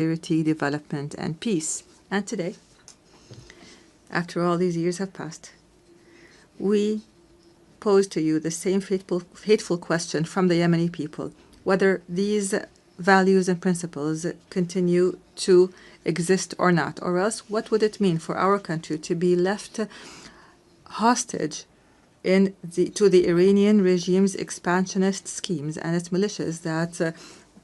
security, development, and peace. And today, after all these years have passed, we pose to you the same fateful question from the Yemeni people, whether these values and principles continue to exist or not, or else what would it mean for our country to be left hostage to the Iranian regime's expansionist schemes and its militias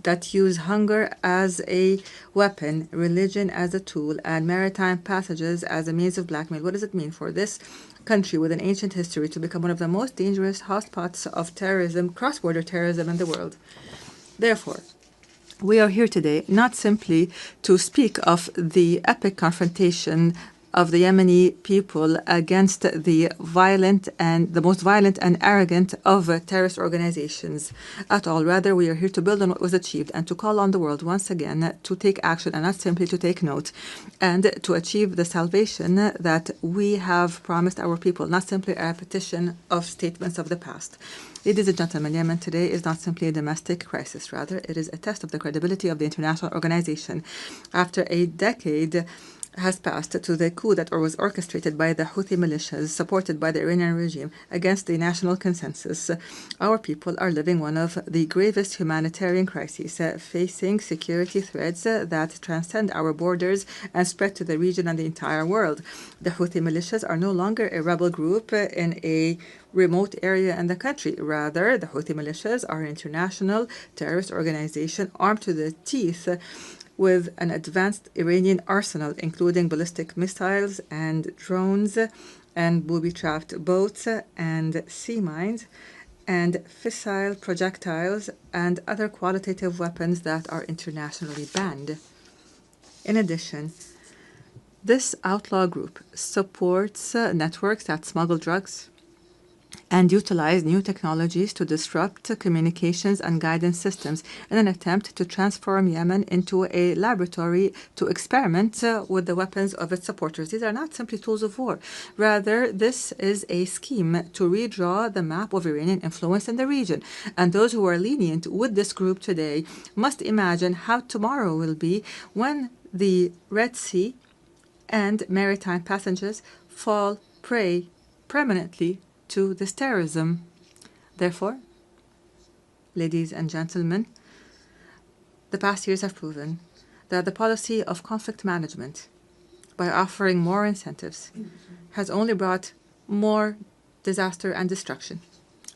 that use hunger as a weapon, religion as a tool, and maritime passages as a means of blackmail? What does it mean for this country with an ancient history to become one of the most dangerous hotspots of terrorism, cross-border terrorism in the world? Therefore, we are here today not simply to speak of the epic confrontation of the Yemeni people against the most violent and arrogant of terrorist organizations at all. Rather, we are here to build on what was achieved and to call on the world once again to take action and not simply to take note, and to achieve the salvation that we have promised our people, not simply a repetition of statements of the past. Ladies and gentlemen, Yemen today is not simply a domestic crisis. Rather, it is a test of the credibility of the international organization. After a decade has passed to the coup that was orchestrated by the Houthi militias supported by the Iranian regime against the national consensus, our people are living one of the gravest humanitarian crises, facing security threats that transcend our borders and spread to the region and the entire world. The Houthi militias are no longer a rebel group in a remote area in the country. Rather, the Houthi militias are an international terrorist organization armed to the teeth with an advanced Iranian arsenal, including ballistic missiles and drones and booby-trapped boats and sea mines and fissile projectiles and other qualitative weapons that are internationally banned. In addition, this outlaw group supports networks that smuggle drugs and utilize new technologies to disrupt communications and guidance systems in an attempt to transform Yemen into a laboratory to experiment with the weapons of its supporters. These are not simply tools of war. Rather, this is a scheme to redraw the map of Iranian influence in the region. And those who are lenient with this group today must imagine how tomorrow will be when the Red Sea and maritime passengers fall prey permanently to this terrorism. Therefore, ladies and gentlemen, the past years have proven that the policy of conflict management, by offering more incentives, has only brought more disaster and destruction.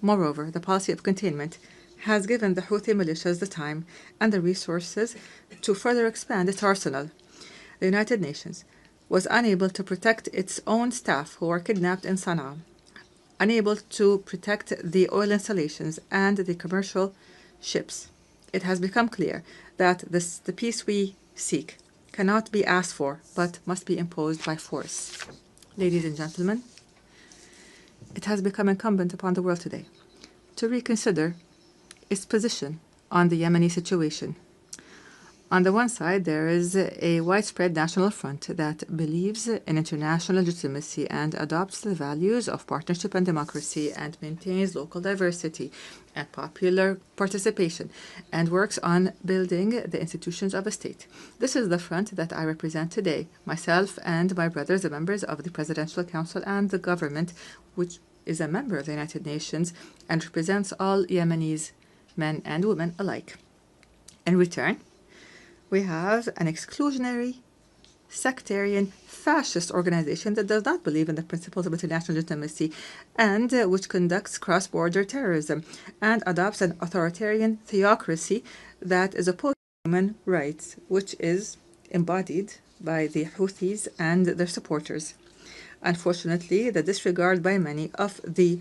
Moreover, the policy of containment has given the Houthi militias the time and the resources to further expand its arsenal. The United Nations was unable to protect its own staff who were kidnapped in Sana'a, unable to protect the oil installations and the commercial ships. It has become clear that the peace we seek cannot be asked for, but must be imposed by force. Ladies and gentlemen, it has become incumbent upon the world today to reconsider its position on the Yemeni situation. On the one side, there is a widespread national front that believes in international legitimacy and adopts the values of partnership and democracy and maintains local diversity and popular participation and works on building the institutions of a state. This is the front that I represent today, myself and my brothers, the members of the Presidential Council and the government, which is a member of the United Nations and represents all Yemenis, men and women alike. In return, we have an exclusionary, sectarian, fascist organization that does not believe in the principles of international legitimacy and which conducts cross-border terrorism and adopts an authoritarian theocracy that is opposed to human rights, which is embodied by the Houthis and their supporters. Unfortunately, the disregard by many of the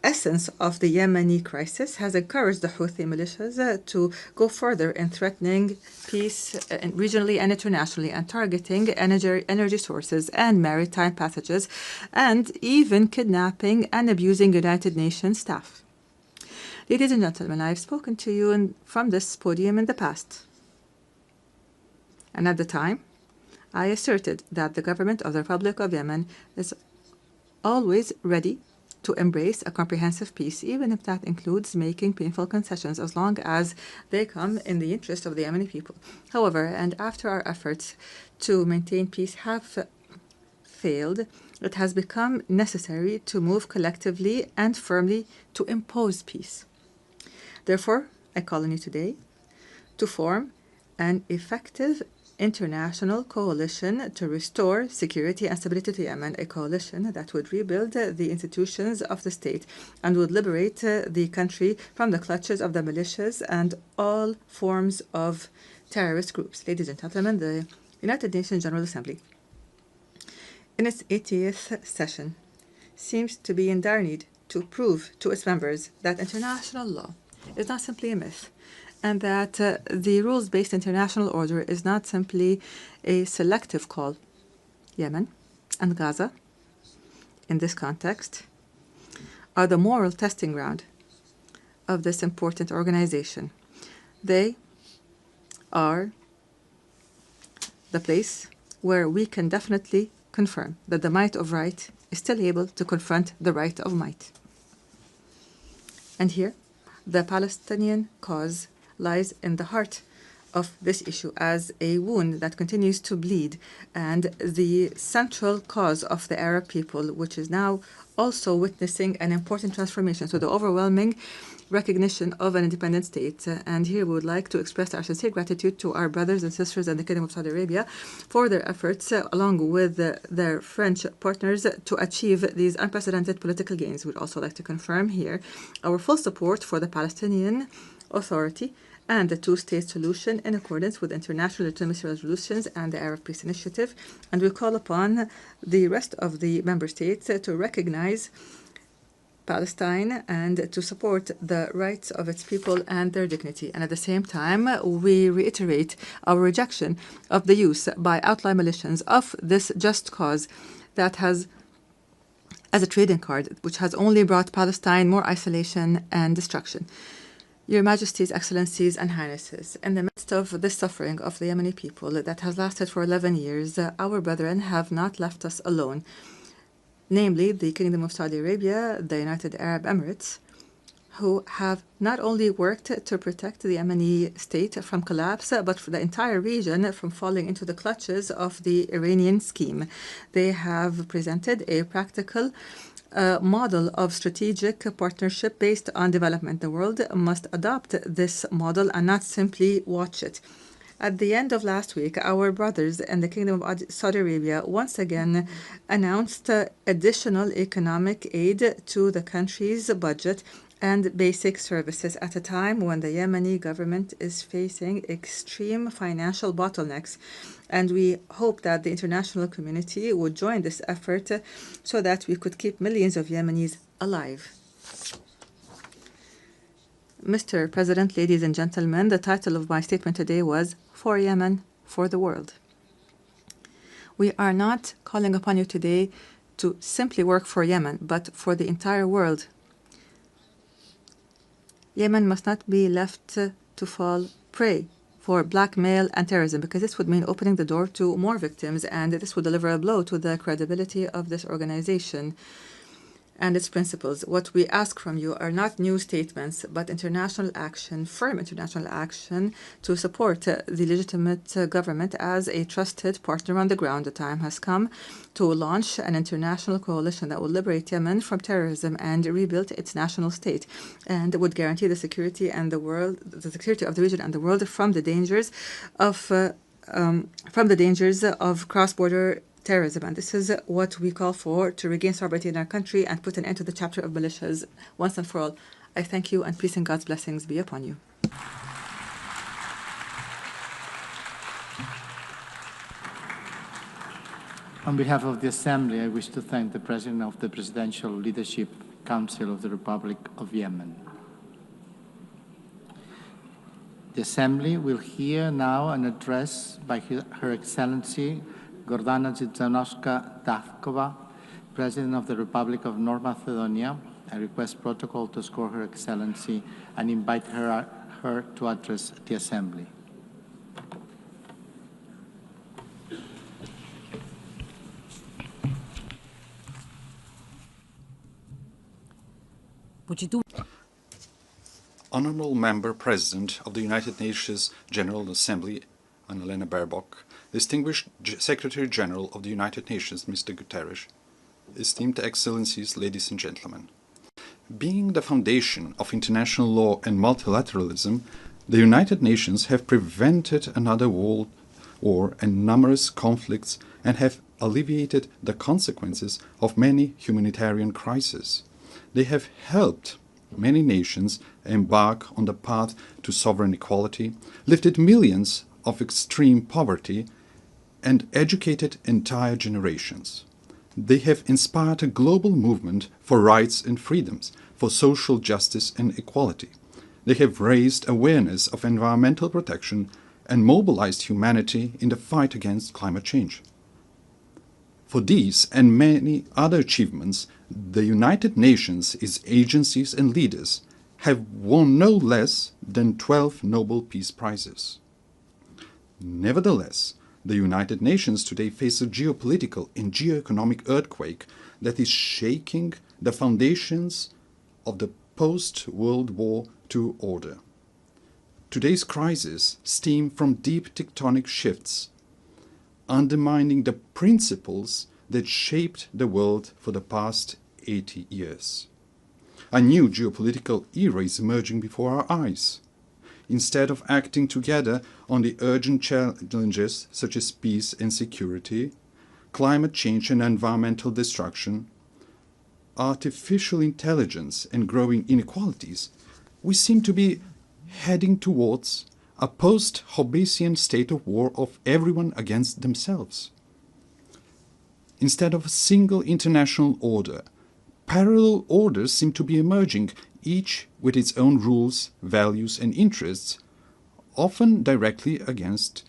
essence of the Yemeni crisis has encouraged the Houthi militias to go further in threatening peace regionally and internationally and targeting energy sources and maritime passages and even kidnapping and abusing United Nations staff. Ladies and gentlemen, I have spoken to you from this podium in the past. And at the time, I asserted that the government of the Republic of Yemen is always ready to embrace a comprehensive peace, even if that includes making painful concessions, as long as they come in the interest of the Yemeni people. However, and after our efforts to maintain peace have failed, it has become necessary to move collectively and firmly to impose peace. Therefore, I call on you today to form an effective international coalition to restore security and stability to Yemen, a coalition that would rebuild the institutions of the state and would liberate the country from the clutches of the militias and all forms of terrorist groups. Ladies and gentlemen, the United Nations General Assembly, in its 80th session, seems to be in dire need to prove to its members that international law is not simply a myth, and that the rules-based international order is not simply a selective call. Yemen and Gaza, in this context, are the moral testing ground of this important organization. They are the place where we can definitely confirm that the might of right is still able to confront the right of might. And here, the Palestinian cause lies in the heart of this issue as a wound that continues to bleed, and the central cause of the Arab people, which is now also witnessing an important transformation, so the overwhelming recognition of an independent state. And here we would like to express our sincere gratitude to our brothers and sisters in the Kingdom of Saudi Arabia for their efforts, along with their French partners, to achieve these unprecedented political gains. We'd also like to confirm here our full support for the Palestinian Authority and the two-state solution in accordance with international legitimacy resolutions and the Arab Peace Initiative. And we call upon the rest of the member states to recognize Palestine and to support the rights of its people and their dignity. And at the same time, we reiterate our rejection of the use by outlaw militias of this just cause that has, as a trading card, which has only brought Palestine more isolation and destruction. Your Majesties, Excellencies, and Highnesses, in the midst of this suffering of the Yemeni people that has lasted for 11 years, our brethren have not left us alone, namely the Kingdom of Saudi Arabia, the United Arab Emirates, who have not only worked to protect the Yemeni state from collapse, but for the entire region from falling into the clutches of the Iranian scheme. They have presented a practical model of strategic partnership based on development. The world must adopt this model and not simply watch it. At the end of last week, our brothers in the Kingdom of Saudi Arabia once again announced additional economic aid to the country's budget and basic services at a time when the Yemeni government is facing extreme financial bottlenecks. And we hope that the international community would join this effort so that we could keep millions of Yemenis alive. Mr. President, ladies and gentlemen, the title of my statement today was For Yemen, for the World. We are not calling upon you today to simply work for Yemen, but for the entire world. Yemen must not be left to fall prey for blackmail and terrorism, because this would mean opening the door to more victims, and this would deliver a blow to the credibility of this organization and its principles. What we ask from you are not new statements, but international action, firm international action to support the legitimate government as a trusted partner on the ground. The time has come to launch an international coalition that will liberate Yemen from terrorism and rebuild its national state, and would guarantee the security and the security of the region and the world from the dangers of cross-border terrorism. And this is what we call for, to regain sovereignty in our country and put an end to the chapter of militias once and for all. I thank you, and peace and God's blessings be upon you. On behalf of the Assembly, I wish to thank the President of the Presidential Leadership Council of the Republic of Yemen. The Assembly will hear now an address by Her Excellency Gordana Dzizhanovska-Davkova, President of the Republic of North Macedonia. I request protocol to escort Her Excellency and invite her to address the Assembly. Honorable Member President of the United Nations General Assembly, Annalena Baerbock, distinguished Secretary General of the United Nations, Mr. Guterres, esteemed Excellencies, ladies and gentlemen. Being the foundation of international law and multilateralism, the United Nations have prevented another world war and numerous conflicts and have alleviated the consequences of many humanitarian crises. They have helped many nations embark on the path to sovereign equality, lifted millions of extreme poverty, and educated entire generations. They have inspired a global movement for rights and freedoms, for social justice and equality. They have raised awareness of environmental protection and mobilized humanity in the fight against climate change. For these and many other achievements, the United Nations, its agencies and leaders, have won no less than 12 Nobel Peace Prizes. Nevertheless, the United Nations today face a geopolitical and geoeconomic earthquake that is shaking the foundations of the post-World War II order. Today's crises stem from deep tectonic shifts, undermining the principles that shaped the world for the past 80 years. A new geopolitical era is emerging before our eyes. Instead of acting together on the urgent challenges such as peace and security, climate change and environmental destruction, artificial intelligence and growing inequalities, we seem to be heading towards a post-Hobbesian state of war of everyone against themselves. Instead of a single international order, parallel orders seem to be emerging, each with its own rules, values and interests, often directly against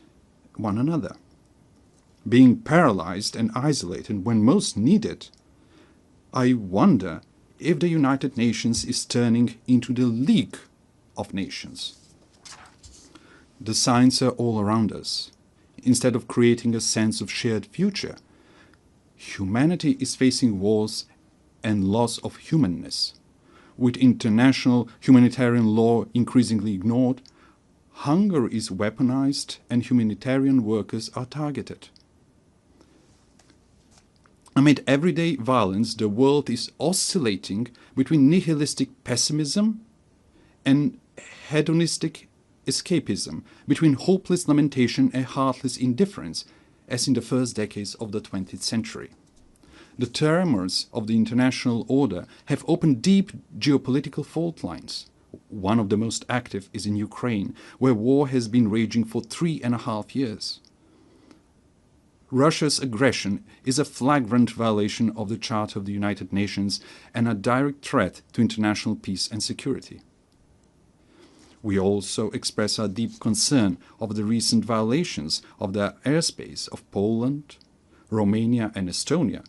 one another. Being paralyzed and isolated when most needed, I wonder if the United Nations is turning into the League of Nations. The signs are all around us. Instead of creating a sense of shared future, humanity is facing wars and loss of humanness. With international humanitarian law increasingly ignored, hunger is weaponized and humanitarian workers are targeted. Amid everyday violence, the world is oscillating between nihilistic pessimism and hedonistic escapism, between hopeless lamentation and heartless indifference, as in the first decades of the 20th century. The tremors of the international order have opened deep geopolitical fault lines. One of the most active is in Ukraine, where war has been raging for 3.5 years. Russia's aggression is a flagrant violation of the Charter of the United Nations and a direct threat to international peace and security. We also express our deep concern of the recent violations of the airspace of Poland, Romania and Estonia,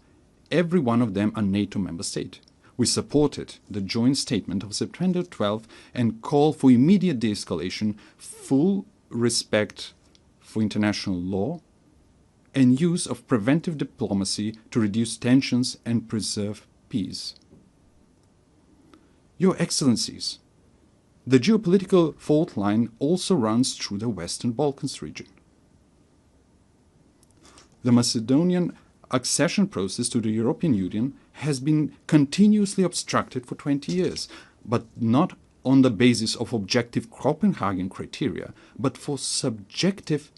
every one of them a NATO member state. We supported the joint statement of September 12 and call for immediate de-escalation, full respect for international law, and use of preventive diplomacy to reduce tensions and preserve peace. Your Excellencies, the geopolitical fault line also runs through the Western Balkans region. The Macedonian accession process to the European Union has been continuously obstructed for 20 years, but not on the basis of objective Copenhagen criteria, but for subjective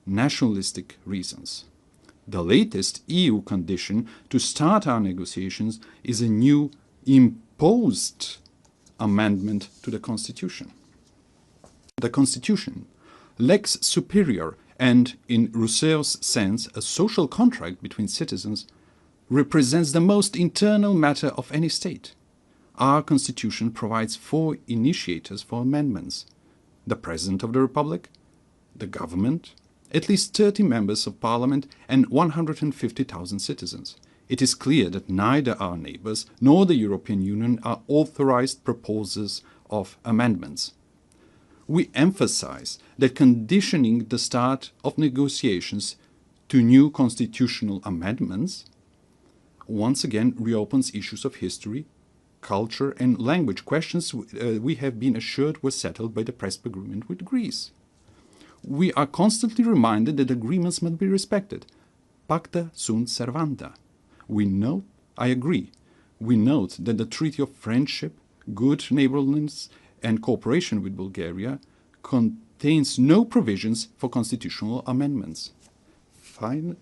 nationalistic reasons. The latest EU condition to start our negotiations is a new imposed amendment to the Constitution. The Constitution, lex superior and, in Rousseau's sense, a social contract between citizens, represents the most internal matter of any state. Our Constitution provides 4 initiators for amendments: the President of the Republic, the government, at least 30 members of Parliament and 150,000 citizens. It is clear that neither our neighbours nor the European Union are authorized proposers of amendments. We emphasize that conditioning the start of negotiations to new constitutional amendments once again reopens issues of history, culture, and language questions we have been assured were settled by the Prespa Agreement with Greece. We are constantly reminded that agreements must be respected. Pacta sunt servanda. I agree, we note that the Treaty of Friendship, Good Neighborliness and Cooperation with Bulgaria contains no provisions for constitutional amendments. Finally,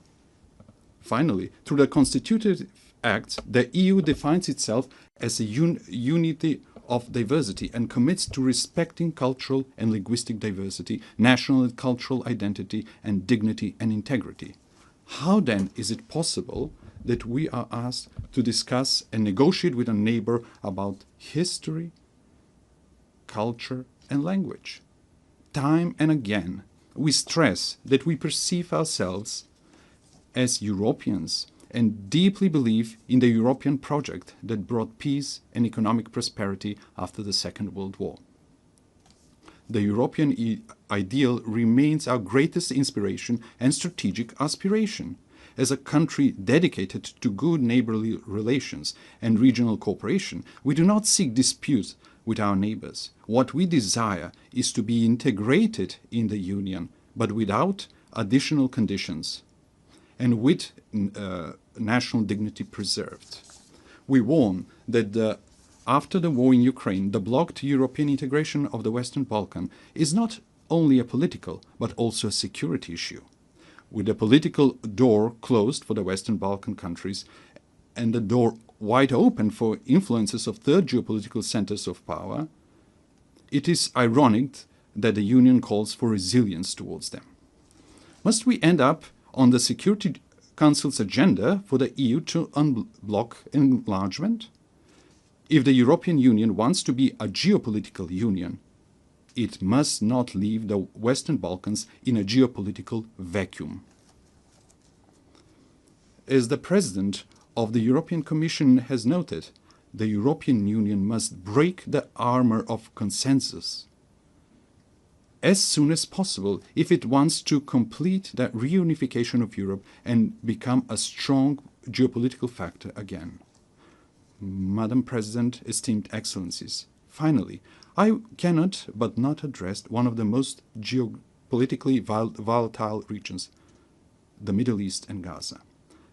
through the Constitutive Act, the EU defines itself as a unity of diversity and commits to respecting cultural and linguistic diversity, national and cultural identity, and dignity and integrity. How then is it possible that we are asked to discuss and negotiate with a neighbor about history, culture, and language? Time and again, we stress that we perceive ourselves as Europeans and deeply believe in the European project that brought peace and economic prosperity after the Second World War. The European ideal remains our greatest inspiration and strategic aspiration. As a country dedicated to good neighborly relations and regional cooperation, we do not seek disputes with our neighbors. What we desire is to be integrated in the Union, but without additional conditions and with national dignity preserved. We warn that after the war in Ukraine, the blocked European integration of the Western Balkans is not only a political, but also a security issue. With the political door closed for the Western Balkan countries and the door wide open for influences of third geopolitical centers of power, it is ironic that the Union calls for resilience towards them. Must we end up on the Security Council's agenda for the EU to unblock enlargement? If the European Union wants to be a geopolitical union, it must not leave the Western Balkans in a geopolitical vacuum. As the President of the European Commission has noted, the European Union must break the armor of consensus as soon as possible if it wants to complete the reunification of Europe and become a strong geopolitical factor again. Madam President, esteemed Excellencies, finally, I cannot but not address one of the most geopolitically volatile regions, the Middle East and Gaza.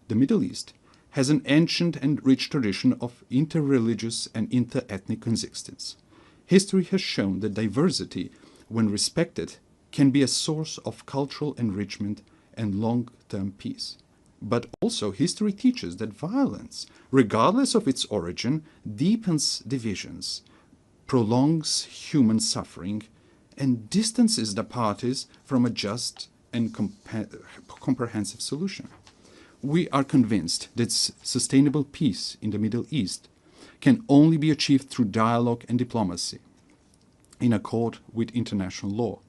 The Middle East has an ancient and rich tradition of interreligious and interethnic coexistence. History has shown that diversity, when respected, can be a source of cultural enrichment and long-term peace. But also history teaches that violence, regardless of its origin, deepens divisions, prolongs human suffering, and distances the parties from a just and comprehensive solution. We are convinced that sustainable peace in the Middle East can only be achieved through dialogue and diplomacy, in accord with international law.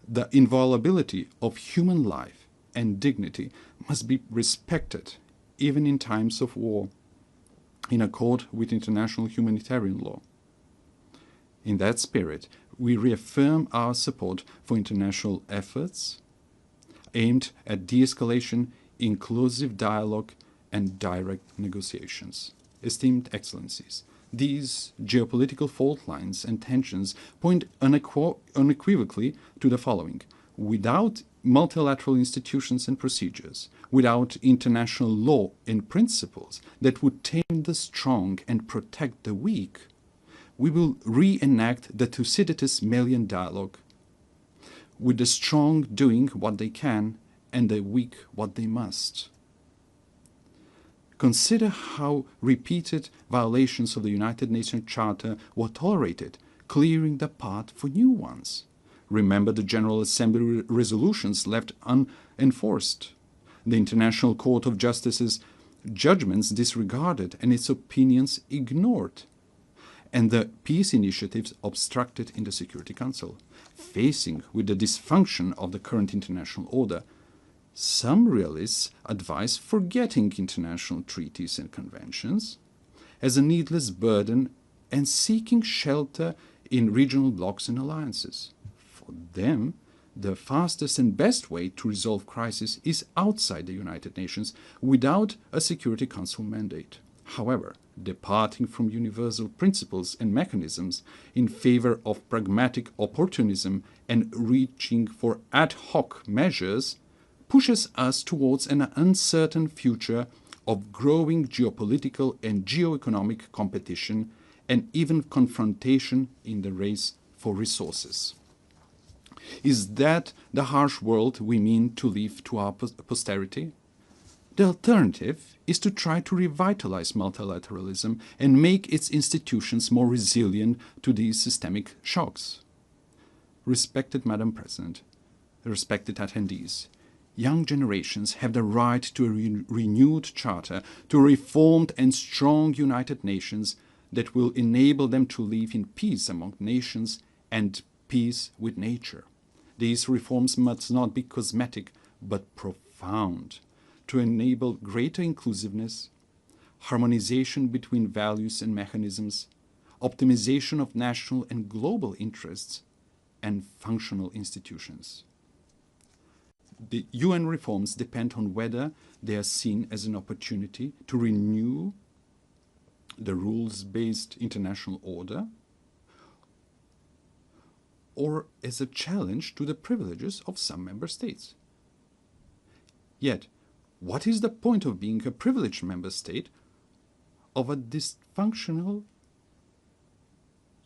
The inviolability of human life and dignity must be respected, even in times of war, in accord with international humanitarian law. In that spirit, we reaffirm our support for international efforts aimed at de-escalation, inclusive dialogue, and direct negotiations. Esteemed Excellencies, these geopolitical fault lines and tensions point unequivocally to the following. Without multilateral institutions and procedures, without international law and principles that would tame the strong and protect the weak, we will reenact the Thucydides Melian dialogue, with the strong doing what they can and the weak what they must. Consider how repeated violations of the United Nations Charter were tolerated, clearing the path for new ones. Remember the General Assembly resolutions left unenforced, the International Court of Justice's judgments disregarded and its opinions ignored, and the peace initiatives obstructed in the Security Council. Facing with the dysfunction of the current international order, some realists advise forgetting international treaties and conventions as a needless burden and seeking shelter in regional blocs and alliances. For them, the fastest and best way to resolve crisis is outside the United Nations without a Security Council mandate. However, departing from universal principles and mechanisms in favor of pragmatic opportunism and reaching for ad hoc measures, pushes us towards an uncertain future of growing geopolitical and geoeconomic competition and even confrontation in the race for resources. Is that the harsh world we mean to leave to our posterity? The alternative is to try to revitalize multilateralism and make its institutions more resilient to these systemic shocks. Respected Madam President, respected attendees, young generations have the right to a renewed charter, to a reformed and strong United Nations that will enable them to live in peace among nations and peace with nature. These reforms must not be cosmetic, but profound, to enable greater inclusiveness, harmonization between values and mechanisms, optimization of national and global interests, and functional institutions. The UN reforms depend on whether they are seen as an opportunity to renew the rules-based international order or as a challenge to the privileges of some member states. Yet, what is the point of being a privileged member state of a dysfunctional,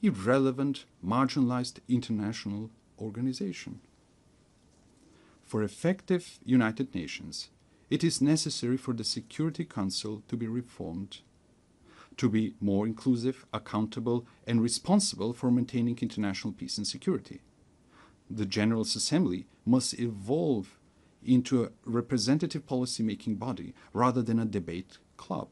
irrelevant, marginalized international organization? For effective United Nations, it is necessary for the Security Council to be reformed, to be more inclusive, accountable, and responsible for maintaining international peace and security. The General Assembly must evolve into a representative policy-making body rather than a debate club.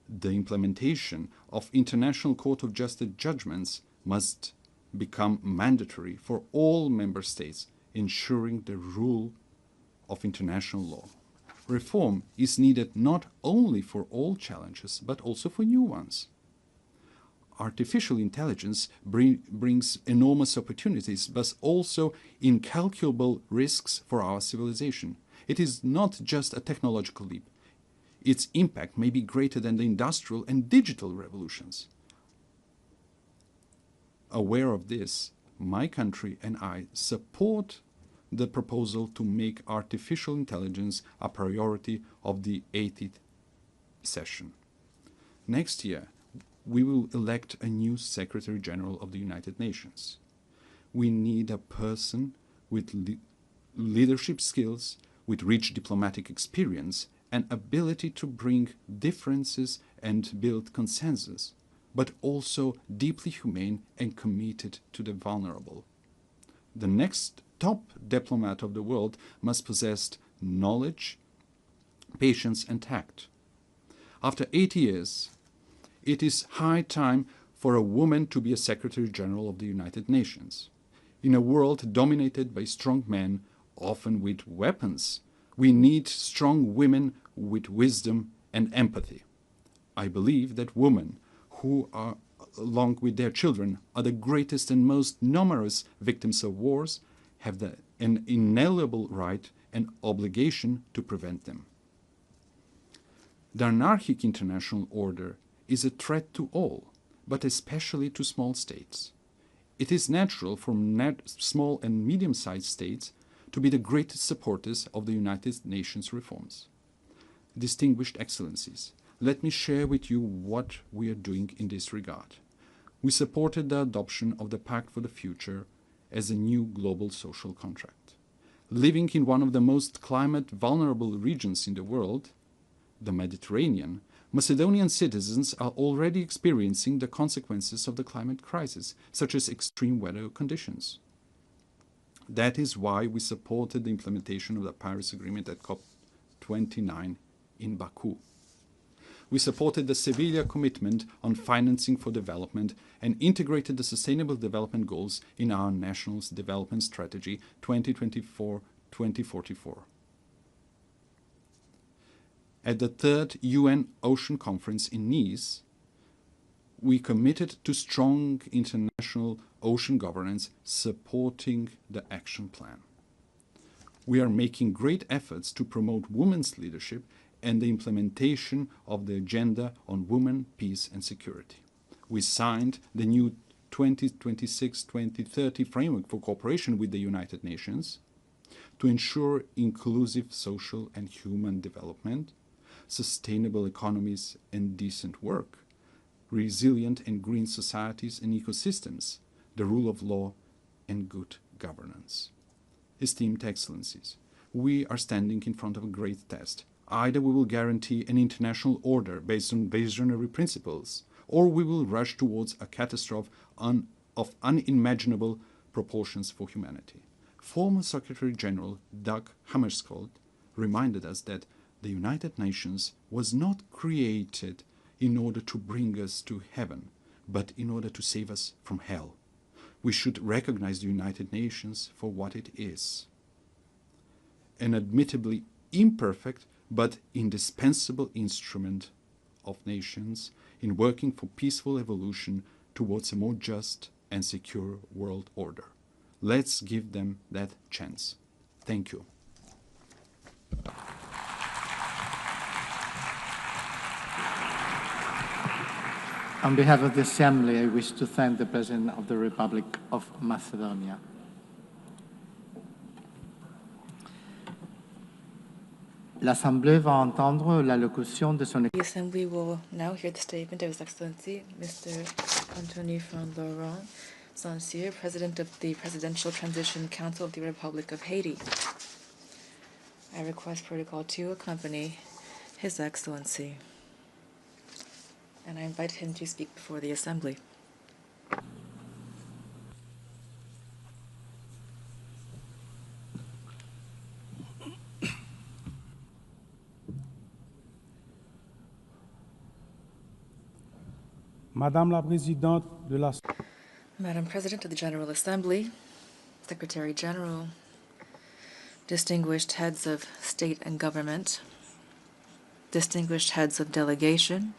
The implementation of International Court of Justice judgments must become mandatory for all member states, ensuring the rule of international law. Reform is needed not only for all challenges, but also for new ones. Artificial intelligence brings enormous opportunities, but also incalculable risks for our civilization. It is not just a technological leap. Its impact may be greater than the industrial and digital revolutions. Aware of this, my country and I support the proposal to make artificial intelligence a priority of the 80th session. Next year, we will elect a new Secretary General of the United Nations. We need a person with leadership skills, with rich diplomatic experience, and ability to bring differences and build consensus, but also deeply humane and committed to the vulnerable. The next top diplomat of the world must possess knowledge, patience, and tact. After 80 years, it is high time for a woman to be a Secretary General of the United Nations. In a world dominated by strong men, often with weapons, we need strong women with wisdom and empathy. I believe that women who are, along with their children, are the greatest and most numerous victims of wars, have an inalienable right and obligation to prevent them. The anarchic international order is a threat to all, but especially to small states. It is natural for small and medium-sized states to be the greatest supporters of the United Nations reforms. Distinguished Excellencies, let me share with you what we are doing in this regard. We supported the adoption of the Pact for the Future as a new global social contract. Living in one of the most climate-vulnerable regions in the world, the Mediterranean, Macedonian citizens are already experiencing the consequences of the climate crisis, such as extreme weather conditions. That is why we supported the implementation of the Paris Agreement at COP29 in Baku. We supported the Seville commitment on financing for development and integrated the Sustainable Development Goals in our National Development Strategy 2024-2044. At the third UN Ocean Conference in Nice, we committed to strong international ocean governance supporting the action plan. We are making great efforts to promote women's leadership and the implementation of the Agenda on Women, Peace and Security. We signed the new 2026-2030 framework for cooperation with the United Nations to ensure inclusive social and human development, sustainable economies and decent work, resilient and green societies and ecosystems, the rule of law and good governance. Esteemed Excellencies, we are standing in front of a great test. Either we will guarantee an international order based on visionary principles, or we will rush towards a catastrophe of unimaginable proportions for humanity. Former Secretary General Dag Hammarskjöld reminded us that the United Nations was not created in order to bring us to heaven, but in order to save us from hell. We should recognize the United Nations for what it is: an admittedly imperfect but indispensable instrument of nations in working for peaceful evolution towards a more just and secure world order. Let's give them that chance. Thank you. On behalf of the Assembly, I wish to thank the President of the Republic of Macedonia. L'Assemblée va entendre l'allocution de son... The Assembly will now hear the statement of His Excellency, Mr. Anthony van Laurent Saint-Cyr, President of the Presidential Transition Council of the Republic of Haiti. I request Protocol to accompany His Excellency, and I invite him to speak before the Assembly. Madame la Présidente de la... Madam President of the General Assembly, Secretary General, distinguished heads of state and government, distinguished heads of delegation,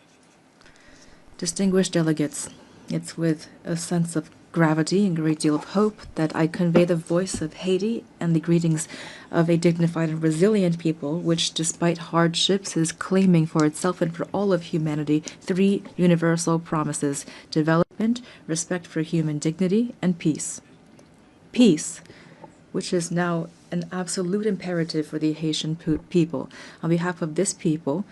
distinguished delegates, it's with a sense of gravity and a great deal of hope that I convey the voice of Haiti and the greetings of a dignified and resilient people which, despite hardships, is claiming for itself and for all of humanity 3 universal promises: development, respect for human dignity, and peace. Peace, which is now an absolute imperative for the Haitian people. On behalf of this people,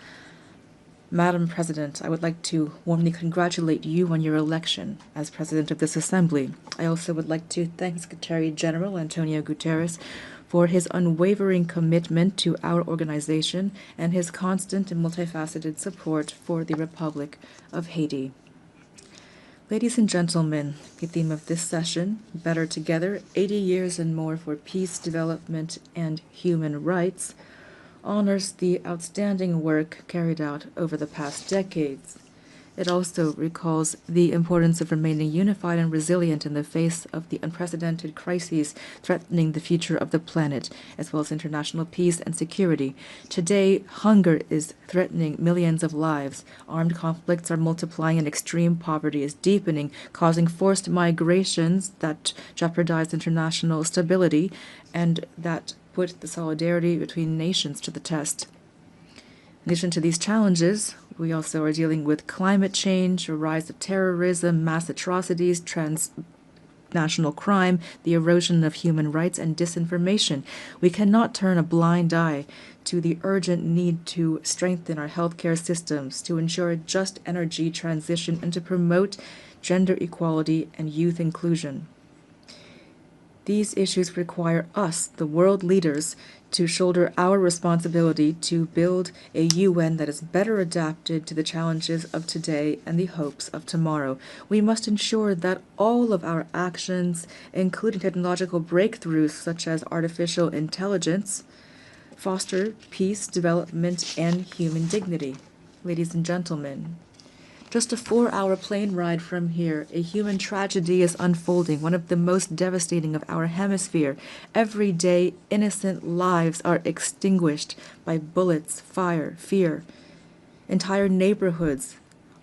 Madam President, I would like to warmly congratulate you on your election as President of this Assembly. I also would like to thank Secretary General Antonio Guterres for his unwavering commitment to our organization and his constant and multifaceted support for the Republic of Haiti. Ladies and gentlemen, the theme of this session, Better Together, 80 Years and More for Peace, Development, and Human Rights, honors the outstanding work carried out over the past decades. It also recalls the importance of remaining unified and resilient in the face of the unprecedented crises threatening the future of the planet, as well as international peace and security. Today, hunger is threatening millions of lives. Armed conflicts are multiplying and extreme poverty is deepening, causing forced migrations that jeopardize international stability and that put the solidarity between nations to the test. In addition to these challenges, we also are dealing with climate change, a rise of terrorism, mass atrocities, transnational crime, the erosion of human rights, and disinformation. We cannot turn a blind eye to the urgent need to strengthen our healthcare systems, to ensure a just energy transition, and to promote gender equality and youth inclusion. These issues require us, the world leaders, to shoulder our responsibility to build a UN that is better adapted to the challenges of today and the hopes of tomorrow. We must ensure that all of our actions, including technological breakthroughs such as artificial intelligence, foster peace, development, and human dignity. Ladies and gentlemen, just a 4-hour plane ride from here, a human tragedy is unfolding, one of the most devastating of our hemisphere. Every day, innocent lives are extinguished by bullets, fire, fear. Entire neighborhoods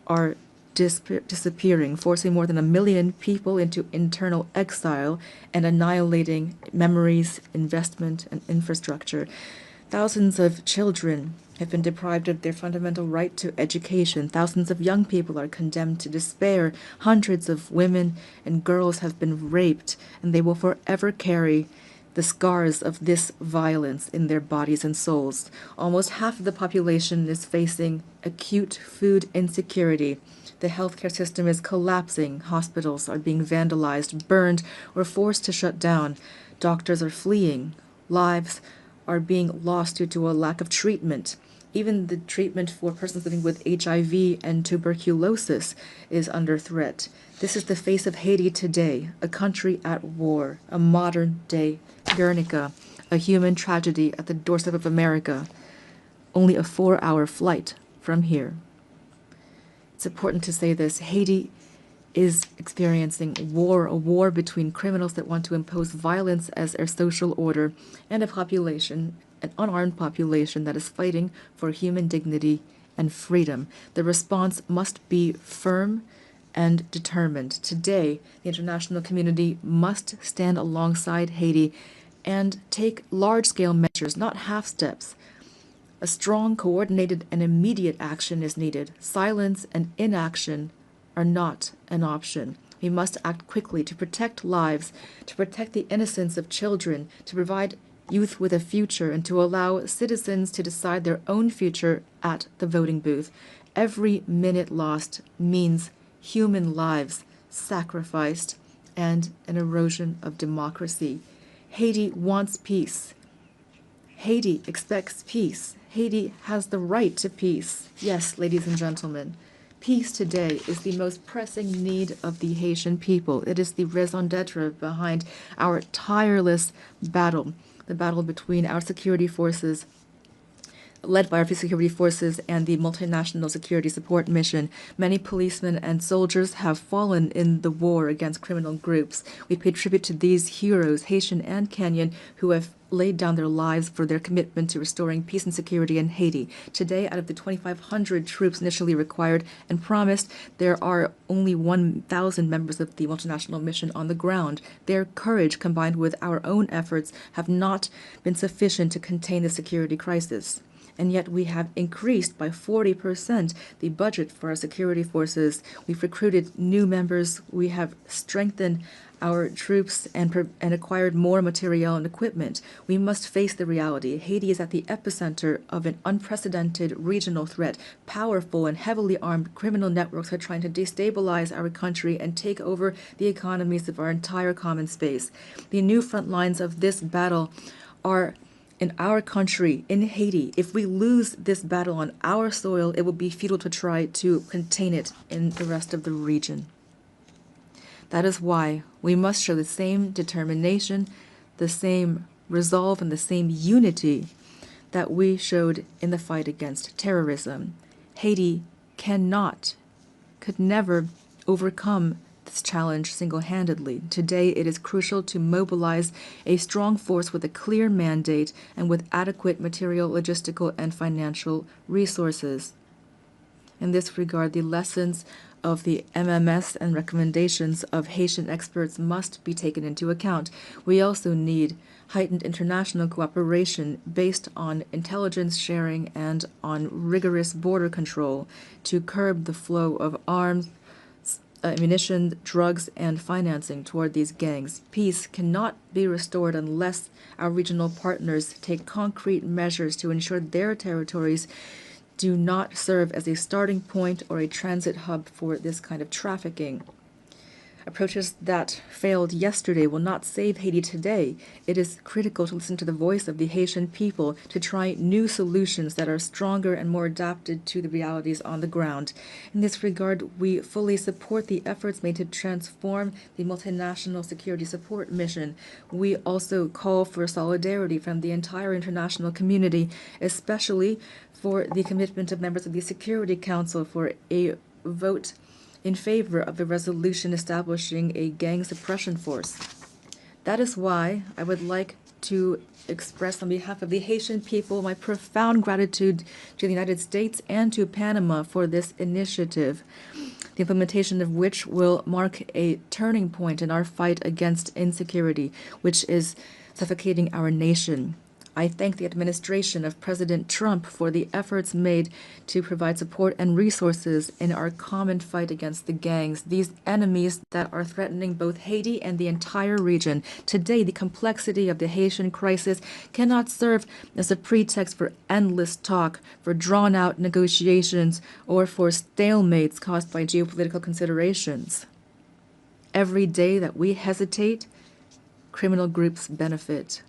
are disappearing, forcing more than 1 million people into internal exile and annihilating memories, investment, and infrastructure. Thousands of children have been deprived of their fundamental right to education. Thousands of young people are condemned to despair. Hundreds of women and girls have been raped, and they will forever carry the scars of this violence in their bodies and souls. Almost half of the population is facing acute food insecurity. The healthcare system is collapsing. Hospitals are being vandalized, burned, or forced to shut down. Doctors are fleeing. Lives are being lost due to a lack of treatment. Even the treatment for persons living with HIV and tuberculosis is under threat. This is the face of Haiti today, a country at war, a modern-day Guernica, a human tragedy at the doorstep of America, only a 4-hour flight from here. It's important to say this. Haiti is experiencing war, a war between criminals that want to impose violence as their social order and a population, an unarmed population that is fighting for human dignity and freedom. The response must be firm and determined. Today, the international community must stand alongside Haiti and take large-scale measures, not half steps. A strong, coordinated, and immediate action is needed. Silence and inaction are not an option. We must act quickly to protect lives, to protect the innocence of children, to provide youth with a future, and to allow citizens to decide their own future at the voting booth. Every minute lost means human lives sacrificed and an erosion of democracy. Haiti wants peace. Haiti expects peace. Haiti has the right to peace. Yes, ladies and gentlemen, peace today is the most pressing need of the Haitian people. It is the raison d'etre behind our tireless battle, the battle between our security forces, led by our security forces and the multinational security support mission. Many policemen and soldiers have fallen in the war against criminal groups. We pay tribute to these heroes, Haitian and Kenyan, who have laid down their lives for their commitment to restoring peace and security in Haiti. Today, out of the 2,500 troops initially required and promised, there are only 1,000 members of the multinational mission on the ground. Their courage, combined with our own efforts, have not been sufficient to contain the security crisis. And yet we have increased by 40% the budget for our security forces. We've recruited new members. We have strengthened our troops and acquired more material and equipment. We must face the reality. Haiti is at the epicenter of an unprecedented regional threat. Powerful and heavily armed criminal networks are trying to destabilize our country and take over the economies of our entire common space. The new front lines of this battle are in our country, in Haiti. If we lose this battle on our soil, it will be futile to try to contain it in the rest of the region. That is why we must show the same determination, the same resolve, and the same unity that we showed in the fight against terrorism. Haiti could never overcome this challenge single-handedly. Today, it is crucial to mobilize a strong force with a clear mandate and with adequate material, logistical, and financial resources. In this regard, the lessons of the MMS and recommendations of Haitian experts must be taken into account. We also need heightened international cooperation based on intelligence sharing and on rigorous border control to curb the flow of arms, ammunition, drugs, and financing toward these gangs. Peace cannot be restored unless our regional partners take concrete measures to ensure their territories do not serve as a starting point or a transit hub for this kind of trafficking. Approaches that failed yesterday will not save Haiti today. It is critical to listen to the voice of the Haitian people, to try new solutions that are stronger and more adapted to the realities on the ground. In this regard, we fully support the efforts made to transform the multinational security support mission. We also call for solidarity from the entire international community, especially for the commitment of members of the Security Council for a vote in favor of the resolution establishing a gang suppression force. That is why I would like to express on behalf of the Haitian people my profound gratitude to the United States and to Panama for this initiative, the implementation of which will mark a turning point in our fight against insecurity, which is suffocating our nation. I thank the administration of President Trump for the efforts made to provide support and resources in our common fight against the gangs, these enemies that are threatening both Haiti and the entire region. Today, the complexity of the Haitian crisis cannot serve as a pretext for endless talk, for drawn-out negotiations, or for stalemates caused by geopolitical considerations. Every day that we hesitate, criminal groups benefit.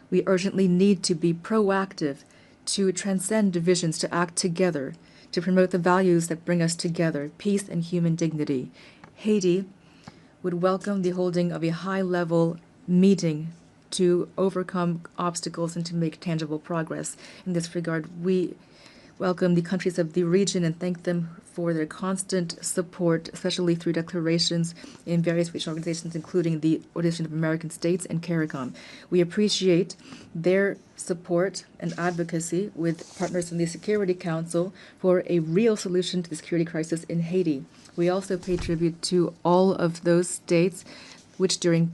We urgently need to be proactive, to transcend divisions, to act together, to promote the values that bring us together, peace and human dignity. Haiti would welcome the holding of a high-level meeting to overcome obstacles and to make tangible progress. In this regard, we welcome the countries of the region and thank them for their constant support, especially through declarations in various regional organizations, including the Organization of American States and CARICOM. We appreciate their support and advocacy with partners in the Security Council for a real solution to the security crisis in Haiti. We also pay tribute to all of those states which during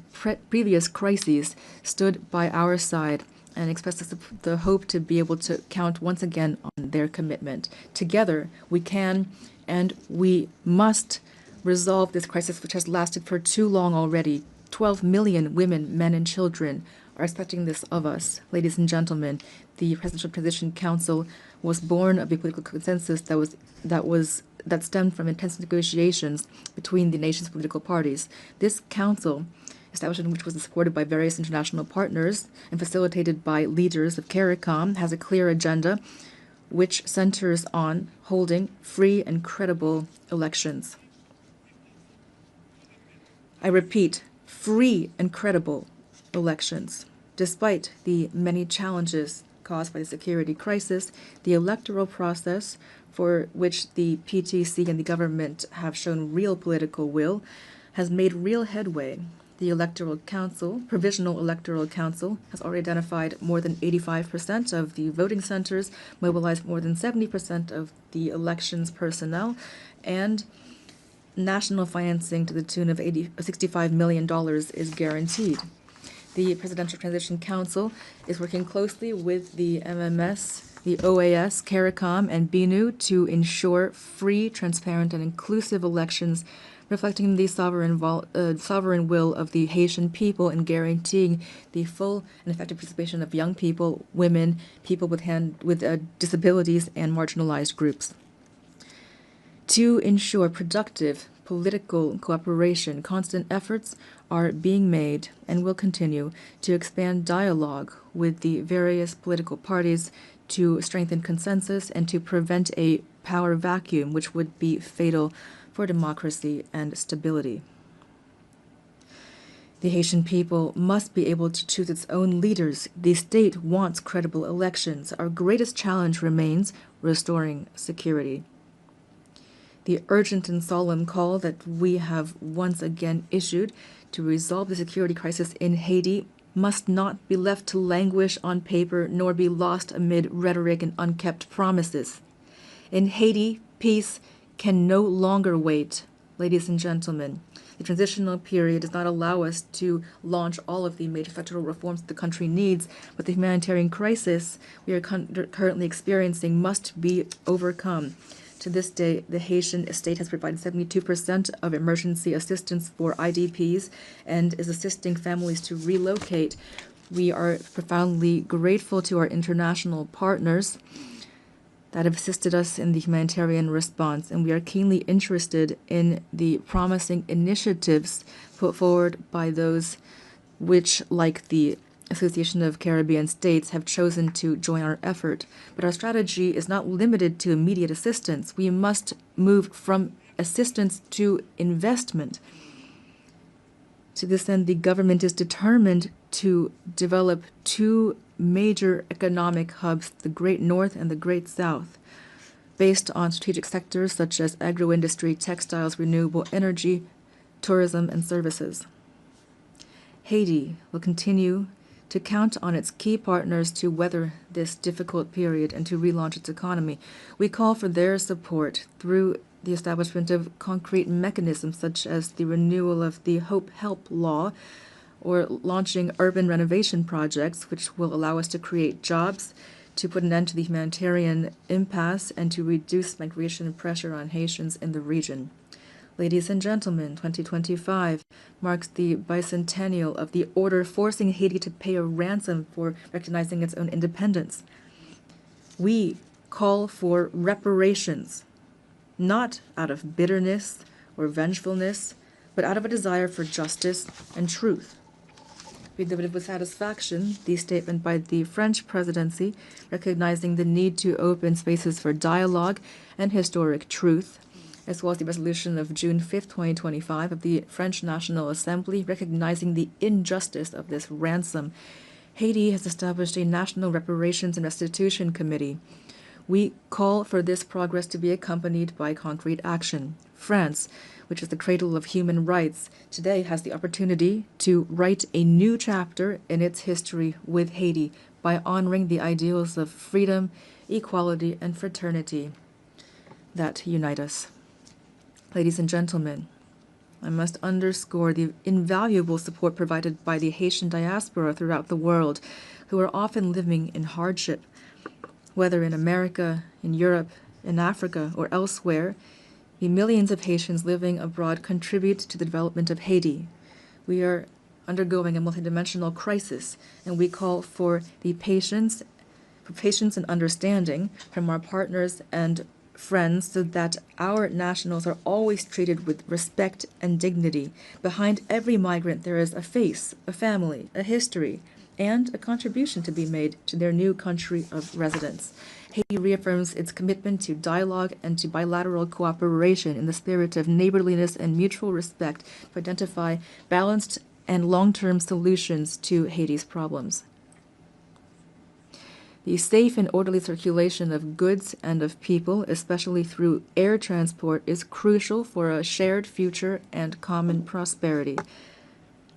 previous crises stood by our side and express the hope to be able to count once again on their commitment. Together, we can and we must resolve this crisis which has lasted for too long already. 12 million women, men, and children are expecting this of us. Ladies and gentlemen, the Presidential Transition Council was born of a political consensus that stemmed from intense negotiations between the nation's political parties. This council, establishment which was supported by various international partners and facilitated by leaders of CARICOM, has a clear agenda which centers on holding free and credible elections. I repeat, free and credible elections. Despite the many challenges caused by the security crisis, the electoral process, for which the PTC and the government have shown real political will, has made real headway. The Electoral Council, Provisional Electoral Council, has already identified more than 85% of the voting centers, mobilized more than 70% of the elections personnel, and national financing to the tune of $65 million is guaranteed. The Presidential Transition Council is working closely with the MMS, the OAS, CARICOM, and BNU to ensure free, transparent, and inclusive elections reflecting the sovereign will of the Haitian people and guaranteeing the full and effective participation of young people, women, people with disabilities, and marginalized groups. To ensure productive political cooperation, constant efforts are being made and will continue to expand dialogue with the various political parties to strengthen consensus and to prevent a power vacuum which would be fatal for democracy and stability. The Haitian people must be able to choose its own leaders. The state wants credible elections. Our greatest challenge remains restoring security. The urgent and solemn call that we have once again issued to resolve the security crisis in Haiti must not be left to languish on paper nor be lost amid rhetoric and unkept promises. In Haiti, peace can no longer wait. Ladies and gentlemen, the transitional period does not allow us to launch all of the major structural reforms the country needs, but the humanitarian crisis we are currently experiencing must be overcome. To this day, the Haitian state has provided 72% of emergency assistance for IDPs and is assisting families to relocate. We are profoundly grateful to our international partners that have assisted us in the humanitarian response, and we are keenly interested in the promising initiatives put forward by those which, like the Association of Caribbean States, have chosen to join our effort. But our strategy is not limited to immediate assistance. We must move from assistance to investment. To this end, the government is determined to develop two major economic hubs, the Great North and the Great South, based on strategic sectors such as agro-industry, textiles, renewable energy, tourism, and services. Haiti will continue to count on its key partners to weather this difficult period and to relaunch its economy. We call for their support through the establishment of concrete mechanisms such as the renewal of the Hope Help Law, or launching urban renovation projects, which will allow us to create jobs, to put an end to the humanitarian impasse, and to reduce migration pressure on Haitians in the region. Ladies and gentlemen, 2025 marks the bicentennial of the order forcing Haiti to pay a ransom for recognizing its own independence. We call for reparations, not out of bitterness or vengefulness, but out of a desire for justice and truth. We delivered with satisfaction the statement by the French presidency recognizing the need to open spaces for dialogue and historic truth, as well as the resolution of June 5, 2025 of the French National Assembly recognizing the injustice of this ransom. Haiti has established a National Reparations and Restitution Committee. We call for this progress to be accompanied by concrete action. France, which is the cradle of human rights, today has the opportunity to write a new chapter in its history with Haiti by honoring the ideals of freedom, equality, and fraternity that unite us. Ladies and gentlemen, I must underscore the invaluable support provided by the Haitian diaspora throughout the world, who are often living in hardship. Whether in America, in Europe, in Africa, or elsewhere, the millions of Haitians living abroad contribute to the development of Haiti. We are undergoing a multidimensional crisis, and we call for patience and understanding from our partners and friends so that our nationals are always treated with respect and dignity. Behind every migrant there is a face, a family, a history, and a contribution to be made to their new country of residence. Haiti reaffirms its commitment to dialogue and to bilateral cooperation in the spirit of neighborliness and mutual respect to identify balanced and long-term solutions to Haiti's problems. The safe and orderly circulation of goods and of people, especially through air transport, is crucial for a shared future and common prosperity.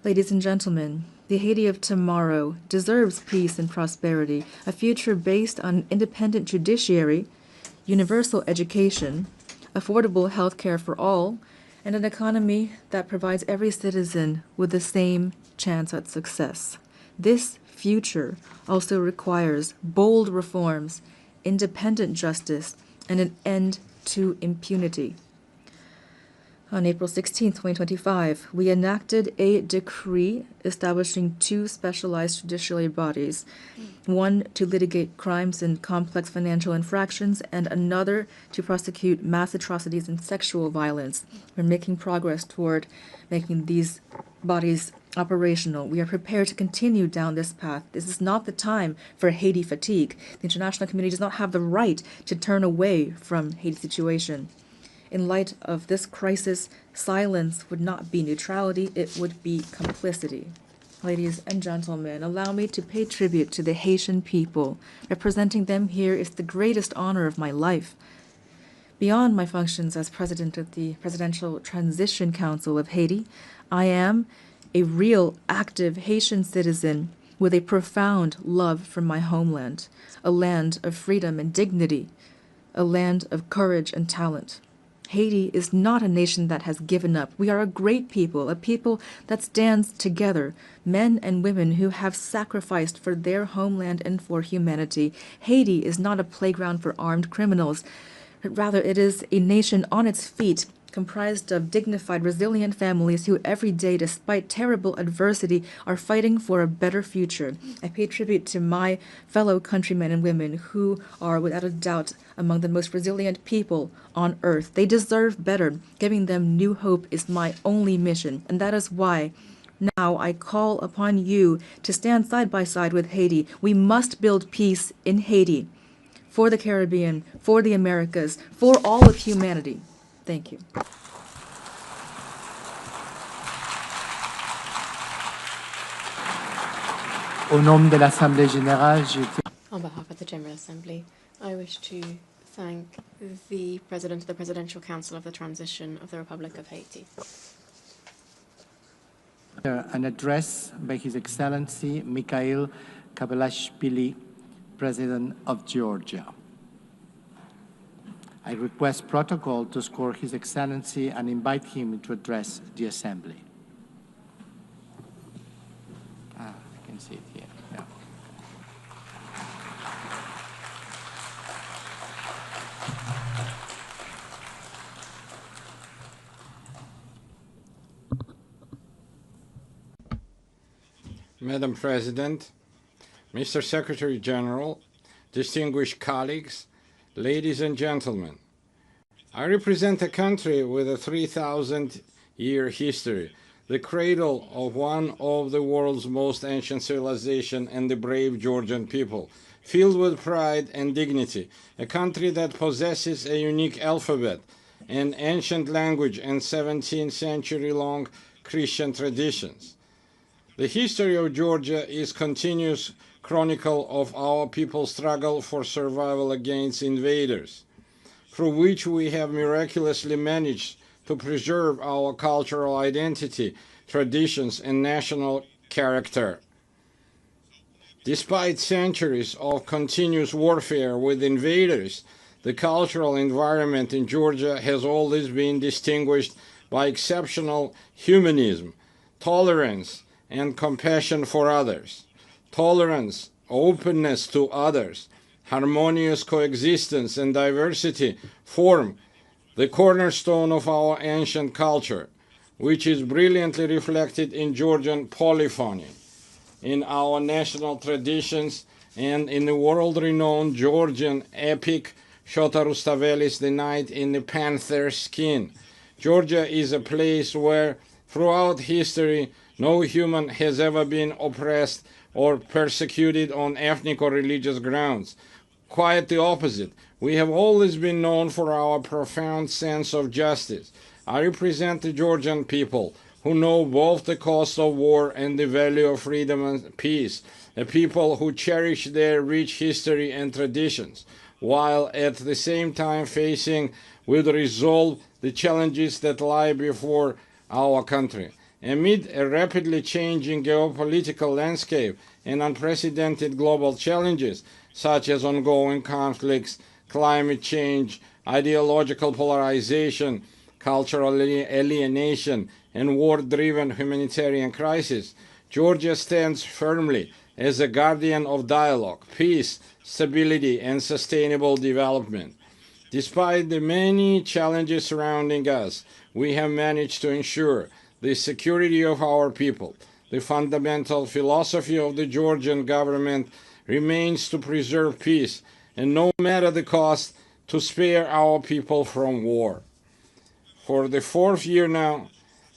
Ladies and gentlemen, the Haiti of tomorrow deserves peace and prosperity, a future based on independent judiciary, universal education, affordable health care for all, and an economy that provides every citizen with the same chance at success. This future also requires bold reforms, independent justice, and an end to impunity. On April 16, 2025, we enacted a decree establishing two specialized judiciary bodies, one to litigate crimes and complex financial infractions, and another to prosecute mass atrocities and sexual violence. We're making progress toward making these bodies operational. We are prepared to continue down this path. This is not the time for Haiti fatigue. The international community does not have the right to turn away from Haiti's situation. In light of this crisis, silence would not be neutrality, it would be complicity. Ladies and gentlemen, allow me to pay tribute to the Haitian people. Representing them here is the greatest honor of my life. Beyond my functions as president of the Presidential Transition Council of Haiti, I am a real, active Haitian citizen with a profound love for my homeland, a land of freedom and dignity, a land of courage and talent. Haiti is not a nation that has given up. We are a great people, a people that stands together, men and women who have sacrificed for their homeland and for humanity. Haiti is not a playground for armed criminals. Rather, it is a nation on its feet, comprised of dignified, resilient families who every day, despite terrible adversity, are fighting for a better future. I pay tribute to my fellow countrymen and women who are, without a doubt, among the most resilient people on earth. They deserve better. Giving them new hope is my only mission, and that is why now I call upon you to stand side by side with Haiti. We must build peace in Haiti, for the Caribbean, for the Americas, for all of humanity. Thank you. Au nom de l'Assemblée générale, je On behalf of the General Assembly, I wish to thank the President of the Presidential Council of the Transition of the Republic of Haiti. an address by His Excellency Mikhail Kabalashvili, President of Georgia. I request protocol to score His Excellency and invite him to address the Assembly. can see it here. Yeah. Madam President, Mr. Secretary General, distinguished colleagues, ladies and gentlemen, I represent a country with a 3,000-year history, the cradle of one of the world's most ancient civilizations and the brave Georgian people, filled with pride and dignity, a country that possesses a unique alphabet, an ancient language, and 17th century-long Christian traditions. The history of Georgia is continuous chronicle of our people's struggle for survival against invaders, through which we have miraculously managed to preserve our cultural identity, traditions, and national character. Despite centuries of continuous warfare with invaders, the cultural environment in Georgia has always been distinguished by exceptional humanism, tolerance, and compassion for others. Tolerance, openness to others, harmonious coexistence, and diversity form the cornerstone of our ancient culture, which is brilliantly reflected in Georgian polyphony, in our national traditions, and in the world-renowned Georgian epic Shota Rustaveli's The Knight in the Panther's Skin. Georgia is a place where, throughout history, no human has ever been oppressed or persecuted on ethnic or religious grounds. Quite the opposite. We have always been known for our profound sense of justice. I represent the Georgian people, who know both the cost of war and the value of freedom and peace, a people who cherish their rich history and traditions, while at the same time facing with resolve the challenges that lie before our country. Amid a rapidly changing geopolitical landscape and unprecedented global challenges, such as ongoing conflicts, climate change, ideological polarization, cultural alienation, and war-driven humanitarian crisis, Georgia stands firmly as a guardian of dialogue, peace, stability, and sustainable development. Despite the many challenges surrounding us, we have managed to ensure the security of our people. The fundamental philosophy of the Georgian government remains to preserve peace, and no matter the cost, to spare our people from war. For the fourth year now,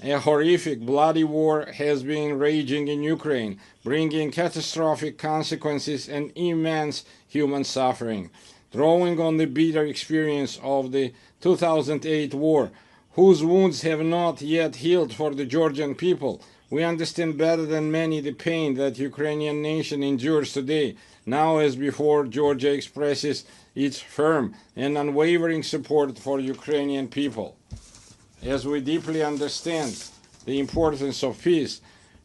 a horrific, bloody war has been raging in Ukraine, bringing catastrophic consequences and immense human suffering. Drawing on the bitter experience of the 2008 war, whose wounds have not yet healed for the Georgian people, we understand better than many the pain that Ukrainian nation endures today. Now as before, Georgia expresses its firm and unwavering support for Ukrainian people. As we deeply understand the importance of peace,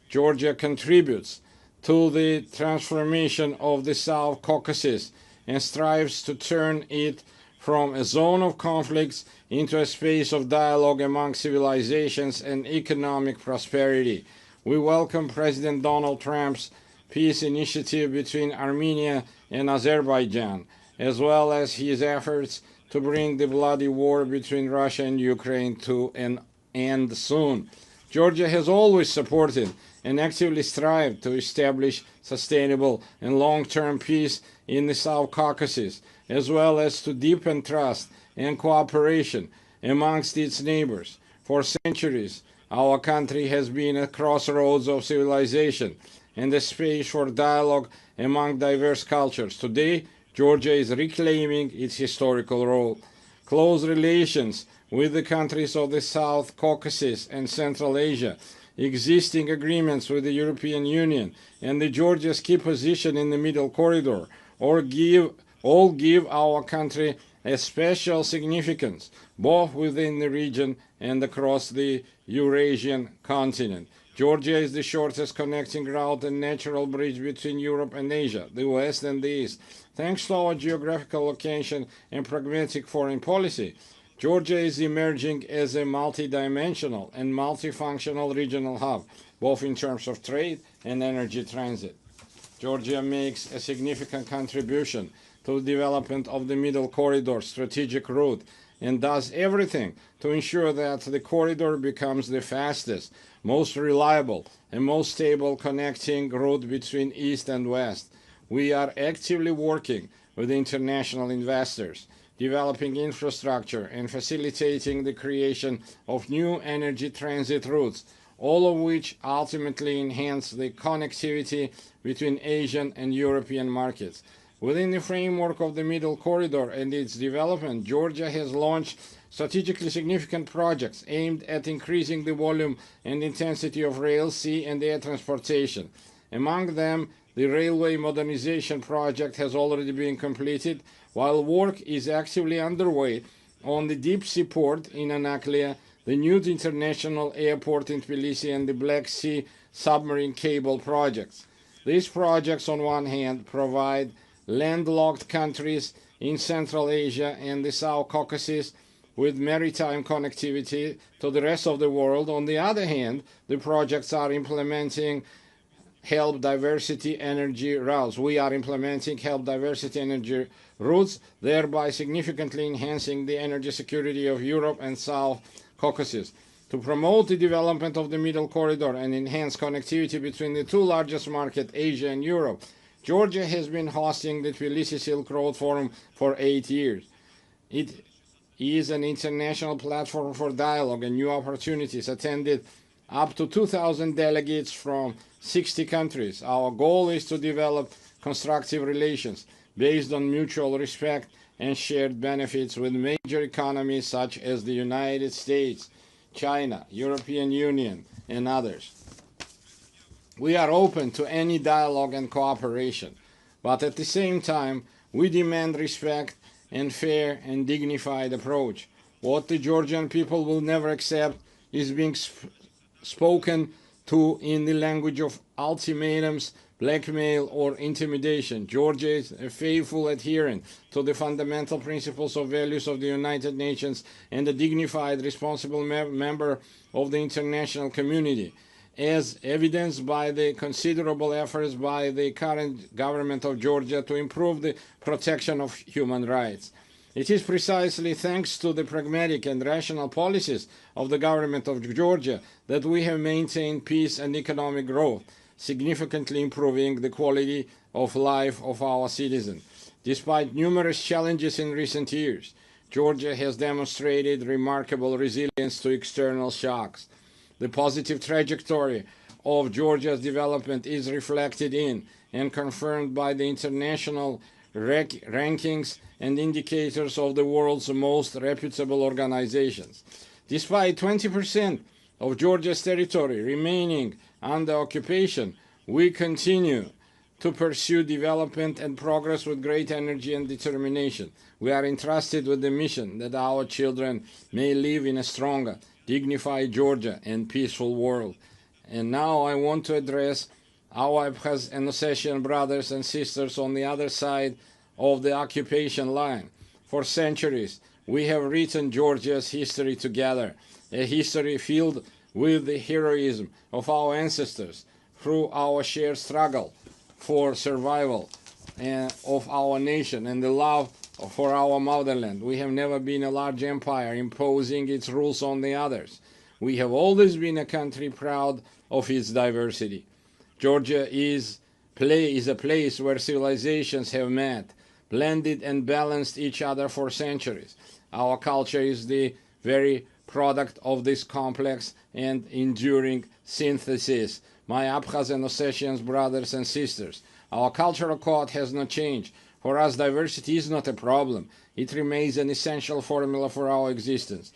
Georgia contributes to the transformation of the South Caucasus and strives to turn it from a zone of conflicts into a space of dialogue among civilizations and economic prosperity. We welcome President Donald Trump's peace initiative between Armenia and Azerbaijan, as well as his efforts to bring the bloody war between Russia and Ukraine to an end soon. Georgia has always supported and actively strived to establish sustainable and long-term peace in the South Caucasus, as well as to deepen trust and cooperation amongst its neighbors. For centuries, our country has been a crossroads of civilization and a space for dialogue among diverse cultures. Today, Georgia is reclaiming its historical role. Close relations with the countries of the South Caucasus and Central Asia, existing agreements with the European Union, and the Georgia's key position in the Middle Corridor all give our country a special significance, both within the region and across the Eurasian continent. Georgia is the shortest connecting route and natural bridge between Europe and Asia, the West and the East. Thanks to our geographical location and pragmatic foreign policy, Georgia is emerging as a multidimensional and multifunctional regional hub, both in terms of trade and energy transit. Georgia makes a significant contribution to the development of the Middle Corridor strategic route and does everything to ensure that the corridor becomes the fastest, most reliable, and most stable connecting route between East and West. We are actively working with international investors, developing infrastructure and facilitating the creation of new energy transit routes, all of which ultimately enhance the connectivity between Asian and European markets. Within the framework of the Middle Corridor and its development, Georgia has launched strategically significant projects aimed at increasing the volume and intensity of rail, sea, and air transportation. Among them, the railway modernization project has already been completed, while work is actively underway on the deep sea port in Anaklia, the new international airport in Tbilisi, and the Black Sea submarine cable projects. These projects, on one hand, provide landlocked countries in Central Asia and the South Caucasus with maritime connectivity to the rest of the world. On the other hand, the projects are implementing help diversity energy routes. We are implementing help diversity energy routes, thereby significantly enhancing the energy security of Europe and South Caucasus. To promote the development of the Middle Corridor and enhance connectivity between the two largest markets, Asia and Europe, Georgia has been hosting the Tbilisi Silk Road Forum for 8 years. It is an international platform for dialogue and new opportunities, attended up to 2,000 delegates from 60 countries. Our goal is to develop constructive relations based on mutual respect and shared benefits with major economies such as the United States, China, European Union, and others. We are open to any dialogue and cooperation, but at the same time, we demand respect and fair and dignified approach. What the Georgian people will never accept is being spoken to in the language of ultimatums, blackmail, or intimidation. Georgia is a faithful adherent to the fundamental principles of values of the United Nations and a dignified, responsible member of the international community, as evidenced by the considerable efforts by the current government of Georgia to improve the protection of human rights. It is precisely thanks to the pragmatic and rational policies of the government of Georgia that we have maintained peace and economic growth, significantly improving the quality of life of our citizens. Despite numerous challenges in recent years, Georgia has demonstrated remarkable resilience to external shocks. The positive trajectory of Georgia's development is reflected in and confirmed by the international rankings and indicators of the world's most reputable organizations. Despite 20% of Georgia's territory remaining under occupation, we continue to pursue development and progress with great energy and determination. We are entrusted with the mission that our children may live in a stronger, dignified Georgia and peaceful world. And now I want to address our Abkhaz and Ossetian brothers and sisters on the other side of the occupation line. For centuries, we have written Georgia's history together, a history filled with the heroism of our ancestors through our shared struggle for survival of our nation and the love for our motherland. We have never been a large empire imposing its rules on the others. We have always been a country proud of its diversity. Georgia is a place where civilizations have met, blended and balanced each other for centuries. Our culture is the very product of this complex and enduring synthesis. My Abkhaz and Ossetian brothers and sisters, our cultural code has not changed. For us, diversity is not a problem. It remains an essential formula for our existence,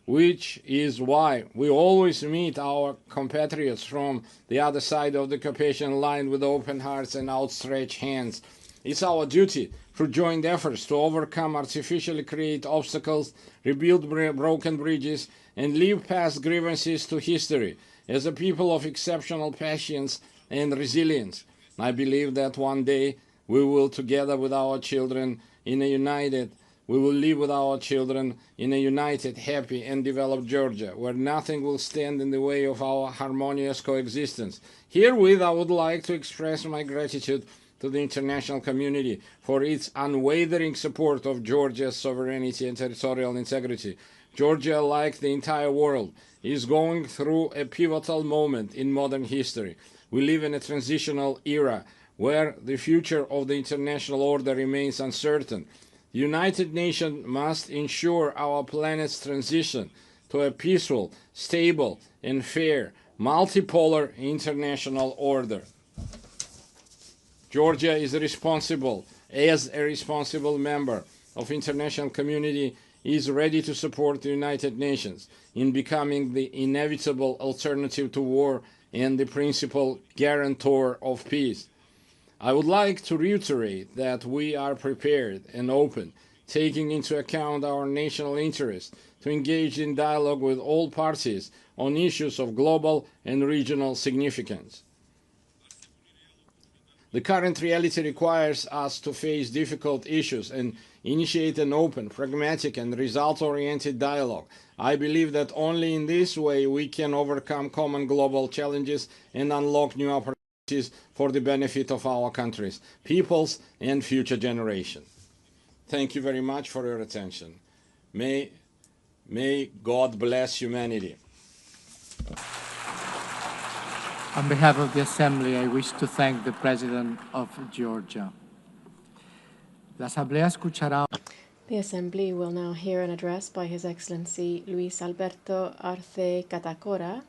which is why we always meet our compatriots from the other side of the occupation line with open hearts and outstretched hands. It's our duty through joint efforts to overcome artificially created obstacles, rebuild broken bridges, and leave past grievances to history as a people of exceptional patience and resilience. I believe that one day we will, together with our children, in a united We will live with our children in a united, happy, and developed Georgia, where nothing will stand in the way of our harmonious coexistence. Herewith, I would like to express my gratitude to the international community for its unwavering support of Georgia's sovereignty and territorial integrity. Georgia, like the entire world, is going through a pivotal moment in modern history. We live in a transitional era where the future of the international order remains uncertain. The United Nations must ensure our planet's transition to a peaceful, stable, and fair, multipolar international order. Georgia is responsible, as a responsible member of the international community, is ready to support the United Nations in becoming the inevitable alternative to war and the principal guarantor of peace. I would like to reiterate that we are prepared and open, taking into account our national interests, to engage in dialogue with all parties on issues of global and regional significance. The current reality requires us to face difficult issues and initiate an open, pragmatic, and result-oriented dialogue. I believe that only in this way we can overcome common global challenges and unlock new opportunities for the benefit of our countries, peoples, and future generations. Thank you very much for your attention. May God bless humanity. On behalf of the Assembly, I wish to thank the President of Georgia. La Asamblea escuchará. The Assembly will now hear an address by His Excellency Luis Alberto Arce Catacora,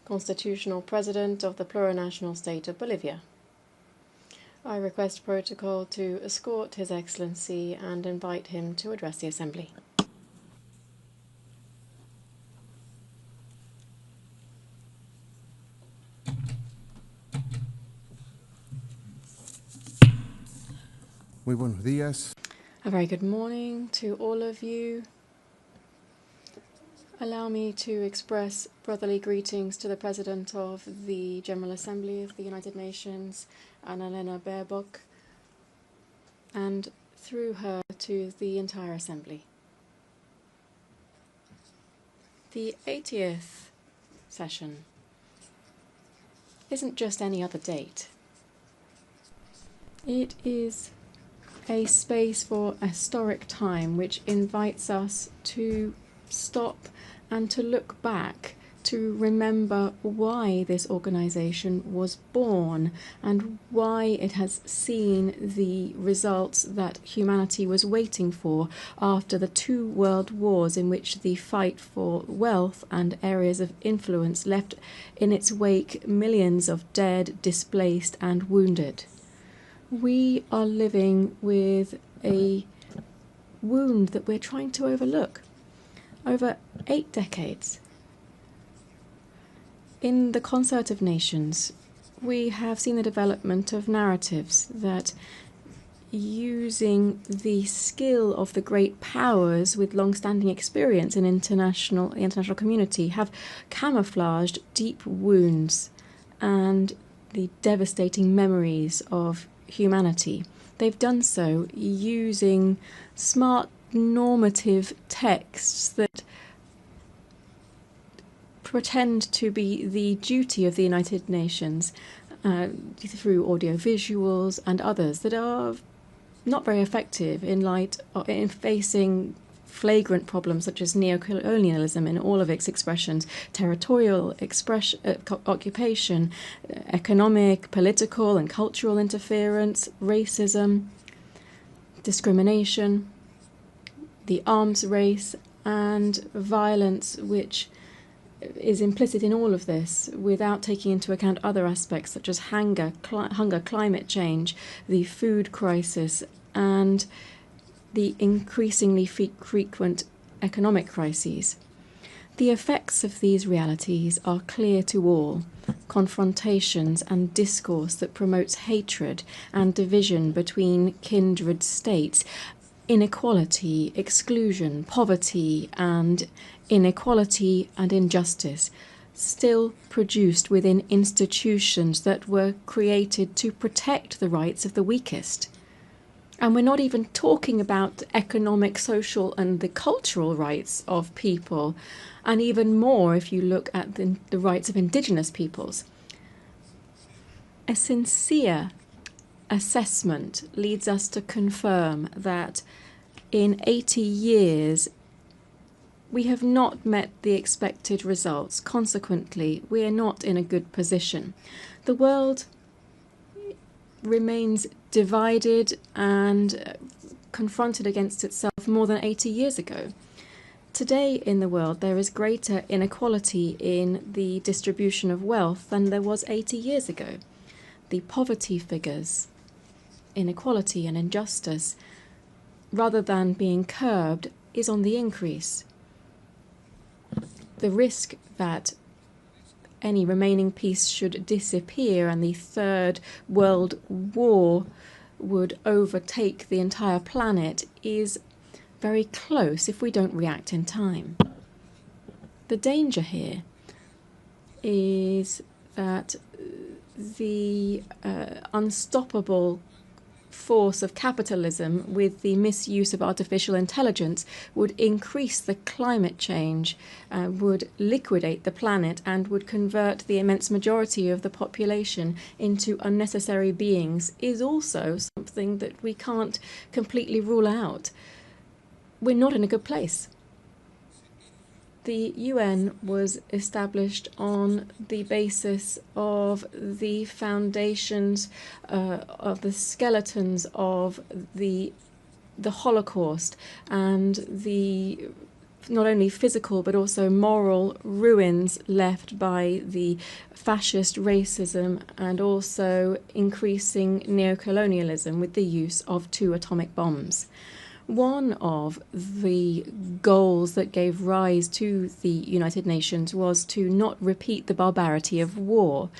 Constitutional President of the Plurinational State of Bolivia. I request protocol to escort His Excellency and invite him to address the Assembly. Muy buenos días. A very good morning to all of you. Allow me to express brotherly greetings to the President of the General Assembly of the United Nations, Annalena Baerbock, and through her to the entire Assembly. The 80th session isn't just any other date. It is a space for a historic time which invites us to stop and to look back, to remember why this organization was born and why it has seen the results that humanity was waiting for after the 2 world wars in which the fight for wealth and areas of influence left in its wake millions of dead, displaced, and wounded. We are living with a wound that we're trying to overlook. Over 8 decades, in the concert of nations, we have seen the development of narratives that, using the skill of the great powers with long-standing experience in the international community, have camouflaged deep wounds and the devastating memories of humanity. They've done so using smart normative texts that pretend to be the duty of the United Nations through audiovisuals and others that are not very effective in facing flagrant problems such as neocolonialism in all of its expressions, territorial occupation, economic, political and cultural interference, racism, discrimination, the arms race, and violence which is implicit in all of this without taking into account other aspects such as hunger, climate change, the food crisis, and the increasingly frequent economic crises. The effects of these realities are clear to all. Confrontations and discourse that promotes hatred and division between kindred states, inequality, exclusion, poverty, and inequality and injustice, still produced within institutions that were created to protect the rights of the weakest. And we're not even talking about economic, social, and the cultural rights of people, and even more if you look at the rights of indigenous peoples. A sincere assessment leads us to confirm that in 80 years, we have not met the expected results. Consequently, we are not in a good position. The world remains divided and confronted against itself more than 80 years ago. Today in the world, there is greater inequality in the distribution of wealth than there was 80 years ago. The poverty figures, inequality and injustice, rather than being curbed, is on the increase. The risk that any remaining peace should disappear and the Third World War would overtake the entire planet is very close if we don't react in time. The danger here is that the unstoppable force of capitalism with the misuse of artificial intelligence would increase the climate change, would liquidate the planet, and would convert the immense majority of the population into unnecessary beings is also something that we can't completely rule out. We're not in a good place. The UN was established on the basis of the foundations of the skeletons of the Holocaust and the not only physical but also moral ruins left by the fascist racism and also increasing neocolonialism with the use of 2 atomic bombs. One of the goals that gave rise to the United Nations was to not repeat the barbarity of war.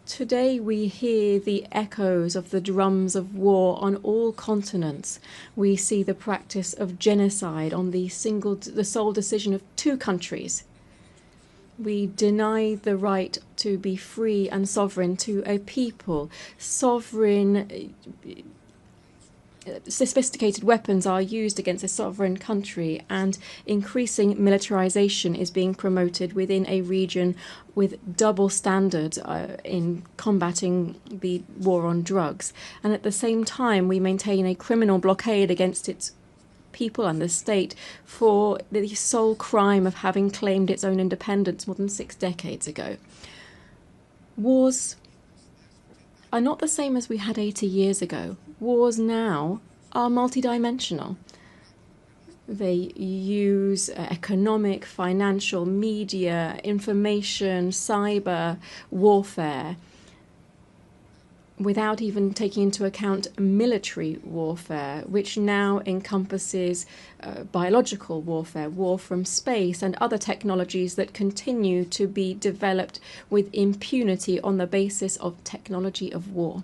Today we hear the echoes of the drums of war on all continents. We see the practice of genocide on the sole decision of 2 countries. We deny the right to be free and sovereign to a people. Sophisticated weapons are used against a sovereign country, and increasing militarization is being promoted within a region with double standards in combating the war on drugs. And at the same time, we maintain a criminal blockade against its people and the state for the sole crime of having claimed its own independence more than 6 decades ago. Wars are not the same as we had 80 years ago. Wars now are multidimensional. They use economic, financial, media, information, cyber warfare, without even taking into account military warfare, which now encompasses biological warfare, war from space, and other technologies that continue to be developed with impunity on the basis of technology of war.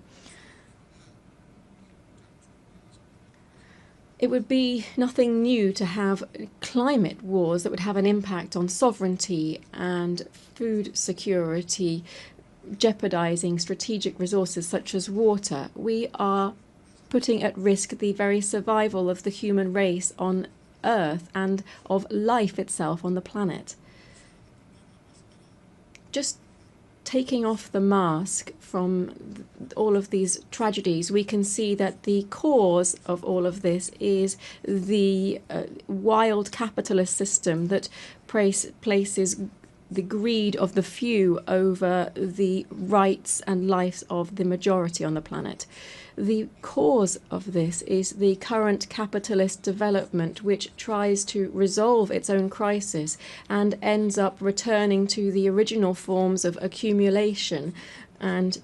It would be nothing new to have climate wars that would have an impact on sovereignty and food security, jeopardizing strategic resources such as water. We are putting at risk the very survival of the human race on Earth and of life itself on the planet. Just taking off the mask from all of these tragedies, we can see that the cause of all of this is the wild capitalist system that places the greed of the few over the rights and lives of the majority on the planet. The cause of this is the current capitalist development, which tries to resolve its own crisis and ends up returning to the original forms of accumulation and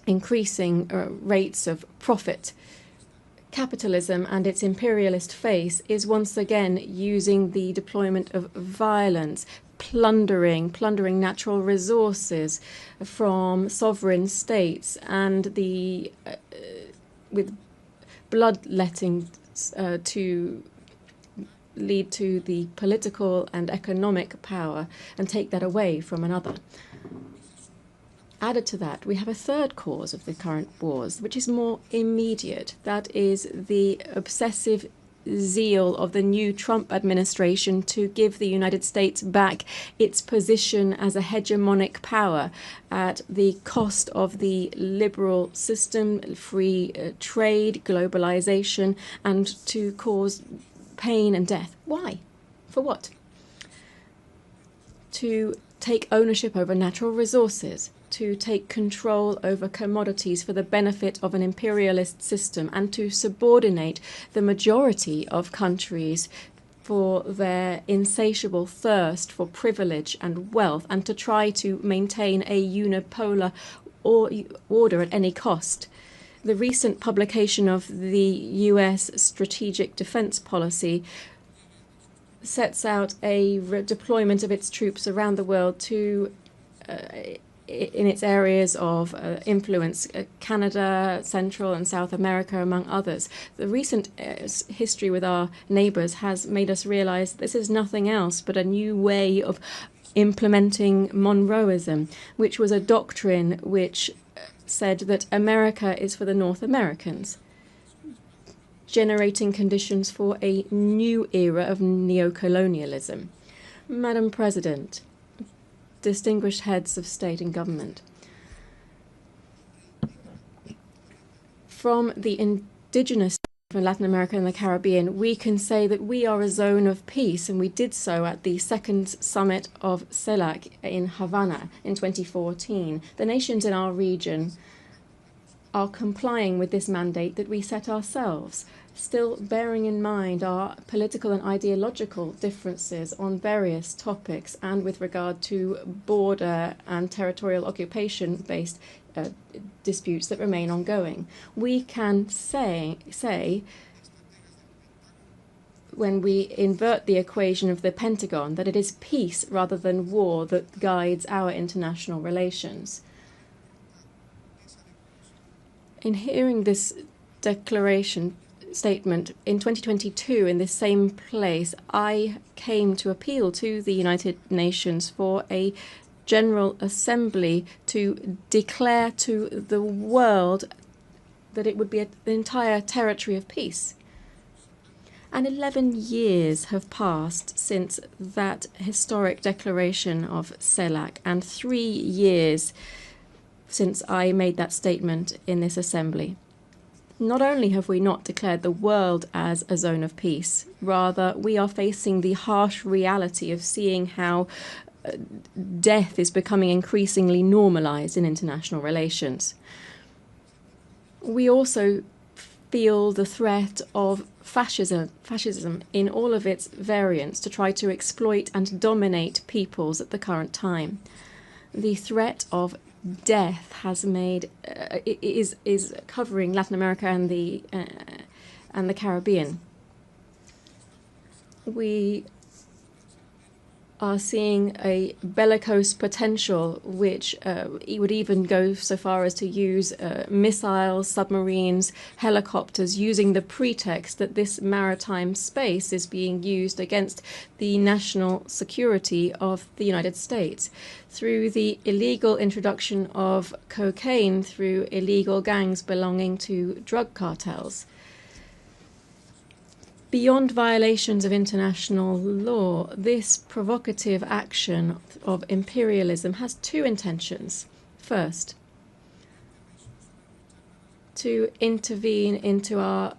increasing rates of profit. Capitalism and its imperialist face is once again using the deployment of violence, plundering natural resources from sovereign states, and with bloodletting to lead to the political and economic power and take that away from another. Added to that, we have a third cause of the current wars, which is more immediate. That is the obsessive zeal of the new Trump administration to give the United States back its position as a hegemonic power at the cost of the liberal system, free trade, globalization, and to cause pain and death. Why? For what? To take ownership over natural resources, to take control over commodities for the benefit of an imperialist system, and to subordinate the majority of countries for their insatiable thirst for privilege and wealth, and to try to maintain a unipolar order at any cost. The recent publication of the US Strategic Defense Policy sets out a deployment of its troops around the world to in its areas of influence, Canada, Central and South America, among others. The recent history with our neighbours has made us realise this is nothing else but a new way of implementing Monroeism, which was a doctrine which said that America is for the North Americans, generating conditions for a new era of neocolonialism. Madam President, distinguished heads of state and government, from the indigenous in Latin America and the Caribbean, we can say that we are a zone of peace, and we did so at the second summit of CELAC in Havana in 2014. The nations in our region are complying with this mandate that we set ourselves, still bearing in mind our political and ideological differences on various topics and with regard to border and territorial occupation-based disputes that remain ongoing. We can say, when we invert the equation of the Pentagon, that it is peace rather than war that guides our international relations. In hearing this statement in 2022 in this same place, I came to appeal to the United Nations for a General Assembly to declare to the world that it would be an entire territory of peace. And 11 years have passed since that historic declaration of CELAC, and 3 years since I made that statement in this assembly. Not only have we not declared the world as a zone of peace, rather we are facing the harsh reality of seeing how death is becoming increasingly normalized in international relations. We also feel the threat of fascism in all of its variants to try to exploit and dominate peoples at the current time. The threat of death has made is covering Latin America and the Caribbean. We are seeing a bellicose potential which would even go so far as to use missiles, submarines, helicopters, using the pretext that this maritime space is being used against the national security of the United States through the illegal introduction of cocaine through illegal gangs belonging to drug cartels. Beyond violations of international law, this provocative action of imperialism has two intentions. First, to intervene into our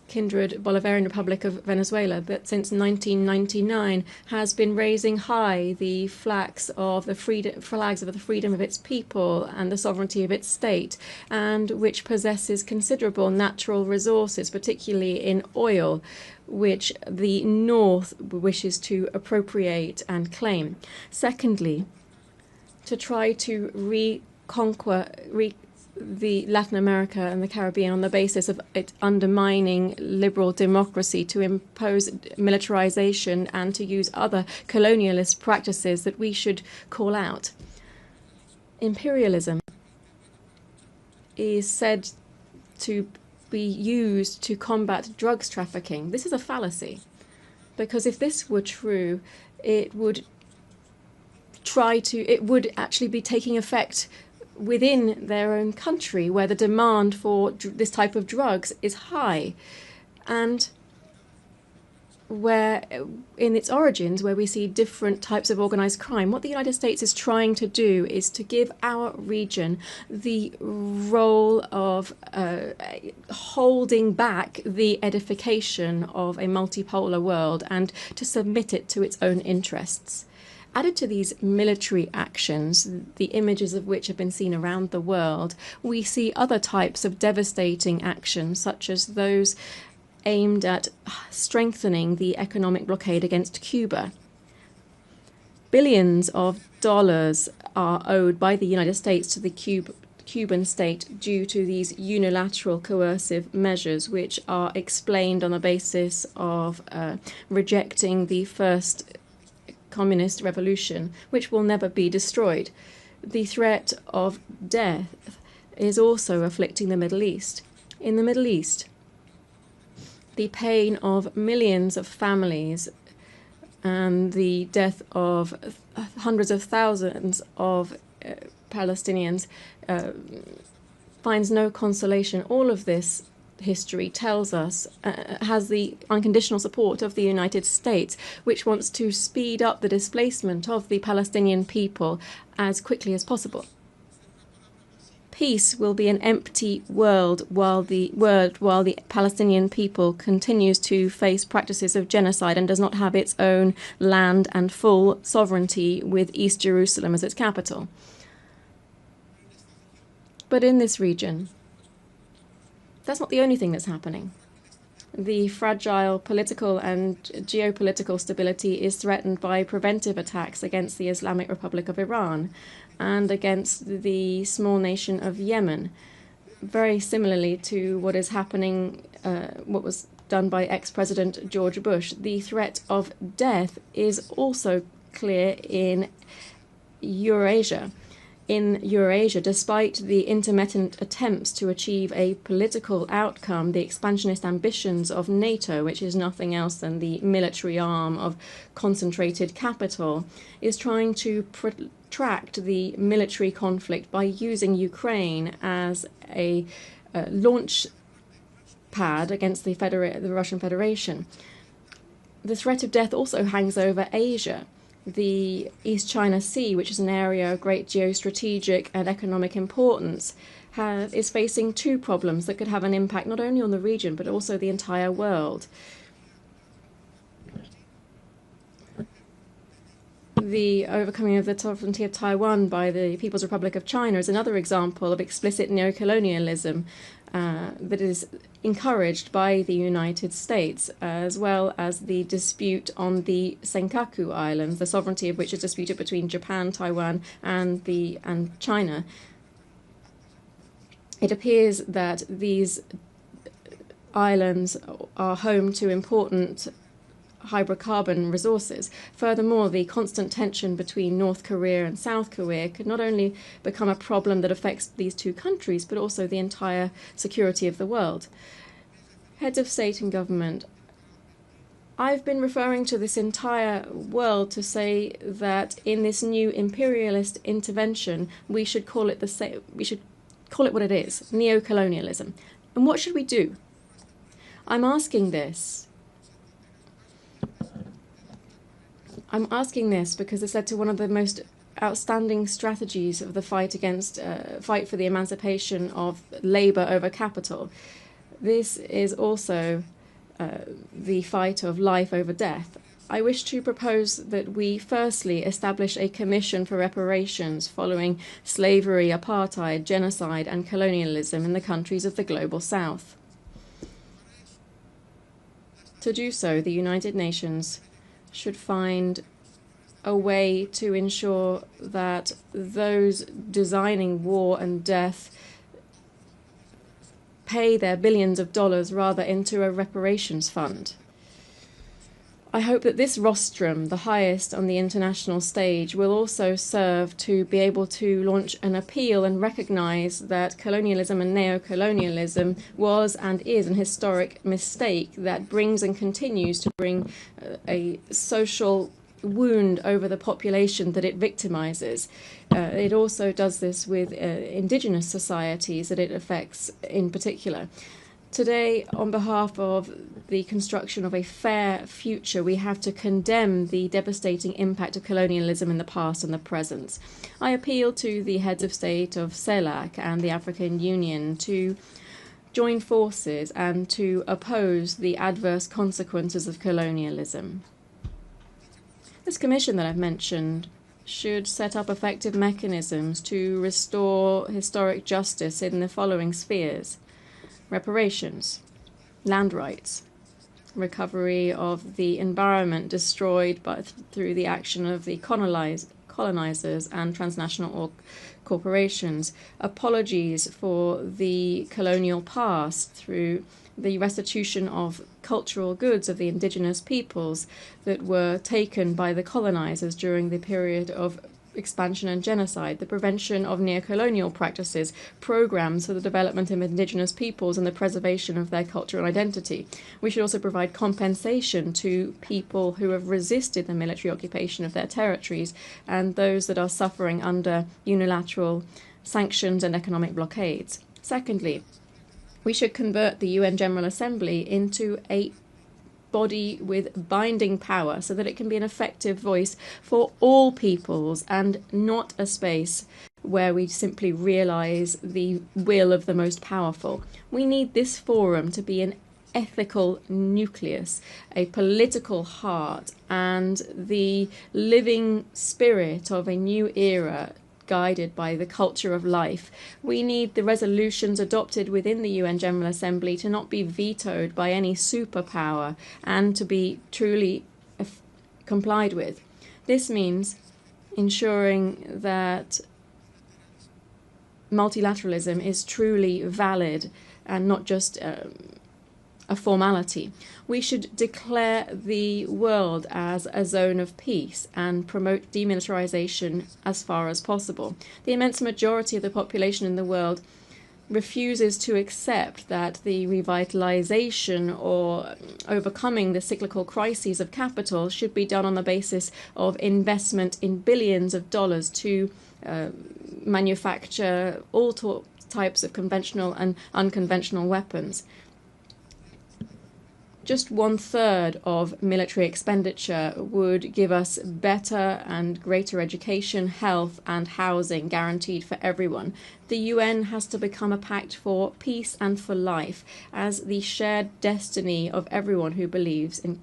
kindred Bolivarian Republic of Venezuela that since 1999 has been raising high the flags of the freedom of its people and the sovereignty of its state, and which possesses considerable natural resources, particularly in oil, which the North wishes to appropriate and claim. Secondly, to try to reconquer the Latin America and the Caribbean on the basis of it undermining liberal democracy, to impose militarization and to use other colonialist practices that we should call out. Imperialism is said to be used to combat drugs trafficking. This is a fallacy, because if this were true, it would actually be taking effect within their own country, where the demand for this type of drugs is high, and where, in its origins, where we see different types of organized crime. What the United States is trying to do is to give our region the role of holding back the edification of a multipolar world and to submit it to its own interests. Added to these military actions, the images of which have been seen around the world, we see other types of devastating actions, such as those aimed at strengthening the economic blockade against Cuba. Billions of dollars are owed by the United States to the Cuban state due to these unilateral coercive measures, which are explained on the basis of rejecting the first communist revolution, which will never be destroyed. The threat of death is also afflicting the Middle East. In the Middle East, the pain of millions of families and the death of hundreds of thousands of Palestinians finds no consolation. All of this history tells us has the unconditional support of the United States, which wants to speed up the displacement of the Palestinian people as quickly as possible. Peace will be an empty world while the Palestinian people continues to face practices of genocide and does not have its own land and full sovereignty with East Jerusalem as its capital. But in this region, that's not the only thing that's happening. The fragile political and geopolitical stability is threatened by preventive attacks against the Islamic Republic of Iran and against the small nation of Yemen, very similarly to what is happening, what was done by ex-President George Bush. The threat of death is also clear in Eurasia. In Eurasia, despite the intermittent attempts to achieve a political outcome, the expansionist ambitions of NATO, which is nothing else than the military arm of concentrated capital, is trying to protract the military conflict by using Ukraine as a launch pad against the Russian Federation. The threat of death also hangs over Asia. The East China Sea, which is an area of great geostrategic and economic importance, is facing two problems that could have an impact not only on the region but also the entire world. The overcoming of the sovereignty of Taiwan by the People's Republic of China is another example of explicit neocolonialism that is encouraged by the United States, as well as the dispute on the Senkaku Islands, the sovereignty of which is disputed between Japan, Taiwan, and China. It appears that these islands are home to important hydrocarbon resources. Furthermore, the constant tension between North Korea and South Korea could not only become a problem that affects these two countries, but also the entire security of the world. Heads of state and government, I've been referring to this entire world to say that in this new imperialist intervention, we should call it what it is, neocolonialism. And what should we do? I'm asking this because this led to one of the most outstanding strategies of the fight for the emancipation of labor over capital. This is also the fight of life over death. I wish to propose that we firstly establish a commission for reparations following slavery, apartheid, genocide, and colonialism in the countries of the Global South. To do so, the United Nations should find a way to ensure that those designing war and death pay their billions of dollars rather into a reparations fund. I hope that this rostrum, the highest on the international stage, will also serve to be able to launch an appeal and recognize that colonialism and neocolonialism was and is an historic mistake that brings and continues to bring a social wound over the population that it victimizes. It also does this with indigenous societies that it affects in particular. Today, on behalf of the construction of a fair future, we have to condemn the devastating impact of colonialism in the past and the present. I appeal to the heads of state of CELAC and the African Union to join forces and to oppose the adverse consequences of colonialism. This commission that I've mentioned should set up effective mechanisms to restore historic justice in the following spheres: reparations, land rights, recovery of the environment destroyed through the action of the colonizers and transnational corporations, apologies for the colonial past through the restitution of cultural goods of the indigenous peoples that were taken by the colonizers during the period of expansion and genocide, the prevention of neocolonial practices, programs for the development of indigenous peoples and the preservation of their cultural identity. We should also provide compensation to people who have resisted the military occupation of their territories and those that are suffering under unilateral sanctions and economic blockades. Secondly, we should convert the UN General Assembly into a body with binding power so that it can be an effective voice for all peoples and not a space where we simply realize the will of the most powerful. We need this forum to be an ethical nucleus, a political heart, and the living spirit of a new era guided by the culture of life. We need the resolutions adopted within the UN General Assembly to not be vetoed by any superpower and to be truly complied with. This means ensuring that multilateralism is truly valid and not just a formality. We should declare the world as a zone of peace and promote demilitarization as far as possible. The immense majority of the population in the world refuses to accept that the revitalization or overcoming the cyclical crises of capital should be done on the basis of investment in billions of dollars to manufacture all types of conventional and unconventional weapons. Just 1/3 of military expenditure would give us better and greater education, health, and housing guaranteed for everyone. The UN has to become a pact for peace and for life as the shared destiny of everyone who believes in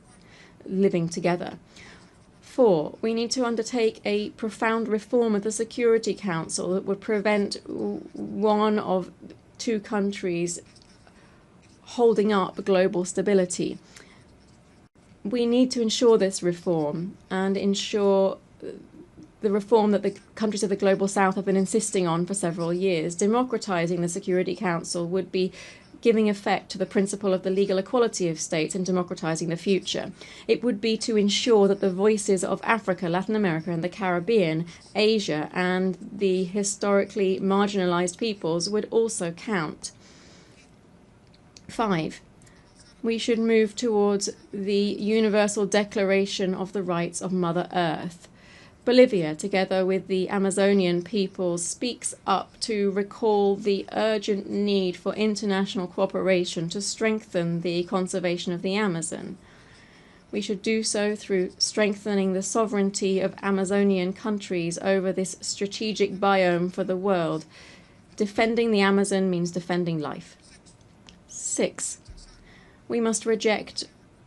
living together. 4, we need to undertake a profound reform of the Security Council that would prevent one of 2 countries holding up global stability. We need to ensure this reform and ensure the reform that the countries of the Global South have been insisting on for several years. Democratizing the Security Council would be giving effect to the principle of the legal equality of states and democratizing the future. It would be to ensure that the voices of Africa, Latin America, and the Caribbean, Asia, and the historically marginalized peoples would also count. 5, we should move towards the Universal Declaration of the Rights of Mother Earth. Bolivia, together with the Amazonian peoples, speaks up to recall the urgent need for international cooperation to strengthen the conservation of the Amazon. We should do so through strengthening the sovereignty of Amazonian countries over this strategic biome for the world. Defending the Amazon means defending life. 6, we must reject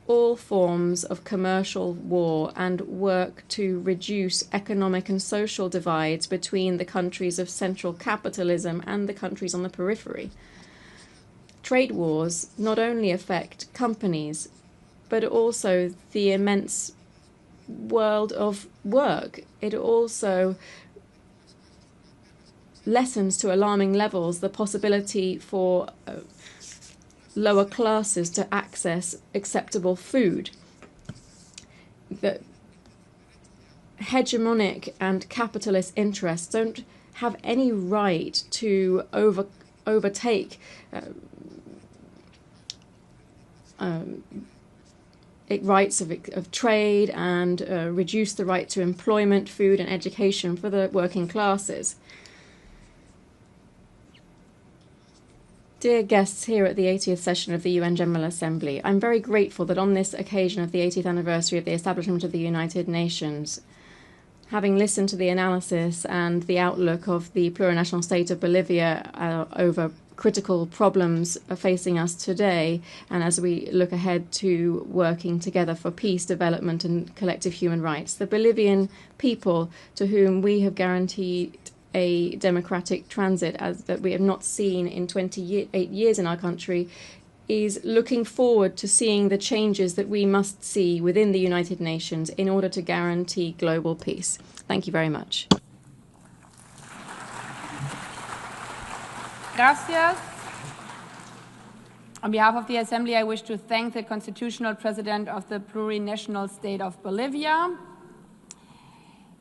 all forms of commercial war and work to reduce economic and social divides between the countries of central capitalism and the countries on the periphery. Trade wars not only affect companies, but also the immense world of work. It also lessens to alarming levels the possibility for lower classes to access acceptable food. The hegemonic and capitalist interests don't have any right to overtake rights of trade and reduce the right to employment, food and education for the working classes. Dear guests here at the 80th session of the UN General Assembly, I'm very grateful that on this occasion of the 80th anniversary of the establishment of the United Nations, having listened to the analysis and the outlook of the plurinational state of Bolivia over critical problems facing us today, and as we look ahead to working together for peace, development and collective human rights, the Bolivian people, to whom we have guaranteed a democratic transit as that we have not seen in 28 years in our country, is looking forward to seeing the changes that we must see within the United Nations in order to guarantee global peace. Thank you very much. Gracias. On behalf of the Assembly, I wish to thank the Constitutional President of the Plurinational State of Bolivia.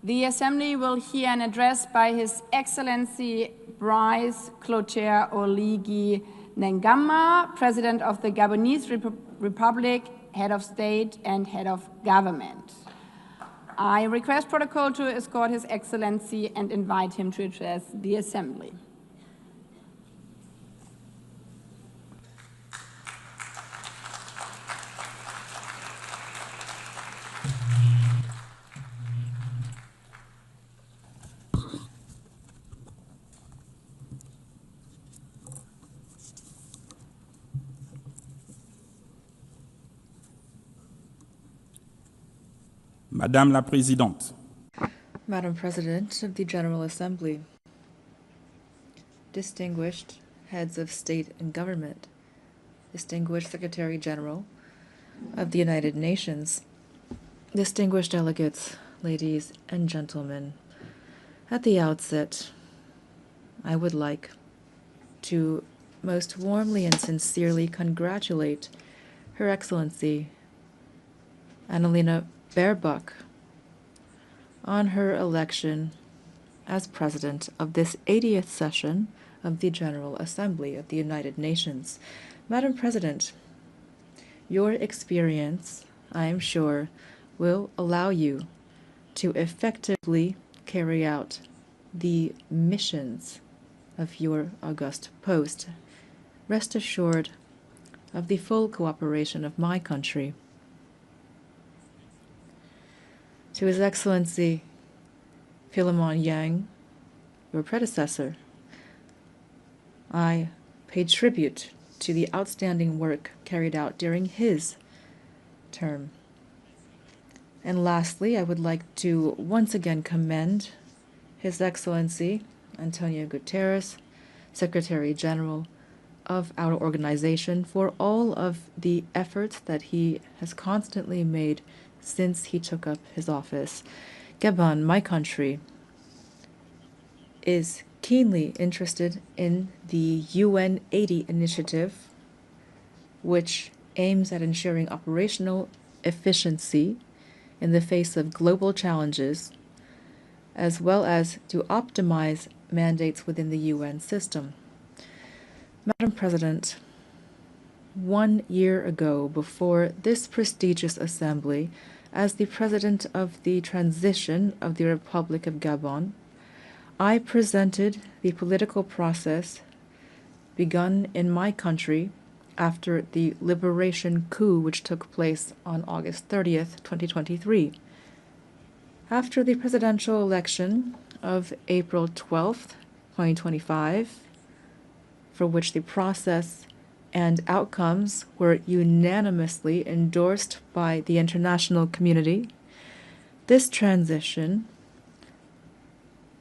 The Assembly will hear an address by His Excellency Brice Clotaire Oligui Nguema, President of the Gabonese Republic, Head of State and Head of Government. I request protocol to escort His Excellency and invite him to address the Assembly. Madame la Présidente, Madam President of the General Assembly, distinguished heads of state and government, distinguished Secretary General of the United Nations, distinguished delegates, ladies and gentlemen, at the outset, I would like to most warmly and sincerely congratulate Her Excellency Annalena Baerbock on her election as President of this 80th session of the General Assembly of the United Nations. Madam President, your experience, I am sure, will allow you to effectively carry out the missions of your august post. Rest assured of the full cooperation of my country. To His Excellency Philemon Yang, your predecessor, I pay tribute to the outstanding work carried out during his term. And lastly, I would like to once again commend His Excellency Antonio Guterres, Secretary General of our organization, for all of the efforts that he has constantly made since he took up his office. Gabon, my country, is keenly interested in the UN 80 initiative, which aims at ensuring operational efficiency in the face of global challenges, as well as to optimize mandates within the UN system. Madam President, 1 year ago, before this prestigious assembly, as the President of the Transition of the Republic of Gabon, I presented the political process begun in my country after the liberation coup which took place on August 30th, 2023. After the presidential election of April 12th, 2025, for which the process and outcomes were unanimously endorsed by the international community, this transition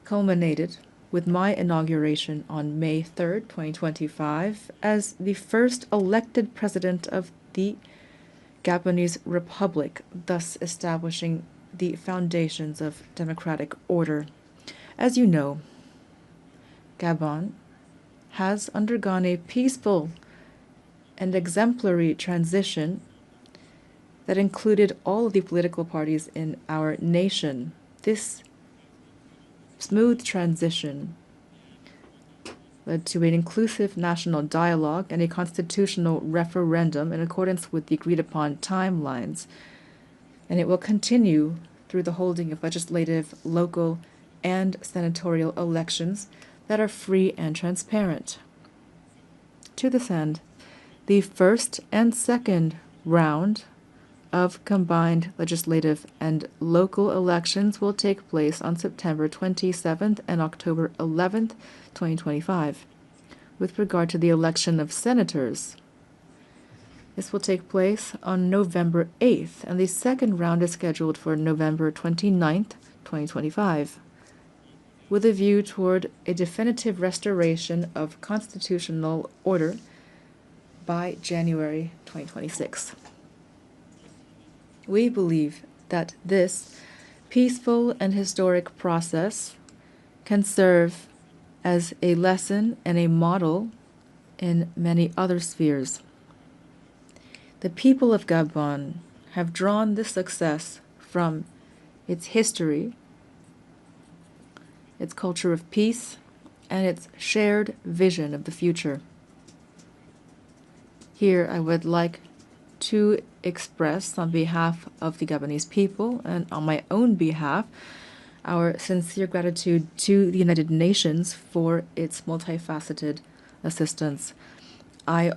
culminated with my inauguration on May 3rd, 2025, as the first elected president of the Gabonese Republic, thus establishing the foundations of democratic order. As you know, Gabon has undergone a peaceful and exemplary transition that included all of the political parties in our nation. This smooth transition led to an inclusive national dialogue and a constitutional referendum in accordance with the agreed-upon timelines, and it will continue through the holding of legislative, local, and senatorial elections that are free and transparent. To this end, the first and second round of combined legislative and local elections will take place on September 27th and October 11th, 2025. With regard to the election of senators, this will take place on November 8th, and the second round is scheduled for November 29th, 2025, with a view toward a definitive restoration of constitutional order by January 2026. We believe that this peaceful and historic process can serve as a lesson and a model in many other spheres. The people of Gabon have drawn this success from its history, its culture of peace, and its shared vision of the future. Here I would like to express, on behalf of the Gabonese people and on my own behalf, our sincere gratitude to the United Nations for its multifaceted assistance. I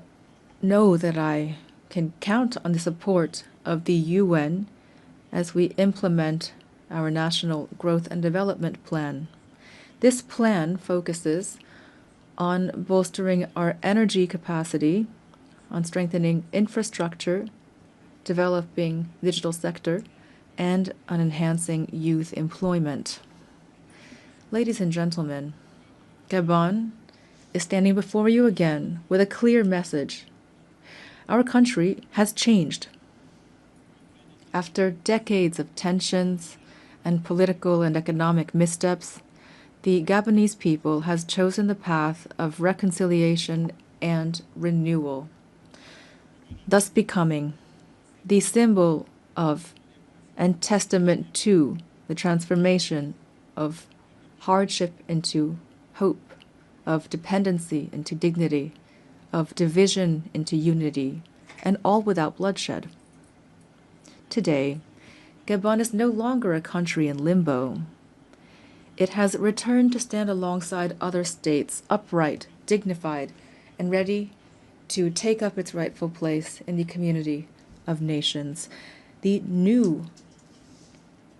know that I can count on the support of the UN as we implement our National Growth and Development Plan. This plan focuses on bolstering our energy capacity, on strengthening infrastructure, developing the digital sector, and on enhancing youth employment. Ladies and gentlemen, Gabon is standing before you again with a clear message. Our country has changed. After decades of tensions and political and economic missteps, the Gabonese people has chosen the path of reconciliation and renewal, thus becoming the symbol of and testament to the transformation of hardship into hope, of dependency into dignity, of division into unity, and all without bloodshed. Today, Gabon is no longer a country in limbo. It has returned to stand alongside other states, upright, dignified, and ready to take up its rightful place in the community of nations. The new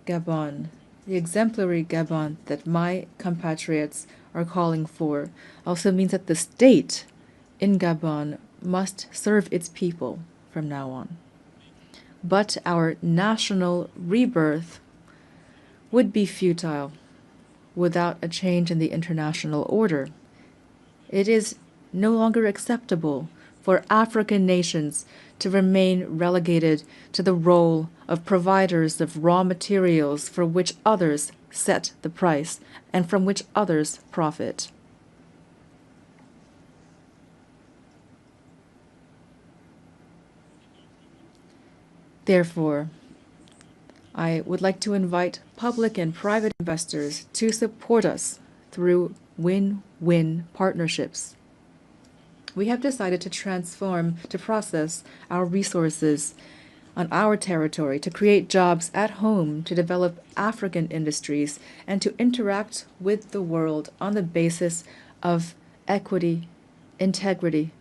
Gabon, the exemplary Gabon that my compatriots are calling for, also means that the state in Gabon must serve its people from now on. But our national rebirth would be futile without a change in the international order. It is no longer acceptable for African nations to remain relegated to the role of providers of raw materials for which others set the price and from which others profit. Therefore, I would like to invite public and private investors to support us through win-win partnerships. We have decided to process our resources on our territory, to create jobs at home, to develop African industries, and to interact with the world on the basis of equity, integrity,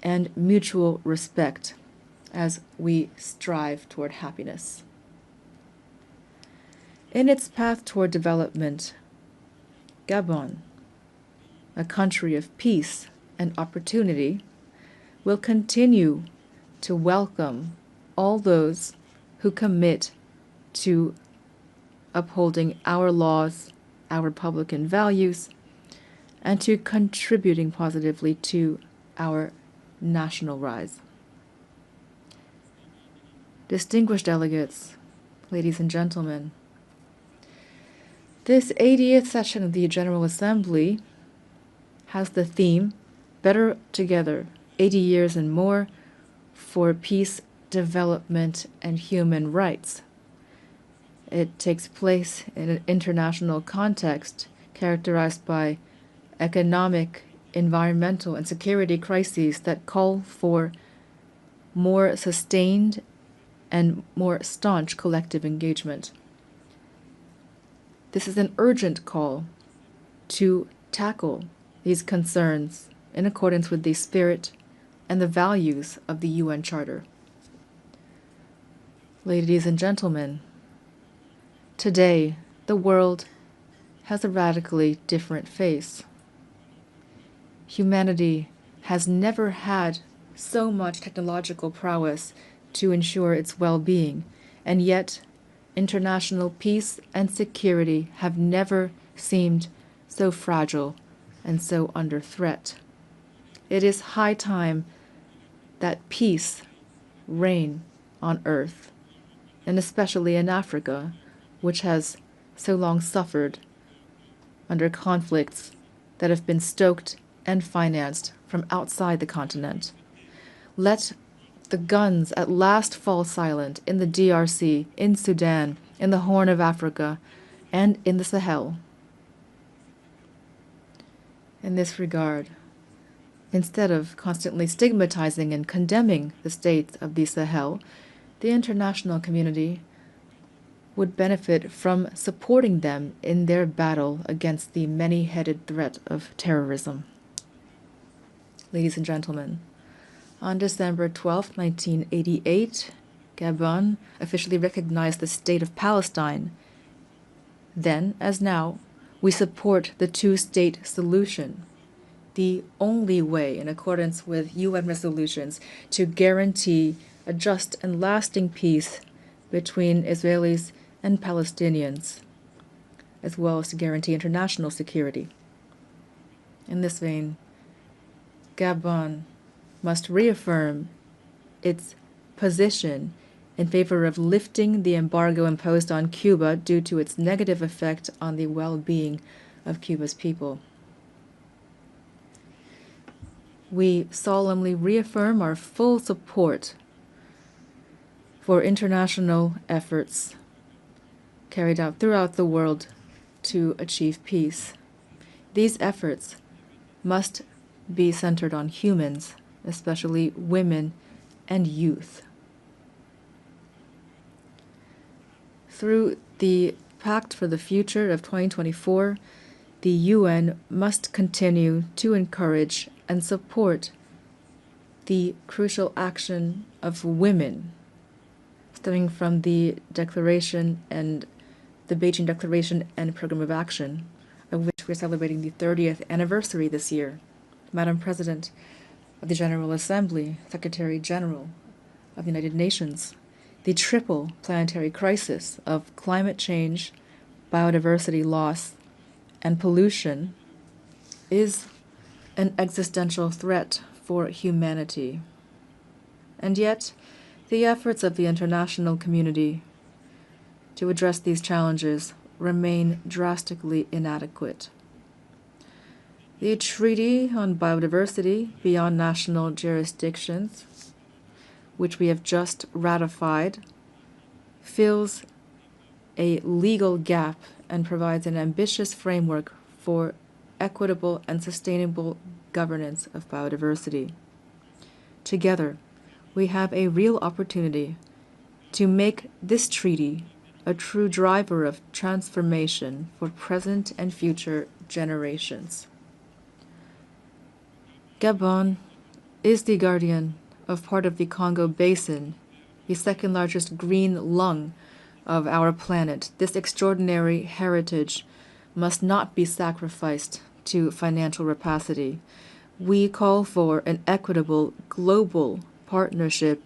and mutual respect as we strive toward happiness. In its path toward development, Gabon, a country of peace and opportunity, will continue to welcome all those who commit to upholding our laws, our Republican values, and to contributing positively to our national rise. Distinguished delegates, ladies and gentlemen, this 80th session of the General Assembly has the theme, Better Together, 80 Years and More for Peace, Development, and Human Rights. It takes place in an international context characterized by economic environmental and security crises that call for more sustained and more staunch collective engagement. This is an urgent call to tackle these concerns in accordance with the spirit and the values of the UN Charter. Ladies and gentlemen, today the world has a radically different face. Humanity has never had so much technological prowess to ensure its well-being, and yet international peace and security have never seemed so fragile and so under threat. It is high time that peace reign on earth, and especially in Africa, which has so long suffered under conflicts that have been stoked and financed from outside the continent. Let the guns at last fall silent in the DRC, in Sudan, in the Horn of Africa, and in the Sahel. In this regard, instead of constantly stigmatizing and condemning the states of the Sahel, the international community would benefit from supporting them in their battle against the many-headed threat of terrorism. Ladies and gentlemen, on December 12, 1988, Gabon officially recognized the State of Palestine. Then, as now, we support the two-state solution, the only way, in accordance with UN resolutions, to guarantee a just and lasting peace between Israelis and Palestinians, as well as to guarantee international security. In this vein, Gabon must reaffirm its position in favor of lifting the embargo imposed on Cuba due to its negative effect on the well-being of Cuba's people. We solemnly reaffirm our full support for international efforts carried out throughout the world to achieve peace. These efforts must be centered on humans, especially women and youth. Through the Pact for the Future of 2024, the UN must continue to encourage and support the crucial action of women, stemming from the Declaration and the Beijing Declaration and Program of Action, of which we're celebrating the 30th anniversary this year. Madam President of the General Assembly, Secretary General of the United Nations, the triple planetary crisis of climate change, biodiversity loss, and pollution is an existential threat for humanity. And yet, the efforts of the international community to address these challenges remain drastically inadequate. The Treaty on Biodiversity Beyond National Jurisdictions, which we have just ratified, fills a legal gap and provides an ambitious framework for equitable and sustainable governance of biodiversity. Together, we have a real opportunity to make this treaty a true driver of transformation for present and future generations. Gabon is the guardian of part of the Congo Basin, the second largest green lung of our planet. This extraordinary heritage must not be sacrificed to financial rapacity. We call for an equitable global partnership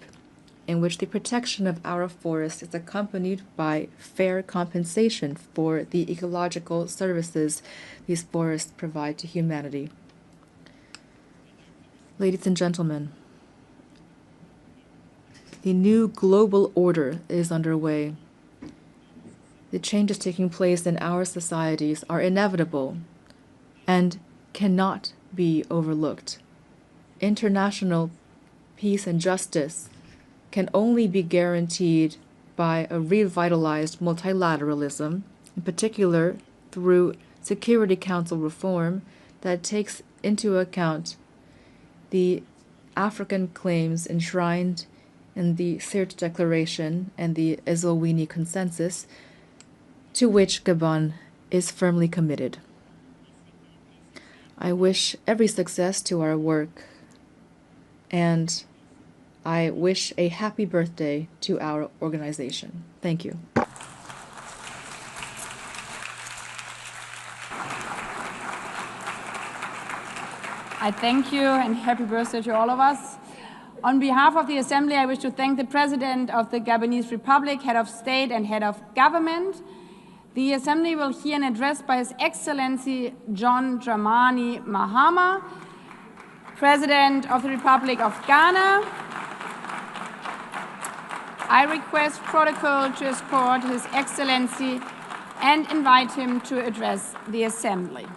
in which the protection of our forests is accompanied by fair compensation for the ecological services these forests provide to humanity. Ladies and gentlemen, the new global order is underway. The changes taking place in our societies are inevitable and cannot be overlooked. International peace and justice can only be guaranteed by a revitalized multilateralism, in particular through Security Council reform that takes into account the African claims enshrined in the Sirte Declaration and the Eswatini Consensus, to which Gabon is firmly committed. I wish every success to our work, and I wish a happy birthday to our organization. Thank you. I thank you and happy birthday to all of us. On behalf of the Assembly, I wish to thank the President of the Gabonese Republic, Head of State and Head of Government. The Assembly will hear an address by His Excellency John Dramani Mahama, President of the Republic of Ghana. I request protocol to escort His Excellency and invite him to address the Assembly.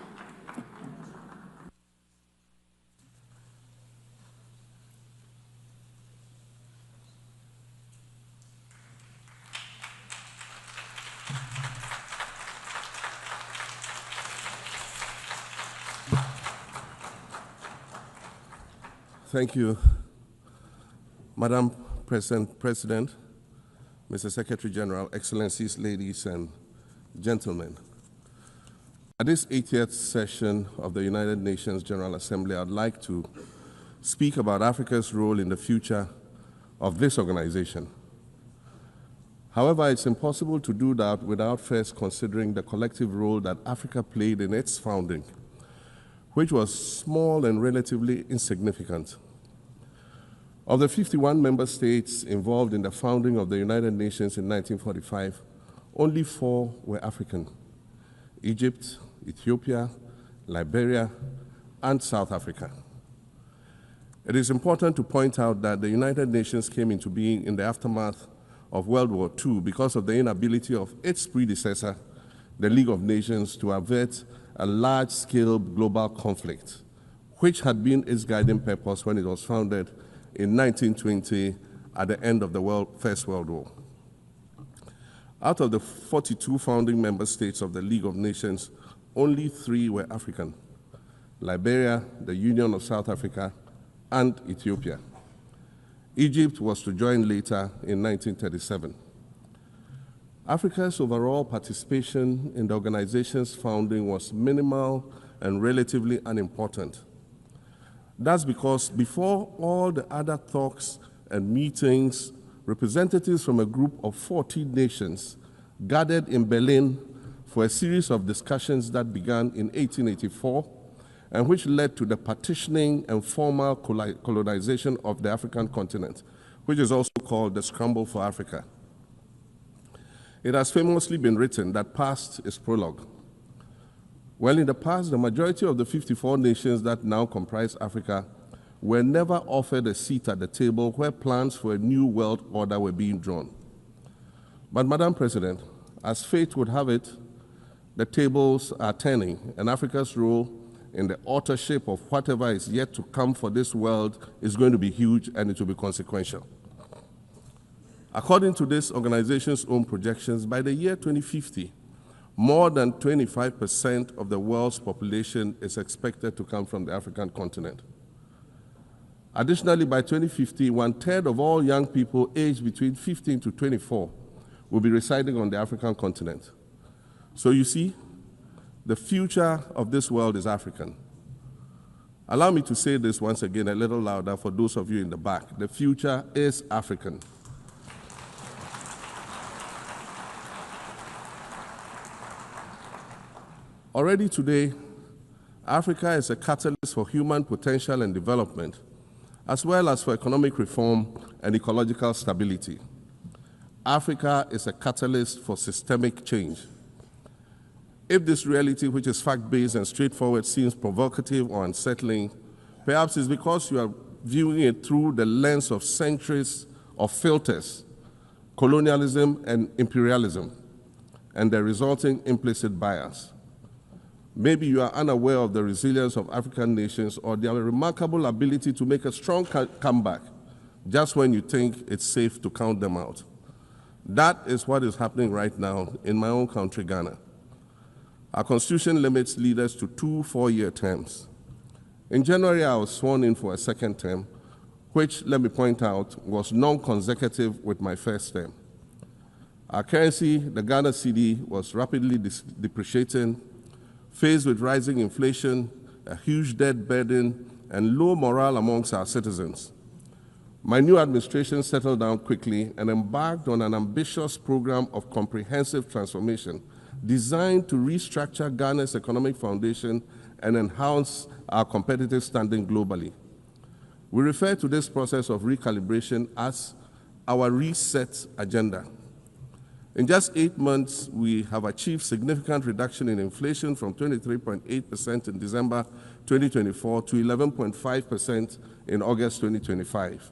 Thank you, Madam President, Mr. Secretary General, Excellencies, ladies and gentlemen. At this 80th session of the United Nations General Assembly, I'd like to speak about Africa's role in the future of this organization. However, it's impossible to do that without first considering the collective role that Africa played in its founding, which was small and relatively insignificant. Of the 51 member states involved in the founding of the United Nations in 1945, only 4 were African: Egypt, Ethiopia, Liberia, and South Africa. It is important to point out that the United Nations came into being in the aftermath of World War II because of the inability of its predecessor, the League of Nations, to avert a large-scale global conflict, which had been its guiding purpose when it was founded in 1920 at the end of the First World War. Out of the 42 founding member states of the League of Nations, only 3 were African: Liberia, the Union of South Africa, and Ethiopia. Egypt was to join later in 1937. Africa's overall participation in the organization's founding was minimal and relatively unimportant. That's because before all the other talks and meetings, representatives from a group of 14 nations gathered in Berlin for a series of discussions that began in 1884 and which led to the partitioning and formal colonization of the African continent, which is also called the Scramble for Africa. It has famously been written that past is prologue. Well, in the past, the majority of the 54 nations that now comprise Africa were never offered a seat at the table where plans for a new world order were being drawn. But, Madam President, as fate would have it, the tables are turning, and Africa's role in the authorship of whatever is yet to come for this world is going to be huge, and it will be consequential. According to this organization's own projections, by the year 2050, more than 25% of the world's population is expected to come from the African continent. Additionally, by 2050, 1/3 of all young people aged between 15 to 24 will be residing on the African continent. So you see, the future of this world is African. Allow me to say this once again a little louder for those of you in the back. The future is African. Already today, Africa is a catalyst for human potential and development, as well as for economic reform and ecological stability. Africa is a catalyst for systemic change. If this reality, which is fact-based and straightforward, seems provocative or unsettling, perhaps it's because you are viewing it through the lens of centuries of filters, colonialism and imperialism, and the resulting implicit bias. Maybe you are unaware of the resilience of African nations or their remarkable ability to make a strong comeback just when you think it's safe to count them out. That is what is happening right now in my own country, Ghana. Our constitution limits leaders to 2 4-year terms. In January, I was sworn in for a second term, which, let me point out, was non-consecutive with my first term. Our currency, the Ghana cedi, was rapidly depreciating, faced with rising inflation, a huge debt burden, and low morale amongst our citizens. My new administration settled down quickly and embarked on an ambitious program of comprehensive transformation designed to restructure Ghana's economic foundation and enhance our competitive standing globally. We refer to this process of recalibration as our reset agenda. In just 8 months, we have achieved significant reduction in inflation from 23.8% in December 2024 to 11.5% in August 2025,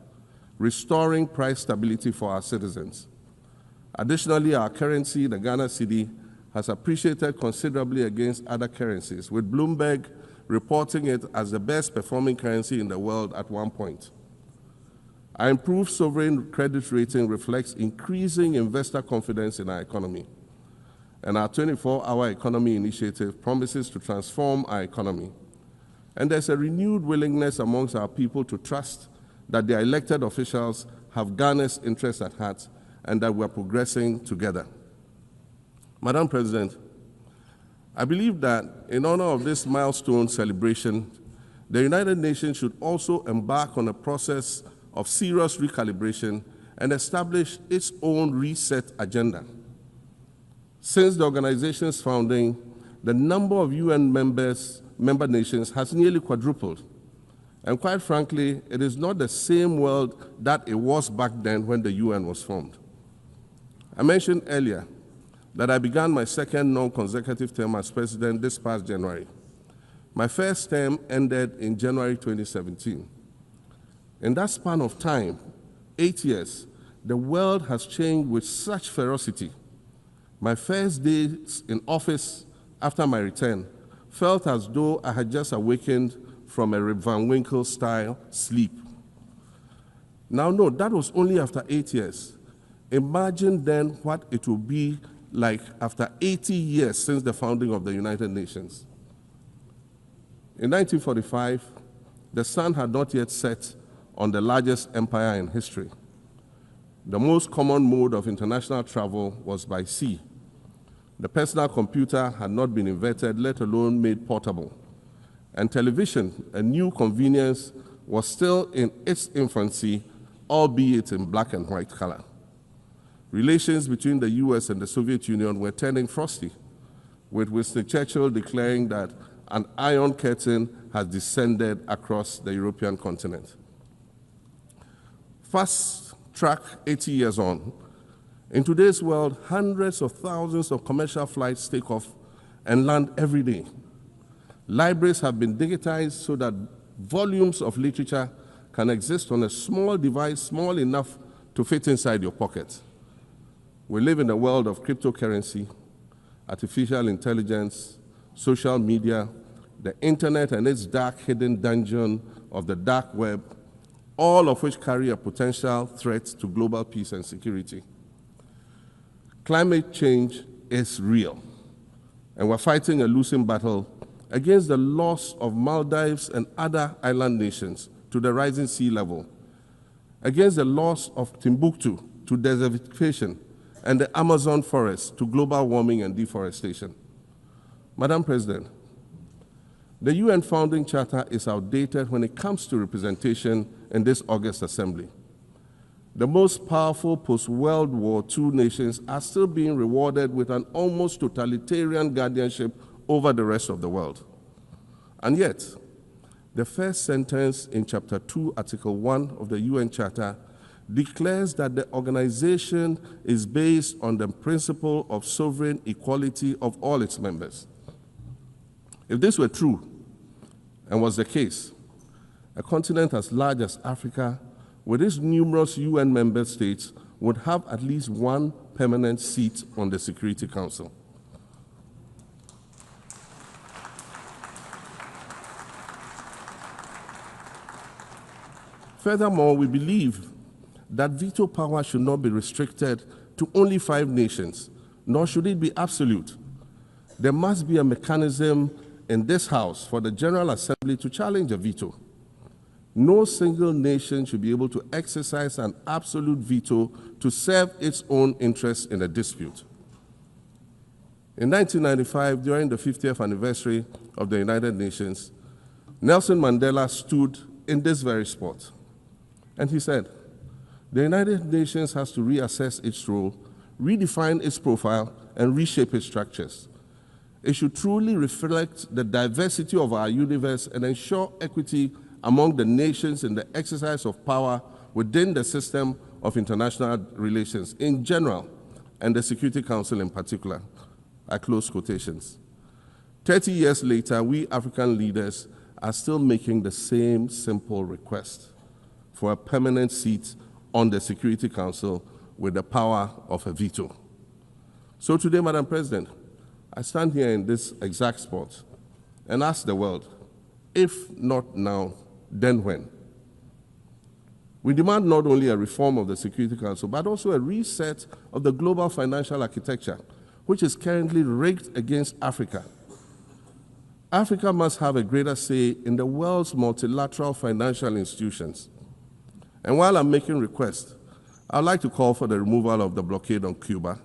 restoring price stability for our citizens. Additionally, our currency, the Ghana cedi, has appreciated considerably against other currencies, with Bloomberg reporting it as the best performing currency in the world at one point. Our improved sovereign credit rating reflects increasing investor confidence in our economy, and our 24-hour economy initiative promises to transform our economy. And there's a renewed willingness amongst our people to trust that their elected officials have Ghana's interests at heart and that we're progressing together. Madam President, I believe that in honor of this milestone celebration, the United Nations should also embark on a process of serious recalibration and establish its own reset agenda. Since the organization's founding, the number of UN member nations has nearly quadrupled. And quite frankly, it is not the same world that it was back then when the UN was formed. I mentioned earlier that I began my second non-consecutive term as president this past January. My first term ended in January 2017. In that span of time, 8 years, the world has changed with such ferocity. My first days in office after my return felt as though I had just awakened from a Rip Van Winkle-style sleep. Now, no, that was only after 8 years. Imagine then what it will be like after 80 years since the founding of the United Nations. In 1945, the sun had not yet set on the largest empire in history. The most common mode of international travel was by sea. The personal computer had not been invented, let alone made portable. And television, a new convenience, was still in its infancy, albeit in black and white color. Relations between the US and the Soviet Union were turning frosty, with Winston Churchill declaring that an iron curtain has descended across the European continent. Fast track 80 years on, in today's world, hundreds of thousands of commercial flights take off and land every day. Libraries have been digitized so that volumes of literature can exist on a small device, small enough to fit inside your pocket. We live in a world of cryptocurrency, artificial intelligence, social media, the internet and its dark hidden dungeon of the dark web, all of which carry a potential threat to global peace and security. Climate change is real, and we're fighting a losing battle against the loss of Maldives and other island nations to the rising sea level, against the loss of Timbuktu to desertification and the Amazon forest to global warming and deforestation. Madam President, the UN Founding Charter is outdated when it comes to representation in this August Assembly. The most powerful post-World War II nations are still being rewarded with an almost totalitarian guardianship over the rest of the world. And yet, the first sentence in Chapter 2, Article 1 of the UN Charter declares that the organization is based on the principle of sovereign equality of all its members. If this were true, and was the case, a continent as large as Africa, with its numerous UN member states, would have at least one permanent seat on the Security Council. Furthermore, we believe that veto power should not be restricted to only 5 nations, nor should it be absolute. There must be a mechanism in this House for the General Assembly to challenge a veto. No single nation should be able to exercise an absolute veto to serve its own interests in a dispute. In 1995, during the 50th anniversary of the United Nations, Nelson Mandela stood in this very spot, and he said, "The United Nations has to reassess its role, redefine its profile, and reshape its structures. It should truly reflect the diversity of our universe and ensure equity among the nations in the exercise of power within the system of international relations in general and the Security Council in particular." I close quotations. 30 years later, we African leaders are still making the same simple request for a permanent seat on the Security Council with the power of a veto. So today, Madam President, I stand here in this exact spot and ask the world, if not now, then when? We demand not only a reform of the Security Council, but also a reset of the global financial architecture, which is currently rigged against Africa. Africa must have a greater say in the world's multilateral financial institutions. And while I'm making requests, I'd like to call for the removal of the blockade on Cuba.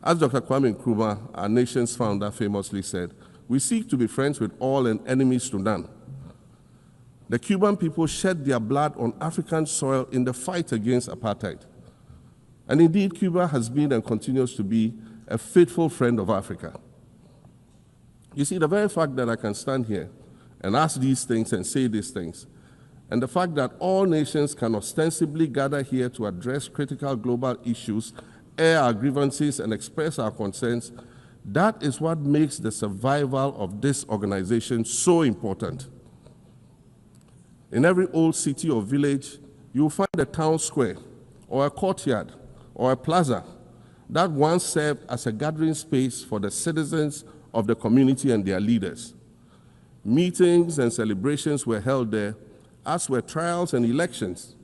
As Dr. Kwame Nkrumah, our nation's founder, famously said, "We seek to be friends with all and enemies to none." The Cuban people shed their blood on African soil in the fight against apartheid. And indeed, Cuba has been and continues to be a faithful friend of Africa. You see, the very fact that I can stand here and ask these things and say these things, and the fact that all nations can ostensibly gather here to address critical global issues, air our grievances, and express our concerns, that is what makes the survival of this organization so important. In every old city or village, you will find a town square, or a courtyard, or a plaza that once served as a gathering space for the citizens of the community and their leaders. Meetings and celebrations were held there, as were trials and elections.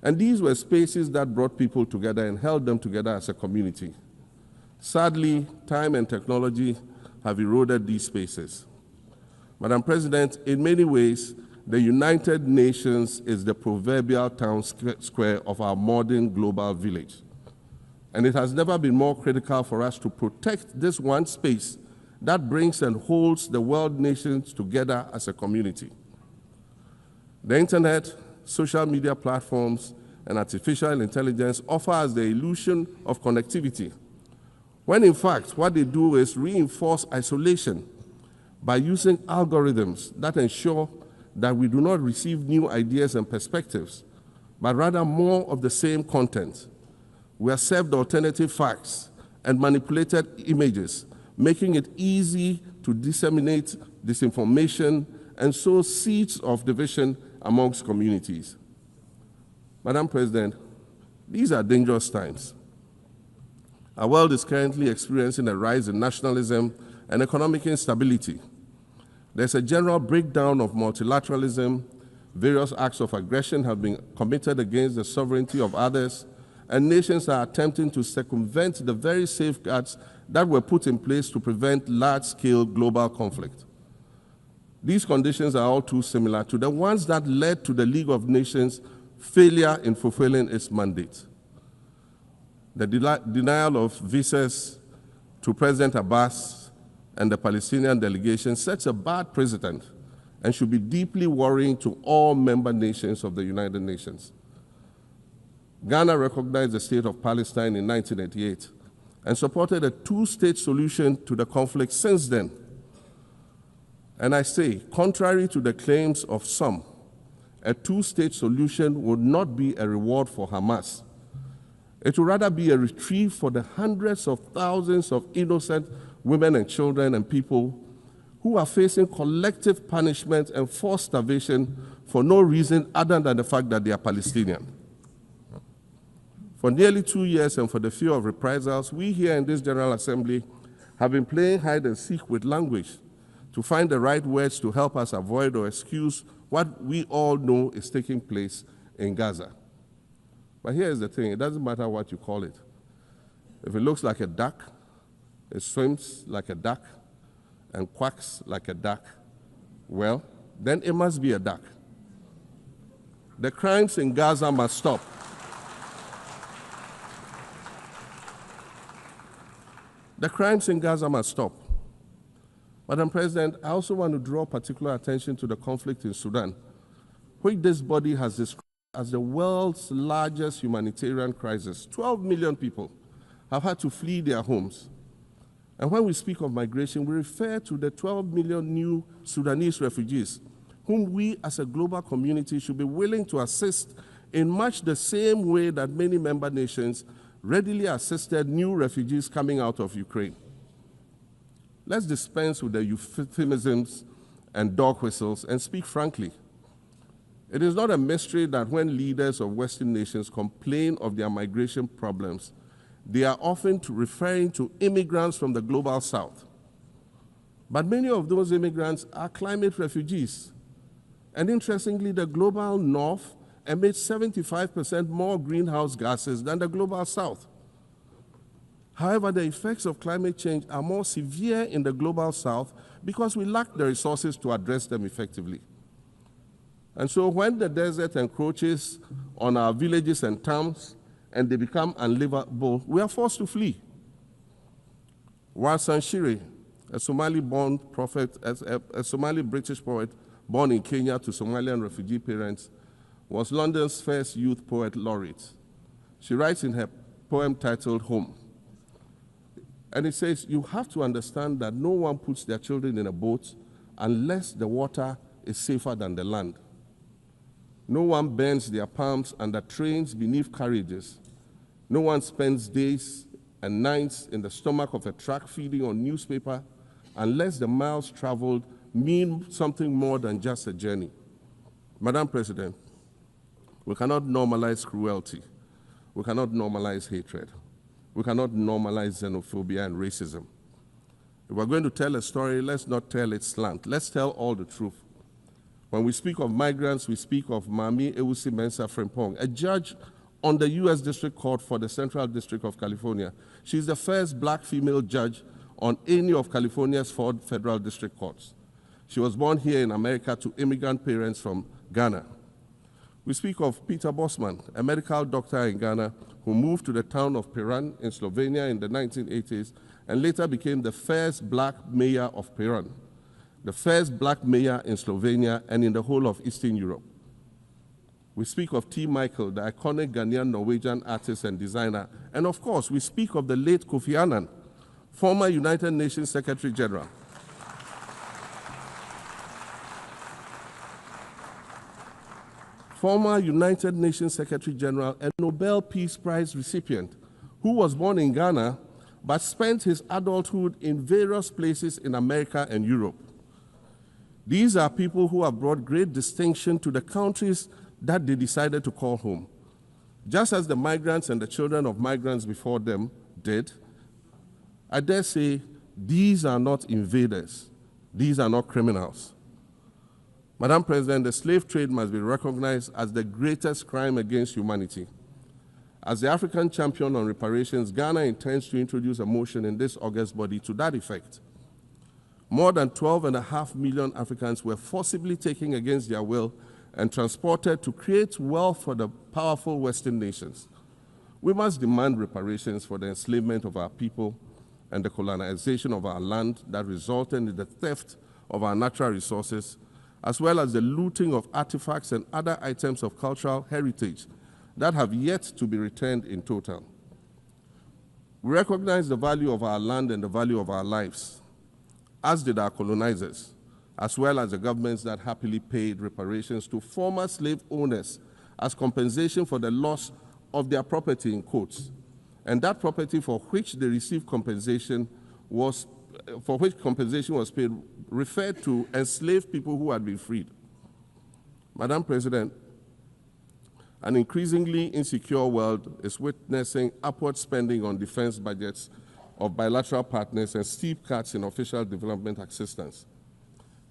And these were spaces that brought people together and held them together as a community. Sadly, time and technology have eroded these spaces. Madam President, in many ways, the United Nations is the proverbial town square of our modern global village. And it has never been more critical for us to protect this one space that brings and holds the world nations together as a community. The internet, social media platforms, and artificial intelligence offer us the illusion of connectivity, when in fact what they do is reinforce isolation by using algorithms that ensure that we do not receive new ideas and perspectives, but rather more of the same content. We are served alternative facts and manipulated images, making it easy to disseminate disinformation and sow seeds of division amongst communities. Madam President, these are dangerous times. Our world is currently experiencing a rise in nationalism and economic instability. There's a general breakdown of multilateralism. Various acts of aggression have been committed against the sovereignty of others, and nations are attempting to circumvent the very safeguards that were put in place to prevent large-scale global conflict. These conditions are all too similar to the ones that led to the League of Nations' failure in fulfilling its mandate. The denial of visas to President Abbas and the Palestinian delegation sets a bad precedent and should be deeply worrying to all member nations of the United Nations. Ghana recognized the state of Palestine in 1988 and supported a two-state solution to the conflict since then. And I say, contrary to the claims of some, a two-state solution would not be a reward for Hamas. It would rather be a reprieve for the hundreds of thousands of innocent women and children and people who are facing collective punishment and forced starvation for no reason other than the fact that they are Palestinian. For nearly 2 years and for the fear of reprisals, we here in this General Assembly have been playing hide and seek with language to find the right words to help us avoid or excuse what we all know is taking place in Gaza. But here's the thing, it doesn't matter what you call it. If it looks like a duck, it swims like a duck, and quacks like a duck, well, then it must be a duck. The crimes in Gaza must stop. The crimes in Gaza must stop. Madam President, I also want to draw particular attention to the conflict in Sudan, which this body has described as the world's largest humanitarian crisis. 12 million people have had to flee their homes. And when we speak of migration, we refer to the 12 million new Sudanese refugees, whom we as a global community should be willing to assist in much the same way that many member nations readily assisted new refugees coming out of Ukraine. Let's dispense with the euphemisms and dog whistles and speak frankly. It is not a mystery that when leaders of Western nations complain of their migration problems, they are often referring to immigrants from the global south. But many of those immigrants are climate refugees. And interestingly, the global north emits 75% more greenhouse gases than the global south. However, the effects of climate change are more severe in the global south because we lack the resources to address them effectively. And so when the desert encroaches on our villages and towns and they become unlivable, we are forced to flee. Warsan Shire, a Somali-born prophet, a Somali-British poet born in Kenya to Somalian refugee parents, was London's first youth poet laureate. She writes in her poem titled Home. And it says, you have to understand that no one puts their children in a boat unless the water is safer than the land. No one bends their palms under trains beneath carriages. No one spends days and nights in the stomach of a truck feeding on newspaper unless the miles traveled mean something more than just a journey. Madam President, we cannot normalize cruelty. We cannot normalize hatred. We cannot normalize xenophobia and racism. If we're going to tell a story, let's not tell it slant. Let's tell all the truth. When we speak of migrants, we speak of Mami Ewusi Mensah Frimpong, a judge on the U.S. District Court for the Central District of California. She's the first black female judge on any of California's 4 federal district courts. She was born here in America to immigrant parents from Ghana. We speak of Peter Bosman, a medical doctor in Ghana who moved to the town of Piran in Slovenia in the 1980s and later became the first black mayor of Piran, the first black mayor in Slovenia and in the whole of Eastern Europe. We speak of T. Michael, the iconic Ghanaian Norwegian artist and designer. And of course, we speak of the late Kofi Annan, former United Nations Secretary General. Former United Nations Secretary General and Nobel Peace Prize recipient, who was born in Ghana but spent his adulthood in various places in America and Europe. These are people who have brought great distinction to the countries that they decided to call home. Just as the migrants and the children of migrants before them did, I dare say these are not invaders. These are not criminals. Madam President, the slave trade must be recognized as the greatest crime against humanity. As the African champion on reparations, Ghana intends to introduce a motion in this August body to that effect. More than 12.5 million Africans were forcibly taken against their will and transported to create wealth for the powerful Western nations. We must demand reparations for the enslavement of our people and the colonization of our land that resulted in the theft of our natural resources, as well as the looting of artifacts and other items of cultural heritage that have yet to be returned in total. We recognize the value of our land and the value of our lives, as did our colonizers, as well as the governments that happily paid reparations to former slave owners as compensation for the loss of their property, in quotes, and that property for which they received compensation was paid referred to enslaved people who had been freed. Madam President, an increasingly insecure world is witnessing upward spending on defense budgets of bilateral partners and steep cuts in official development assistance.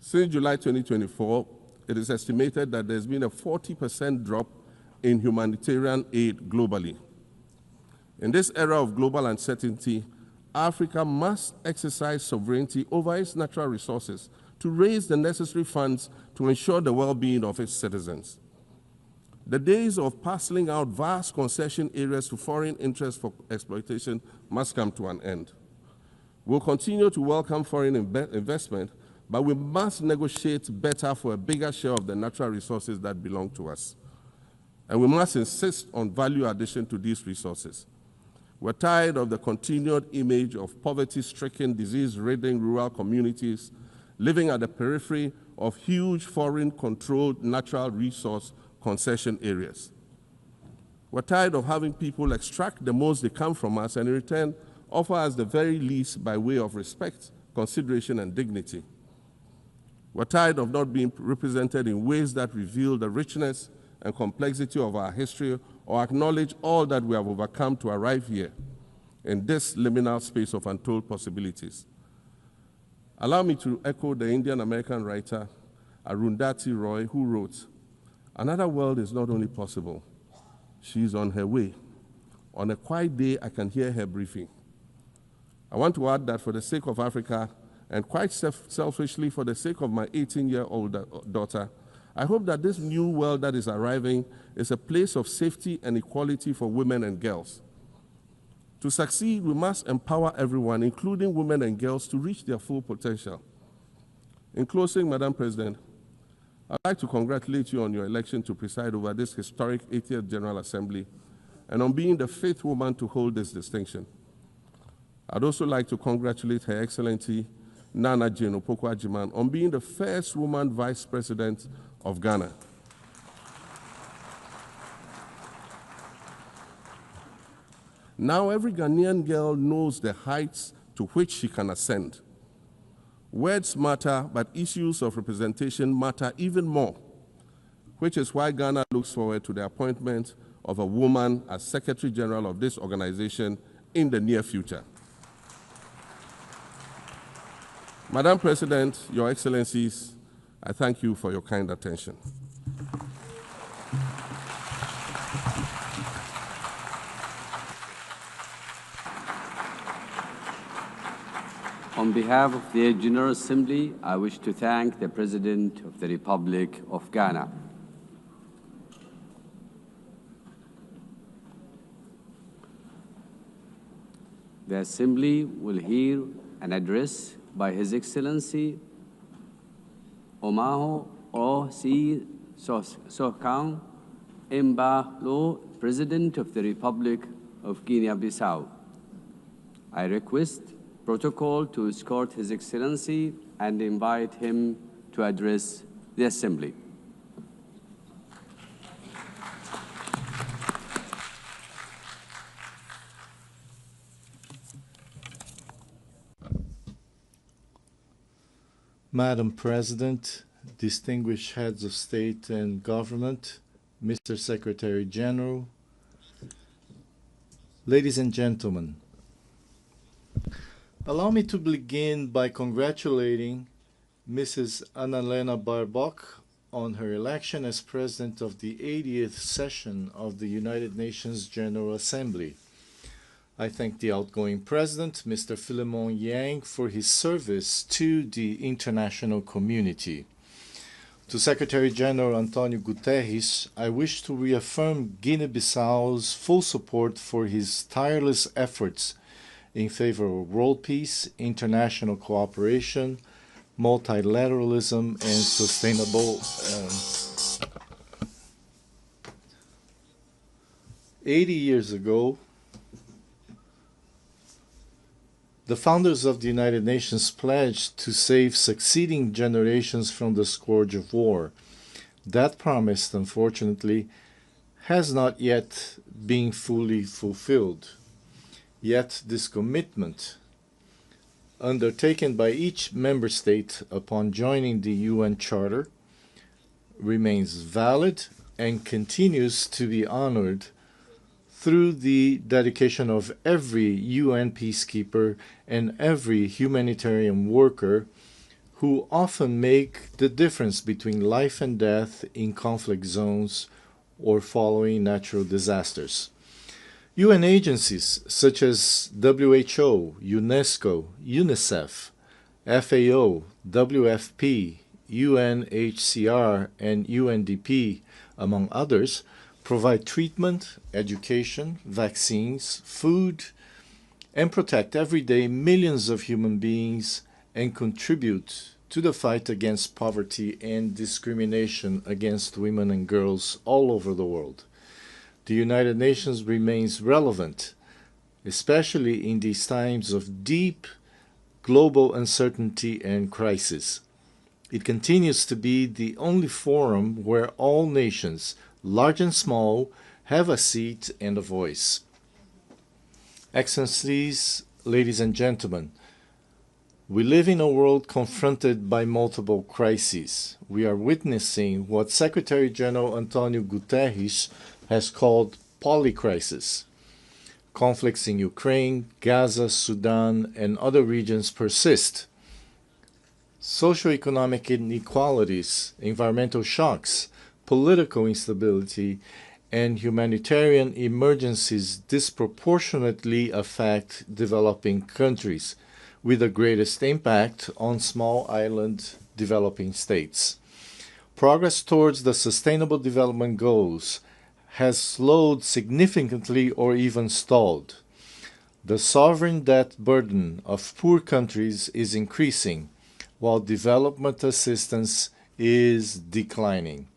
Since July 2024, it is estimated that there's been a 40% drop in humanitarian aid globally. In this era of global uncertainty, Africa must exercise sovereignty over its natural resources to raise the necessary funds to ensure the well-being of its citizens. The days of parceling out vast concession areas to foreign interests for exploitation must come to an end. We'll continue to welcome foreign investment, but we must negotiate better for a bigger share of the natural resources that belong to us. And we must insist on value addition to these resources. We're tired of the continued image of poverty-stricken, disease-ridden rural communities living at the periphery of huge foreign-controlled natural resource concession areas. We're tired of having people extract the most they can from us and in return offer us the very least by way of respect, consideration, and dignity. We're tired of not being represented in ways that reveal the richness and complexity of our history or acknowledge all that we have overcome to arrive here in this liminal space of untold possibilities. Allow me to echo the Indian-American writer Arundhati Roy, who wrote, "Another world is not only possible, she is on her way. On a quiet day, I can hear her briefing." I want to add that for the sake of Africa, and quite selfishly for the sake of my 18-year-old daughter, I hope that this new world that is arriving is a place of safety and equality for women and girls. To succeed, we must empower everyone, including women and girls, to reach their full potential. In closing, Madam President, I'd like to congratulate you on your election to preside over this historic 80th General Assembly and on being the 5th woman to hold this distinction. I'd also like to congratulate Her Excellency Nana Jane Opoku-Agyeman on being the first woman Vice President of Ghana. Now every Ghanaian girl knows the heights to which she can ascend. Words matter, but issues of representation matter even more, which is why Ghana looks forward to the appointment of a woman as Secretary General of this organization in the near future. Madam President, Your Excellencies, I thank you for your kind attention. On behalf of the General Assembly, I wish to thank the President of the Republic of Ghana. The Assembly will hear an address by His Excellency Omaho O.C. Sokang Embalo, President of the Republic of Guinea-Bissau. I request protocol to escort His Excellency and invite him to address the Assembly. Madam President, distinguished heads of state and government, Mr. Secretary General, ladies and gentlemen, allow me to begin by congratulating Mrs. Annalena Baerbock on her election as President of the 80th session of the United Nations General Assembly. I thank the outgoing President, Mr. Philemon Yang, for his service to the international community. To Secretary General Antonio Guterres, I wish to reaffirm Guinea-Bissau's full support for his tireless efforts in favor of world peace, international cooperation, multilateralism, and sustainable 80 years ago, the founders of the United Nations pledged to save succeeding generations from the scourge of war. That promise, unfortunately, has not yet been fully fulfilled. Yet this commitment, undertaken by each member state upon joining the UN Charter, remains valid and continues to be honored through the dedication of every UN peacekeeper and every humanitarian worker who often make the difference between life and death in conflict zones or following natural disasters. UN agencies such as WHO, UNESCO, UNICEF, FAO, WFP, UNHCR, and UNDP, among others, provide treatment, education, vaccines, food, and protect every day millions of human beings and contribute to the fight against poverty and discrimination against women and girls all over the world. The United Nations remains relevant, especially in these times of deep global uncertainty and crisis. It continues to be the only forum where all nations, large and small, have a seat and a voice. Excellencies, ladies and gentlemen, we live in a world confronted by multiple crises. We are witnessing what Secretary General Antonio Guterres has called polycrisis. Conflicts in Ukraine, Gaza, Sudan, and other regions persist. Socioeconomic inequalities, environmental shocks, political instability, and humanitarian emergencies disproportionately affect developing countries, with the greatest impact on small island developing states. Progress towards the Sustainable Development Goals has slowed significantly or even stalled. The sovereign debt burden of poor countries is increasing, while development assistance is declining.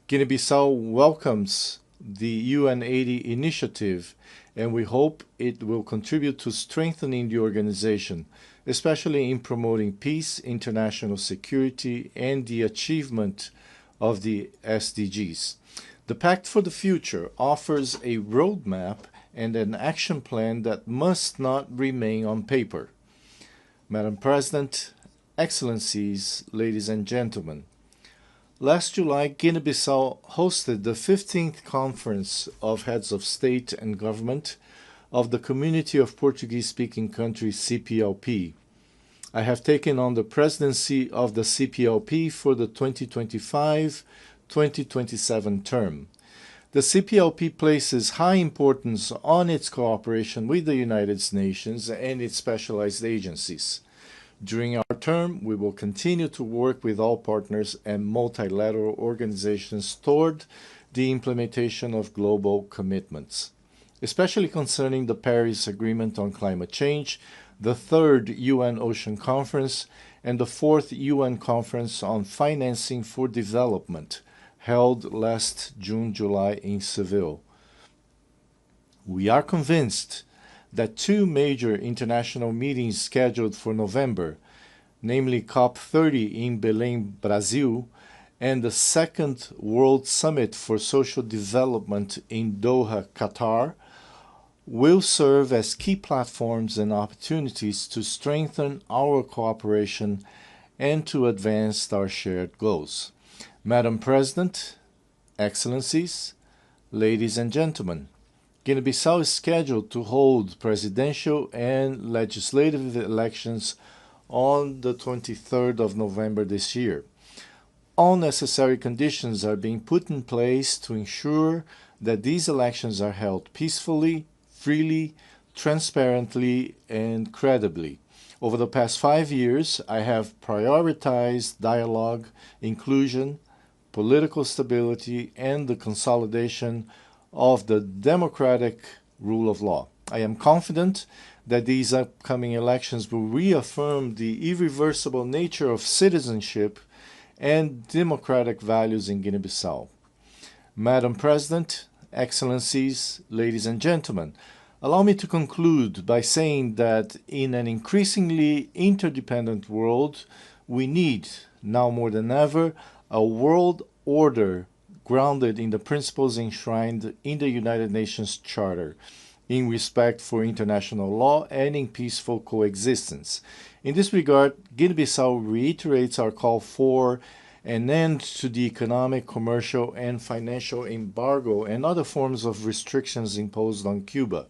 Guinea-Bissau welcomes the UN80 initiative, and we hope it will contribute to strengthening the organization, especially in promoting peace, international security, and the achievement of the SDGs. The Pact for the Future offers a roadmap and an action plan that must not remain on paper. Madam President, Excellencies, ladies and gentlemen, last July, Guinea-Bissau hosted the 15th Conference of Heads of State and Government of the Community of Portuguese-Speaking Countries, CPLP. I have taken on the presidency of the CPLP for the 2025-2027 term. The CPLP places high importance on its cooperation with the United Nations and its specialized agencies. During our term, we will continue to work with all partners and multilateral organizations toward the implementation of global commitments, especially concerning the Paris Agreement on Climate Change, the 3rd UN Ocean Conference, and the 4th UN Conference on Financing for Development, held last June-July in Seville. We are convinced that two major international meetings scheduled for November, namely COP30 in Belém, Brazil, and the Second World Summit for Social Development in Doha, Qatar, will serve as key platforms and opportunities to strengthen our cooperation and to advance our shared goals. Madam President, Excellencies, ladies and gentlemen, Guinea-Bissau is scheduled to hold presidential and legislative elections on the 23rd of November this year. All necessary conditions are being put in place to ensure that these elections are held peacefully, freely, transparently, and credibly. Over the past 5 years, I have prioritized dialogue, inclusion, political stability, and the consolidation of the democratic rule of law. I am confident that these upcoming elections will reaffirm the irreversible nature of citizenship and democratic values in Guinea-Bissau. Madam President, Excellencies, ladies and gentlemen, allow me to conclude by saying that in an increasingly interdependent world, we need, now more than ever, a world order grounded in the principles enshrined in the United Nations Charter, in respect for international law and in peaceful coexistence. In this regard, Guinea-Bissau reiterates our call for an end to the economic, commercial, and financial embargo and other forms of restrictions imposed on Cuba.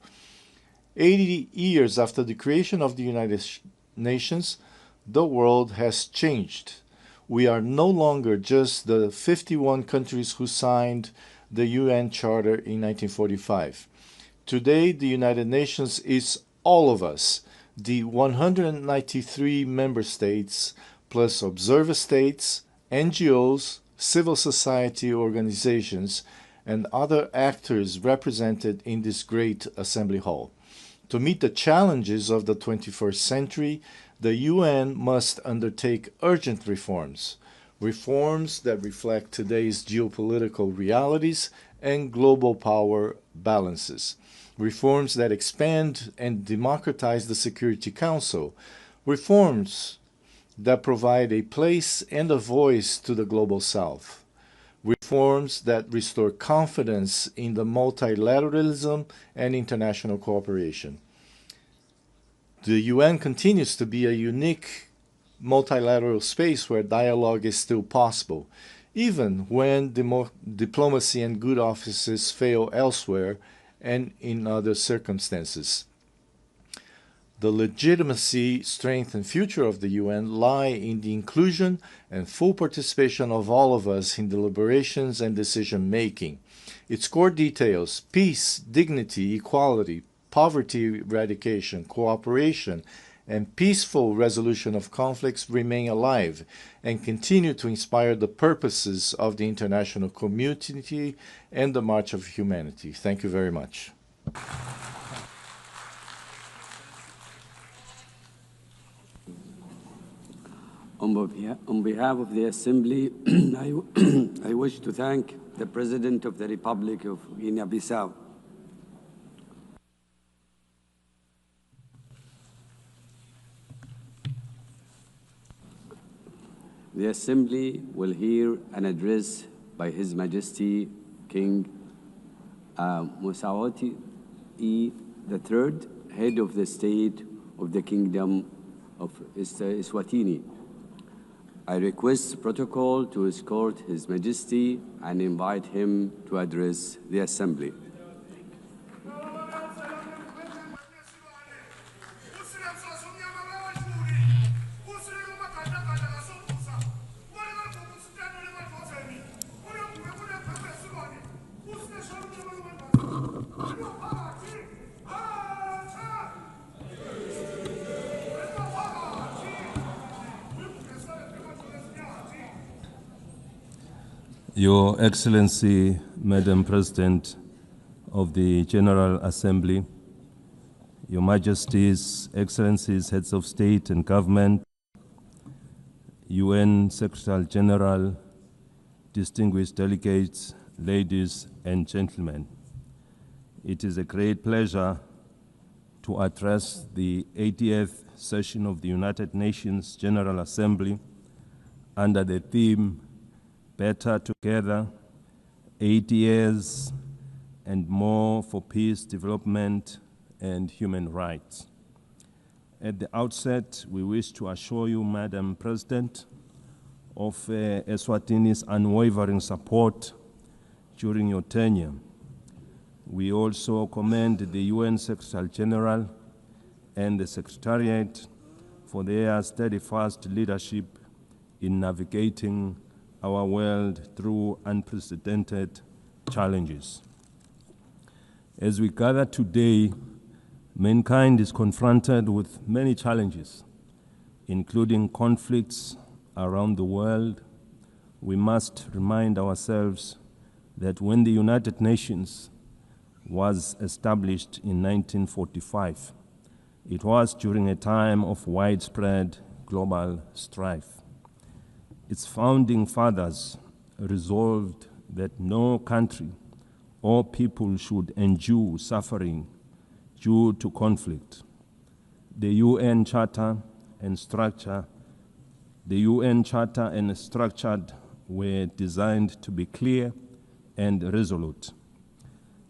80 years after the creation of the United Nations, the world has changed. We are no longer just the 51 countries who signed the UN Charter in 1945. Today, the United Nations is all of us, the 193 member states, plus observer states, NGOs, civil society organizations, and other actors represented in this great assembly hall. To meet the challenges of the 21st century, the UN must undertake urgent reforms, reforms that reflect today's geopolitical realities and global power balances, reforms that expand and democratize the Security Council, reforms that provide a place and a voice to the Global South, reforms that restore confidence in the multilateralism and international cooperation. The UN continues to be a unique multilateral space where dialogue is still possible, even when diplomacy and good offices fail elsewhere and in other circumstances. The legitimacy, strength, and future of the UN lie in the inclusion and full participation of all of us in deliberations and decision-making. Its core details, peace, dignity, equality, poverty eradication, cooperation, and peaceful resolution of conflicts remain alive and continue to inspire the purposes of the international community and the March of Humanity. Thank you very much. On behalf of the Assembly, I wish to thank the President of the Republic of Guinea-Bissau. The Assembly will hear an address by His Majesty King Mosawati III, Head of the State of the Kingdom of Eswatini. I request protocol to escort His Majesty and invite him to address the Assembly. Your Excellency, Madam President of the General Assembly, Your Majesties, Excellencies, Heads of State and Government, UN Secretary General, distinguished delegates, ladies and gentlemen, it is a great pleasure to address the 80th session of the United Nations General Assembly under the theme Better Together, 80 years and more for peace, development, and human rights. At the outset, we wish to assure you, Madam President, of Eswatini's unwavering support during your tenure. We also commend the UN Secretary General and the Secretariat for their steadfast leadership in navigating our world through unprecedented challenges. As we gather today, mankind is confronted with many challenges, including conflicts around the world. We must remind ourselves that when the United Nations was established in 1945, it was during a time of widespread global strife. Its founding fathers resolved that no country or people should endure suffering due to conflict. The UN Charter and structure were designed to be clear and resolute.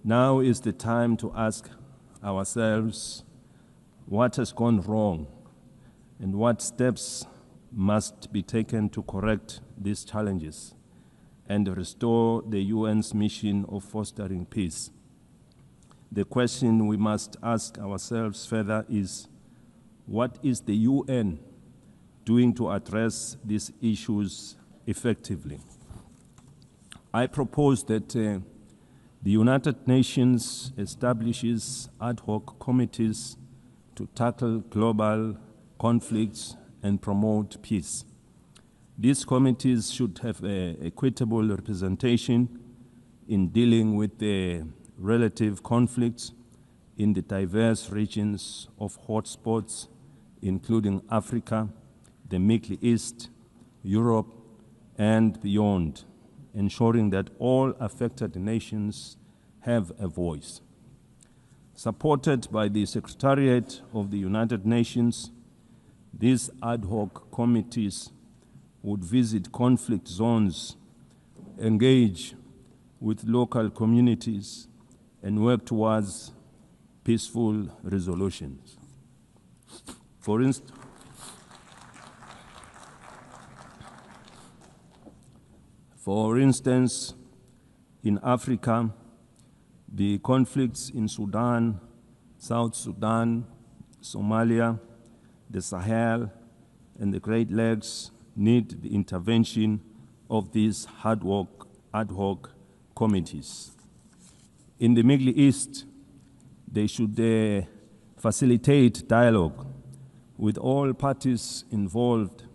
Now is the time to ask ourselves what has gone wrong and what steps must be taken to correct these challenges and restore the UN's mission of fostering peace. The question we must ask ourselves further is, what is the UN doing to address these issues effectively? I propose that The United Nations establishes ad hoc committees to tackle global conflicts and promote peace. These committees should have equitable representation in dealing with the relative conflicts in the diverse regions of hotspots, including Africa, the Middle East, Europe, and beyond, ensuring that all affected nations have a voice. Supported by the Secretariat of the United Nations, these ad hoc committees would visit conflict zones, engage with local communities, and work towards peaceful resolutions. For instance, in Africa, the conflicts in Sudan, South Sudan, Somalia, the Sahel, and the Great Lakes need the intervention of these ad hoc committees. In the Middle East, they should facilitate dialogue with all parties involved.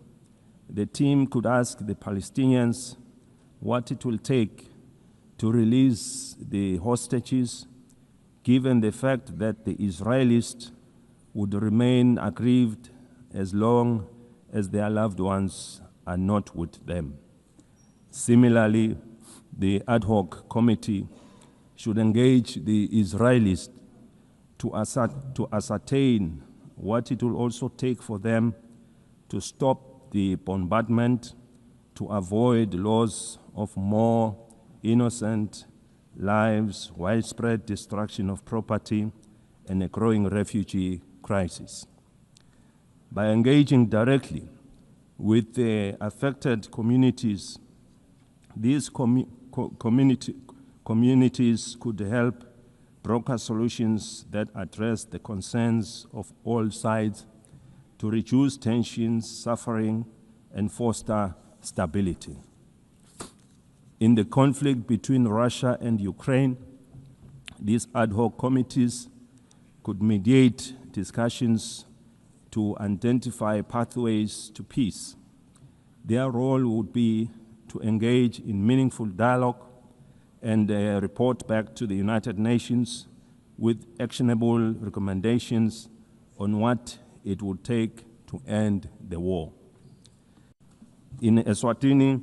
The team could ask the Palestinians what it will take to release the hostages, given the fact that the Israelis would remain aggrieved as long as their loved ones are not with them. Similarly, the ad hoc committee should engage the Israelis to ascertain what it will also take for them to stop the bombardment, to avoid loss of more innocent lives, widespread destruction of property, and a growing refugee crisis. By engaging directly with the affected communities, these communities could help broker solutions that address the concerns of all sides to reduce tensions, suffering, and foster stability. In the conflict between Russia and Ukraine, these ad hoc committees could mediate discussions to identify pathways to peace. Their role would be to engage in meaningful dialogue and report back to the United Nations with actionable recommendations on what it would take to end the war. In Eswatini,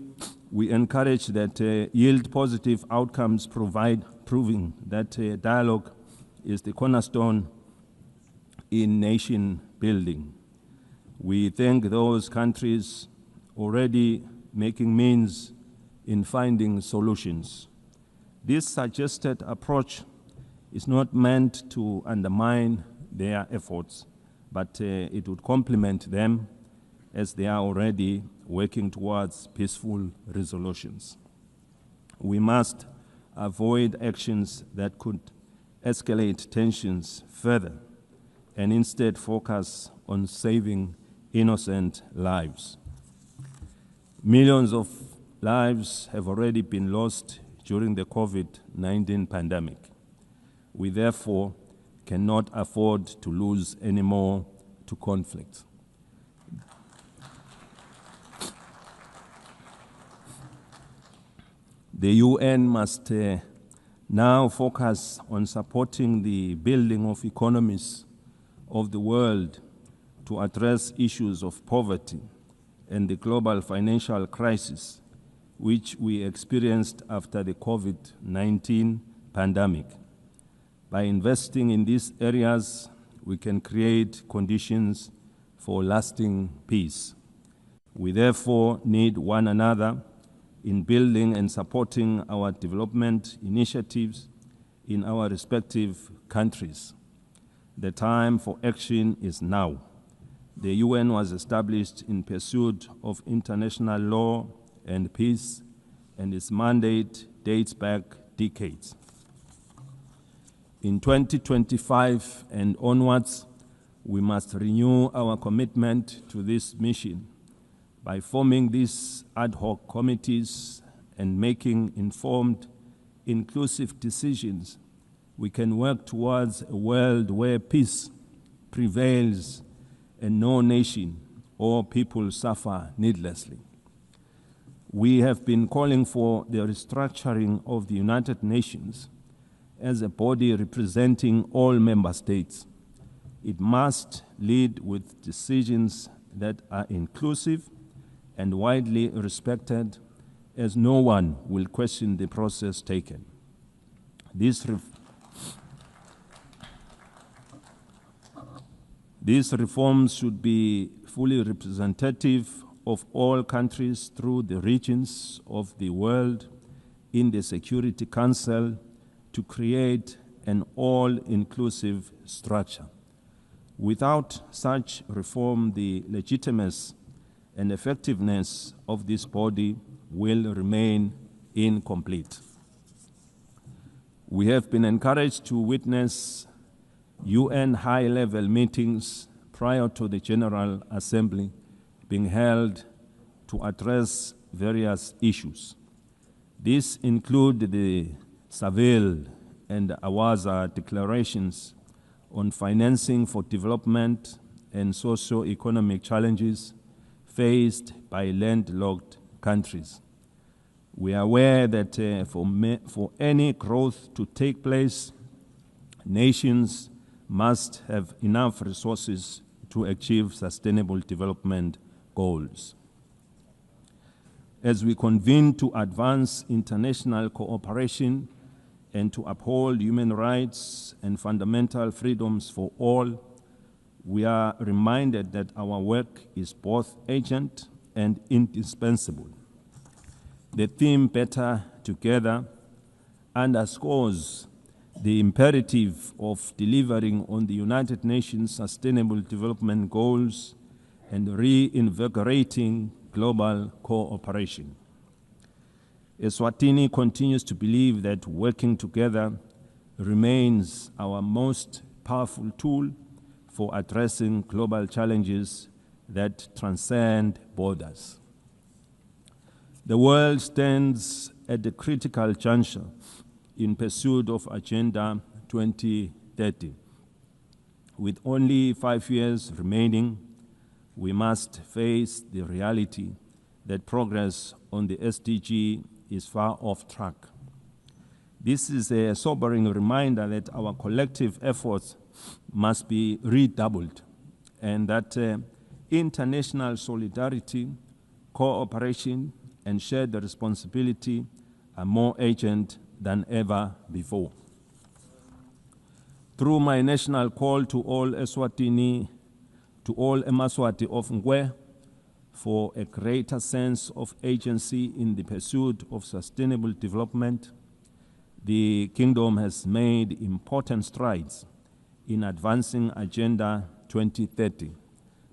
we encourage that yield positive outcomes, proving that dialogue is the cornerstone in nation building. We thank those countries already making means in finding solutions. This suggested approach is not meant to undermine their efforts, but it would complement them as they are already working towards peaceful resolutions. We must avoid actions that could escalate tensions further and instead focus on saving innocent lives. Millions of lives have already been lost during the COVID-19 pandemic. We therefore cannot afford to lose any more to conflict. The UN must now focus on supporting the building of economies of the world to address issues of poverty and the global financial crisis which we experienced after the COVID-19 pandemic. By investing in these areas, we can create conditions for lasting peace. We therefore need one another in building and supporting our development initiatives in our respective countries. The time for action is now. The UN was established in pursuit of international law and peace, and its mandate dates back decades. In 2025 and onwards, we must renew our commitment to this mission by forming these ad hoc committees and making informed inclusive decisions, we can work towards a world where peace prevails and no nation or people suffer needlessly. We have been calling for the restructuring of the United Nations as a body representing all member states. It must lead with decisions that are inclusive and widely respected, as no one will question the process taken. These reforms should be fully representative of all countries through the regions of the world in the Security Council to create an all-inclusive structure. Without such reform, the legitimacy and effectiveness of this body will remain incomplete. We have been encouraged to witness UN high-level meetings prior to the General Assembly being held to address various issues. These include the Seville and Awaza declarations on financing for development and socio-economic challenges faced by landlocked countries. We are aware that for any growth to take place, nations must have enough resources to achieve sustainable development goals. As we convene to advance international cooperation and to uphold human rights and fundamental freedoms for all, we are reminded that our work is both urgent and indispensable. The theme Better Together underscores the imperative of delivering on the United Nations Sustainable Development Goals and reinvigorating global cooperation. Eswatini continues to believe that working together remains our most powerful tool for addressing global challenges that transcend borders. The world stands at a critical juncture in pursuit of Agenda 2030. With only 5 years remaining, we must face the reality that progress on the SDG is far off track. This is a sobering reminder that our collective efforts must be redoubled and that international solidarity, cooperation, and shared responsibility are more urgent than ever before. Through my national call to all Eswatini, to all Emaswati of Ngwe, for a greater sense of agency in the pursuit of sustainable development, the Kingdom has made important strides in advancing Agenda 2030,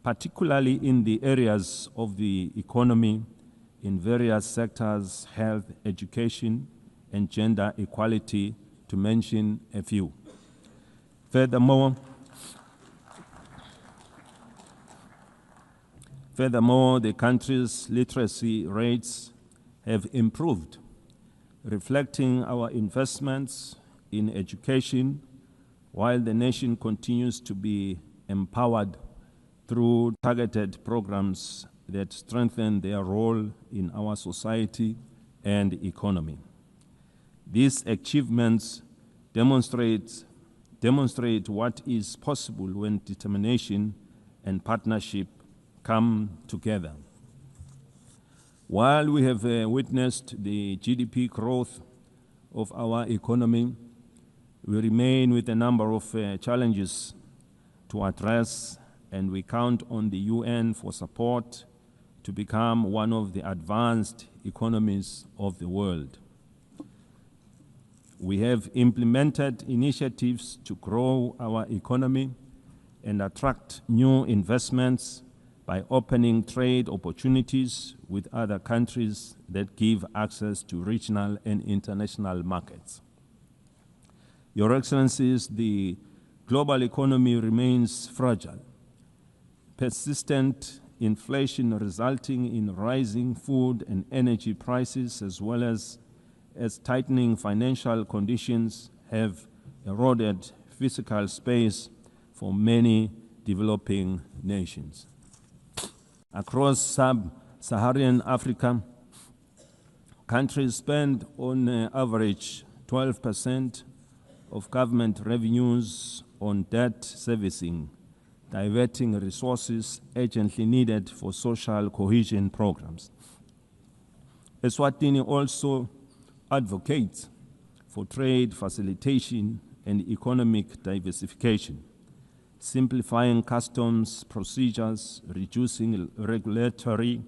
particularly in the areas of the economy, in various sectors, health, education, and gender equality, to mention a few. Furthermore, the country's literacy rates have improved, reflecting our investments in education, while the nation continues to be empowered through targeted programs that strengthen their role in our society and economy. These achievements demonstrate what is possible when determination and partnership come together. While we have witnessed the GDP growth of our economy, we remain with a number of challenges to address, and we count on the UN for support to become one of the advanced economies of the world. We have implemented initiatives to grow our economy and attract new investments by opening trade opportunities with other countries that give access to regional and international markets. Your Excellencies, the global economy remains fragile. Persistent inflation resulting in rising food and energy prices, as well as as tightening financial conditions have eroded physical space for many developing nations. Across sub-Saharan Africa, countries spend on average 12% of government revenues on debt servicing, diverting resources urgently needed for social cohesion programs. Eswatini also advocates for trade facilitation and economic diversification, simplifying customs procedures, reducing regulatory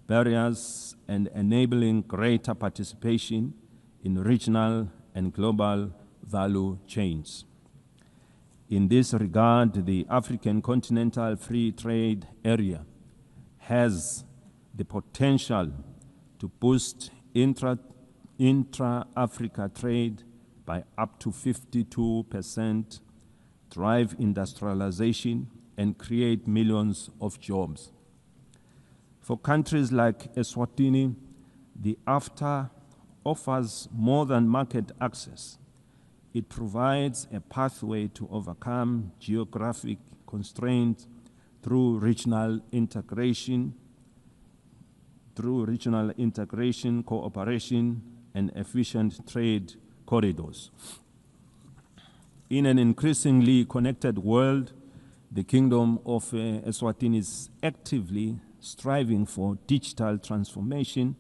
barriers, and enabling greater participation in regional and global value chains. In this regard, the African Continental Free Trade Area has the potential to boost intra-Africa trade by up to 52%, drive industrialization, and create millions of jobs. For countries like Eswatini, the AfTA offers more than market access. It provides a pathway to overcome geographic constraints through regional integration, cooperation, and efficient trade corridors. In an increasingly connected world, the Kingdom of Eswatini is actively striving for digital transformation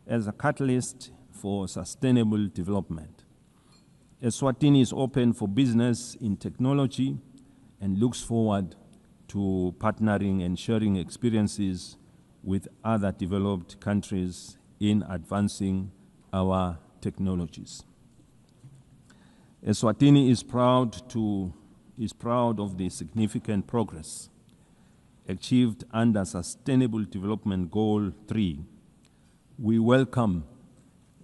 as a catalyst for sustainable development. Eswatini is open for business in technology and looks forward to partnering and sharing experiences with other developed countries in advancing our technologies. Eswatini is proud of the significant progress achieved under Sustainable Development Goal 3. We welcome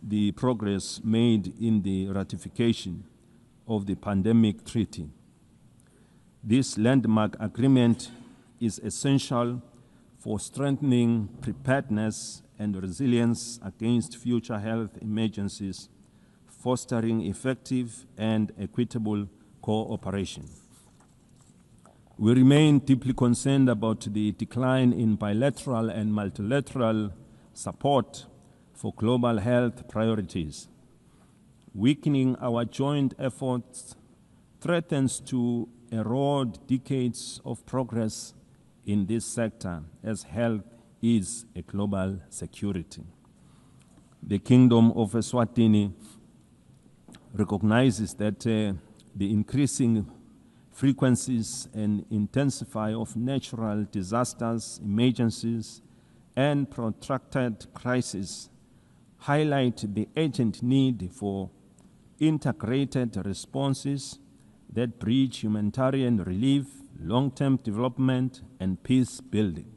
the progress made in the ratification of the Pandemic Treaty. This landmark agreement is essential for strengthening preparedness and resilience against future health emergencies, fostering effective and equitable cooperation. We remain deeply concerned about the decline in bilateral and multilateral support for global health priorities. Weakening our joint efforts threatens to erode decades of progress in this sector, as health is a global security. The Kingdom of Eswatini recognizes that the increasing frequencies and intensity of natural disasters, emergencies, and protracted crises highlight the urgent need for integrated responses that bridge humanitarian relief, long-term development, and peace building.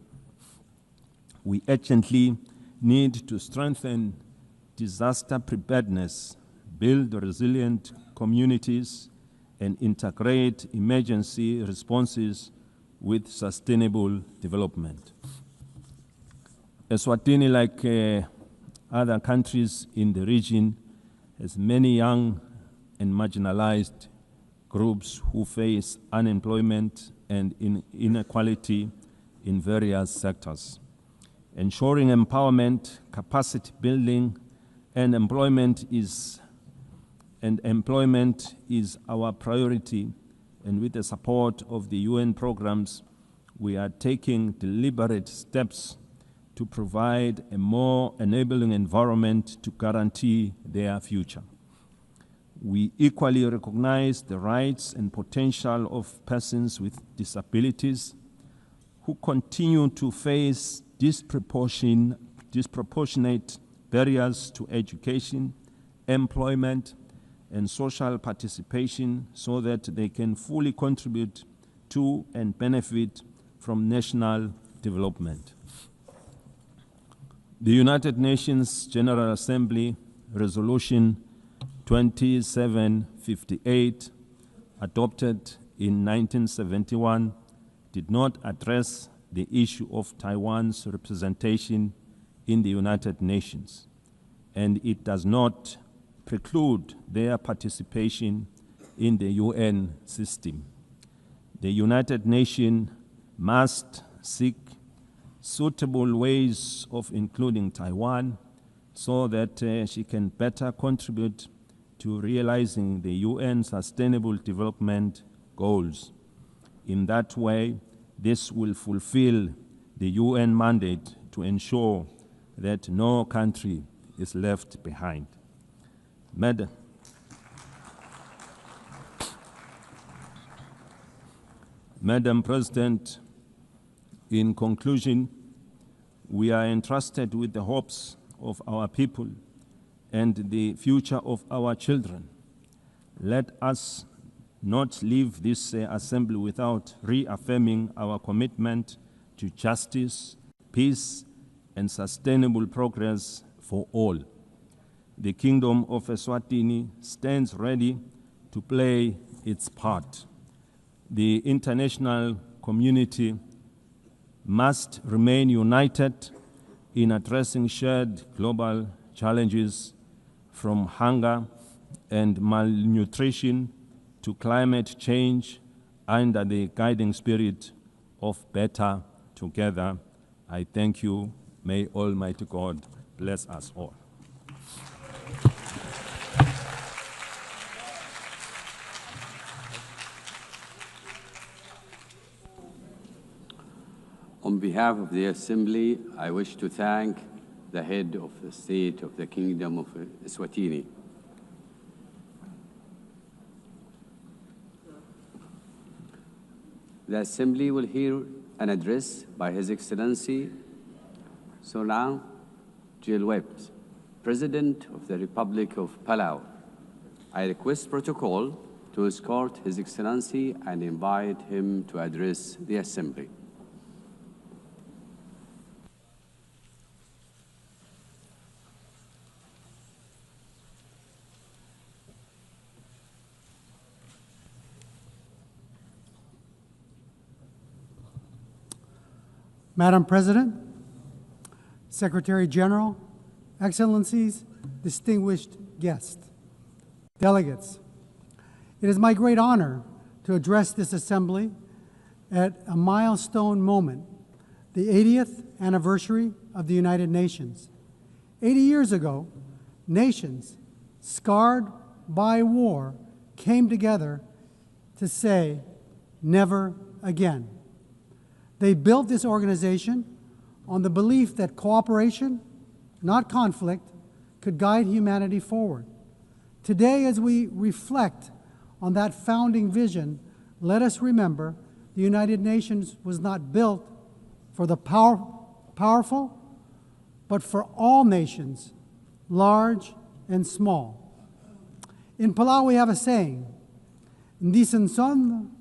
We urgently need to strengthen disaster preparedness, build resilient communities, and integrate emergency responses with sustainable development. Eswatini, like other countries in the region, has many young and marginalized groups who face unemployment and inequality in various sectors. Ensuring empowerment, capacity building, and employment is our priority, and with the support of the UN programs, we are taking deliberate steps to provide a more enabling environment to guarantee their future. We equally recognize the rights and potential of persons with disabilities who continue to face disproportionate barriers to education, employment, and social participation so that they can fully contribute to and benefit from national development. The United Nations General Assembly Resolution 2758, adopted in 1971, did not address the issue of Taiwan's representation in the United Nations, and it does not preclude their participation in the UN system. The United Nations must seek suitable ways of including Taiwan so that she can better contribute to realizing the UN Sustainable Development Goals. In that way, this will fulfill the UN mandate to ensure that no country is left behind. Madam President, in conclusion, we are entrusted with the hopes of our people and the future of our children. Let us not leave this assembly without reaffirming our commitment to justice, peace, and sustainable progress for all. The Kingdom of Eswatini stands ready to play its part. The international community must remain united in addressing shared global challenges from hunger and malnutrition to climate change under the guiding spirit of better together. I thank you. May Almighty God bless us all. On behalf of the Assembly, I wish to thank the head of the state of the Kingdom of Eswatini. The Assembly will hear an address by His Excellency Sonang Jilwept, President of the Republic of Palau. I request protocol to escort His Excellency and invite him to address the Assembly. Madam President, Secretary General, Excellencies, distinguished guests, delegates, it is my great honor to address this Assembly at a milestone moment, the 80th anniversary of the United Nations. 80 years ago, nations scarred by war came together to say, never again. They built this organization on the belief that cooperation, not conflict, could guide humanity forward. Today, as we reflect on that founding vision, let us remember the United Nations was not built for the powerful, but for all nations, large and small. In Palau, we have a saying, "Ndisan son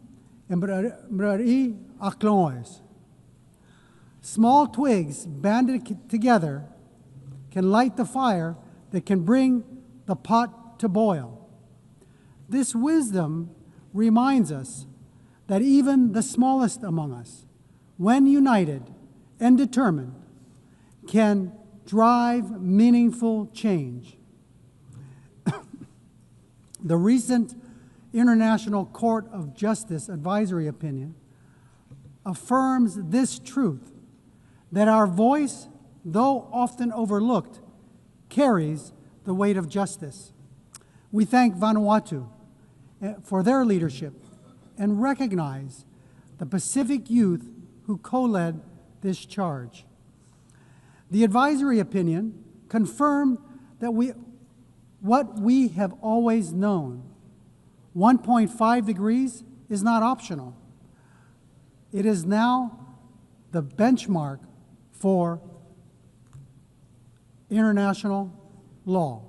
embrari akloes." Small twigs banded together can light the fire that can bring the pot to boil. This wisdom reminds us that even the smallest among us, when united and determined, can drive meaningful change. The recent International Court of Justice advisory opinion affirms this truth, that our voice, though often overlooked, carries the weight of justice. We thank Vanuatu for their leadership and recognize the Pacific youth who co-led this charge. The advisory opinion confirmed that what we have always known, 1.5 degrees is not optional. It is now the benchmark for international law.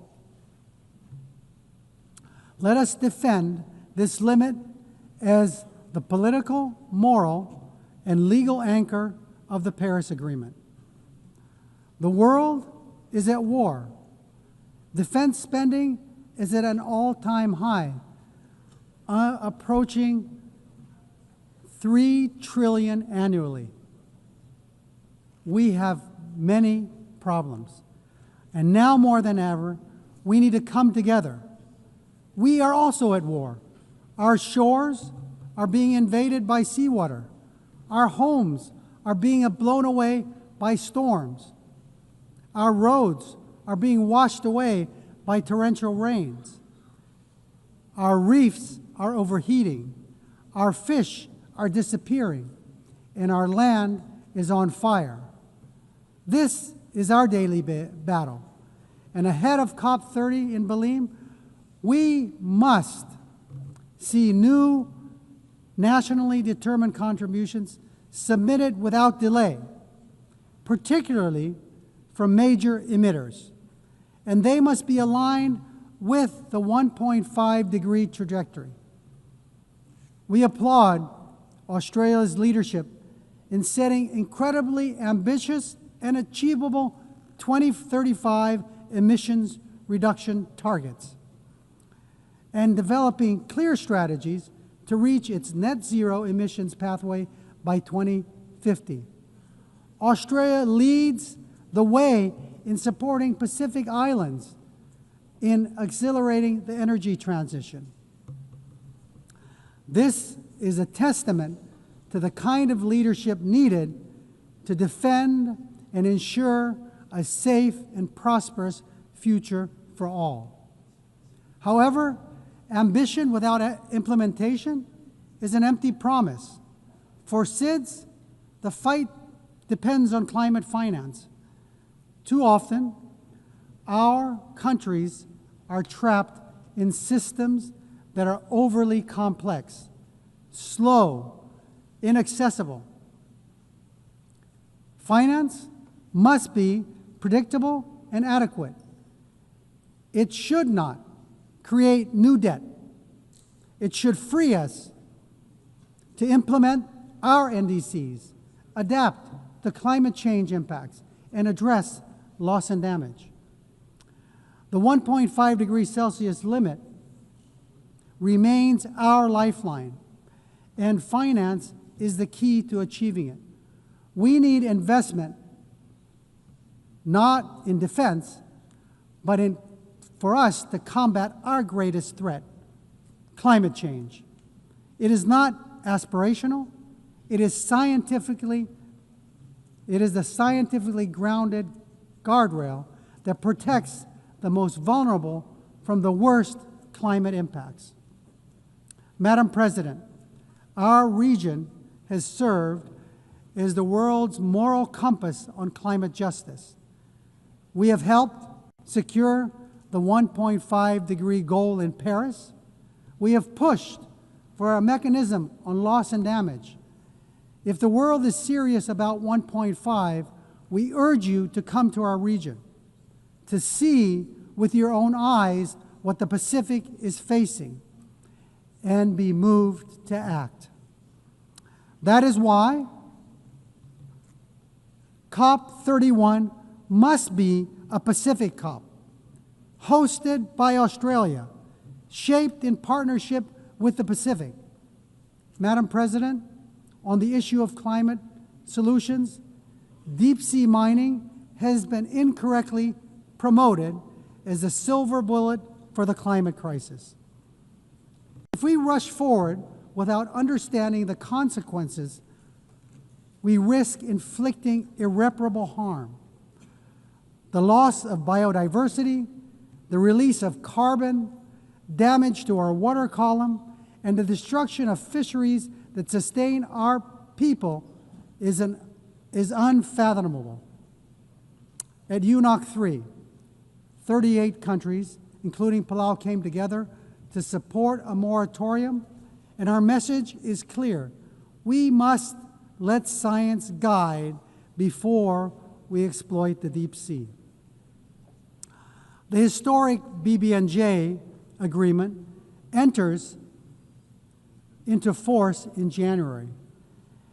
Let us defend this limit as the political, moral, and legal anchor of the Paris Agreement. The world is at war. Defense spending is at an all-time high, approaching $3 trillion annually. We have many problems. And now more than ever, we need to come together. We are also at war. Our shores are being invaded by seawater. Our homes are being blown away by storms. Our roads are being washed away by torrential rains. Our reefs are overheating. Our fish are disappearing. And our land is on fire. This is our daily battle. And ahead of COP30 in Belém, we must see new nationally determined contributions submitted without delay, particularly from major emitters. And they must be aligned with the 1.5-degree trajectory. We applaud Australia's leadership in setting incredibly ambitious and achievable 2035 emissions reduction targets and developing clear strategies to reach its net zero emissions pathway by 2050. Australia leads the way in supporting Pacific Islands in accelerating the energy transition. This is a testament to the kind of leadership needed to defend and ensure a safe and prosperous future for all. However, ambition without implementation is an empty promise. For SIDS, the fight depends on climate finance. Too often, our countries are trapped in systems that are overly complex, slow, inaccessible. Finance must be predictable and adequate. It should not create new debt. It should free us to implement our NDCs, adapt to climate change impacts, and address loss and damage. The 1.5 degrees Celsius limit remains our lifeline, and finance is the key to achieving it. We need investment, not in defense, but for us to combat our greatest threat, climate change. It is not aspirational. It is the scientifically grounded guardrail that protects the most vulnerable from the worst climate impacts. Madam President, our region has served as the world's moral compass on climate justice. We have helped secure the 1.5-degree goal in Paris. We have pushed for a mechanism on loss and damage. If the world is serious about 1.5, we urge you to come to our region, to see with your own eyes what the Pacific is facing, and be moved to act. That is why COP31 must be a Pacific COP, hosted by Australia, shaped in partnership with the Pacific. Madam President, on the issue of climate solutions, deep-sea mining has been incorrectly promoted as a silver bullet for the climate crisis. If we rush forward without understanding the consequences, we risk inflicting irreparable harm. The loss of biodiversity, the release of carbon, damage to our water column, and the destruction of fisheries that sustain our people is unfathomable. At UNOC 3, 38 countries, including Palau, came together to support a moratorium, and our message is clear. We must let science guide before we exploit the deep sea. The historic BBNJ agreement enters into force in January.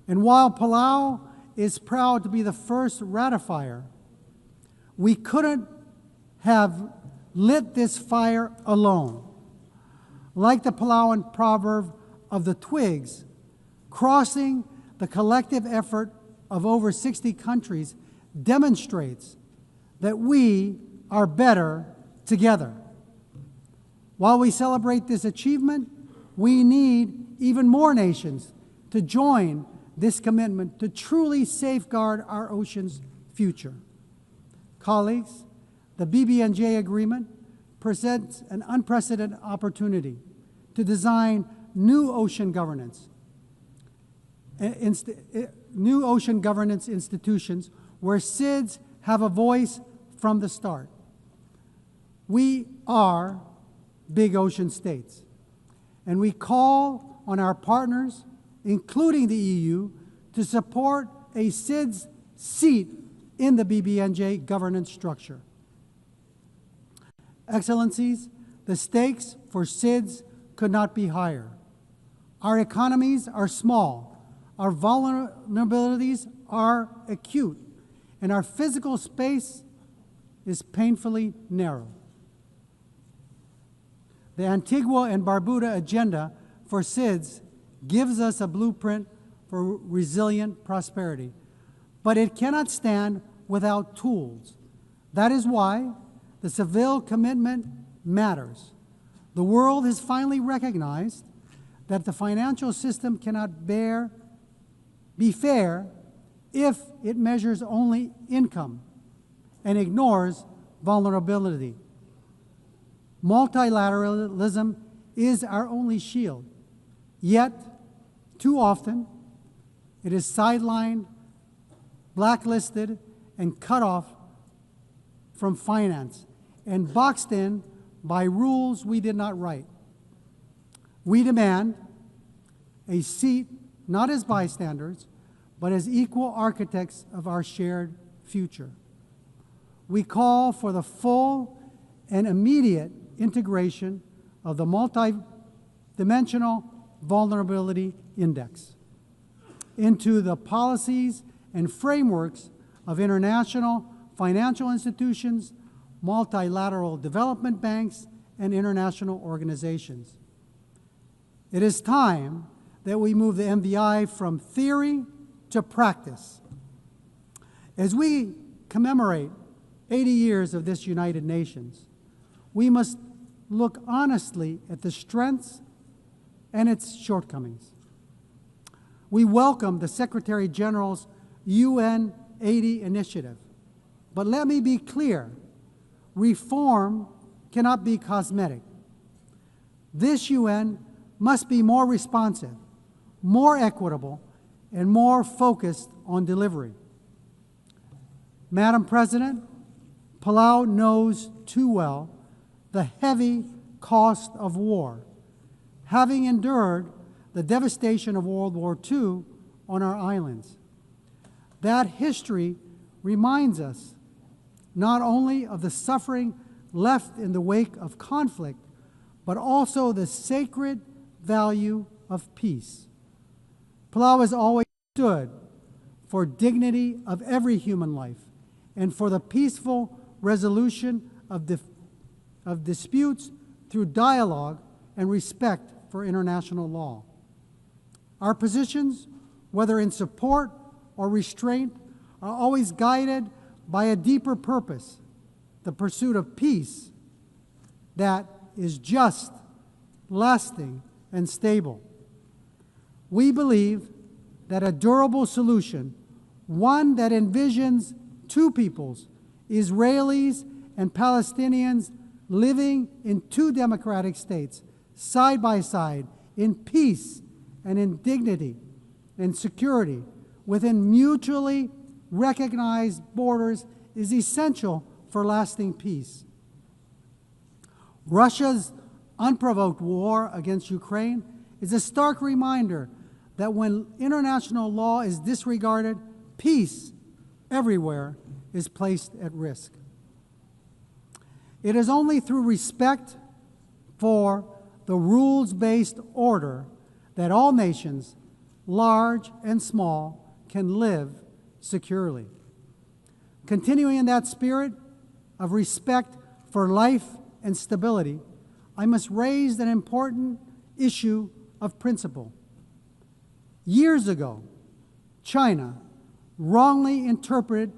And while Palau is proud to be the first ratifier, we couldn't have lit this fire alone. Like the Palauan proverb of the twigs, crossing the collective effort of over 60 countries demonstrates that we are better together. While we celebrate this achievement, we need even more nations to join this commitment to truly safeguard our ocean's future. Colleagues, the BBNJ agreement presents an unprecedented opportunity to design new ocean governance institutions where SIDS have a voice from the start. We are big ocean states, and we call on our partners, including the EU, to support a SIDS seat in the BBNJ governance structure. Excellencies, the stakes for SIDS could not be higher. Our economies are small, our vulnerabilities are acute, and our physical space is painfully narrow. The Antigua and Barbuda agenda for SIDS gives us a blueprint for resilient prosperity, but it cannot stand without tools. That is why the Seville commitment matters. The world has finally recognized that the financial system cannot be fair if it measures only income and ignores vulnerability. Multilateralism is our only shield, yet too often it is sidelined, blacklisted, and cut off from finance and boxed in by rules we did not write. We demand a seat not as bystanders, but as equal architects of our shared future. We call for the full and immediate integration of the Multidimensional Vulnerability Index into the policies and frameworks of international financial institutions, multilateral development banks, and international organizations. It is time that we move the MVI from theory to practice. As we commemorate 80 years of this United Nations, we must look honestly at the strengths and its shortcomings. We welcome the Secretary General's UN 80 initiative, but let me be clear, reform cannot be cosmetic. This UN must be more responsive, more equitable, and more focused on delivery. Madam President, Palau knows too well the heavy cost of war, having endured the devastation of World War II on our islands. That history reminds us not only of the suffering left in the wake of conflict, but also the sacred value of peace. Palau has always stood for dignity of every human life and for the peaceful resolution of disputes through dialogue and respect for international law. Our positions, whether in support or restraint, are always guided by a deeper purpose, the pursuit of peace that is just, lasting, and stable. We believe that a durable solution, one that envisions two peoples, Israelis and Palestinians living in two democratic states, side by side, in peace and in dignity and security, within mutually recognized borders, is essential for lasting peace. Russia's unprovoked war against Ukraine is a stark reminder that when international law is disregarded, peace everywhere is placed at risk. It is only through respect for the rules-based order that all nations, large and small, can live securely. Continuing in that spirit of respect for life and stability, I must raise an important issue of principle. Years ago, China wrongly interpreted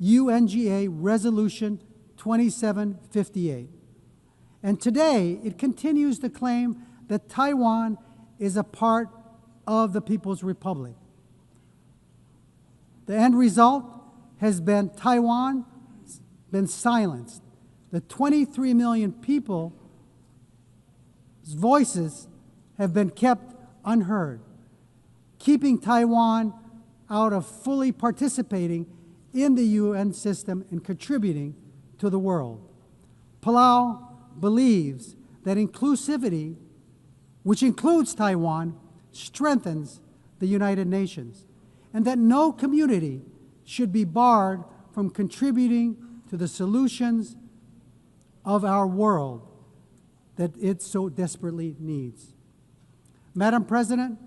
UNGA Resolution 2758 And today, it continues to claim that Taiwan is a part of the People's Republic. The end result has been Taiwan been silenced. The 23 million people's voices have been kept unheard, keeping Taiwan out of fully participating in the UN system and contributing to the world. Palau believes that inclusivity, which includes Taiwan, strengthens the United Nations, and that no community should be barred from contributing to the solutions of our world that it so desperately needs. Madam President,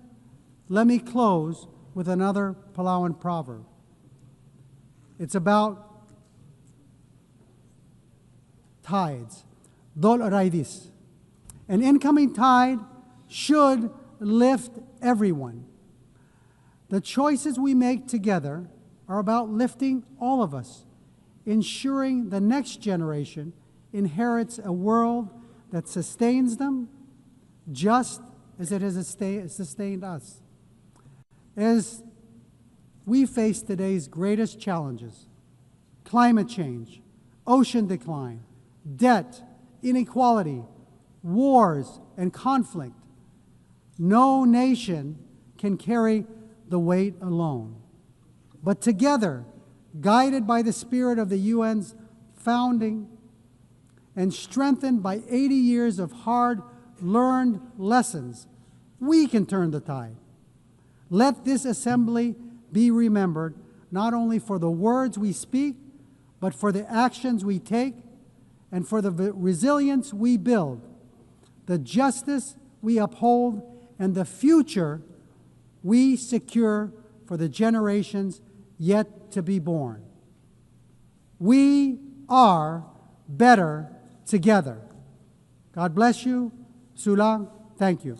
let me close with another Palauan proverb. It's about tides. Dol Raidis. An incoming tide should lift everyone. The choices we make together are about lifting all of us, ensuring the next generation inherits a world that sustains them just as it has sustained us. As we face today's greatest challenges, climate change, ocean decline, debt, inequality, wars, and conflict, no nation can carry the weight alone. But together, guided by the spirit of the UN's founding and strengthened by 80 years of hard-learned lessons, we can turn the tide. Let this assembly be remembered not only for the words we speak, but for the actions we take and for the resilience we build, the justice we uphold, and the future we secure for the generations yet to be born. We are better together. God bless you. Sulang, thank you.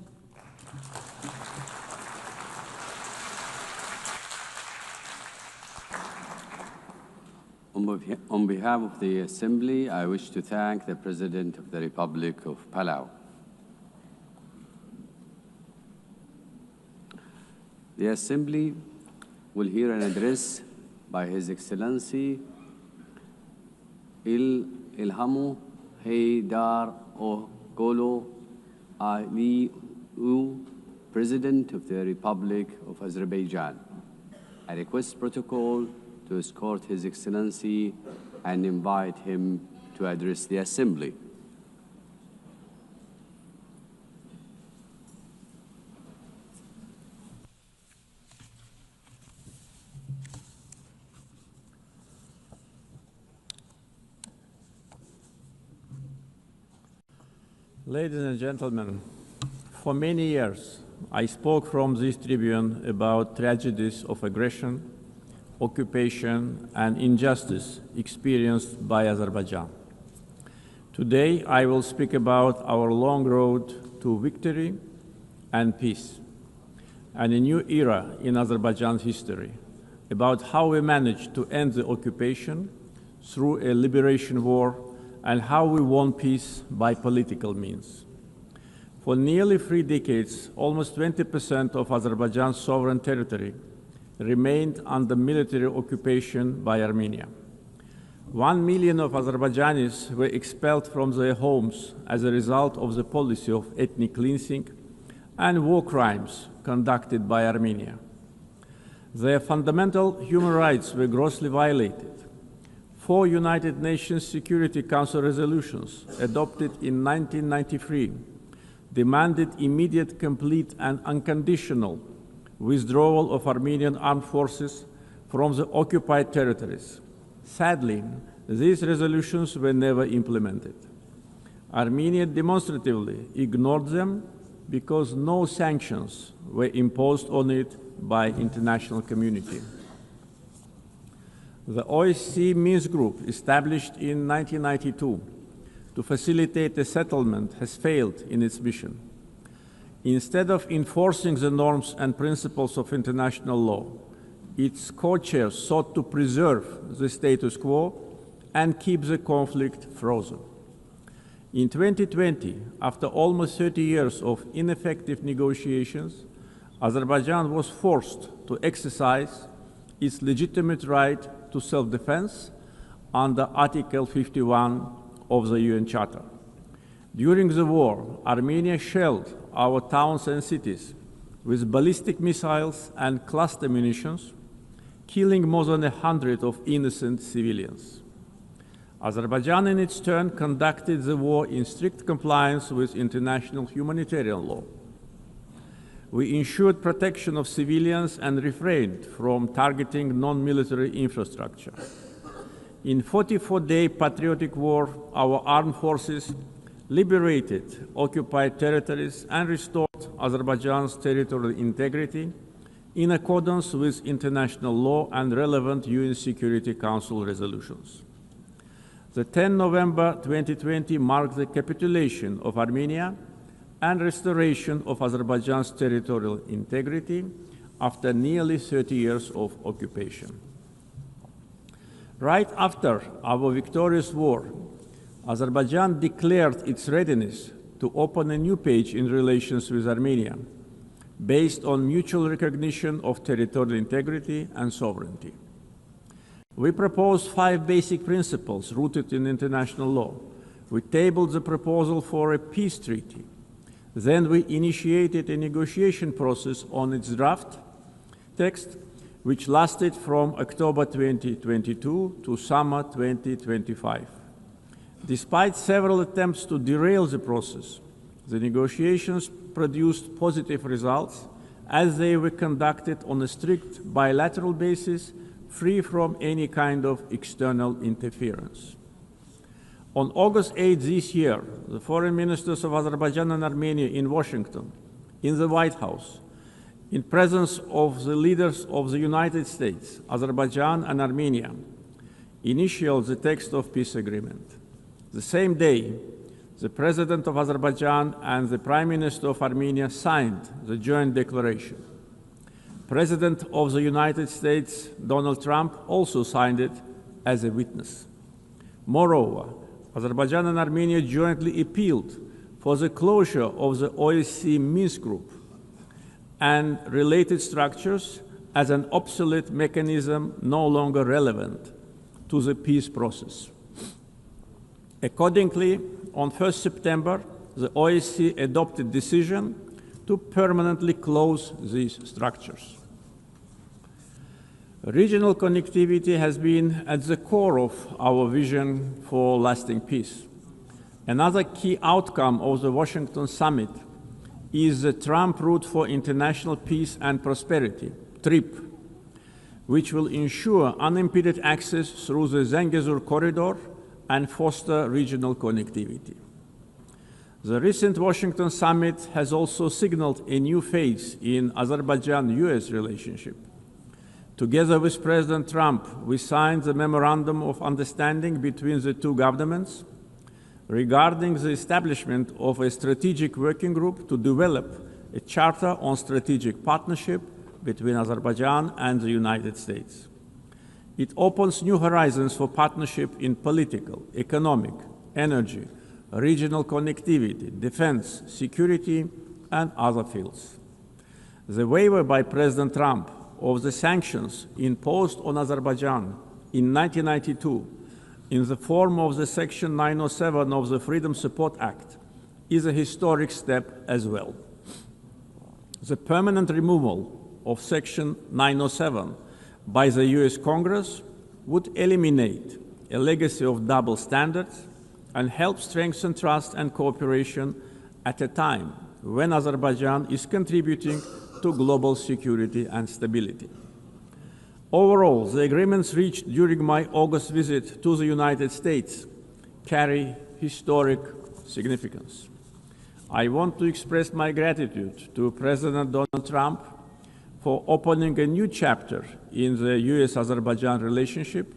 On behalf of the Assembly, I wish to thank the President of the Republic of Palau. The Assembly will hear an address by His Excellency Ilhamu Haydar Oghlu Aliyev, President of the Republic of Azerbaijan. I request protocol to escort His Excellency and invite him to address the Assembly. Ladies and gentlemen, for many years, I spoke from this tribune about tragedies of aggression, occupation, and injustice experienced by Azerbaijan. Today, I will speak about our long road to victory and peace, and a new era in Azerbaijan's history, about how we managed to end the occupation through a liberation war and how we won peace by political means. For nearly 3 decades, almost 20% of Azerbaijan's sovereign territory remained under military occupation by Armenia. 1 million of Azerbaijanis were expelled from their homes as a result of the policy of ethnic cleansing and war crimes conducted by Armenia. Their fundamental human rights were grossly violated. 4 United Nations Security Council resolutions adopted in 1993 demanded immediate, complete, and unconditional withdrawal of Armenian armed forces from the occupied territories. Sadly, these resolutions were never implemented. Armenia demonstratively ignored them because no sanctions were imposed on it by the international community. The OSCE Minsk Group, established in 1992 to facilitate a settlement, has failed in its mission. Instead of enforcing the norms and principles of international law, its co-chairs sought to preserve the status quo and keep the conflict frozen. In 2020, after almost 30 years of ineffective negotiations, Azerbaijan was forced to exercise its legitimate right to self-defense under Article 51 of the UN Charter. During the war, Armenia shelled our towns and cities with ballistic missiles and cluster munitions, killing more than 100 of innocent civilians. Azerbaijan, in its turn, conducted the war in strict compliance with international humanitarian law. We ensured protection of civilians and refrained from targeting non-military infrastructure. In 44-day patriotic war, our armed forces liberated occupied territories and restored Azerbaijan's territorial integrity in accordance with international law and relevant UN Security Council resolutions. The 10 November 2020 marked the capitulation of Armenia and restoration of Azerbaijan's territorial integrity after nearly 30 years of occupation. Right after our victorious war, Azerbaijan declared its readiness to open a new page in relations with Armenia, based on mutual recognition of territorial integrity and sovereignty. We proposed 5 basic principles rooted in international law. We tabled the proposal for a peace treaty. Then we initiated a negotiation process on its draft text, which lasted from October 2022 to summer 2025. Despite several attempts to derail the process, the negotiations produced positive results as they were conducted on a strict bilateral basis, free from any kind of external interference. On August 8 this year, the foreign ministers of Azerbaijan and Armenia in Washington, in the White House, in presence of the leaders of the United States, Azerbaijan and Armenia, initialed the text of peace agreement. The same day, the President of Azerbaijan and the Prime Minister of Armenia signed the joint declaration. President of the United States, Donald Trump, also signed it as a witness. Moreover, Azerbaijan and Armenia jointly appealed for the closure of the OSCE Minsk Group and related structures as an obsolete mechanism no longer relevant to the peace process. Accordingly, on 1 September, the OSCE adopted a decision to permanently close these structures. Regional connectivity has been at the core of our vision for lasting peace. Another key outcome of the Washington summit is the Trump Route for International Peace and Prosperity, TRIP, which will ensure unimpeded access through the Zangezur corridor and foster regional connectivity. The recent Washington summit has also signaled a new phase in Azerbaijan-US relationship. Together with President Trump, we signed the Memorandum of Understanding between the two governments regarding the establishment of a strategic working group to develop a charter on strategic partnership between Azerbaijan and the United States. It opens new horizons for partnership in political, economic, energy, regional connectivity, defense, security, and other fields. The waiver by President Trump of the sanctions imposed on Azerbaijan in 1992 in the form of the Section 907 of the Freedom Support Act is a historic step as well. The permanent removal of Section 907 by the US Congress would eliminate a legacy of double standards and help strengthen trust and cooperation at a time when Azerbaijan is contributing to global security and stability. Overall, the agreements reached during my August visit to the United States carry historic significance. I want to express my gratitude to President Donald Trump for opening a new chapter in the US-Azerbaijan relationship,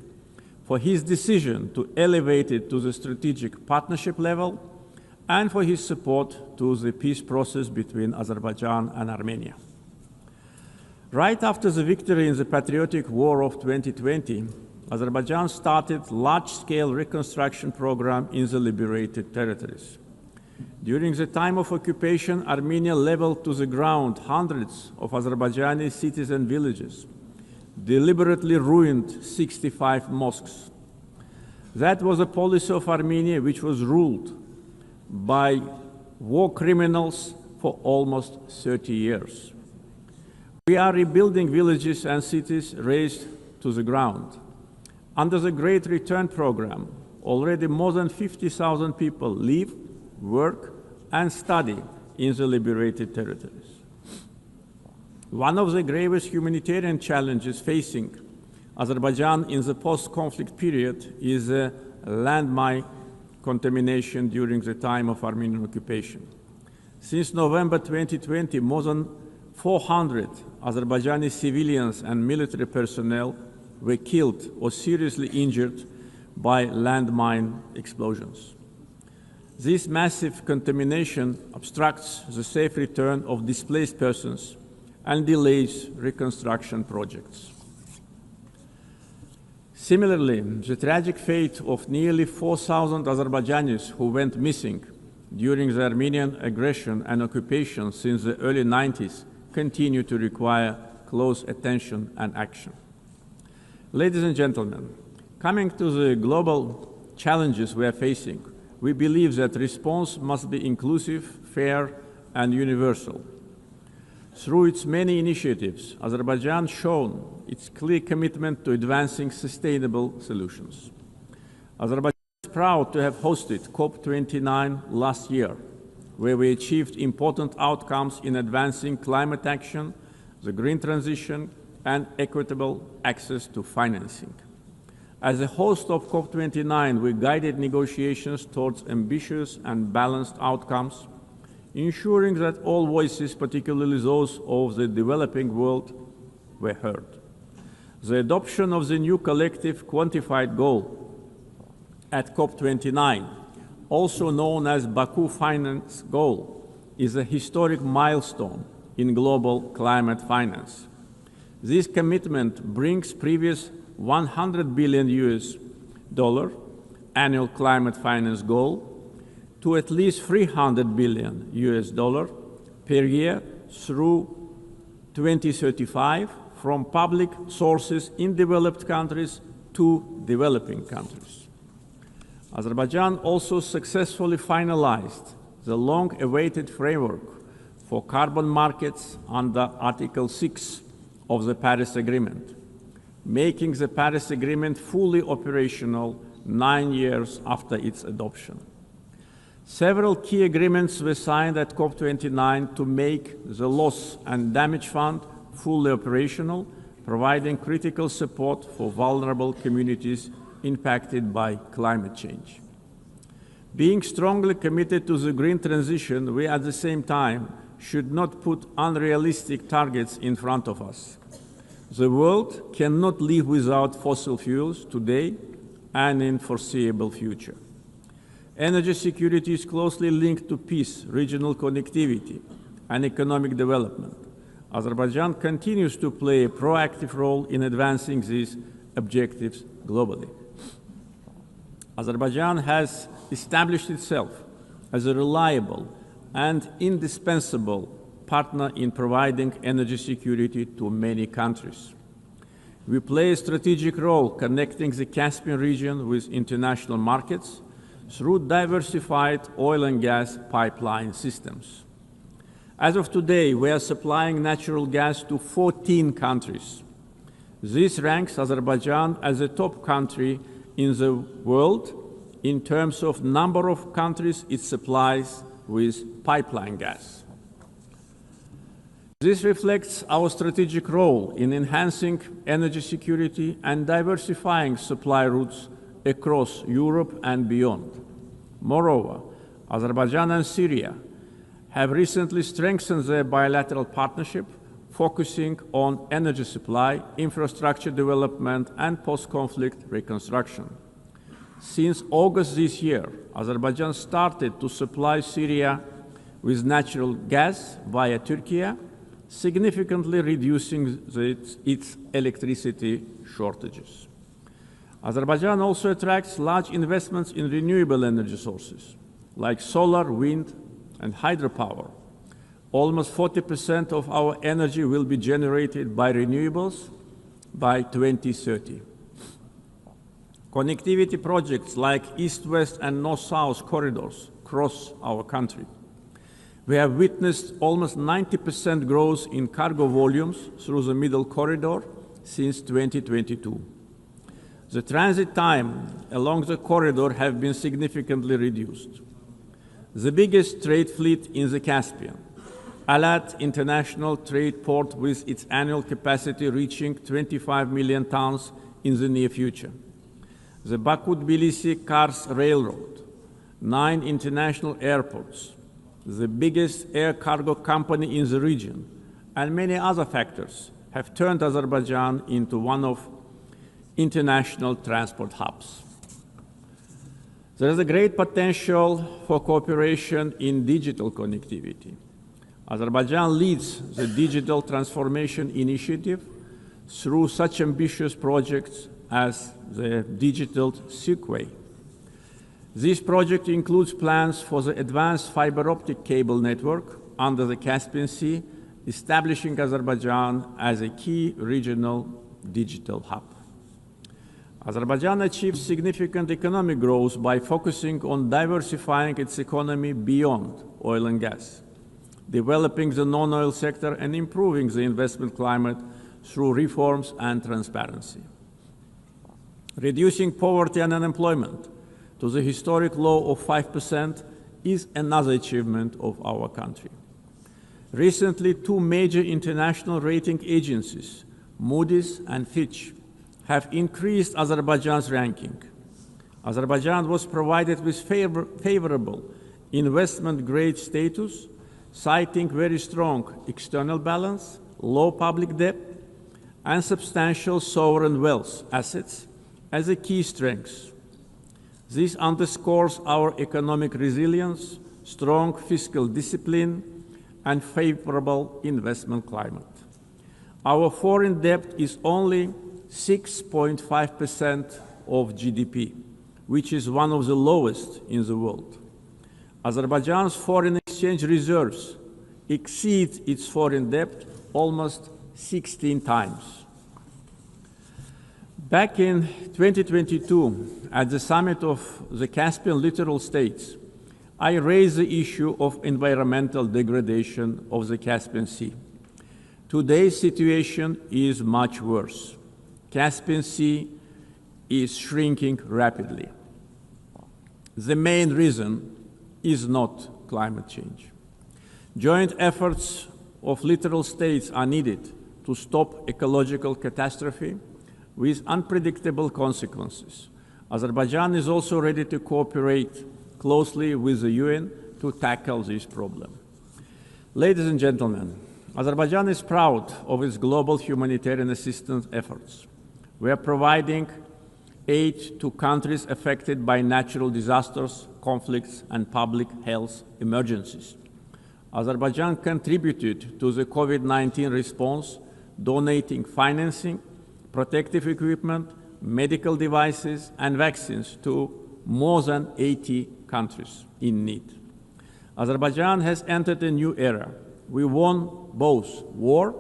for his decision to elevate it to the strategic partnership level, and for his support to the peace process between Azerbaijan and Armenia. Right after the victory in the patriotic war of 2020, Azerbaijan started large-scale reconstruction program in the liberated territories. During the time of occupation, Armenia leveled to the ground hundreds of Azerbaijani cities and villages, deliberately ruined 65 mosques. That was a policy of Armenia which was ruled by war criminals for almost 30 years. We are rebuilding villages and cities razed to the ground. Under the Great Return Program, already more than 50,000 people live, work, and study in the liberated territories. One of the gravest humanitarian challenges facing Azerbaijan in the post-conflict period is landmine contamination during the time of Armenian occupation. Since November 2020, more than 400 Azerbaijani civilians and military personnel were killed or seriously injured by landmine explosions. This massive contamination obstructs the safe return of displaced persons and delays reconstruction projects. Similarly, the tragic fate of nearly 4,000 Azerbaijanis who went missing during the Armenian aggression and occupation since the early 90s continue to require close attention and action. Ladies and gentlemen, coming to the global challenges we are facing, we believe that response must be inclusive, fair, and universal. Through its many initiatives, Azerbaijan has shown its clear commitment to advancing sustainable solutions. Azerbaijan is proud to have hosted COP29 last year, where we achieved important outcomes in advancing climate action, the green transition, and equitable access to financing. As a host of COP29, we guided negotiations towards ambitious and balanced outcomes, ensuring that all voices, particularly those of the developing world, were heard. The adoption of the new collective quantified goal at COP29, also known as Baku Finance Goal, is a historic milestone in global climate finance. This commitment brings previous $100 billion annual climate finance goal to at least $300 billion per year through 2035 from public sources in developed countries to developing countries. Azerbaijan also successfully finalized the long-awaited framework for carbon markets under Article 6 of the Paris Agreement, making the Paris Agreement fully operational 9 years after its adoption. Several key agreements were signed at COP29 to make the Loss and Damage Fund fully operational, providing critical support for vulnerable communities impacted by climate change. Being strongly committed to the green transition, we at the same time should not put unrealistic targets in front of us. The world cannot live without fossil fuels today and in foreseeable future. Energy security is closely linked to peace, regional connectivity, and economic development. Azerbaijan continues to play a proactive role in advancing these objectives globally. Azerbaijan has established itself as a reliable and indispensable partner in providing energy security to many countries. We play a strategic role connecting the Caspian region with international markets through diversified oil and gas pipeline systems. As of today, we are supplying natural gas to 14 countries. This ranks Azerbaijan as a top country in the world in terms of number of countries it supplies with pipeline gas. This reflects our strategic role in enhancing energy security and diversifying supply routes across Europe and beyond. Moreover, Azerbaijan and Syria have recently strengthened their bilateral partnership, focusing on energy supply, infrastructure development, and post-conflict reconstruction. Since August this year, Azerbaijan started to supply Syria with natural gas via Turkey, significantly reducing its electricity shortages. Azerbaijan also attracts large investments in renewable energy sources, like solar, wind, and hydropower. Almost 40% of our energy will be generated by renewables by 2030. Connectivity projects like East-West and North-South corridors cross our country. We have witnessed almost 90% growth in cargo volumes through the Middle Corridor since 2022. The transit time along the corridor have been significantly reduced. The biggest trade fleet in the Caspian, Alat International Trade Port, with its annual capacity reaching 25 million tons in the near future. The Baku-Tbilisi-Kars Railroad, 9 international airports, the biggest air cargo company in the region, and many other factors have turned Azerbaijan into one of international transport hubs. There is a great potential for cooperation in digital connectivity. Azerbaijan leads the Digital Transformation Initiative through such ambitious projects as the Digital Silkway. This project includes plans for the advanced fiber optic cable network under the Caspian Sea, establishing Azerbaijan as a key regional digital hub. Azerbaijan achieved significant economic growth by focusing on diversifying its economy beyond oil and gas, developing the non-oil sector and improving the investment climate through reforms and transparency. Reducing poverty and unemployment to the historic low of 5% is another achievement of our country. Recently, 2 major international rating agencies, Moody's and Fitch, have increased Azerbaijan's ranking. Azerbaijan was provided with favorable investment-grade status, citing very strong external balance, low public debt, and substantial sovereign wealth assets as a key strengths. This underscores our economic resilience, strong fiscal discipline, and favorable investment climate. Our foreign debt is only 6.5% of GDP, which is one of the lowest in the world. Azerbaijan's foreign exchange reserves exceed its foreign debt almost 16 times. Back in 2022, at the summit of the Caspian littoral states, I raised the issue of environmental degradation of the Caspian Sea. Today's situation is much worse. Caspian Sea is shrinking rapidly. The main reason is not climate change. Joint efforts of littoral states are needed to stop ecological catastrophe with unpredictable consequences. Azerbaijan is also ready to cooperate closely with the UN to tackle this problem. Ladies and gentlemen, Azerbaijan is proud of its global humanitarian assistance efforts. We are providing aid to countries affected by natural disasters, conflicts, and public health emergencies. Azerbaijan contributed to the COVID-19 response, donating financing, protective equipment, medical devices, and vaccines to more than 80 countries in need. Azerbaijan has entered a new era. We won both war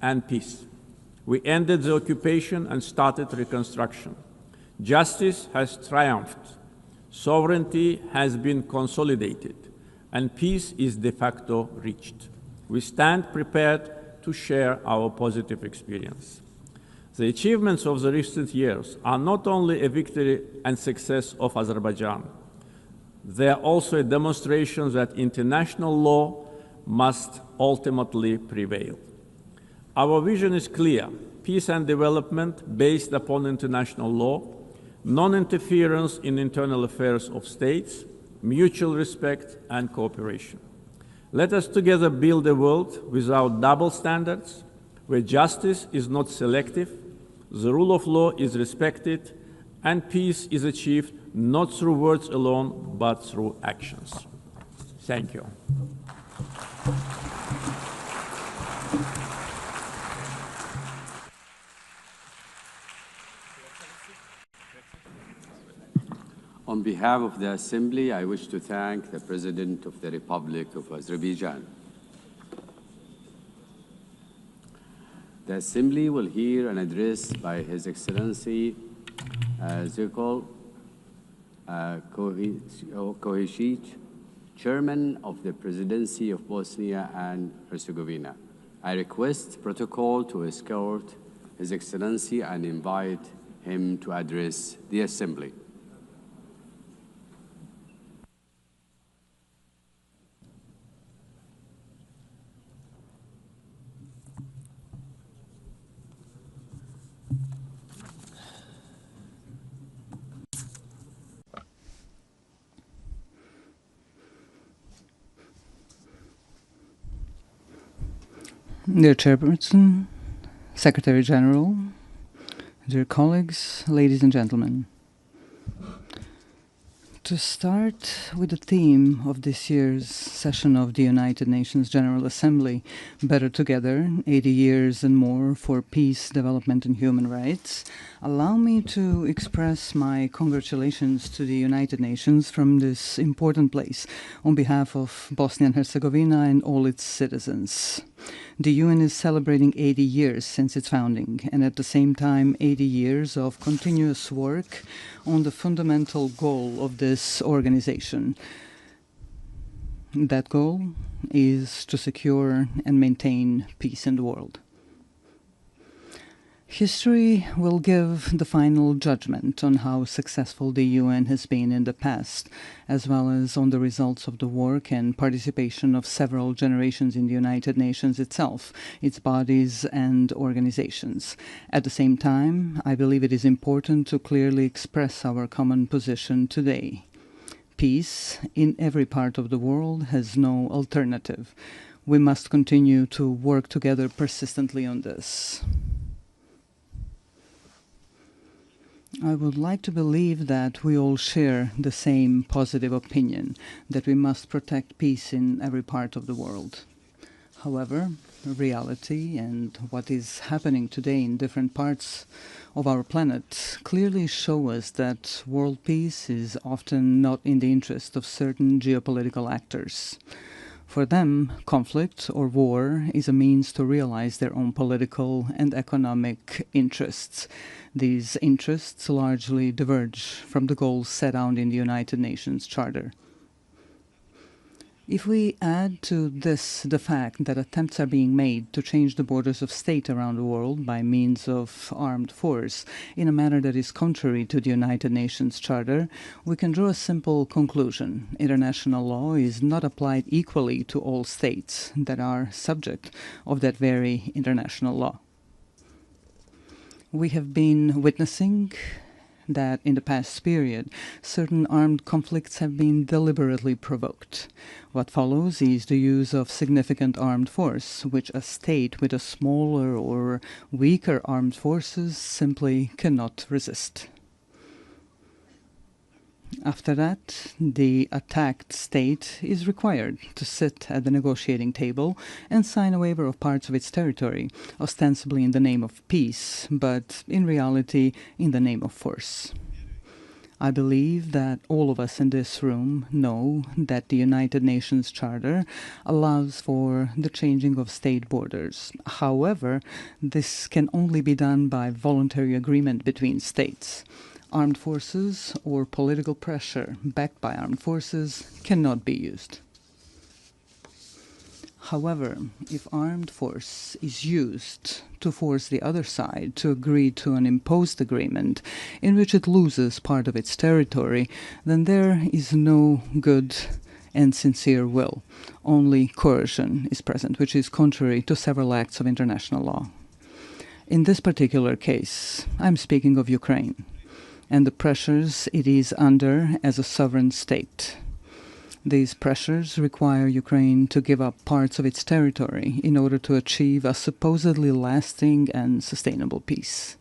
and peace. We ended the occupation and started reconstruction. Justice has triumphed. Sovereignty has been consolidated, and peace is de facto reached. We stand prepared to share our positive experience. The achievements of the recent years are not only a victory and success of Azerbaijan, they are also a demonstration that international law must ultimately prevail. Our vision is clear: peace and development based upon international law, non-interference in internal affairs of states, mutual respect and cooperation. Let us together build a world without double standards, where justice is not selective, the rule of law is respected, and peace is achieved not through words alone, but through actions. Thank you. On behalf of the Assembly, I wish to thank the President of the Republic of Azerbaijan. The Assembly will hear an address by His Excellency Zirkol Kohesic, Chairman of the Presidency of Bosnia and Herzegovina. I request protocol to escort His Excellency and invite him to address the Assembly. Dear Chairperson, Secretary General, dear colleagues, ladies and gentlemen. To start with the theme of this year's session of the United Nations General Assembly, Better Together, 80 Years and More for Peace, Development and Human Rights, allow me to express my congratulations to the United Nations from this important place on behalf of Bosnia and Herzegovina and all its citizens. The UN is celebrating 80 years since its founding, and at the same time 80 years of continuous work on the fundamental goal of this organization. That goal is to secure and maintain peace in the world. History will give the final judgment on how successful the UN has been in the past, as well as on the results of the work and participation of several generations in the United Nations itself, its bodies and organizations. At the same time, I believe it is important to clearly express our common position today. Peace in every part of the world has no alternative. We must continue to work together persistently on this. I would like to believe that we all share the same positive opinion, that we must protect peace in every part of the world. However, reality and what is happening today in different parts of our planet clearly show us that world peace is often not in the interest of certain geopolitical actors. For them, conflict or war is a means to realize their own political and economic interests. These interests largely diverge from the goals set out in the United Nations Charter. If we add to this the fact that attempts are being made to change the borders of state around the world by means of armed force in a manner that is contrary to the United Nations Charter, we can draw a simple conclusion. International law is not applied equally to all states that are subject of that very international law. We have been witnessing that in the past period, certain armed conflicts have been deliberately provoked. What follows is the use of significant armed force, which a state with a smaller or weaker armed forces simply cannot resist. After that, the attacked state is required to sit at the negotiating table and sign a waiver of parts of its territory, ostensibly in the name of peace, but in reality in the name of force. I believe that all of us in this room know that the United Nations Charter allows for the changing of state borders. However, this can only be done by voluntary agreement between states. Armed forces or political pressure backed by armed forces cannot be used. However, if armed force is used to force the other side to agree to an imposed agreement in which it loses part of its territory, then there is no good and sincere will. Only coercion is present, which is contrary to several acts of international law. In this particular case, I'm speaking of Ukraine and the pressures it is under as a sovereign state. These pressures require Ukraine to give up parts of its territory in order to achieve a supposedly lasting and sustainable peace.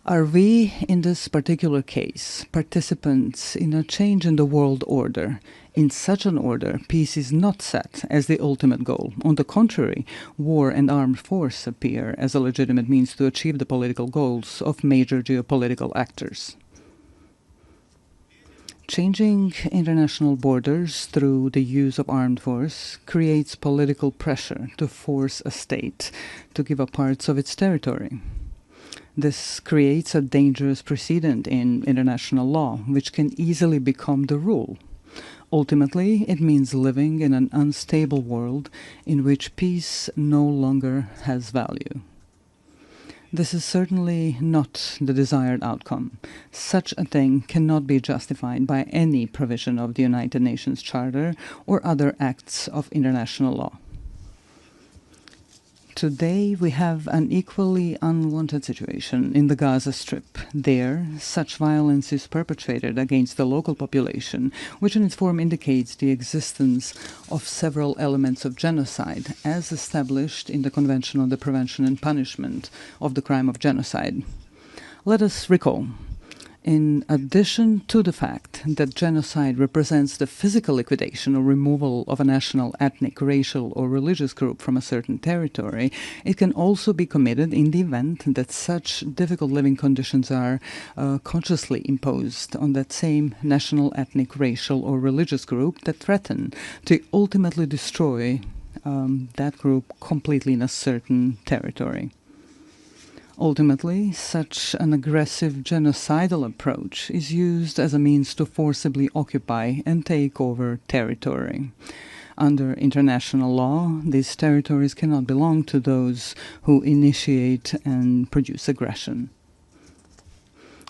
Are we, in this particular case, participants in a change in the world order? In such an order, peace is not set as the ultimate goal. On the contrary, war and armed force appear as a legitimate means to achieve the political goals of major geopolitical actors. Changing international borders through the use of armed force creates political pressure to force a state to give up parts of its territory. This creates a dangerous precedent in international law, which can easily become the rule. Ultimately, it means living in an unstable world in which peace no longer has value. This is certainly not the desired outcome. Such a thing cannot be justified by any provision of the United Nations Charter or other acts of international law. Today, we have an equally unwanted situation in the Gaza Strip. There, such violence is perpetrated against the local population, which in its form indicates the existence of several elements of genocide, as established in the Convention on the Prevention and Punishment of the Crime of Genocide. Let us recall, in addition to the fact that genocide represents the physical liquidation or removal of a national, ethnic, racial, or religious group from a certain territory, it can also be committed in the event that such difficult living conditions are consciously imposed on that same national, ethnic, racial, or religious group that threaten to ultimately destroy that group completely in a certain territory. Ultimately, such an aggressive genocidal approach is used as a means to forcibly occupy and take over territory. Under international law, these territories cannot belong to those who initiate and produce aggression.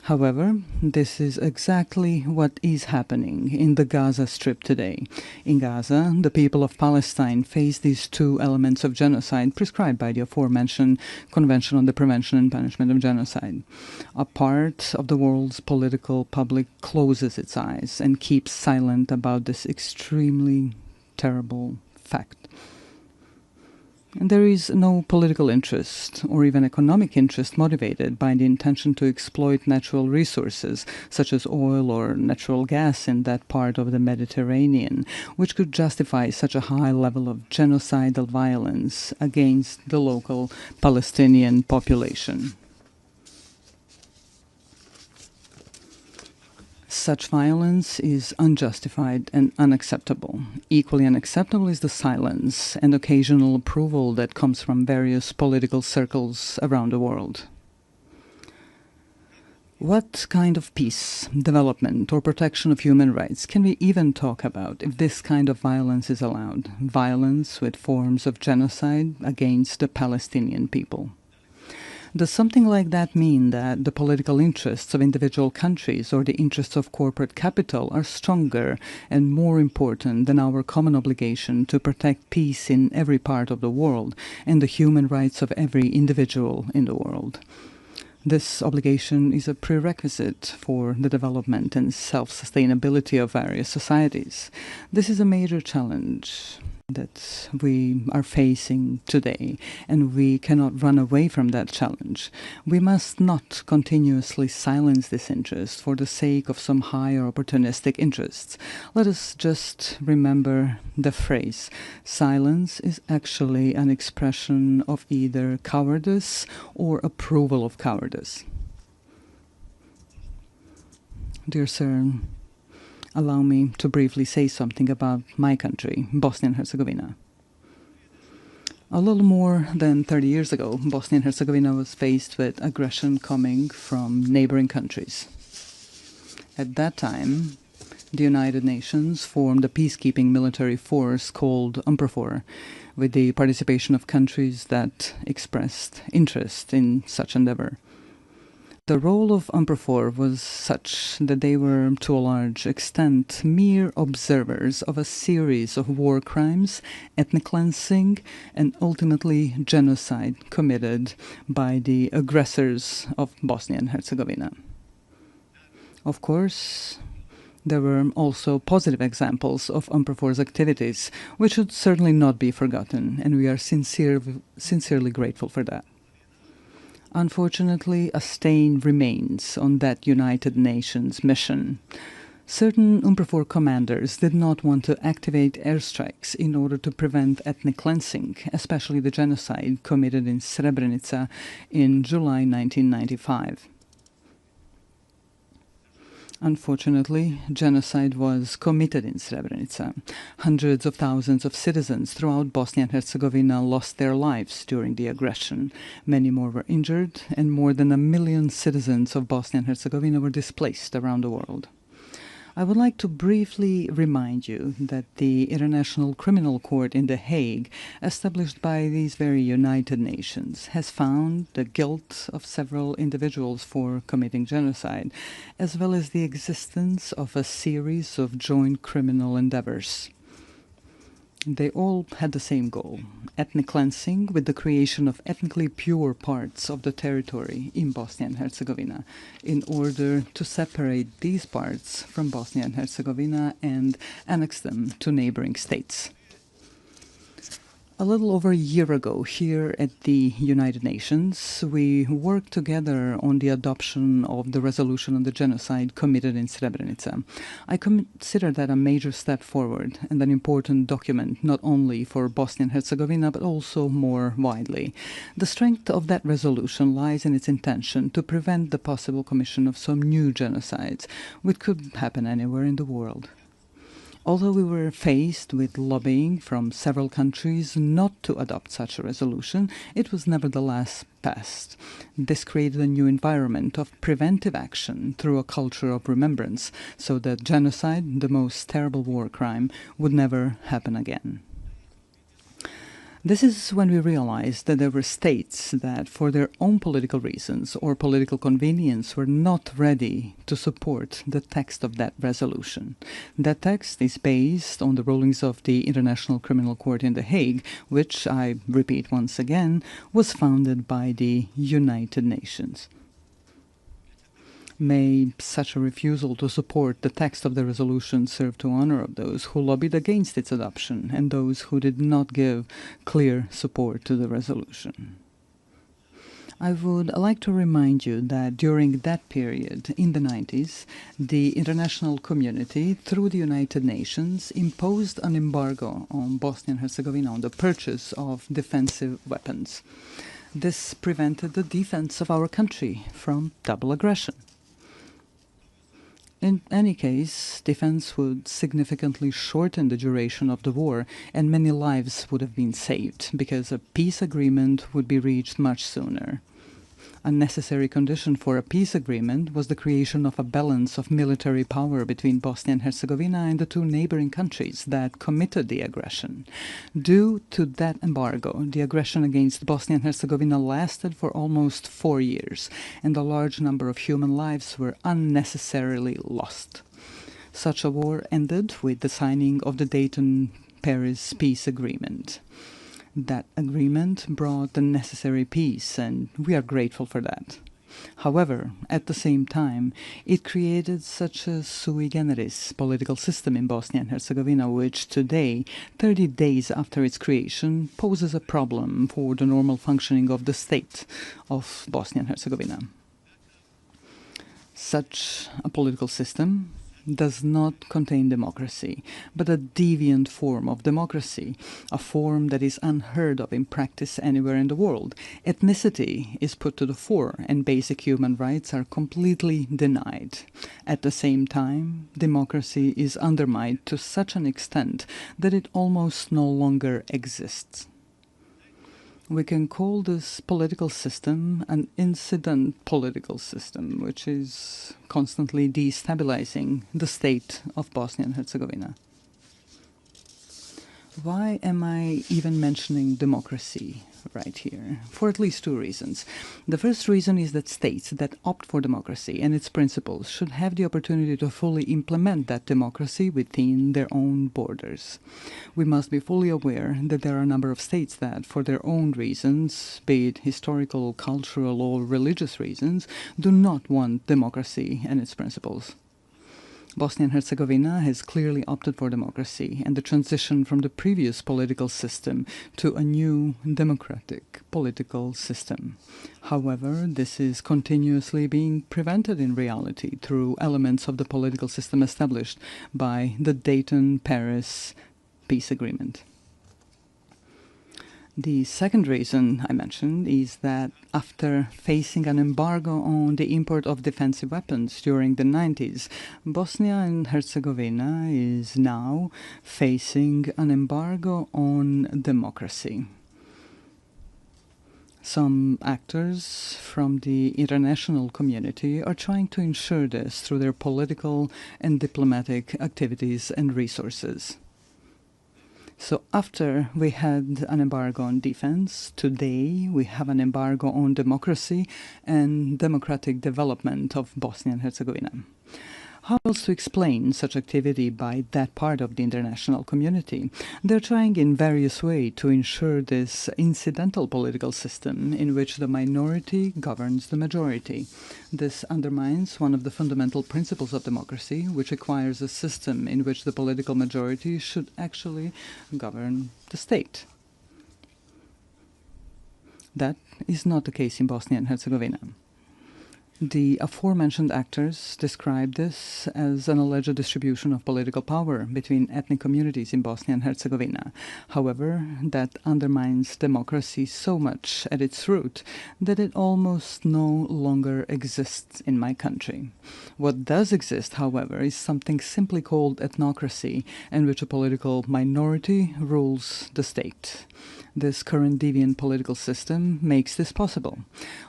However, this is exactly what is happening in the Gaza Strip today. In Gaza, the people of Palestine face these two elements of genocide prescribed by the aforementioned Convention on the Prevention and Punishment of Genocide. A part of the world's political public closes its eyes and keeps silent about this extremely terrible fact. And there is no political interest or even economic interest motivated by the intention to exploit natural resources such as oil or natural gas in that part of the Mediterranean, which could justify such a high level of genocidal violence against the local Palestinian population. Such violence is unjustified and unacceptable. Equally unacceptable is the silence and occasional approval that comes from various political circles around the world. What kind of peace, development, or protection of human rights can we even talk about if this kind of violence is allowed? Violence with forms of genocide against the Palestinian people. Does something like that mean that the political interests of individual countries or the interests of corporate capital are stronger and more important than our common obligation to protect peace in every part of the world and the human rights of every individual in the world? This obligation is a prerequisite for the development and self-sustainability of various societies. This is a major challenge that we are facing today, and we cannot run away from that challenge. We must not continuously silence this interest for the sake of some higher opportunistic interests. Let us just remember the phrase, silence is actually an expression of either cowardice or approval of cowardice. Dear sir, allow me to briefly say something about my country, Bosnia and Herzegovina. A little more than 30 years ago, Bosnia and Herzegovina was faced with aggression coming from neighboring countries. At that time, the United Nations formed a peacekeeping military force called UNPROFOR, with the participation of countries that expressed interest in such endeavor. The role of UNPROFOR was such that they were, to a large extent, mere observers of a series of war crimes, ethnic cleansing, and ultimately genocide committed by the aggressors of Bosnia and Herzegovina. Of course, there were also positive examples of UNPROFOR's activities, which should certainly not be forgotten, and we are sincerely grateful for that. Unfortunately, a stain remains on that United Nations mission. Certain UNPROFOR commanders did not want to activate airstrikes in order to prevent ethnic cleansing, especially the genocide committed in Srebrenica in July 1995. Unfortunately, genocide was committed in Srebrenica. Hundreds of thousands of citizens throughout Bosnia and Herzegovina lost their lives during the aggression. Many more were injured, and more than 1 million citizens of Bosnia and Herzegovina were displaced around the world. I would like to briefly remind you that the International Criminal Court in The Hague, established by these very United Nations, has found the guilt of several individuals for committing genocide, as well as the existence of a series of joint criminal endeavors. They all had the same goal: ethnic cleansing, with the creation of ethnically pure parts of the territory in Bosnia and Herzegovina, in order to separate these parts from Bosnia and Herzegovina and annex them to neighboring states. A little over a year ago, here at the United Nations, we worked together on the adoption of the resolution on the genocide committed in Srebrenica. I consider that a major step forward and an important document, not only for Bosnia and Herzegovina, but also more widely. The strength of that resolution lies in its intention to prevent the possible commission of some new genocides, which could happen anywhere in the world. Although we were faced with lobbying from several countries not to adopt such a resolution, it was nevertheless passed. This created a new environment of preventive action through a culture of remembrance, so that genocide, the most terrible war crime, would never happen again. This is when we realized that there were states that, for their own political reasons or political convenience, were not ready to support the text of that resolution. That text is based on the rulings of the International Criminal Court in The Hague, which, I repeat once again, was founded by the United Nations. May such a refusal to support the text of the resolution serve to honor of those who lobbied against its adoption and those who did not give clear support to the resolution. I would like to remind you that during that period, in the 90s, the international community, through the United Nations, imposed an embargo on Bosnia and Herzegovina on the purchase of defensive weapons. This prevented the defense of our country from double aggression. In any case, defense would significantly shorten the duration of the war, and many lives would have been saved, because a peace agreement would be reached much sooner. A necessary condition for a peace agreement was the creation of a balance of military power between Bosnia and Herzegovina and the two neighboring countries that committed the aggression. Due to that embargo, the aggression against Bosnia and Herzegovina lasted for almost 4 years, and a large number of human lives were unnecessarily lost. Such a war ended with the signing of the Dayton-Paris peace agreement. That agreement brought the necessary peace, and we are grateful for that. However, at the same time, it created such a sui generis political system in Bosnia and Herzegovina, which today, 30 days after its creation, poses a problem for the normal functioning of the state of Bosnia and Herzegovina. Such a political system does not contain democracy, but a deviant form of democracy, a form that is unheard of in practice anywhere in the world. Ethnicity is put to the fore, and basic human rights are completely denied. At the same time, democracy is undermined to such an extent that it almost no longer exists. We can call this political system an incident political system, which is constantly destabilizing the state of Bosnia and Herzegovina. Why am I even mentioning democracy right here? For at least 2 reasons. The first reason is that states that opt for democracy and its principles should have the opportunity to fully implement that democracy within their own borders. We must be fully aware that there are a number of states that, for their own reasons, be it historical, cultural, or religious reasons, do not want democracy and its principles. Bosnia and Herzegovina has clearly opted for democracy and the transition from the previous political system to a new democratic political system. However, this is continuously being prevented in reality through elements of the political system established by the Dayton-Paris peace agreement. The second reason I mentioned is that after facing an embargo on the import of defensive weapons during the 90s, Bosnia and Herzegovina is now facing an embargo on democracy. Some actors from the international community are trying to ensure this through their political and diplomatic activities and resources. So after we had an embargo on defense, today we have an embargo on democracy and democratic development of Bosnia and Herzegovina. How else to explain such activity by that part of the international community? They're trying in various ways to ensure this incidental political system in which the minority governs the majority. This undermines one of the fundamental principles of democracy, which requires a system in which the political majority should actually govern the state. That is not the case in Bosnia and Herzegovina. The aforementioned actors describe this as an alleged distribution of political power between ethnic communities in Bosnia and Herzegovina. However, that undermines democracy so much at its root that it almost no longer exists in my country. What does exist, however, is something simply called ethnocracy, in which a political minority rules the state. This current deviant political system makes this possible.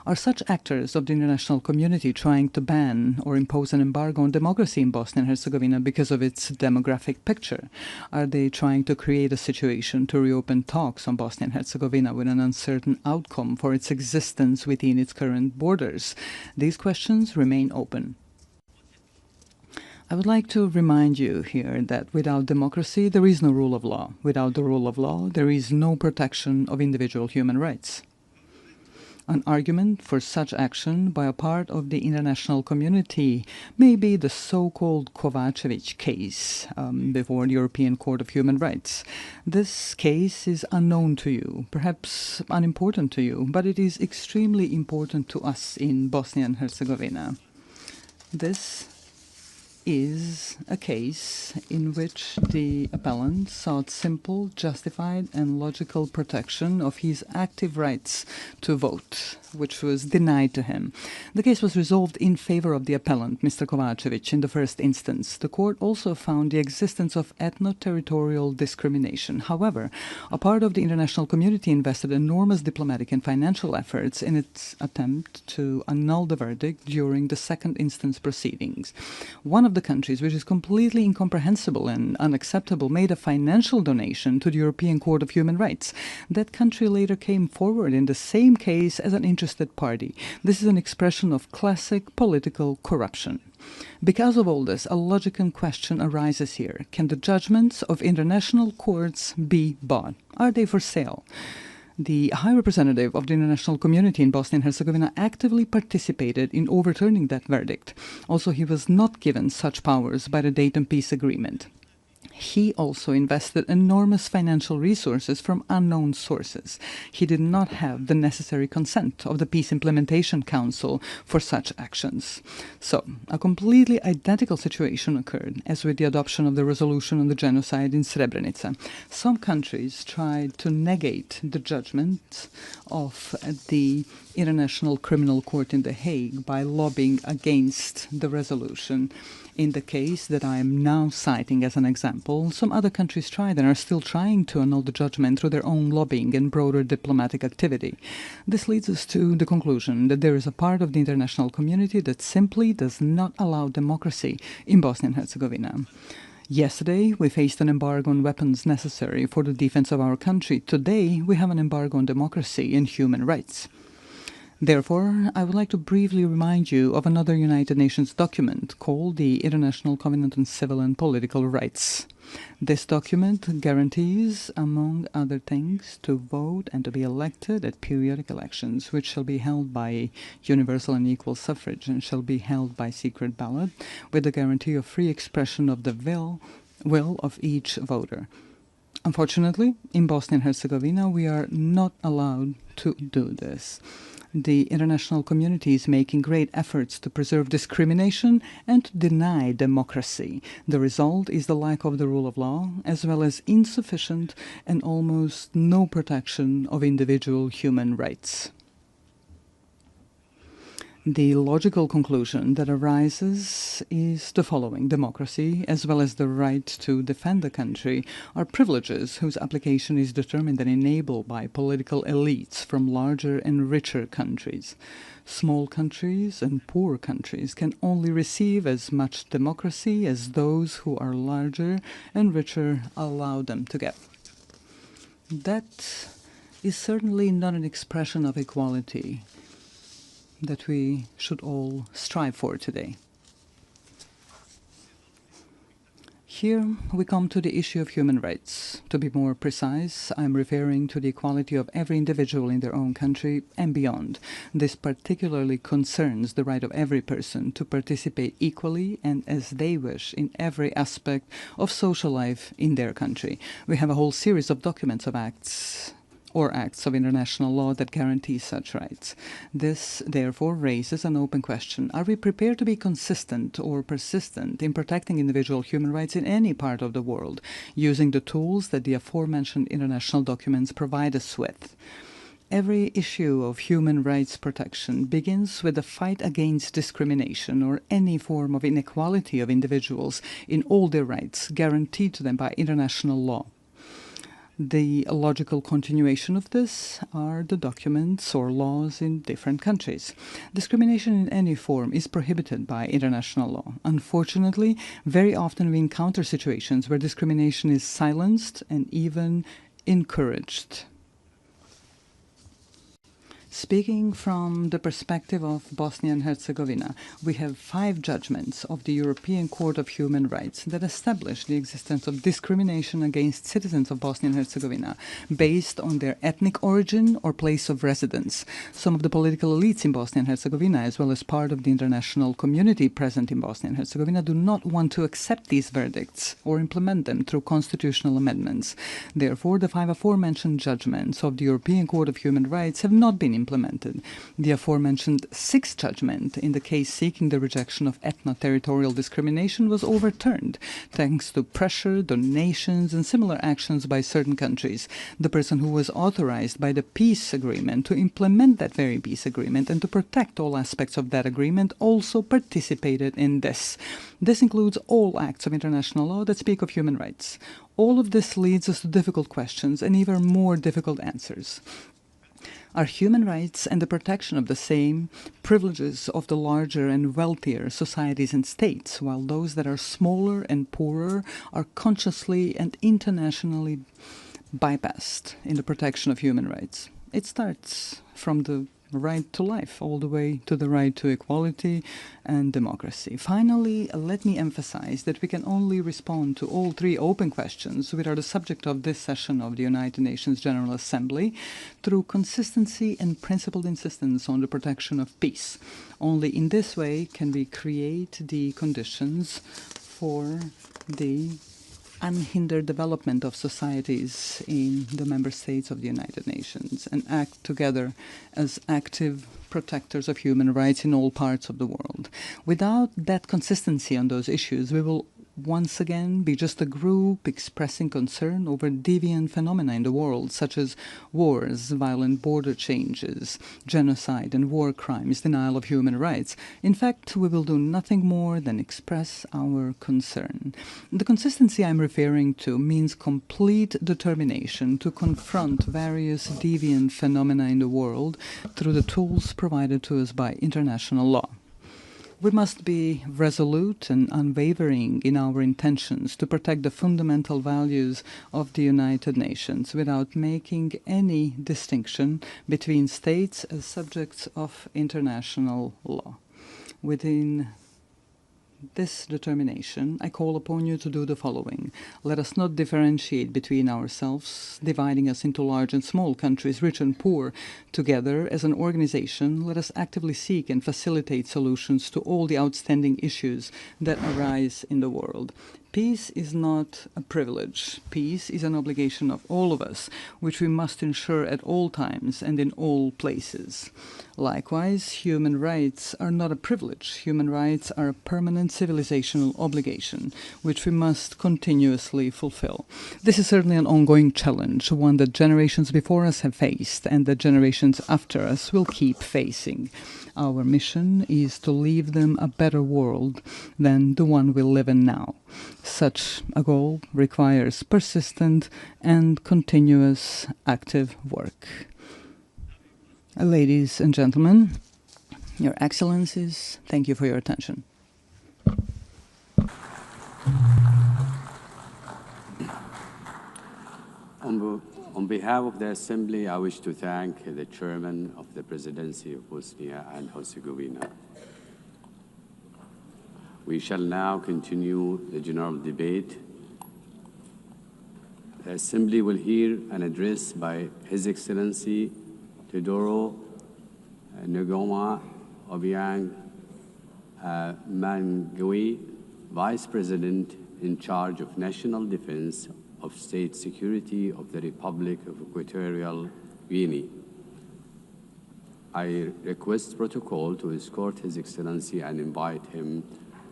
Are such actors of the international community trying to ban or impose an embargo on democracy in Bosnia and Herzegovina because of its demographic picture? Are they trying to create a situation to reopen talks on Bosnia and Herzegovina with an uncertain outcome for its existence within its current borders? These questions remain open. I would like to remind you here that without democracy, there is no rule of law. Without the rule of law, there is no protection of individual human rights. An argument for such action by a part of the international community may be the so-called Kovacevic case before the European Court of Human Rights. This case is unknown to you, perhaps unimportant to you, but it is extremely important to us in Bosnia and Herzegovina. This is a case in which the appellant sought simple, justified, and logical protection of his active rights to vote, which was denied to him. The case was resolved in favor of the appellant, Mr. Kovacevic, in the first instance. The court also found the existence of ethno-territorial discrimination. However, a part of the international community invested enormous diplomatic and financial efforts in its attempt to annul the verdict during the second instance proceedings. One of the countries, which is completely incomprehensible and unacceptable, made a financial donation to the European Court of Human Rights. That country later came forward in the same case as an interested party. This is an expression of classic political corruption. Because of all this, a logical question arises here. Can the judgments of international courts be bought? Are they for sale? The High Representative of the international community in Bosnia and Herzegovina actively participated in overturning that verdict. Also, he was not given such powers by the Dayton Peace Agreement. He also invested enormous financial resources from unknown sources. He did not have the necessary consent of the Peace Implementation Council for such actions. So, a completely identical situation occurred as with the adoption of the resolution on the genocide in Srebrenica. Some countries tried to negate the judgment of the International Criminal Court in The Hague by lobbying against the resolution. In the case that I am now citing as an example, some other countries tried and are still trying to annul the judgment through their own lobbying and broader diplomatic activity. This leads us to the conclusion that there is a part of the international community that simply does not allow democracy in Bosnia and Herzegovina. Yesterday, we faced an embargo on weapons necessary for the defense of our country. Today, we have an embargo on democracy and human rights. Therefore, I would like to briefly remind you of another United Nations document called the International Covenant on Civil and Political Rights. This document guarantees, among other things, to vote and to be elected at periodic elections, which shall be held by universal and equal suffrage and shall be held by secret ballot, with the guarantee of free expression of the will of each voter. Unfortunately, in Bosnia and Herzegovina, we are not allowed to do this. The international community is making great efforts to preserve discrimination and to deny democracy. The result is the lack of the rule of law, as well as insufficient and almost no protection of individual human rights. The logical conclusion that arises is the following. Democracy, as well as the right to defend the country, are privileges whose application is determined and enabled by political elites from larger and richer countries. Small countries and poor countries can only receive as much democracy as those who are larger and richer allow them to get. That is certainly not an expression of equality that we should all strive for today. Here we come to the issue of human rights. To be more precise, I'm referring to the equality of every individual in their own country and beyond. This particularly concerns the right of every person to participate equally and as they wish in every aspect of social life in their country. We have a whole series of documents of acts of international law that guarantee such rights. This, therefore, raises an open question. Are we prepared to be consistent or persistent in protecting individual human rights in any part of the world, using the tools that the aforementioned international documents provide us with? Every issue of human rights protection begins with the fight against discrimination or any form of inequality of individuals in all their rights guaranteed to them by international law. The logical continuation of this are the documents or laws in different countries. Discrimination in any form is prohibited by international law. Unfortunately, very often we encounter situations where discrimination is silenced and even encouraged. Speaking from the perspective of Bosnia and Herzegovina, we have 5 judgments of the European Court of Human Rights that establish the existence of discrimination against citizens of Bosnia and Herzegovina based on their ethnic origin or place of residence. Some of the political elites in Bosnia and Herzegovina, as well as part of the international community present in Bosnia and Herzegovina, do not want to accept these verdicts or implement them through constitutional amendments. Therefore, the 5 aforementioned judgments of the European Court of Human Rights have not been implemented. The aforementioned 6th judgment in the case seeking the rejection of ethno-territorial discrimination was overturned thanks to pressure, donations and similar actions by certain countries. The person who was authorized by the peace agreement to implement that very peace agreement and to protect all aspects of that agreement also participated in this. This includes all acts of international law that speak of human rights. All of this leads us to difficult questions and even more difficult answers. Are human rights and the protection of the same privileges of the larger and wealthier societies and states, while those that are smaller and poorer are consciously and internationally bypassed in the protection of human rights? It starts from the right to life all the way to the right to equality and democracy. Finally, let me emphasize that we can only respond to all 3 open questions, which are the subject of this session of the United Nations General Assembly, through consistency and principled insistence on the protection of peace. Only in this way can we create the conditions for the unhindered development of societies in the member states of the United Nations and act together as active protectors of human rights in all parts of the world. Without that consistency on those issues, we will once again be just a group expressing concern over deviant phenomena in the world, such as wars, violent border changes, genocide and war crimes, denial of human rights. In fact, we will do nothing more than express our concern. The consistency I'm referring to means complete determination to confront various deviant phenomena in the world through the tools provided to us by international law. We must be resolute and unwavering in our intentions to protect the fundamental values of the United Nations without making any distinction between states as subjects of international law. Within this determination, I call upon you to do the following. Let us not differentiate between ourselves, dividing us into large and small countries, rich and poor. Together, as an organization, let us actively seek and facilitate solutions to all the outstanding issues that arise in the world. Peace is not a privilege. Peace is an obligation of all of us, which we must ensure at all times and in all places. Likewise, human rights are not a privilege. Human rights are a permanent civilizational obligation, which we must continuously fulfill. This is certainly an ongoing challenge, one that generations before us have faced and that generations after us will keep facing. Our mission is to leave them a better world than the one we live in now. Such a goal requires persistent and continuous active work. Ladies and gentlemen, Your Excellencies, thank you for your attention. On behalf of the Assembly, I wish to thank the Chairman of the Presidency of Bosnia and Herzegovina. We shall now continue the general debate. The Assembly will hear an address by His Excellency Teodoro Ngoma Obiang Mangui, Vice President in charge of National Defense of State Security of the Republic of Equatorial Guinea. I request protocol to escort His Excellency and invite him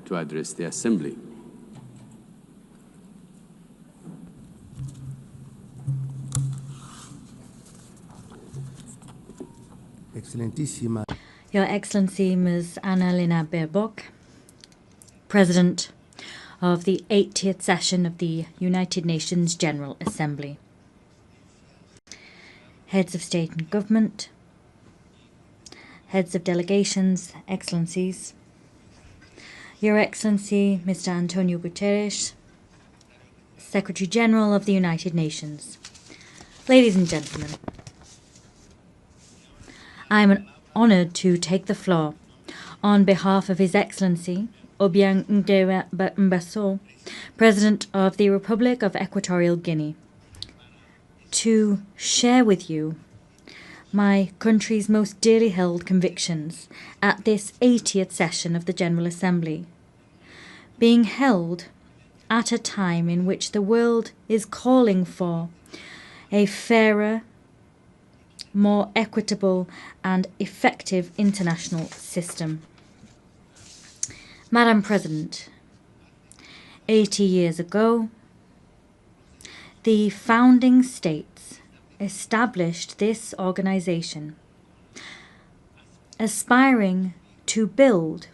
to address the Assembly. Your Excellency Ms. Annalena Baerbock, President of the 80th session of the United Nations General Assembly, Heads of State and Government, Heads of Delegations, Excellencies, Your Excellency Mr. Antonio Guterres, Secretary General of the United Nations, ladies and gentlemen, I am honoured to take the floor on behalf of His Excellency Obiang Mbaso, President of the Republic of Equatorial Guinea, to share with you my country's most dearly held convictions at this 80th session of the General Assembly, being held at a time in which the world is calling for a fairer, more equitable and effective international system. Madam President, 80 years ago, the founding states established this organization, aspiring to build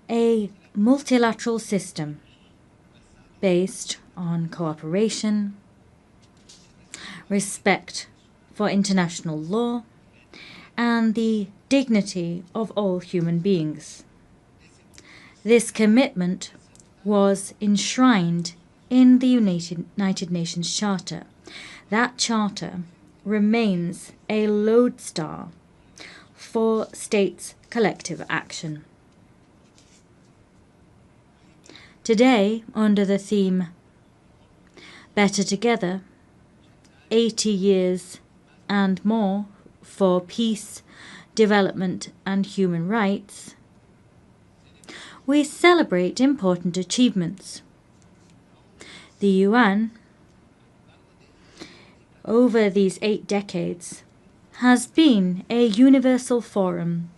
a multilateral system based on cooperation, respect for international law, and the dignity of all human beings. This commitment was enshrined in the United Nations Charter. That charter remains a lodestar for states' collective action. Today, under the theme Better Together, 80 years and more for peace, development and human rights, we celebrate important achievements. The UN, over these 8 decades, has been a universal forum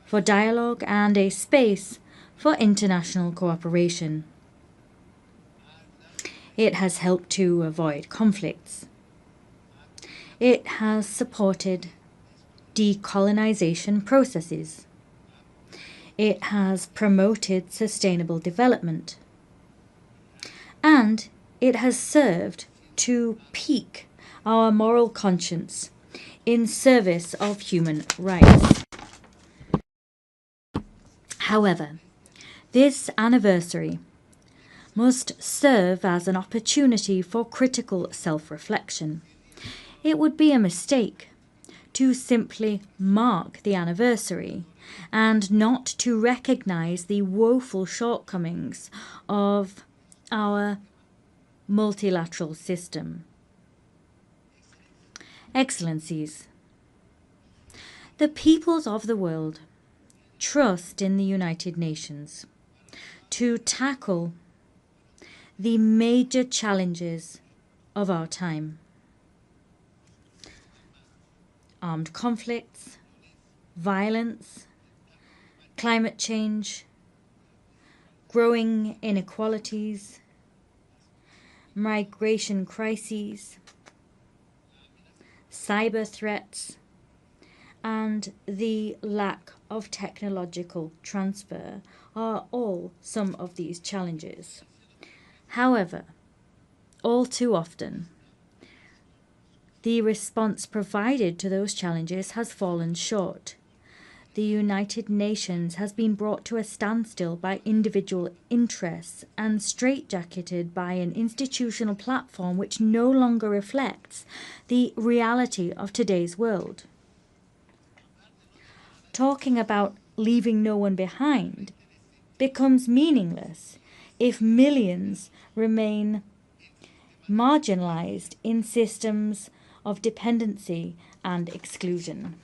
for dialogue and a space for international cooperation. It has helped to avoid conflicts. It has supported decolonization processes. It has promoted sustainable development. And it has served to pique our moral conscience in service of human rights. However, this anniversary must serve as an opportunity for critical self-reflection. It would be a mistake to simply mark the anniversary and not to recognize the woeful shortcomings of our multilateral system. Excellencies, the peoples of the world trust in the United Nations to tackle the major challenges of our time. Armed conflicts, violence, climate change, growing inequalities, migration crises, cyber threats, and the lack of technological transfer are all some of these challenges. However, all too often, the response provided to those challenges has fallen short. The United Nations has been brought to a standstill by individual interests and straitjacketed by an institutional platform which no longer reflects the reality of today's world. Talking about leaving no one behind becomes meaningless if millions remain marginalized in systems of dependency and exclusion.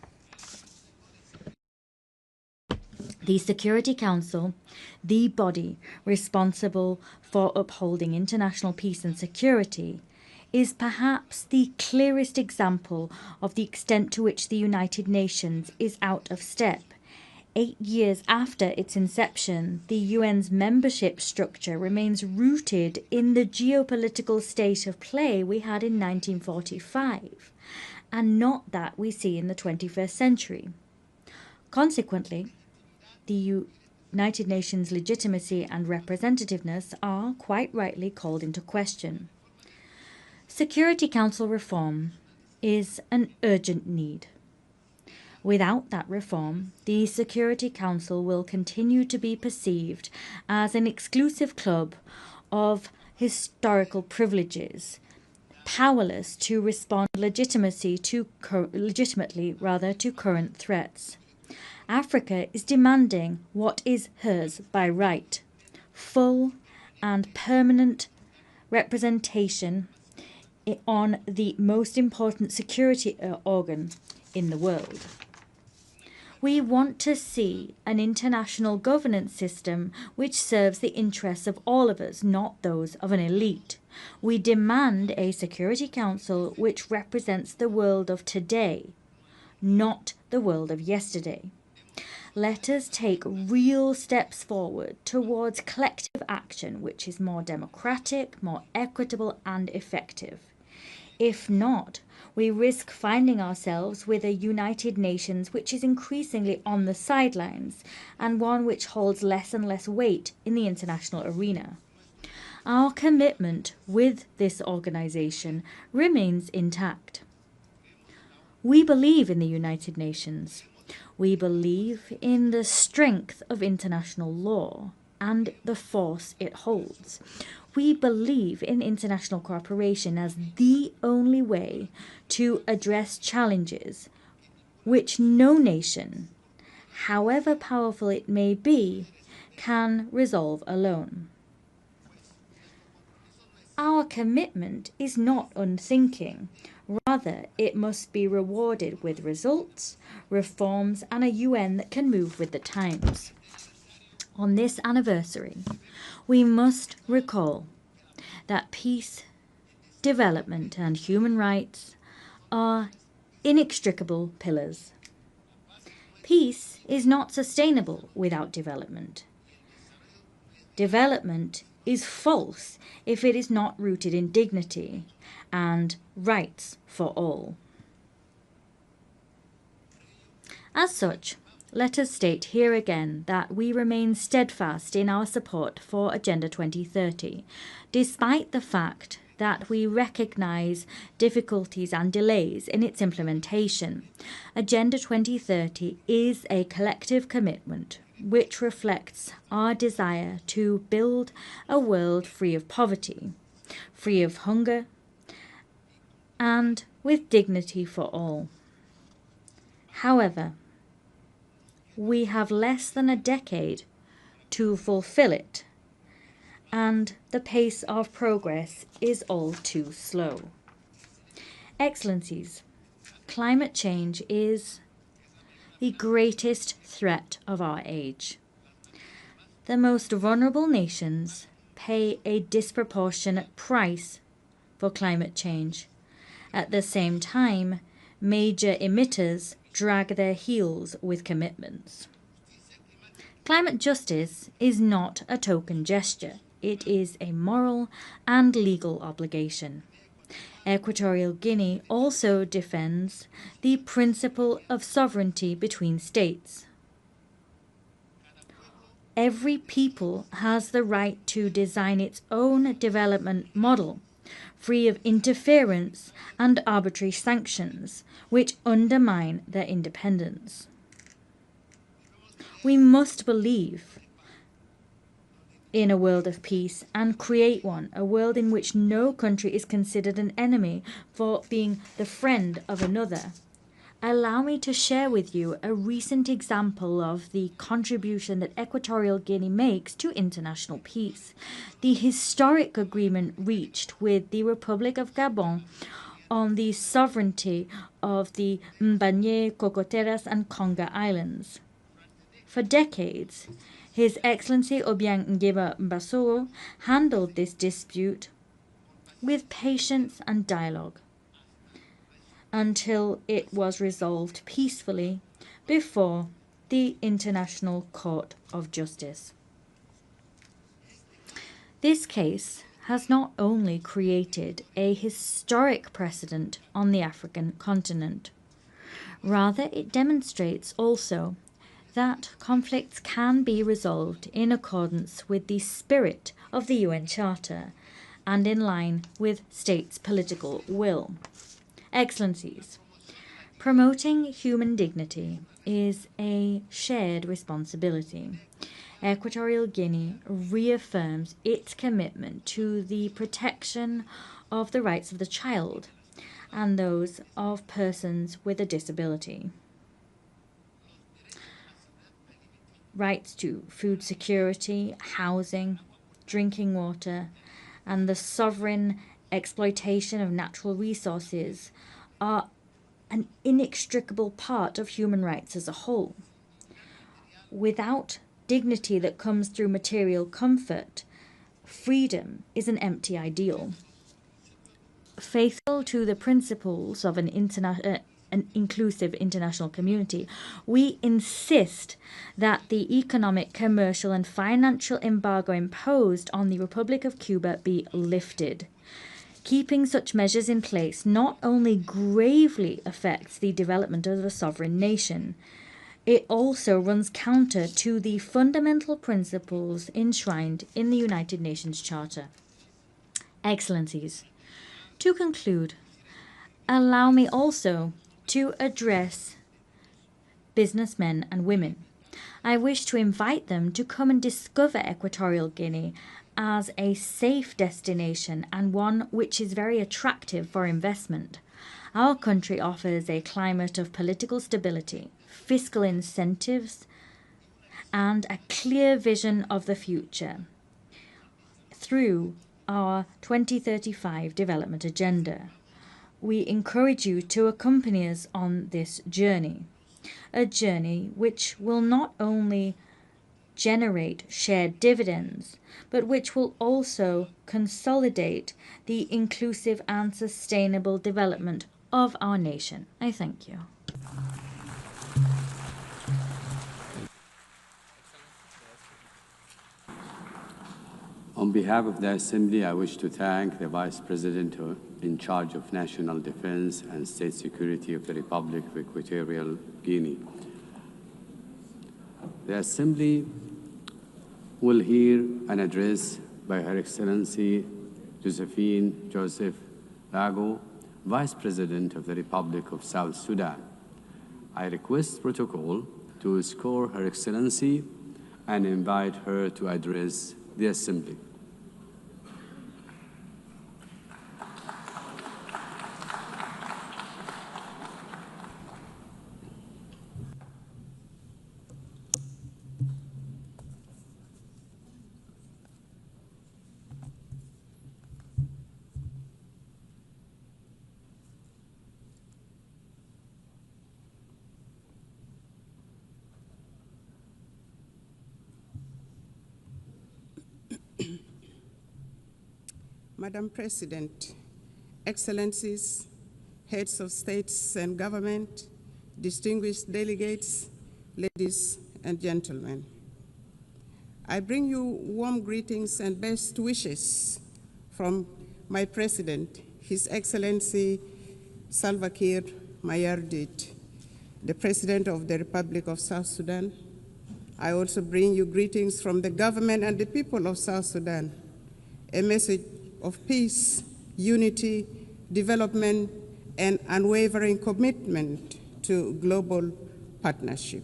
The Security Council, the body responsible for upholding international peace and security, is perhaps the clearest example of the extent to which the United Nations is out of step. 8 years after its inception, the UN's membership structure remains rooted in the geopolitical state of play we had in 1945, and not that we see in the 21st century. Consequently, the United Nations' legitimacy and representativeness are quite rightly called into question. Security Council reform is an urgent need. Without that reform, the Security Council will continue to be perceived as an exclusive club of historical privileges, powerless to respond legitimately to current threats. Africa is demanding what is hers by right: full and permanent representation on the most important security organ in the world. We want to see an international governance system which serves the interests of all of us, not those of an elite. We demand a Security Council which represents the world of today, not the world of yesterday. Let us take real steps forward towards collective action which is more democratic, more equitable and effective. If not, we risk finding ourselves with a United Nations which is increasingly on the sidelines and one which holds less and less weight in the international arena. Our commitment with this organization remains intact. We believe in the United Nations. We believe in the strength of international law and the force it holds. We believe in international cooperation as the only way to address challenges which no nation, however powerful it may be, can resolve alone. Our commitment is not unthinking. Rather, it must be rewarded with results, reforms, and a UN that can move with the times. On this anniversary, we must recall that peace, development, and human rights are inextricable pillars. Peace is not sustainable without development. Development is false if it is not rooted in dignity and rights for all. As such, let us state here again that we remain steadfast in our support for Agenda 2030, despite the fact that we recognize difficulties and delays in its implementation. Agenda 2030 is a collective commitment which reflects our desire to build a world free of poverty, free of hunger, and with dignity for all. However, we have less than a decade to fulfill it, and the pace of progress is all too slow. Excellencies, climate change is the greatest threat of our age. The most vulnerable nations pay a disproportionate price for climate change. At the same time, major emitters drag their heels with commitments. Climate justice is not a token gesture. It is a moral and legal obligation. Equatorial Guinea also defends the principle of sovereignty between states. Every people has the right to design its own development model, free of interference and arbitrary sanctions, which undermine their independence. We must believe in a world of peace and create one, a world in which no country is considered an enemy for being the friend of another. Allow me to share with you a recent example of the contribution that Equatorial Guinea makes to international peace. The historic agreement reached with the Republic of Gabon on the sovereignty of the Mbanye, Cocoteras and Conga Islands. For decades, His Excellency Obiang Nguema Mbasogo handled this dispute with patience and dialogue until it was resolved peacefully before the International Court of Justice. This case has not only created a historic precedent on the African continent, rather it demonstrates also that conflicts can be resolved in accordance with the spirit of the UN Charter and in line with states' political will. Excellencies, promoting human dignity is a shared responsibility. Equatorial Guinea reaffirms its commitment to the protection of the rights of the child and those of persons with a disability. Rights to food security, housing, drinking water, and the sovereign exploitation of natural resources are an inextricable part of human rights as a whole. Without dignity that comes through material comfort, freedom is an empty ideal. Faithful to the principles of an inclusive international community, we insist that the economic, commercial, and financial embargo imposed on the Republic of Cuba be lifted. Keeping such measures in place not only gravely affects the development of a sovereign nation, it also runs counter to the fundamental principles enshrined in the United Nations Charter. Excellencies, to conclude, allow me also to address businessmen and women. I wish to invite them to come and discover Equatorial Guinea as a safe destination and one which is very attractive for investment. Our country offers a climate of political stability, fiscal incentives, and a clear vision of the future through our 2035 development agenda. We encourage you to accompany us on this journey, a journey which will not only generate shared dividends, but which will also consolidate the inclusive and sustainable development of our nation. I thank you. On behalf of the Assembly, I wish to thank the Vice President in charge of National Defense and State Security of the Republic of Equatorial Guinea. The Assembly will hear an address by Her Excellency Josephine Joseph Lago, Vice President of the Republic of South Sudan. I request protocol to escort Her Excellency and invite her to address the Assembly. Madam President, Excellencies, heads of states and government, distinguished delegates, ladies and gentlemen. I bring you warm greetings and best wishes from my President, His Excellency Salva Kiir Mayardit, the President of the Republic of South Sudan. I also bring you greetings from the government and the people of South Sudan, a message of peace, unity, development, and unwavering commitment to global partnership.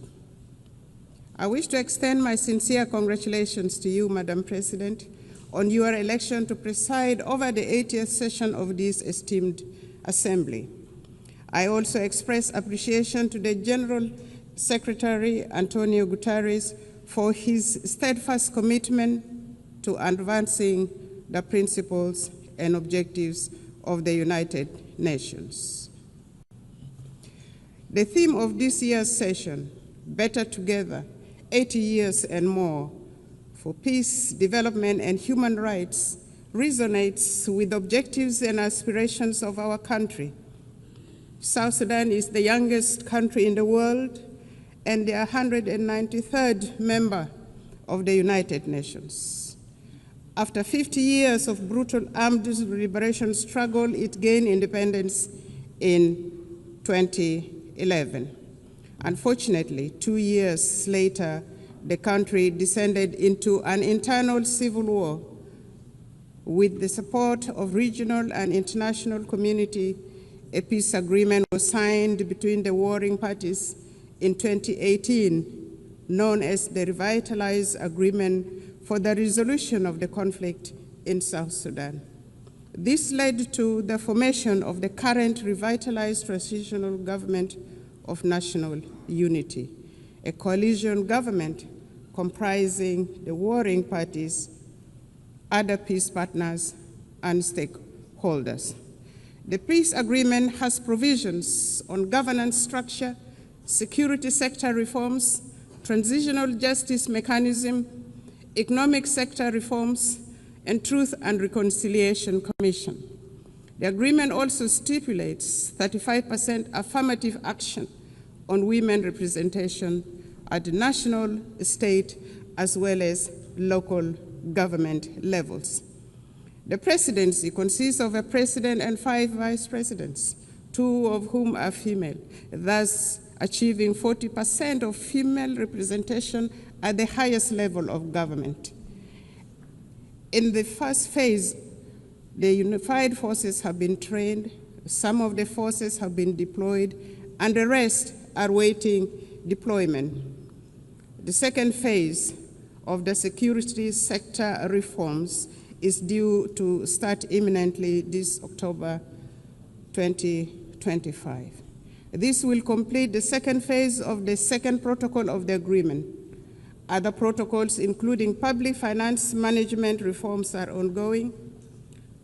I wish to extend my sincere congratulations to you, Madam President, on your election to preside over the 80th session of this esteemed Assembly. I also express appreciation to the General Secretary, Antonio Guterres, for his steadfast commitment to advancing the principles and objectives of the United Nations. The theme of this year's session, Better Together, 80 years and more, for peace, development, and human rights, resonates with objectives and aspirations of our country. South Sudan is the youngest country in the world and the 193rd member of the United Nations. After 50 years of brutal armed liberation struggle, it gained independence in 2011. Unfortunately, 2 years later, the country descended into an internal civil war. With the support of regional and international community, a peace agreement was signed between the warring parties in 2018, known as the Revitalized Agreement for the Resolution of the Conflict in South Sudan. This led to the formation of the current revitalized transitional government of national unity, a coalition government comprising the warring parties, other peace partners, and stakeholders. The peace agreement has provisions on governance structure, security sector reforms, transitional justice mechanism, economic sector reforms, and Truth and Reconciliation Commission. The agreement also stipulates 35% affirmative action on women representation at the national, state, as well as local government levels. The presidency consists of a president and 5 vice presidents, 2 of whom are female, thus achieving 40% of female representation at the highest level of government. In the first phase, the unified forces have been trained, some of the forces have been deployed, and the rest are waiting deployment. The second phase of the security sector reforms is due to start imminently this October 2025. This will complete the second phase of the second protocol of the agreement. Other protocols, including public finance management reforms, are ongoing.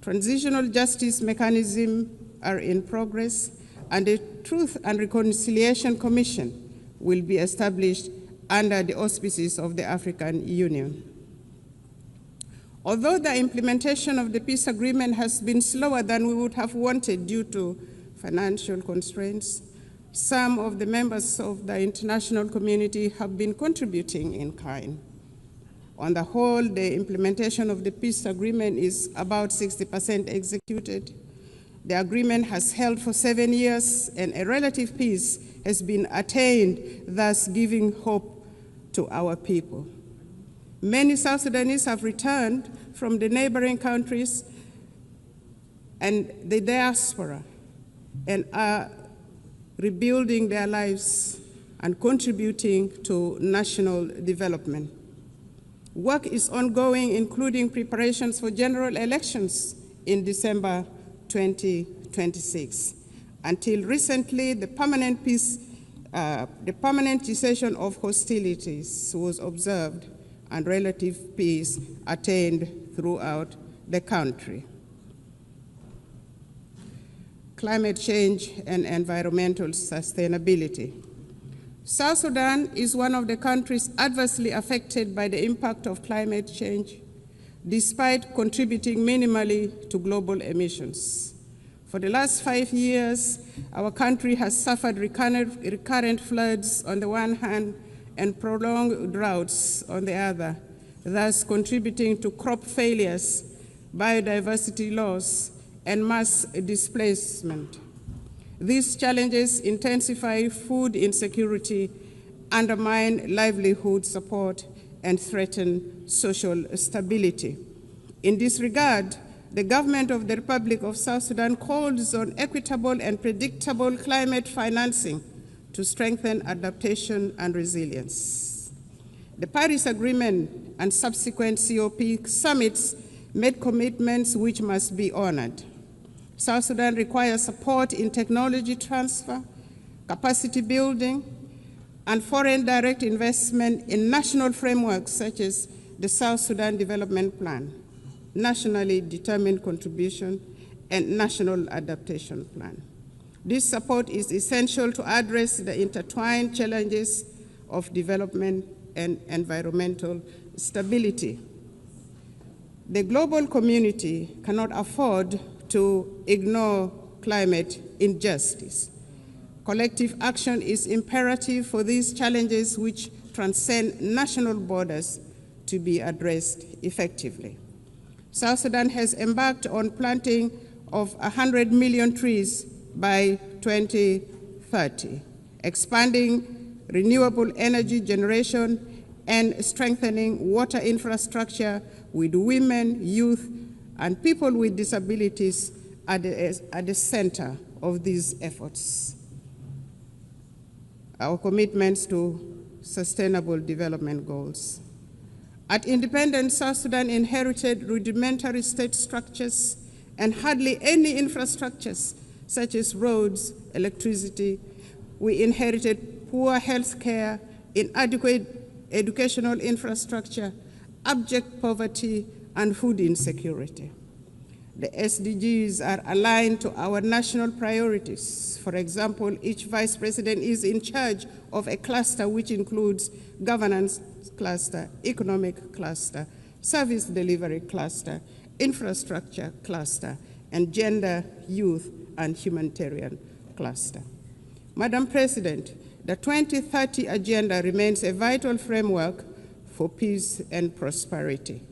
Transitional justice mechanisms are in progress, and the Truth and Reconciliation Commission will be established under the auspices of the African Union. Although the implementation of the peace agreement has been slower than we would have wanted due to financial constraints, some of the members of the international community have been contributing in kind. On the whole, the implementation of the peace agreement is about 60% executed. The agreement has held for 7 years, and a relative peace has been attained, thus giving hope to our people. Many South Sudanese have returned from the neighboring countries and the diaspora and are rebuilding their lives and contributing to national development. Work is ongoing, including preparations for general elections in December 2026. Until recently, the permanent cessation of hostilities was observed and relative peace attained throughout the country. Climate change and environmental sustainability. South Sudan is one of the countries adversely affected by the impact of climate change. despite contributing minimally to global emissions. For the last 5 years, our country has suffered recurrent floods on the one hand and prolonged droughts on the other, thus contributing to crop failures, biodiversity loss, and mass displacement. These challenges intensify food insecurity, undermine livelihood support, and threaten social stability. In this regard, the government of the Republic of South Sudan calls on equitable and predictable climate financing to strengthen adaptation and resilience. The Paris Agreement and subsequent COP summits made commitments which must be honored. South Sudan requires support in technology transfer, capacity building, and foreign direct investment in national frameworks such as the South Sudan Development Plan, nationally determined contribution, and national adaptation plan. This support is essential to address the intertwined challenges of development and environmental stability. The global community cannot afford to ignore climate injustice. Collective action is imperative for these challenges which transcend national borders to be addressed effectively. South Sudan has embarked on planting of 100 million trees by 2030, expanding renewable energy generation and strengthening water infrastructure with women, youth, and people with disabilities at the center of these efforts. Our commitments to sustainable development goals. At independence, South Sudan inherited rudimentary state structures and hardly any infrastructures such as roads, electricity. We inherited poor health care, inadequate educational infrastructure, abject poverty, and food insecurity. The SDGs are aligned to our national priorities. For example, each vice president is in charge of a cluster which includes governance cluster, economic cluster, service delivery cluster, infrastructure cluster, and gender, youth, and humanitarian cluster. Madam President, the 2030 Agenda remains a vital framework for peace and prosperity.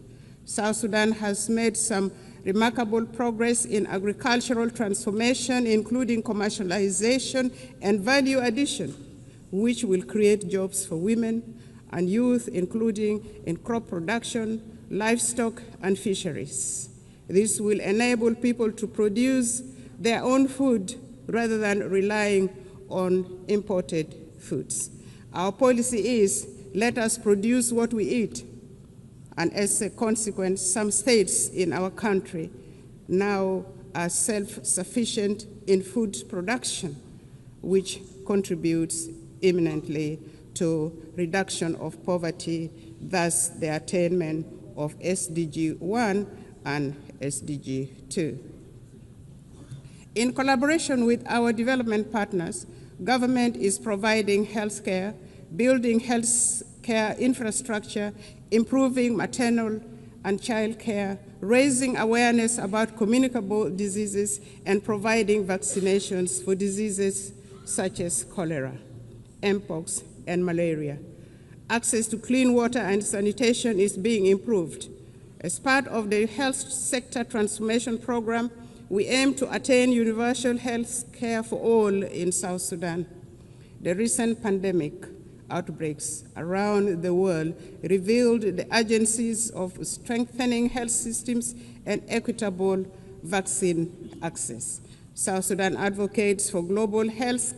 South Sudan has made some remarkable progress in agricultural transformation, including commercialization and value addition, which will create jobs for women and youth, including in crop production, livestock, and fisheries. This will enable people to produce their own food rather than relying on imported foods. Our policy is, let us produce what we eat. And as a consequence, some states in our country now are self-sufficient in food production, which contributes eminently to reduction of poverty, thus the attainment of SDG 1 and SDG 2. In collaboration with our development partners, government is providing health care, building health care infrastructure, improving maternal and child care, raising awareness about communicable diseases, and providing vaccinations for diseases such as cholera, mpox, and malaria. Access to clean water and sanitation is being improved. As part of the health sector transformation program, we aim to attain universal health care for all in South Sudan. The recent pandemic outbreaks around the world revealed the urgencies of strengthening health systems and equitable vaccine access. South Sudan advocates for global health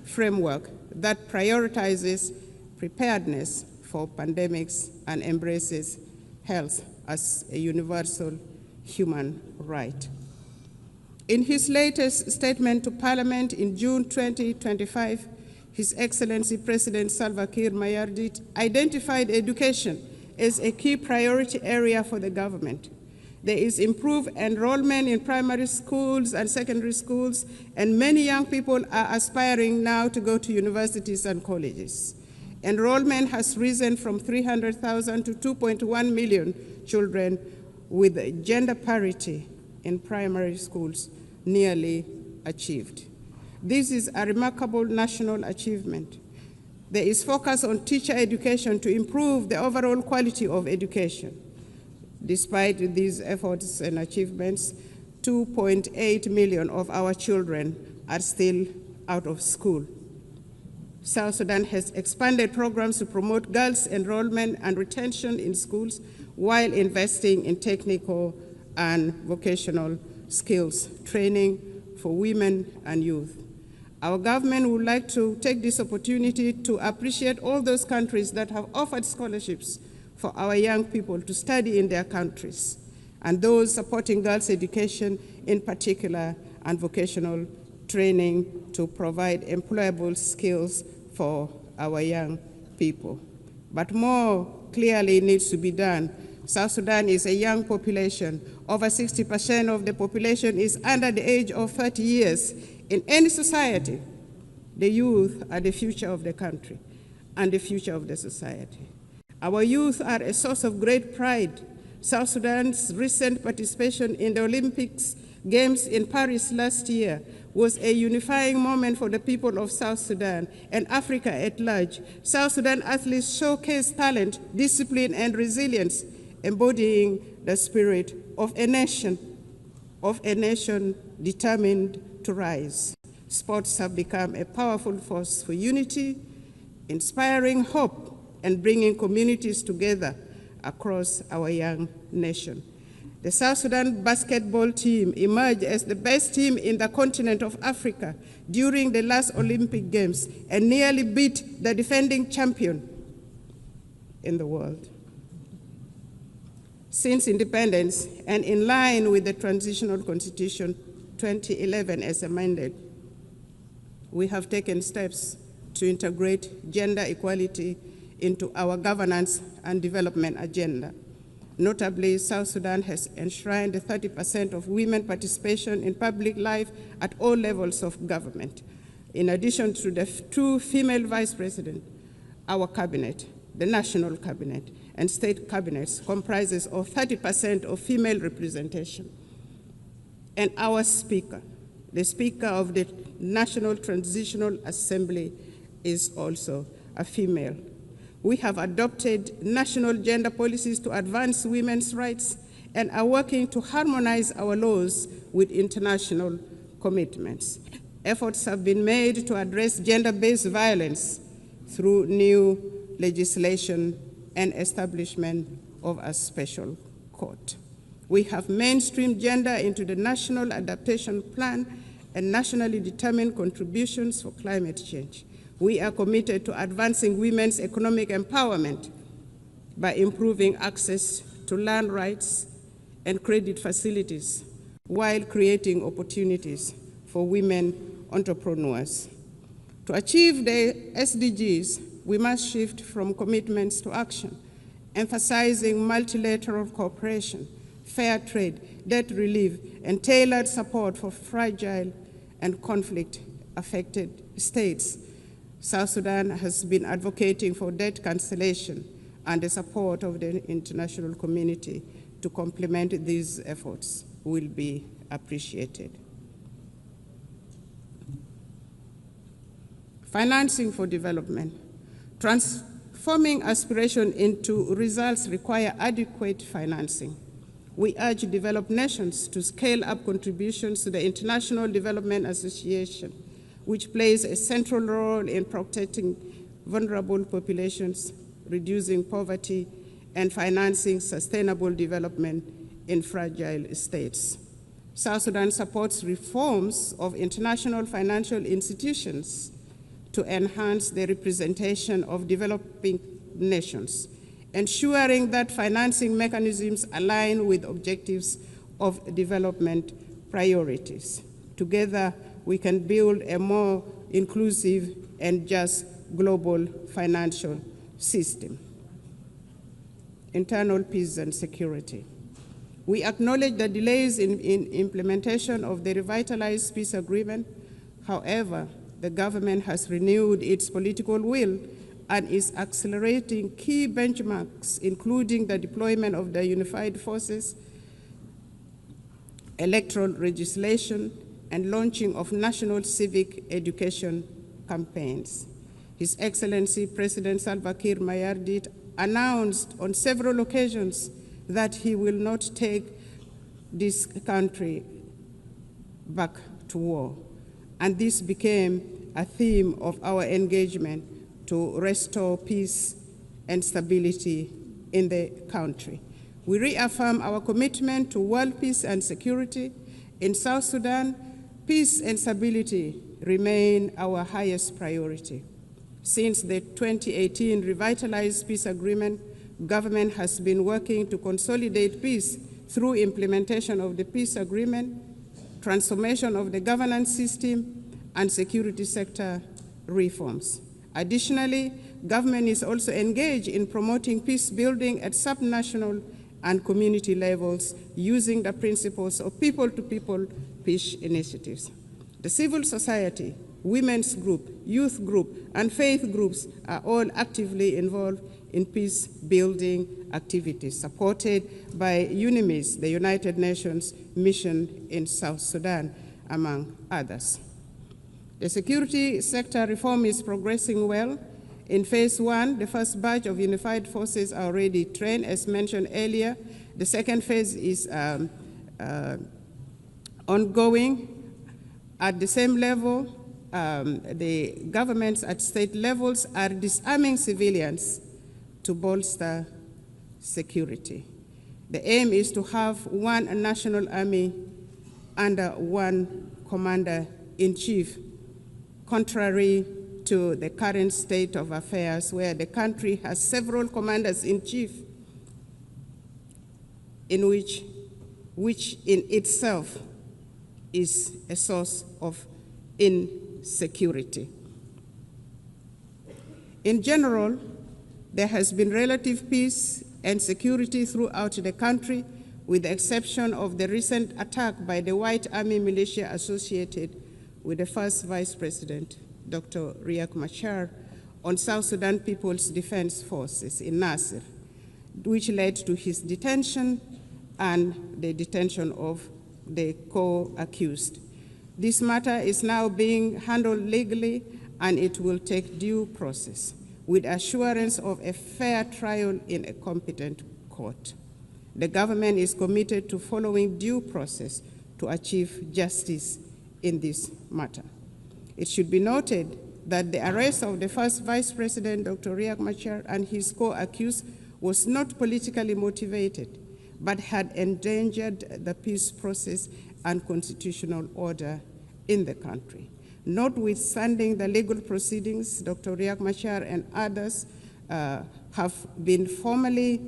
framework that prioritizes preparedness for pandemics and embraces health as a universal human right. In his latest statement to Parliament in June 2025, His Excellency President Salva Kiir Mayardit identified education as a key priority area for the government. There is improved enrollment in primary schools and secondary schools, and many young people are aspiring now to go to universities and colleges. Enrollment has risen from 300,000 to 2.1 million children with gender parity in primary schools nearly achieved. This is a remarkable national achievement. There is focus on teacher education to improve the overall quality of education. Despite these efforts and achievements, 2.8 million of our children are still out of school. South Sudan has expanded programs to promote girls' enrollment and retention in schools while investing in technical and vocational skills training for women and youth. Our government would like to take this opportunity to appreciate all those countries that have offered scholarships for our young people to study in their countries, and those supporting girls' education in particular and vocational training to provide employable skills for our young people. But more clearly needs to be done. South Sudan is a young population. Over 60% of the population is under the age of 30 years. In any society, the youth are the future of the country and the future of the society. Our youth are a source of great pride. South Sudan's recent participation in the Olympics Games in Paris last year was a unifying moment for the people of South Sudan and Africa at large. South Sudan athletes showcased talent, discipline, and resilience, embodying the spirit of a nation determined to rise. Sports have become a powerful force for unity, inspiring hope, and bringing communities together across our young nation. The South Sudan basketball team emerged as the best team in the continent of Africa during the last Olympic Games and nearly beat the defending champion in the world. Since independence, and in line with the Transitional Constitution 2011 as amended, we have taken steps to integrate gender equality into our governance and development agenda. Notably, South Sudan has enshrined 30% of women participation in public life at all levels of government. In addition to the 2 female vice presidents, our cabinet, the national cabinet, and state cabinets comprises of 30% of female representation. And our speaker, the Speaker of the National Transitional Assembly, is also a female. We have adopted national gender policies to advance women's rights and are working to harmonize our laws with international commitments. Efforts have been made to address gender-based violence through new legislation and establishment of a special court. We have mainstreamed gender into the National Adaptation Plan and nationally determined contributions for climate change. We are committed to advancing women's economic empowerment by improving access to land rights and credit facilities while creating opportunities for women entrepreneurs. To achieve the SDGs, we must shift from commitments to action, emphasizing multilateral cooperation, fair trade, debt relief, and tailored support for fragile and conflict-affected states. South Sudan has been advocating for debt cancellation and the support of the international community to complement these efforts will be appreciated. Financing for development. Transforming aspiration into results require adequate financing. We urge developed nations to scale up contributions to the International Development Association, which plays a central role in protecting vulnerable populations, reducing poverty, and financing sustainable development in fragile states. South Sudan supports reforms of international financial institutions to enhance the representation of developing nations, ensuring that financing mechanisms align with objectives of development priorities. Together, we can build a more inclusive and just global financial system. Internal peace and security. We acknowledge the delays in implementation of the revitalized peace agreement. However, the government has renewed its political will and is accelerating key benchmarks, including the deployment of the unified forces, electoral legislation, and launching of national civic education campaigns. His Excellency President Salva Kiir Mayardit announced on several occasions that he will not take this country back to war. And this became a theme of our engagement to restore peace and stability in the country. We reaffirm our commitment to world peace and security. In South Sudan, peace and stability remain our highest priority. Since the 2018 revitalized peace agreement, government has been working to consolidate peace through implementation of the peace agreement, transformation of the governance system, and security sector reforms. Additionally, government is also engaged in promoting peace building at subnational and community levels using the principles of people-to-people peace initiatives. The civil society, women's group, youth group, and faith groups are all actively involved in peace-building activities supported by UNIMIS, the United Nations mission in South Sudan, among others. The security sector reform is progressing well. In phase one, the first batch of unified forces are already trained, as mentioned earlier. The second phase is ongoing. At the same level, the governments at state levels are disarming civilians to bolster security. The aim is to have one national army under one commander-in-chief, contrary to the current state of affairs where the country has several commanders-in-chief, which in itself is a source of insecurity. In general, there has been relative peace and security throughout the country, with the exception of the recent attack by the White Army militia associated with the first Vice President, Dr. Riek Machar, on South Sudan People's Defense Forces in Nasir, which led to his detention and the detention of the co-accused. This matter is now being handled legally, and it will take due process, with assurance of a fair trial in a competent court. The government is committed to following due process to achieve justice in this matter. It should be noted that the arrest of the first Vice President, Dr. Riek Machar, and his co-accused was not politically motivated, but had endangered the peace process and constitutional order in the country. Notwithstanding the legal proceedings, Dr. Riek Machar and others have been formally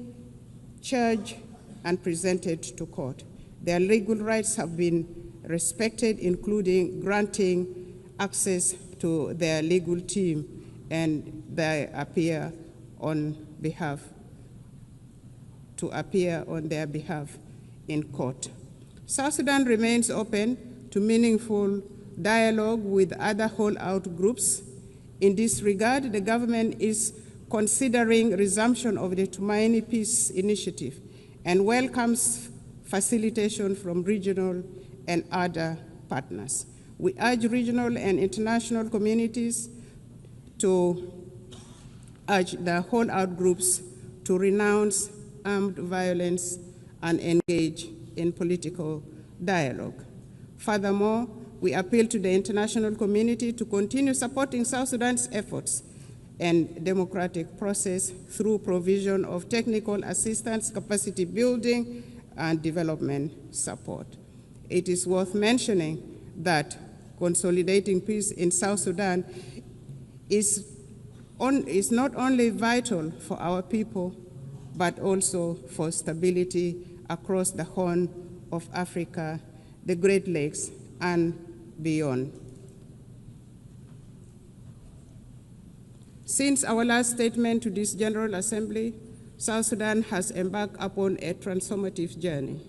charged and presented to court. Their legal rights have been respected, including granting access to their legal team, and they appear on their behalf in court. South Sudan remains open to meaningful dialogue with other holdout groups. In this regard, the government is considering resumption of the Tumaini Peace Initiative and welcomes facilitation from regional and other partners. We urge regional and international communities to urge the holdout groups to renounce armed violence and engage in political dialogue. Furthermore, we appeal to the international community to continue supporting South Sudan's efforts and democratic process through provision of technical assistance, capacity building, and development support. It is worth mentioning that consolidating peace in South Sudan is not only vital for our people, but also for stability across the Horn of Africa, the Great Lakes, and beyond. Since our last statement to this General Assembly, South Sudan has embarked upon a transformative journey.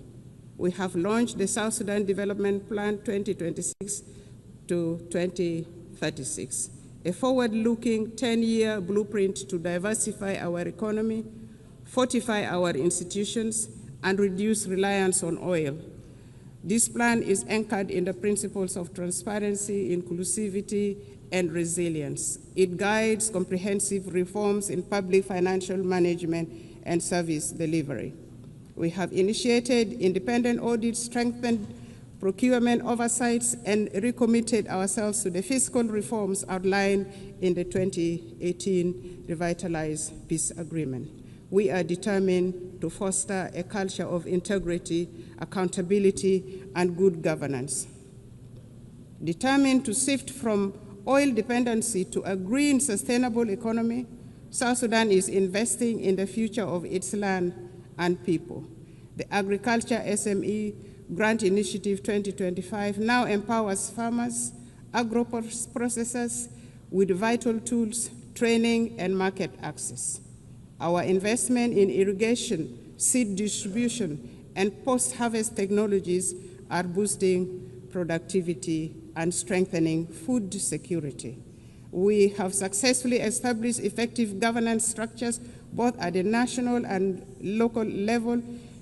We have launched the South Sudan Development Plan 2026 to 2036, a forward-looking 10-year blueprint to diversify our economy, fortify our institutions, and reduce reliance on oil. This plan is anchored in the principles of transparency, inclusivity, and resilience. It guides comprehensive reforms in public financial management and service delivery. We have initiated independent audits, strengthened procurement oversights, and recommitted ourselves to the fiscal reforms outlined in the 2018 Revitalized Peace Agreement. We are determined to foster a culture of integrity, accountability, and good governance. Determined to shift from oil dependency to a green, sustainable economy, South Sudan is investing in the future of its land and people. The Agriculture SME Grant Initiative 2025 now empowers farmers, agro-processors with vital tools, training, and market access. Our investment in irrigation, seed distribution, and post-harvest technologies are boosting productivity and strengthening food security. We have successfully established effective governance structures both at the national and local level,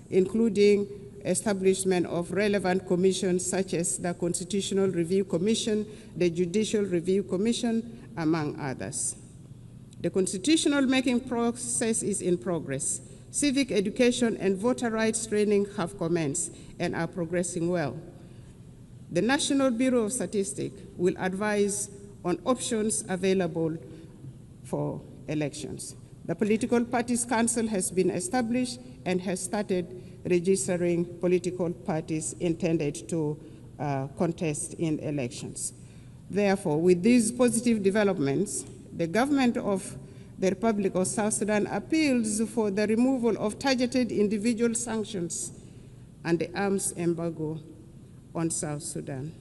including establishment of relevant commissions such as the Constitutional Review Commission, the Judicial Review Commission, among others. The constitutional making process is in progress. Civic education and voter rights training have commenced and are progressing well. The National Bureau of Statistics will advise on options available for elections. The Political Parties Council has been established and has started registering political parties intended to contest in elections. Therefore, with these positive developments, the government of the Republic of South Sudan appeals for the removal of targeted individual sanctions and the arms embargo on South Sudan.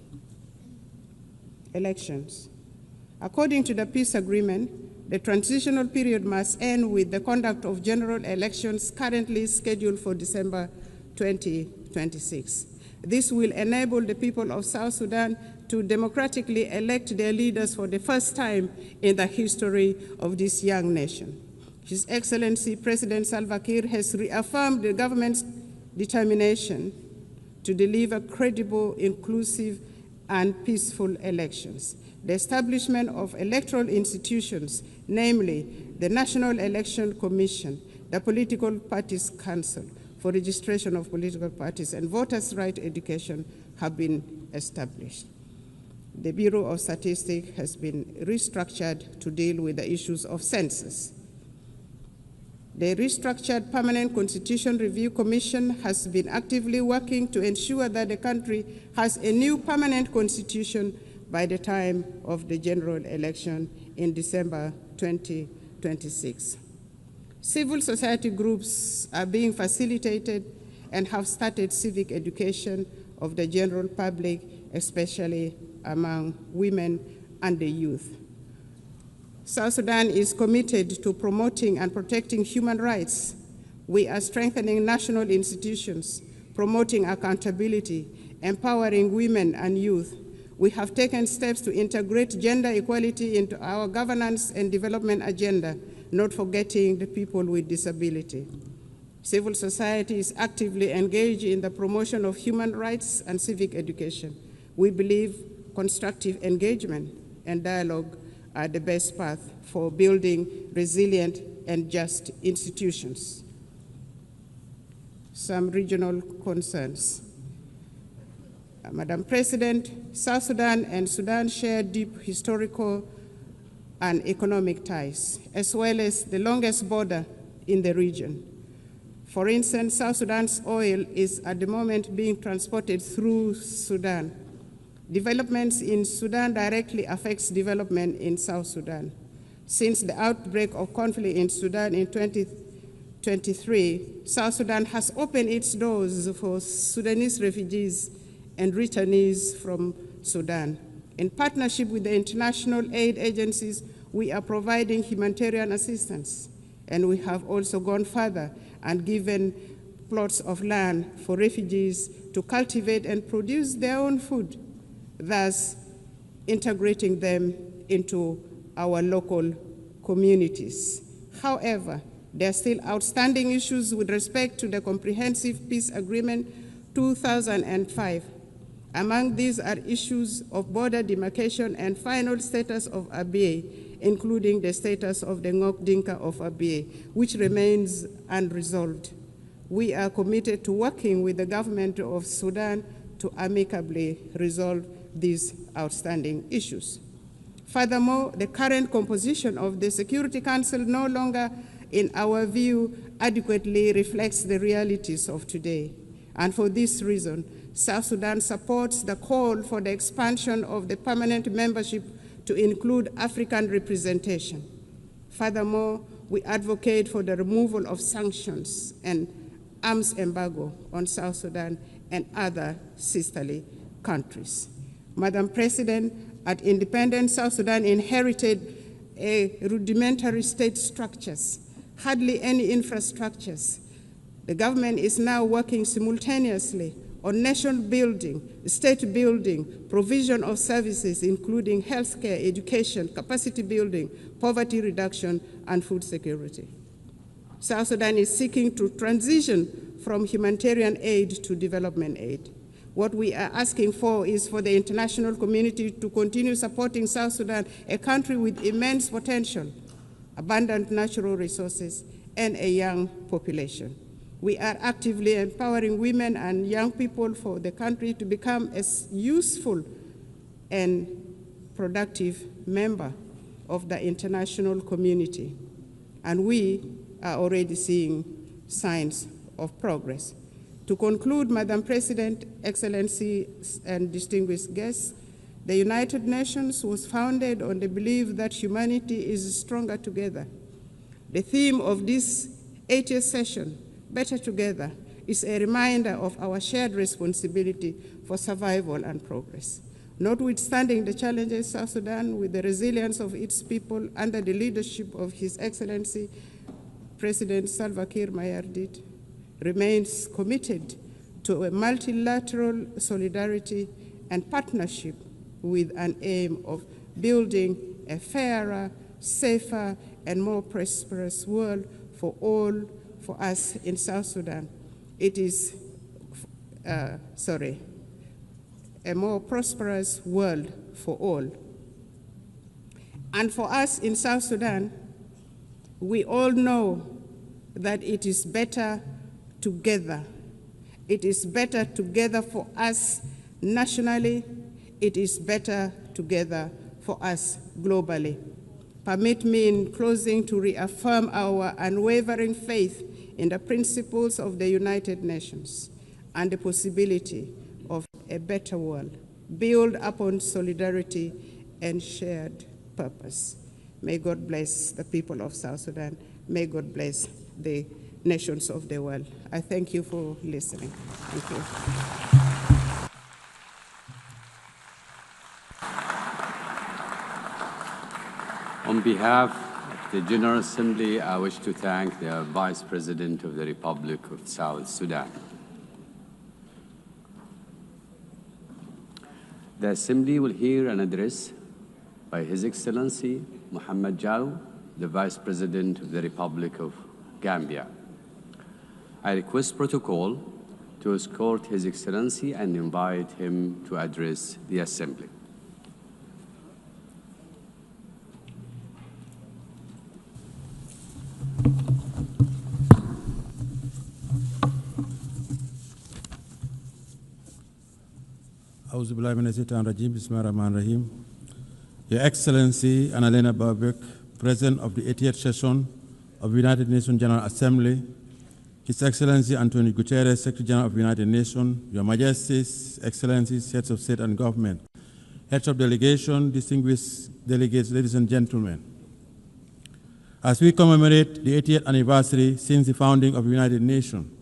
Elections. According to the peace agreement, the transitional period must end with the conduct of general elections currently scheduled for December 2026. This will enable the people of South Sudan to democratically elect their leaders for the first time in the history of this young nation. His Excellency President Salva Kiir has reaffirmed the government's determination to deliver credible, inclusive, and peaceful elections. The establishment of electoral institutions, namely the National Election Commission, the Political Parties Council for registration of political parties, and voters' right education have been established. The Bureau of Statistics has been restructured to deal with the issues of census. The restructured Permanent Constitution Review Commission has been actively working to ensure that the country has a new permanent constitution by the time of the general election in December 2026. Civil society groups are being facilitated and have started civic education of the general public, especially among women and the youth. South Sudan is committed to promoting and protecting human rights. We are strengthening national institutions, promoting accountability, empowering women and youth. We have taken steps to integrate gender equality into our governance and development agenda, not forgetting the people with disability. Civil society is actively engaged in the promotion of human rights and civic education. We believe constructive engagement and dialogue are the best path for building resilient and just institutions. Some regional concerns. Madam President, South Sudan and Sudan share deep historical and economic ties, as well as the longest border in the region. For instance, South Sudan's oil is at the moment being transported through Sudan. Developments in Sudan directly affects development in South Sudan. Since the outbreak of conflict in Sudan in 2023, South Sudan has opened its doors for Sudanese refugees and returnees from Sudan. In partnership with the international aid agencies, we are providing humanitarian assistance, and we have also gone further and given plots of land for refugees to cultivate and produce their own food, thus integrating them into our local communities. However, there are still outstanding issues with respect to the comprehensive peace agreement 2005. Among these are issues of border demarcation and final status of Abyei, including the status of the Ngok Dinka of Abyei, which remains unresolved. We are committed to working with the government of Sudan to amicably resolve these outstanding issues. Furthermore, the current composition of the Security Council no longer, in our view, adequately reflects the realities of today. And for this reason, South Sudan supports the call for the expansion of the permanent membership to include African representation. Furthermore, we advocate for the removal of sanctions and arms embargo on South Sudan and other sisterly countries. Madam President, at independent South Sudan inherited rudimentary state structures, hardly any infrastructures. The government is now working simultaneously on nation building, state building, provision of services, including healthcare, education, capacity building, poverty reduction, and food security. South Sudan is seeking to transition from humanitarian aid to development aid. What we are asking for is for the international community to continue supporting South Sudan, a country with immense potential, abundant natural resources, and a young population. We are actively empowering women and young people for the country to become a useful and productive member of the international community. And we are already seeing signs of progress. To conclude, Madam President, Excellencies, and distinguished guests, the United Nations was founded on the belief that humanity is stronger together. The theme of this 80th session, Better Together, is a reminder of our shared responsibility for survival and progress. Notwithstanding the challenges, South Sudan, with the resilience of its people under the leadership of His Excellency President Salva Kiir Mayardit, remains committed to a multilateral solidarity and partnership with an aim of building a fairer, safer, and more prosperous world for all, for us in South Sudan. It is, a more prosperous world for all. And for us in South Sudan, we all know that it is better together. It is better together for us nationally. It is better together for us globally. Permit me in closing to reaffirm our unwavering faith in the principles of the United Nations and the possibility of a better world, built upon solidarity and shared purpose. May God bless the people of South Sudan. May God bless the nations of the world. I thank you for listening. Thank you. On behalf of the General Assembly, I wish to thank the Vice President of the Republic of South Sudan. The Assembly will hear an address by His Excellency Mohamed Jao, the Vice President of the Republic of Gambia. I request protocol to escort His Excellency and invite him to address the Assembly. Your Excellency Annalena Baerbock, President of the 80th session of the United Nations General Assembly, His Excellency Antonio Guterres, Secretary General of the United Nations, Your Majesties, Excellencies, Heads of State and Government, Heads of Delegation, distinguished delegates, ladies and gentlemen. As we commemorate the 80th anniversary since the founding of the United Nations,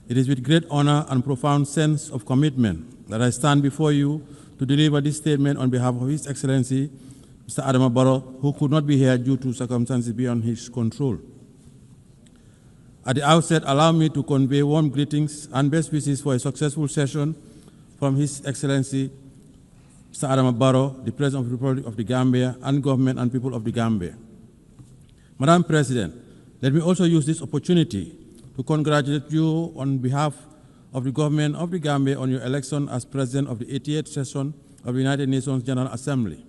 it is with great honor and profound sense of commitment that I stand before you to deliver this statement on behalf of His Excellency, Mr. Adama Barrow, who could not be here due to circumstances beyond his control. At the outset, allow me to convey warm greetings and best wishes for a successful session from His Excellency, Mr. Adama Barrow, the President of the Republic of the Gambia, and government and people of the Gambia. Madam President, let me also use this opportunity to congratulate you on behalf of the government of the Gambia on your election as President of the 88th session of the United Nations General Assembly.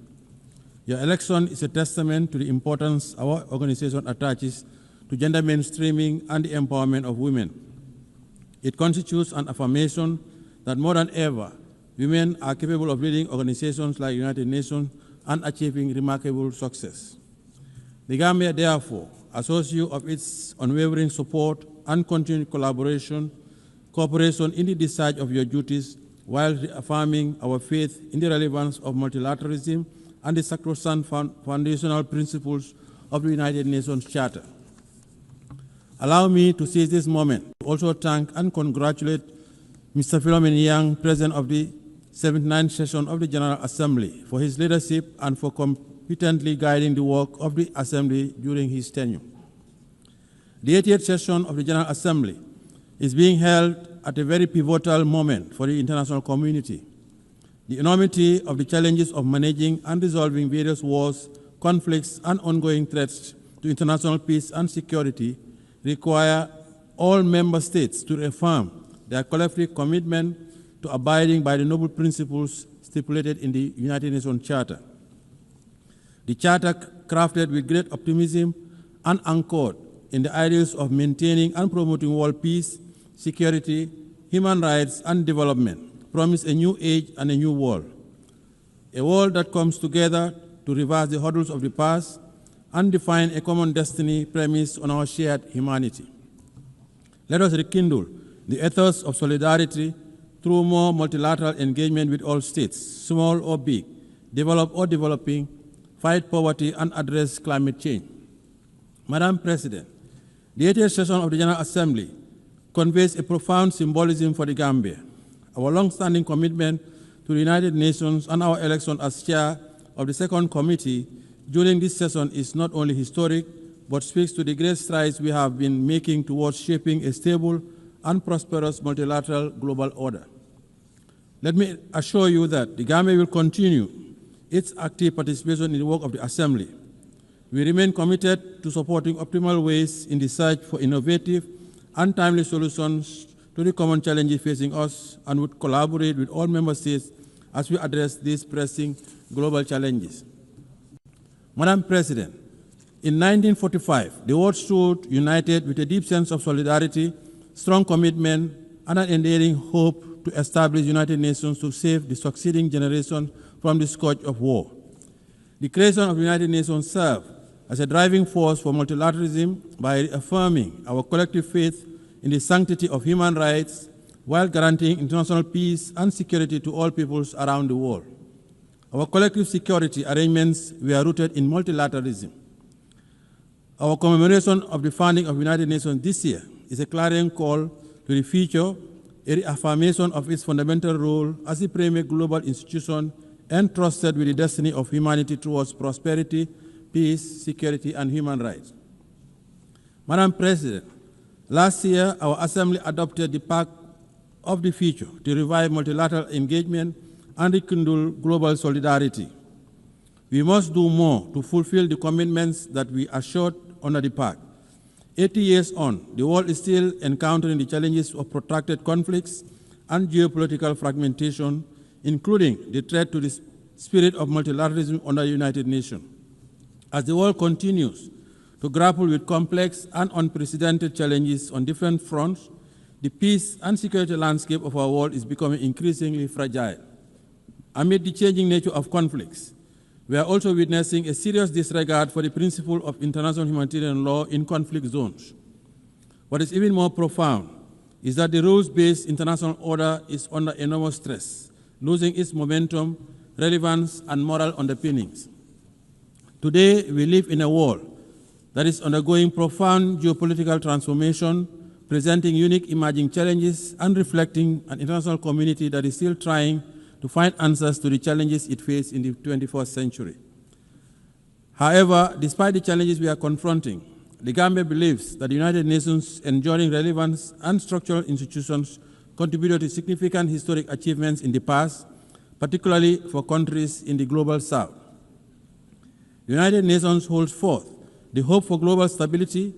Your election is a testament to the importance our organization attaches to gender mainstreaming and the empowerment of women. It constitutes an affirmation that more than ever, women are capable of leading organizations like the United Nations and achieving remarkable success. The Gambia, therefore, assures you of its unwavering support and continued cooperation in the discharge of your duties while reaffirming our faith in the relevance of multilateralism and the sacrosanct foundational principles of the United Nations Charter. Allow me to seize this moment to also thank and congratulate Mr. Philomen Yang, President of the 79th session of the General Assembly, for his leadership and for competently guiding the work of the Assembly during his tenure. The 80th session of the General Assembly is being held at a very pivotal moment for the international community. The enormity of the challenges of managing and resolving various wars, conflicts, and ongoing threats to international peace and security require all member states to reaffirm their collective commitment to abiding by the noble principles stipulated in the United Nations Charter. The Charter, crafted with great optimism and anchored in the ideals of maintaining and promoting world peace, security, human rights, and development, promise a new age and a new world. A world that comes together to reverse the hurdles of the past and define a common destiny premised on our shared humanity. Let us rekindle the ethos of solidarity through more multilateral engagement with all states, small or big, developed or developing, fight poverty, and address climate change. Madam President, the 80th session of the General Assembly conveys a profound symbolism for the Gambia. Our long-standing commitment to the United Nations and our election as chair of the second committee during this session is not only historic, but speaks to the great strides we have been making towards shaping a stable and prosperous multilateral global order. Let me assure you that the Gambia will continue its active participation in the work of the Assembly. We remain committed to supporting optimal ways in the search for innovative and timely solutions to the common challenges facing us, and would collaborate with all member states as we address these pressing global challenges. Madam President, in 1945, the world stood united with a deep sense of solidarity, strong commitment, and an enduring hope to establish the United Nations to save the succeeding generation from the scourge of war. The creation of the United Nations served as a driving force for multilateralism by reaffirming our collective faith in the sanctity of human rights while guaranteeing international peace and security to all peoples around the world. Our collective security arrangements were rooted in multilateralism. Our commemoration of the founding of the United Nations this year is a clarion call to the future, a reaffirmation of its fundamental role as the premier global institution entrusted with the destiny of humanity towards prosperity, peace, security, and human rights. Madam President, last year our Assembly adopted the Pact of the Future to revive multilateral engagement and rekindle global solidarity. We must do more to fulfill the commitments that we assured under the Pact. 80 years on, the world is still encountering the challenges of protracted conflicts and geopolitical fragmentation, including the threat to the spirit of multilateralism under the United Nations. As the world continues to grapple with complex and unprecedented challenges on different fronts, the peace and security landscape of our world is becoming increasingly fragile. Amid the changing nature of conflicts, we are also witnessing a serious disregard for the principle of international humanitarian law in conflict zones. What is even more profound is that the rules-based international order is under enormous stress, losing its momentum, relevance, and moral underpinnings. Today, we live in a world that is undergoing profound geopolitical transformation, presenting unique emerging challenges and reflecting an international community that is still trying to find answers to the challenges it faces in the 21st century. However, despite the challenges we are confronting, the Gambia believes that the United Nations' enduring relevance and structural institutions contributed to significant historic achievements in the past, particularly for countries in the global south. The United Nations holds forth the hope for global stability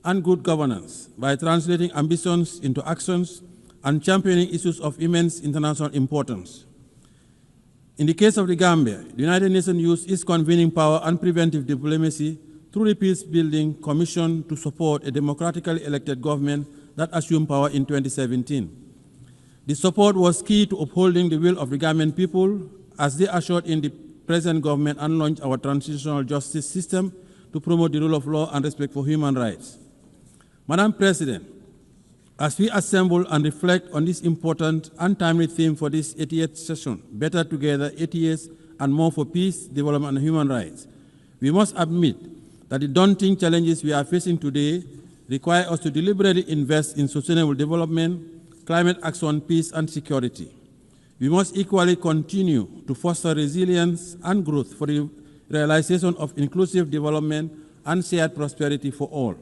and good governance by translating ambitions into actions and championing issues of immense international importance. In the case of the Gambia, the United Nations used its convening power and preventive diplomacy through the Peace-Building Commission to support a democratically elected government that assumed power in 2017. The support was key to upholding the will of the Gambian people as they assured in the present government and launched our transitional justice system to promote the rule of law and respect for human rights. Madam President, as we assemble and reflect on this important and timely theme for this 88th session, Better Together, 80 years and more for peace, development, and human rights, we must admit that the daunting challenges we are facing today require us to deliberately invest in sustainable development, climate action, peace, and security. We must equally continue to foster resilience and growth for the realization of inclusive development and shared prosperity for all.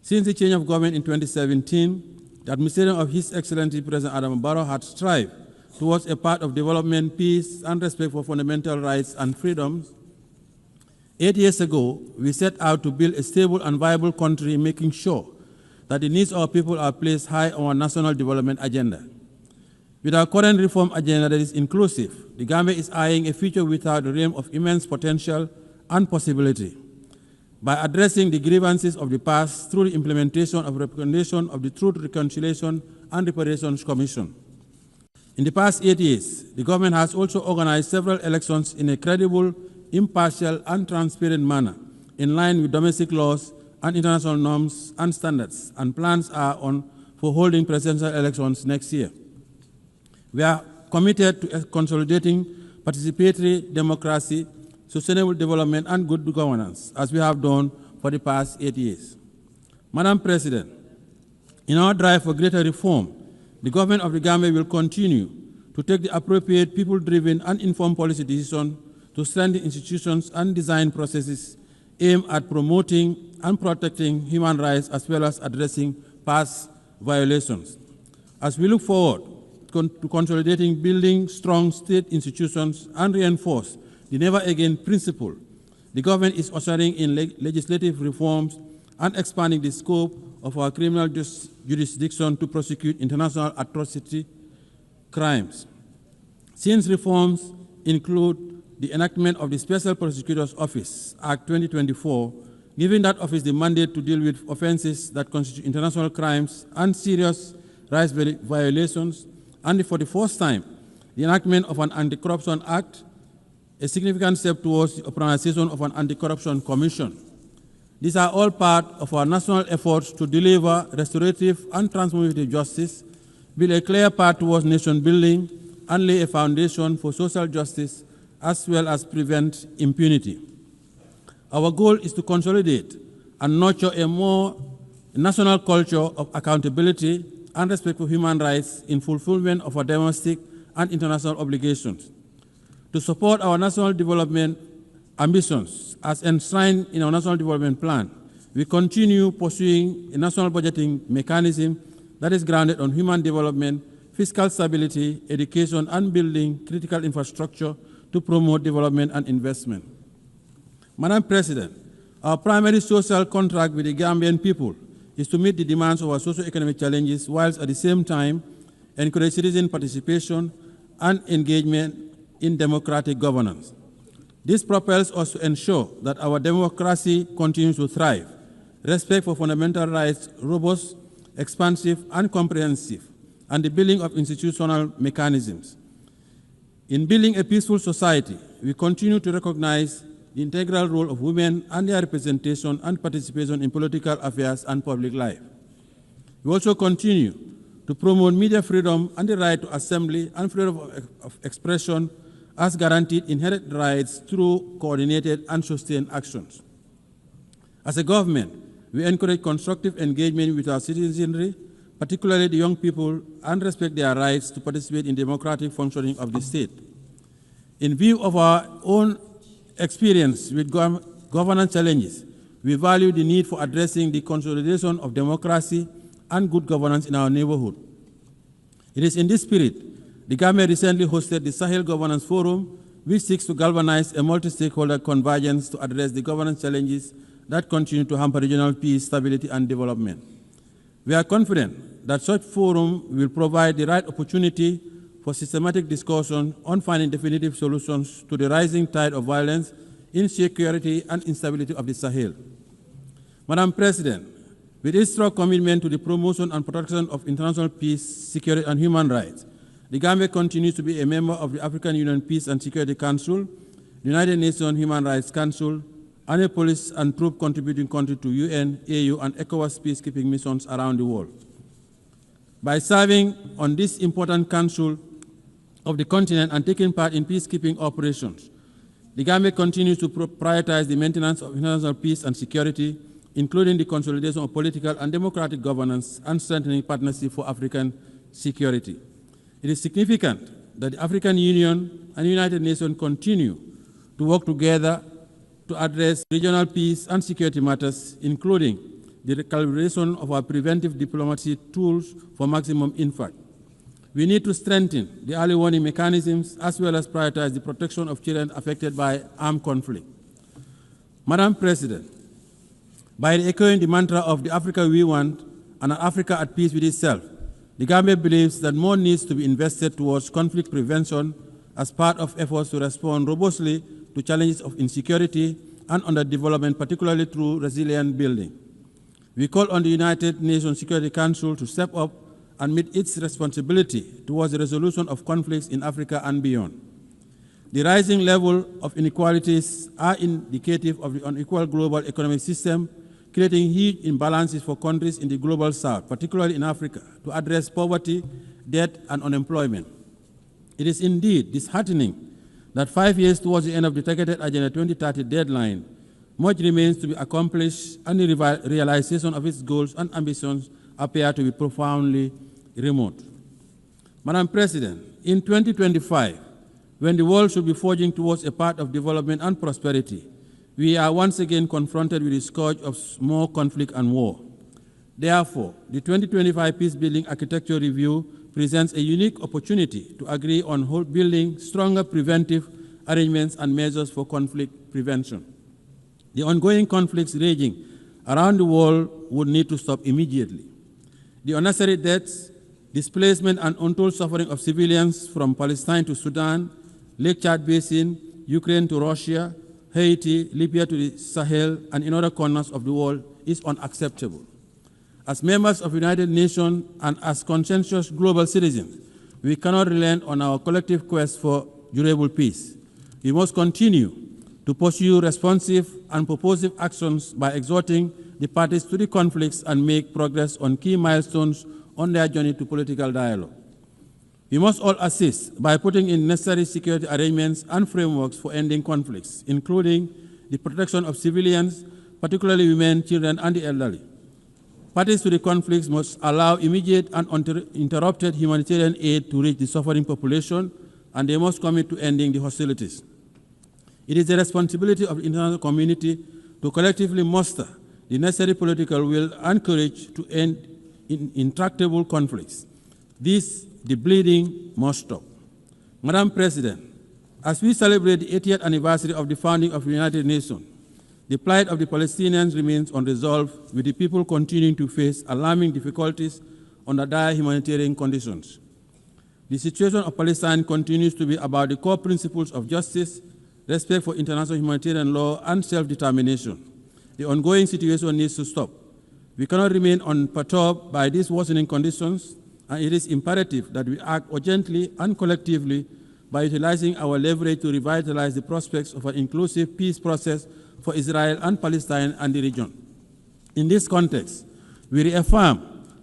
Since the change of government in 2017, the administration of His Excellency President Adama Barrow had strived towards a path of development, peace, and respect for fundamental rights and freedoms. 8 years ago, we set out to build a stable and viable country, making sure that the needs of our people are placed high on our national development agenda. With our current reform agenda that is inclusive, the Gambia is eyeing a future without the realm of immense potential and possibility. By addressing the grievances of the past through the implementation of recommendation of the Truth, Reconciliation, and Reparations Commission. In the past 8 years, the government has also organized several elections in a credible, impartial, and transparent manner, in line with domestic laws and international norms and standards, and plans are on for holding presidential elections next year. We are committed to consolidating participatory democracy, sustainable development, and good governance, as we have done for the past 8 years. Madam President, in our drive for greater reform, the government of the Gambia will continue to take the appropriate people-driven and informed policy decisions to strengthen institutions and design processes aimed at promoting and protecting human rights as well as addressing past violations. As we look forward to consolidating, building strong state institutions and reinforce the never again principle, the government is ushering in legislative reforms and expanding the scope of our criminal jurisdiction to prosecute international atrocity crimes. Since reforms include the enactment of the Special Prosecutor's Office, Act 2024, giving that office the mandate to deal with offenses that constitute international crimes and serious rights violations, and for the first time, the enactment of an Anti-Corruption Act, a significant step towards the organization of an anti-corruption commission. These are all part of our national efforts to deliver restorative and transformative justice, build a clear path towards nation building, and lay a foundation for social justice, as well as prevent impunity. Our goal is to consolidate and nurture a more national culture of accountability and respect for human rights in fulfillment of our domestic and international obligations. To support our national development ambitions as enshrined in our National Development Plan, we continue pursuing a national budgeting mechanism that is grounded on human development, fiscal stability, education, and building critical infrastructure to promote development and investment. Madam President, our primary social contract with the Gambian people is to meet the demands of our socio-economic challenges whilst at the same time encourage citizen participation and engagement in democratic governance. This propels us to ensure that our democracy continues to thrive, respect for fundamental rights robust, expansive, and comprehensive, and the building of institutional mechanisms. In building a peaceful society, we continue to recognize the integral role of women and their representation and participation in political affairs and public life. We also continue to promote media freedom and the right to assembly and freedom of expression as guaranteed inherent rights through coordinated and sustained actions. As a government, we encourage constructive engagement with our citizenry, particularly the young people, and respect their rights to participate in democratic functioning of the state. In view of our own experience with governance challenges, we value the need for addressing the consolidation of democracy and good governance in our neighborhood. It is in this spirit the Gambia recently hosted the Sahel Governance Forum, which seeks to galvanize a multi-stakeholder convergence to address the governance challenges that continue to hamper regional peace, stability, and development. We are confident that such forum will provide the right opportunity for systematic discussion on finding definitive solutions to the rising tide of violence, insecurity, and instability of the Sahel. Madam President, with its strong commitment to the promotion and protection of international peace, security, and human rights, the Gambia continues to be a member of the African Union Peace and Security Council, the United Nations Human Rights Council, and a police and troop contributing country to UN, AU, and ECOWAS peacekeeping missions around the world. By serving on this important council of the continent and taking part in peacekeeping operations, the Gambia continues to prioritize the maintenance of international peace and security, including the consolidation of political and democratic governance and strengthening partnership for African security. It is significant that the African Union and the United Nations continue to work together to address regional peace and security matters, including the recalibration of our preventive diplomacy tools for maximum impact. We need to strengthen the early warning mechanisms as well as prioritize the protection of children affected by armed conflict. Madam President, by echoing the mantra of the Africa we want and an Africa at peace with itself, the Gambia believes that more needs to be invested towards conflict prevention as part of efforts to respond robustly to challenges of insecurity and underdevelopment, particularly through resilient building. We call on the United Nations Security Council to step up and meet its responsibility towards the resolution of conflicts in Africa and beyond. The rising level of inequalities are indicative of the unequal global economic system, creating huge imbalances for countries in the global south, particularly in Africa, to address poverty, debt, and unemployment. It is indeed disheartening that 5 years towards the end of the targeted Agenda 2030 deadline, much remains to be accomplished and the realization of its goals and ambitions appear to be profoundly remote. Madam President, in 2025, when the world should be forging towards a path of development and prosperity, we are once again confronted with the scourge of more conflict and war. Therefore, the 2025 Peacebuilding Architecture Review presents a unique opportunity to agree on building stronger preventive arrangements and measures for conflict prevention. The ongoing conflicts raging around the world would need to stop immediately. The unnecessary deaths, displacement, and untold suffering of civilians from Palestine to Sudan, Lake Chad Basin, Ukraine to Russia, Haiti, Libya to the Sahel, and in other corners of the world is unacceptable. As members of the United Nations and as conscientious global citizens, we cannot relent on our collective quest for durable peace. We must continue to pursue responsive and purposive actions by exhorting the parties to the conflicts and make progress on key milestones on their journey to political dialogue. We must all assist by putting in necessary security arrangements and frameworks for ending conflicts, including the protection of civilians, particularly women, children, and the elderly. Parties to the conflicts must allow immediate and uninterrupted humanitarian aid to reach the suffering population, and they must commit to ending the hostilities. It is the responsibility of the international community to collectively muster the necessary political will and courage to end intractable conflicts. The bleeding must stop. Madam President, as we celebrate the 80th anniversary of the founding of the United Nations, the plight of the Palestinians remains unresolved, with the people continuing to face alarming difficulties under dire humanitarian conditions. The situation of Palestine continues to be about the core principles of justice, respect for international humanitarian law, and self-determination. The ongoing situation needs to stop. We cannot remain unperturbed by these worsening conditions, and it is imperative that we act urgently and collectively by utilizing our leverage to revitalize the prospects of an inclusive peace process for Israel and Palestine and the region. In this context, we reaffirm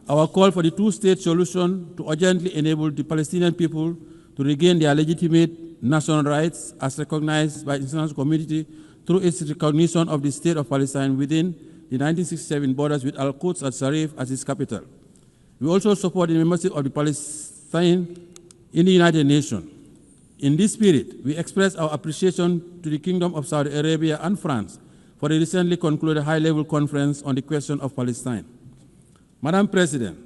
our call for the two-state solution to urgently enable the Palestinian people to regain their legitimate national rights as recognized by the international community through its recognition of the state of Palestine within the 1967 borders with Al-Quds al-Sharif as its capital. We also support the membership of the Palestine in the United Nations. In this spirit, we express our appreciation to the Kingdom of Saudi Arabia and France for the recently concluded high-level conference on the question of Palestine. Madam President,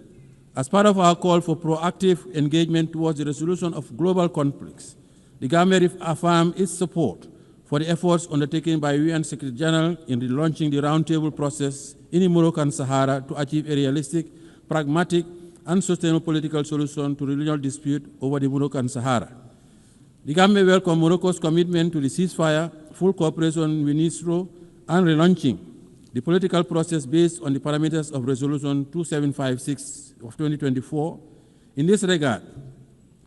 as part of our call for proactive engagement towards the resolution of global conflicts, the Gambia affirms its support for the efforts undertaken by UN Secretary General in relaunching the roundtable process in the Moroccan Sahara to achieve a realistic, pragmatic, and sustainable political solution to the regional dispute over the Moroccan Sahara. The Gambia welcomes Morocco's commitment to the ceasefire, full cooperation with NISRO, and relaunching the political process based on the parameters of Resolution 2756 of 2024. In this regard,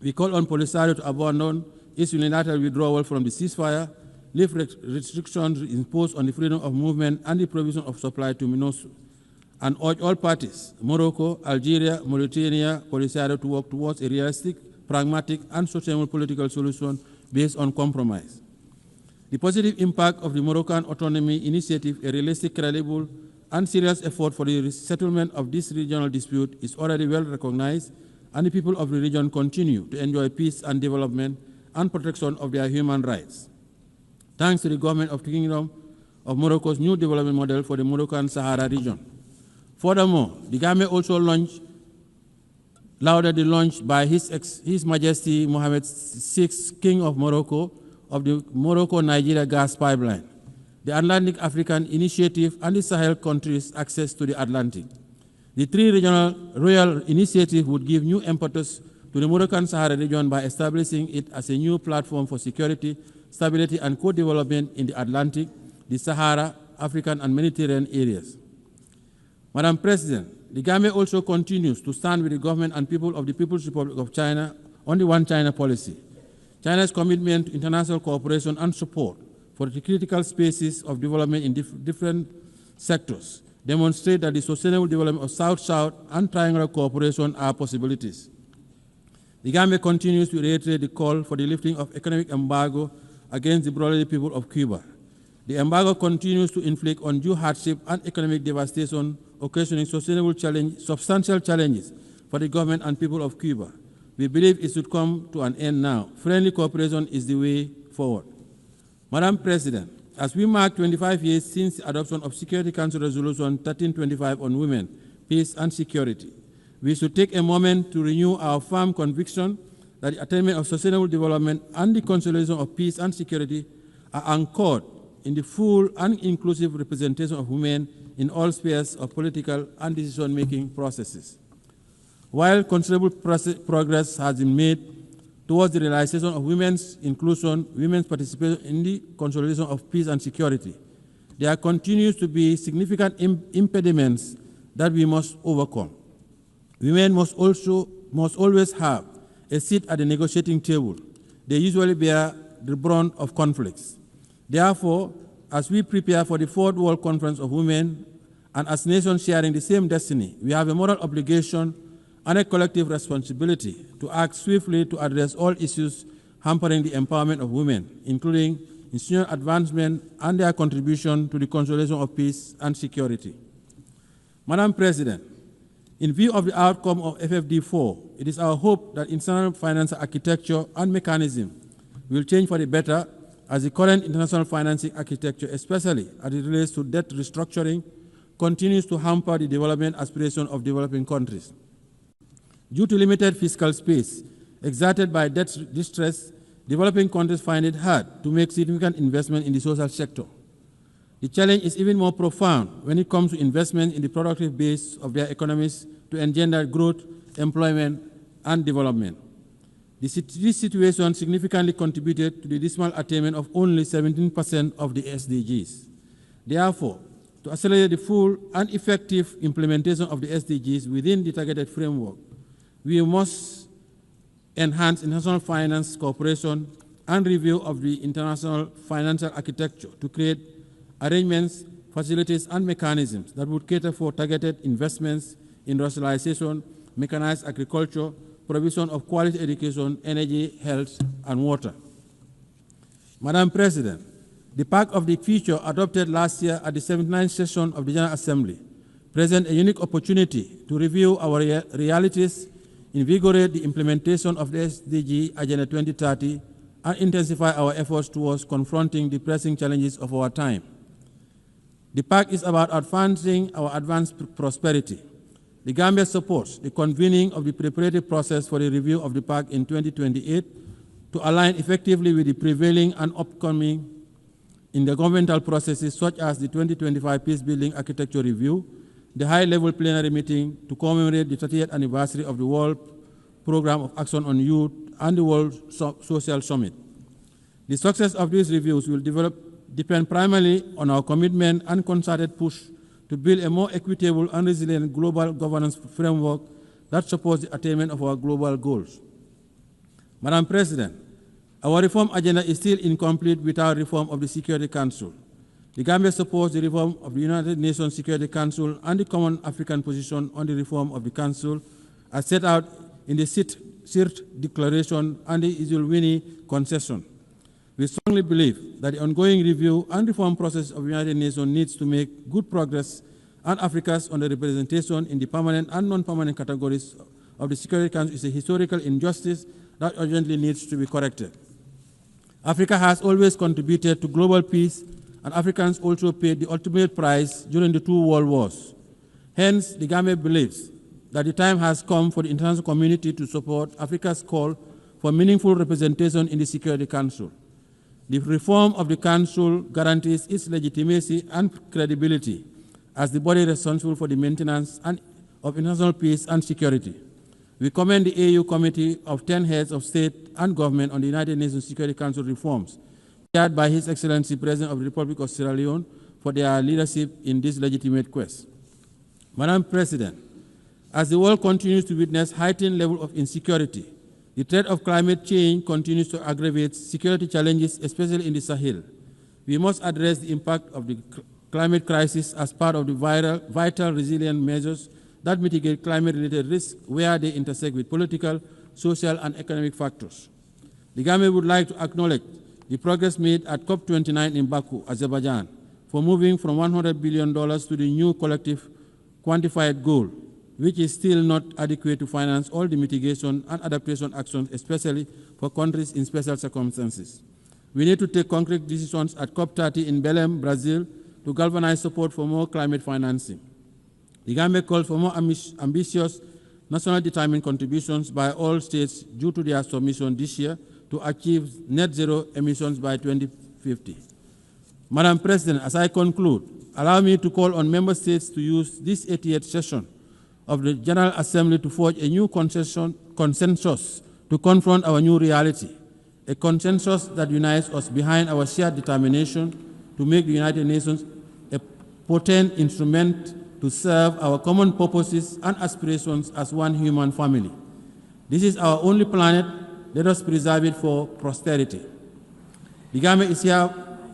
we call on Polisario to abandon its unilateral withdrawal from the ceasefire, lift restrictions imposed on the freedom of movement and the provision of supply to MINUSO, and urge all parties, Morocco, Algeria, Mauritania, Polisario, to work towards a realistic, pragmatic, and sustainable political solution based on compromise. The positive impact of the Moroccan Autonomy Initiative, a realistic, credible, and serious effort for the settlement of this regional dispute, is already well recognized, and the people of the region continue to enjoy peace and development and protection of their human rights, thanks to the government of the Kingdom of Morocco's new development model for the Moroccan Sahara region. Furthermore, the Gambia also lauded the launch by His Majesty Mohammed VI, King of Morocco, of the Morocco-Nigeria gas pipeline, the Atlantic African Initiative, and the Sahel countries' access to the Atlantic. The three regional royal initiatives would give new impetus to the Moroccan Sahara region by establishing it as a new platform for security, stability, and co-development in the Atlantic, the Sahara, African, and Mediterranean areas. Madam President, the Gambia also continues to stand with the government and people of the People's Republic of China on the One China policy. China's commitment to international cooperation and support for the critical spaces of development in different sectors demonstrate that the sustainable development of South-South and triangular cooperation are possibilities. The Gambia continues to reiterate the call for the lifting of economic embargo against the brotherly people of Cuba. The embargo continues to inflict undue hardship and economic devastation, occasioning substantial challenges for the government and people of Cuba. We believe it should come to an end now. Friendly cooperation is the way forward. Madam President, as we mark 25 years since the adoption of Security Council Resolution 1325 on women, peace, and security, we should take a moment to renew our firm conviction that the attainment of sustainable development and the consolidation of peace and security are anchored in the full and inclusive representation of women in all spheres of political and decision-making processes. While considerable progress has been made towards the realization of women's inclusion, women's participation in the consolidation of peace and security, there continues to be significant impediments that we must overcome. Women must always have a seat at the negotiating table. They usually bear the brunt of conflicts. Therefore, as we prepare for the Fourth World Conference of Women, and as nations sharing the same destiny, we have a moral obligation and a collective responsibility to act swiftly to address all issues hampering the empowerment of women, including institutional advancement and their contribution to the consolidation of peace and security. Madam President, in view of the outcome of FFD4, it is our hope that international financial architecture and mechanism will change for the better, as the current international financing architecture, especially as it relates to debt restructuring, continues to hamper the development aspirations of developing countries. Due to limited fiscal space exerted by debt distress, developing countries find it hard to make significant investment in the social sector. The challenge is even more profound when it comes to investment in the productive base of their economies to engender growth, employment, and development. This situation significantly contributed to the dismal attainment of only 17% of the SDGs. Therefore, to accelerate the full and effective implementation of the SDGs within the targeted framework, we must enhance international finance cooperation and review of the international financial architecture to create arrangements, facilities, and mechanisms that would cater for targeted investments in industrialization, mechanized agriculture, provision of quality education, energy, health, and water. Madam President, the Pact of the Future adopted last year at the 79th session of the General Assembly presents a unique opportunity to review our realities, invigorate the implementation of the SDG Agenda 2030, and intensify our efforts towards confronting the pressing challenges of our time. The Pact is about advancing our advanced prosperity. The Gambia supports the convening of the preparatory process for the review of the Pact in 2028 to align effectively with the prevailing and upcoming intergovernmental processes such as the 2025 Peacebuilding Architecture Review, the high-level plenary meeting to commemorate the 30th anniversary of the World Programme of Action on Youth and the World Social Summit. The success of these reviews will depend primarily on our commitment and concerted push to build a more equitable and resilient global governance framework that supports the attainment of our global goals. Madam President, our reform agenda is still incomplete without reform of the Security Council. The Gambia supports the reform of the United Nations Security Council and the Common African Position on the reform of the Council as set out in the CIRT Declaration and the Isle-Winnie Concession. We strongly believe that the ongoing review and reform process of the United Nations needs to make good progress, and Africa's underrepresentation in the permanent and non-permanent categories of the Security Council is a historical injustice that urgently needs to be corrected. Africa has always contributed to global peace, and Africans also paid the ultimate price during the 2 world wars. Hence, the Gambia believes that the time has come for the international community to support Africa's call for meaningful representation in the Security Council. The reform of the Council guarantees its legitimacy and credibility as the body responsible for the maintenance of international peace and security. We commend the AU Committee of 10 heads of state and government on the United Nations Security Council reforms, chaired by His Excellency President of the Republic of Sierra Leone, for their leadership in this legitimate quest. Madam President, as the world continues to witness heightened level of insecurity, the threat of climate change continues to aggravate security challenges, especially in the Sahel. We must address the impact of the climate crisis as part of the vital resilient measures that mitigate climate-related risks where they intersect with political, social, and economic factors. The Gambia would like to acknowledge the progress made at COP29 in Baku, Azerbaijan, for moving from $100 billion to the new collective quantified goal, which is still not adequate to finance all the mitigation and adaptation actions, especially for countries in special circumstances. We need to take concrete decisions at COP30 in Belém, Brazil, to galvanize support for more climate financing. The Gambia calls for more ambitious, nationally determined contributions by all states due to their submission this year to achieve net zero emissions by 2050. Madam President, as I conclude, allow me to call on member states to use this 88th session of the General Assembly to forge a new consensus to confront our new reality, a consensus that unites us behind our shared determination to make the United Nations a potent instrument to serve our common purposes and aspirations as one human family. This is our only planet. Let us preserve it for posterity. The Gambia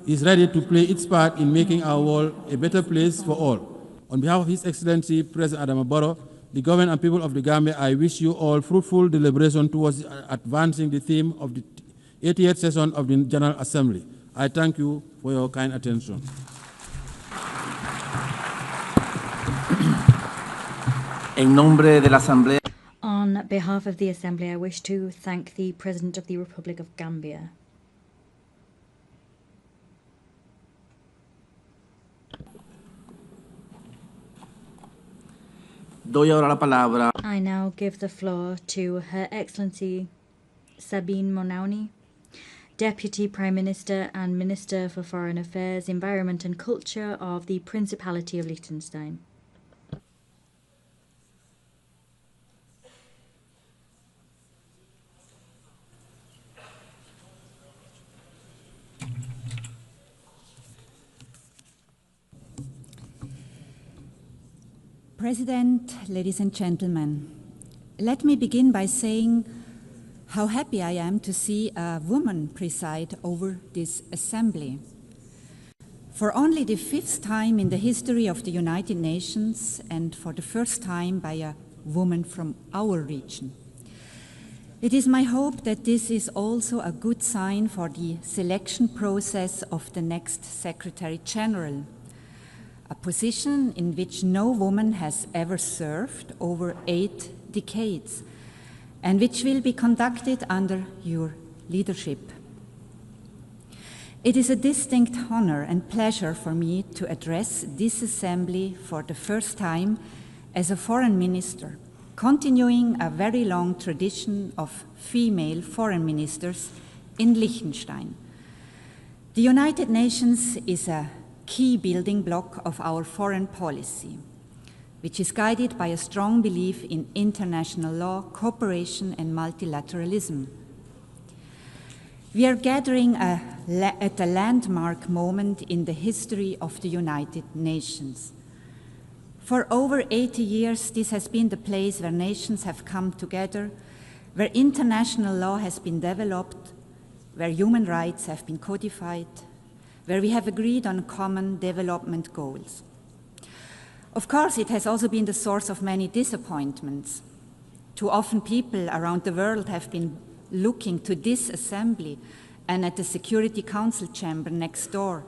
is ready to play its part in making our world a better place for all. On behalf of His Excellency President Adama Barrow, the government and people of the Gambia, I wish you all fruitful deliberation towards advancing the theme of the 88th session of the General Assembly. I thank you for your kind attention. En nombre de la Asamblea. On behalf of the Assembly, I wish to thank the President of the Republic of Gambia. Doy ahora la palabra. I now give the floor to Her Excellency Sabine Monauni, Deputy Prime Minister and Minister for Foreign Affairs, Environment and Culture of the Principality of Liechtenstein. President, ladies and gentlemen, let me begin by saying how happy I am to see a woman preside over this assembly. For only the 5th time in the history of the United Nations, and for the first time by a woman from our region. It is my hope that this is also a good sign for the selection process of the next Secretary General, a position in which no woman has ever served over 8 decades, and which will be conducted under your leadership. It is a distinct honor and pleasure for me to address this assembly for the first time as a foreign minister, continuing a very long tradition of female foreign ministers in Liechtenstein. The United Nations is a key building block of our foreign policy. which is guided by a strong belief in international law, cooperation, and multilateralism. We are gathering at a landmark moment in the history of the United Nations. For over 80 years, this has been the place where nations have come together, where international law has been developed, where human rights have been codified, where we have agreed on common development goals. Of course, it has also been the source of many disappointments. Too often people around the world have been looking to this assembly and at the Security Council chamber next door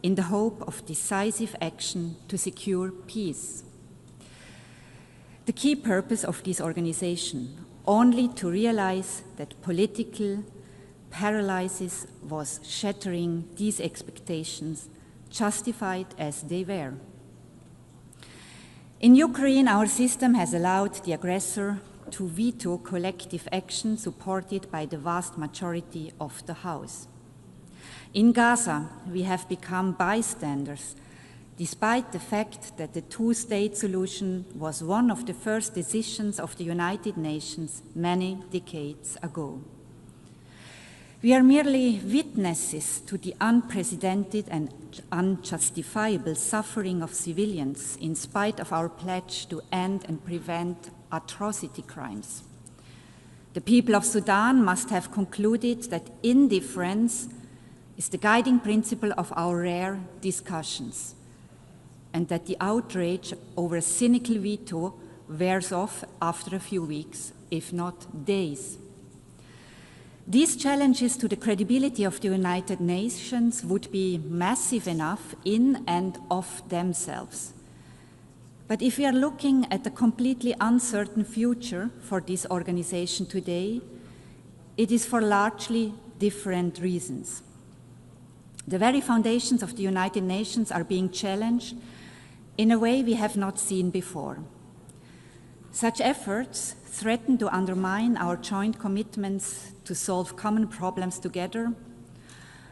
in the hope of decisive action to secure peace. The key purpose of this organization, only to realize that political paralysis was shattering these expectations, justified as they were. In Ukraine, our system has allowed the aggressor to veto collective action supported by the vast majority of the House. In Gaza, we have become bystanders, despite the fact that the two-state solution was one of the first decisions of the United Nations many decades ago. We are merely witnesses to the unprecedented and unjustifiable suffering of civilians in spite of our pledge to end and prevent atrocity crimes. The people of Sudan must have concluded that indifference is the guiding principle of our rare discussions, and that the outrage over a cynical veto wears off after a few weeks, if not days. These challenges to the credibility of the United Nations would be massive enough in and of themselves. But if we are looking at a completely uncertain future for this organization today, it is for largely different reasons. The very foundations of the United Nations are being challenged in a way we have not seen before. Such efforts threaten to undermine our joint commitments to solve common problems together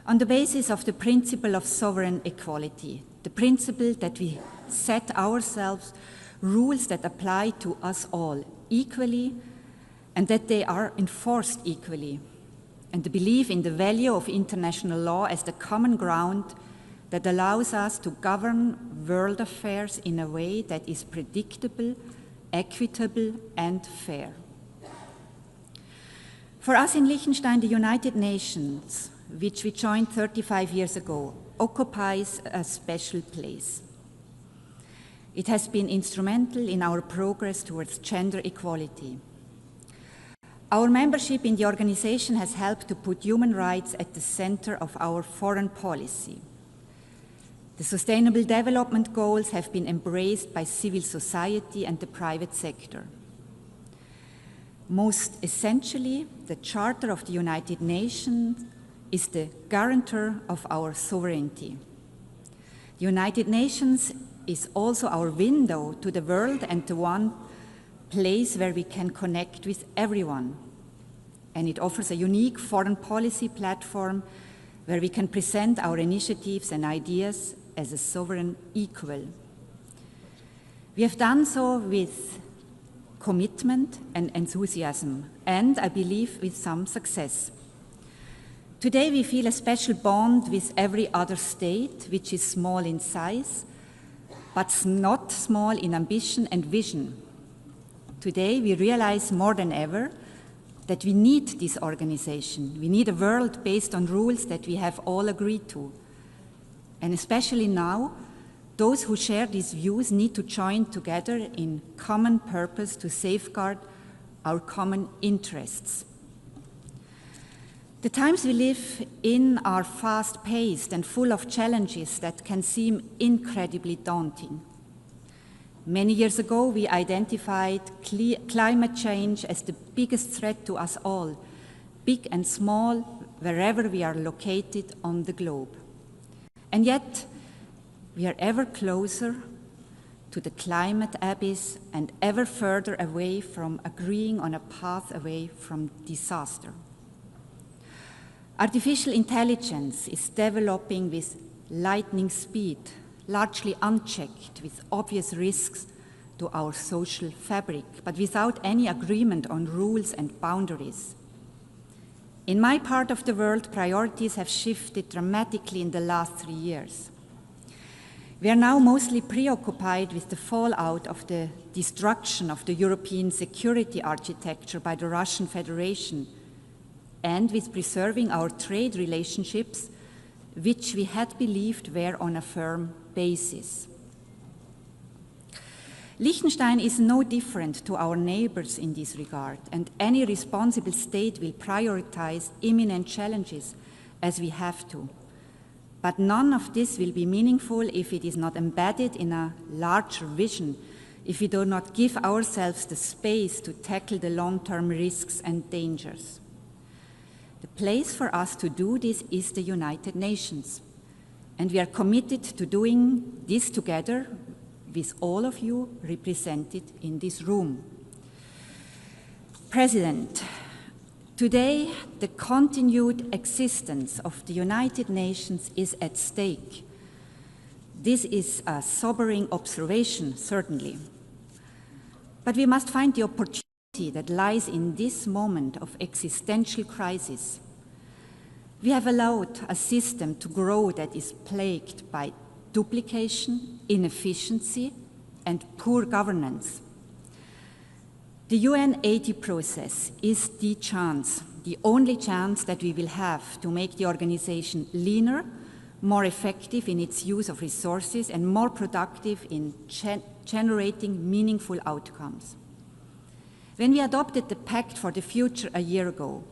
on the basis of the principle of sovereign equality, the principle that we set ourselves rules that apply to us all equally and that they are enforced equally, and the belief in the value of international law as the common ground that allows us to govern world affairs in a way that is predictable, equitable, and fair. For us in Liechtenstein, the United Nations, which we joined 35 years ago, occupies a special place. It has been instrumental in our progress towards gender equality. Our membership in the organization has helped to put human rights at the center of our foreign policy. The Sustainable Development Goals have been embraced by civil society and the private sector. Most essentially, the Charter of the United Nations is the guarantor of our sovereignty. The United Nations is also our window to the world and the one place where we can connect with everyone. And it offers a unique foreign policy platform where we can present our initiatives and ideas as a sovereign equal. We have done so with commitment and enthusiasm, and I believe with some success. Today we feel a special bond with every other state, which is small in size, but not small in ambition and vision. Today we realize more than ever that we need this organization. We need a world based on rules that we have all agreed to. And especially now, those who share these views need to join together in common purpose to safeguard our common interests. The times we live in are fast-paced and full of challenges that can seem incredibly daunting. Many years ago, we identified climate change as the biggest threat to us all, big and small, wherever we are located on the globe. And yet, we are ever closer to the climate abyss and ever further away from agreeing on a path away from disaster. Artificial intelligence is developing with lightning speed, largely unchecked, with obvious risks to our social fabric, but without any agreement on rules and boundaries. In my part of the world, priorities have shifted dramatically in the last 3 years. We are now mostly preoccupied with the fallout of the destruction of the European security architecture by the Russian Federation and with preserving our trade relationships, which we had believed were on a firm basis. Liechtenstein is no different to our neighbors in this regard, and any responsible state will prioritize imminent challenges as we have to. But none of this will be meaningful if it is not embedded in a larger vision, if we do not give ourselves the space to tackle the long-term risks and dangers. The place for us to do this is the United Nations, and we are committed to doing this together with all of you represented in this room. President, today the continued existence of the United Nations is at stake. This is a sobering observation, certainly. But we must find the opportunity that lies in this moment of existential crisis. We have allowed a system to grow that is plagued by duplication, inefficiency, and poor governance. The UN 80 process is the chance, the only chance that we will have to make the organization leaner, more effective in its use of resources, and more productive in generating meaningful outcomes. When we adopted the Pact for the Future a year ago,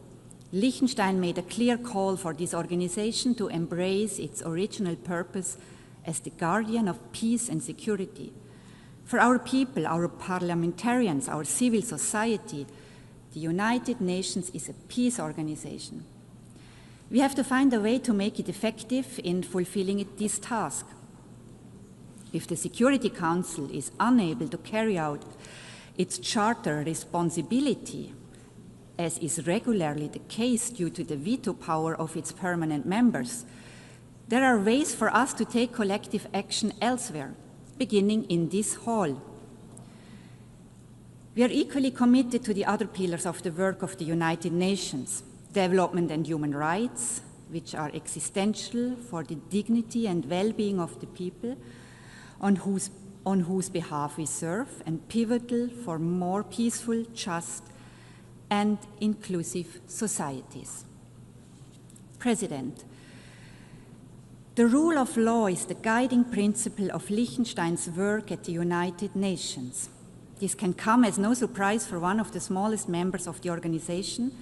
Liechtenstein made a clear call for this organization to embrace its original purpose as the guardian of peace and security. For our people, our parliamentarians, our civil society, the United Nations is a peace organization. We have to find a way to make it effective in fulfilling this task. If the Security Council is unable to carry out its charter responsibility, as is regularly the case due to the veto power of its permanent members, there are ways for us to take collective action elsewhere, beginning in this hall. We are equally committed to the other pillars of the work of the United Nations, development and human rights, which are existential for the dignity and well-being of the people on whose behalf we serve, and pivotal for more peaceful, just, and inclusive societies. President, the rule of law is the guiding principle of Liechtenstein's work at the United Nations. This can come as no surprise for one of the smallest members of the organization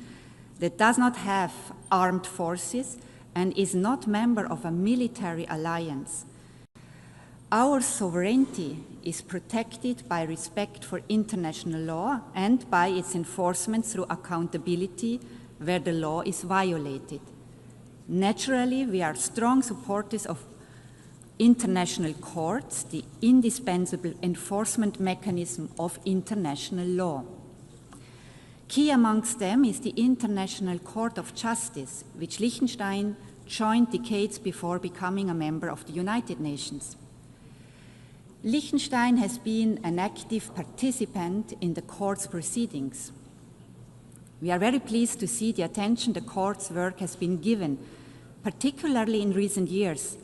that does not have armed forces and is not member of a military alliance. Our sovereignty is protected by respect for international law and by its enforcement through accountability where the law is violated. Naturally, we are strong supporters of international courts, the indispensable enforcement mechanism of international law. Key amongst them is the International Court of Justice, which Liechtenstein joined decades before becoming a member of the United Nations. Liechtenstein has been an active participant in the court's proceedings. We are very pleased to see the attention the court's work has been given, particularly in recent years,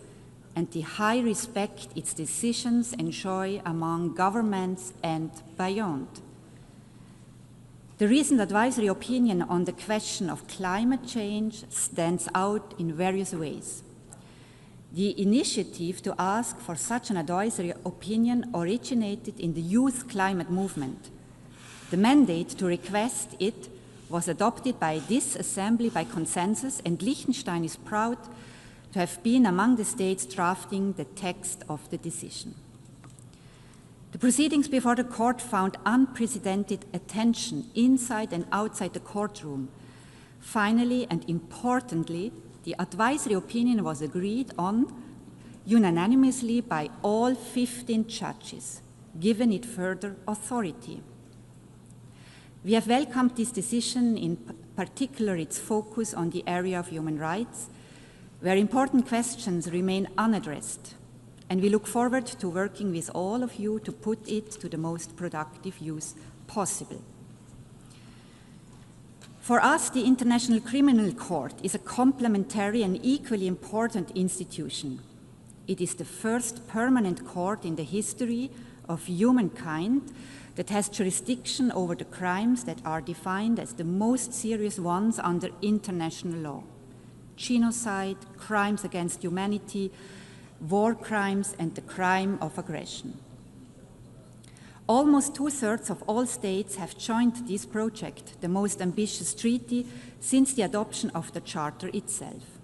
and the high respect its decisions enjoy among governments and beyond. The recent advisory opinion on the question of climate change stands out in various ways. The initiative to ask for such an advisory opinion originated in the youth climate movement. The mandate to request it was adopted by this assembly by consensus, and Liechtenstein is proud to have been among the states drafting the text of the decision. The proceedings before the court found unprecedented attention inside and outside the courtroom. Finally and importantly, the advisory opinion was agreed on unanimously by all 15 judges, giving it further authority. We have welcomed this decision, in particular its focus on the area of human rights, where important questions remain unaddressed. and we look forward to working with all of you to put it to the most productive use possible. For us, the International Criminal Court is a complementary and equally important institution. It is the first permanent court in the history of humankind that has jurisdiction over the crimes that are defined as the most serious ones under international law: genocide, crimes against humanity, war crimes, and the crime of aggression. Almost 2/3 of all states have joined this project, the most ambitious treaty since the adoption of the Charter itself.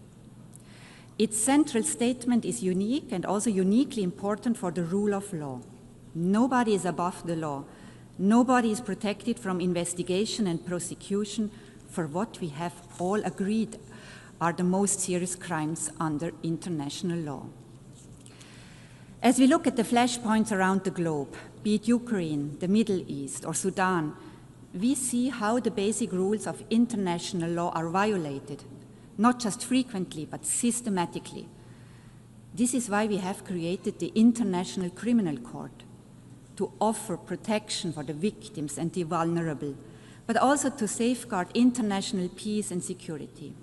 Its central statement is unique and also uniquely important for the rule of law. Nobody is above the law. Nobody is protected from investigation and prosecution for what we have all agreed are the most serious crimes under international law. As we look at the flashpoints around the globe, be it Ukraine, the Middle East, or Sudan, we see how the basic rules of international law are violated, not just frequently, but systematically. This is why we have created the International Criminal Court, to offer protection for the victims and the vulnerable, but also to safeguard international peace and security.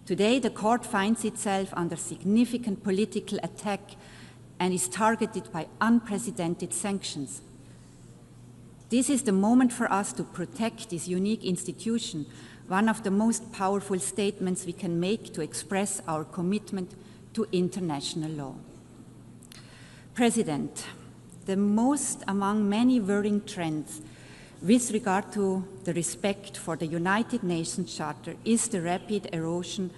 Today, the court finds itself under significant political attack and is targeted by unprecedented sanctions. This is the moment for us to protect this unique institution, one of the most powerful statements we can make to express our commitment to international law. President, the most among many worrying trends with regard to the respect for the United Nations Charter is the rapid erosion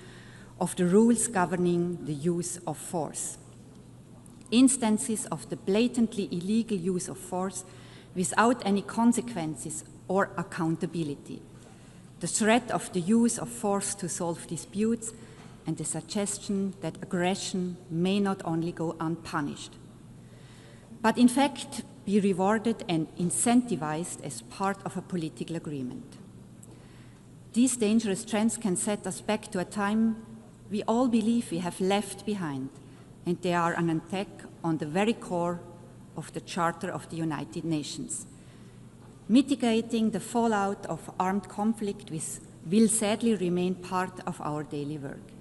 of the rules governing the use of force. Instances of the blatantly illegal use of force without any consequences or accountability, the threat of the use of force to solve disputes, and the suggestion that aggression may not only go unpunished, but in fact be rewarded and incentivized as part of a political agreement. These dangerous trends can set us back to a time we all believe we have left behind, and they are an attack on the very core of the Charter of the United Nations. Mitigating the fallout of armed conflict will sadly remain part of our daily work.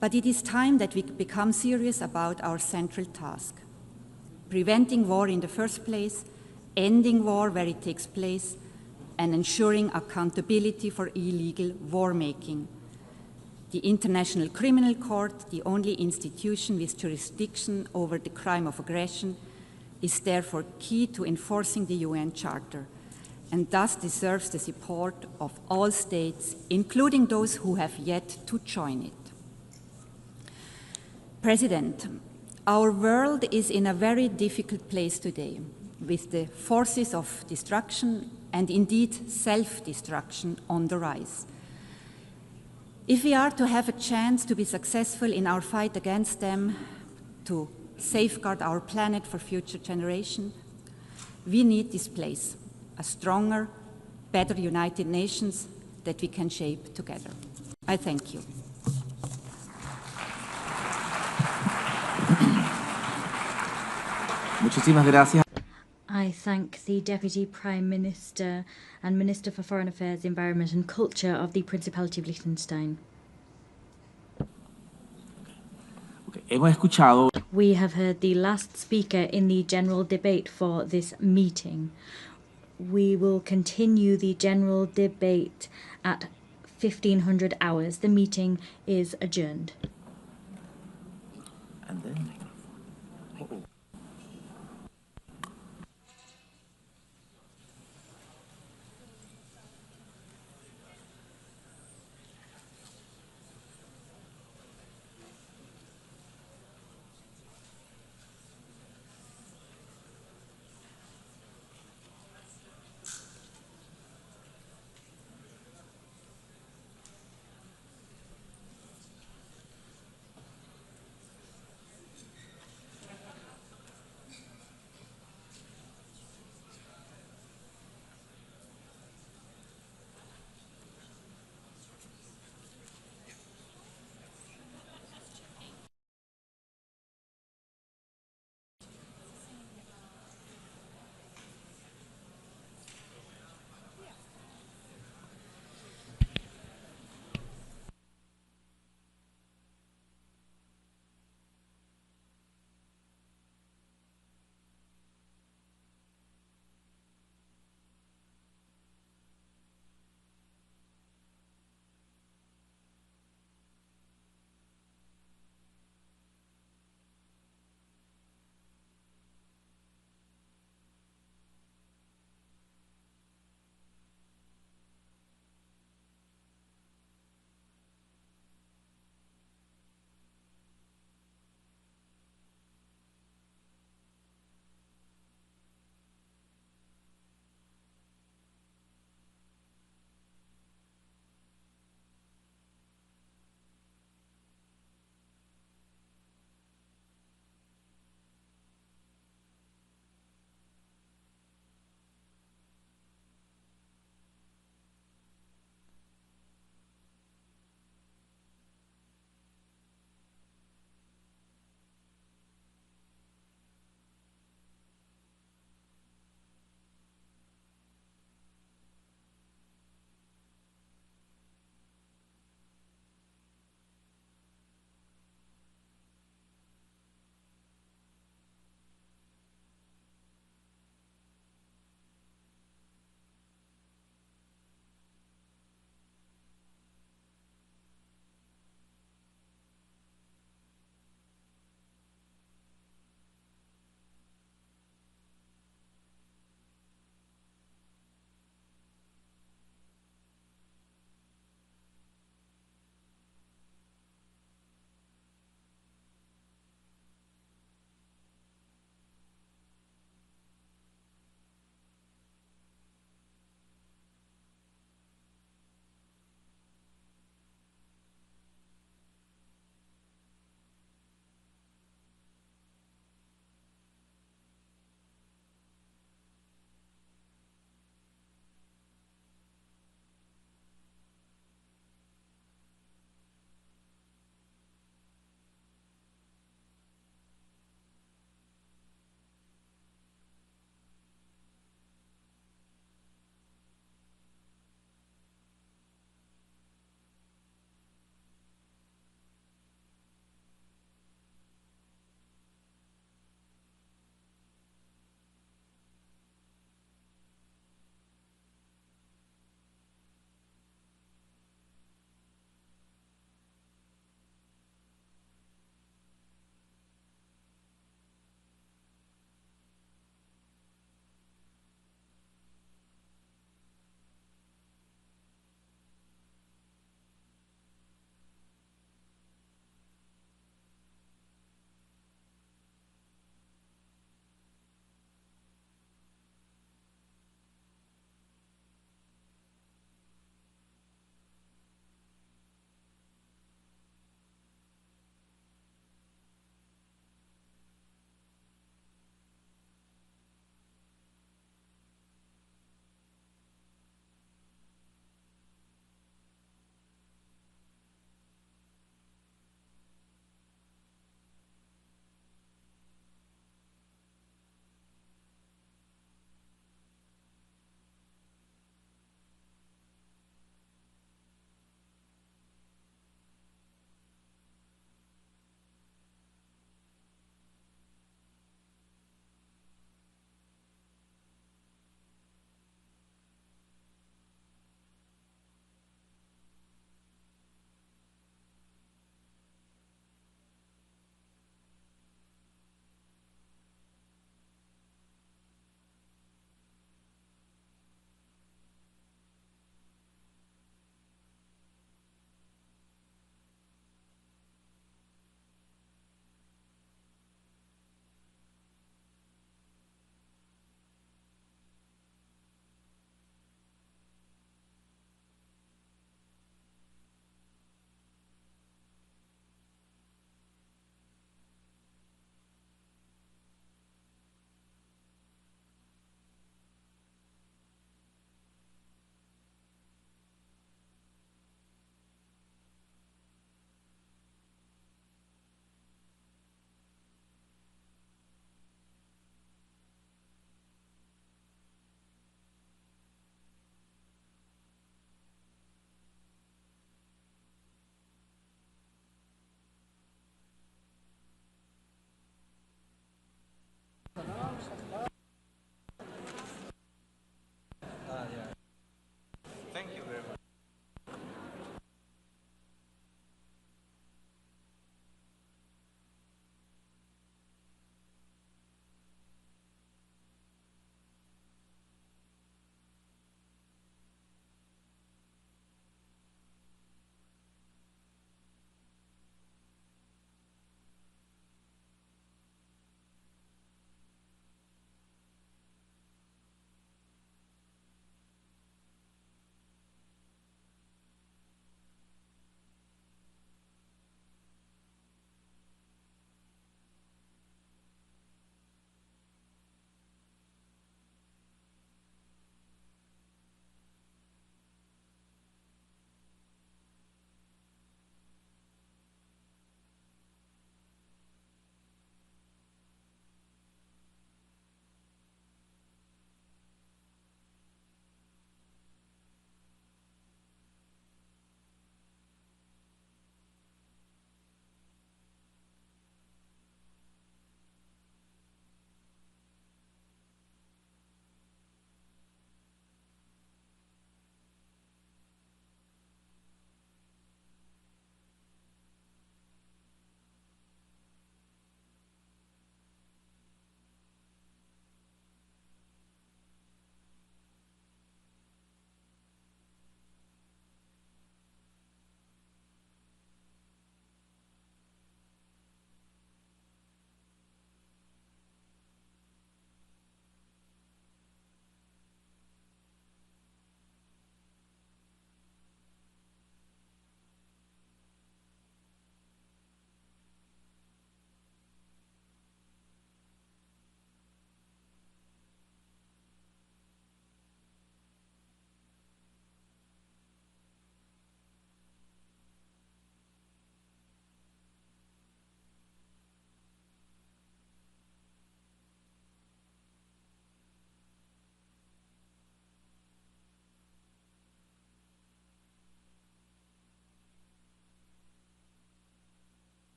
But it is time that we become serious about our central task: preventing war in the first place, ending war where it takes place, and ensuring accountability for illegal war-making. The International Criminal Court, the only institution with jurisdiction over the crime of aggression, is therefore key to enforcing the UN Charter, and thus deserves the support of all states, including those who have yet to join it. President, our world is in a very difficult place today, with the forces of destruction and indeed self-destruction on the rise. If we are to have a chance to be successful in our fight against them, to safeguard our planet for future generations, we need this place, a stronger, better United Nations that we can shape together. I thank you. Muchísimas gracias. I thank the Deputy Prime Minister and Minister for Foreign Affairs, Environment and Culture of the Principality of Liechtenstein. Hemos escuchado. We have heard the last speaker in the general debate for this meeting. We will continue the general debate at 1500 hours. The meeting is adjourned. And then.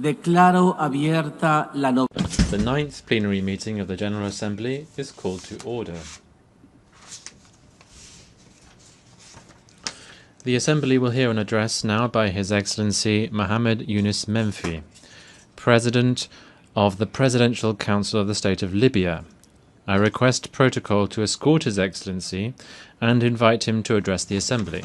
Declaro abierta la The 9th plenary meeting of the General Assembly is called to order. The Assembly will hear an address now by His Excellency Mohammed Yunus Menfi, President of the Presidential Council of the State of Libya. I request protocol to escort His Excellency and invite him to address the Assembly.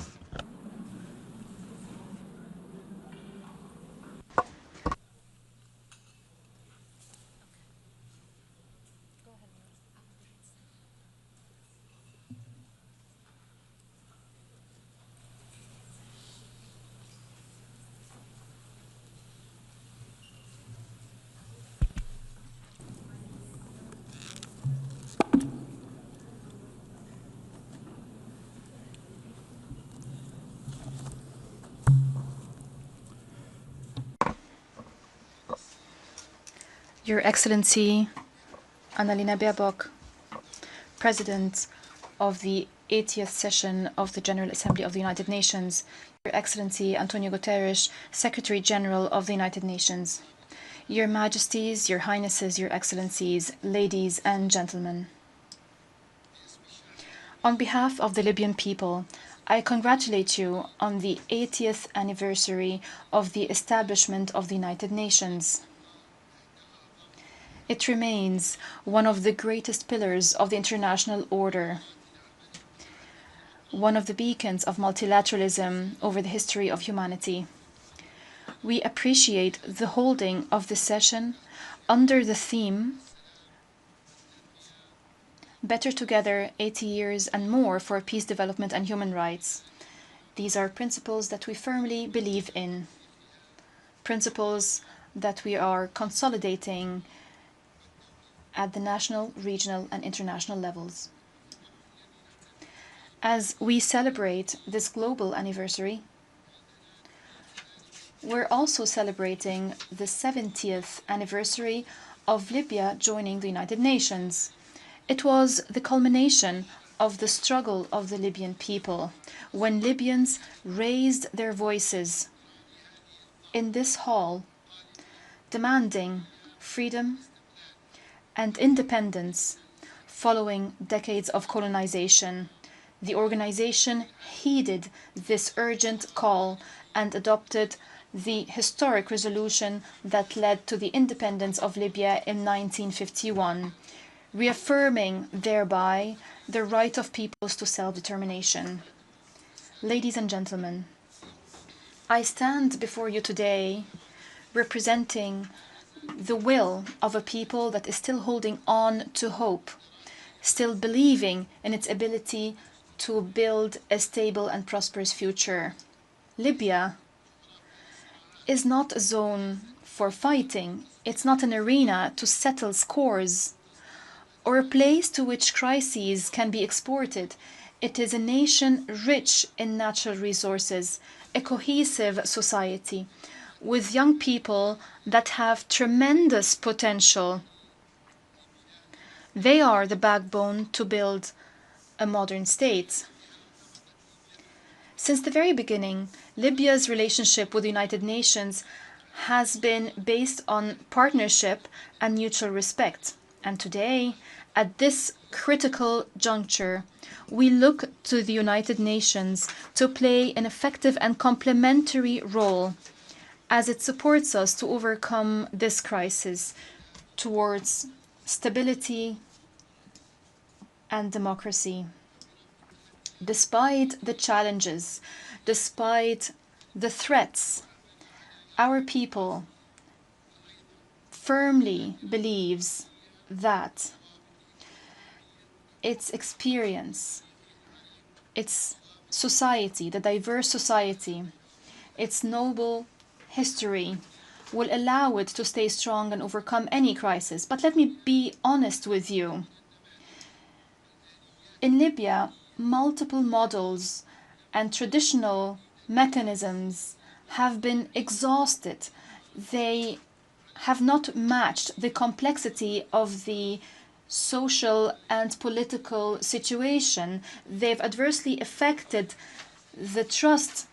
Your Excellency Annalena Baerbock, President of the 80th session of the General Assembly of the United Nations, Your Excellency Antonio Guterres, Secretary General of the United Nations, Your Majesties, Your Highnesses, Your Excellencies, ladies and gentlemen. On behalf of the Libyan people, I congratulate you on the 80th anniversary of the establishment of the United Nations. It remains one of the greatest pillars of the international order, one of the beacons of multilateralism over the history of humanity. We appreciate the holding of this session under the theme Better Together, 80 Years and More for Peace, Development and Human Rights. These are principles that we firmly believe in, principles that we are consolidating at the national, regional, and international levels. As we celebrate this global anniversary, we're also celebrating the 70th anniversary of Libya joining the United Nations. It was the culmination of the struggle of the Libyan people when Libyans raised their voices in this hall, demanding freedom and independence following decades of colonization. The organization heeded this urgent call and adopted the historic resolution that led to the independence of Libya in 1951, reaffirming thereby the right of peoples to self-determination. Ladies and gentlemen, I stand before you today representing the will of a people that is still holding on to hope, still believing in its ability to build a stable and prosperous future. Libya is not a zone for fighting. It's not an arena to settle scores or a place to which crises can be exported. It is a nation rich in natural resources, a cohesive society, with young people that have tremendous potential. They are the backbone to build a modern state. Since the very beginning, Libya's relationship with the United Nations has been based on partnership and mutual respect. And today, at this critical juncture, we look to the United Nations to play an effective and complementary role as it supports us to overcome this crisis towards stability and democracy. Despite the challenges, despite the threats, our people firmly believes that its experience, its society, the diverse society, its noble history will allow it to stay strong and overcome any crisis. But let me be honest with you. In Libya, multiple models and traditional mechanisms have been exhausted. They have not matched the complexity of the social and political situation. They've adversely affected the trust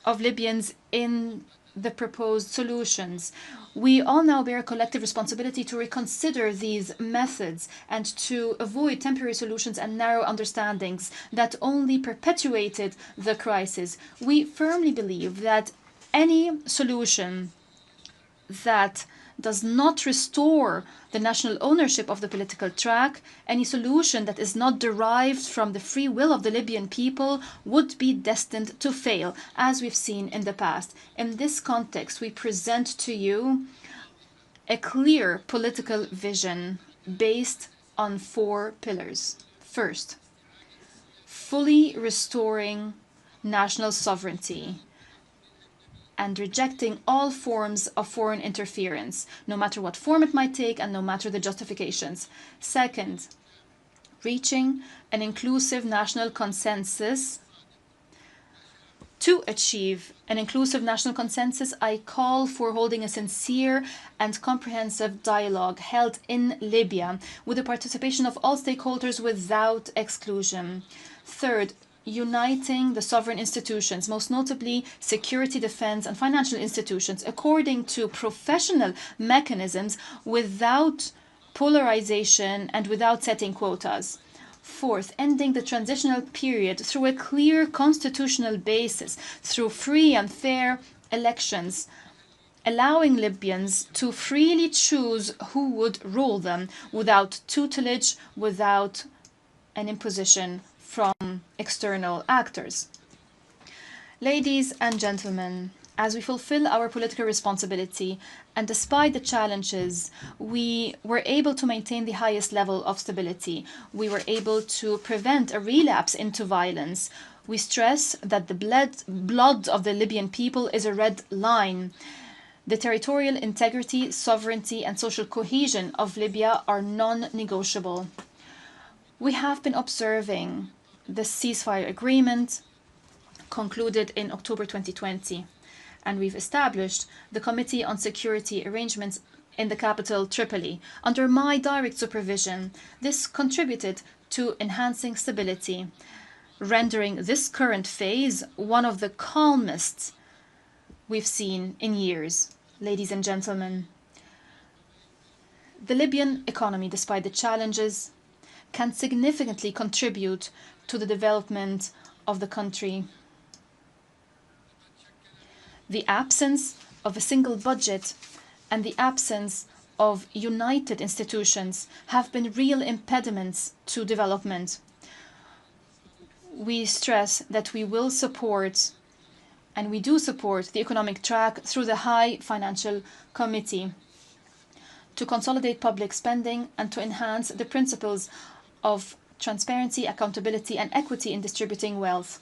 of Libyans in the proposed solutions. We all now bear a collective responsibility to reconsider these methods and to avoid temporary solutions and narrow understandings that only perpetuated the crisis. We firmly believe that any solution that does not restore the national ownership of the political track, any solution that is not derived from the free will of the Libyan people would be destined to fail, as we've seen in the past. In this context, we present to you a clear political vision based on 4 pillars. First, fully restoring national sovereignty and rejecting all forms of foreign interference, no matter what form it might take and no matter the justifications. Second, reaching an inclusive national consensus. To achieve an inclusive national consensus, I call for holding a sincere and comprehensive dialogue held in Libya with the participation of all stakeholders without exclusion. Third, uniting the sovereign institutions, most notably security, defense, and financial institutions, according to professional mechanisms without polarization and without setting quotas. Fourth, ending the transitional period through a clear constitutional basis, through free and fair elections, allowing Libyans to freely choose who would rule them without tutelage, without an imposition from external actors. Ladies and gentlemen, as we fulfill our political responsibility, and despite the challenges, we were able to maintain the highest level of stability. We were able to prevent a relapse into violence. We stress that the blood of the Libyan people is a red line. The territorial integrity, sovereignty, and social cohesion of Libya are non-negotiable. We have been observing the ceasefire agreement concluded in October 2020, and we've established the Committee on Security Arrangements in the capital, Tripoli. Under my direct supervision, this contributed to enhancing stability, rendering this current phase one of the calmest we've seen in years. Ladies and gentlemen, the Libyan economy, despite the challenges, can significantly contribute to the development of the country. The absence of a single budget and the absence of united institutions have been real impediments to development. We stress that we will support, and we do support, the economic track through the High Financial Committee to consolidate public spending and to enhance the principles of transparency, accountability, and equity in distributing wealth.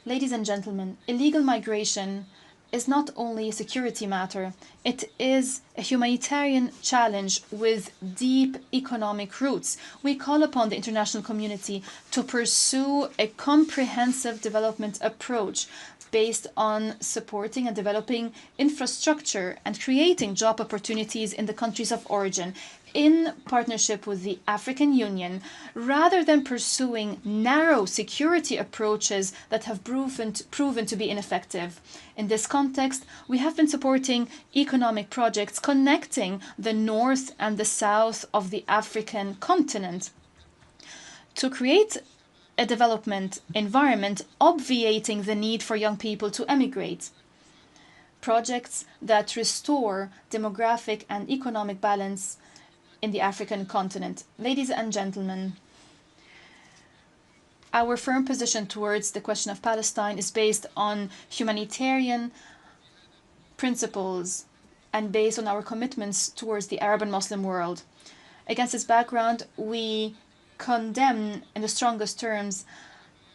Ladies and gentlemen, illegal migration is not only a security matter, it is a humanitarian challenge with deep economic roots. We call upon the international community to pursue a comprehensive development approach based on supporting and developing infrastructure and creating job opportunities in the countries of origin, in partnership with the African Union, rather than pursuing narrow security approaches that have proven to be ineffective. In this context, we have been supporting economic projects connecting the north and the south of the African continent to create a development environment obviating the need for young people to emigrate. Projects that restore demographic and economic balance in the African continent. Ladies and gentlemen, our firm position towards the question of Palestine is based on humanitarian principles and based on our commitments towards the Arab and Muslim world. Against this background, we condemn in the strongest terms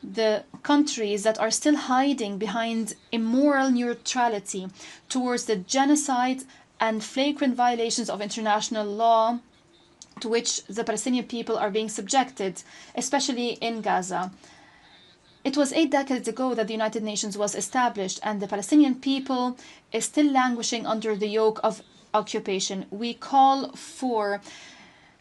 the countries that are still hiding behind immoral neutrality towards the genocide and flagrant violations of international law to which the Palestinian people are being subjected, especially in Gaza. It was 8 decades ago that the United Nations was established, and the Palestinian people is still languishing under the yoke of occupation. We call for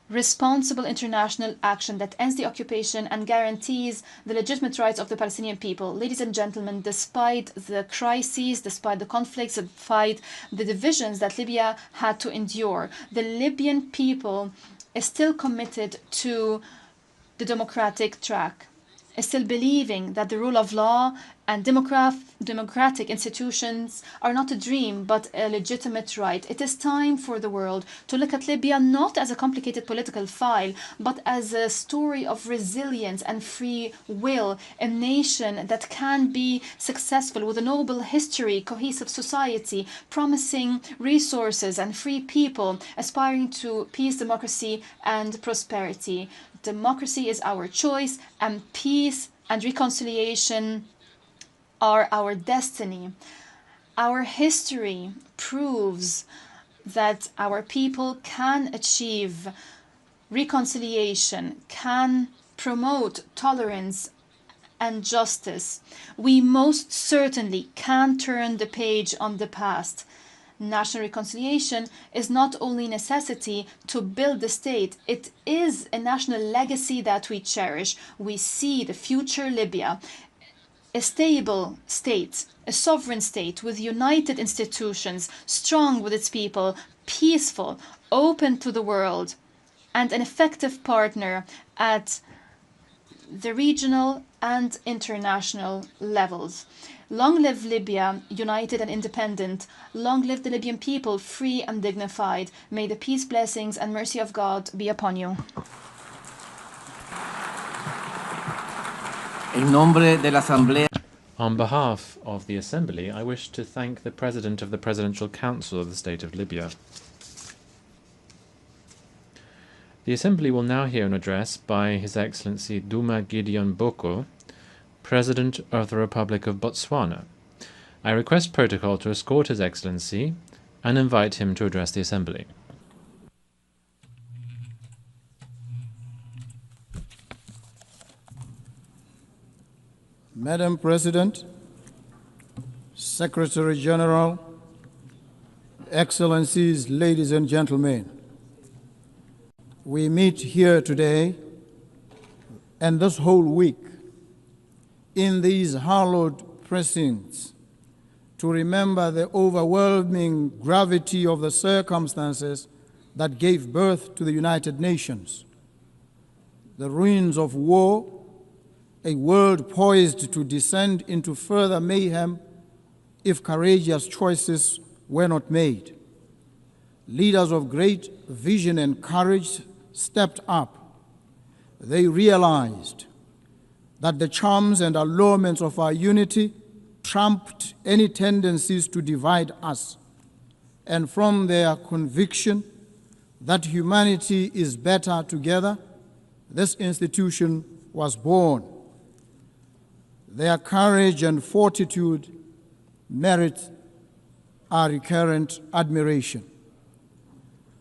responsible international action that ends the occupation and guarantees the legitimate rights of the Palestinian people. Ladies and gentlemen, despite the crises, despite the conflicts, despite the divisions that Libya had to endure, the Libyan people is still committed to the democratic track, is still believing that the rule of law and democratic institutions are not a dream but a legitimate right. It is time for the world to look at Libya not as a complicated political file, but as a story of resilience and free will, a nation that can be successful with a noble history, cohesive society, promising resources and free people, aspiring to peace, democracy, and prosperity. Democracy is our choice, and peace and reconciliation are our destiny. Our history proves that our people can achieve reconciliation, can promote tolerance and justice. We most certainly can turn the page on the past. National reconciliation is not only a necessity to build the state, it is a national legacy that we cherish. We see the future Libya, a stable state, a sovereign state with united institutions, strong with its people, peaceful, open to the world, and an effective partner at the regional and international levels. Long live Libya, united and independent. Long live the Libyan people, free and dignified. May the peace, blessings, and mercy of God be upon you. En nombre de la Asamblea. On behalf of the Assembly, I wish to thank the President of the Presidential Council of the State of Libya. The Assembly will now hear an address by His Excellency Duma Gideon Boko, President of the Republic of Botswana. I request protocol to escort His Excellency and invite him to address the Assembly. Madam President, Secretary General, Excellencies, ladies and gentlemen, we meet here today and this whole week in these hallowed precincts to remember the overwhelming gravity of the circumstances that gave birth to the United Nations, the ruins of war, a world poised to descend into further mayhem if courageous choices were not made. Leaders of great vision and courage stepped up. They realized that the charms and allurements of our unity trumped any tendencies to divide us, and from their conviction that humanity is better together, this institution was born. Their courage and fortitude merit our recurrent admiration.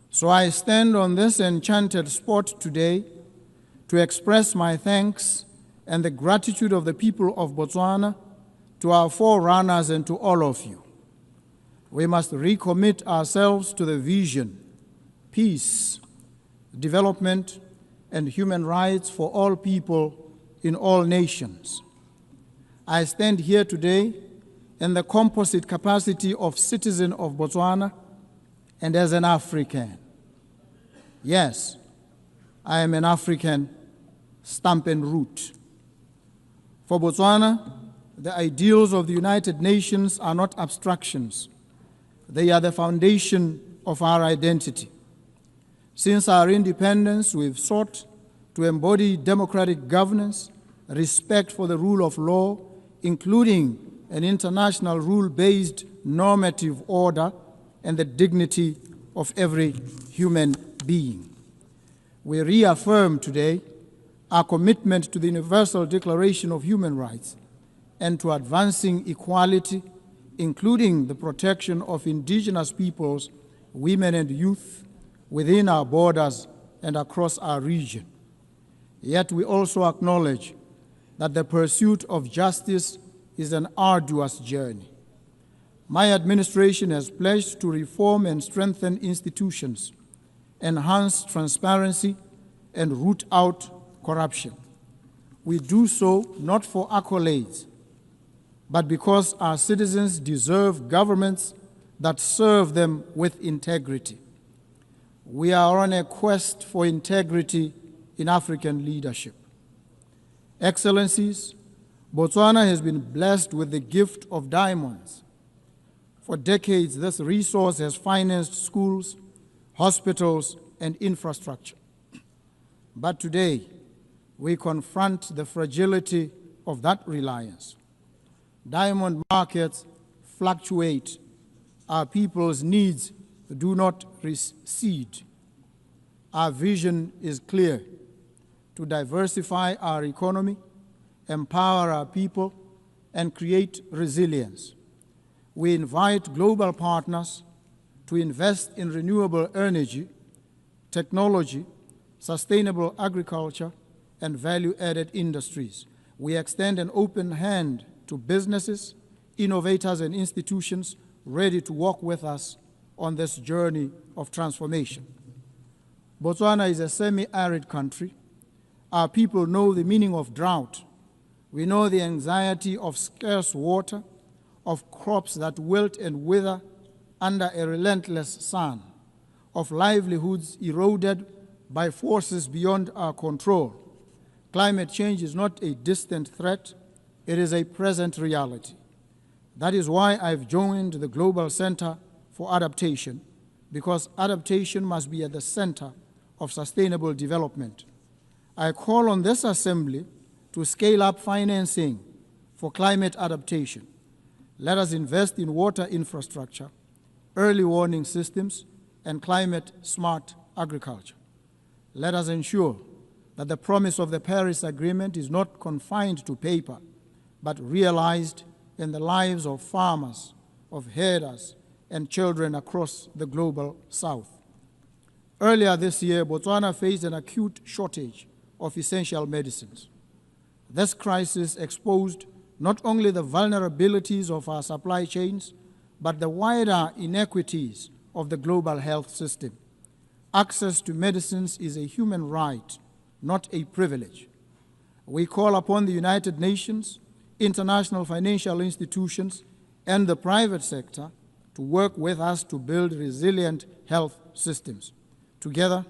So I stand on this enchanted spot today to express my thanks and the gratitude of the people of Botswana to our forerunners and to all of you. We must recommit ourselves to the vision, peace, development, and human rights for all people in all nations. I stand here today in the composite capacity of citizen of Botswana and as an African. Yes, I am an African, stamp and root. For Botswana, the ideals of the United Nations are not abstractions. They are the foundation of our identity. Since our independence, we've sought to embody democratic governance, respect for the rule of law, including an international rule-based normative order, and the dignity of every human being. We reaffirm today our commitment to the Universal Declaration of Human Rights and to advancing equality, including the protection of indigenous peoples, women and youth within our borders and across our region. Yet we also acknowledge that the pursuit of justice is an arduous journey. My administration has pledged to reform and strengthen institutions, enhance transparency, and root out corruption. We do so not for accolades, but because our citizens deserve governments that serve them with integrity. We are on a quest for integrity in African leadership. Excellencies, Botswana has been blessed with the gift of diamonds. For decades, this resource has financed schools, hospitals, and infrastructure. But today, we confront the fragility of that reliance. Diamond markets fluctuate. Our people's needs do not recede. Our vision is clear: to diversify our economy, empower our people, and create resilience. We invite global partners to invest in renewable energy, technology, sustainable agriculture, and value-added industries. We extend an open hand to businesses, innovators, and institutions ready to work with us on this journey of transformation. Botswana is a semi-arid country. Our people know the meaning of drought. We know the anxiety of scarce water, of crops that wilt and wither under a relentless sun, of livelihoods eroded by forces beyond our control. Climate change is not a distant threat, it is a present reality. That is why I've joined the Global Center for Adaptation, because adaptation must be at the center of sustainable development. I call on this Assembly to scale up financing for climate adaptation. Let us invest in water infrastructure, early warning systems, and climate-smart agriculture. Let us ensure that the promise of the Paris Agreement is not confined to paper, but realized in the lives of farmers, of herders, and children across the global South. Earlier this year, Botswana faced an acute shortage of essential medicines. This crisis exposed not only the vulnerabilities of our supply chains, but the wider inequities of the global health system. Access to medicines is a human right, not a privilege. We call upon the United Nations, international financial institutions, and the private sector to work with us to build resilient health systems. Together,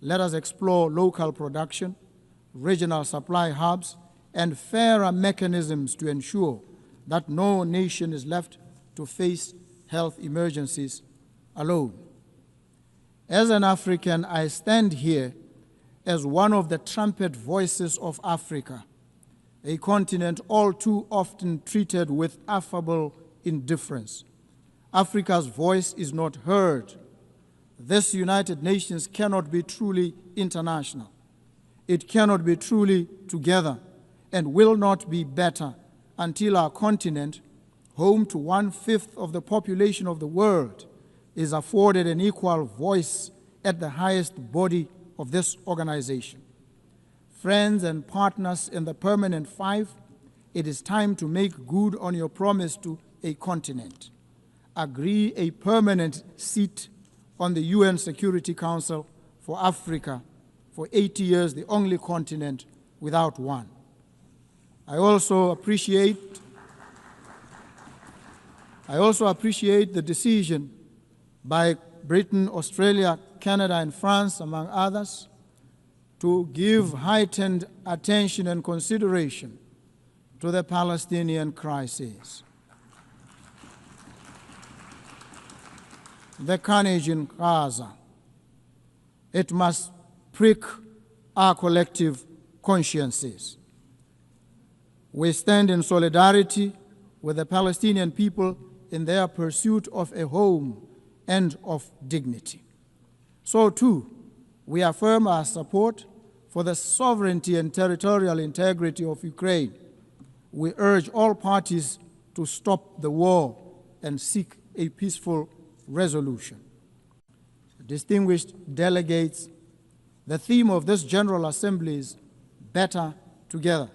let us explore local production, regional supply hubs, and fairer mechanisms to ensure that no nation is left to face health emergencies alone. As an African, I stand here as one of the trumpet voices of Africa, a continent all too often treated with affable indifference. Africa's voice is not heard. This United Nations cannot be truly international. It cannot be truly together and will not be better until our continent, home to 1/5 of the population of the world, is afforded an equal voice at the highest body of this organization. Friends and partners in the Permanent Five, it is time to make good on your promise to a continent. Agree a permanent seat on the UN Security Council for Africa for 80 years, the only continent without one. I also appreciate the decision by Britain, Australia, Canada, and France, among others, to give heightened attention and consideration to the Palestinian crisis. The carnage in Gaza, it must prick our collective consciences. We stand in solidarity with the Palestinian people in their pursuit of a home and of dignity. So too, we affirm our support for the sovereignty and territorial integrity of Ukraine. We urge all parties to stop the war and seek a peaceful resolution. Distinguished delegates, the theme of this General Assembly is better together.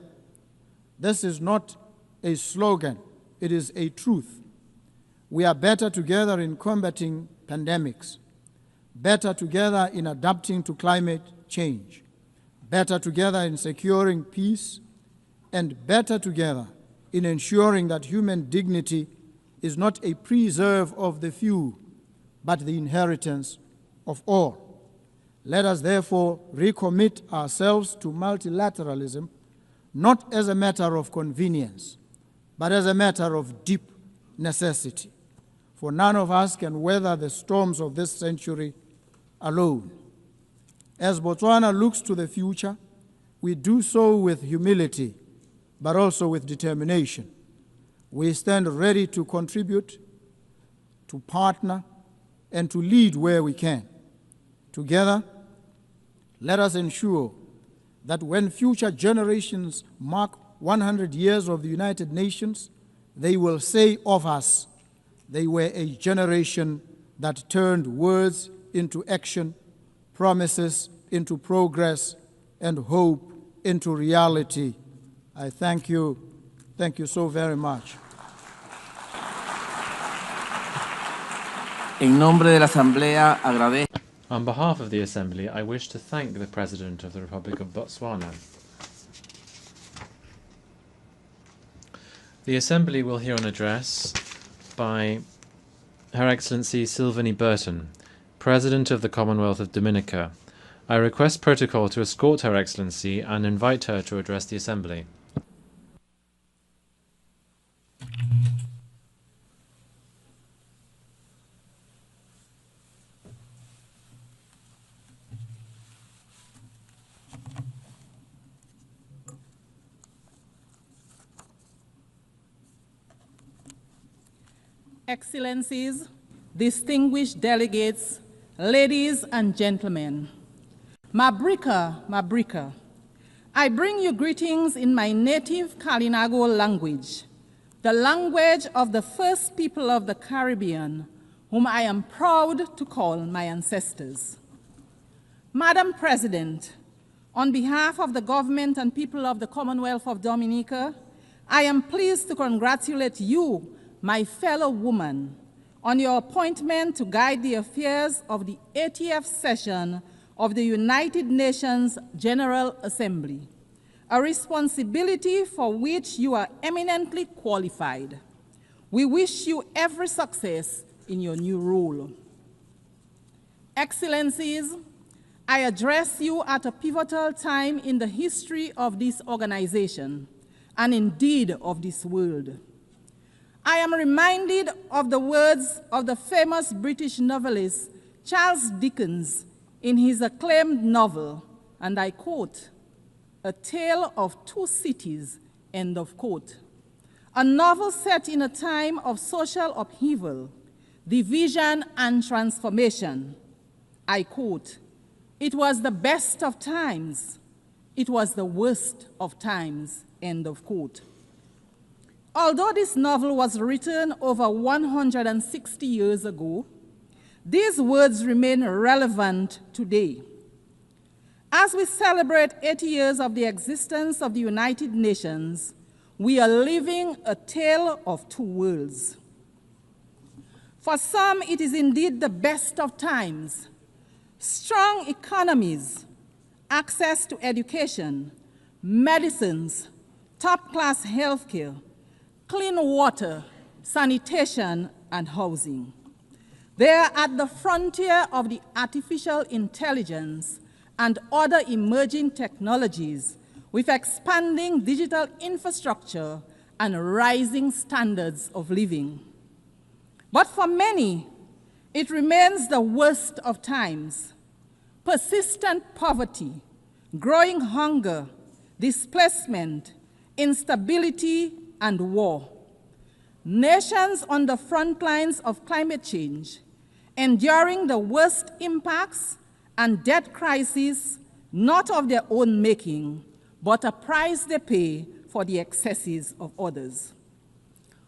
This is not a slogan, it is a truth. We are better together in combating pandemics, better together in adapting to climate change, better together in securing peace, and better together in ensuring that human dignity is not a preserve of the few, but the inheritance of all. Let us therefore recommit ourselves to multilateralism, not as a matter of convenience, but as a matter of deep necessity. For none of us can weather the storms of this century alone. As Botswana looks to the future, we do so with humility, but also with determination. We stand ready to contribute, to partner, and to lead where we can. Together, let us ensure that when future generations mark 100 years of the United Nations, they will say of us, they were a generation that turned words into action, promises into progress, and hope into reality. I thank you. Thank you so very much. En nombre de la Asamblea, agradezco. On behalf of the Assembly, I wish to thank the President of the Republic of Botswana. The Assembly will hear an address by Her Excellency Sylvanie Burton, President of the Commonwealth of Dominica. I request protocol to escort Her Excellency and invite her to address the Assembly. Excellencies, distinguished delegates, ladies and gentlemen, Mabrika, Mabrika, I bring you greetings in my native Kalinago language, the language of the first people of the Caribbean, whom I am proud to call my ancestors. Madam President, on behalf of the government and people of the Commonwealth of Dominica, I am pleased to congratulate you, my fellow woman, on your appointment to guide the affairs of the 80th session of the United Nations General Assembly, a responsibility for which you are eminently qualified. We wish you every success in your new role. Excellencies, I address you at a pivotal time in the history of this organization, and indeed of this world. I am reminded of the words of the famous British novelist Charles Dickens in his acclaimed novel, and I quote, "A Tale of Two Cities," end of quote. A novel set in a time of social upheaval, division, and transformation. I quote, "It was the best of times. It was the worst of times," end of quote. Although this novel was written over 160 years ago, these words remain relevant today. As we celebrate 80 years of the existence of the United Nations, we are living a tale of two worlds. For some, it is indeed the best of times. Strong economies, access to education, medicines, top-class healthcare, clean water, sanitation, and housing. They are at the frontier of the artificial intelligence and other emerging technologies with expanding digital infrastructure and rising standards of living. But for many, it remains the worst of times. Persistent poverty, growing hunger, displacement, instability, and war. Nations on the front lines of climate change, enduring the worst impacts and debt crises, not of their own making, but a price they pay for the excesses of others.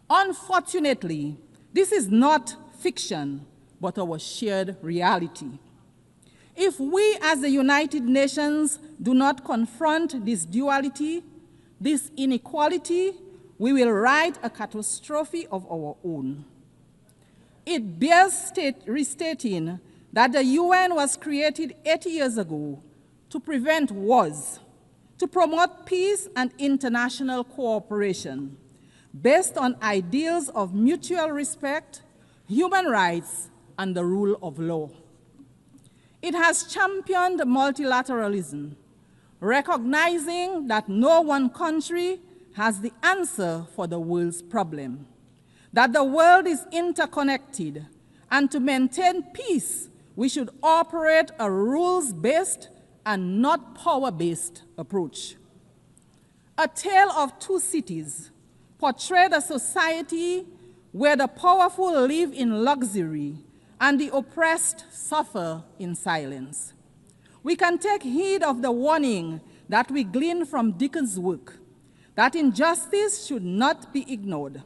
Unfortunately, this is not fiction, but our shared reality. If we as the United Nations do not confront this duality, this inequality, we will write a catastrophe of our own. It bears restating that the UN was created 80 years ago to prevent wars, to promote peace and international cooperation based on ideals of mutual respect, human rights, and the rule of law. It has championed multilateralism, recognizing that no one country has the answer for the world's problem, that the world is interconnected, and to maintain peace, we should operate a rules-based and not power-based approach. A Tale of Two Cities portrayed a society where the powerful live in luxury and the oppressed suffer in silence. We can take heed of the warning that we glean from Dickens' work, that injustice should not be ignored,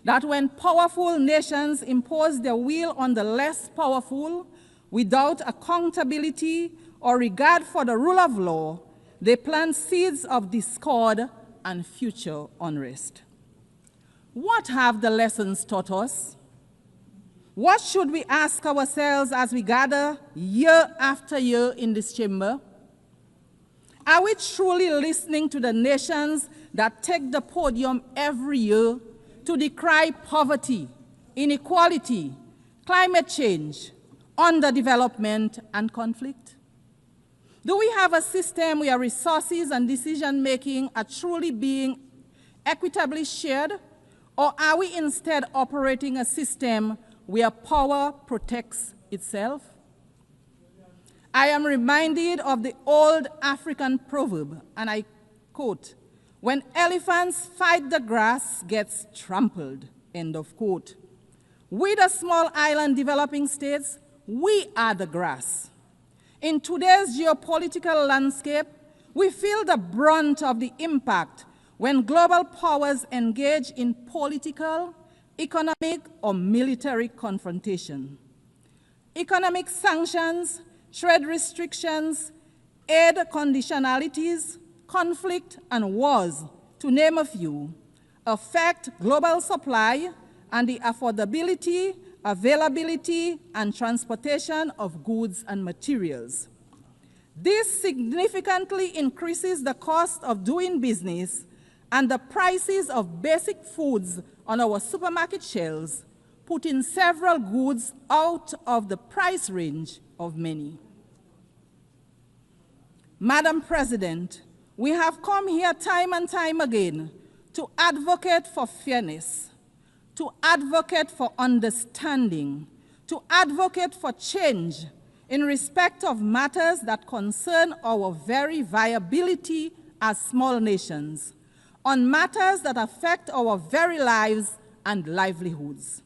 that when powerful nations impose their will on the less powerful without accountability or regard for the rule of law, they plant seeds of discord and future unrest. What have the lessons taught us? What should we ask ourselves as we gather year after year in this chamber? Are we truly listening to the nations that take the podium every year to decry poverty, inequality, climate change, underdevelopment, and conflict? Do we have a system where resources and decision-making are truly being equitably shared, or are we instead operating a system where power protects itself? I am reminded of the old African proverb, and I quote, "When elephants fight, the grass gets trampled," end of quote. We, the small island developing states, we are the grass. In today's geopolitical landscape, we feel the brunt of the impact when global powers engage in political, economic, or military confrontation. Economic sanctions, trade restrictions, aid conditionalities, conflict, and wars, to name a few, affect global supply and the affordability, availability, and transportation of goods and materials. This significantly increases the cost of doing business and the prices of basic foods on our supermarket shelves, putting several goods out of the price range of many. Madam President, we have come here time and time again to advocate for fairness, to advocate for understanding, to advocate for change in respect of matters that concern our very viability as small nations, on matters that affect our very lives and livelihoods.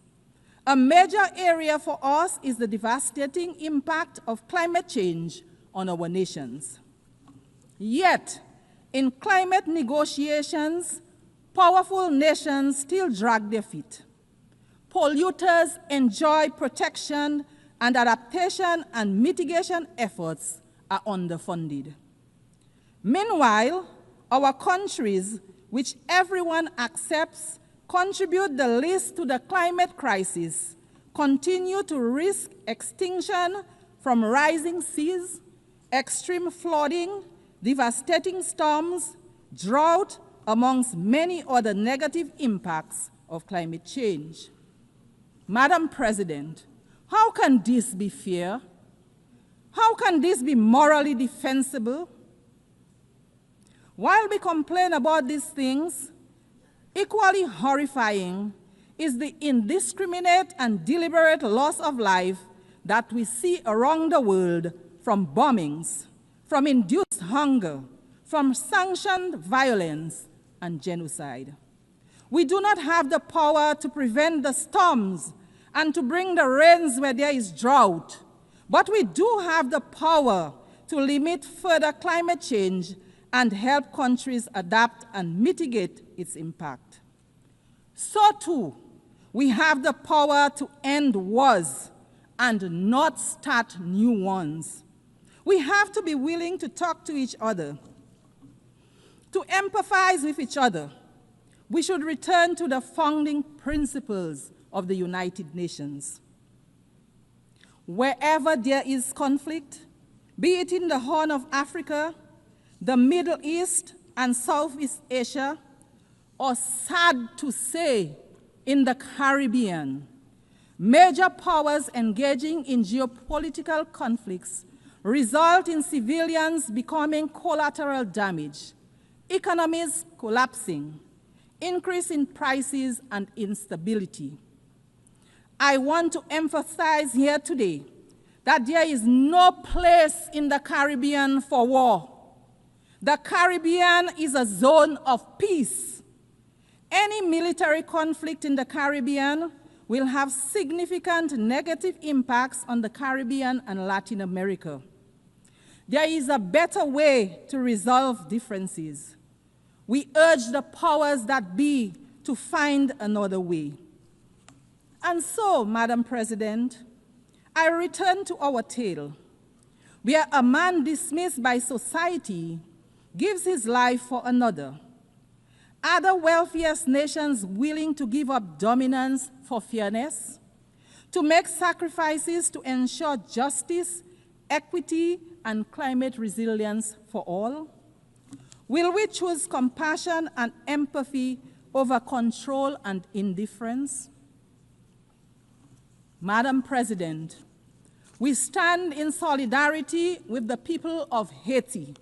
A major area for us is the devastating impact of climate change on our nations. Yet, in climate negotiations, powerful nations still drag their feet. Polluters enjoy protection, and adaptation and mitigation efforts are underfunded. Meanwhile, our countries, which everyone accepts contribute the least to the climate crisis, continue to risk extinction from rising seas, extreme flooding, devastating storms, drought, amongst many other negative impacts of climate change. Madam President, how can this be fair? How can this be morally defensible? While we complain about these things, equally horrifying is the indiscriminate and deliberate loss of life that we see around the world from bombings, from induced hunger, from sanctioned violence and genocide. We do not have the power to prevent the storms and to bring the rains where there is drought, but we do have the power to limit further climate change and help countries adapt and mitigate its impact. So too, we have the power to end wars and not start new ones. We have to be willing to talk to each other, to empathize with each other. We should return to the founding principles of the United Nations. wherever there is conflict, be it in the Horn of Africa, the Middle East and Southeast Asia, or sad to say, in the Caribbean, major powers engaging in geopolitical conflicts result in civilians becoming collateral damage, economies collapsing, increase in prices and instability. I want to emphasize here today that there is no place in the Caribbean for war. The Caribbean is a zone of peace. Any military conflict in the Caribbean will have significant negative impacts on the Caribbean and Latin America. There is a better way to resolve differences. We urge the powers that be to find another way. And so, Madam President, I return to our tale, where a man dismissed by society gives his life for another. Are the wealthiest nations willing to give up dominance for fairness, to make sacrifices to ensure justice, equity, and climate resilience for all? Will we choose compassion and empathy over control and indifference? Madam President, we stand in solidarity with the people of Haiti.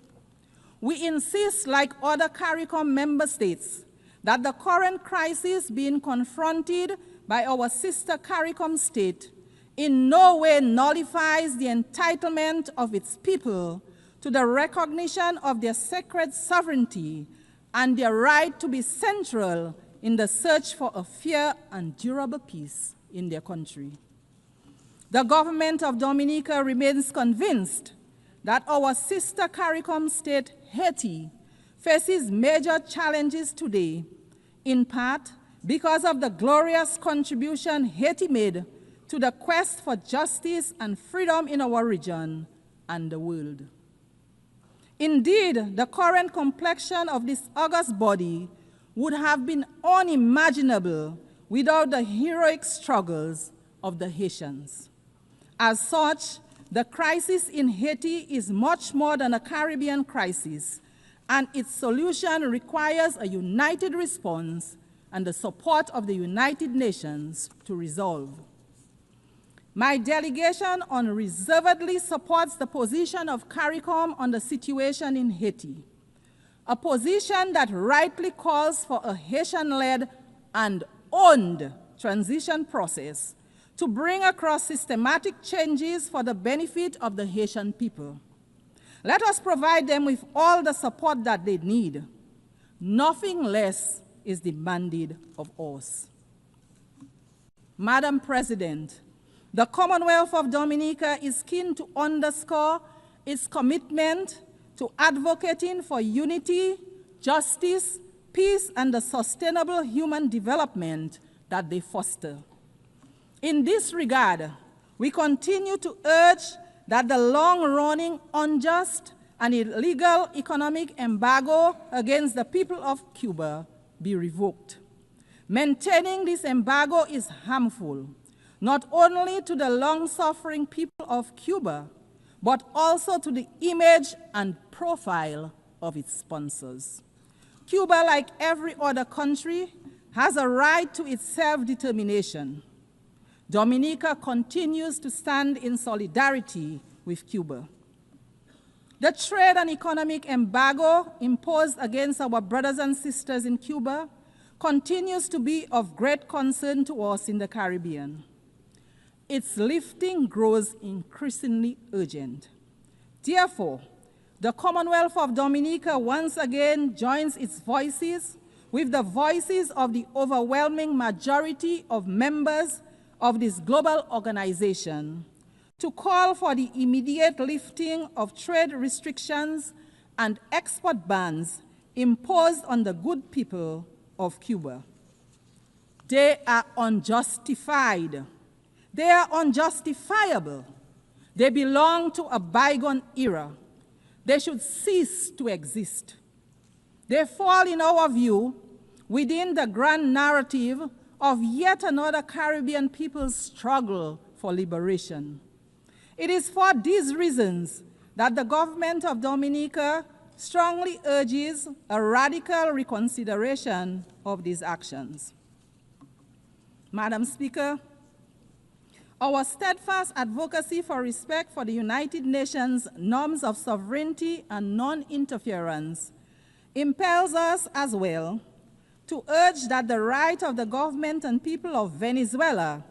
We insist, like other CARICOM member states, that the current crisis being confronted by our sister CARICOM state in no way nullifies the entitlement of its people to the recognition of their sacred sovereignty and their right to be central in the search for a fair and durable peace in their country. The government of Dominica remains convinced that our sister CARICOM state, Haiti, faces major challenges today, in part because of the glorious contribution Haiti made to the quest for justice and freedom in our region and the world. Indeed, the current complexion of this august body would have been unimaginable without the heroic struggles of the Haitians. As such, the crisis in Haiti is much more than a Caribbean crisis, and its solution requires a united response and the support of the United Nations to resolve. My delegation unreservedly supports the position of CARICOM on the situation in Haiti, a position that rightly calls for a Haitian-led and owned transition process to bring across systematic changes for the benefit of the Haitian people. Let us provide them with all the support that they need. Nothing less is demanded of us. Madam President, the Commonwealth of Dominica is keen to underscore its commitment to advocating for unity, justice, peace, and the sustainable human development that they foster. In this regard, we continue to urge that the long-running, unjust, and illegal economic embargo against the people of Cuba be revoked. Maintaining this embargo is harmful, not only to the long-suffering people of Cuba, but also to the image and profile of its sponsors. Cuba, like every other country, has a right to its self-determination. Dominica continues to stand in solidarity with Cuba. The trade and economic embargo imposed against our brothers and sisters in Cuba continues to be of great concern to us in the Caribbean. Its lifting grows increasingly urgent. Therefore, the Commonwealth of Dominica once again joins its voices with the voices of the overwhelming majority of members of this global organization to call for the immediate lifting of trade restrictions and export bans imposed on the good people of Cuba. They are unjustified. They are unjustifiable. They belong to a bygone era. They should cease to exist. They fall, in our view, within the grand narrative of yet another Caribbean people's struggle for liberation. It is for these reasons that the government of Dominica strongly urges a radical reconsideration of these actions. Madam Speaker, our steadfast advocacy for respect for the United Nations norms of sovereignty and non-interference impels us as well to urge that the right of the government and people of Venezuela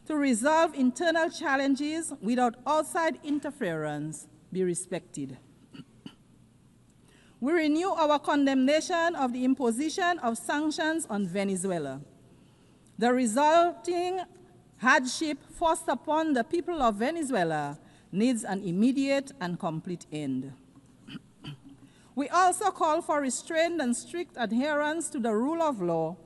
to resolve internal challenges without outside interference be respected. We renew our condemnation of the imposition of sanctions on Venezuela. The resulting hardship forced upon the people of Venezuela needs an immediate and complete end. We also call for restrained and strict adherence to the rule of law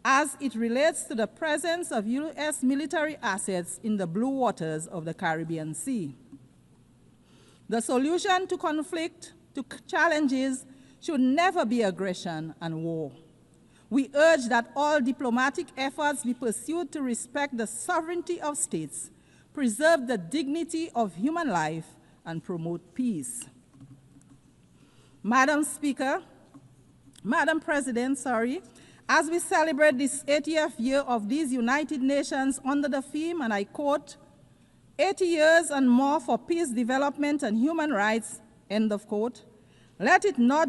as it relates to the presence of U.S. military assets in the blue waters of the Caribbean Sea. The solution to conflict, to challenges, should never be aggression and war. We urge that all diplomatic efforts be pursued to respect the sovereignty of states, preserve the dignity of human life, and promote peace. Madam President, as we celebrate this 80th year of these United Nations under the theme, and I quote, 80 years and more for peace, development, and human rights, end of quote, let it not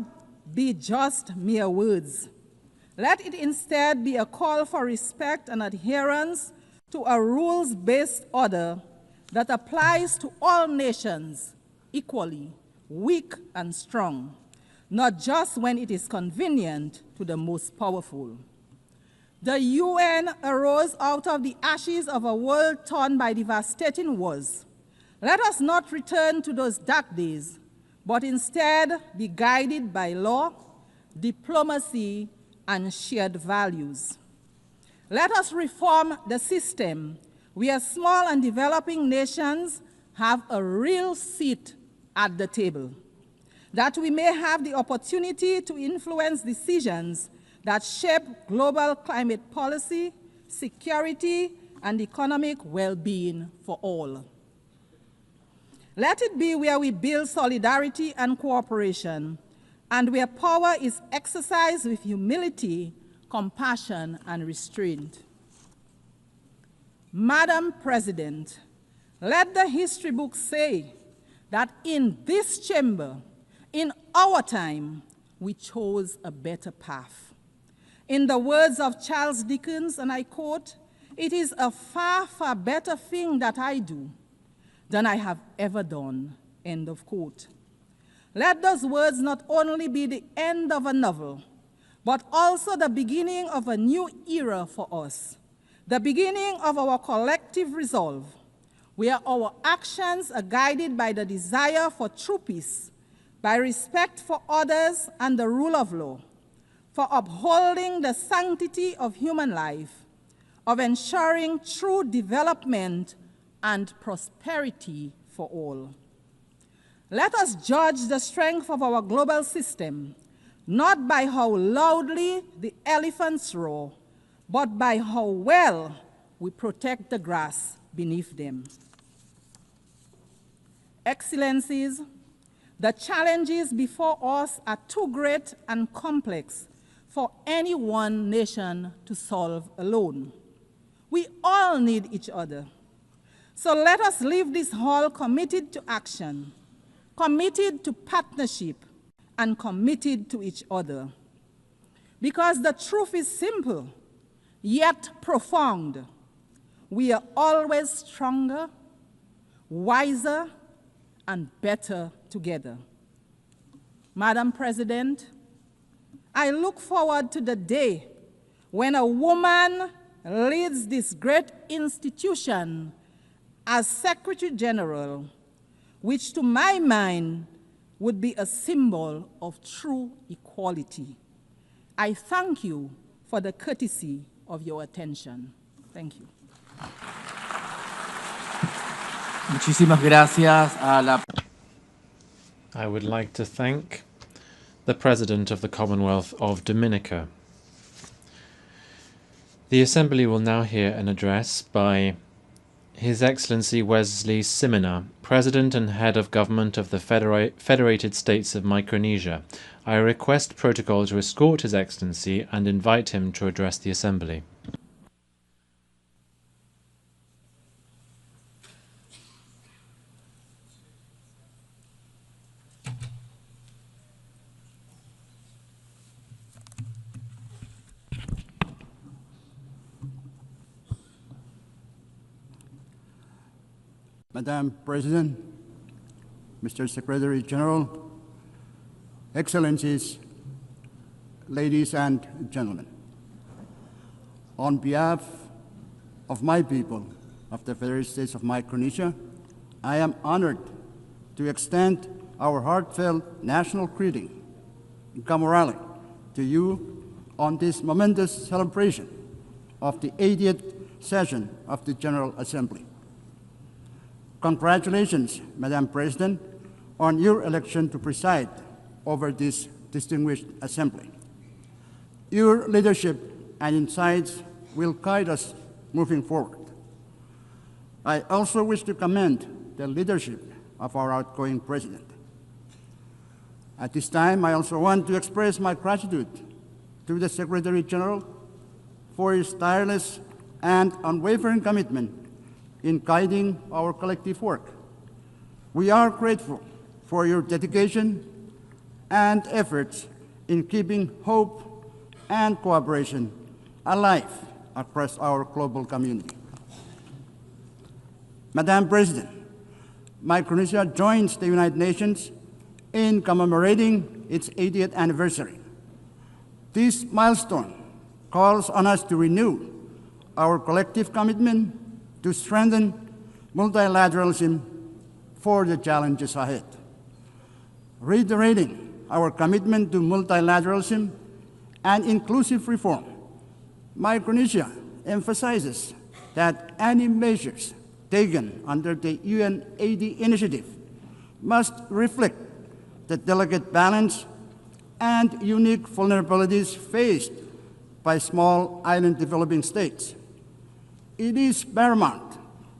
be just mere words. Let it instead be a call for respect and adherence to a rules-based order that applies to all nations equally, weak and strong, not just when it is convenient to the most powerful. The UN arose out of the ashes of a world torn by devastating wars. Let us not return to those dark days, but instead be guided by law, diplomacy, and shared values. Let us reform the system where small and developing nations have a real seat at the table, that we may have the opportunity to influence decisions that shape global climate policy, security, and economic well-being for all. Let it be where we build solidarity and cooperation, and where power is exercised with humility, compassion, and restraint. Madam President, let the history books say that in this chamber, in our time, we chose a better path. In the words of Charles Dickens, and I quote, "It is a far, far better thing that I do than I have ever done," end of quote. Let those words not only be the end of a novel, but also the beginning of a new era for us, the beginning of our collective resolve, where our actions are guided by the desire for true peace, by respect for others and the rule of law, for upholding the sanctity of human life, of ensuring true development and prosperity for all. Let us judge the strength of our global system, not by how loudly the elephants roar, but by how well we protect the grass beneath them. Excellencies, the challenges before us are too great and complex for any one nation to solve alone. We all need each other. So let us leave this hall committed to action, committed to partnership, and committed to each other. Because the truth is simple, yet profound. We are always stronger, wiser, and better together. Madam President, I look forward to the day when a woman leads this great institution as Secretary General, which to my mind would be a symbol of true equality. I thank you for the courtesy of your attention. Thank you. Muchísimas gracias a la... I would like to thank the President of the Commonwealth of Dominica. The Assembly will now hear an address by His Excellency Wesley Simina, President and Head of Government of the Federated States of Micronesia. I request protocol to escort His Excellency and invite him to address the Assembly. Madam President, Mr. Secretary General, Excellencies, ladies and gentlemen, on behalf of my people of the Federated States of Micronesia, I am honored to extend our heartfelt national greeting and camaraderie to you on this momentous celebration of the 80th session of the General Assembly. Congratulations, Madam President, on your election to preside over this distinguished assembly. Your leadership and insights will guide us moving forward. I also wish to commend the leadership of our outgoing president. At this time, I also want to express my gratitude to the Secretary General for his tireless and unwavering commitment in guiding our collective work. We are grateful for your dedication and efforts in keeping hope and cooperation alive across our global community. Madam President, Micronesia joins the United Nations in commemorating its 80th anniversary. This milestone calls on us to renew our collective commitment to strengthen multilateralism for the challenges ahead. Reiterating our commitment to multilateralism and inclusive reform, Micronesia emphasizes that any measures taken under the UN80 initiative must reflect the delicate balance and unique vulnerabilities faced by small island developing states. It is paramount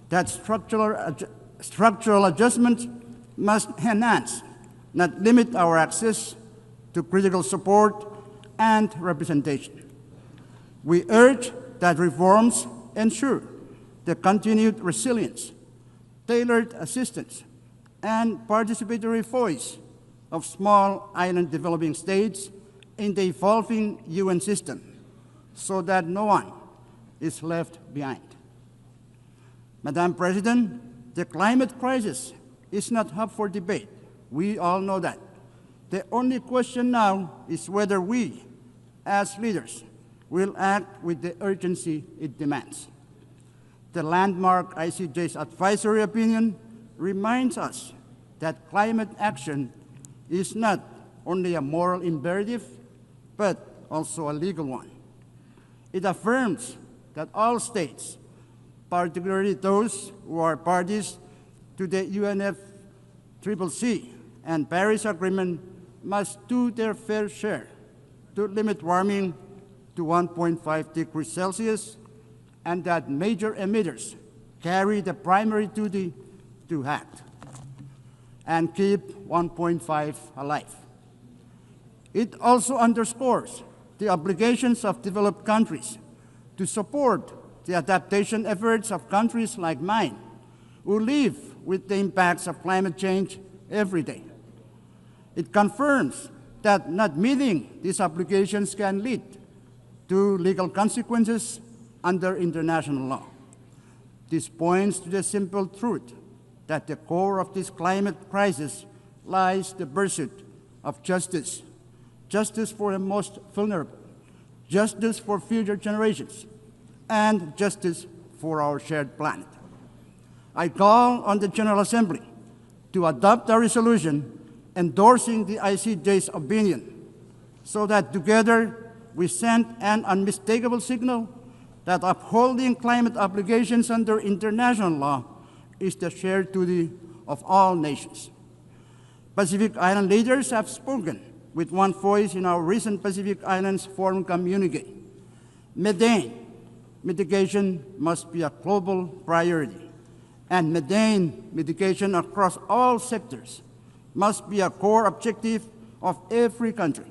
that structural adjustments must enhance, not limit our access to critical support and representation. We urge that reforms ensure the continued resilience, tailored assistance, and participatory voice of small island developing states in the evolving UN system so that no one is left behind. Madam President, the climate crisis is not up for debate. We all know that. The only question now is whether we, as leaders, will act with the urgency it demands. The landmark ICJ's advisory opinion reminds us that climate action is not only a moral imperative, but also a legal one. It affirms that all states, particularly those who are parties to the UNFCCC and Paris Agreement, must do their fair share to limit warming to 1.5 degrees Celsius, and that major emitters carry the primary duty to act and keep 1.5 alive. It also underscores the obligations of developed countries to support the adaptation efforts of countries like mine, who live with the impacts of climate change every day. It confirms that not meeting these obligations can lead to legal consequences under international law. This points to the simple truth that at the core of this climate crisis lies the pursuit of justice, justice for the most vulnerable, justice for future generations, and justice for our shared planet. I call on the General Assembly to adopt a resolution endorsing the ICJ's opinion so that together we send an unmistakable signal that upholding climate obligations under international law is the shared duty of all nations. Pacific Island leaders have spoken with one voice in our recent Pacific Islands Forum communique. Methane mitigation must be a global priority, and methane mitigation across all sectors must be a core objective of every country.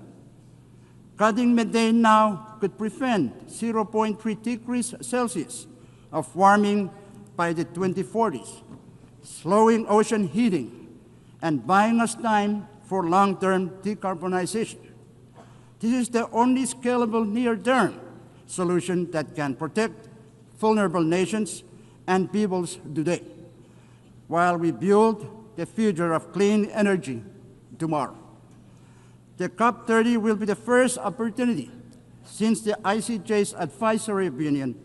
Cutting methane now could prevent 0.3 degrees Celsius of warming by the 2040s, slowing ocean heating and buying us time for long-term decarbonization. This is the only scalable near-term solution that can protect vulnerable nations and peoples today, while we build the future of clean energy tomorrow. The COP30 will be the first opportunity since the ICJ's advisory opinion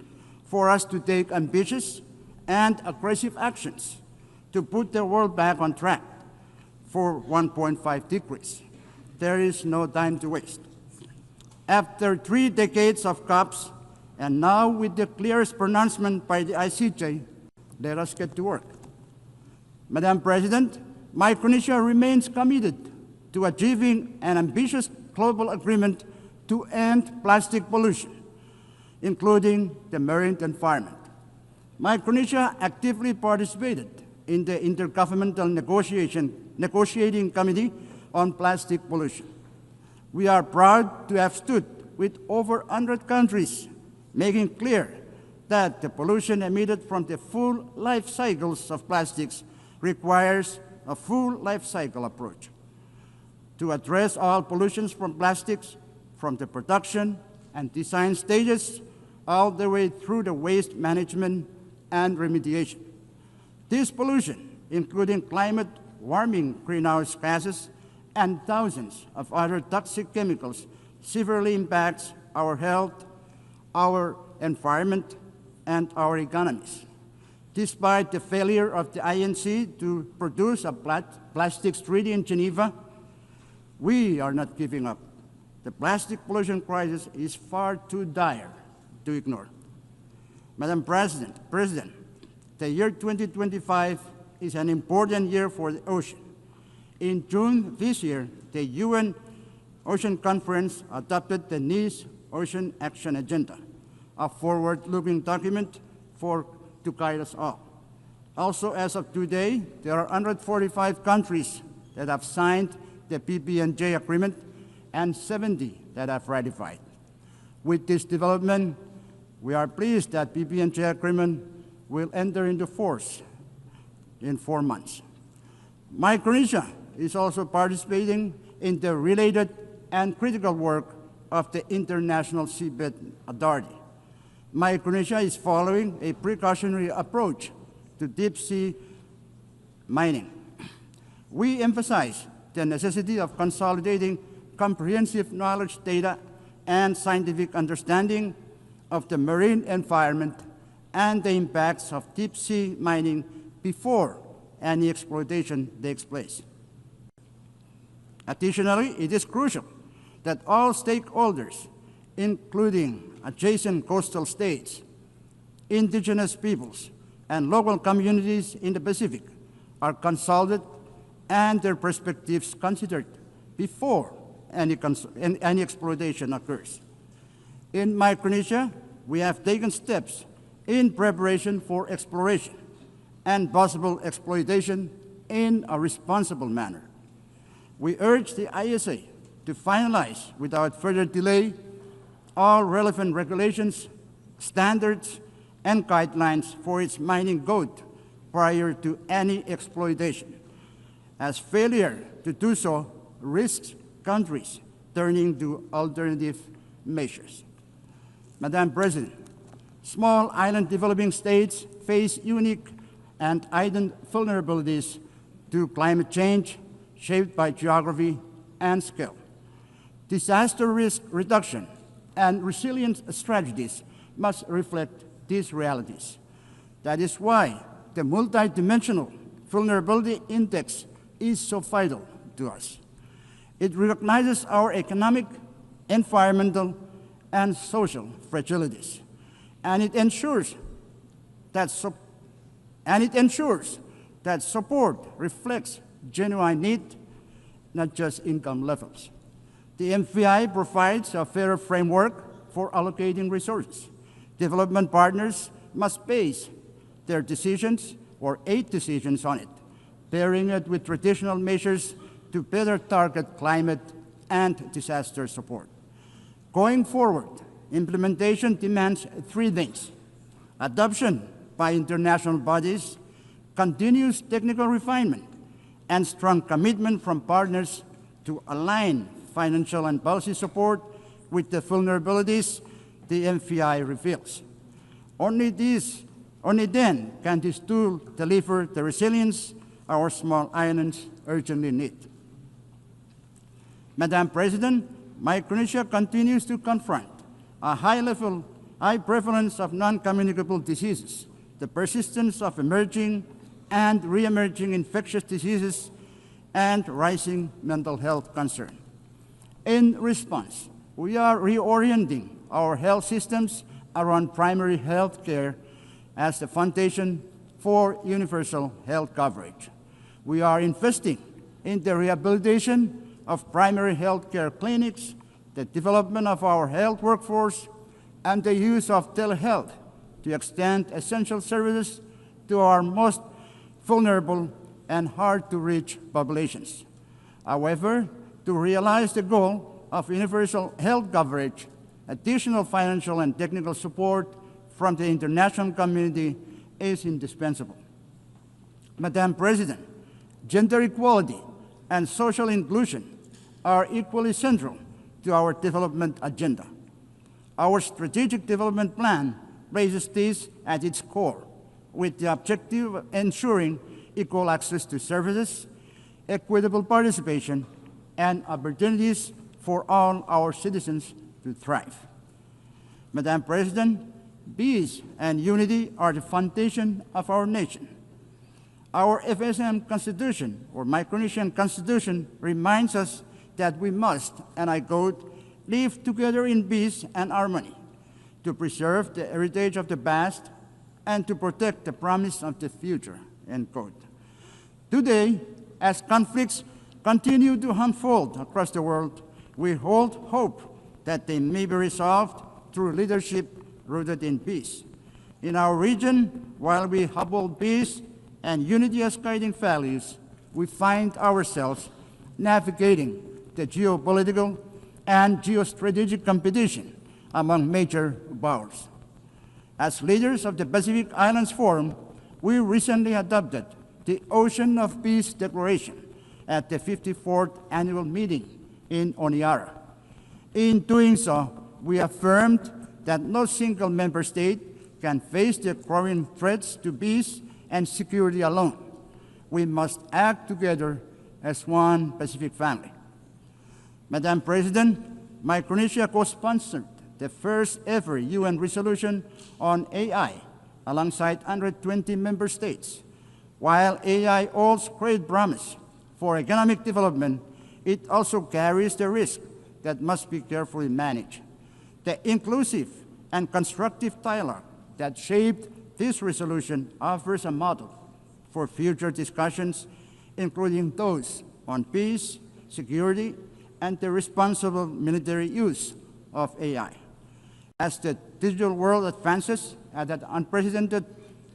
for us to take ambitious and aggressive actions to put the world back on track for 1.5 degrees. There is no time to waste. After 3 decades of COPs, and now with the clearest pronouncement by the ICJ, let us get to work. Madam President, Micronesia remains committed to achieving an ambitious global agreement to end plastic pollution, including the marine environment. Micronesia actively participated in the Intergovernmental Negotiating Committee on Plastic Pollution. We are proud to have stood with over 100 countries, making clear that the pollution emitted from the full life cycles of plastics requires a full life cycle approach to address all pollutions from plastics, from the production and design stages all the way through the waste management and remediation. This pollution, including climate warming greenhouse gases and thousands of other toxic chemicals, severely impacts our health, our environment, and our economies. Despite the failure of the INC to produce a plastics treaty in Geneva, we are not giving up. The plastic pollution crisis is far too dire to ignore. Madam President, the year 2025 is an important year for the ocean. In June this year, the UN Ocean Conference adopted the Nice Ocean Action Agenda, a forward-looking document to guide us all. Also, as of today, there are 145 countries that have signed the PB&J agreement and 70 that have ratified. With this development, we are pleased that PB&J agreement will enter into force in 4 months. Micronesia is also participating in the related and critical work of the International Seabed Authority. Micronesia is following a precautionary approach to deep-sea mining. We emphasize the necessity of consolidating comprehensive knowledge, data, and scientific understanding of the marine environment and the impacts of deep-sea mining before any exploitation takes place. Additionally, it is crucial that all stakeholders, including adjacent coastal states, indigenous peoples, and local communities in the Pacific, are consulted and their perspectives considered before any exploitation occurs. In Micronesia, we have taken steps in preparation for exploration and possible exploitation in a responsible manner. We urge the ISA to finalize without further delay all relevant regulations, standards, and guidelines for its mining code prior to any exploitation, as failure to do so risks countries turning to alternative measures. Madam President, small island developing states face unique and heightened vulnerabilities to climate change shaped by geography and scale. Disaster risk reduction and resilience strategies must reflect these realities. That is why the Multidimensional Vulnerability Index is so vital to us. It recognizes our economic, environmental, and social fragilities, and it ensures that support reflects genuine need, not just income levels. The MVI provides a fairer framework for allocating resources. Development partners must base their decisions or 8 decisions on it, pairing it with traditional measures to better target climate and disaster support. Going forward, implementation demands 3 things: adoption by international bodies, continuous technical refinement, and strong commitment from partners to align financial and policy support with the vulnerabilities the MFI reveals. Only then can this tool deliver the resilience our small islands urgently need. Madam President, Micronesia continues to confront a high prevalence of non-communicable diseases, the persistence of emerging and re-emerging infectious diseases, and rising mental health concern. In response, we are reorienting our health systems around primary health care as the foundation for universal health coverage. We are investing in the rehabilitation of primary health care clinics, the development of our health workforce, and the use of telehealth to extend essential services to our most vulnerable and hard-to-reach populations. However, to realize the goal of universal health coverage, additional financial and technical support from the international community is indispensable. Madam President, gender equality and social inclusion are equally central to our development agenda. Our strategic development plan places this at its core, with the objective of ensuring equal access to services, equitable participation, and opportunities for all our citizens to thrive. Madam President, peace and unity are the foundation of our nation. Our FSM Constitution, or Micronesian Constitution, reminds us that we must, and I quote, live together in peace and harmony, to preserve the heritage of the past and to protect the promise of the future, end quote. Today, as conflicts continue to unfold across the world, we hold hope that they may be resolved through leadership rooted in peace. In our region, while we uphold peace and unity as guiding values, we find ourselves navigating the geopolitical and geostrategic competition among major powers. As leaders of the Pacific Islands Forum, we recently adopted the Ocean of Peace Declaration at the 54th annual meeting in Honiara. In doing so, we affirmed that no single member state can face the growing threats to peace and security alone. We must act together as one Pacific family. Madam President, Micronesia co-sponsored the first ever UN resolution on AI alongside 120 member states. While AI holds great promise for economic development, it also carries the risk that must be carefully managed. The inclusive and constructive dialogue that shaped this resolution offers a model for future discussions, including those on peace, security, and the responsible military use of AI. As the digital world advances at an unprecedented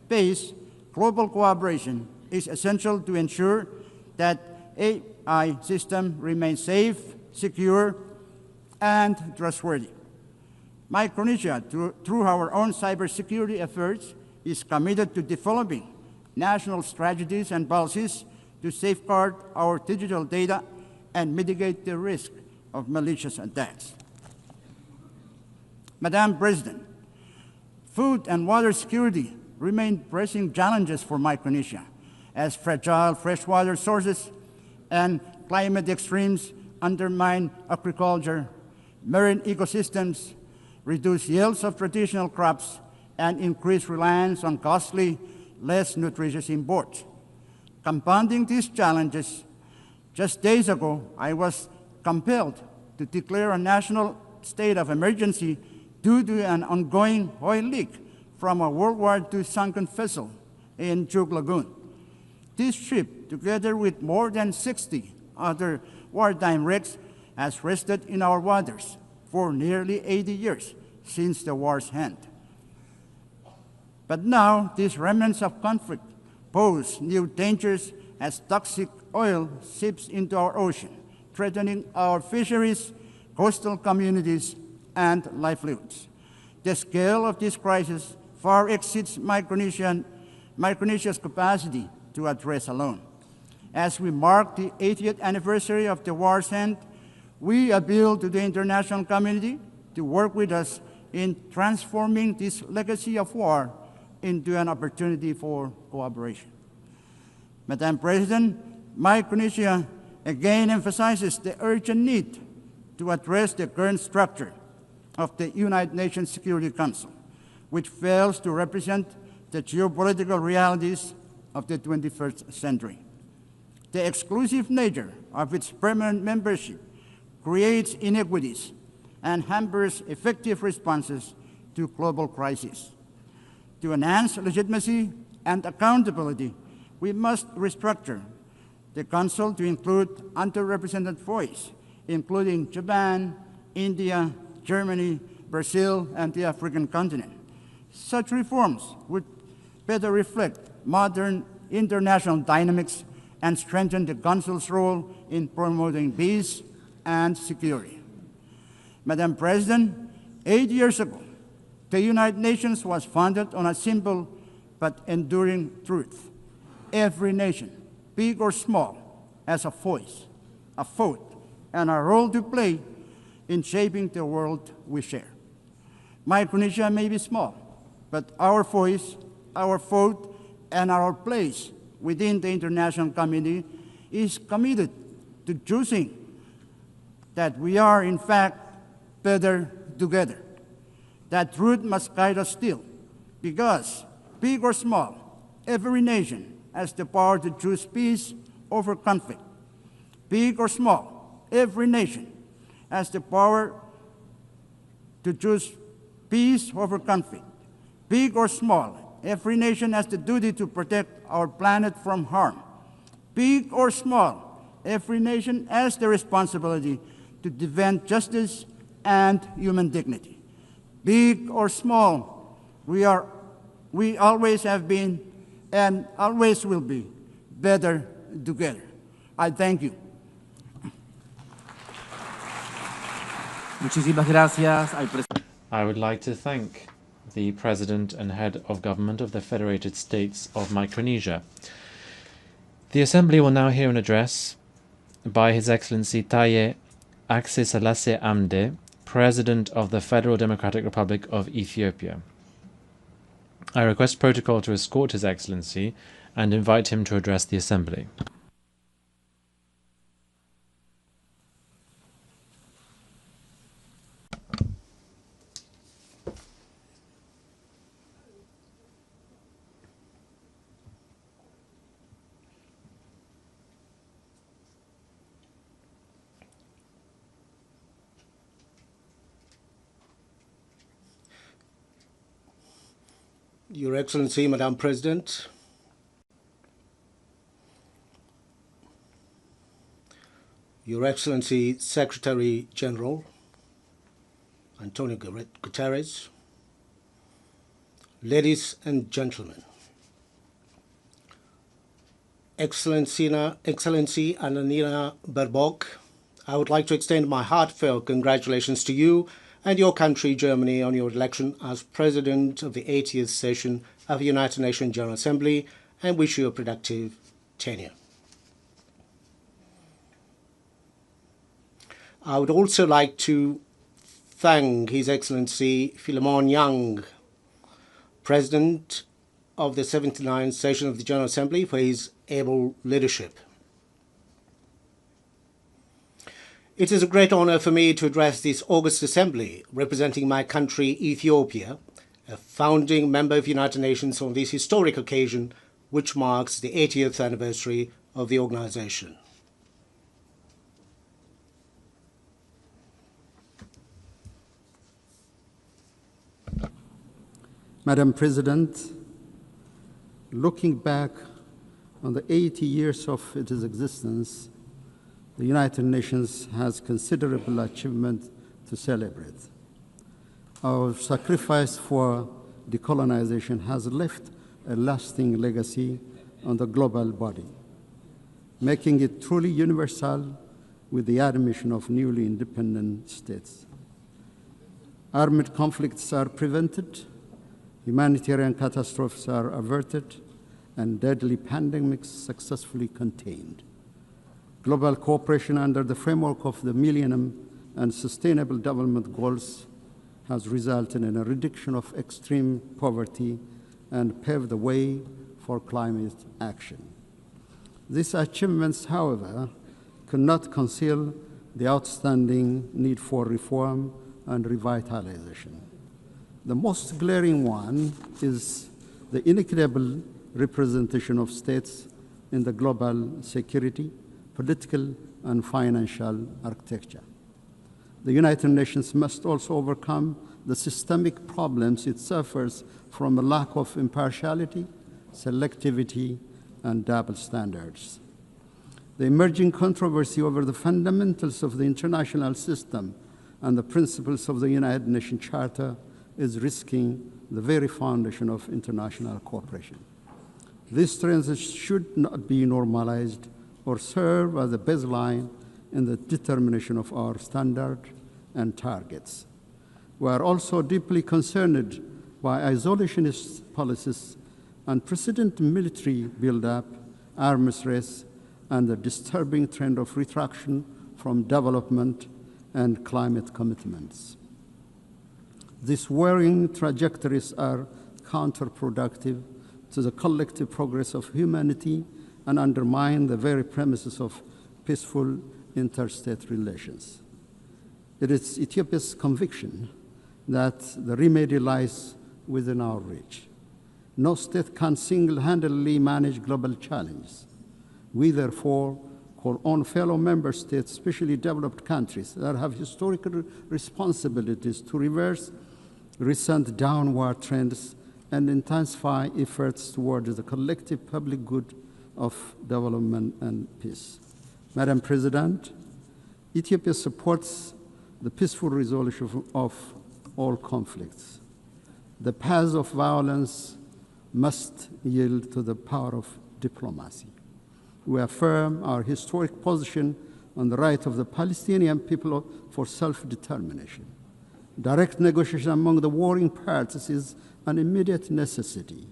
pace, global cooperation is essential to ensure that AI systems remain safe, secure, and trustworthy. Micronesia, through our own cybersecurity efforts, is committed to developing national strategies and policies to safeguard our digital data and mitigate the risk of malicious attacks. Madam President, food and water security remain pressing challenges for Micronesia, as fragile freshwater sources and climate extremes undermine agriculture, marine ecosystems, reduce yields of traditional crops, and increase reliance on costly, less nutritious imports. Compounding these challenges, just days ago, I was compelled to declare a national state of emergency due to an ongoing oil leak from a World War II sunken vessel in Chuuk Lagoon. This ship, together with more than 60 other wartime wrecks, has rested in our waters for nearly 80 years since the war's end. But now, these remnants of conflict pose new dangers as toxic oil seeps into our ocean, threatening our fisheries, coastal communities, and livelihoods. The scale of this crisis far exceeds Micronesia's capacity to address alone. As we mark the 80th anniversary of the war's end, we appeal to the international community to work with us in transforming this legacy of war into an opportunity for cooperation. Madam President, Micronesia again emphasizes the urgent need to address the current structure of the United Nations Security Council, which fails to represent the geopolitical realities of the 21st century. The exclusive nature of its permanent membership creates inequities and hampers effective responses to global crises. To enhance legitimacy and accountability, we must restructure the Council to include underrepresented voices, including Japan, India, Germany, Brazil, and the African continent. Such reforms would better reflect modern international dynamics and strengthen the Council's role in promoting peace and security. Madam President, 8 years ago, the United Nations was founded on a simple but enduring truth. Every nation, big or small, has a voice, a vote, and a role to play in shaping the world we share. Micronesia may be small, but our voice, our vote, and our place within the international community is committed to choosing that we are, in fact, better together. That truth must guide us still, because, big or small, every nation has the power to choose peace over conflict. Big or small, every nation has the power to choose peace over conflict. Big or small, every nation has the duty to protect our planet from harm. Big or small, every nation has the responsibility to defend justice and human dignity. Big or small, we always have been and always will be better together. I thank you. Muchísimas gracias al presidente. I would like to thank the President and Head of Government of the Federated States of Micronesia. The Assembly will now hear an address by His Excellency Taye Atse Selassie Amde, President of the Federal Democratic Republic of Ethiopia. I request protocol to escort His Excellency and invite him to address the Assembly. Your Excellency, Madam President, Your Excellency, Secretary General Antonio Guterres, ladies and gentlemen, Excellency Annalena Baerbock, I would like to extend my heartfelt congratulations to you and your country, Germany, on your election as President of the 80th session of the United Nations General Assembly, and wish you a productive tenure. I would also like to thank His Excellency Philemon Yang, President of the 79th session of the General Assembly, for his able leadership. It is a great honor for me to address this August Assembly, representing my country, Ethiopia, a founding member of the United Nations, on this historic occasion, which marks the 80th anniversary of the organization. Madam President, looking back on the 80 years of its existence, the United Nations has considerable achievement to celebrate. Our sacrifice for decolonization has left a lasting legacy on the global body, making it truly universal with the admission of newly independent states. Armed conflicts are prevented, humanitarian catastrophes are averted, and deadly pandemics successfully contained. Global cooperation under the framework of the Millennium and Sustainable Development Goals has resulted in a reduction of extreme poverty and paved the way for climate action. These achievements, however, could not conceal the outstanding need for reform and revitalization. The most glaring one is the inequitable representation of states in the global security, political, and financial architecture. The United Nations must also overcome the systemic problems it suffers from a lack of impartiality, selectivity, and double standards. The emerging controversy over the fundamentals of the international system and the principles of the United Nations Charter is risking the very foundation of international cooperation. These trends should not be normalized or serve as a baseline in the determination of our standard and targets. We are also deeply concerned by isolationist policies, unprecedented military buildup, arms race, and the disturbing trend of retraction from development and climate commitments. These worrying trajectories are counterproductive to the collective progress of humanity and undermine the very premises of peaceful interstate relations. It is Ethiopia's conviction that the remedy lies within our reach. No state can single-handedly manage global challenges. We therefore call on fellow member states, especially developed countries that have historical responsibilities, to reverse recent downward trends and intensify efforts towards the collective public good of development and peace. Madam President, Ethiopia supports the peaceful resolution of all conflicts. The path of violence must yield to the power of diplomacy. We affirm our historic position on the right of the Palestinian people for self-determination. Direct negotiation among the warring parties is an immediate necessity.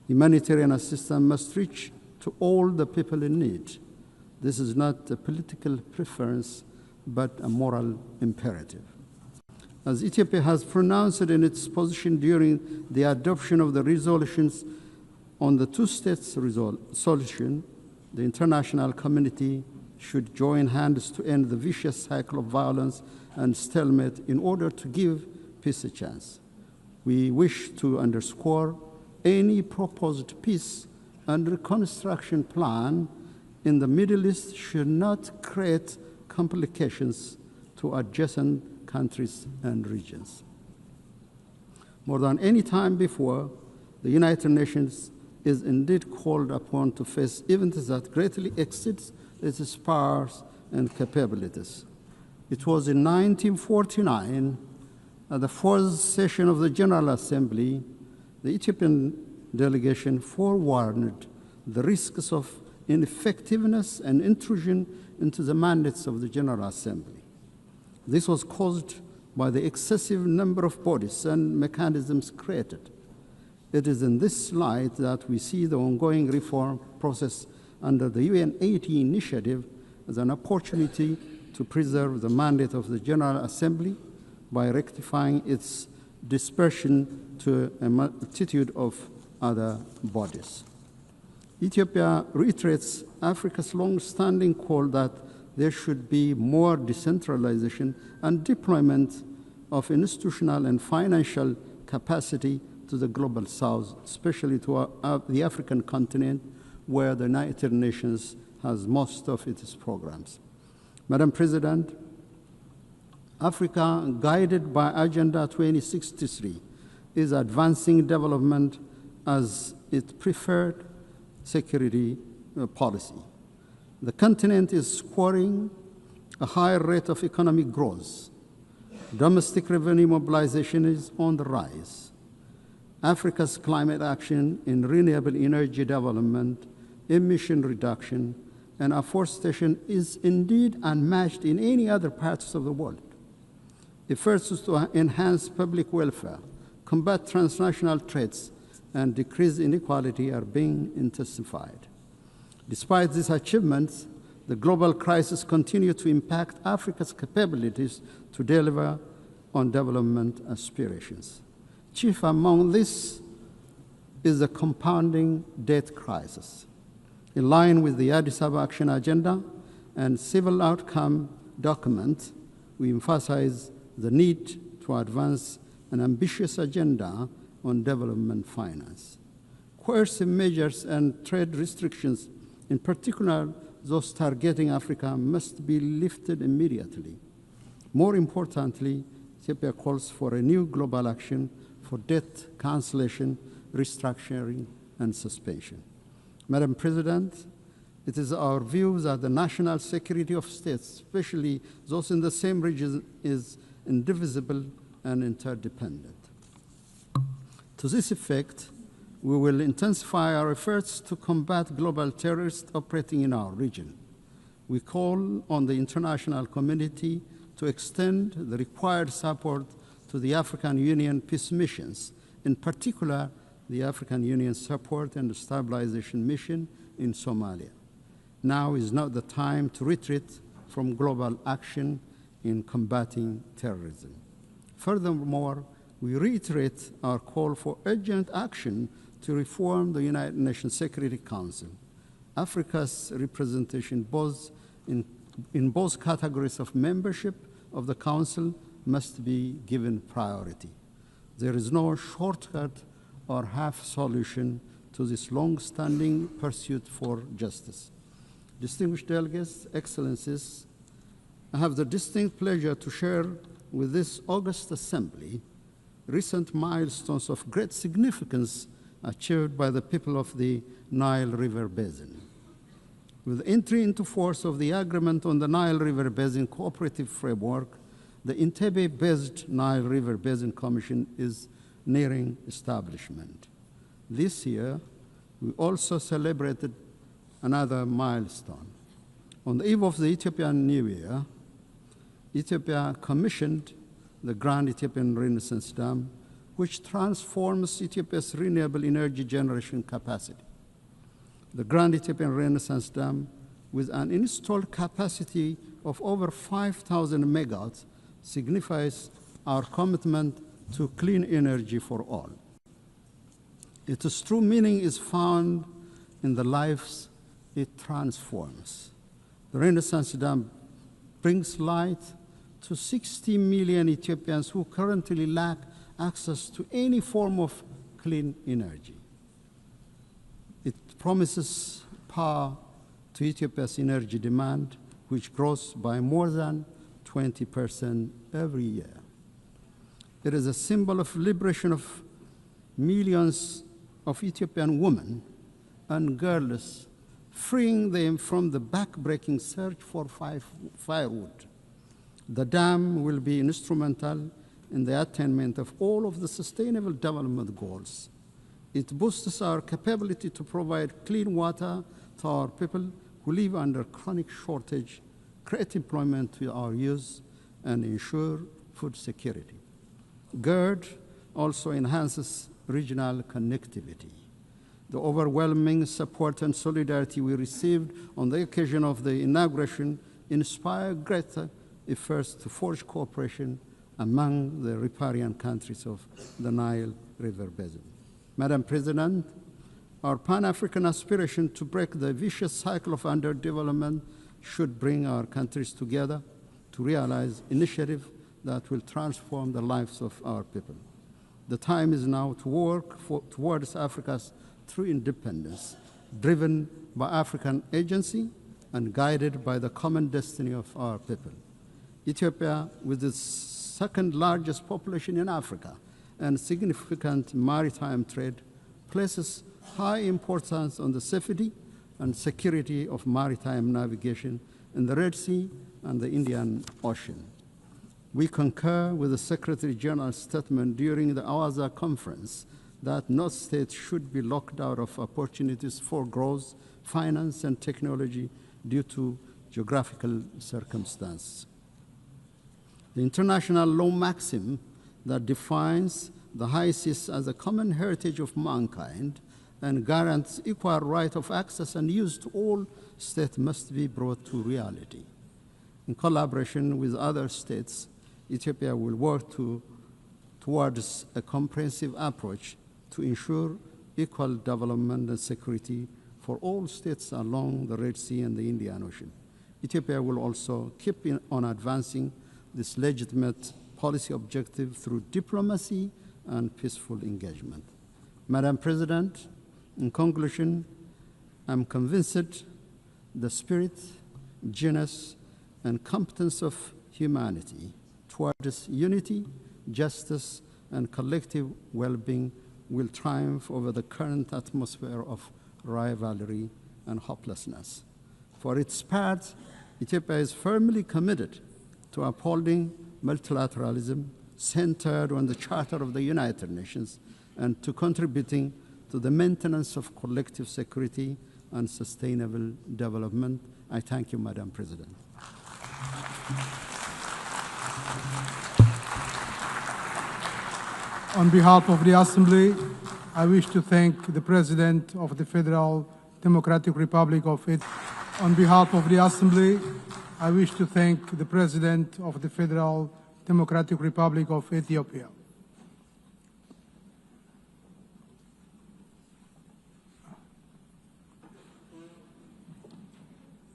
Humanitarian assistance must reach to all the people in need. This is not a political preference, but a moral imperative. As Ethiopia has pronounced in its position during the adoption of the resolutions on the two-state solution, the international community should join hands to end the vicious cycle of violence and stalemate in order to give peace a chance. We wish to underscore any proposed peace and reconstruction plan in the Middle East should not create complications to adjacent countries and regions. More than any time before, the United Nations is indeed called upon to face events that greatly exceeds its powers and capabilities. It was in 1949, at the fourth session of the General Assembly, the Ethiopian delegation forewarned the risks of ineffectiveness and intrusion into the mandates of the General Assembly. This was caused by the excessive number of bodies and mechanisms created. It is in this light that we see the ongoing reform process under the UN80 initiative as an opportunity to preserve the mandate of the General Assembly by rectifying its dispersion to a multitude of other bodies. Ethiopia reiterates Africa's long-standing call that there should be more decentralization and deployment of institutional and financial capacity to the global south, especially to the African continent, where the United Nations has most of its programs. Madam President, Africa, guided by Agenda 2063, is advancing development as its preferred security policy. The continent is scoring a higher rate of economic growth. Domestic revenue mobilization is on the rise. Africa's climate action in renewable energy development emission reduction, and afforestation is indeed unmatched in any other parts of the world. Efforts to enhance public welfare, combat transnational threats, and decrease inequality are being intensified. Despite these achievements, the global crisis continues to impact Africa's capabilities to deliver on development aspirations. Chief among these is the compounding debt crisis. In line with the Addis Ababa Action Agenda and Civil Outcome document, we emphasize the need to advance an ambitious agenda on development finance. Coercive measures and trade restrictions, in particular those targeting Africa, must be lifted immediately. More importantly, Ethiopia calls for a new global action for debt cancellation, restructuring, and suspension. Madam President, it is our view that the national security of states, especially those in the same region, is indivisible and interdependent. To this effect, we will intensify our efforts to combat global terrorists operating in our region. We call on the international community to extend the required support to the African Union peace missions, in particular the African Union Support and Stabilization Mission in Somalia. Now is not the time to retreat from global action in combating terrorism. Furthermore, we reiterate our call for urgent action to reform the United Nations Security Council. Africa's representation in both categories of membership of the Council must be given priority. There is no shortcut or half solution to this long-standing pursuit for justice. Distinguished delegates, excellencies, I have the distinct pleasure to share with this august assembly recent milestones of great significance achieved by the people of the Nile River Basin. With entry into force of the Agreement on the Nile River Basin Cooperative Framework, the Entebbe-based Nile River Basin Commission is nearing establishment. This year, we also celebrated another milestone. On the eve of the Ethiopian New Year, Ethiopia commissioned the Grand Ethiopian Renaissance Dam, which transforms Ethiopia's renewable energy generation capacity. The Grand Ethiopian Renaissance Dam, with an installed capacity of over 5,000 megawatts, signifies our commitment to clean energy for all. Its true meaning is found in the lives it transforms. The Renaissance Dam brings light to 60 million Ethiopians who currently lack access to any form of clean energy. It promises power to Ethiopia's energy demand, which grows by more than 20% every year. It is a symbol of liberation of millions of Ethiopian women and girls, freeing them from the back-breaking search for firewood. The dam will be instrumental in the attainment of all of the Sustainable Development Goals. It boosts our capability to provide clean water to our people who live under chronic shortage, create employment to our youth, and ensure food security. GERD also enhances regional connectivity. The overwhelming support and solidarity we received on the occasion of the inauguration inspired greater efforts to forge cooperation among the riparian countries of the Nile River Basin. Madam President, our Pan-African aspiration to break the vicious cycle of underdevelopment should bring our countries together to realize initiatives that will transform the lives of our people. The time is now to work towards Africa's true independence, driven by African agency and guided by the common destiny of our people. Ethiopia, with its second largest population in Africa and significant maritime trade, places high importance on the safety and security of maritime navigation in the Red Sea and the Indian Ocean. We concur with the Secretary General's statement during the Awaza conference that no state should be locked out of opportunities for growth, finance, and technology due to geographical circumstance. The international law maxim that defines the high seas as a common heritage of mankind and guarantees equal right of access and use to all states must be brought to reality. In collaboration with other states, Ethiopia will work towards a comprehensive approach to ensure equal development and security for all states along the Red Sea and the Indian Ocean. Ethiopia will also keep on advancing this legitimate policy objective through diplomacy and peaceful engagement. Madam President, in conclusion, I'm convinced the spirit, genius, and competence of humanity towards unity, justice, and collective well-being will triumph over the current atmosphere of rivalry and hopelessness. For its part, Ethiopia is firmly committed to upholding multilateralism centered on the Charter of the United Nations and to contributing to the maintenance of collective security and sustainable development. I thank you, Madam President. On behalf of the Assembly, I wish to thank the President of the Federal Democratic Republic of Ethiopia. On behalf of the Assembly, I wish to thank the President of the Federal Democratic Republic of Ethiopia.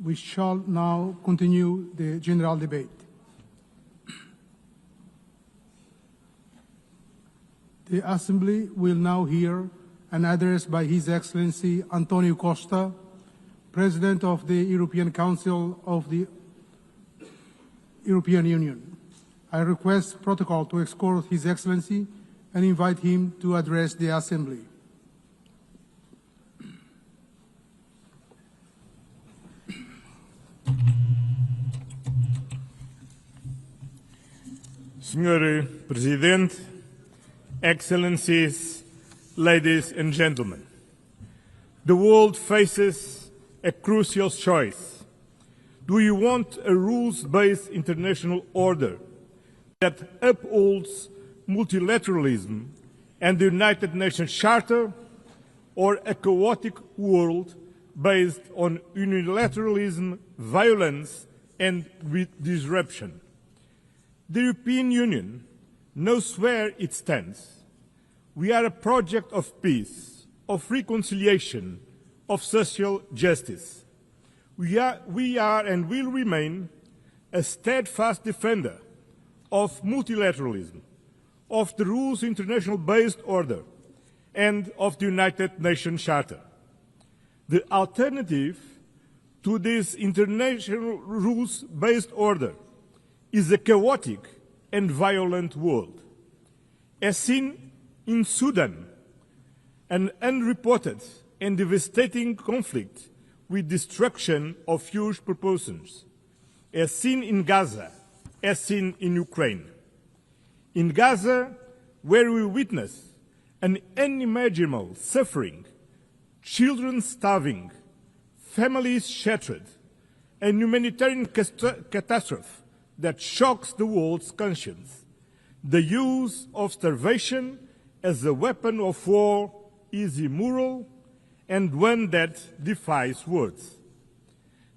We shall now continue the general debate. The Assembly will now hear an address by His Excellency Antonio Costa, President of the European Council of the European Union. I request protocol to escort His Excellency and invite him to address the Assembly. Senhor Presidente, Excellencies, ladies and gentlemen, the world faces a crucial choice. Do you want a rules-based international order that upholds multilateralism and the United Nations Charter, or a chaotic world based on unilateralism, violence, and disruption? The European Union knows where it stands. We are a project of peace, of reconciliation, of social justice. We are and will remain a steadfast defender of multilateralism, of the rules international-based order, and of the United Nations Charter. The alternative to this international rules-based order is a chaotic and violent world. As seen in Sudan, an unreported and devastating conflict with destruction of huge proportions, as seen in Gaza, as seen in Ukraine. In Gaza, where we witness an unimaginable suffering, children starving, families shattered, a humanitarian catastrophe that shocks the world's conscience. The use of starvation as a weapon of war is immoral and one that defies words.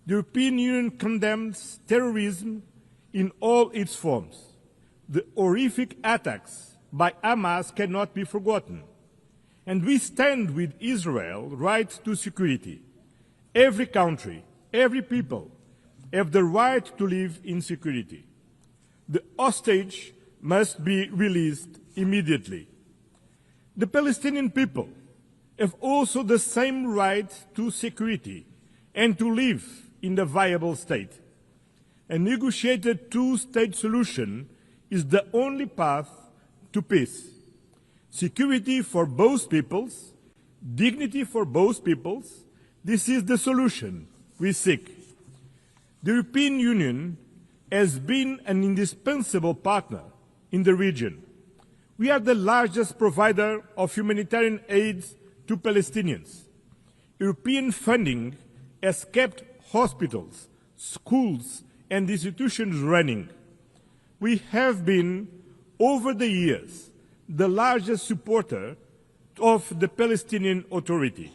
The European Union condemns terrorism in all its forms. The horrific attacks by Hamas cannot be forgotten. And we stand with Israel's right to security. Every country, every people have the right to live in security. The hostage must be released immediately. The Palestinian people have also the same right to security and to live in a viable state. A negotiated two-state solution is the only path to peace. Security for both peoples, dignity for both peoples, this is the solution we seek. The European Union has been an indispensable partner in the region. We are the largest provider of humanitarian aid to Palestinians. European funding has kept hospitals, schools, and institutions running. We have been, over the years, the largest supporter of the Palestinian Authority,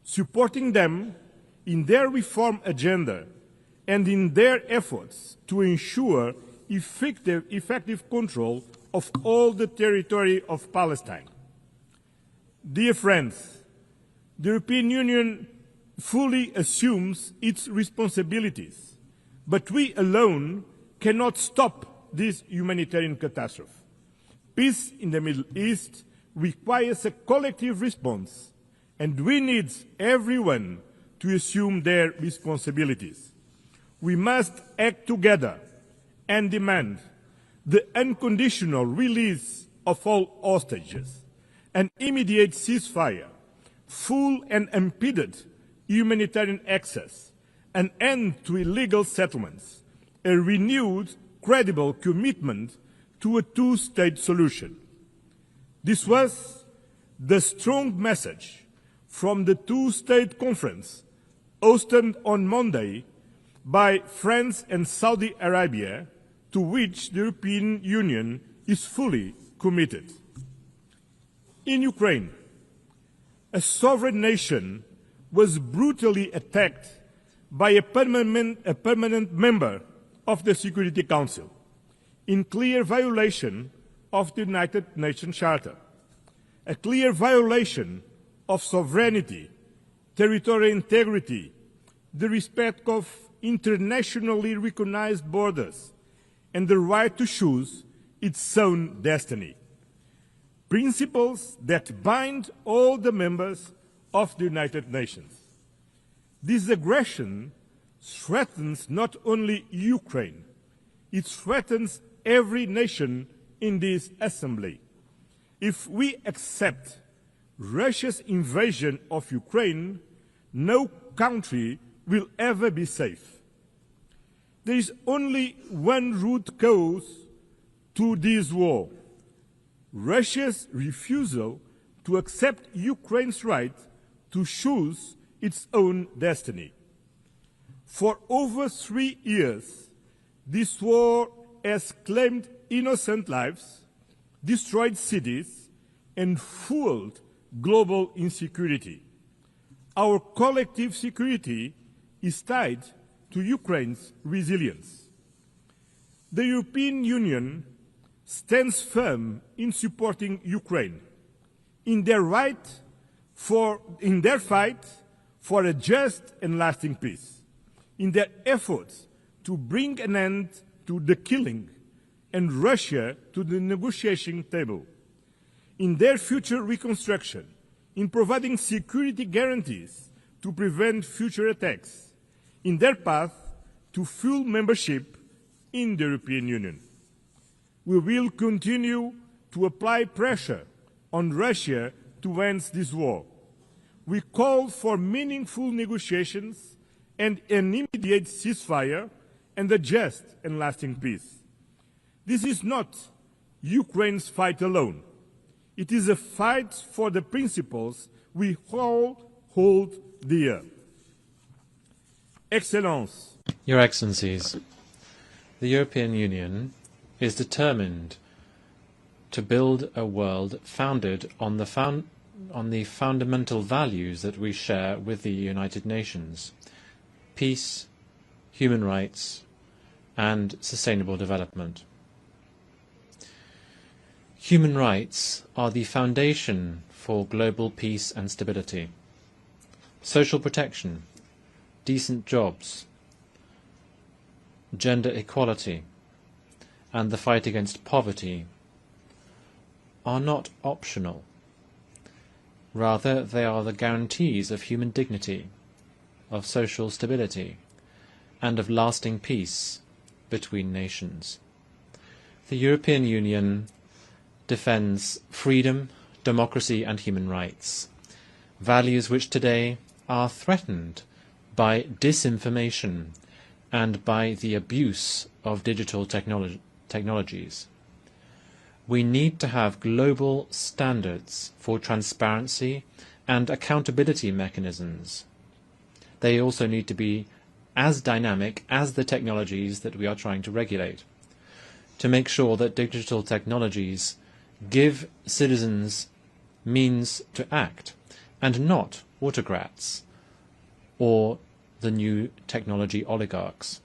supporting them in their reform agenda and in their efforts to ensure effective control of all the territory of Palestine. Dear friends, the European Union fully assumes its responsibilities, but we alone cannot stop this humanitarian catastrophe. Peace in the Middle East requires a collective response, and we need everyone to assume their responsibilities. We must act together and demand the unconditional release of all hostages, an immediate ceasefire, full and unimpeded humanitarian access, an end to illegal settlements, a renewed, credible commitment to a two-state solution. This was the strong message from the two-state conference hosted on Monday by France and Saudi Arabia, to which the European Union is fully committed. In Ukraine, a sovereign nation was brutally attacked by a permanent member of the Security Council, in clear violation of the United Nations Charter, a clear violation of sovereignty, territorial integrity, the respect of internationally recognized borders, and the right to choose its own destiny. Principles that bind all the members of the United Nations. This aggression threatens not only Ukraine, it threatens every nation in this assembly. If we accept Russia's invasion of Ukraine, no country will ever be safe. There is only one root cause to this war: Russia's refusal to accept Ukraine's right to choose its own destiny. For over 3 years, this war has claimed innocent lives, destroyed cities, and fueled global insecurity. Our collective security is tied to Ukraine's resilience. The European Union stands firm in supporting Ukraine in their fight for a just and lasting peace, in their efforts to bring an end to the killing and Russia to the negotiation table, in their future reconstruction, in providing security guarantees to prevent future attacks, in their path to full membership in the European Union. We will continue to apply pressure on Russia to end this war. We call for meaningful negotiations and an immediate ceasefire and a just and lasting peace. This is not Ukraine's fight alone. It is a fight for the principles we all hold dear. Excellence. Your Excellencies, the European Union is determined to build a world founded on the fundamental values that we share with the United Nations: peace, human rights, and sustainable development. Human rights are the foundation for global peace and stability. Social protection, decent jobs, gender equality, and the fight against poverty are not optional. Rather, they are the guarantees of human dignity, of social stability, and of lasting peace between nations. The European Union defends freedom, democracy, and human rights, values which today are threatened by disinformation and by the abuse of digital technologies. We need to have global standards for transparency and accountability mechanisms. They also need to be as dynamic as the technologies that we are trying to regulate, to make sure that digital technologies give citizens means to act, and not autocrats or the new technology oligarchs.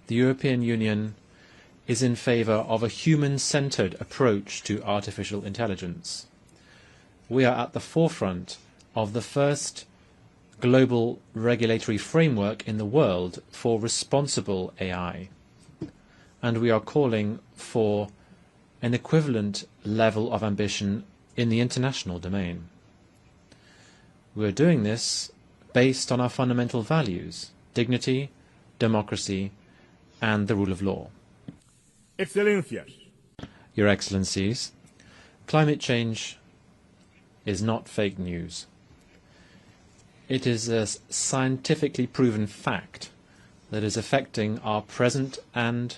The European Union is in favour of a human-centred approach to artificial intelligence. We are at the forefront of the first global regulatory framework in the world for responsible AI, and we are calling for an equivalent level of ambition in the international domain. We are doing this based on our fundamental values: dignity, democracy, and the rule of law. Excellencias. Your Excellencies, climate change is not fake news. It is a scientifically proven fact that is affecting our present and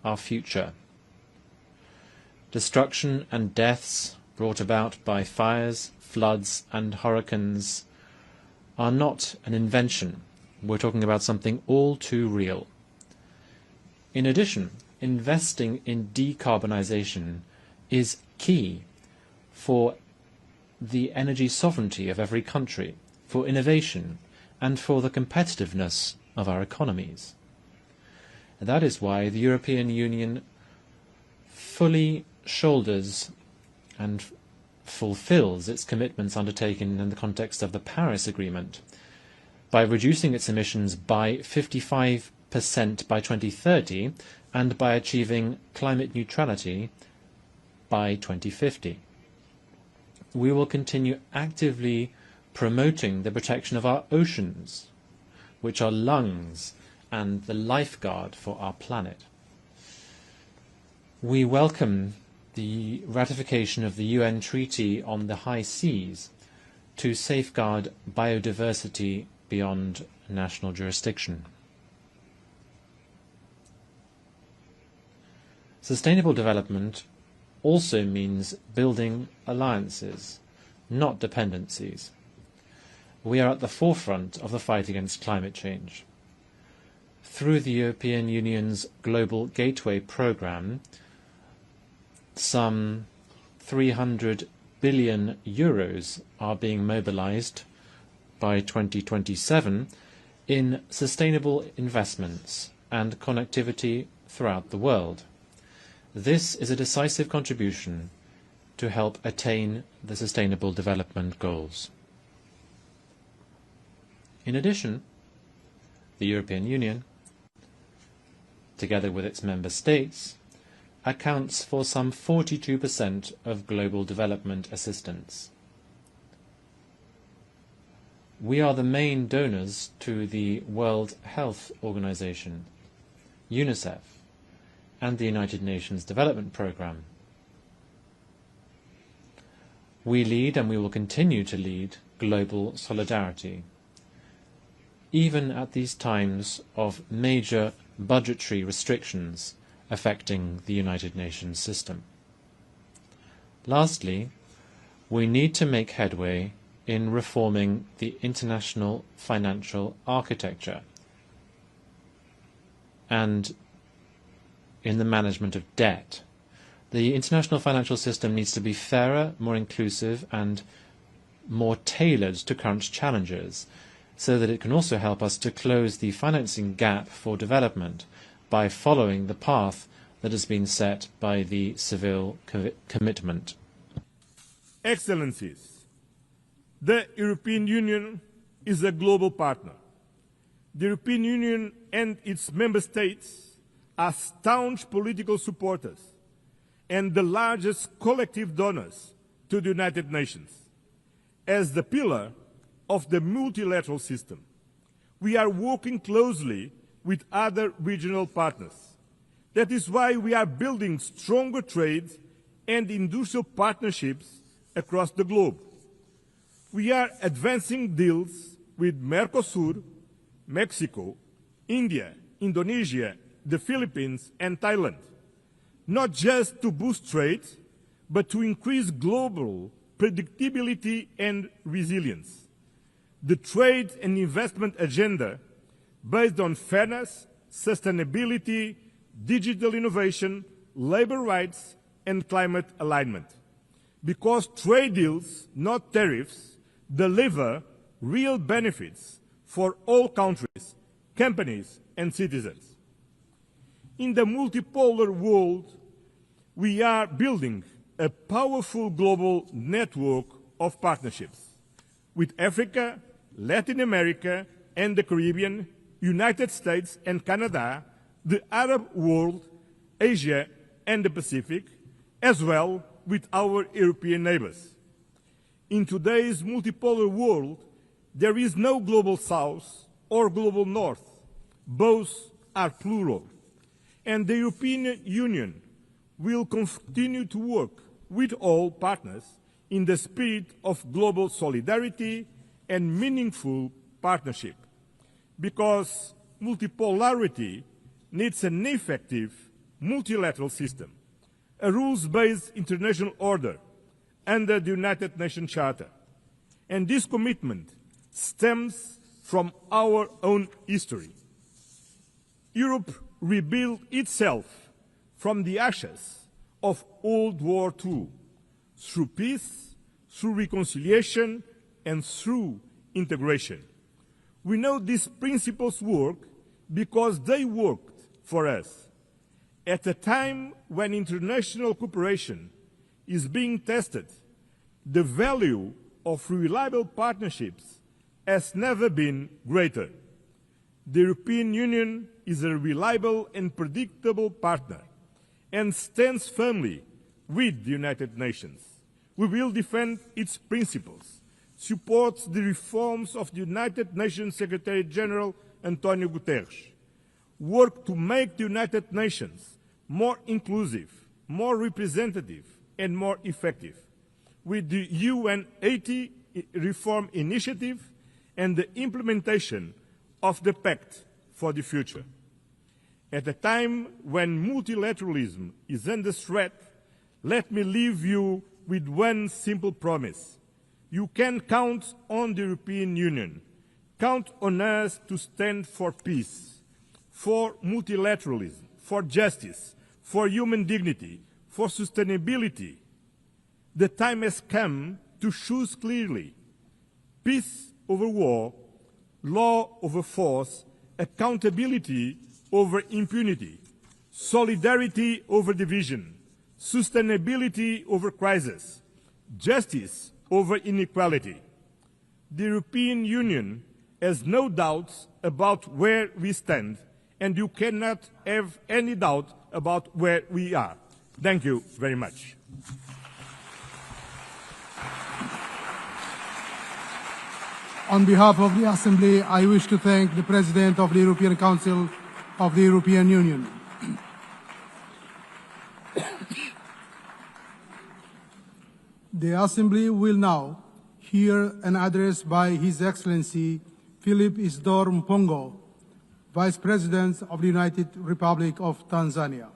our future. Destruction and deaths brought about by fires, floods, and hurricanes are not an invention. We're talking about something all too real. In addition, investing in decarbonization is key for the energy sovereignty of every country, for innovation, and for the competitiveness of our economies. And that is why the European Union fully shoulders and fulfills its commitments undertaken in the context of the Paris Agreement by reducing its emissions by 55% by 2030 and by achieving climate neutrality by 2050. We will continue actively promoting the protection of our oceans, which are lungs and the lifeguard for our planet. We welcome the ratification of the UN Treaty on the High Seas to safeguard biodiversity beyond national jurisdiction. Sustainable development also means building alliances, not dependencies. We are at the forefront of the fight against climate change. Through the European Union's Global Gateway programme, some 300 billion euros are being mobilized by 2027 in sustainable investments and connectivity throughout the world. This is a decisive contribution to help attain the Sustainable Development Goals. In addition, the European Union, together with its member states, accounts for some 42% of global development assistance. We are the main donors to the World Health Organization, UNICEF, and the United Nations Development Programme. We lead, and we will continue to lead, global solidarity, even at these times of major budgetary restrictions affecting the United Nations system. Lastly, we need to make headway in reforming the international financial architecture and in the management of debt. The international financial system needs to be fairer, more inclusive, and more tailored to current challenges, so that it can also help us to close the financing gap for development by following the path that has been set by the Seville commitment. Excellencies, the European Union is a global partner. The European Union and its member states are staunch political supporters and the largest collective donors to the United Nations. As the pillar of the multilateral system, we are working closely with other regional partners. That is why we are building stronger trade and industrial partnerships across the globe. We are advancing deals with Mercosur, Mexico, India, Indonesia, the Philippines, and Thailand. not just to boost trade, but to increase global predictability and resilience. The trade and investment agenda, based on fairness, sustainability, digital innovation, labor rights, and climate alignment. Because trade deals, not tariffs, deliver real benefits for all countries, companies, and citizens. In the multipolar world, we are building a powerful global network of partnerships with Africa, Latin America, and the Caribbean, United States and Canada, the Arab world, Asia, and the Pacific, as well with our European neighbors. In today's multipolar world, there is no global south or global north. Both are plural. And the European Union will continue to work with all partners in the spirit of global solidarity and meaningful partnership, because multipolarity needs an effective multilateral system, a rules-based international order under the United Nations Charter. And this commitment stems from our own history. Europe rebuilt itself from the ashes of World War II through peace, through reconciliation, and through integration. We know these principles work because they worked for us. At a time when international cooperation is being tested, the value of reliable partnerships has never been greater. The European Union is a reliable and predictable partner and stands firmly with the United Nations. We will defend its principles, support the reforms of the United Nations Secretary General Antonio Guterres, work to make the United Nations more inclusive, more representative, and more effective, with the UN 80 reform initiative and the implementation of the Pact for the Future. At a time when multilateralism is under threat, let me leave you with one simple promise. You can count on the European Union. Count on us to stand for peace, for multilateralism, for justice, for human dignity, for sustainability. The time has come to choose clearly: peace over war, law over force, accountability over impunity, solidarity over division, sustainability over crisis, justice over inequality. The European Union has no doubts about where we stand, and you cannot have any doubt about where we are. Thank you very much. On behalf of the Assembly, I wish to thank the President of the European Council of the European Union. The Assembly will now hear an address by His Excellency Philip Isidore Mpongo, Vice President of the United Republic of Tanzania.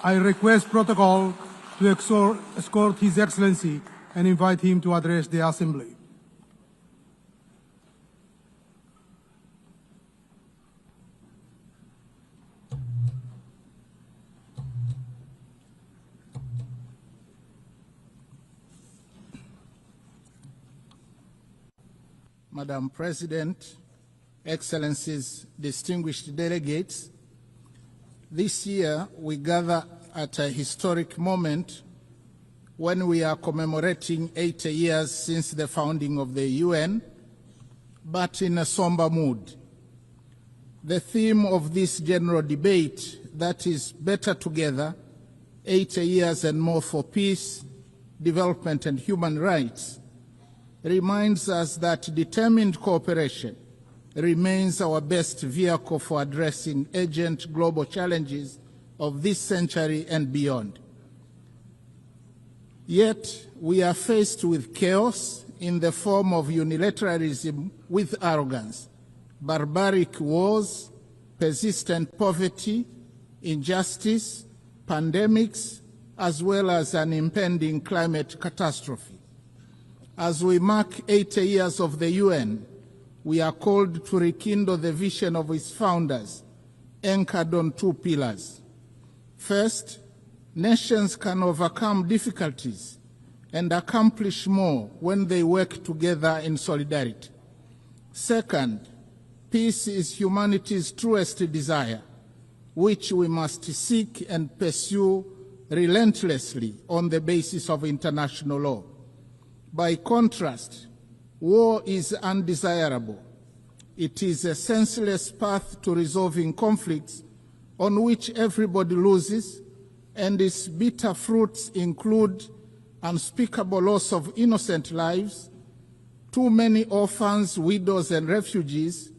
I request protocol to escort His Excellency and invite him to address the Assembly. Madam President, Excellencies, distinguished delegates, this year we gather at a historic moment when we are commemorating 80 years since the founding of the UN, but in a somber mood. The theme of this general debate, that is better together, 80 years and more for peace, development and human rights, reminds us that determined cooperation remains our best vehicle for addressing urgent global challenges of this century and beyond. Yet, we are faced with chaos in the form of unilateralism with arrogance, barbaric wars, persistent poverty, injustice, pandemics, as well as an impending climate catastrophe. As we mark 80 years of the UN, we are called to rekindle the vision of its founders, anchored on two pillars. First, nations can overcome difficulties and accomplish more when they work together in solidarity. Second, peace is humanity's truest desire, which we must seek and pursue relentlessly on the basis of international law. By contrast, war is undesirable. It is a senseless path to resolving conflicts on which everybody loses, and its bitter fruits include unspeakable loss of innocent lives, too many orphans, widows, and refugees,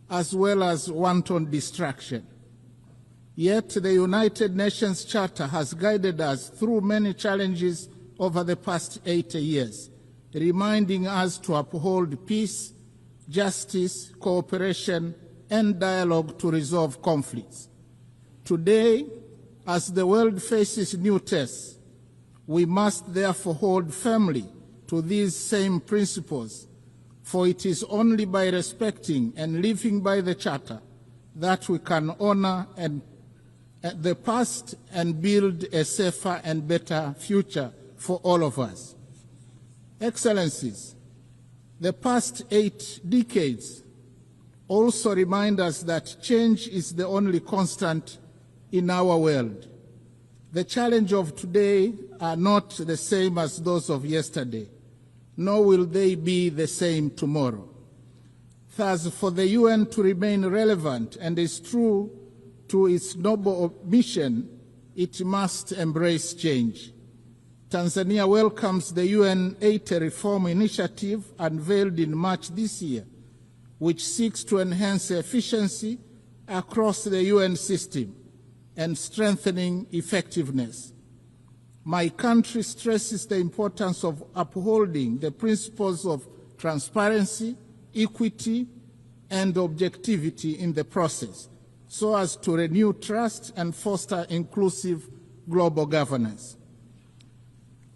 as well as wanton destruction. Yet the United Nations Charter has guided us through many challenges over the past 80 years, reminding us to uphold peace, justice, cooperation, and dialogue to resolve conflicts. Today, as the world faces new tests, we must therefore hold firmly to these same principles, for it is only by respecting and living by the Charter that we can honor the past and build a safer and better future for all of us. Excellencies, the past 8 decades also remind us that change is the only constant in our world. The challenges of today are not the same as those of yesterday, nor will they be the same tomorrow. Thus, for the UN to remain relevant and is true to its noble mission, it must embrace change. Tanzania welcomes the UN 80 Reform Initiative unveiled in March this year, which seeks to enhance efficiency across the UN system and strengthening effectiveness. My country stresses the importance of upholding the principles of transparency, equity, and objectivity in the process, so as to renew trust and foster inclusive global governance.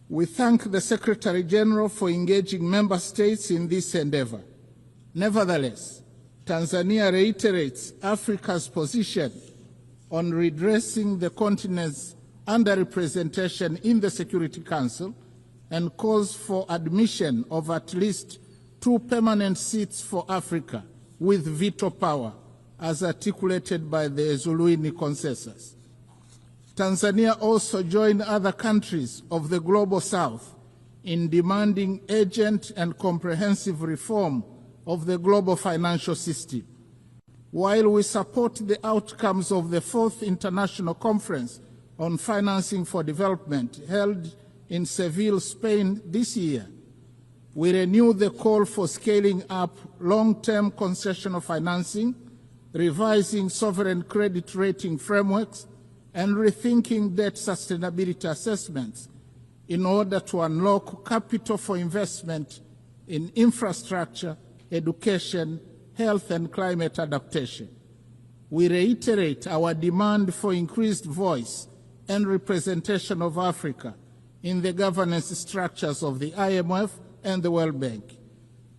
We thank the Secretary General for engaging member states in this endeavor. Nevertheless, Tanzania reiterates Africa's position on redressing the continent's underrepresentation in the Security Council and calls for admission of at least 2 permanent seats for Africa with veto power, as articulated by the Zuluini Consensus. Tanzania also joined other countries of the Global South in demanding urgent and comprehensive reform of the global financial system. While we support the outcomes of the 4th International Conference on Financing for Development held in Seville, Spain this year, we renew the call for scaling up long-term concessional financing, revising sovereign credit rating frameworks, and rethinking debt sustainability assessments in order to unlock capital for investment in infrastructure, education, health, and climate adaptation. We reiterate our demand for increased voice and representation of Africa in the governance structures of the IMF and the World Bank.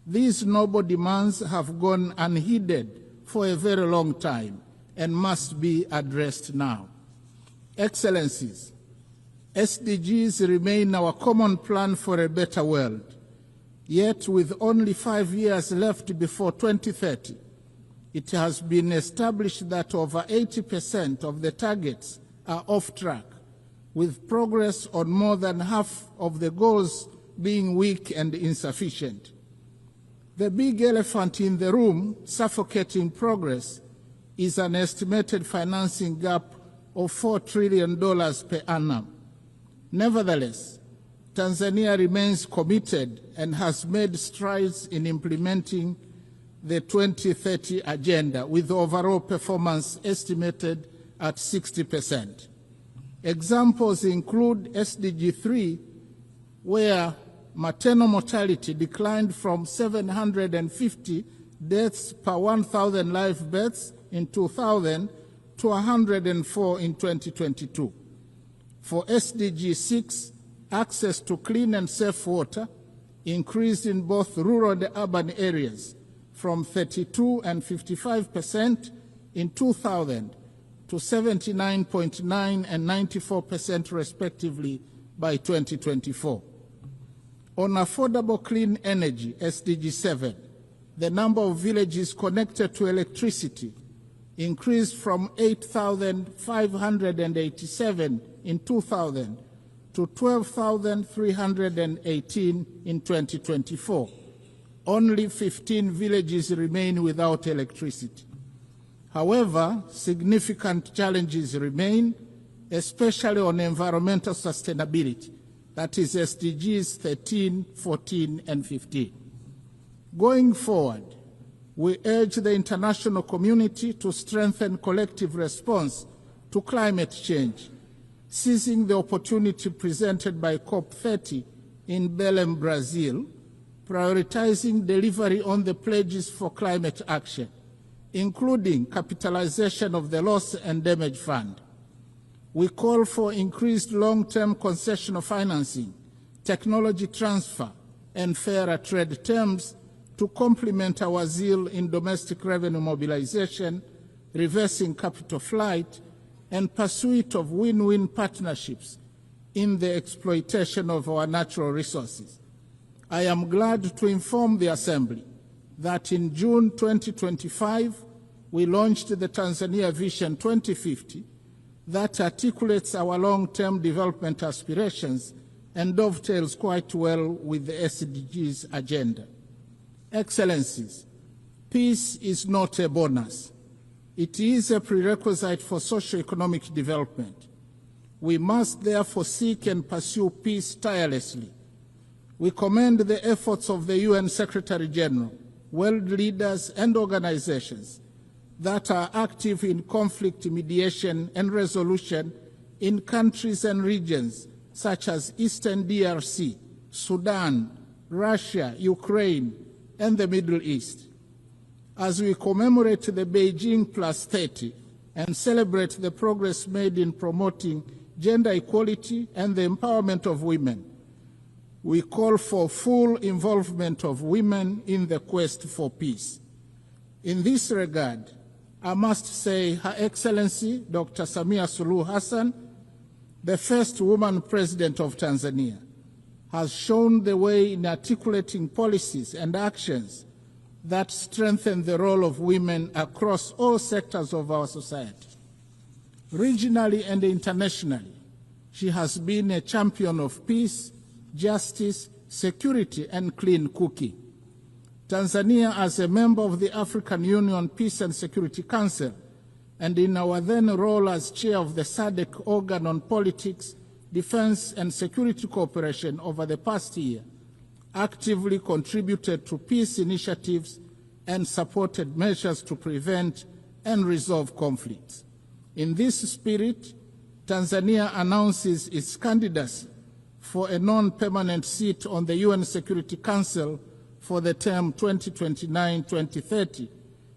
These noble demands have gone unheeded for a very long time and must be addressed now. Excellencies, SDGs remain our common plan for a better world. Yet, with only 5 years left before 2030, it has been established that over 80% of the targets are off track, with progress on more than half of the goals being weak and insufficient. The big elephant in the room, suffocating progress, is an estimated financing gap of $4 trillion per annum. Nevertheless, Tanzania remains committed and has made strides in implementing the 2030 agenda, with overall performance estimated at 60%. Examples include SDG 3, where maternal mortality declined from 750 deaths per 1,000 live births in 2000 to 104 in 2022. For SDG 6, access to clean and safe water increased in both rural and urban areas from 32 and 55% in 2000 to 79.9 and 94% respectively by 2024. On affordable clean energy, SDG 7, the number of villages connected to electricity increased from 8,587 in 2000 to 12,318 in 2024. Only 15 villages remain without electricity. However, significant challenges remain, especially on environmental sustainability, that is SDGs 13, 14, and 15. Going forward, we urge the international community to strengthen collective response to climate change, seizing the opportunity presented by COP30 in Belém, Brazil, prioritizing delivery on the pledges for climate action, including capitalization of the Loss and Damage Fund. We call for increased long-term concessional financing, technology transfer, and fairer trade terms to complement our zeal in domestic revenue mobilization, reversing capital flight, and pursuit of win-win partnerships in the exploitation of our natural resources. I am glad to inform the Assembly that in June 2025, we launched the Tanzania Vision 2050 that articulates our long-term development aspirations and dovetails quite well with the SDGs agenda. Excellencies, peace is not a bonus. It is a prerequisite for socio-economic development. We must therefore seek and pursue peace tirelessly. We commend the efforts of the UN Secretary General, world leaders and organizations that are active in conflict mediation and resolution in countries and regions such as Eastern DRC, Sudan, Russia, Ukraine, and the Middle East. As we commemorate the Beijing Plus 30 and celebrate the progress made in promoting gender equality and the empowerment of women, we call for full involvement of women in the quest for peace. In this regard, I must say Her Excellency Dr. Samia Suluhu Hassan, the first woman president of Tanzania, has shown the way in articulating policies and actions that strengthen the role of women across all sectors of our society. Regionally and internationally, she has been a champion of peace, justice, security, and clean cooking. Tanzania, as a member of the African Union Peace and Security Council, and in our then role as chair of the SADC organ on politics, defense, and security cooperation over the past year, actively contributed to peace initiatives and supported measures to prevent and resolve conflicts. In this spirit, Tanzania announces its candidacy for a non-permanent seat on the UN Security Council for the term 2029-2030,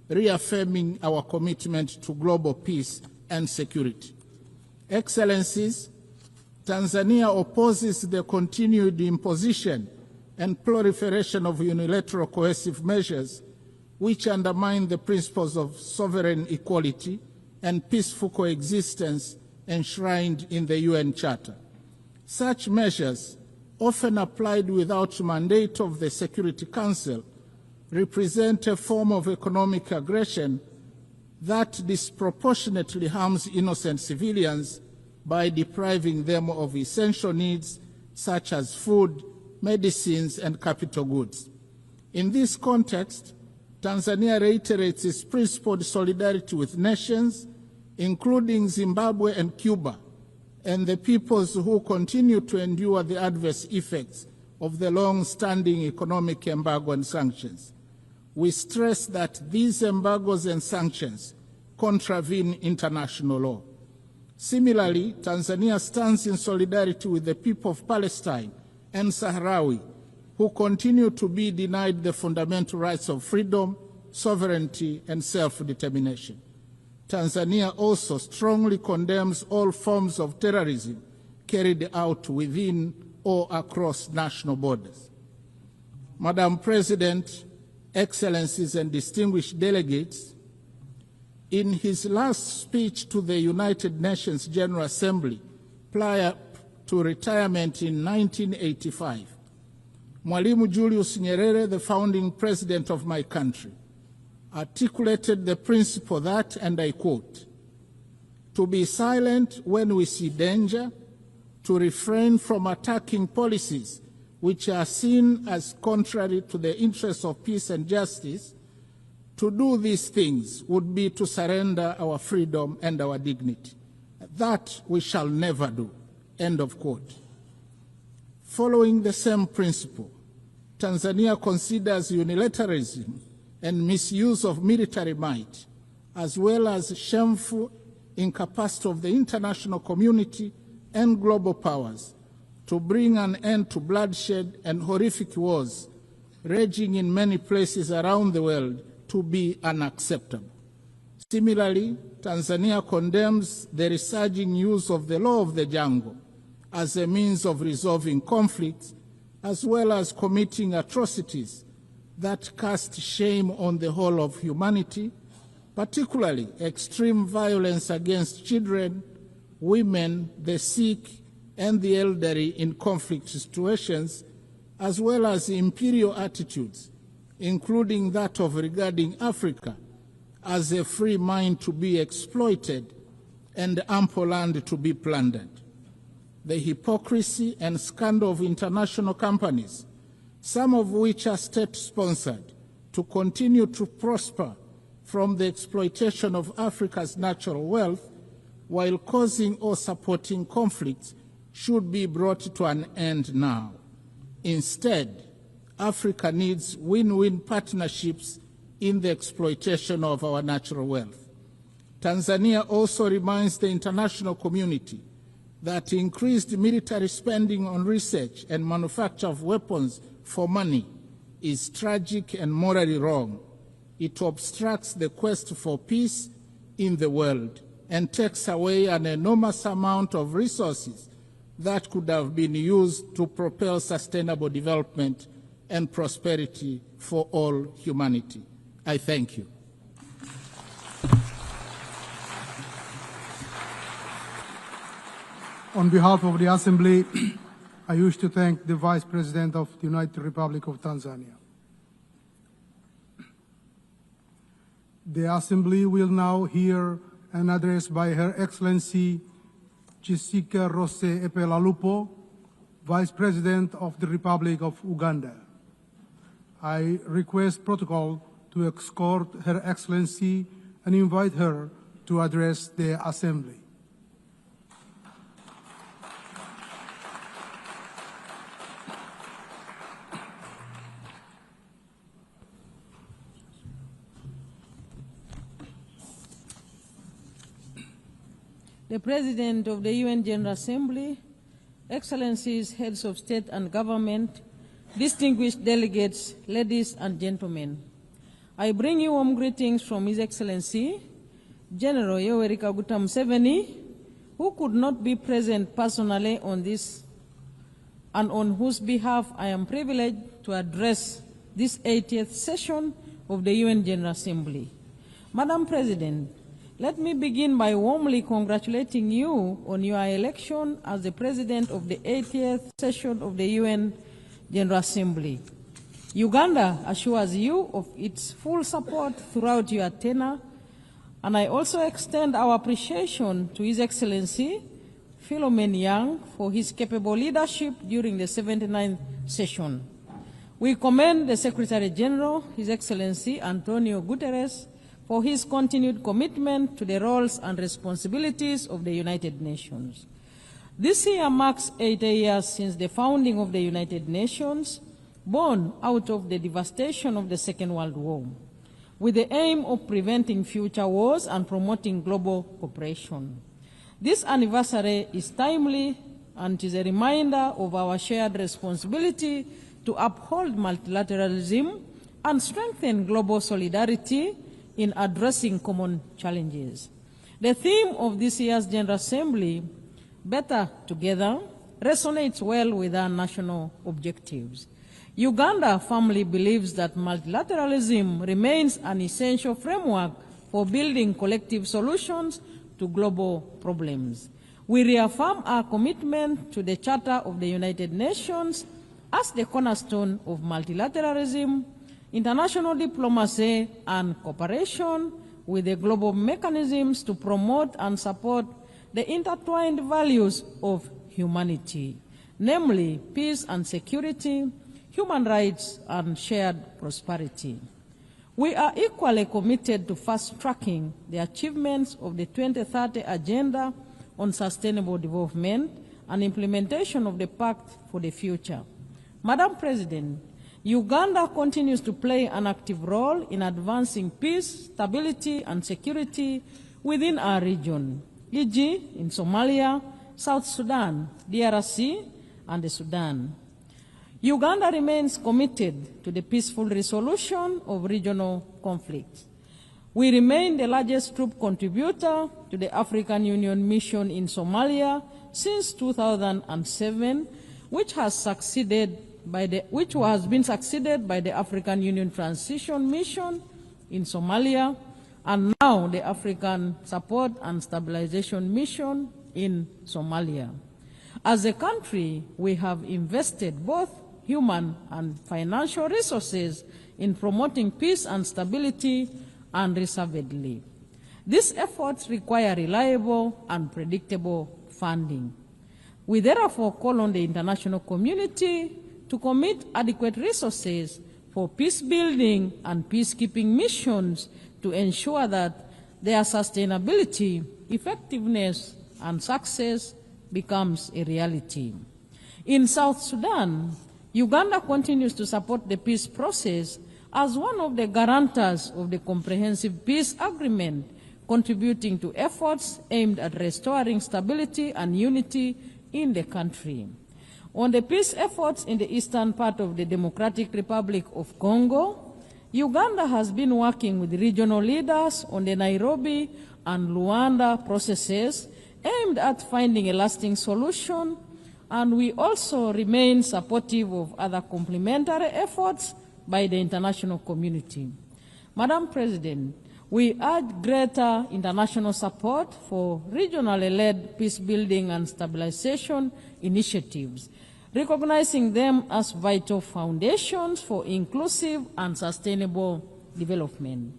reaffirming our commitment to global peace and security. Excellencies, Tanzania opposes the continued imposition and proliferation of unilateral coercive measures which undermine the principles of sovereign equality and peaceful coexistence enshrined in the UN Charter. Such measures, often applied without mandate of the Security Council, represent a form of economic aggression that disproportionately harms innocent civilians by depriving them of essential needs such as food, medicines, and capital goods. In this context, Tanzania reiterates its principled solidarity with nations, including Zimbabwe and Cuba, and the peoples who continue to endure the adverse effects of the long-standing economic embargo and sanctions. We stress that these embargoes and sanctions contravene international law. Similarly, Tanzania stands in solidarity with the people of Palestine and Sahrawi, who continue to be denied the fundamental rights of freedom, sovereignty, and self-determination. Tanzania also strongly condemns all forms of terrorism carried out within or across national borders. Madam President, Excellencies and distinguished delegates, in his last speech to the United Nations General Assembly prior to retirement in 1985, Mwalimu Julius Nyerere, the founding president of my country, articulated the principle that, and I quote, "To be silent when we see danger, to refrain from attacking policies which are seen as contrary to the interests of peace and justice, to do these things would be to surrender our freedom and our dignity. That we shall never do." End of quote. Following the same principle, Tanzania considers unilateralism and misuse of military might, as well as shameful incapacity of the international community and global powers to bring an end to bloodshed and horrific wars raging in many places around the world, to be unacceptable. Similarly, Tanzania condemns the resurging use of the law of the jungle as a means of resolving conflicts, as well as committing atrocities that cast shame on the whole of humanity, particularly extreme violence against children, women, the sick, and the elderly in conflict situations, as well as imperial attitudes, including that of regarding Africa as a free mine to be exploited and ample land to be plundered. The hypocrisy and scandal of international companies, some of which are state-sponsored, to continue to prosper from the exploitation of Africa's natural wealth while causing or supporting conflicts, should be brought to an end now. Instead, Africa needs win-win partnerships in the exploitation of our natural wealth. Tanzania also reminds the international community that increased military spending on research and manufacture of weapons for money is tragic and morally wrong. It obstructs the quest for peace in the world and takes away an enormous amount of resources that could have been used to propel sustainable development and prosperity for all humanity. I thank you. On behalf of the Assembly, I wish to thank the Vice President of the United Republic of Tanzania. The Assembly will now hear an address by Her Excellency Jessica Rose Epelalupo, Vice President of the Republic of Uganda. I request protocol to escort Her Excellency and invite her to address the Assembly. The President of the UN General Assembly, Excellencies, Heads of State and Government, distinguished delegates, ladies and gentlemen, I bring you warm greetings from His Excellency, General Yoweri Kaguta Museveni, who could not be present personally on this and on whose behalf I am privileged to address this 80th session of the UN General Assembly. Madam President, let me begin by warmly congratulating you on your election as the President of the 80th session of the UN General Assembly. Uganda assures you of its full support throughout your tenure, and I also extend our appreciation to His Excellency Philomen Yang for his capable leadership during the 79th session. We commend the Secretary General, His Excellency Antonio Guterres, for his continued commitment to the roles and responsibilities of the United Nations. This year marks 80 years since the founding of the United Nations, born out of the devastation of the Second World War, with the aim of preventing future wars and promoting global cooperation. This anniversary is timely and is a reminder of our shared responsibility to uphold multilateralism and strengthen global solidarity in addressing common challenges. The theme of this year's General Assembly, better together, resonates well with our national objectives. Uganda firmly believes that multilateralism remains an essential framework for building collective solutions to global problems. We reaffirm our commitment to the Charter of the United Nations as the cornerstone of multilateralism, international diplomacy, and cooperation with the global mechanisms to promote and support the intertwined values of humanity, namely peace and security, human rights, and shared prosperity. We are equally committed to fast-tracking the achievements of the 2030 Agenda on Sustainable Development and implementation of the Pact for the Future. Madam President, Uganda continues to play an active role in advancing peace, stability, and security within our region, e.g. in Somalia, South Sudan, DRC, and the Sudan. Uganda remains committed to the peaceful resolution of regional conflicts. We remain the largest troop contributor to the African Union mission in Somalia since 2007, which has been succeeded by the African Union Transition Mission in Somalia, and now the African Support and Stabilization Mission in Somalia. As a country, we have invested both human and financial resources in promoting peace and stability unreservedly. These efforts require reliable and predictable funding. We therefore call on the international community to commit adequate resources for peace-building and peacekeeping missions to ensure that their sustainability, effectiveness, and success becomes a reality. In South Sudan, Uganda continues to support the peace process as one of the guarantors of the Comprehensive Peace Agreement, contributing to efforts aimed at restoring stability and unity in the country. On the peace efforts in the eastern part of the Democratic Republic of Congo, Uganda has been working with regional leaders on the Nairobi and Luanda processes aimed at finding a lasting solution, and we also remain supportive of other complementary efforts by the international community. Madam President, we urge greater international support for regionally led peace-building and stabilization initiatives, recognizing them as vital foundations for inclusive and sustainable development.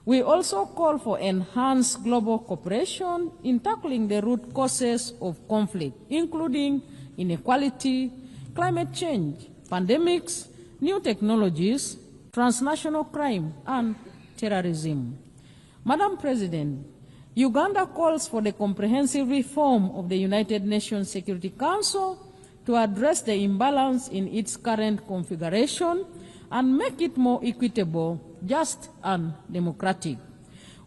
We also call for enhanced global cooperation in tackling the root causes of conflict, including inequality, climate change, pandemics, new technologies, transnational crime, and terrorism. Madam President, Uganda calls for the comprehensive reform of the United Nations Security Council to address the imbalance in its current configuration and make it more equitable, just, and democratic.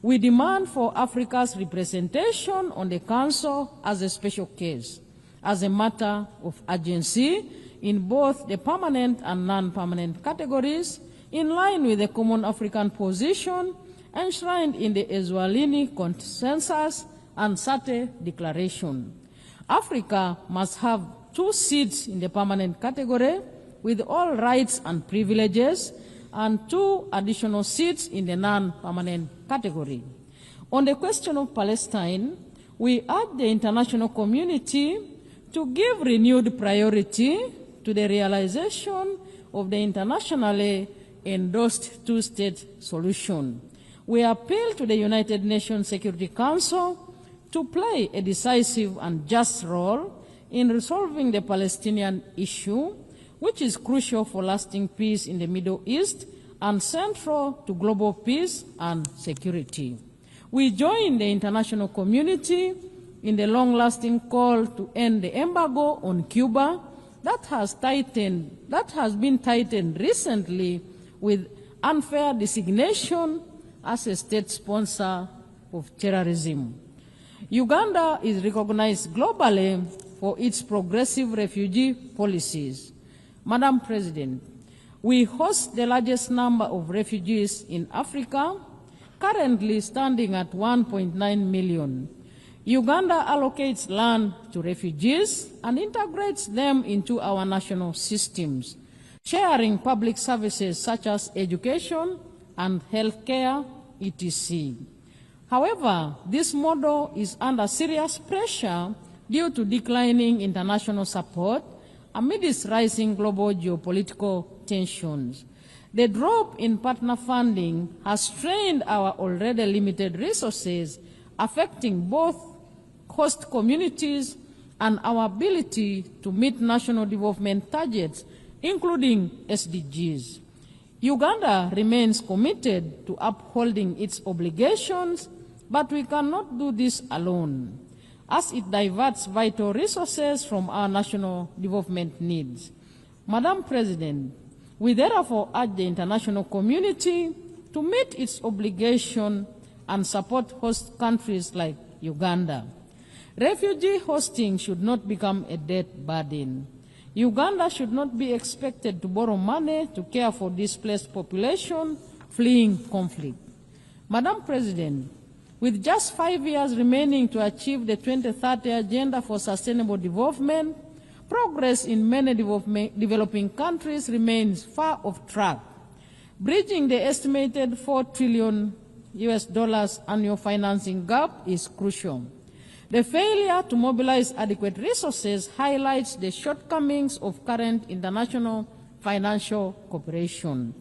We demand for Africa's representation on the Council as a special case, as a matter of urgency in both the permanent and non-permanent categories, in line with the common African position enshrined in the Eswatini Consensus and SATE Declaration. Africa must have 2 seats in the permanent category with all rights and privileges, and 2 additional seats in the non-permanent category. On the question of Palestine, we urge the international community to give renewed priority to the realization of the internationally endorsed 2-state solution. We appeal to the United Nations Security Council to play a decisive and just role in resolving the Palestinian issue, which is crucial for lasting peace in the Middle East and central to global peace and security. We join the international community in the long-lasting call to end the embargo on Cuba that has been tightened recently with unfair designation as a state sponsor of terrorism. Uganda is recognized globally for its progressive refugee policies. Madam President, we host the largest number of refugees in Africa, currently standing at 1.9 million. Uganda allocates land to refugees and integrates them into our national systems, sharing public services such as education and healthcare, etc. However, this model is under serious pressure due to declining international support amidst rising global geopolitical tensions. The drop in partner funding has strained our already limited resources, affecting both host communities and our ability to meet national development targets, including SDGs. Uganda remains committed to upholding its obligations, but we cannot do this alone, as it diverts vital resources from our national development needs. Madam President, we therefore urge the international community to meet its obligation and support host countries like Uganda. Refugee hosting should not become a debt burden. Uganda should not be expected to borrow money to care for displaced population fleeing conflict. Madam President, with just 5 years remaining to achieve the 2030 Agenda for Sustainable Development, progress in many developing countries remains far off track. Bridging the estimated $4 trillion annual financing gap is crucial. The failure to mobilize adequate resources highlights the shortcomings of current international financial cooperation.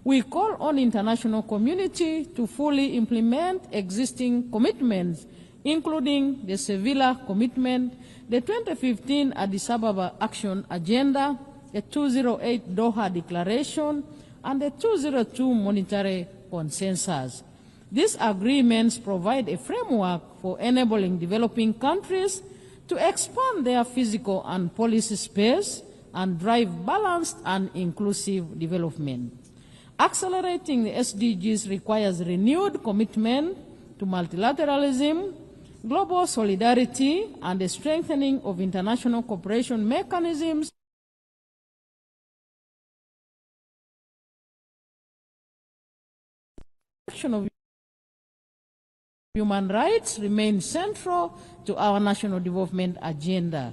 We call on the international community to fully implement existing commitments, including the Sevilla Commitment, the 2015 Addis Ababa Action Agenda, the 208 Doha Declaration, and the 202 Monetary Consensus. These agreements provide a framework for enabling developing countries to expand their physical and policy space and drive balanced and inclusive development. Accelerating the SDGs requires renewed commitment to multilateralism, global solidarity, and the strengthening of international cooperation mechanisms of human rights remain central to our national development agenda.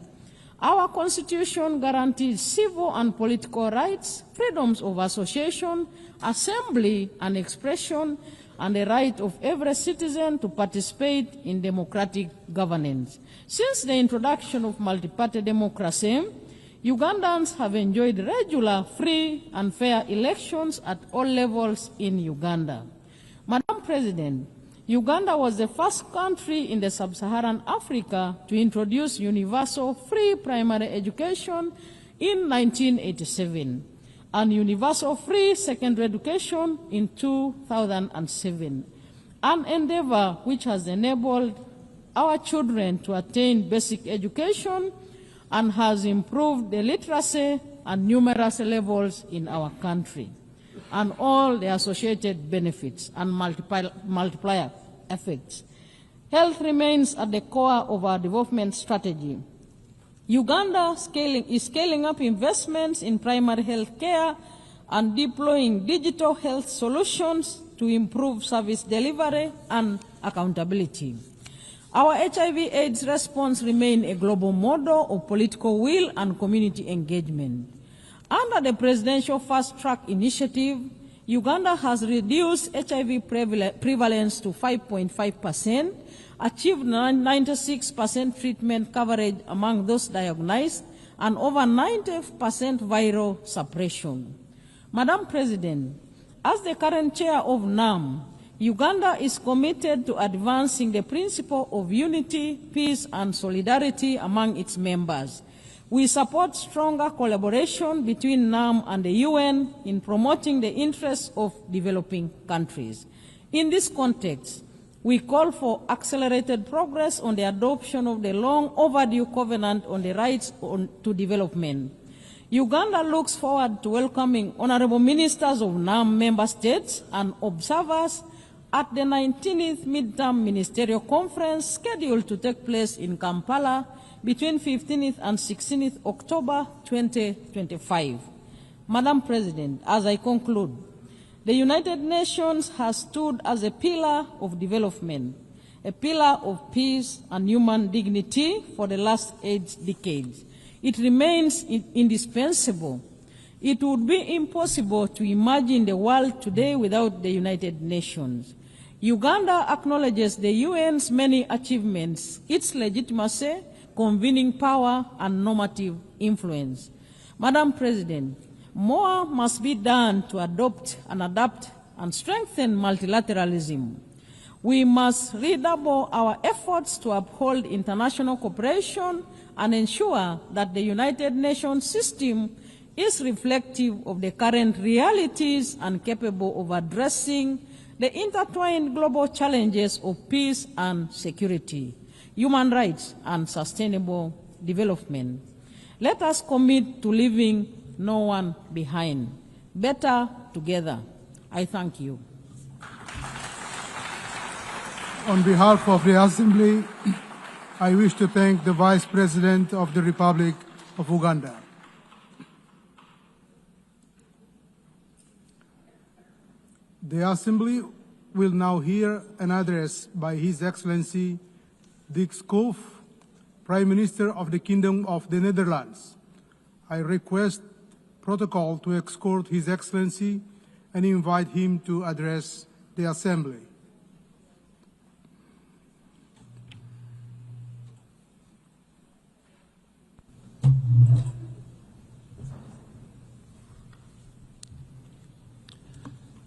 Our Constitution guarantees civil and political rights, freedoms of association, assembly and expression, and the right of every citizen to participate in democratic governance. Since the introduction of multi-party democracy, Ugandans have enjoyed regular, free and fair elections at all levels in Uganda. Madam President, Uganda was the first country in the sub-Saharan Africa to introduce universal free primary education in 1987 and universal free secondary education in 2007, an endeavor which has enabled our children to attain basic education and has improved the literacy and numeracy levels in our country, and all the associated benefits and multiplier effects. Health remains at the core of our development strategy. Uganda is scaling up investments in primary health care and deploying digital health solutions to improve service delivery and accountability. Our HIV/AIDS response remains a global model of political will and community engagement. Under the Presidential Fast Track Initiative, Uganda has reduced HIV prevalence to 5.5%, achieved 96% treatment coverage among those diagnosed, and over 90% viral suppression. Madam President, as the current chair of NAM, Uganda is committed to advancing the principle of unity, peace, and solidarity among its members. We support stronger collaboration between NAM and the UN in promoting the interests of developing countries. In this context, we call for accelerated progress on the adoption of the long overdue Covenant on the Rights to Development. Uganda looks forward to welcoming honorable ministers of NAM member states and observers at the 19th Midterm Ministerial Conference scheduled to take place in Kampala between 15th and 16th October 2025. Madam President, as I conclude, the United Nations has stood as a pillar of development, a pillar of peace and human dignity for the last 8 decades. It remains indispensable. It would be impossible to imagine the world today without the United Nations. Uganda acknowledges the UN's many achievements, its legitimacy, convening power, and normative influence. Madam President, more must be done to adopt and adapt and strengthen multilateralism. We must redouble our efforts to uphold international cooperation and ensure that the United Nations system is reflective of the current realities and capable of addressing the intertwined global challenges of peace and security, human rights, and sustainable development. Let us commit to leaving no one behind. Better together. I thank you. On behalf of the Assembly, I wish to thank the Vice President of the Republic of Uganda. The Assembly will now hear an address by His Excellency Dick Schoof, Prime Minister of the Kingdom of the Netherlands. I request protocol to escort His Excellency and invite him to address the Assembly.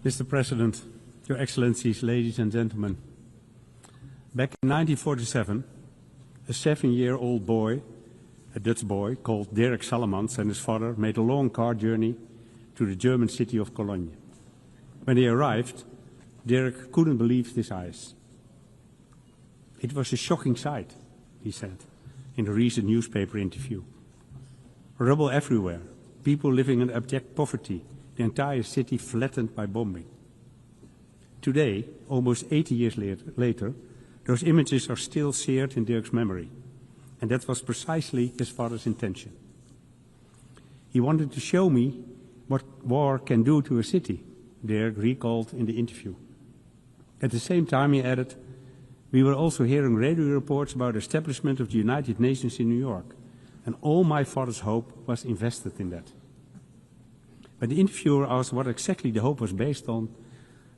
Mr. President, Your Excellencies, ladies and gentlemen, back in 1947, a 7-year-old boy, a Dutch boy called Dirk Salemans, and his father made a long car journey to the German city of Cologne. When they arrived, Dirk couldn't believe his eyes. It was a shocking sight, he said in a recent newspaper interview. Rubble everywhere, people living in abject poverty, the entire city flattened by bombing. Today, almost 80 years later, those images are still seared in Dirk's memory, and that was precisely his father's intention. He wanted to show me what war can do to a city, Dirk recalled in the interview. At the same time, he added, we were also hearing radio reports about the establishment of the United Nations in New York, and all my father's hope was invested in that. When the interviewer asked what exactly the hope was based on,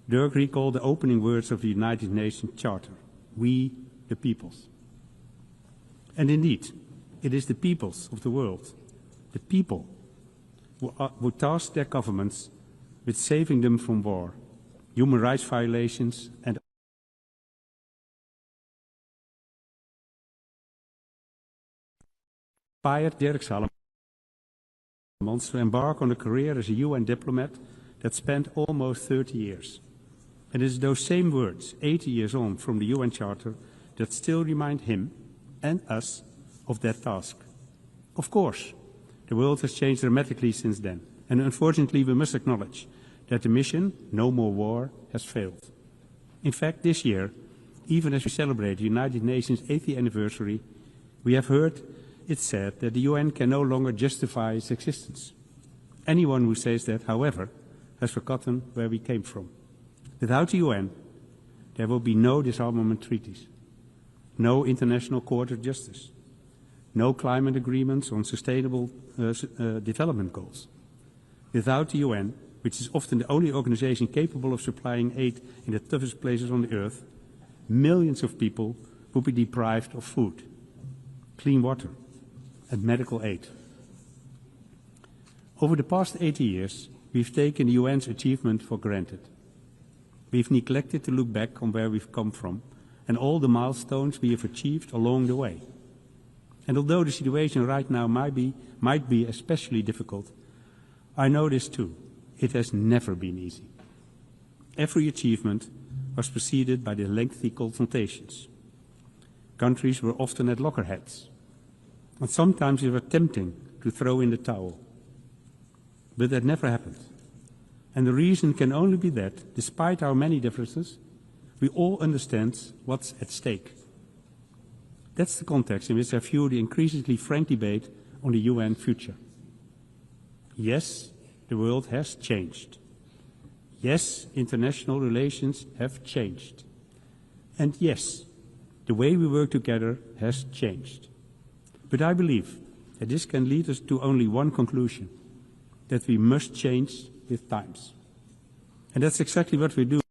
Dirk recalled the opening words of the United Nations Charter, we the peoples. And indeed, it is the peoples of the world, the people, who task their governments with saving them from war, human rights violations, and inspired Dirk Salemans to embark on a career as a UN diplomat that spanned almost 30 years. And it is those same words, 80 years on from the UN Charter, that still remind him and us of that task. Of course, the world has changed dramatically since then, and unfortunately we must acknowledge that the mission, No More War, has failed. In fact, this year, even as we celebrate the United Nations 80th anniversary, we have heard it said that the UN can no longer justify its existence. Anyone who says that, however, has forgotten where we came from. Without the UN, there will be no disarmament treaties, no International Court of Justice, no climate agreements on sustainable development goals. Without the UN, which is often the only organization capable of supplying aid in the toughest places on the earth, millions of people would be deprived of food, clean water, and medical aid. Over the past 80 years, we've taken the UN's achievement for granted. We've neglected to look back on where we've come from and all the milestones we have achieved along the way. And although the situation right now might be especially difficult, I know this too. It has never been easy. Every achievement was preceded by the lengthy consultations. Countries were often at loggerheads, and sometimes it was tempting to throw in the towel. But that never happened. And the reason can only be that, despite our many differences, we all understand what's at stake. That's the context in which I view the increasingly frank debate on the UN future. Yes, the world has changed. Yes, international relations have changed. And yes, The way we work together has changed. But I believe that this can lead us to only one conclusion, that we must change with times. And that's exactly what we do.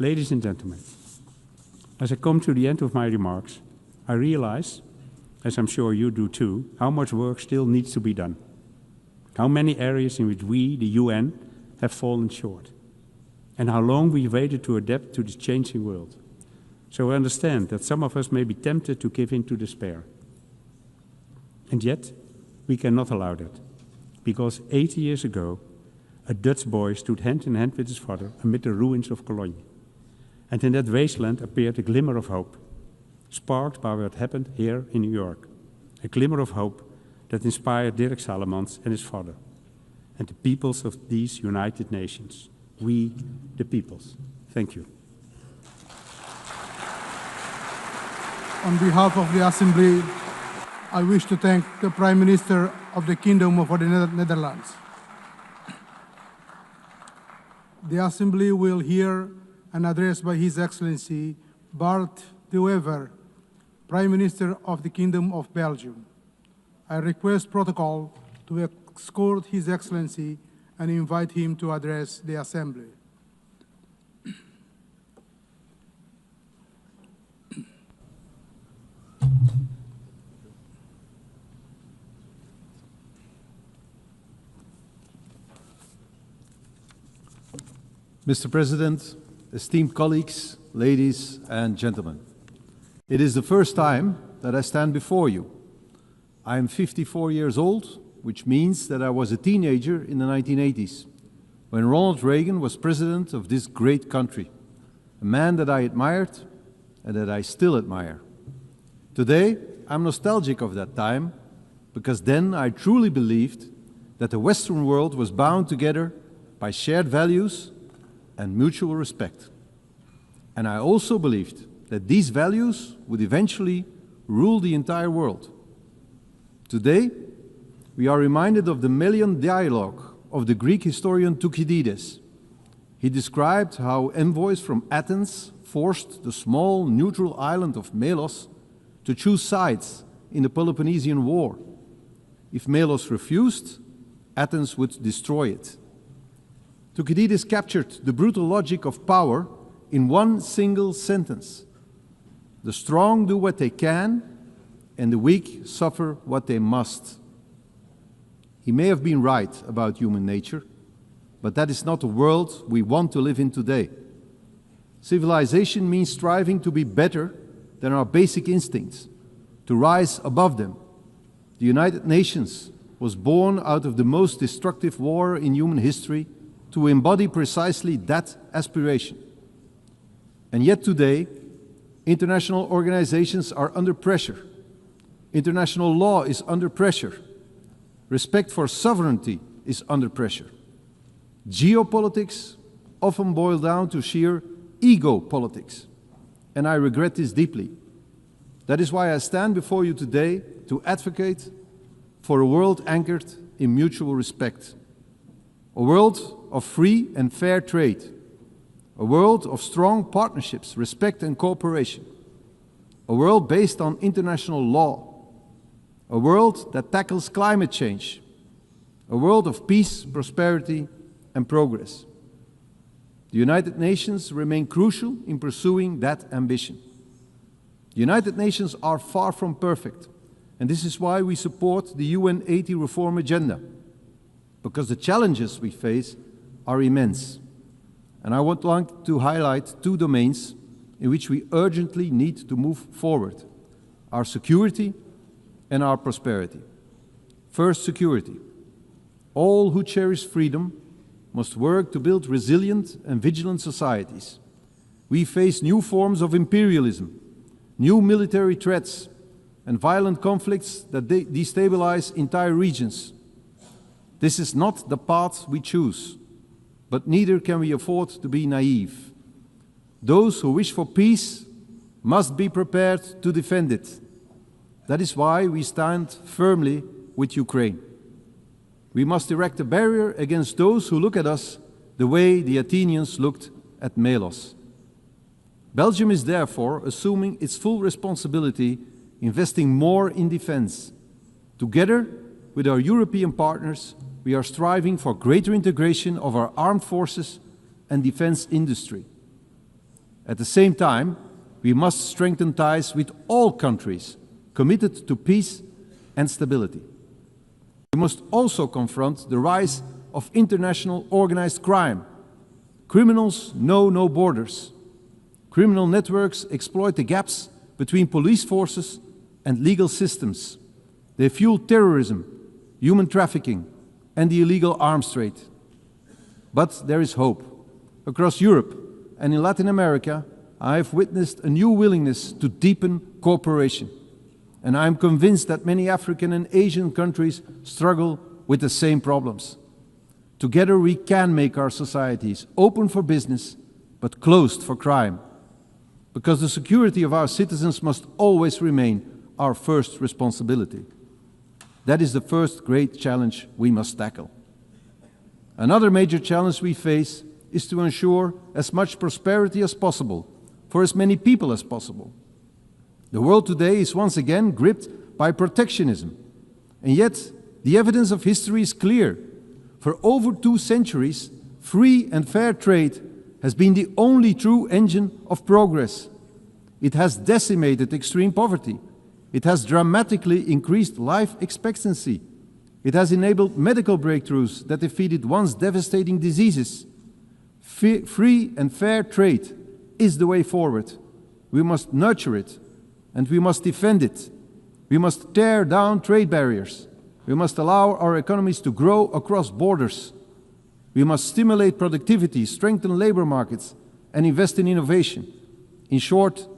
Ladies and gentlemen, as I come to the end of my remarks, I realize, as I'm sure you do too, how much work still needs to be done. How many areas in which we, the UN, have fallen short. And how long we waited to adapt to this changing world. So I understand that some of us may be tempted to give in to despair. And yet, we cannot allow that. Because 80 years ago, a Dutch boy stood hand in hand with his father amid the ruins of Cologne. And in that wasteland appeared a glimmer of hope, sparked by what happened here in New York. A glimmer of hope that inspired Dirk Salomons and his father, and the peoples of these United Nations. We, the peoples. Thank you. On behalf of the Assembly, I wish to thank the Prime Minister of the Kingdom of the Netherlands. The Assembly will hear an address by His Excellency Bart de Wever, Prime Minister of the Kingdom of Belgium. I request protocol to escort His Excellency and invite him to address the Assembly. Mr. President, esteemed colleagues, ladies and gentlemen, it is the first time that I stand before you. I am 54 years old, which means that I was a teenager in the 1980s, when Ronald Reagan was president of this great country, a man that I admired and that I still admire. Today, I'm nostalgic of that time, because then I truly believed that the Western world was bound together by shared values and mutual respect. And I also believed that these values would eventually rule the entire world. Today, we are reminded of the Melian dialogue of the Greek historian Thucydides. He described how envoys from Athens forced the small neutral island of Melos to choose sides in the Peloponnesian War. If Melos refused, Athens would destroy it. Thucydides captured the brutal logic of power in one single sentence. The strong do what they can, and the weak suffer what they must. He may have been right about human nature, but that is not the world we want to live in today. Civilization means striving to be better than our basic instincts, to rise above them. The United Nations was born out of the most destructive war in human history to embody precisely that aspiration. And yet today, international organizations are under pressure. International law is under pressure. Respect for sovereignty is under pressure. Geopolitics often boil down to sheer ego politics, and I regret this deeply. That is why I stand before you today to advocate for a world anchored in mutual respect, a world of free and fair trade, a world of strong partnerships, respect and cooperation, a world based on international law, a world that tackles climate change, a world of peace, prosperity, and progress. The United Nations remain crucial in pursuing that ambition. The United Nations are far from perfect, and this is why we support the UN 80 reform agenda, because the challenges we face are immense. And I would like to highlight two domains in which we urgently need to move forward: our security and our prosperity. First, security. All who cherish freedom must work to build resilient and vigilant societies. We face new forms of imperialism, new military threats, and violent conflicts that destabilize entire regions. This is not the path we choose, but neither can we afford to be naive. Those who wish for peace must be prepared to defend it. That is why we stand firmly with Ukraine. We must erect a barrier against those who look at us the way the Athenians looked at Melos. Belgium is therefore assuming its full responsibility, investing more in defense. Together with our European partners, we are striving for greater integration of our armed forces and defense industry. At the same time, we must strengthen ties with all countries committed to peace and stability. We must also confront the rise of international organized crime. Criminals know no borders. Criminal networks exploit the gaps between police forces and legal systems. They fuel terrorism, human trafficking, and the illegal arms trade. But there is hope. Across Europe and in Latin America, I have witnessed a new willingness to deepen cooperation. And I am convinced that many African and Asian countries struggle with the same problems. Together we can make our societies open for business, but closed for crime. Because the security of our citizens must always remain our first responsibility. That is the first great challenge we must tackle. Another major challenge we face is to ensure as much prosperity as possible for as many people as possible. The world today is once again gripped by protectionism, and yet the evidence of history is clear. For over 2 centuries, free and fair trade has been the only true engine of progress. It has decimated extreme poverty. It has dramatically increased life expectancy. It has enabled medical breakthroughs that defeated once devastating diseases. Free and fair trade is the way forward. We must nurture it, and we must defend it. We must tear down trade barriers. We must allow our economies to grow across borders. We must stimulate productivity, strengthen labor markets, and invest in innovation. In short,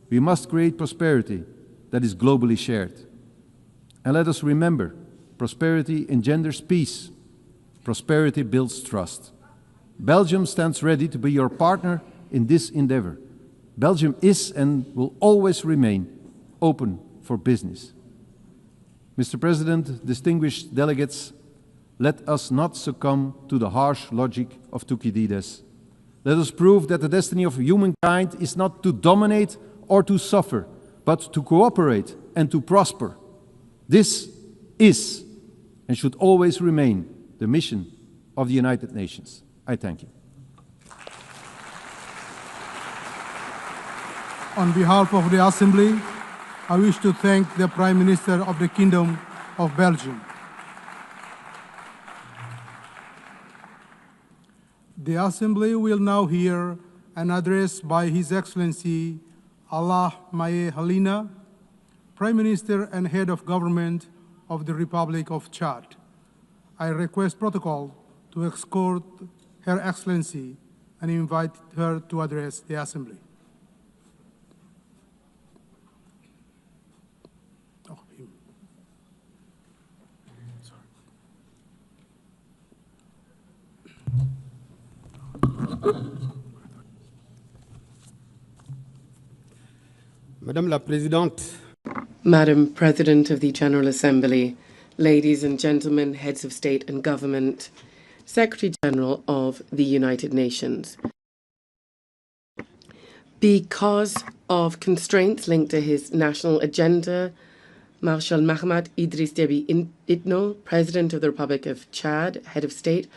we must create prosperity that is globally shared. And let us remember, prosperity engenders peace. Prosperity builds trust. Belgium stands ready to be your partner in this endeavor. Belgium is and will always remain open for business. Mr. President, distinguished delegates, let us not succumb to the harsh logic of Thucydides. Let us prove that the destiny of humankind is not to dominate or to suffer, but to cooperate and to prosper. This is and should always remain the mission of the United Nations. I thank you. On behalf of the Assembly, I wish to thank the Prime Minister of the Kingdom of Belgium. The Assembly will now hear an address by His Excellency Allah Maye Halina, Prime Minister and Head of Government of the Republic of Chad. I request protocol to escort Her Excellency and invite her to address the Assembly. Madame la Présidente, Madam President of the General Assembly, ladies and gentlemen, heads of state and government, Secretary General of the United Nations. Because of constraints linked to his national agenda, Marshal Mahamat Idriss Déby Itno, President of the Republic of Chad, head of state,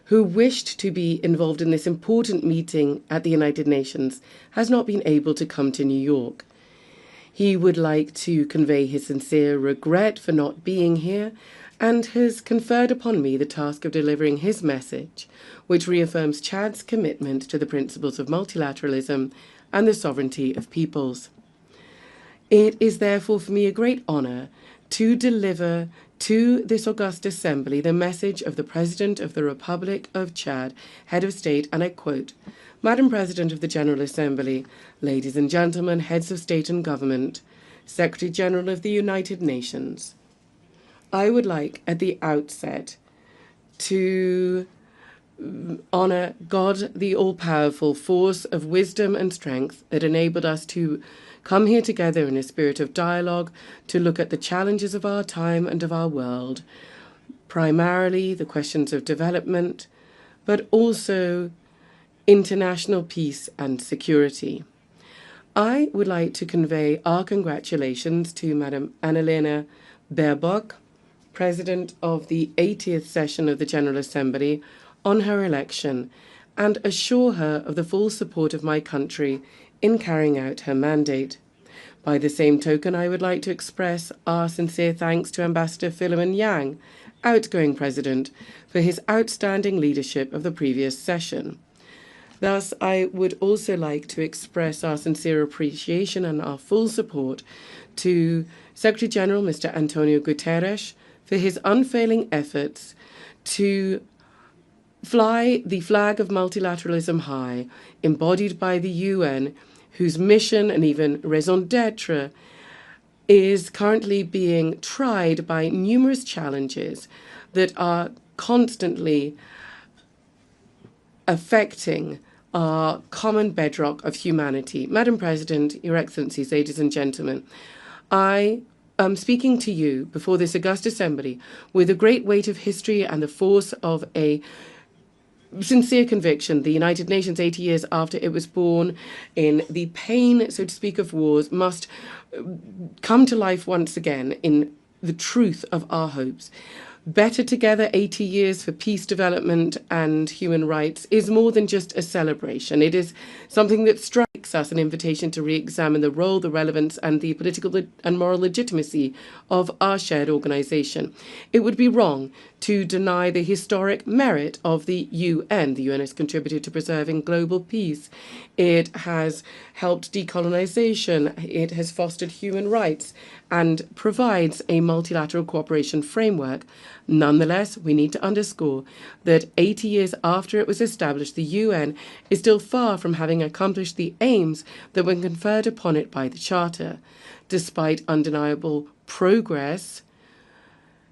who wished to be involved in this important meeting at the United Nations, has not been able to come to New York. He would like to convey his sincere regret for not being here and has conferred upon me the task of delivering his message, which reaffirms Chad's commitment to the principles of multilateralism and the sovereignty of peoples. It is therefore for me a great honor to deliver to this august assembly the message of the President of the Republic of Chad, head of state, and I quote, Madam President of the General Assembly, ladies and gentlemen, heads of state and government, Secretary General of the United Nations, I would like at the outset to honor God, the all-powerful force of wisdom and strength that enabled us to come here together in a spirit of dialogue to look at the challenges of our time and of our world, primarily the questions of development, but also international peace and security. I would like to convey our congratulations to Madam Annalena Baerbock, President of the 80th session of the General Assembly, on her election and assure her of the full support of my country in carrying out her mandate. By the same token, I would like to express our sincere thanks to Ambassador Philemon Yang, outgoing President, for his outstanding leadership of the previous session. Thus, I would also like to express our sincere appreciation and our full support to Secretary General Mr. Antonio Guterres for his unfailing efforts to fly the flag of multilateralism high, embodied by the UN, whose mission and even raison d'etre is currently being tried by numerous challenges that are constantly affecting our common bedrock of humanity. Madam President, Your Excellencies, ladies and gentlemen, I am speaking to you before this august assembly with the great weight of history and the force of a sincere conviction. The United Nations, 80 years after it was born, in the pain, so to speak, of wars, must come to life once again in the truth of our hopes. Better Together, 80 years for peace, development and human rights is more than just a celebration. It is something that strikes us an invitation to re-examine the role, the relevance and the political and moral legitimacy of our shared organization. It would be wrong to deny the historic merit of the UN. The UN has contributed to preserving global peace. It has helped decolonization. It has fostered human rights and provides a multilateral cooperation framework. Nonetheless, we need to underscore that 80 years after it was established, the UN is still far from having accomplished the aims that were conferred upon it by the Charter. Despite undeniable progress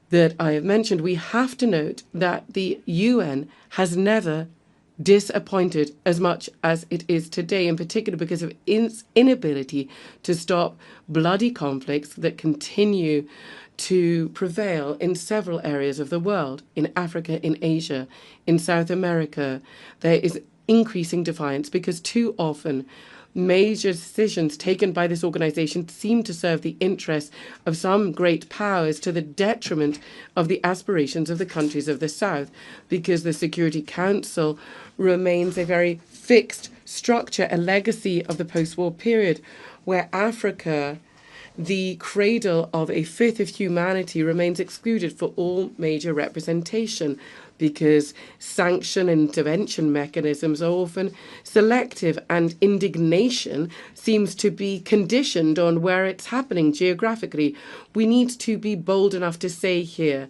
that I have mentioned, we have to note that the UN has never disappointed as much as it is today, in particular because of its inability to stop bloody conflicts that continue to prevail in several areas of the world, in Africa, in Asia, in South America. There is increasing defiance because too often major decisions taken by this organization seem to serve the interests of some great powers to the detriment of the aspirations of the countries of the South, because the Security Council remains a very fixed structure, a legacy of the post-war period, where Africa, the cradle of a fifth of humanity, remains excluded for all major representation, because sanction and intervention mechanisms are often selective and indignation seems to be conditioned on where it's happening geographically. We need to be bold enough to say here,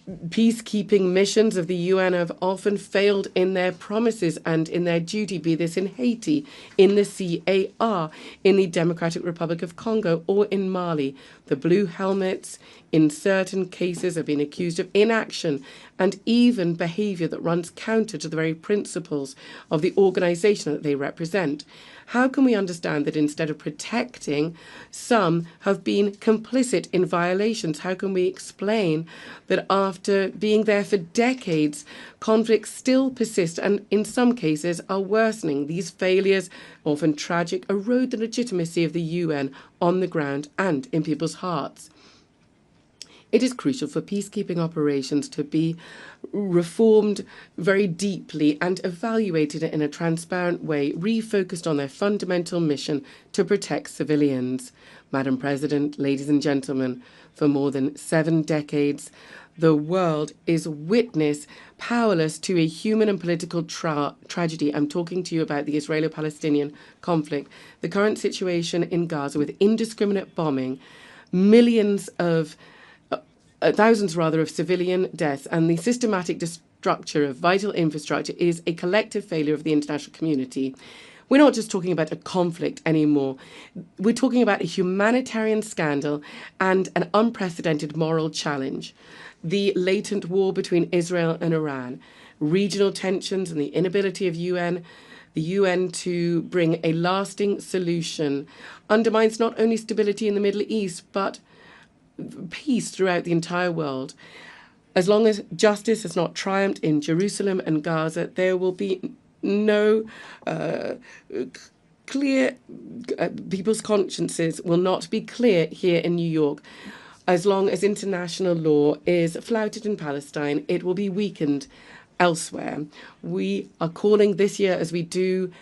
peacekeeping missions of the UN have often failed in their promises and in their duty, be this in Haiti, in the CAR, in the Democratic Republic of Congo, or in Mali. The Blue Helmets, in certain cases, have been accused of inaction and even behavior that runs counter to the very principles of the organization that they represent. How can we understand that instead of protecting, some have been complicit in violations? How can we explain that after being there for decades, conflicts still persist and in some cases are worsening? These failures, often tragic, erode the legitimacy of the UN on the ground and in people's hearts. It is crucial for peacekeeping operations to be reformed very deeply and evaluated in a transparent way, refocused on their fundamental mission to protect civilians. Madam President, ladies and gentlemen, for more than 7 decades, the world is witness powerless to a human and political tragedy. I'm talking to you about the Israeli-Palestinian conflict, the current situation in Gaza with indiscriminate bombing, thousands of civilian deaths, and the systematic destruction of vital infrastructure is a collective failure of the international community. We're not just talking about a conflict anymore. We're talking about a humanitarian scandal and an unprecedented moral challenge. The latent war between Israel and Iran, regional tensions and the inability of the UN to bring a lasting solution undermines not only stability in the Middle East, but peace throughout the entire world. As long as justice has not triumphed in Jerusalem and Gaza, there will be no clear, people's consciences will not be clear here in New York. As long as international law is flouted in Palestine, it will be weakened elsewhere. We are calling this year, as we do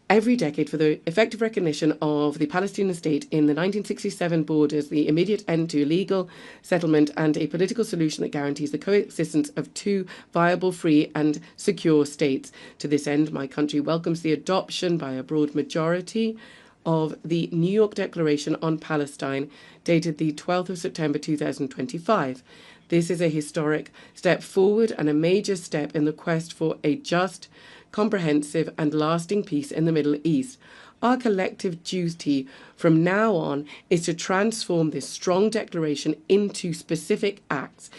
every decade, for the effective recognition of the Palestinian state in the 1967 borders, the immediate end to illegal settlement, and a political solution that guarantees the coexistence of two viable, free and secure states. To this end, my country welcomes the adoption by a broad majority of the New York Declaration on Palestine, dated the 12th of September 2025. This is a historic step forward and a major step in the quest for a just, comprehensive and lasting peace in the Middle East. Our collective duty from now on is to transform this strong declaration into specific acts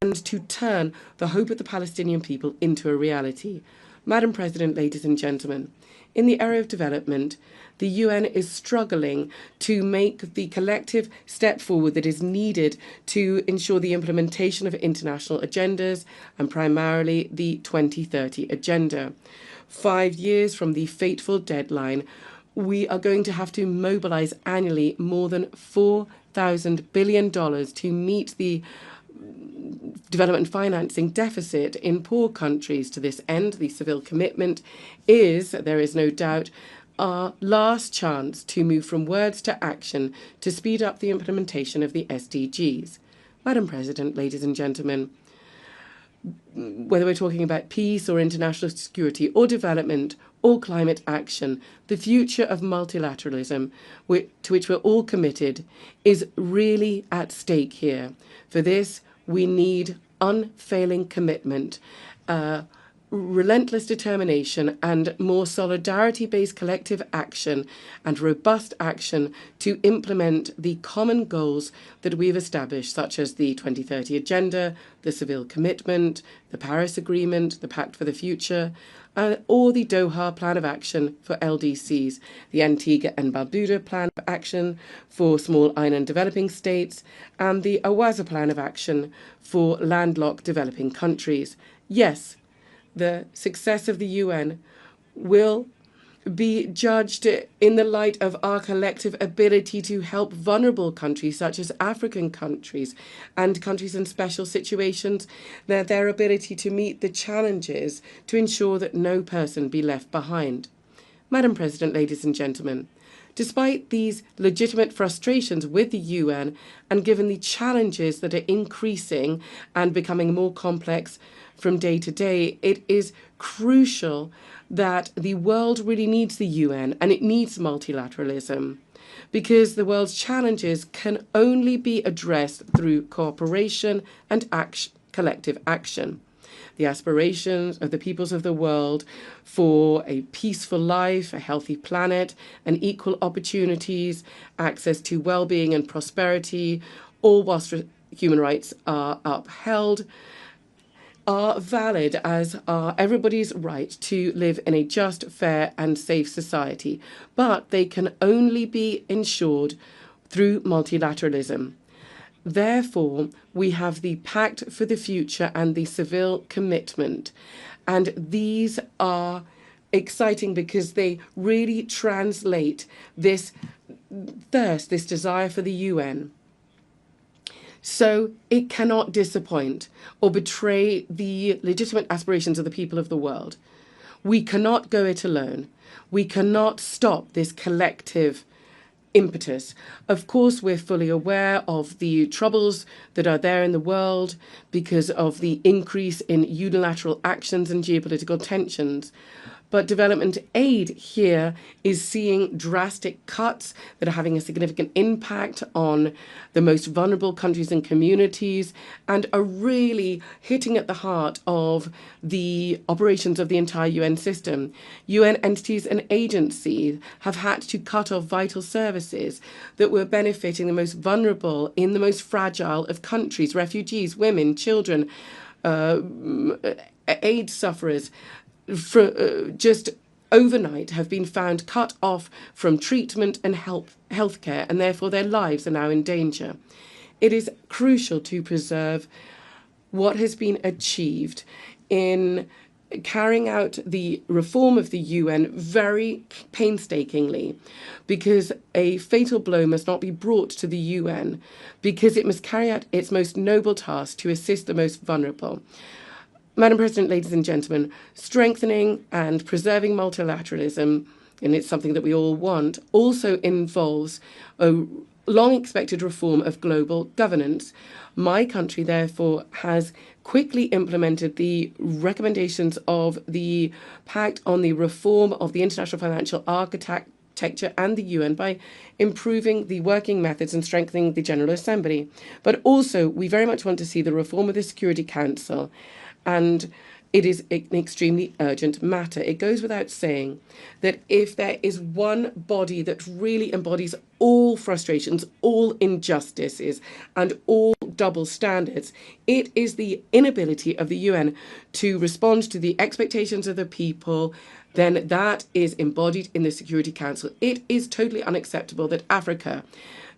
and to turn the hope of the Palestinian people into a reality. Madam President, ladies and gentlemen, in the area of development, the UN is struggling to make the collective step forward that is needed to ensure the implementation of international agendas, and primarily the 2030 Agenda. 5 years from the fateful deadline, we are going to have to mobilize annually more than $4,000 billion to meet the development financing deficit in poor countries. To this end, the Seville commitment is, there is no doubt, our last chance to move from words to action to speed up the implementation of the SDGs. Madam President, ladies and gentlemen, whether we're talking about peace or international security or development or climate action, the future of multilateralism, to which we're all committed, is really at stake here. For this, we need unfailing commitment, relentless determination, and more solidarity-based collective action and robust action to implement the common goals that we've established, such as the 2030 Agenda, the Seville Commitment, the Paris Agreement, the Pact for the Future, or the Doha Plan of Action for LDCs, the Antigua and Barbuda Plan of Action for small island developing states, and the Awaza Plan of Action for landlocked developing countries. Yes, the success of the UN will be judged in the light of our collective ability to help vulnerable countries such as African countries and countries in special situations, their ability to meet the challenges to ensure that no person be left behind. Madam President, ladies and gentlemen, despite these legitimate frustrations with the UN and given the challenges that are increasing and becoming more complex from day to day, it is crucial that the world really needs the UN and it needs multilateralism, because the world's challenges can only be addressed through cooperation and collective action. The aspirations of the peoples of the world for a peaceful life, a healthy planet, and equal opportunities, access to well-being and prosperity, all whilst human rights are upheld, are valid, as are everybody's right to live in a just, fair and safe society. But they can only be ensured through multilateralism. Therefore, we have the Pact for the Future and the Seville Commitment. And these are exciting because they really translate this thirst, this desire for the UN. So it cannot disappoint or betray the legitimate aspirations of the people of the world. We cannot go it alone. We cannot stop this collective impetus. Of course, we're fully aware of the troubles that are there in the world because of the increase in unilateral actions and geopolitical tensions. But development aid here is seeing drastic cuts that are having a significant impact on the most vulnerable countries and communities and are really hitting at the heart of the operations of the entire UN system. UN entities and agencies have had to cut off vital services that were benefiting the most vulnerable in the most fragile of countries, refugees, women, children, AIDS sufferers. Just overnight have been found cut off from treatment and healthcare, and therefore their lives are now in danger. It is crucial to preserve what has been achieved in carrying out the reform of the UN very painstakingly, because a fatal blow must not be brought to the UN, because it must carry out its most noble task to assist the most vulnerable. Madam President, ladies and gentlemen, strengthening and preserving multilateralism, and it's something that we all want, also involves a long-expected reform of global governance. My country, therefore, has quickly implemented the recommendations of the Pact on the Reform of the International Financial Architecture and the UN by improving the working methods and strengthening the General Assembly. But also, we very much want to see the reform of the Security Council, and it is an extremely urgent matter. It goes without saying that if there is one body that really embodies all frustrations, all injustices, and all double standards, it is the inability of the UN to respond to the expectations of the people, then that is embodied in the Security Council. It is totally unacceptable that Africa,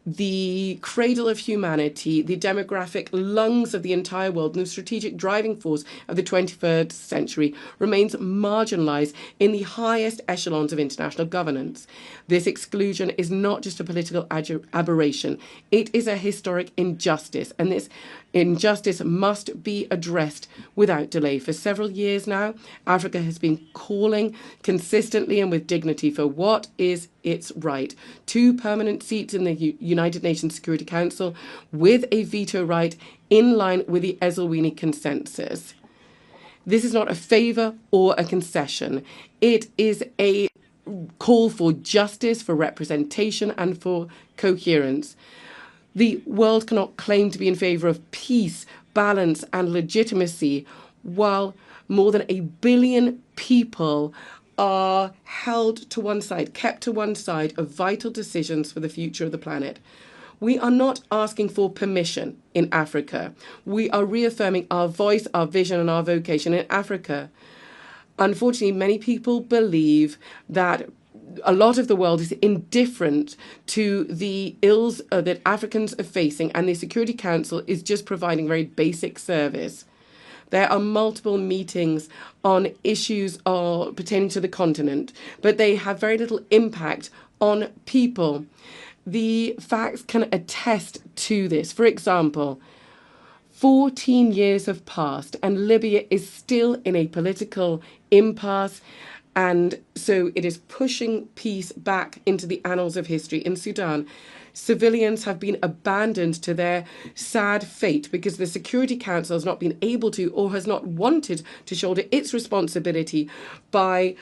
the cradle of humanity, the demographic lungs of the entire world, and the strategic driving force of the 21st century, remains marginalized in the highest echelons of international governance. This exclusion is not just a political aberration, it is a historic injustice, and this injustice must be addressed without delay. For several years now, Africa has been calling consistently and with dignity for what is its right. 2 permanent seats in the United Nations Security Council with a veto right in line with the Esselwini Consensus. This is not a favour or a concession. It is a call for justice, for representation, and for coherence. The world cannot claim to be in favour of peace, balance, and legitimacy while more than 1 billion people are held to one side, kept to one side of vital decisions for the future of the planet. We are not asking for permission in Africa. We are reaffirming our voice, our vision, and our vocation in Africa. Unfortunately, many people believe that a lot of the world is indifferent to the ills that Africans are facing, and the Security Council is just providing very basic service. There are multiple meetings on issues pertaining to the continent, but they have very little impact on people. The facts can attest to this. For example, 14 years have passed and Libya is still in a political impasse, and so it is pushing peace back into the annals of history. In Sudan, civilians have been abandoned to their sad fate because the Security Council has not been able to or has not wanted to shoulder its responsibility by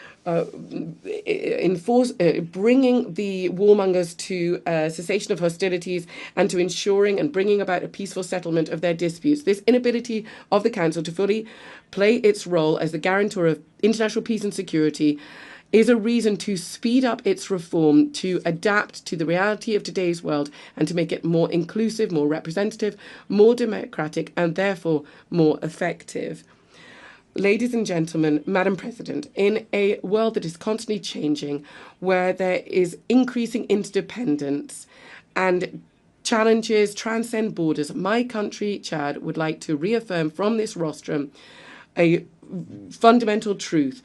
bringing the warmongers to cessation of hostilities and to ensuring and bringing about a peaceful settlement of their disputes. This inability of the Council to fully play its role as the guarantor of international peace and security is a reason to speed up its reform, to adapt to the reality of today's world, and to make it more inclusive, more representative, more democratic, and therefore more effective. Ladies and gentlemen, Madam President, in a world that is constantly changing, where there is increasing interdependence and challenges transcend borders, my country, Chad, would like to reaffirm from this rostrum a fundamental truth.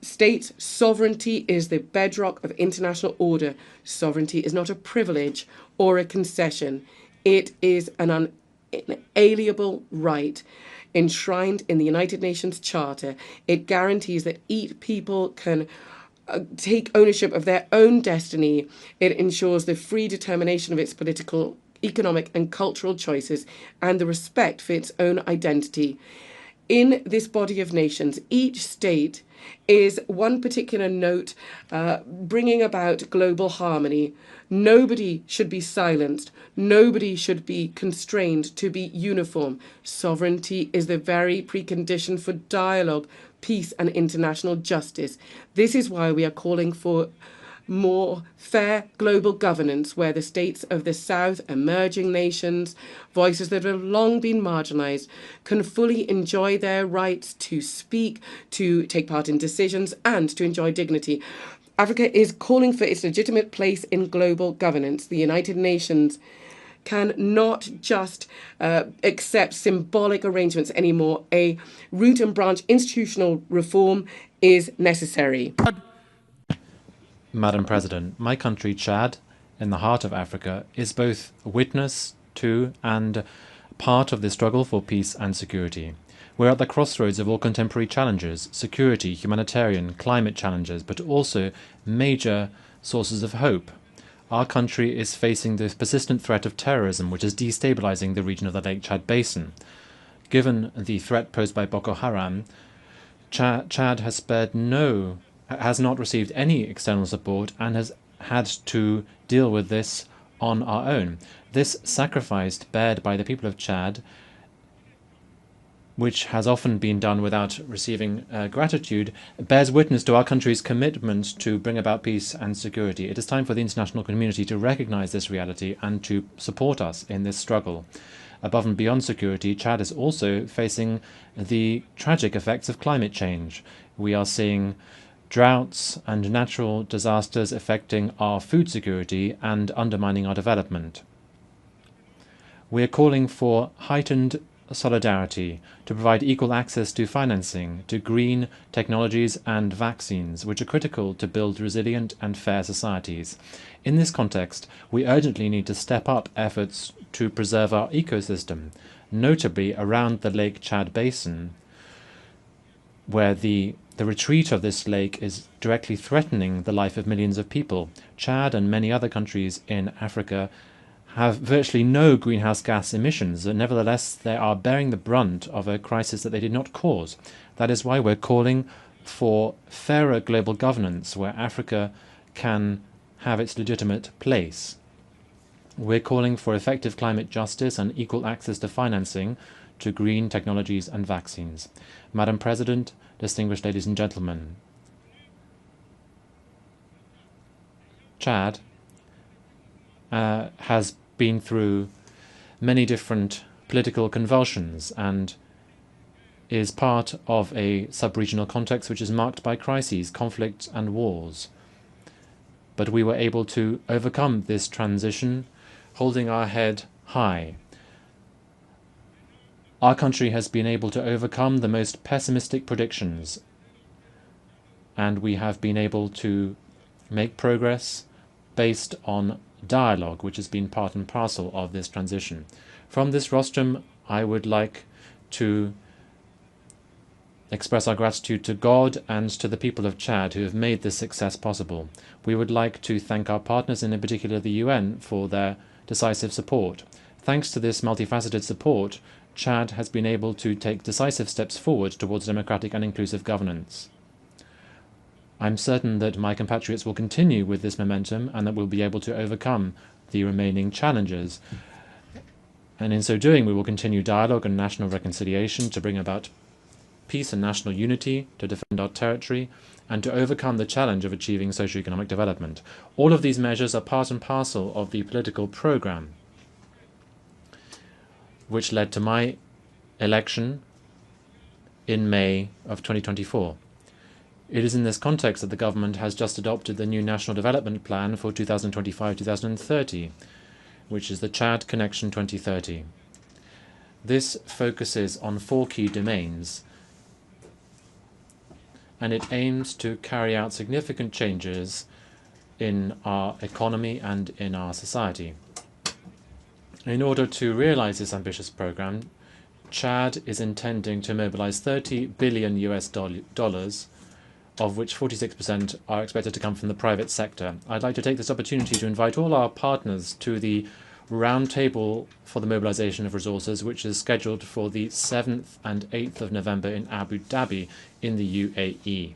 State sovereignty is the bedrock of international order. Sovereignty is not a privilege or a concession. It is an inalienable right enshrined in the United Nations Charter. It guarantees that each people can take ownership of their own destiny. It ensures the free determination of its political, economic, and cultural choices and the respect for its own identity. In this body of nations, each state is one particular note bringing about global harmony. Nobody should be silenced. Nobody should be constrained to be uniform. Sovereignty is the very precondition for dialogue, peace, and international justice. This is why we are calling for more fair global governance where the states of the South, emerging nations, voices that have long been marginalized, can fully enjoy their rights to speak, to take part in decisions, and to enjoy dignity. Africa is calling for its legitimate place in global governance. The United Nations can not just accept symbolic arrangements anymore. A root and branch institutional reform is necessary. Madam President, my country, Chad, in the heart of Africa, is both witness to and part of the struggle for peace and security. We're at the crossroads of all contemporary challenges: security, humanitarian, climate challenges, but also major sources of hope. Our country is facing the persistent threat of terrorism, which is destabilizing the region of the Lake Chad Basin. Given the threat posed by Boko Haram, Chad has not received any external support and has had to deal with this on our own. This sacrifice bared by the people of Chad, which has often been done without receiving gratitude, bears witness to our country's commitment to bring about peace and security. It is time for the international community to recognize this reality and to support us in this struggle. Above and beyond security, Chad is also facing the tragic effects of climate change. We are seeing droughts and natural disasters affecting our food security and undermining our development. We are calling for heightened solidarity to provide equal access to financing, to green technologies and vaccines, which are critical to build resilient and fair societies. In this context, we urgently need to step up efforts to preserve our ecosystem, notably around the Lake Chad Basin, where the retreat of this lake is directly threatening the life of millions of people. Chad and many other countries in Africa have virtually no greenhouse gas emissions, and nevertheless they are bearing the brunt of a crisis that they did not cause. That is why we're calling for fairer global governance, where Africa can have its legitimate place. We're calling for effective climate justice and equal access to financing, to green technologies and vaccines. Madam President, distinguished ladies and gentlemen, Chad has been through many different political convulsions and is part of a sub-regional context which is marked by crises, conflicts and wars. But we were able to overcome this transition, holding our head high. Our country has been able to overcome the most pessimistic predictions, and we have been able to make progress based on dialogue, which has been part and parcel of this transition. From this rostrum, I would like to express our gratitude to God and to the people of Chad who have made this success possible. We would like to thank our partners, and in particular the UN, for their decisive support. Thanks to this multifaceted support, Chad has been able to take decisive steps forward towards democratic and inclusive governance. I'm certain that my compatriots will continue with this momentum and that we'll be able to overcome the remaining challenges. And in so doing, we will continue dialogue and national reconciliation to bring about peace and national unity, to defend our territory, and to overcome the challenge of achieving socio-economic development. All of these measures are part and parcel of the political program which led to my election in May of 2024. It is in this context that the government has just adopted the new National Development Plan for 2025-2030, which is the Chad Connection 2030. This focuses on 4 key domains, and it aims to carry out significant changes in our economy and in our society. In order to realize this ambitious program, Chad is intending to mobilize $30 billion, of which 46% are expected to come from the private sector. I'd like to take this opportunity to invite all our partners to the Roundtable for the Mobilization of Resources, which is scheduled for the 7th and 8th of November in Abu Dhabi in the UAE.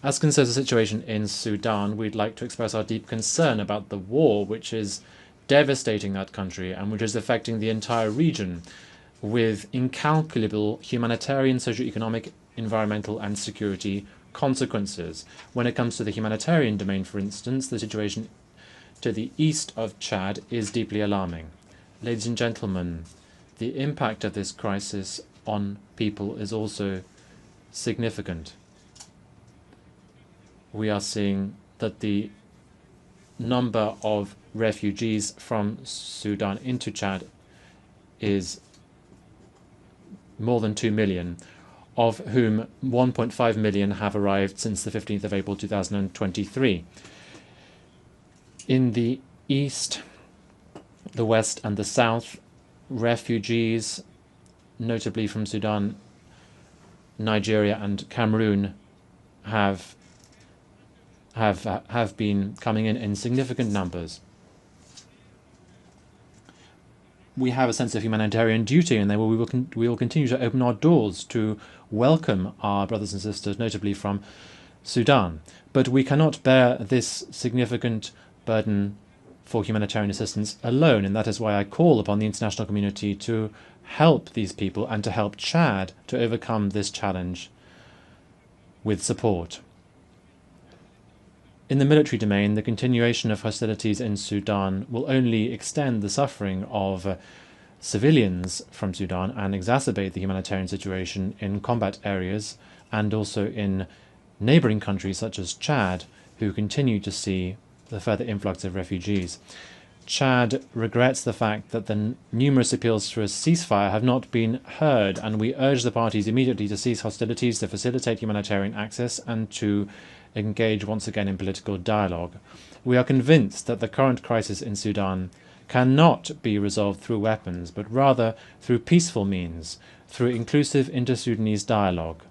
As concerns the situation in Sudan, we'd like to express our deep concern about the war which is devastating that country and which is affecting the entire region with incalculable humanitarian, socio-economic, environmental and security consequences. When it comes to the humanitarian domain, for instance, the situation to the east of Chad is deeply alarming. Ladies and gentlemen, the impact of this crisis on people is also significant. We are seeing that the number of refugees from Sudan into Chad is more than 2 million, of whom 1.5 million have arrived since the 15th of April 2023. In the east, the west and the south, refugees, notably from Sudan, Nigeria and Cameroon have been coming in significant numbers. We have a sense of humanitarian duty, and we will continue to open our doors to welcome our brothers and sisters, notably from Sudan. But we cannot bear this significant burden for humanitarian assistance alone, and that is why I call upon the international community to help these people and to help Chad to overcome this challenge with support. In the military domain, the continuation of hostilities in Sudan will only extend the suffering of civilians from Sudan and exacerbate the humanitarian situation in combat areas and also in neighbouring countries such as Chad, who continue to see the further influx of refugees. Chad regrets the fact that the numerous appeals for a ceasefire have not been heard, and we urge the parties immediately to cease hostilities, to facilitate humanitarian access, and to engage once again in political dialogue. We are convinced that the current crisis in Sudan cannot be resolved through weapons, but rather through peaceful means, through inclusive inter-Sudanese dialogue,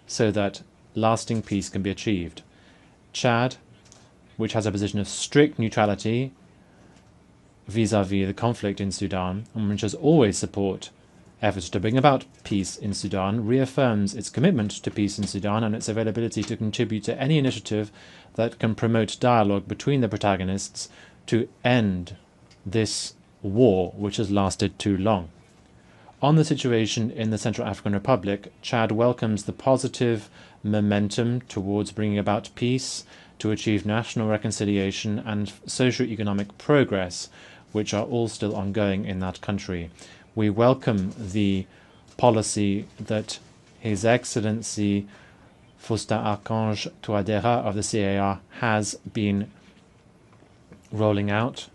so that lasting peace can be achieved. Chad, which has a position of strict neutrality vis-à-vis the conflict in Sudan, and which has always supported efforts to bring about peace in Sudan, reaffirms its commitment to peace in Sudan and its availability to contribute to any initiative that can promote dialogue between the protagonists to end this war which has lasted too long. On the situation in the Central African Republic, Chad welcomes the positive momentum towards bringing about peace, to achieve national reconciliation and socio-economic progress, which are all still ongoing in that country. We welcome the policy that His Excellency Faustin Archange Touadéra of the CAR has been rolling out,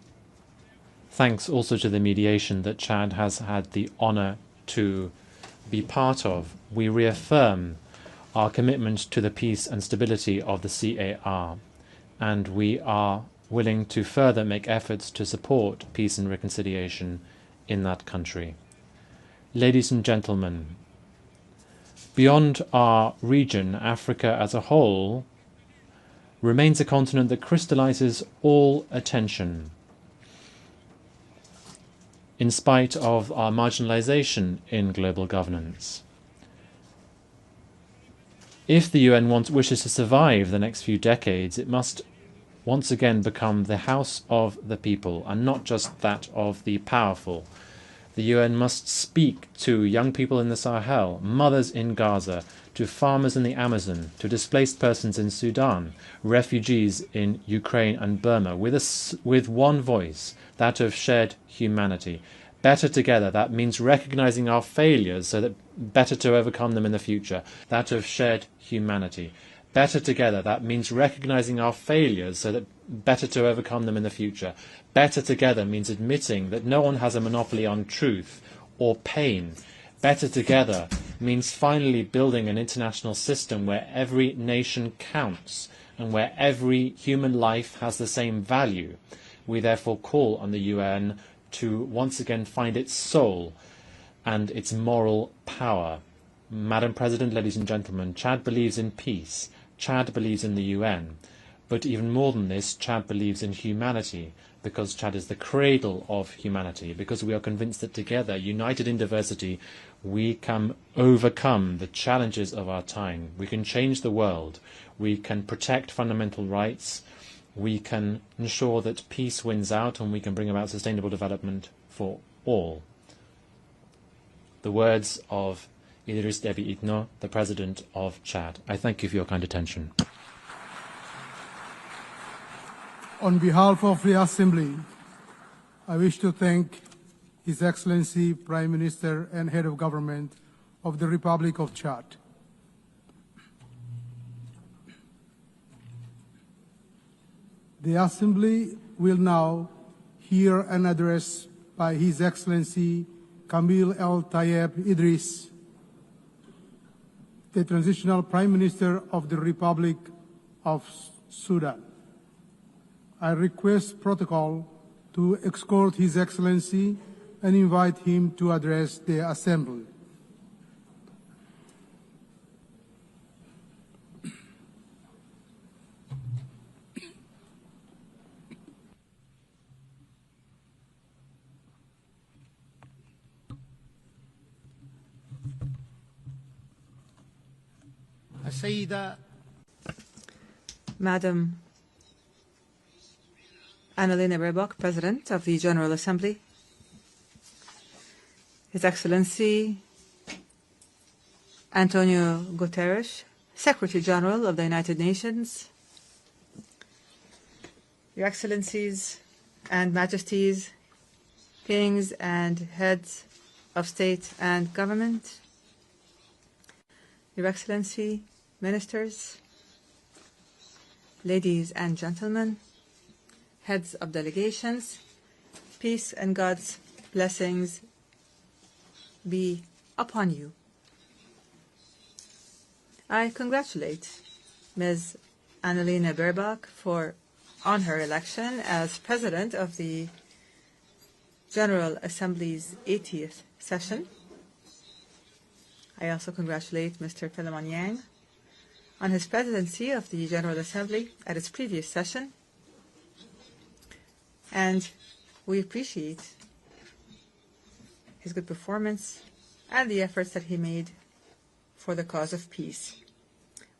thanks also to the mediation that Chad has had the honour to be part of. We reaffirm our commitment to the peace and stability of the CAR, and we are willing to further make efforts to support peace and reconciliation in that country. Ladies and gentlemen, beyond our region, Africa as a whole remains a continent that crystallizes all attention. In spite of our marginalization in global governance. If the UN wishes to survive the next few decades, it must once again become the house of the people and not just that of the powerful. The UN must speak to young people in the Sahel, mothers in Gaza, to farmers in the Amazon, to displaced persons in Sudan, refugees in Ukraine and Burma, with one voice, that of shared humanity. Better together, that means recognizing our failures so that better to overcome them in the future, that of shared humanity. Better together, that means recognizing our failures so that better to overcome them in the future. Better together means admitting that no one has a monopoly on truth or pain. Better together means finally building an international system where every nation counts and where every human life has the same value. We therefore call on the UN to once again find its soul and its moral power. Madam President, ladies and gentlemen, Chad believes in peace. Chad believes in the UN. But even more than this, Chad believes in humanity, because Chad is the cradle of humanity, because we are convinced that together, united in diversity, we can overcome the challenges of our time. We can change the world. We can protect fundamental rights. We can ensure that peace wins out, and we can bring about sustainable development for all. The words of Idriss Déby Itno, the President of Chad. I thank you for your kind attention. On behalf of the Assembly, I wish to thank His Excellency Prime Minister and Head of Government of the Republic of Chad. The Assembly will now hear an address by His Excellency Kamil El Tayeb Idris, the Transitional Prime Minister of the Republic of Sudan. I request protocol to escort His Excellency and invite him to address the Assembly. السيدة Madam Annalena Baerbock, President of the General Assembly, His Excellency Antonio Guterres, Secretary General of the United Nations, Your Excellencies and Majesties, Kings and Heads of State and Government, Your Excellency, Ministers, ladies and gentlemen, heads of delegations, peace and God's blessings be upon you. I congratulate Ms. Annalena Baerbock on her election as President of the General Assembly's 80th session. I also congratulate Mr. Philemon Yang on his presidency of the General Assembly at its previous session, and we appreciate his good performance and the efforts that he made for the cause of peace.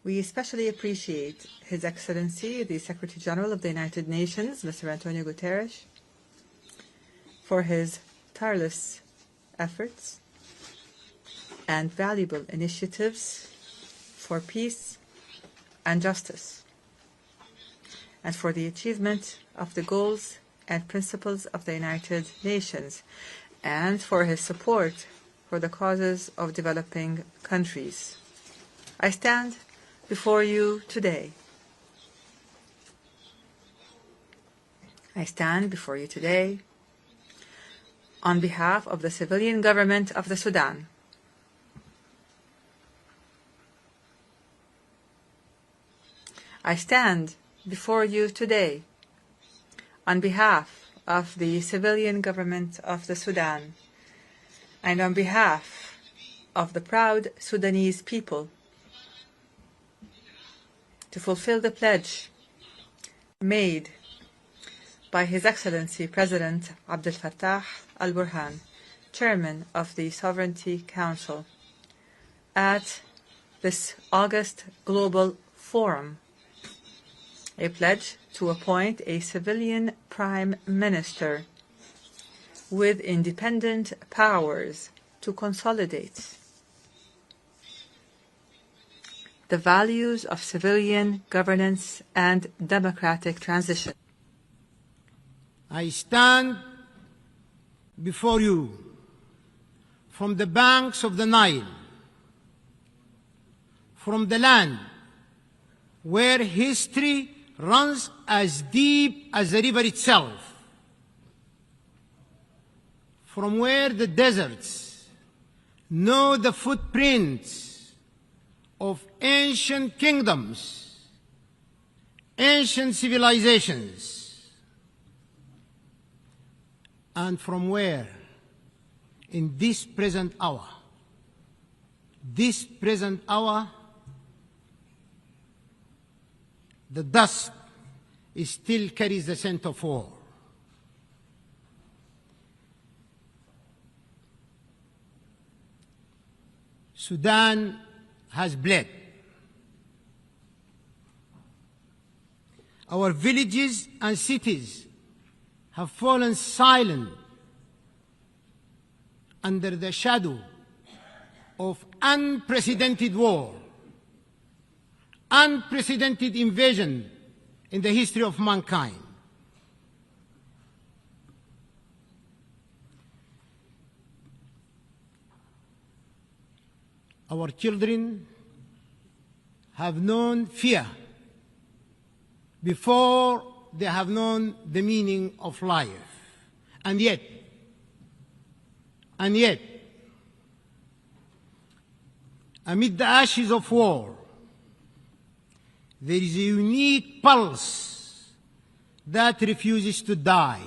We especially appreciate His Excellency, the Secretary General of the United Nations, Mr. Antonio Guterres, for his tireless efforts and valuable initiatives for peace and justice, and for the achievement of the goals and principles of the United Nations, and for his support for the causes of developing countries. I stand before you today. On behalf of the civilian government of the Sudan. I stand before you today on behalf of the civilian government of the Sudan and on behalf of the proud Sudanese people to fulfill the pledge made by His Excellency President Abdel Fattah al-Burhan, Chairman of the Sovereignty Council, at this August Global Forum, a pledge to appoint a civilian prime minister with independent powers to consolidate the values of civilian governance and democratic transition. I stand before you from the banks of the Nile, from the land where history runs as deep as the river itself, from where the deserts know the footprints of ancient kingdoms, ancient civilizations, and from where, in this present hour, the dust still carries the scent of war. Sudan has bled. Our villages and cities have fallen silent under the shadow of unprecedented war, unprecedented invasion in the history of mankind. Our children have known fear before they have known the meaning of life. And yet, amid the ashes of war, there is a unique pulse that refuses to die.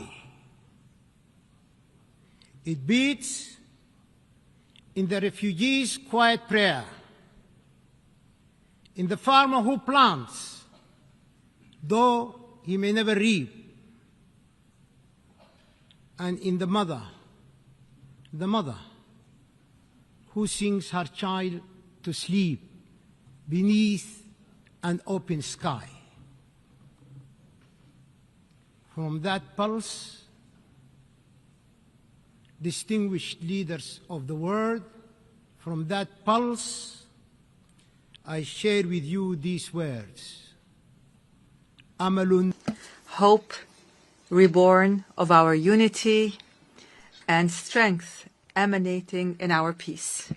It beats in the refugee's quiet prayer, in the farmer who plants, though he may never reap, and in the mother who sings her child to sleep beneath an open sky. From that pulse, distinguished leaders of the world, from that pulse, I share with you these words. Amalun. Hope, reborn of our unity, and strength emanating in our peace.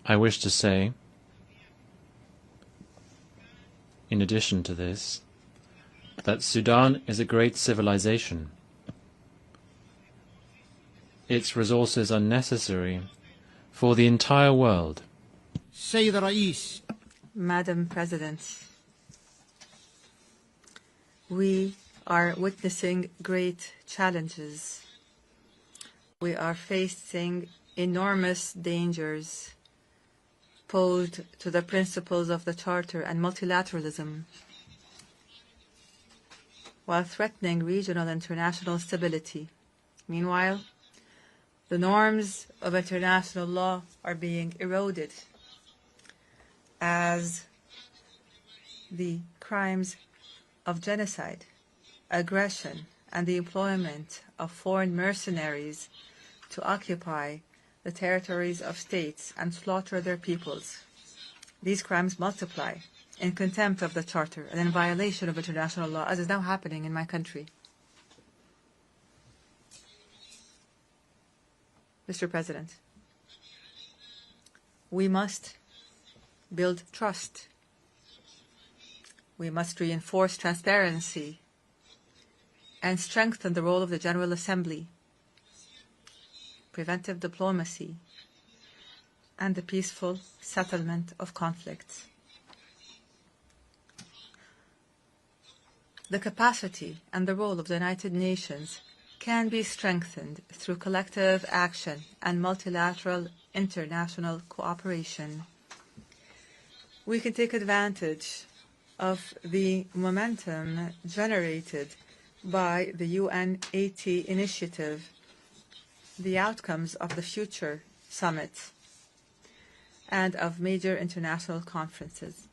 I wish to say, in addition to this, that Sudan is a great civilization. Its resources are necessary for the entire world. Madam President, we are witnessing great challenges. We are facing enormous dangers posed to the principles of the Charter and multilateralism, while threatening regional and international stability. Meanwhile, the norms of international law are being eroded as the crimes of genocide, aggression, and the employment of foreign mercenaries to occupy the territories of states and slaughter their peoples. These crimes multiply in contempt of the Charter and in violation of international law, as is now happening in my country. Mr. President, we must build trust. We must reinforce transparency and strengthen the role of the General Assembly, preventive diplomacy, and the peaceful settlement of conflicts. The capacity and the role of the United Nations can be strengthened through collective action and multilateral international cooperation. We can take advantage of the momentum generated by the UN80 initiative, the outcomes of the future summit, and of major international conferences.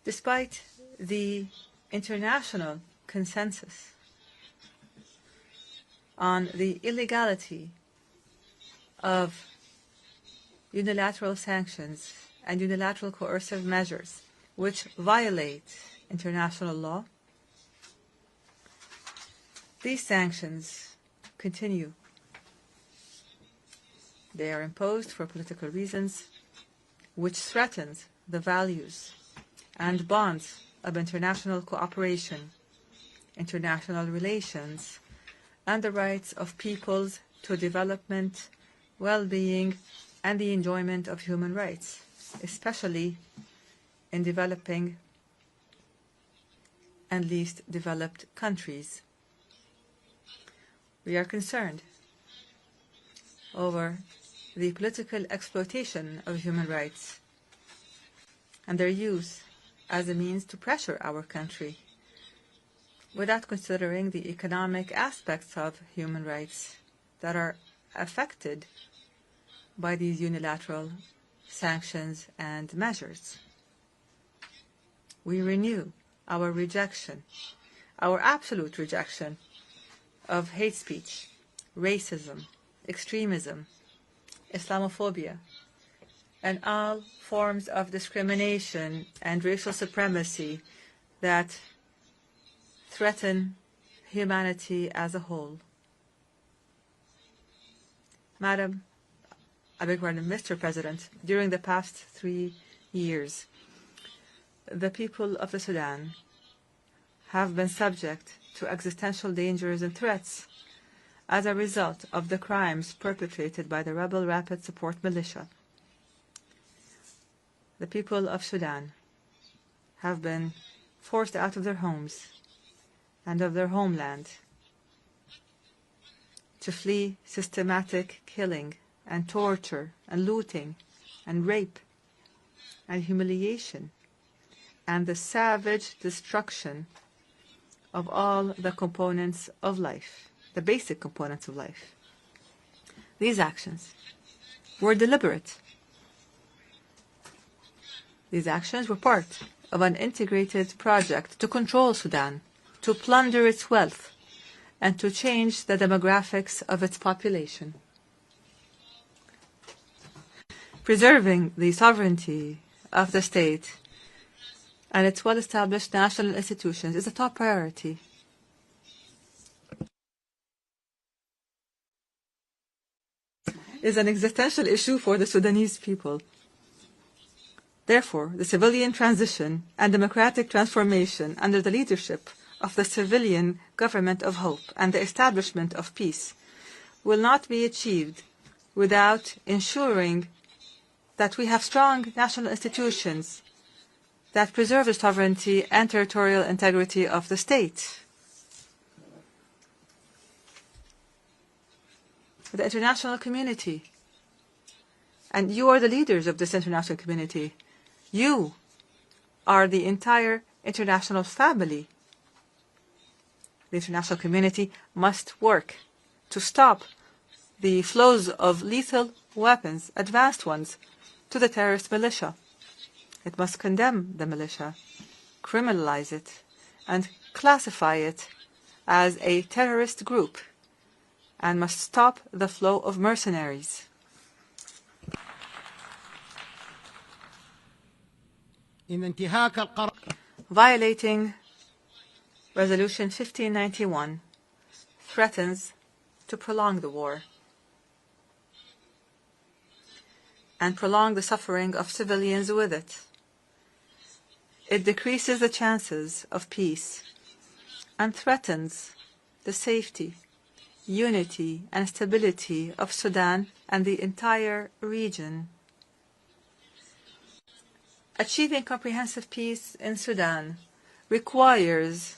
Despite the international consensus on the illegality of unilateral sanctions and unilateral coercive measures which violate international law, these sanctions continue. They are imposed for political reasons, which threatens the values and bonds of international cooperation, international relations, and the rights of peoples to development, well-being, and the enjoyment of human rights, especially in developing and least developed countries. We are concerned over the political exploitation of human rights and their use as a means to pressure our country without considering the economic aspects of human rights that are affected by these unilateral sanctions and measures. We renew our rejection, our absolute rejection of hate speech, racism, extremism, Islamophobia, and all forms of discrimination and racial supremacy that threaten humanity as a whole. Mr. President, during the past 3 years, the people of the Sudan have been subject to existential dangers and threats as a result of the crimes perpetrated by the rebel Rapid Support Militia. The people of Sudan have been forced out of their homes and of their homeland to flee systematic killing and torture and looting and rape and humiliation and the savage destruction of all the components of life, the basic components of life. These actions were deliberate. These actions were part of an integrated project to control Sudan, to plunder its wealth, and to change the demographics of its population. Preserving the sovereignty of the state and its well-established national institutions is a top priority. Is an existential issue for the Sudanese people. Therefore, the civilian transition and democratic transformation under the leadership of the civilian government of hope and the establishment of peace will not be achieved without ensuring that we have strong national institutions that preserve the sovereignty and territorial integrity of the state. The international community, and you are the leaders of this international community. You are the entire international family. The international community must work to stop the flows of lethal weapons, advanced ones, to the terrorist militia. It must condemn the militia, criminalize it, and classify it as a terrorist group, and must stop the flow of mercenaries. Violating Resolution 1591 threatens to prolong the war and prolong the suffering of civilians with it. It decreases the chances of peace and threatens the safety, unity, and stability of Sudan and the entire region. Achieving comprehensive peace in Sudan requires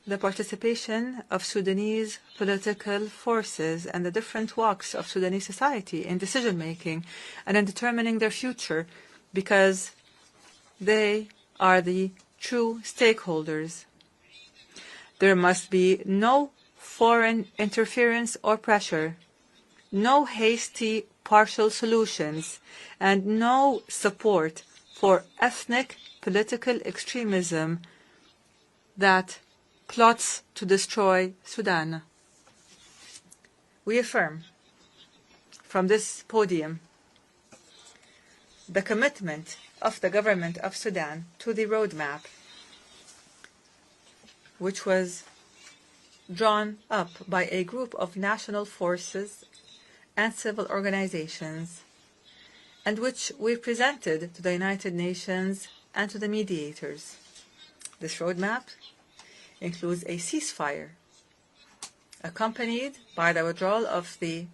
the participation of Sudanese political forces and the different walks of Sudanese society in decision-making and in determining their future, because they are the true stakeholders. There must be no foreign interference or pressure, no hasty partial solutions, and no support for ethnic political extremism that plots to destroy Sudan. We affirm from this podium the commitment of the government of Sudan to the roadmap, which was drawn up by a group of national forces and civil organizations, and which we presented to the United Nations and to the mediators. This roadmap includes a ceasefire, accompanied by the withdrawal of the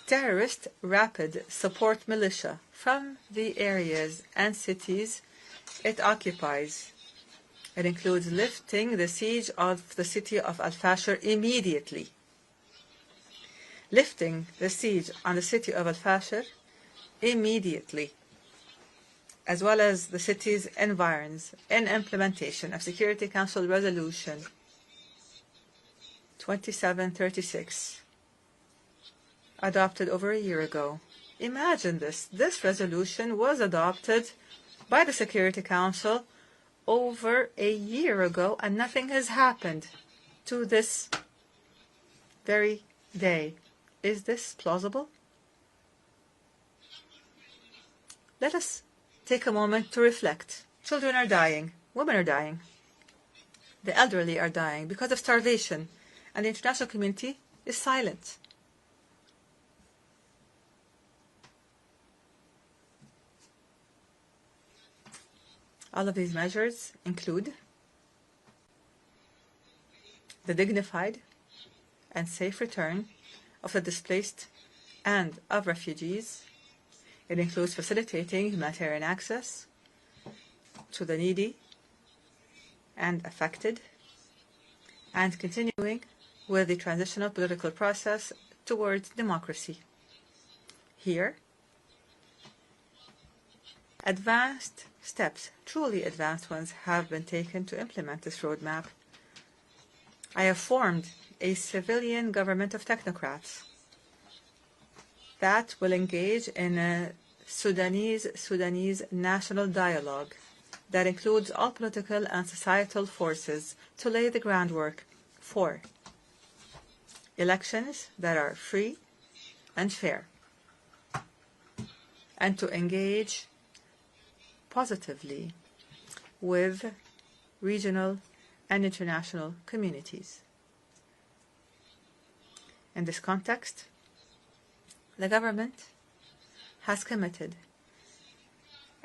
terrorist rapid support militia from the areas and cities it occupies. It includes lifting the siege of the city of Al-Fashir immediately. Lifting the siege on the city of Al-Fashir immediately, as well as the city's environs, in implementation of Security Council Resolution 2736, adopted over a year ago. Imagine this. This resolution was adopted by the Security Council over a year ago, and nothing has happened to this very day. Is this plausible? Let us take a moment to reflect. Children are dying. Women are dying. The elderly are dying because of starvation, and the international community is silent. All of these measures include the dignified and safe return of the displaced and of refugees. It includes facilitating humanitarian access to the needy and affected, and continuing with the transitional political process towards democracy. Here, advanced steps, truly advanced ones, have been taken to implement this roadmap. I have formed a civilian government of technocrats that will engage in a Sudanese national dialogue that includes all political and societal forces to lay the groundwork for elections that are free and fair, and to engage positively with regional and international communities. In this context, the government has committed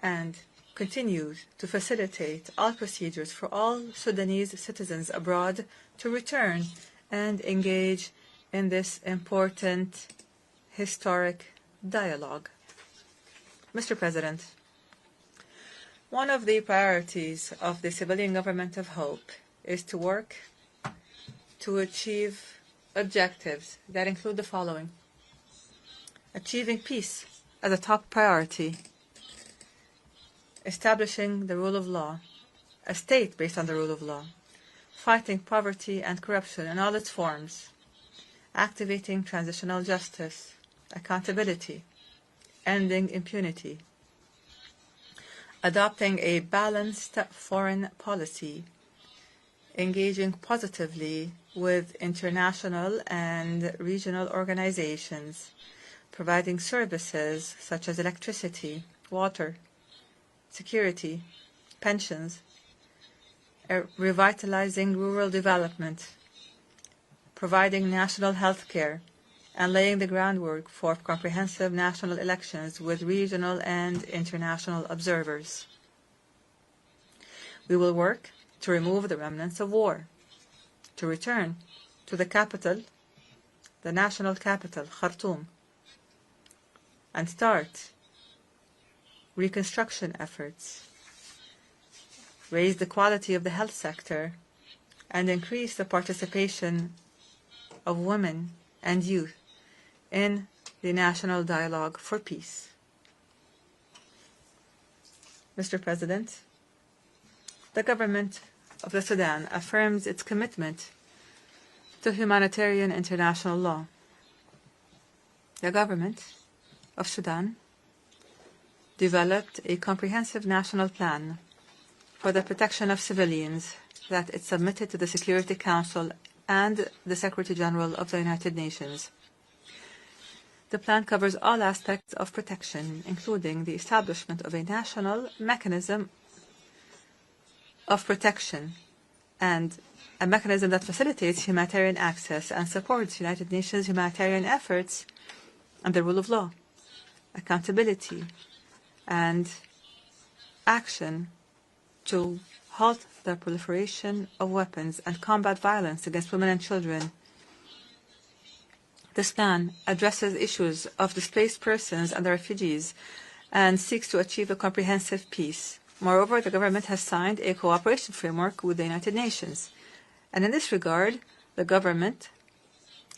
and continues to facilitate all procedures for all Sudanese citizens abroad to return and engage in this important historic dialogue. Mr. President, one of the priorities of the Civilian Government of Hope is to work to achieve objectives that include the following: achieving peace as a top priority, establishing the rule of law, a state based on the rule of law, fighting poverty and corruption in all its forms, activating transitional justice, accountability, ending impunity, adopting a balanced foreign policy, engaging positively with international and regional organizations, providing services such as electricity, water, security, pensions, revitalizing rural development, providing national health care, and laying the groundwork for comprehensive national elections with regional and international observers. We will work to remove the remnants of war, to return to the capital, the national capital, Khartoum, and start reconstruction efforts, raise the quality of the health sector, and increase the participation of women and youth in the national dialogue for peace. Mr. President, the government of the Sudan affirms its commitment to humanitarian international law. The government of Sudan developed a comprehensive national plan for the protection of civilians that it submitted to the Security Council and the Secretary General of the United Nations. The plan covers all aspects of protection, including the establishment of a national mechanism of protection and a mechanism that facilitates humanitarian access and supports United Nations humanitarian efforts and the rule of law, accountability, and action to halt the proliferation of weapons and combat violence against women and children. This plan addresses issues of displaced persons and the refugees and seeks to achieve a comprehensive peace. Moreover, the government has signed a cooperation framework with the United Nations. And in this regard, the government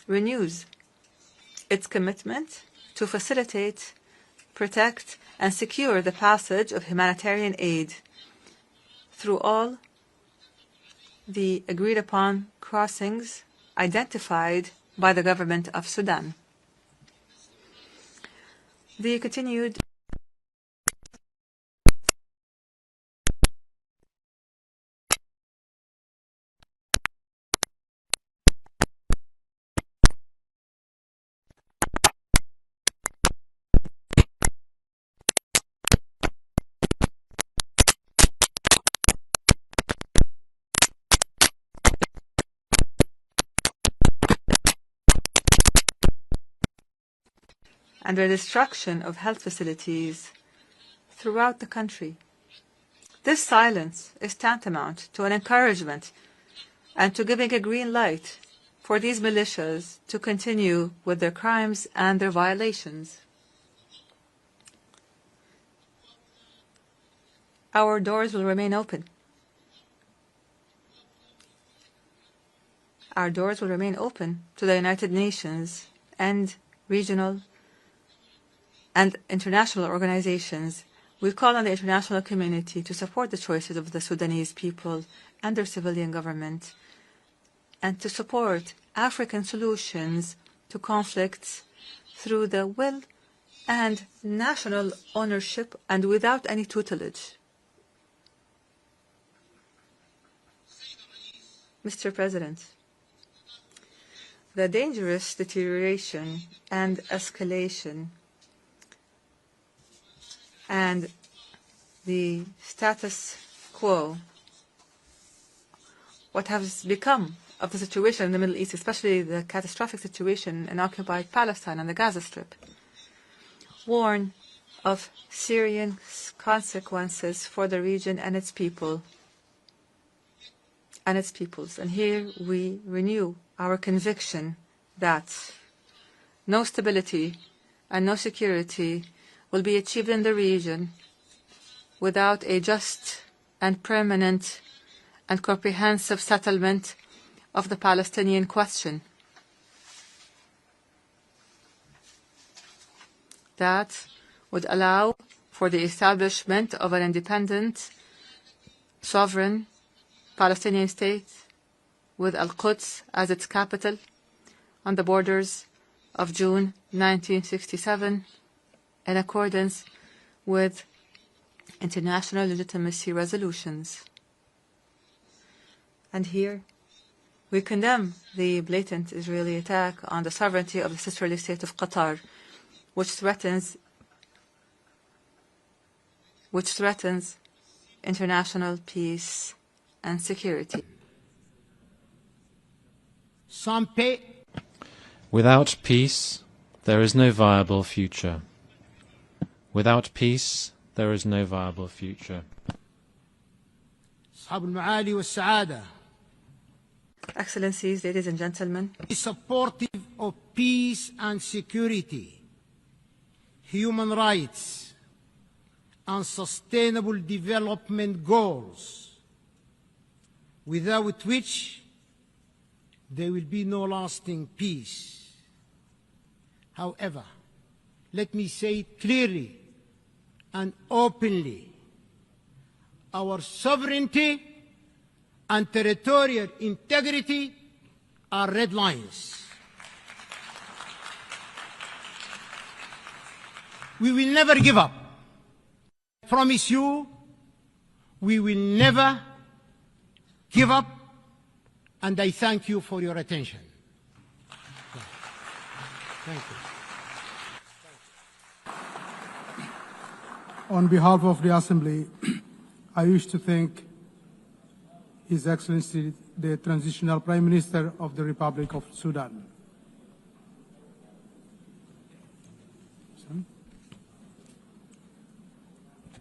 renews its commitment to facilitate, protect, and secure the passage of humanitarian aid through all the agreed-upon crossings identified by the government of Sudan. The continued and the destruction of health facilities throughout the country. This silence is tantamount to an encouragement and to giving a green light for these militias to continue with their crimes and their violations. Our doors will remain open. Our doors will remain open to the United Nations and regional and international organizations. We call on the international community to support the choices of the Sudanese people and their civilian government and to support African solutions to conflicts through the will and national ownership and without any tutelage. Mr. President, the dangerous deterioration and escalation and the status quo, what has become of the situation in the Middle East, especially the catastrophic situation in occupied Palestine and the Gaza Strip, warn of serious consequences for the region and its people and its peoples. And here we renew our conviction that no stability and no security will be achieved in the region without a just and permanent and comprehensive settlement of the Palestinian question. That would allow for the establishment of an independent, sovereign Palestinian state with Al-Quds as its capital on the borders of June 1967 in accordance with international legitimacy resolutions. And here we condemn the blatant Israeli attack on the sovereignty of the sisterly state of Qatar, which threatens international peace and security. Without peace, there is no viable future. Without peace, there is no viable future. Excellencies, ladies and gentlemen, supportive of peace and security, human rights, and sustainable development goals, without which there will be no lasting peace. However, let me say it clearly and openly, our sovereignty and territorial integrity are red lines. We will never give up. I promise you, we will never give up, and I thank you for your attention. Thank you. On behalf of the Assembly, I wish to thank His Excellency, the Transitional Prime Minister of the Republic of Sudan.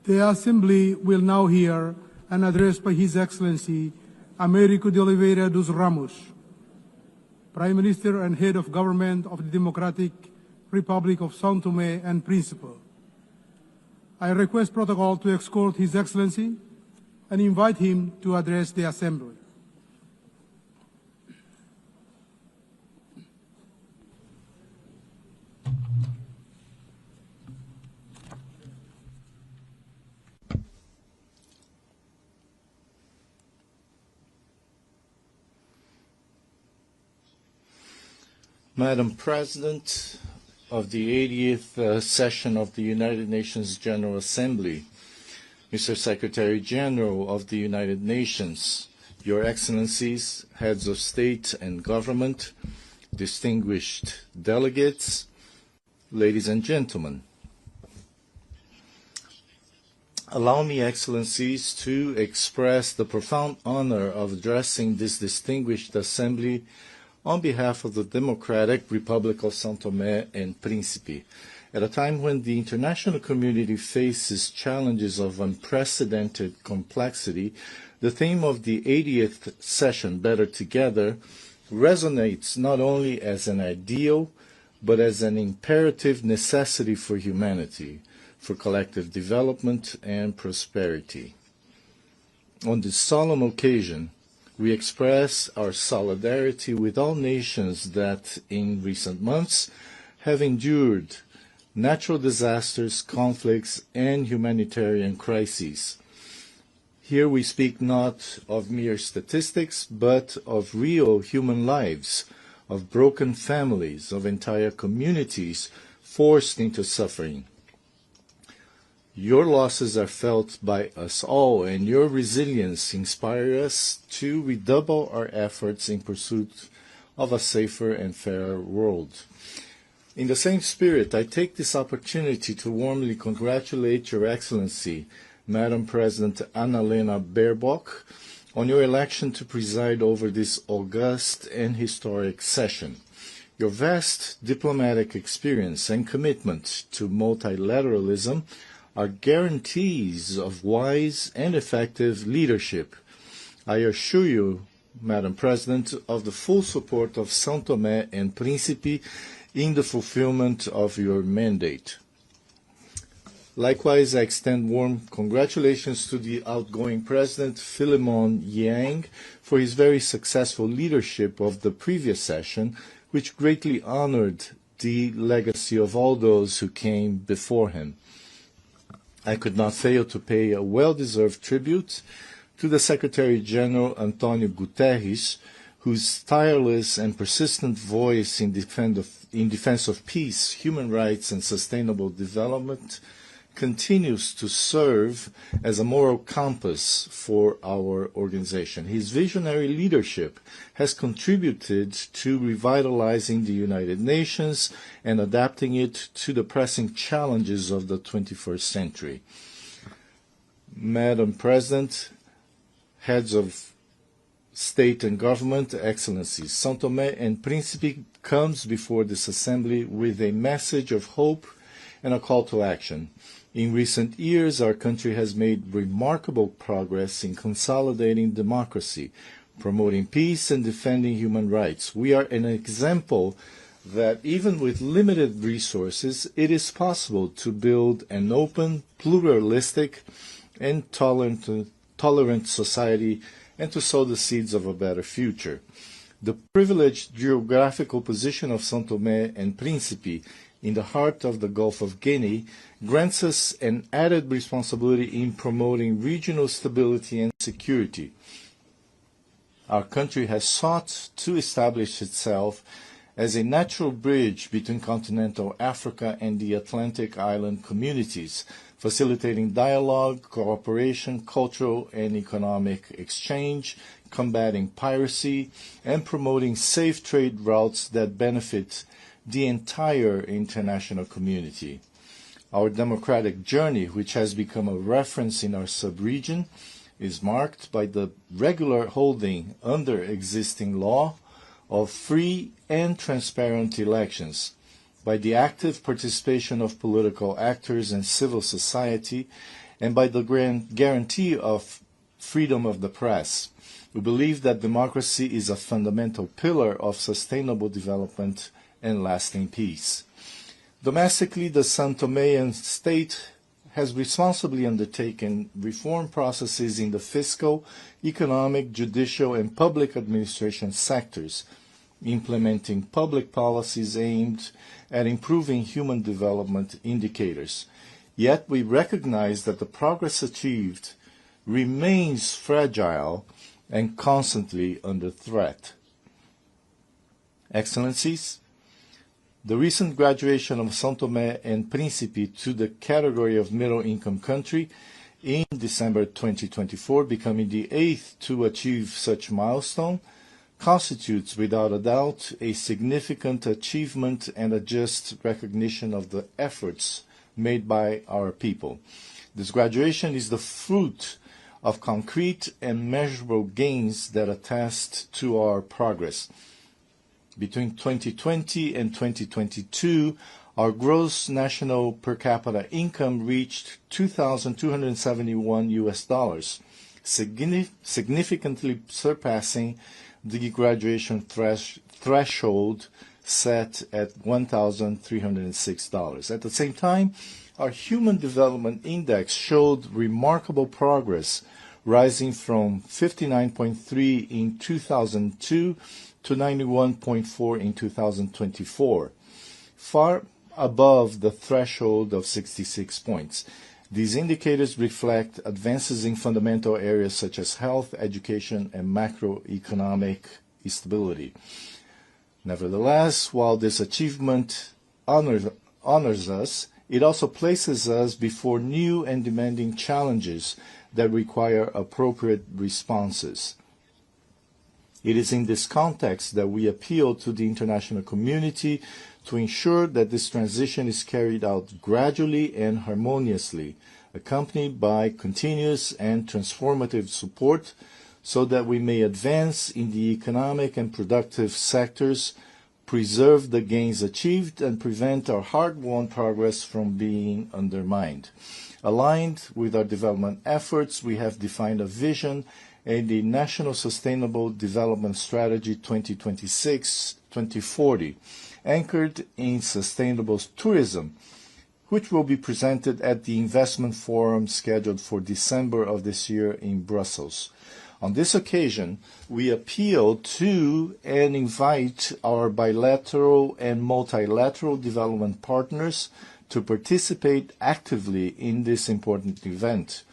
The Assembly will now hear an address by His Excellency Américo de Oliveira dos Ramos, Prime Minister and Head of Government of the Democratic Republic of São Tomé and Príncipe. I request protocol to escort His Excellency and invite him to address the Assembly. Madam President of the 80th session of the United Nations General Assembly, Mr. Secretary General of the United Nations, Your Excellencies, Heads of State and Government, distinguished delegates, ladies and gentlemen. Allow me, Excellencies, to express the profound honor of addressing this distinguished Assembly on behalf of the Democratic Republic of São Tomé and Príncipe, at a time when the international community faces challenges of unprecedented complexity. The theme of the 80th session, Better Together, resonates not only as an ideal, but as an imperative necessity for humanity, for collective development and prosperity. On this solemn occasion, we express our solidarity with all nations that, in recent months, have endured natural disasters, conflicts, and humanitarian crises. Here we speak not of mere statistics, but of real human lives, of broken families, of entire communities forced into suffering. Your losses are felt by us all, and your resilience inspires us to redouble our efforts in pursuit of a safer and fairer world. In the same spirit, I take this opportunity to warmly congratulate Your Excellency, Madam President Annalena Baerbock, on your election to preside over this august and historic session. Your vast diplomatic experience and commitment to multilateralism are guarantees of wise and effective leadership. I assure you, Madam President, of the full support of São Tomé and Príncipe in the fulfillment of your mandate. Likewise, I extend warm congratulations to the outgoing President, Philemon Yang, for his very successful leadership of the previous session, which greatly honored the legacy of all those who came before him. I could not fail to pay a well-deserved tribute to the Secretary-General Antonio Guterres, whose tireless and persistent voice in defense of peace, human rights, and sustainable development continues to serve as a moral compass for our organization. His visionary leadership has contributed to revitalizing the United Nations and adapting it to the pressing challenges of the 21st century. Madam President, heads of state and government, excellencies, São Tomé and Príncipe comes before this assembly with a message of hope and a call to action. In recent years, our country has made remarkable progress in consolidating democracy, promoting peace, and defending human rights. We are an example that even with limited resources, it is possible to build an open, pluralistic, and tolerant society and to sow the seeds of a better future. The privileged geographical position of São Tomé and Príncipe in the heart of the Gulf of Guinea grants us an added responsibility in promoting regional stability and security. Our country has sought to establish itself as a natural bridge between continental Africa and the Atlantic island communities, facilitating dialogue, cooperation, cultural and economic exchange, combating piracy, and promoting safe trade routes that benefit the entire international community. Our democratic journey, which has become a reference in our sub-region, is marked by the regular holding under existing law of free and transparent elections, by the active participation of political actors and civil society, and by the guarantee of freedom of the press. We believe that democracy is a fundamental pillar of sustainable development and lasting peace. Domestically, the São Toméan state has responsibly undertaken reform processes in the fiscal, economic, judicial, and public administration sectors, implementing public policies aimed at improving human development indicators. Yet we recognize that the progress achieved remains fragile and constantly under threat. Excellencies, the recent graduation of São Tomé and Príncipe to the category of middle-income country in December 2024, becoming the 8th to achieve such milestone, constitutes without a doubt a significant achievement and a just recognition of the efforts made by our people. This graduation is the fruit of concrete and measurable gains that attest to our progress. Between 2020 and 2022, our gross national per capita income reached $2,271, significantly surpassing the graduation threshold set at $1,306. At the same time, our Human Development Index showed remarkable progress, rising from 59.3 in 2002 to 91.4 in 2024, far above the threshold of 66 points. These indicators reflect advances in fundamental areas such as health, education, and macroeconomic stability. Nevertheless, while this achievement honors us, it also places us before new and demanding challenges that require appropriate responses. It is in this context that we appeal to the international community to ensure that this transition is carried out gradually and harmoniously, accompanied by continuous and transformative support, so that we may advance in the economic and productive sectors, preserve the gains achieved, and prevent our hard-won progress from being undermined. Aligned with our development efforts, we have defined a vision and the National Sustainable Development Strategy 2026-2040, anchored in sustainable tourism, which will be presented at the Investment Forum scheduled for December of this year in Brussels. On this occasion, we appeal to and invite our bilateral and multilateral development partners to participate actively in this important event,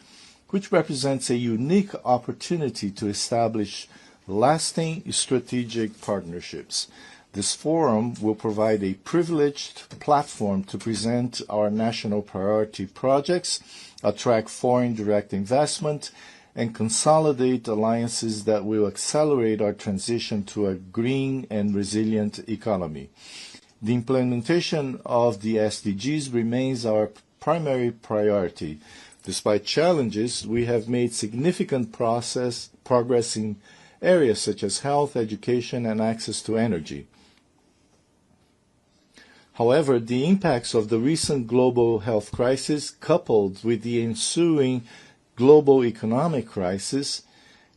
which represents a unique opportunity to establish lasting strategic partnerships. This forum will provide a privileged platform to present our national priority projects, attract foreign direct investment, and consolidate alliances that will accelerate our transition to a green and resilient economy. The implementation of the SDGs remains our primary priority. Despite challenges, we have made significant progress in areas such as health, education, and access to energy. However, the impacts of the recent global health crisis, coupled with the ensuing global economic crisis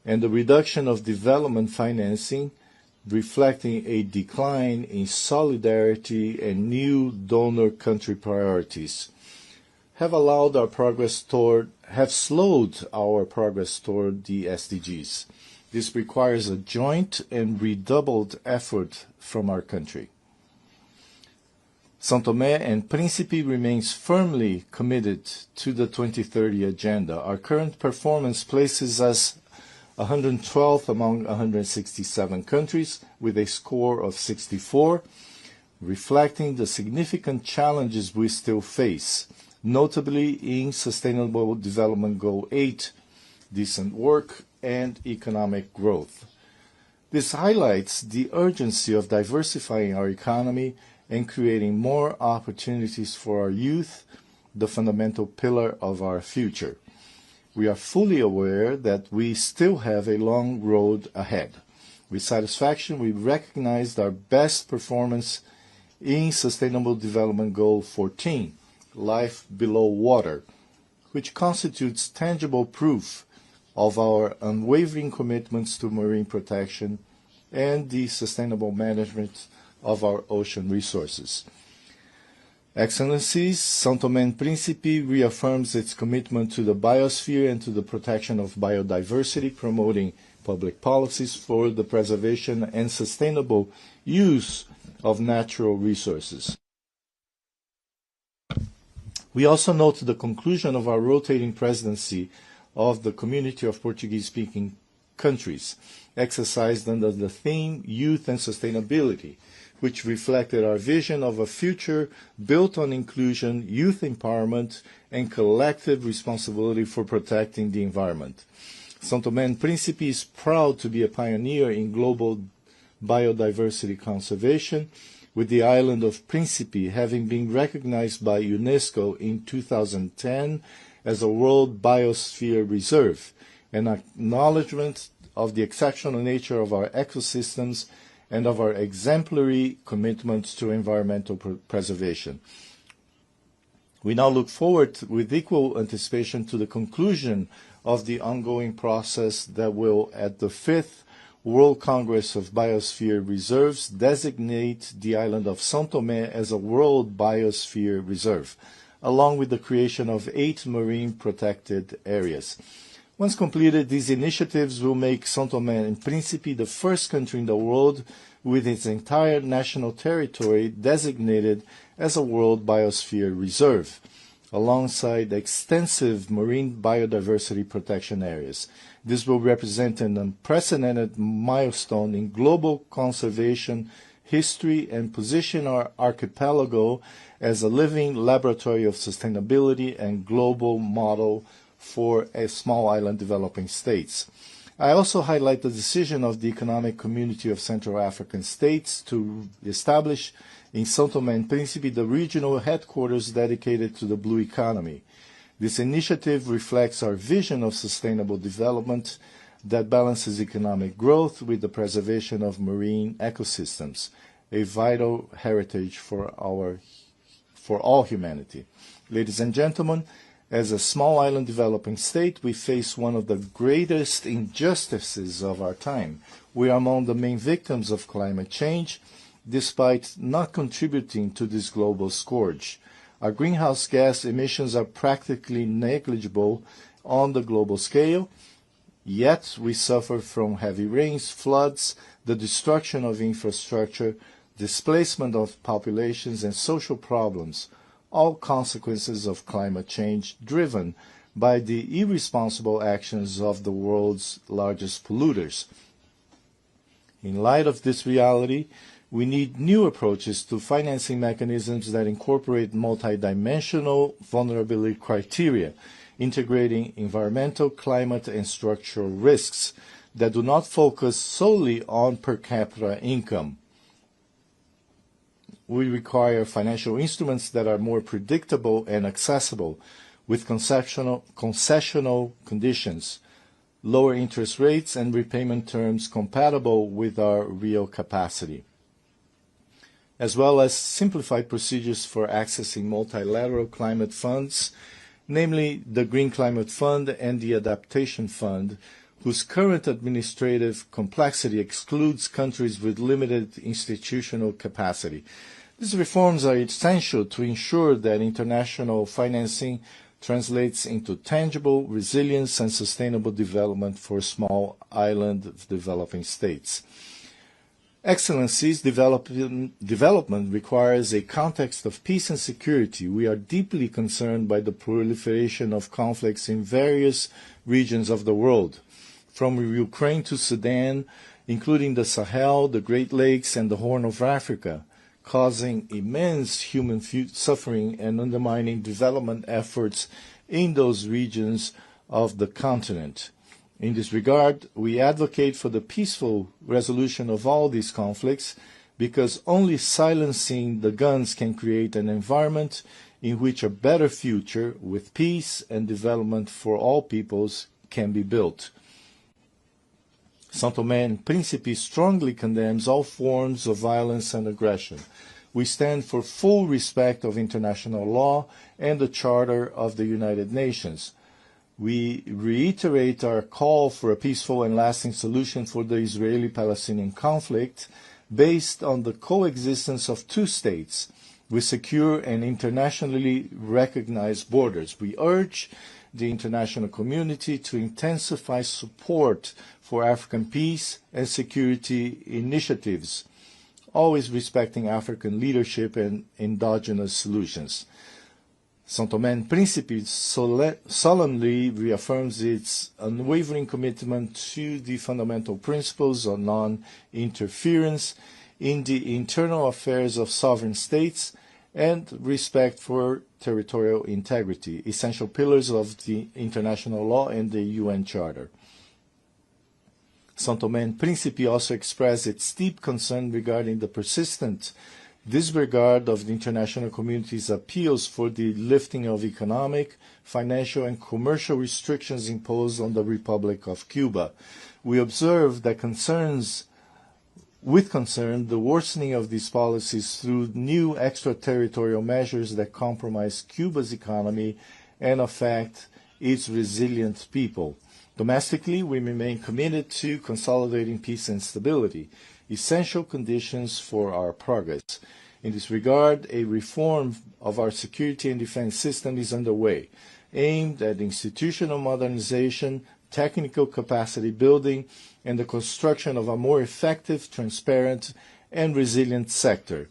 and the reduction of development financing, reflecting a decline in solidarity and new donor country priorities, have slowed our progress toward the SDGs. This requires a joint and redoubled effort from our country. São Tomé and Príncipe remains firmly committed to the 2030 agenda. Our current performance places us 112th among 167 countries with a score of 64, reflecting the significant challenges we still face, notably in Sustainable Development Goal 8, decent work and economic growth. This highlights the urgency of diversifying our economy and creating more opportunities for our youth, the fundamental pillar of our future. We are fully aware that we still have a long road ahead. With satisfaction, we recognized our best performance in Sustainable Development Goal 14, Life Below Water, which constitutes tangible proof of our unwavering commitments to marine protection and the sustainable management of our ocean resources. Excellencies, São Tomé and Príncipe reaffirms its commitment to the biosphere and to the protection of biodiversity, promoting public policies for the preservation and sustainable use of natural resources. We also note the conclusion of our rotating presidency of the Community of Portuguese-Speaking Countries, exercised under the theme Youth and Sustainability, which reflected our vision of a future built on inclusion, youth empowerment, and collective responsibility for protecting the environment. São Tomé and Príncipe is proud to be a pioneer in global biodiversity conservation, with the island of Príncipe having been recognized by UNESCO in 2010 as a World Biosphere Reserve, an acknowledgement of the exceptional nature of our ecosystems and of our exemplary commitment to environmental preservation. We now look forward with equal anticipation to the conclusion of the ongoing process that will, at the 5th World Congress of Biosphere Reserves, designate the island of São Tomé as a World Biosphere Reserve, along with the creation of 8 marine protected areas. Once completed, these initiatives will make São Tomé and Príncipe the first country in the world with its entire national territory designated as a World Biosphere Reserve, alongside extensive marine biodiversity protection areas. This will represent an unprecedented milestone in global conservation history and position our archipelago as a living laboratory of sustainability and global model for small island developing states. I also highlight the decision of the Economic Community of Central African States to establish in São Tomé and Príncipe the regional headquarters dedicated to the blue economy. This initiative reflects our vision of sustainable development that balances economic growth with the preservation of marine ecosystems, a vital heritage for all humanity. Ladies and gentlemen, as a small island developing state, we face one of the greatest injustices of our time. We are among the main victims of climate change, despite not contributing to this global scourge. Our greenhouse gas emissions are practically negligible on the global scale, yet we suffer from heavy rains, floods, the destruction of infrastructure, displacement of populations, and social problems, all consequences of climate change driven by the irresponsible actions of the world's largest polluters. In light of this reality, we need new approaches to financing mechanisms that incorporate multidimensional vulnerability criteria, integrating environmental, climate, and structural risks that do not focus solely on per capita income. We require financial instruments that are more predictable and accessible, with concessional conditions, lower interest rates, and repayment terms compatible with our real capacity, as well as simplified procedures for accessing multilateral climate funds, namely the Green Climate Fund and the Adaptation Fund, whose current administrative complexity excludes countries with limited institutional capacity. These reforms are essential to ensure that international financing translates into tangible resilience and sustainable development for small island developing states. Excellencies, development requires a context of peace and security. We are deeply concerned by the proliferation of conflicts in various regions of the world, from Ukraine to Sudan, including the Sahel, the Great Lakes, and the Horn of Africa, causing immense human suffering and undermining development efforts in those regions of the continent. In this regard, we advocate for the peaceful resolution of all these conflicts, because only silencing the guns can create an environment in which a better future with peace and development for all peoples can be built. São Tomé and Príncipe strongly condemns all forms of violence and aggression. We stand for full respect of international law and the Charter of the United Nations. We reiterate our call for a peaceful and lasting solution for the Israeli-Palestinian conflict based on the coexistence of two states with secure and internationally recognized borders. We urge the international community to intensify support for African peace and security initiatives, always respecting African leadership and endogenous solutions. São Tomé and Príncipe solemnly reaffirms its unwavering commitment to the fundamental principles of non-interference in the internal affairs of sovereign states and respect for territorial integrity, essential pillars of the international law and the UN Charter. São Tomé and Príncipe also express its deep concern regarding the persistent disregard of the international community's appeals for the lifting of economic, financial, and commercial restrictions imposed on the Republic of Cuba. We observe that with concern the worsening of these policies through new extraterritorial measures that compromise Cuba's economy and affect its resilient people. Domestically, we remain committed to consolidating peace and stability, essential conditions for our progress. In this regard, a reform of our security and defense system is underway, aimed at institutional modernization, technical capacity building, and the construction of a more effective, transparent, and resilient sector,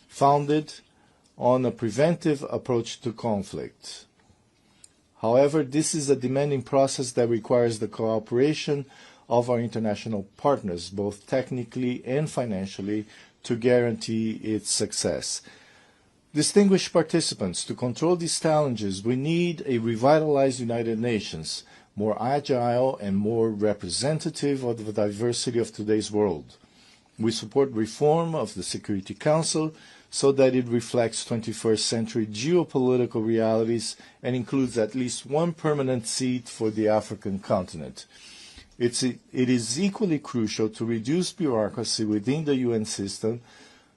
founded on a preventive approach to conflict. However, this is a demanding process that requires the cooperation of our international partners, both technically and financially, to guarantee its success. Distinguished participants, to control these challenges, we need a revitalized United Nations, more agile and more representative of the diversity of today's world. We support reform of the Security Council so that it reflects 21st century geopolitical realities and includes at least one permanent seat for the African continent. It is equally crucial to reduce bureaucracy within the UN system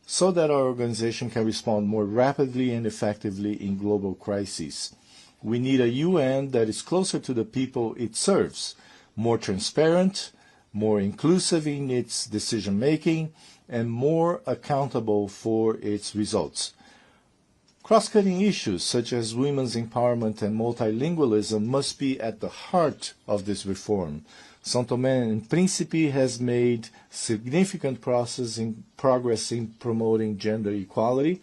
so that our organization can respond more rapidly and effectively in global crises. We need a UN that is closer to the people it serves, more transparent, more inclusive in its decision-making, and more accountable for its results. Cross-cutting issues such as women's empowerment and multilingualism must be at the heart of this reform. São Tomé and Príncipe has made significant progress in promoting gender equality,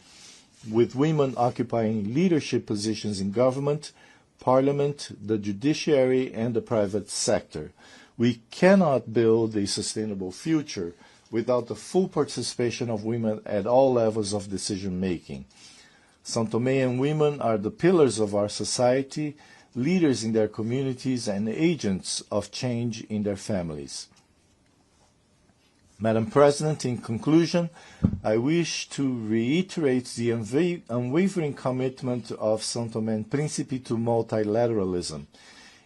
with women occupying leadership positions in government, parliament, the judiciary, and the private sector. We cannot build a sustainable future without the full participation of women at all levels of decision-making. São Toméan women are the pillars of our society, leaders in their communities, and agents of change in their families. Madam President, in conclusion, I wish to reiterate the unwavering commitment of São Tomé and Príncipe to multilateralism.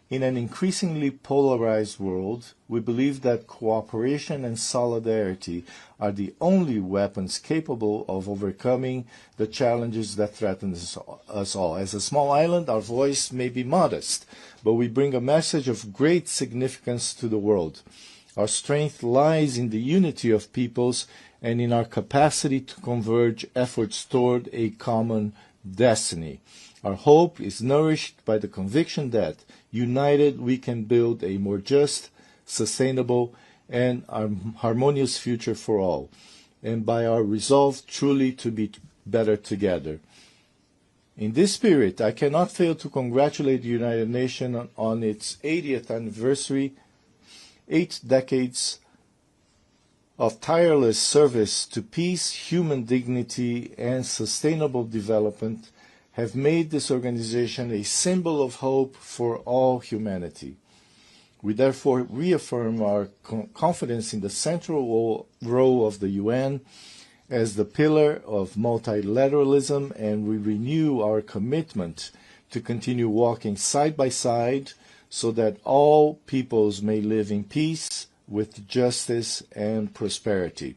In an increasingly polarized world, we believe that cooperation and solidarity are the only weapons capable of overcoming the challenges that threaten us all. As a small island, our voice may be modest, but we bring a message of great significance to the world. Our strength lies in the unity of peoples and in our capacity to converge efforts toward a common destiny. Our hope is nourished by the conviction that, united, we can build a more just, sustainable, and harmonious future for all, and by our resolve truly to be better together. In this spirit, I cannot fail to congratulate the United Nations on its 80th anniversary. 8 decades of tireless service to peace, human dignity, and sustainable development have made this organization a symbol of hope for all humanity. We therefore reaffirm our confidence in the central role of the UN as the pillar of multilateralism, and we renew our commitment to continue walking side by side so that all peoples may live in peace with justice and prosperity.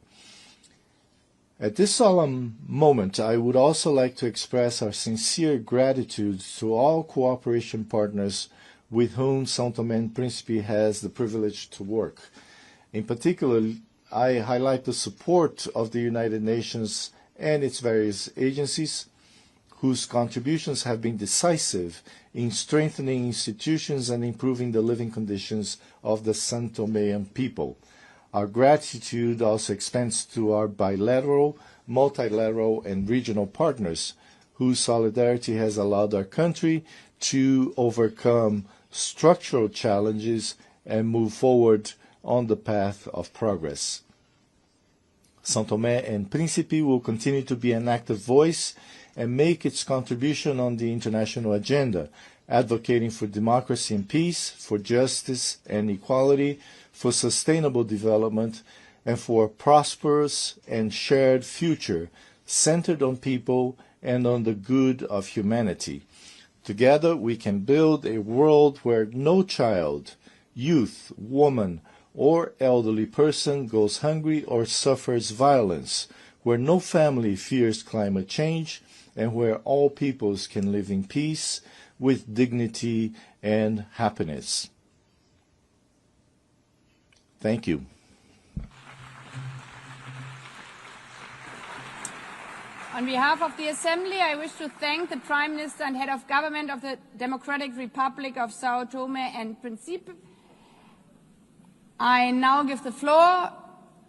At this solemn moment, I would also like to express our sincere gratitude to all cooperation partners with whom São Tomé and Príncipe has the privilege to work. In particular, I highlight the support of the United Nations and its various agencies, whose contributions have been decisive in strengthening institutions and improving the living conditions of the São Toméan people. Our gratitude also extends to our bilateral, multilateral, and regional partners, whose solidarity has allowed our country to overcome structural challenges and move forward on the path of progress. São Tomé and Príncipe will continue to be an active voice and make its contribution on the international agenda, advocating for democracy and peace, for justice and equality, for sustainable development, and for a prosperous and shared future centered on people and on the good of humanity. Together we can build a world where no child, youth, woman, or elderly person goes hungry or suffers violence, where no family fears climate change, and where all peoples can live in peace with dignity and happiness. Thank you. On behalf of the Assembly, I wish to thank the Prime Minister and Head of Government of the Democratic Republic of São Tomé and Príncipe. I now give the floor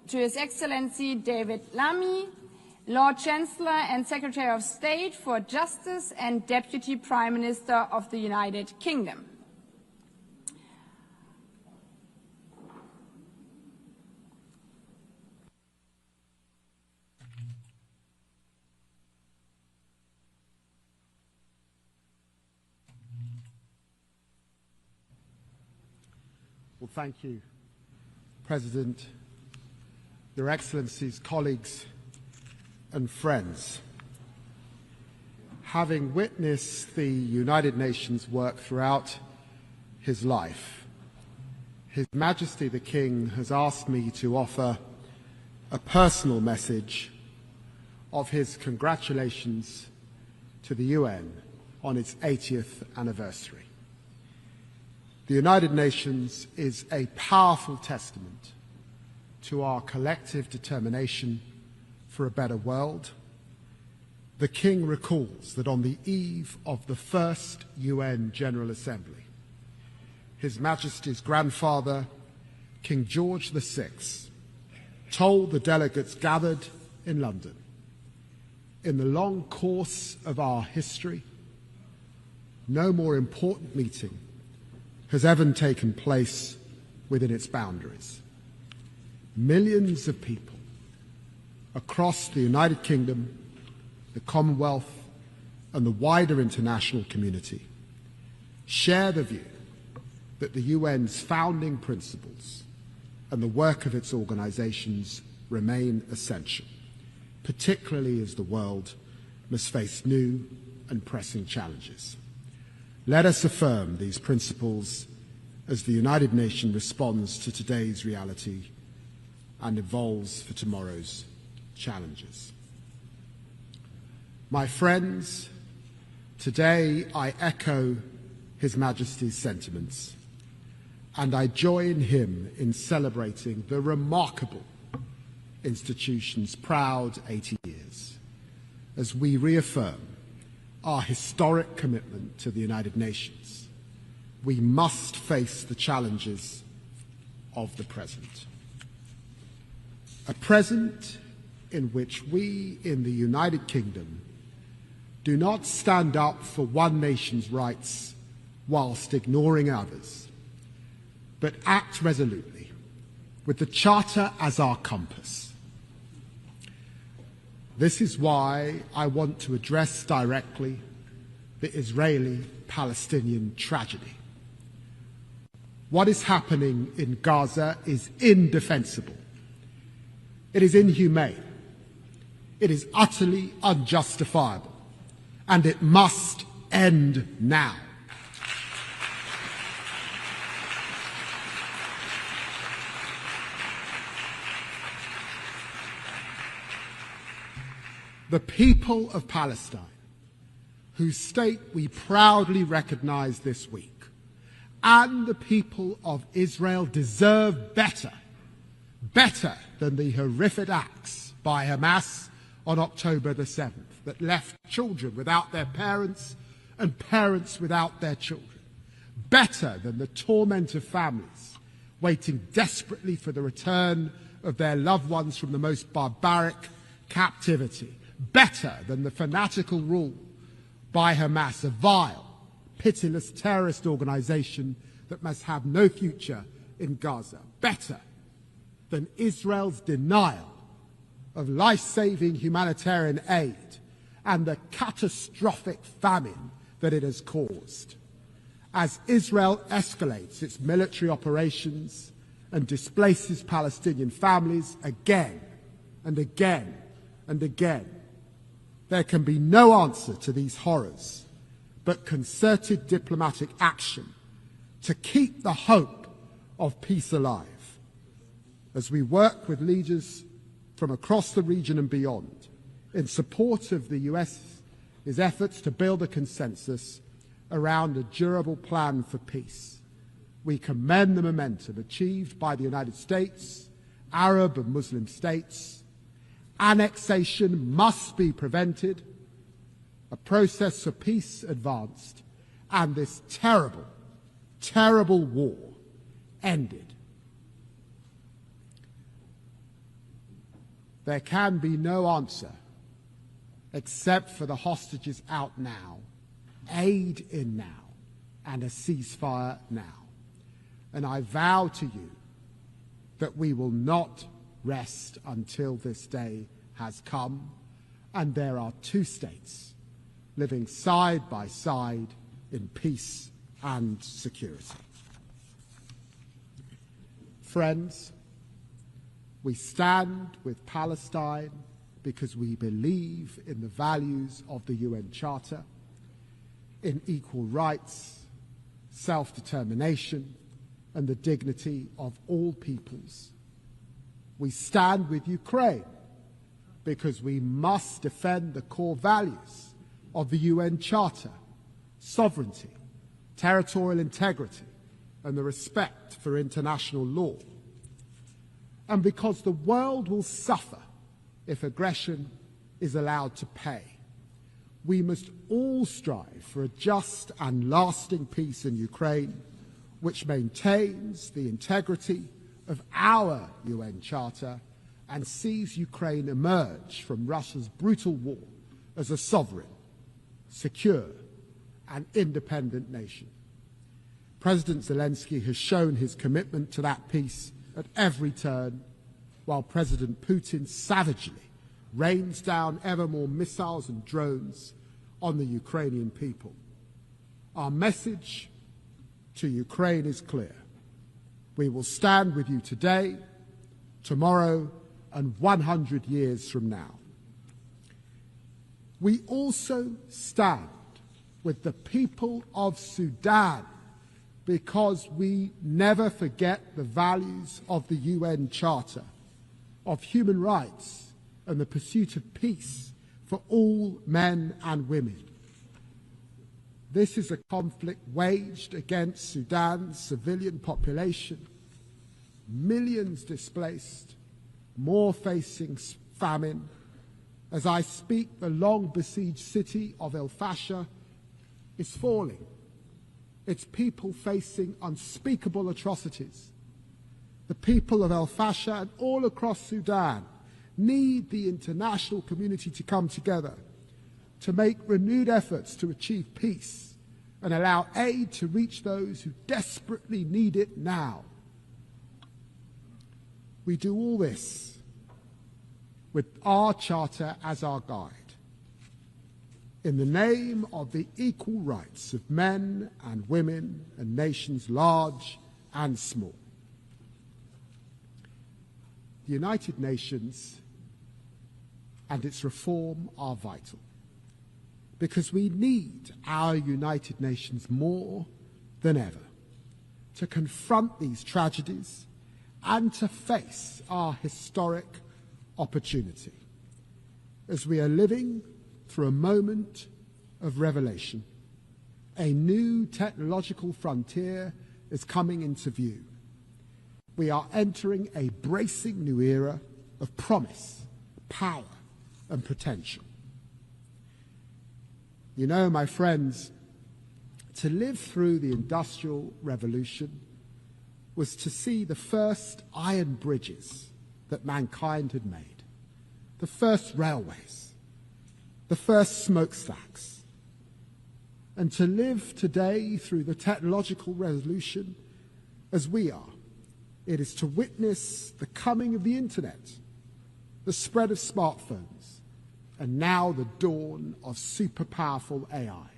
to His Excellency David Lammy, Lord Chancellor and Secretary of State for Justice and Deputy Prime Minister of the United Kingdom. Well, thank you, President, Your Excellencies, colleagues, and friends. Having witnessed the United Nations work throughout his life, His Majesty the King has asked me to offer a personal message of his congratulations to the UN on its 80th anniversary. The United Nations is a powerful testament to our collective determination for a better world. The King recalls that on the eve of the first UN General Assembly, His Majesty's grandfather, King George VI, told the delegates gathered in London, "In the long course of our history, no more important meeting has ever taken place within its boundaries. Millions of people across the United Kingdom, the Commonwealth, and the wider international community share the view that the UN's founding principles and the work of its organizations remain essential, particularly as the world must face new and pressing challenges. Let us affirm these principles as the United Nations responds to today's reality and evolves for tomorrow's challenges." My friends, today I echo His Majesty's sentiments, and I join him in celebrating the remarkable institution's proud 80 years as we reaffirm our historic commitment to the United Nations. We must face the challenges of the present. A present in which we in the United Kingdom do not stand up for one nation's rights whilst ignoring others, but act resolutely with the Charter as our compass. This is why I want to address directly the Israeli-Palestinian tragedy. What is happening in Gaza is indefensible. It is inhumane. It is utterly unjustifiable. And it must end now. The people of Palestine, whose state we proudly recognize this week, and the people of Israel deserve better than the horrific acts by Hamas on October the 7th that left children without their parents and parents without their children. Better than the torment of families waiting desperately for the return of their loved ones from the most barbaric captivity. Better than the fanatical rule by Hamas, a vile, pitiless terrorist organization that must have no future in Gaza. Better than Israel's denial of life-saving humanitarian aid and the catastrophic famine that it has caused. As Israel escalates its military operations and displaces Palestinian families again and again and again, there can be no answer to these horrors but concerted diplomatic action to keep the hope of peace alive. As we work with leaders from across the region and beyond in support of the US's efforts to build a consensus around a durable plan for peace, we commend the momentum achieved by the United States, Arab and Muslim states. Annexation must be prevented, a process for peace advanced, and this terrible, terrible war ended. There can be no answer except for the hostages out now, aid in now, and a ceasefire now. And I vow to you that we will not rest until this day has come, and there are two states living side by side in peace and security. Friends, we stand with Palestine because we believe in the values of the UN Charter, in equal rights, self-determination, and the dignity of all peoples. We stand with Ukraine because we must defend the core values of the UN Charter: sovereignty, territorial integrity, and the respect for international law. And because the world will suffer if aggression is allowed to pay. We must all strive for a just and lasting peace in Ukraine, which maintains the integrity of our UN Charter and sees Ukraine emerge from Russia's brutal war as a sovereign, secure, and independent nation. President Zelensky has shown his commitment to that peace at every turn, while President Putin savagely rains down ever more missiles and drones on the Ukrainian people. Our message to Ukraine is clear. We will stand with you today, tomorrow, and 100 years from now. We also stand with the people of Sudan because we never forget the values of the UN Charter, of human rights, and the pursuit of peace for all men and women. This is a conflict waged against Sudan's civilian population, millions displaced, more facing famine. As I speak, the long-besieged city of El Fasher is falling, its people facing unspeakable atrocities. The people of El Fasher and all across Sudan need the international community to come together to make renewed efforts to achieve peace and allow aid to reach those who desperately need it now. We do all this with our charter as our guide, in the name of the equal rights of men and women and nations large and small. The United Nations and its reform are vital, because we need our United Nations more than ever to confront these tragedies and to face our historic opportunity as we are living through a moment of revelation. A new technological frontier is coming into view. We are entering a bracing new era of promise, power, and potential. You know, my friends, to live through the Industrial Revolution was to see the first iron bridges that mankind had made, the first railways, the first smokestacks. And to live today through the technological revolution as we are, it is to witness the coming of the internet, the spread of smartphones, and now the dawn of super powerful AI.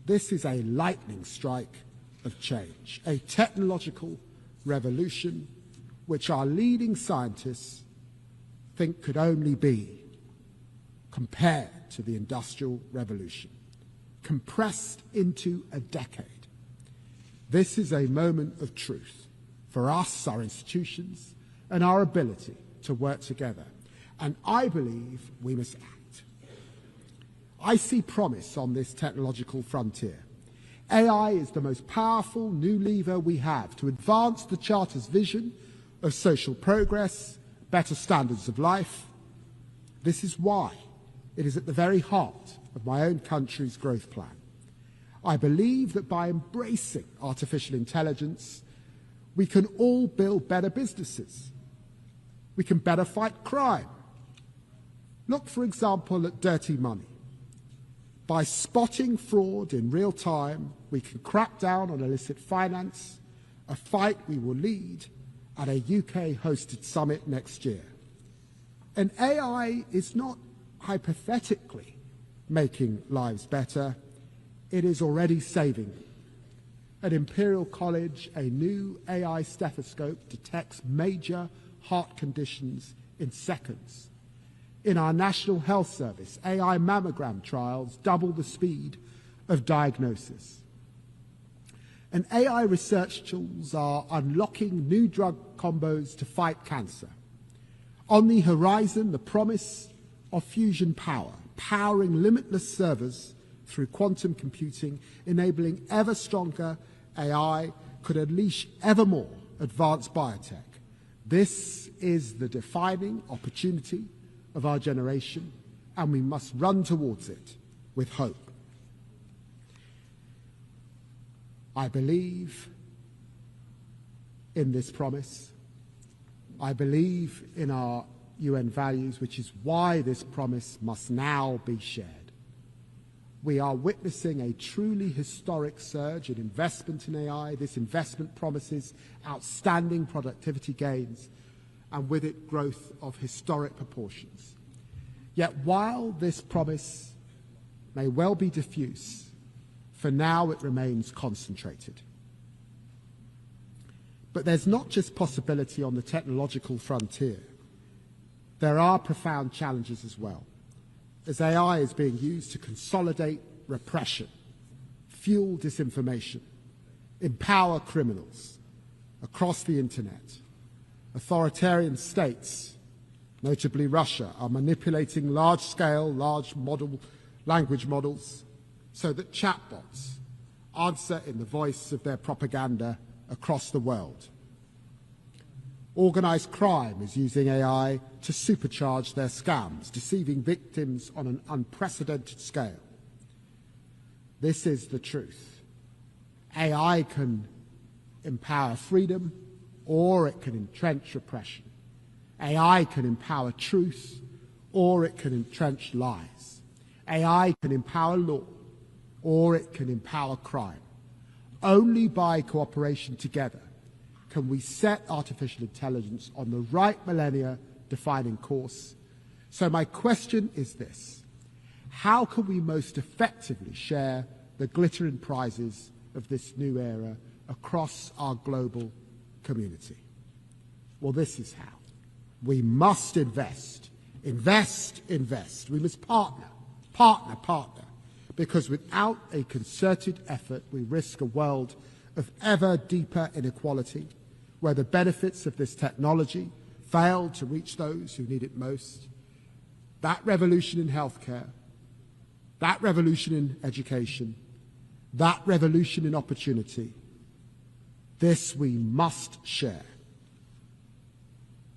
This is a lightning strike of change, a technological revolution which our leading scientists think could only be compared to the Industrial Revolution, compressed into a decade. This is a moment of truth for us, our institutions, and our ability to work together. And I believe we must act. I see promise on this technological frontier. AI is the most powerful new lever we have to advance the Charter's vision of social progress, better standards of life. This is why it is at the very heart of my own country's growth plan. I believe that by embracing artificial intelligence, we can all build better businesses. We can better fight crime. Look, for example, at dirty money. By spotting fraud in real time, we can crack down on illicit finance, a fight we will lead at a UK-hosted summit next year. And AI is not hypothetically making lives better, it is already saving them. At Imperial College, a new AI stethoscope detects major heart conditions in seconds. In our National Health Service, AI mammogram trials double the speed of diagnosis. And AI research tools are unlocking new drug combos to fight cancer. On the horizon, the promise of fusion power, powering limitless servers through quantum computing, enabling ever stronger AI, could unleash ever more advanced biotech. This is the defining opportunity of our generation, and we must run towards it with hope. I believe in this promise. I believe in our UN values, which is why this promise must now be shared. We are witnessing a truly historic surge in investment in AI. This investment promises outstanding productivity gains and with it growth of historic proportions. Yet while this promise may well be diffuse, for now it remains concentrated. But there's not just possibility on the technological frontier. There are profound challenges as well, as AI is being used to consolidate repression, fuel disinformation, empower criminals across the internet. Authoritarian states, notably Russia, are manipulating large-scale, large language models so that chatbots answer in the voice of their propaganda across the world. Organized crime is using AI to supercharge their scams, deceiving victims on an unprecedented scale. This is the truth. AI can empower freedom, or it can entrench repression. AI can empower truth, or it can entrench lies. AI can empower law, or it can empower crime. Only by cooperation together can we set artificial intelligence on the right millennia-defining course. So my question is this: how can we most effectively share the glittering prizes of this new era across our global community? Well, this is how. We must invest. Invest, invest. We must partner, partner, partner. Because without a concerted effort, we risk a world of ever deeper inequality, where the benefits of this technology fail to reach those who need it most. That revolution in healthcare, that revolution in education, that revolution in opportunity, this we must share.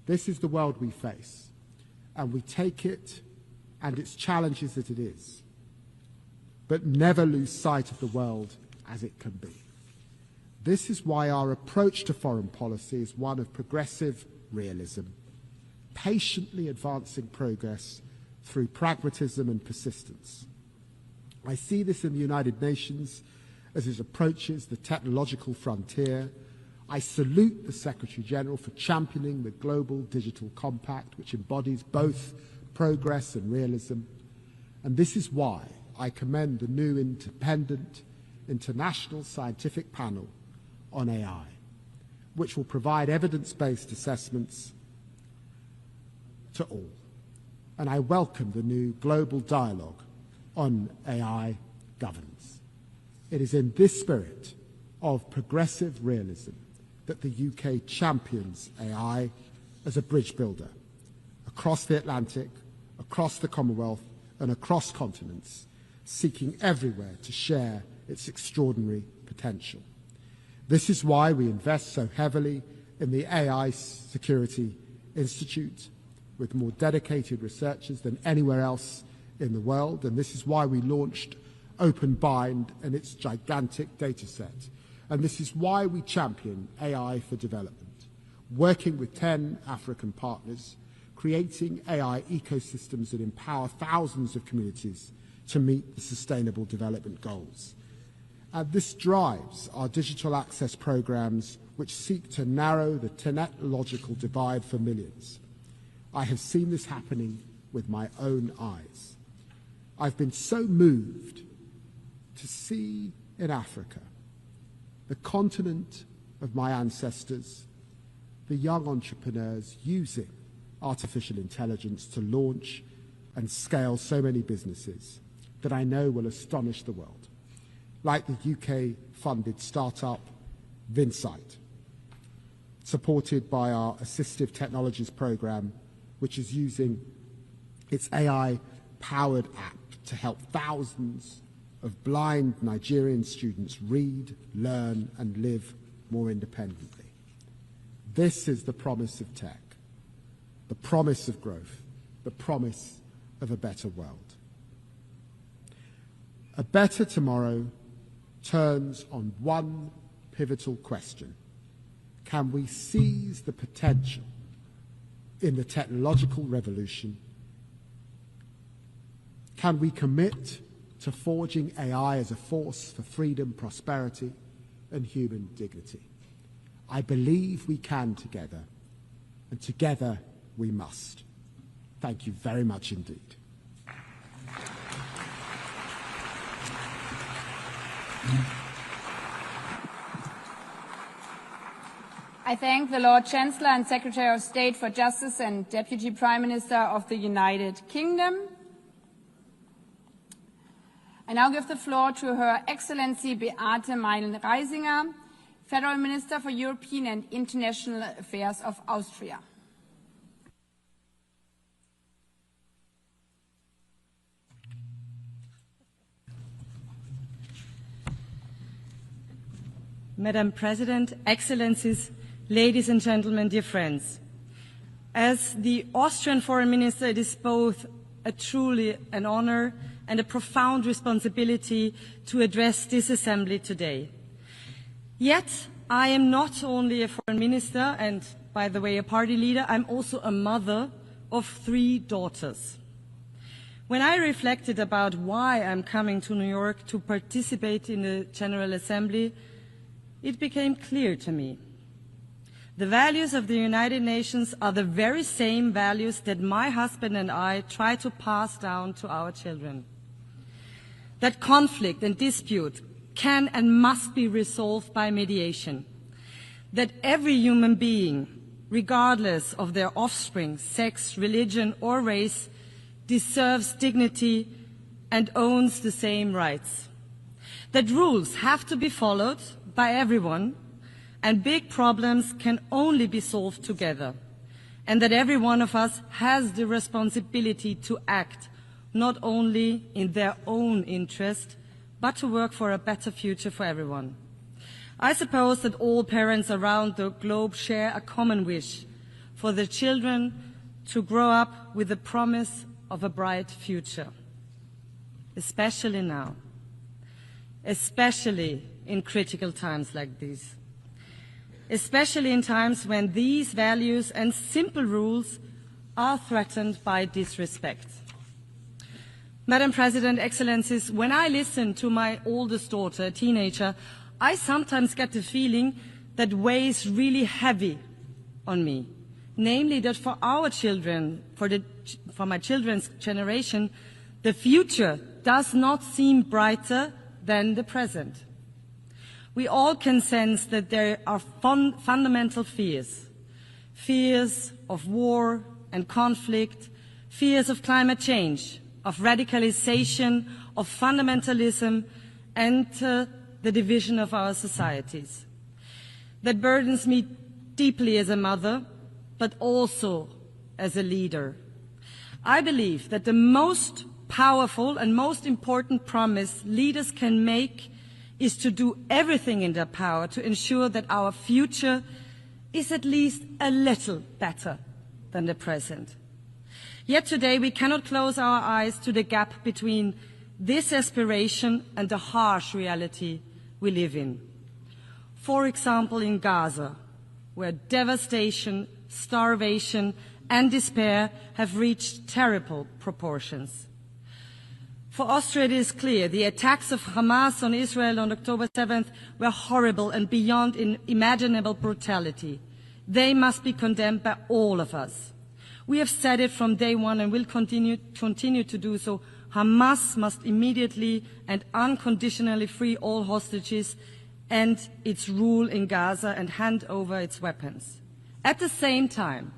This is the world we face, and we take it and its challenges as it is, but never lose sight of the world as it can be. This is why our approach to foreign policy is one of progressive realism, patiently advancing progress through pragmatism and persistence. I see this in the United Nations as it approaches the technological frontier. I salute the Secretary General for championing the Global Digital Compact, which embodies both progress and realism. And this is why I commend the new independent international scientific panel on AI, which will provide evidence-based assessments to all. And I welcome the new global dialogue on AI governance. It is in this spirit of progressive realism that the UK champions AI as a bridge builder across the Atlantic, across the Commonwealth, and across continents, seeking everywhere to share its extraordinary potential. This is why we invest so heavily in the AI Security Institute, with more dedicated researchers than anywhere else in the world, and this is why we launched OpenBind and its gigantic data set. And this is why we champion AI for development, working with 10 African partners, creating AI ecosystems that empower thousands of communities to meet the Sustainable Development Goals. And this drives our digital access programs, which seek to narrow the technological divide for millions. I have seen this happening with my own eyes. I've been so moved to see in Africa, the continent of my ancestors, the young entrepreneurs using artificial intelligence to launch and scale so many businesses that I know will astonish the world, like the UK-funded startup Vinsight, supported by our Assistive Technologies program, which is using its AI-powered app to help thousands of blind Nigerian students read, learn, and live more independently. This is the promise of tech, the promise of growth, the promise of a better world. A better tomorrow turns on one pivotal question. Can we seize the potential in the technological revolution? Can we commit to forging AI as a force for freedom, prosperity, and human dignity? I believe we can together, and together we must. Thank you very much indeed. I thank the Lord Chancellor and Secretary of State for Justice and Deputy Prime Minister of the United Kingdom. I now give the floor to Her Excellency Beate Meindl-Reisinger, Federal Minister for European and International Affairs of Austria. Madam President, Excellencies, ladies and gentlemen, dear friends. As the Austrian Foreign Minister, it is both truly an honor and a profound responsibility to address this assembly today. Yet, I am not only a foreign minister and, by the way, a party leader, I'm also a mother of 3 daughters. When I reflected about why I'm coming to New York to participate in the General Assembly, it became clear to me. The values of the United Nations are the very same values that my husband and I try to pass down to our children. That conflict and dispute can and must be resolved by mediation. That every human being, regardless of their offspring, sex, religion, or race, deserves dignity and owns the same rights. That rules have to be followed by everyone, and big problems can only be solved together, and that every one of us has the responsibility to act not only in their own interest, but to work for a better future for everyone. I suppose that all parents around the globe share a common wish for their children to grow up with the promise of a bright future, especially now, especially in critical times like these, especially in times when these values and simple rules are threatened by disrespect. Madam President, Excellencies, when I listen to my oldest daughter, a teenager, I sometimes get the feeling that weighs really heavy on me, namely that for our children, for my children's generation, the future does not seem brighter than the present. We all can sense that there are fundamental fears. Fears of war and conflict, fears of climate change, of radicalization, of fundamentalism, and the division of our societies. That burdens me deeply as a mother, but also as a leader. I believe that the most powerful and most important promise leaders can make is to do everything in their power to ensure that our future is at least a little better than the present. Yet today we cannot close our eyes to the gap between this aspiration and the harsh reality we live in. For example, in Gaza, where devastation, starvation, and despair have reached terrible proportions. For Austria, it is clear the attacks of Hamas on Israel on October 7th were horrible and beyond imaginable brutality. They must be condemned by all of us. We have said it from day one and will continue to do so. Hamas must immediately and unconditionally free all hostages, end its rule in Gaza and hand over its weapons. At the same time,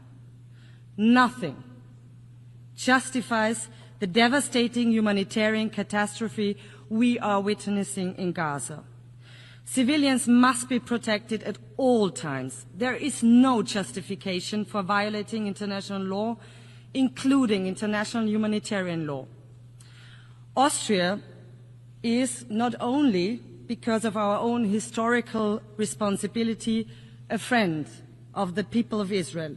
nothing justifies the devastating humanitarian catastrophe we are witnessing in Gaza. Civilians must be protected at all times. There is no justification for violating international law, including international humanitarian law. Austria is not only, because of our own historical responsibility, a friend of the people of Israel,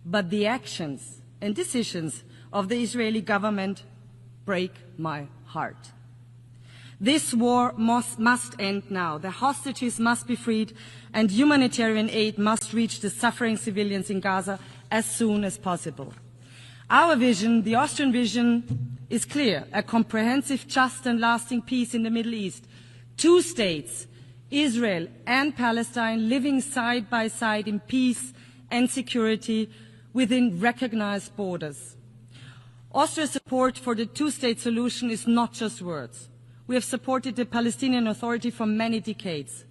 but the actions and decisions of the Israeli government break my heart. This war must end now. The hostages must be freed and humanitarian aid must reach the suffering civilians in Gaza as soon as possible. Our vision, the Austrian vision, is clear: a comprehensive, just and lasting peace in the Middle East. 2 states, Israel and Palestine, living side by side in peace and security within recognized borders. Austria's support for the 2-state solution is not just words. We have supported the Palestinian Authority for many decades.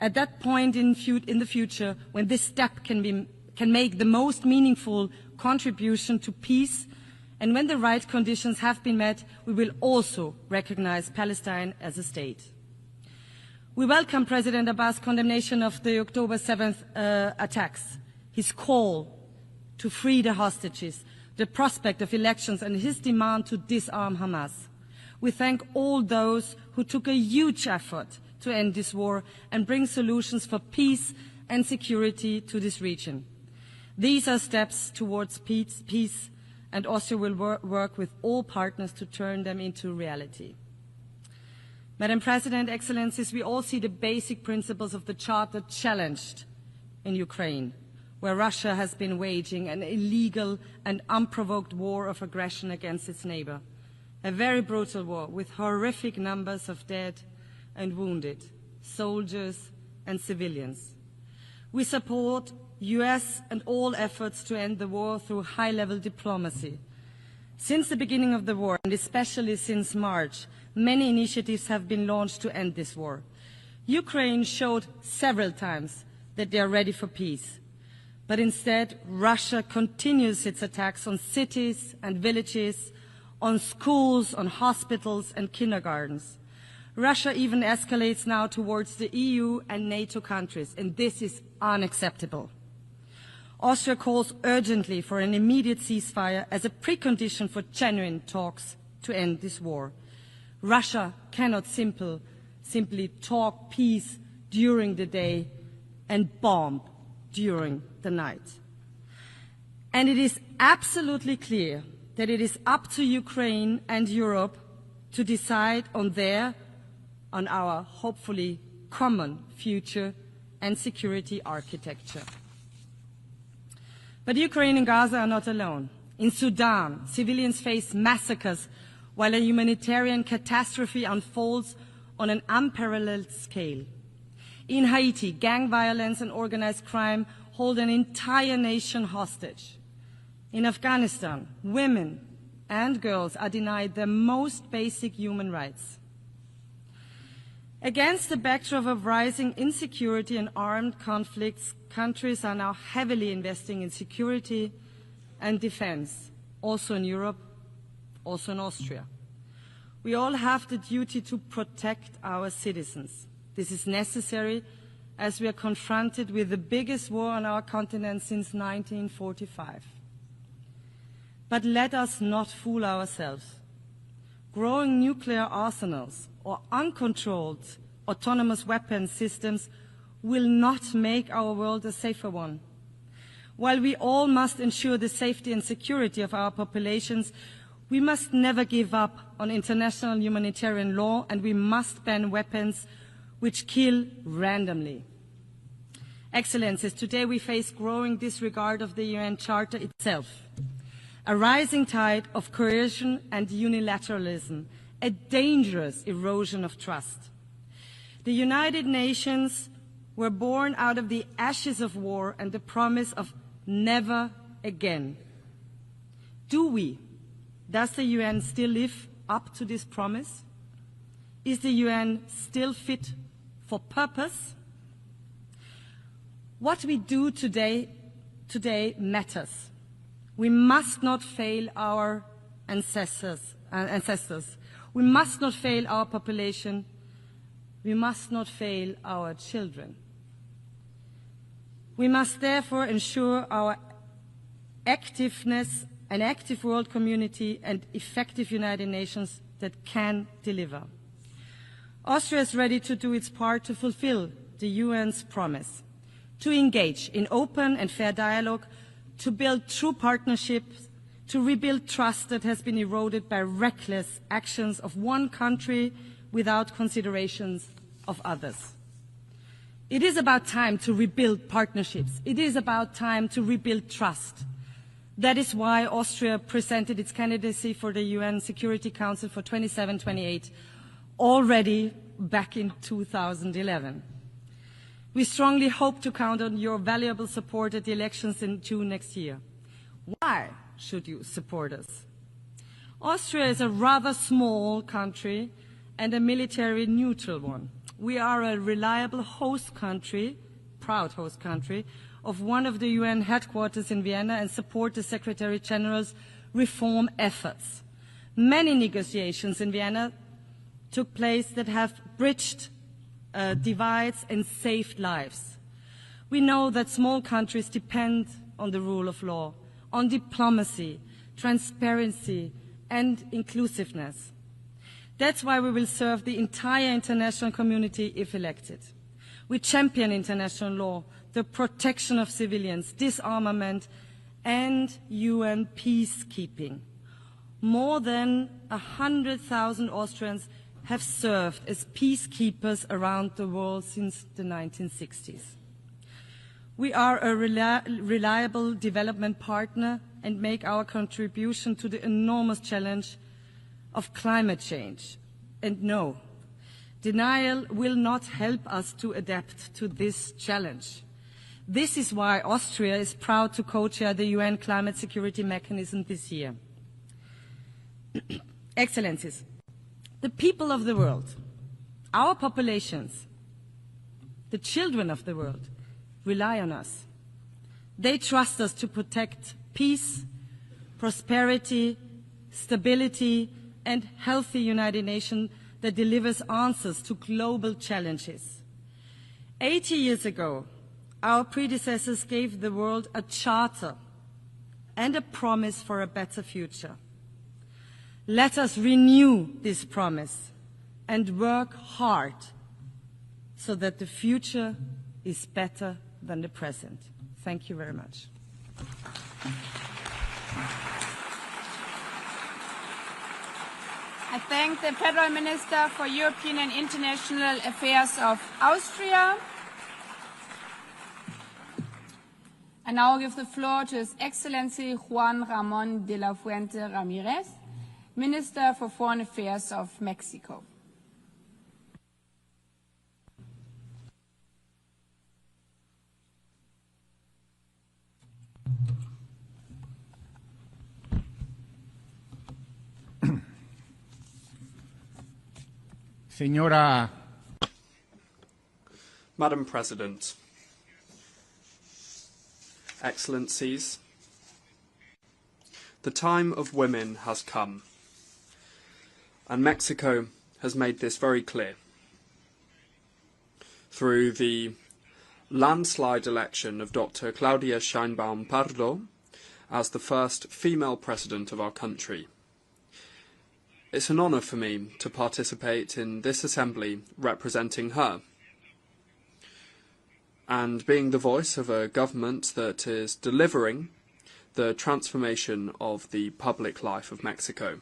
At that point in the future, when this step can make the most meaningful contribution to peace, and when the right conditions have been met, we will also recognize Palestine as a state. We welcome President Abbas' condemnation of the October 7th attacks, his call to free the hostages, the prospect of elections, and his demand to disarm Hamas. We thank all those who took a huge effort to end this war and bring solutions for peace and security to this region. These are steps towards peace, and Austria will work with all partners to turn them into reality. Madam President, Excellencies, we all see the basic principles of the Charter challenged in Ukraine, where Russia has been waging an illegal and unprovoked war of aggression against its neighbor. A very brutal war with horrific numbers of dead and wounded, soldiers and civilians. We support US and all efforts to end the war through high-level diplomacy. Since the beginning of the war, and especially since March, many initiatives have been launched to end this war. Ukraine showed several times that they are ready for peace. But instead, Russia continues its attacks on cities and villages, on schools, on hospitals and kindergartens. Russia even escalates now towards the EU and NATO countries, and this is unacceptable. Austria calls urgently for an immediate ceasefire as a precondition for genuine talks to end this war. Russia cannot simply talk peace during the day and bomb during the night. And it is absolutely clear that it is up to Ukraine and Europe to decide on our hopefully common future and security architecture. But Ukraine and Gaza are not alone. In Sudan, civilians face massacres while a humanitarian catastrophe unfolds on an unparalleled scale. In Haiti, gang violence and organized crime hold an entire nation hostage. In Afghanistan, women and girls are denied their most basic human rights. Against the backdrop of rising insecurity and armed conflicts, countries are now heavily investing in security and defense, also in Europe, also in Austria. We all have the duty to protect our citizens. This is necessary as we are confronted with the biggest war on our continent since 1945. But let us not fool ourselves. Growing nuclear arsenals or uncontrolled autonomous weapon systems will not make our world a safer one. While we all must ensure the safety and security of our populations, we must never give up on international humanitarian law, and we must ban weapons which kill randomly. Excellencies, today we face growing disregard of the UN Charter itself, a rising tide of coercion and unilateralism, a dangerous erosion of trust. The United Nations were born out of the ashes of war and the promise of never again. Does the UN still live up to this promise? Is the UN still fit for purpose? What we do today matters. We must not fail our ancestors. We must not fail our population. We must not fail our children. We must therefore ensure our activeness, an active world community and effective United Nations that can deliver. Austria is ready to do its part to fulfill the UN's promise, to engage in open and fair dialogue, to build true partnerships, to rebuild trust that has been eroded by reckless actions of one country without considerations of others. It is about time to rebuild partnerships. It is about time to rebuild trust. That is why Austria presented its candidacy for the UN Security Council for 27-28 already back in 2011. We strongly hope to count on your valuable support at the elections in June next year. Why should you support us? Austria is a rather small country and a military neutral one. We are a reliable host country, proud host country, of one of the UN headquarters in Vienna and support the Secretary General's reform efforts. Many negotiations in Vienna took place that have bridged divides and saved lives. We know that small countries depend on the rule of law, on diplomacy, transparency, and inclusiveness. That's why we will serve the entire international community if elected. We champion international law, the protection of civilians, disarmament, and UN peacekeeping. More than 100,000 Austrians have served as peacekeepers around the world since the 1960s. We are a reliable development partner and make our contribution to the enormous challenge of climate change. And no, denial will not help us to adapt to this challenge. This is why Austria is proud to co-chair the UN Climate Security Mechanism this year. Excellencies, the people of the world, our populations, the children of the world, rely on us. They trust us to protect peace, prosperity, stability, and healthy United Nations that delivers answers to global challenges. 80 years ago, our predecessors gave the world a charter and a promise for a better future. Let us renew this promise and work hard so that the future is better than the present. Thank you very much. I thank the Federal Minister for European and International Affairs of Austria. I now give the floor to His Excellency Juan Ramón de la Fuente Ramírez, Minister for Foreign Affairs of Mexico. Madam President, Excellencies, the time of women has come, and Mexico has made this very clear. Through the landslide election of Dr. Claudia Sheinbaum Pardo as the first female president of our country. It's an honour for me to participate in this assembly representing her, and being the voice of a government that is delivering the transformation of the public life of Mexico.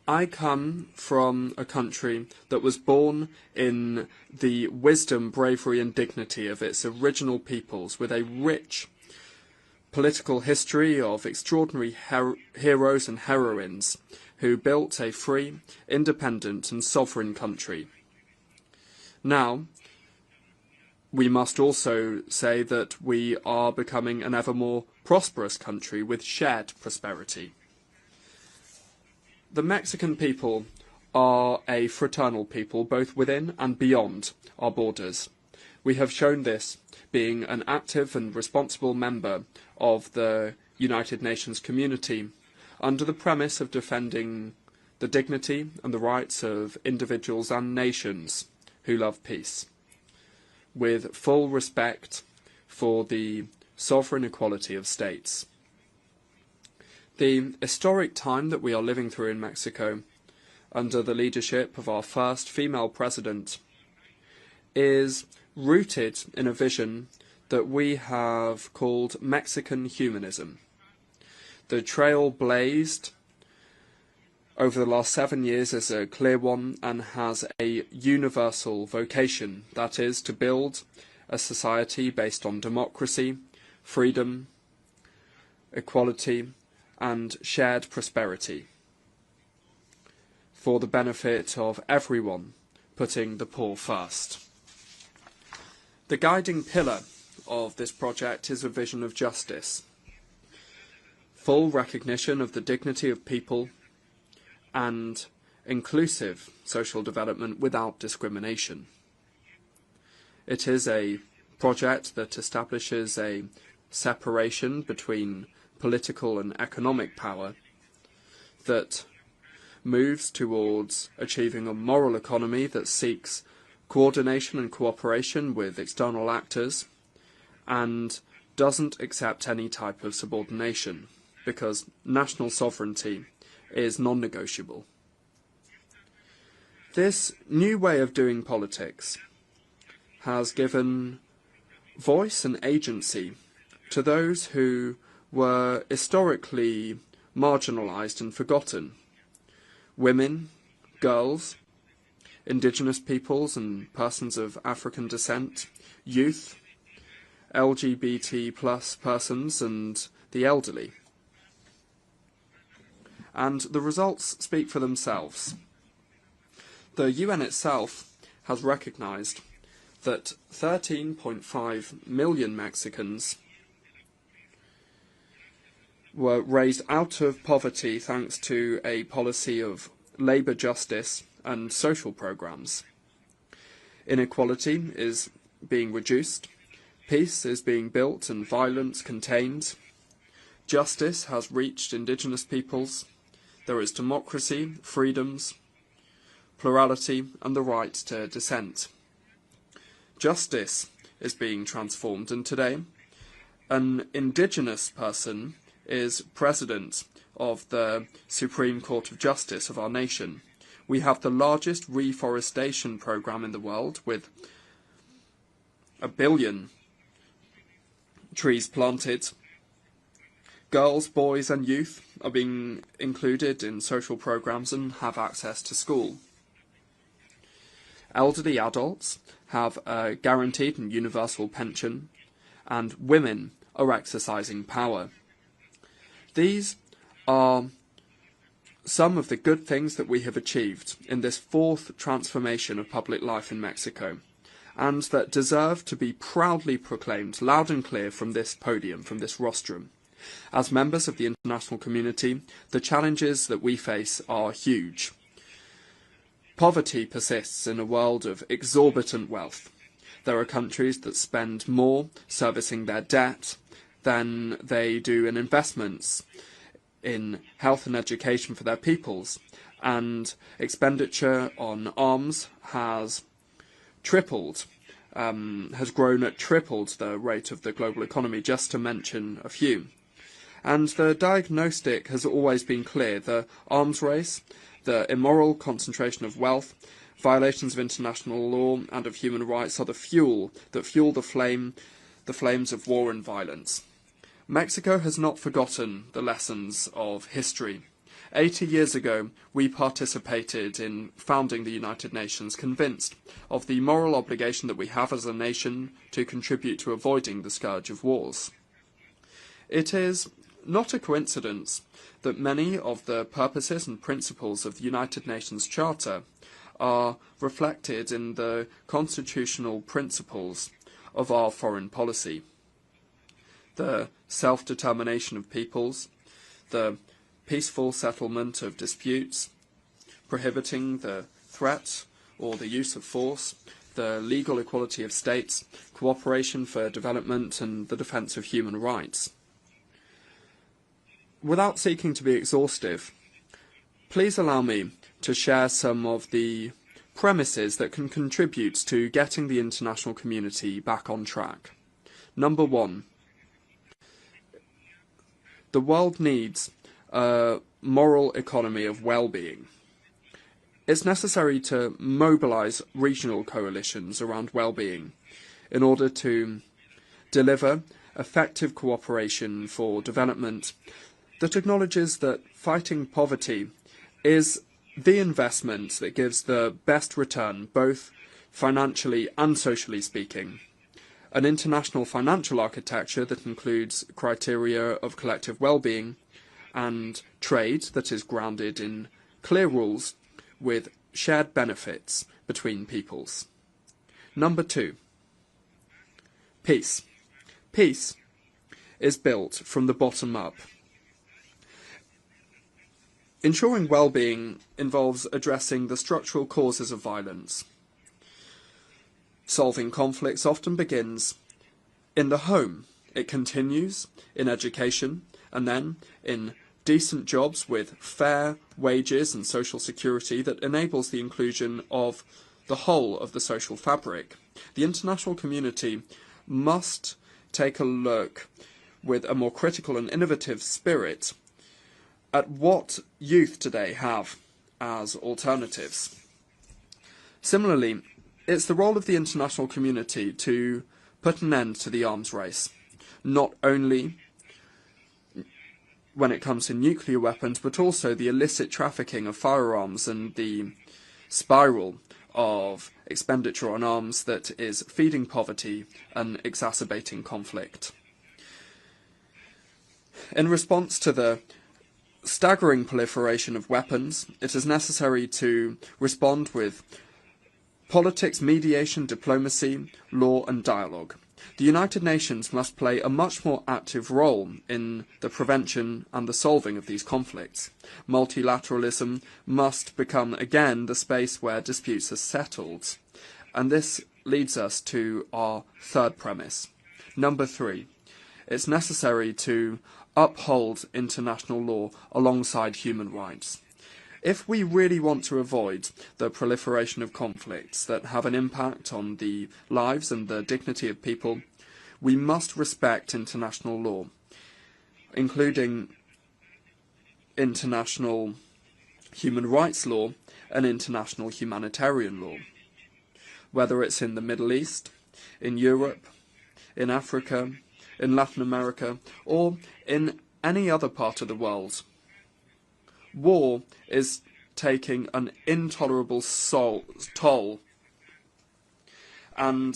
I come from a country that was born in the wisdom, bravery and dignity of its original peoples, with a rich political history of extraordinary heroes and heroines who built a free, independent and sovereign country. Now, we must also say that we are becoming an ever more prosperous country with shared prosperity. The Mexican people are a fraternal people, both within and beyond our borders. We have shown this being an active and responsible member of the United Nations community under the premise of defending the dignity and the rights of individuals and nations who love peace, with full respect for the sovereign equality of states. The historic time that we are living through in Mexico, under the leadership of our first female president, is rooted in a vision that we have called Mexican humanism. The trail blazed over the last 7 years is a clear one and has a universal vocation, that is, to build a society based on democracy, freedom, equality, and shared prosperity for the benefit of everyone, putting the poor first. The guiding pillar of this project is a vision of justice, full recognition of the dignity of people, and inclusive social development without discrimination. It is a project that establishes a separation between political and economic power that moves towards achieving a moral economy that seeks coordination and cooperation with external actors and doesn't accept any type of subordination, because national sovereignty is non-negotiable. This new way of doing politics has given voice and agency to those who were historically marginalized and forgotten. Women, girls, indigenous peoples and persons of African descent, youth, LGBT plus persons and the elderly. And the results speak for themselves. The UN itself has recognized that 13.5 million Mexicans were raised out of poverty thanks to a policy of labour justice and social programs. Inequality is being reduced, peace is being built and violence contained, justice has reached indigenous peoples, there is democracy, freedoms, plurality and the right to dissent. Justice is being transformed, and today an indigenous person is president of the Supreme Court of Justice of our nation. We have the largest reforestation program in the world, with 1 billion trees planted. Girls, boys and youth are being included in social programs and have access to school. Elderly adults have a guaranteed and universal pension, and women are exercising power. These are some of the good things that we have achieved in this fourth transformation of public life in Mexico, and that deserve to be proudly proclaimed loud and clear from this podium, from this rostrum. As members of the international community, the challenges that we face are huge. Poverty persists in a world of exorbitant wealth. There are countries that spend more servicing their debt than they do in investments in health and education for their peoples, and expenditure on arms has tripled, has grown at tripled the rate of the global economy, just to mention a few. And the diagnostic has always been clear: the arms race, the immoral concentration of wealth, violations of international law and of human rights are the fuel that fuel the flames of war and violence. Mexico has not forgotten the lessons of history, 80 years ago, we participated in founding the United Nations, convinced of the moral obligation that we have as a nation to contribute to avoiding the scourge of wars. It is not a coincidence that many of the purposes and principles of the United Nations Charter are reflected in the constitutional principles of our foreign policy. The self-determination of peoples, the peaceful settlement of disputes, prohibiting the threat or the use of force, the legal equality of states, cooperation for development and the defence of human rights. Without seeking to be exhaustive, please allow me to share some of the premises that can contribute to getting the international community back on track. Number one, the world needs a moral economy of well-being. It's necessary to mobilise regional coalitions around well-being in order to deliver effective cooperation for development that acknowledges that fighting poverty is the investment that gives the best return, both financially and socially speaking. An international financial architecture that includes criteria of collective well-being and trade that is grounded in clear rules with shared benefits between peoples. Number two, peace. Peace is built from the bottom up. Ensuring well-being involves addressing the structural causes of violence. Solving conflicts often begins in the home. It continues in education and then in decent jobs with fair wages and social security that enables the inclusion of the whole of the social fabric. The international community must take a look with a more critical and innovative spirit at what youth today have as alternatives. Similarly, it's the role of the international community to put an end to the arms race, not only when it comes to nuclear weapons, but also the illicit trafficking of firearms and the spiral of expenditure on arms that is feeding poverty and exacerbating conflict. In response to the staggering proliferation of weapons, it is necessary to respond with politics, mediation, diplomacy, law and dialogue. The United Nations must play a much more active role in the prevention and the solving of these conflicts. Multilateralism must become again the space where disputes are settled. And this leads us to our third premise. Number three, it's necessary to uphold international law alongside human rights. If we really want to avoid the proliferation of conflicts that have an impact on the lives and the dignity of people, we must respect international law, including international human rights law and international humanitarian law. Whether it's in the Middle East, in Europe, in Africa, in Latin America, or in any other part of the world. War is taking an intolerable toll, and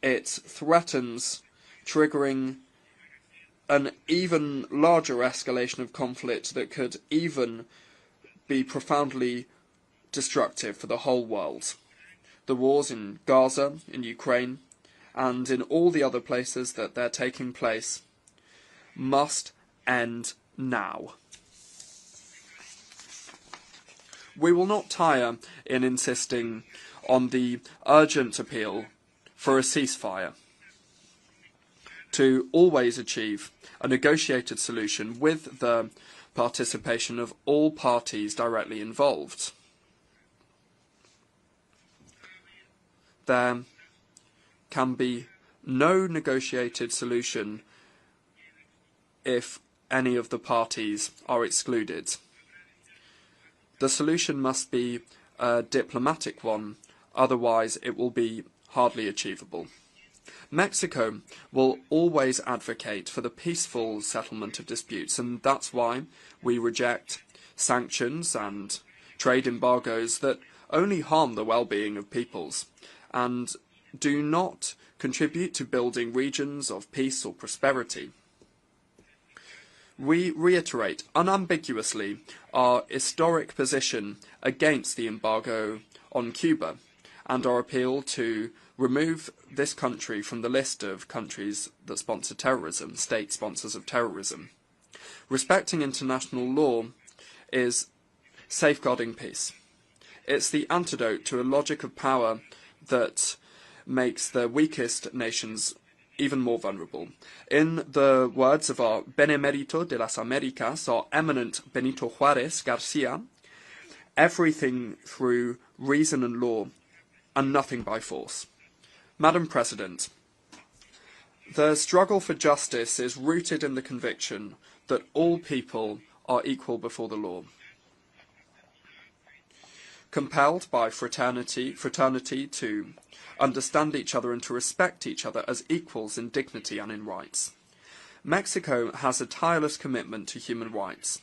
it threatens triggering an even larger escalation of conflict that could even be profoundly destructive for the whole world. The wars in Gaza, in Ukraine, and in all the other places that they're taking place must end now. We will not tire in insisting on the urgent appeal for a ceasefire, to always achieve a negotiated solution with the participation of all parties directly involved. There can be no negotiated solution if any of the parties are excluded. The solution must be a diplomatic one, otherwise it will be hardly achievable. Mexico will always advocate for the peaceful settlement of disputes, and that's why we reject sanctions and trade embargoes that only harm the well-being of peoples and do not contribute to building regions of peace or prosperity. We reiterate unambiguously our historic position against the embargo on Cuba and our appeal to remove this country from the list of countries that sponsor terrorism, state sponsors of terrorism. Respecting international law is safeguarding peace. It's the antidote to a logic of power that makes the weakest nations even more vulnerable. In the words of our Benemérito de las Américas, our eminent Benito Juárez Garcia, everything through reason and law, and nothing by force. Madam President, the struggle for justice is rooted in the conviction that all people are equal before the law. Compelled by fraternity to understand each other and to respect each other as equals in dignity and in rights. Mexico has a tireless commitment to human rights,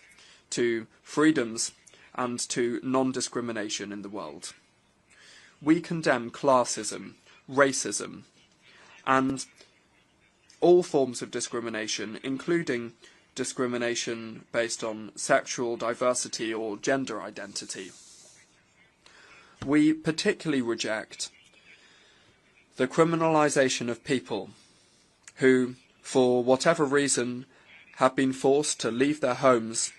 to freedoms and to non-discrimination in the world. We condemn classism, racism, and all forms of discrimination, including discrimination based on sexual diversity or gender identity. We particularly reject the criminalization of people who, for whatever reason, have been forced to leave their homes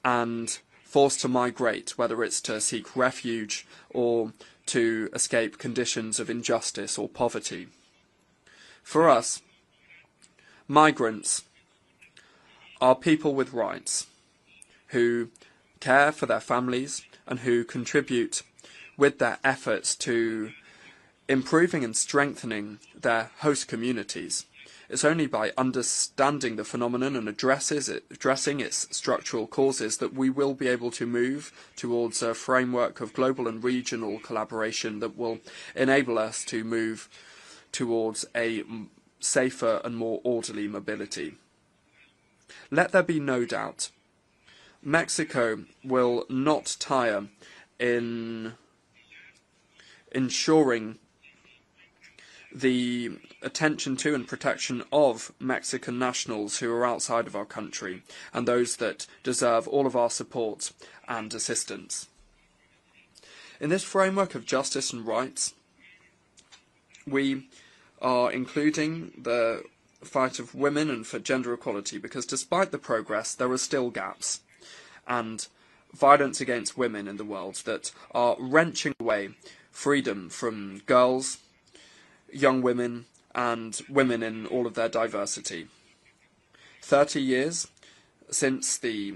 and forced to migrate, whether it's to seek refuge or to escape conditions of injustice or poverty. For us, migrants are people with rights, who care for their families and who contribute with their efforts to improving and strengthening their host communities. It's only by understanding the phenomenon and addressing its structural causes that we will be able to move towards a framework of global and regional collaboration that will enable us to move towards a safer and more orderly mobility. Let there be no doubt, Mexico will not tire in ensuring the attention to and protection of Mexican nationals who are outside of our country and those that deserve all of our support and assistance. In this framework of justice and rights, we are including the fight of women and for gender equality because despite the progress there are still gaps and violence against women in the world that are wrenching away freedom from girls, young women and women in all of their diversity. 30 years since the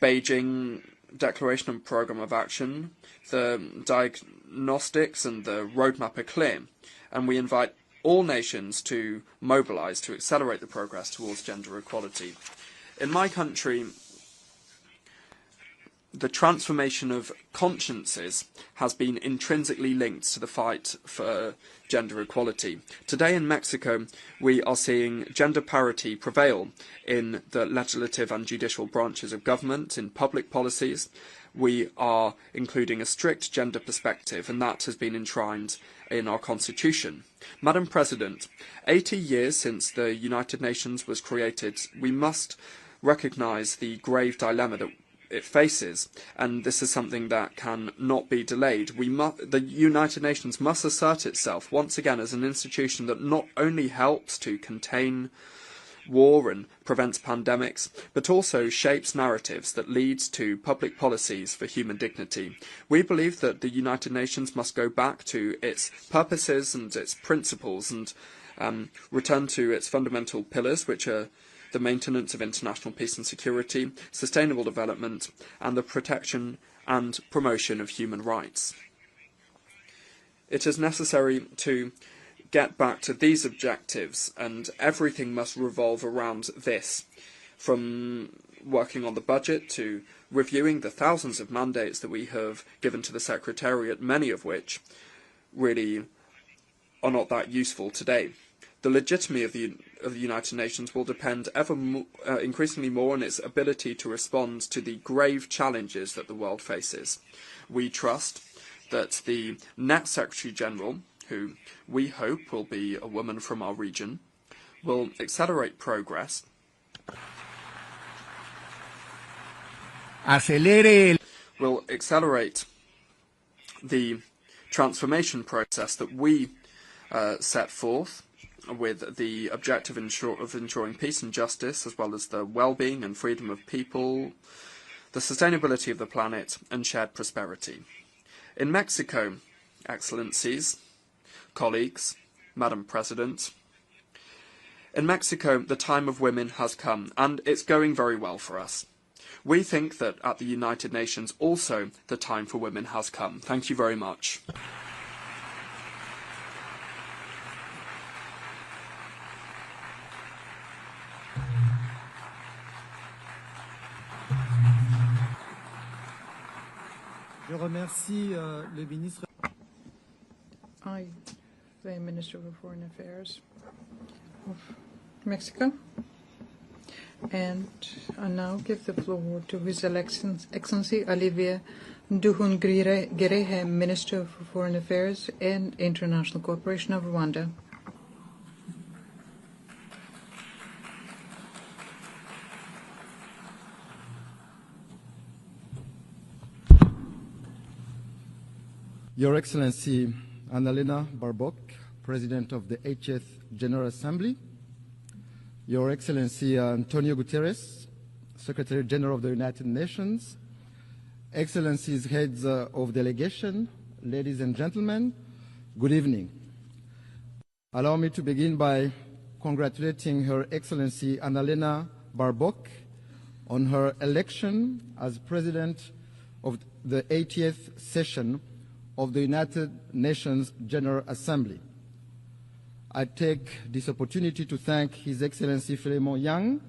Beijing Declaration and Programme of Action, the diagnostics and the roadmap are clear, and we invite all nations to mobilise to accelerate the progress towards gender equality. In my country, the transformation of consciences has been intrinsically linked to the fight for gender equality. Today in Mexico, we are seeing gender parity prevail in the legislative and judicial branches of government, in public policies. We are including a strict gender perspective, and that has been enshrined in our constitution. Madam President, 80 years since the United Nations was created, we must recognise the grave dilemma that it faces, and this is something that can not be delayed. The United Nations must assert itself once again as an institution that not only helps to contain war and prevents pandemics, but also shapes narratives that leads to public policies for human dignity. We believe that the United Nations must go back to its purposes and its principles and return to its fundamental pillars, which are the maintenance of international peace and security, sustainable development, and the protection and promotion of human rights. It is necessary to get back to these objectives, and everything must revolve around this, from working on the budget to reviewing the thousands of mandates that we have given to the Secretariat, many of which really are not that useful today. The legitimacy of the United Nations will depend increasingly more on its ability to respond to the grave challenges that the world faces. We trust that the next Secretary General, who we hope will be a woman from our region, will accelerate progress, will accelerate the transformation process that we set forth, with the objective of ensuring peace and justice, as well as the well-being and freedom of people, the sustainability of the planet, and shared prosperity. In Mexico, Excellencies, colleagues, Madam President, in Mexico, the time of women has come, and it's going very well for us. We think that at the United Nations also the time for women has come. Thank you very much. Je remercie le ministre. I thank the Minister of Foreign Affairs of Mexico, and I now give the floor to His Excellency Olivier Nduhungirehe, Minister of Foreign Affairs and International Cooperation of Rwanda. Your Excellency Annalena Baerbock, President of the 80th General Assembly, Your Excellency Antonio Guterres, Secretary General of the United Nations, Excellencies, Heads of Delegation, ladies and gentlemen, good evening. Allow me to begin by congratulating Her Excellency Annalena Baerbock on her election as President of the 80th session of the United Nations General Assembly. I take this opportunity to thank His Excellency Philemon Yang,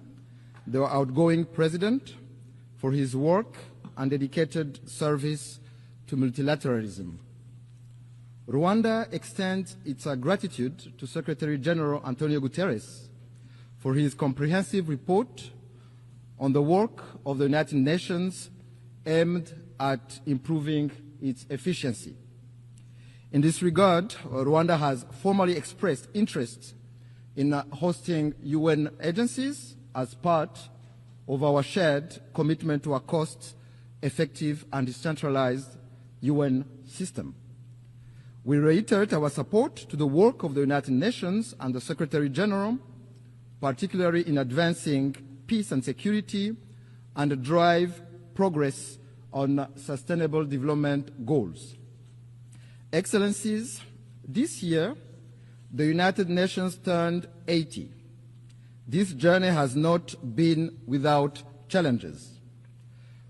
the outgoing President, for his work and dedicated service to multilateralism. Rwanda extends its gratitude to Secretary General Antonio Guterres for his comprehensive report on the work of the United Nations aimed at improving its efficiency. In this regard, Rwanda has formally expressed interest in hosting UN agencies as part of our shared commitment to a cost-effective and decentralized UN system. We reiterate our support to the work of the United Nations and the Secretary General, particularly in advancing peace and security and drive progress on sustainable development goals. Excellencies, this year, the United Nations turned 80. This journey has not been without challenges.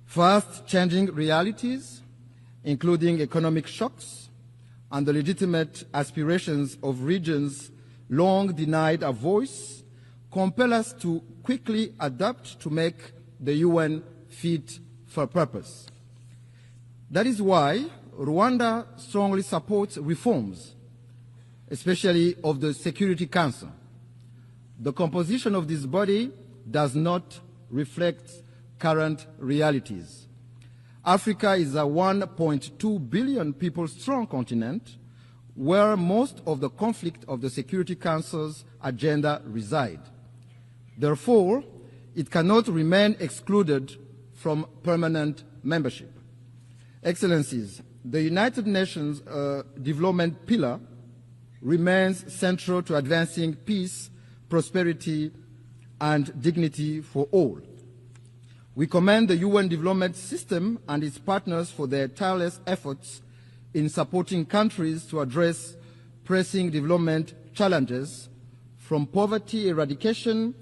Fast-changing realities, including economic shocks and the legitimate aspirations of regions long denied a voice, compel us to quickly adapt to make the UN fit for purpose. That is why Rwanda strongly supports reforms, especially of the Security Council. The composition of this body does not reflect current realities. Africa is a 1.2 billion people strong continent where most of the conflict of the Security Council's agenda reside. Therefore, it cannot remain excluded from permanent membership. Excellencies, the United Nations development pillar remains central to advancing peace, prosperity, and dignity for all. We commend the UN development system and its partners for their tireless efforts in supporting countries to address pressing development challenges, from poverty eradication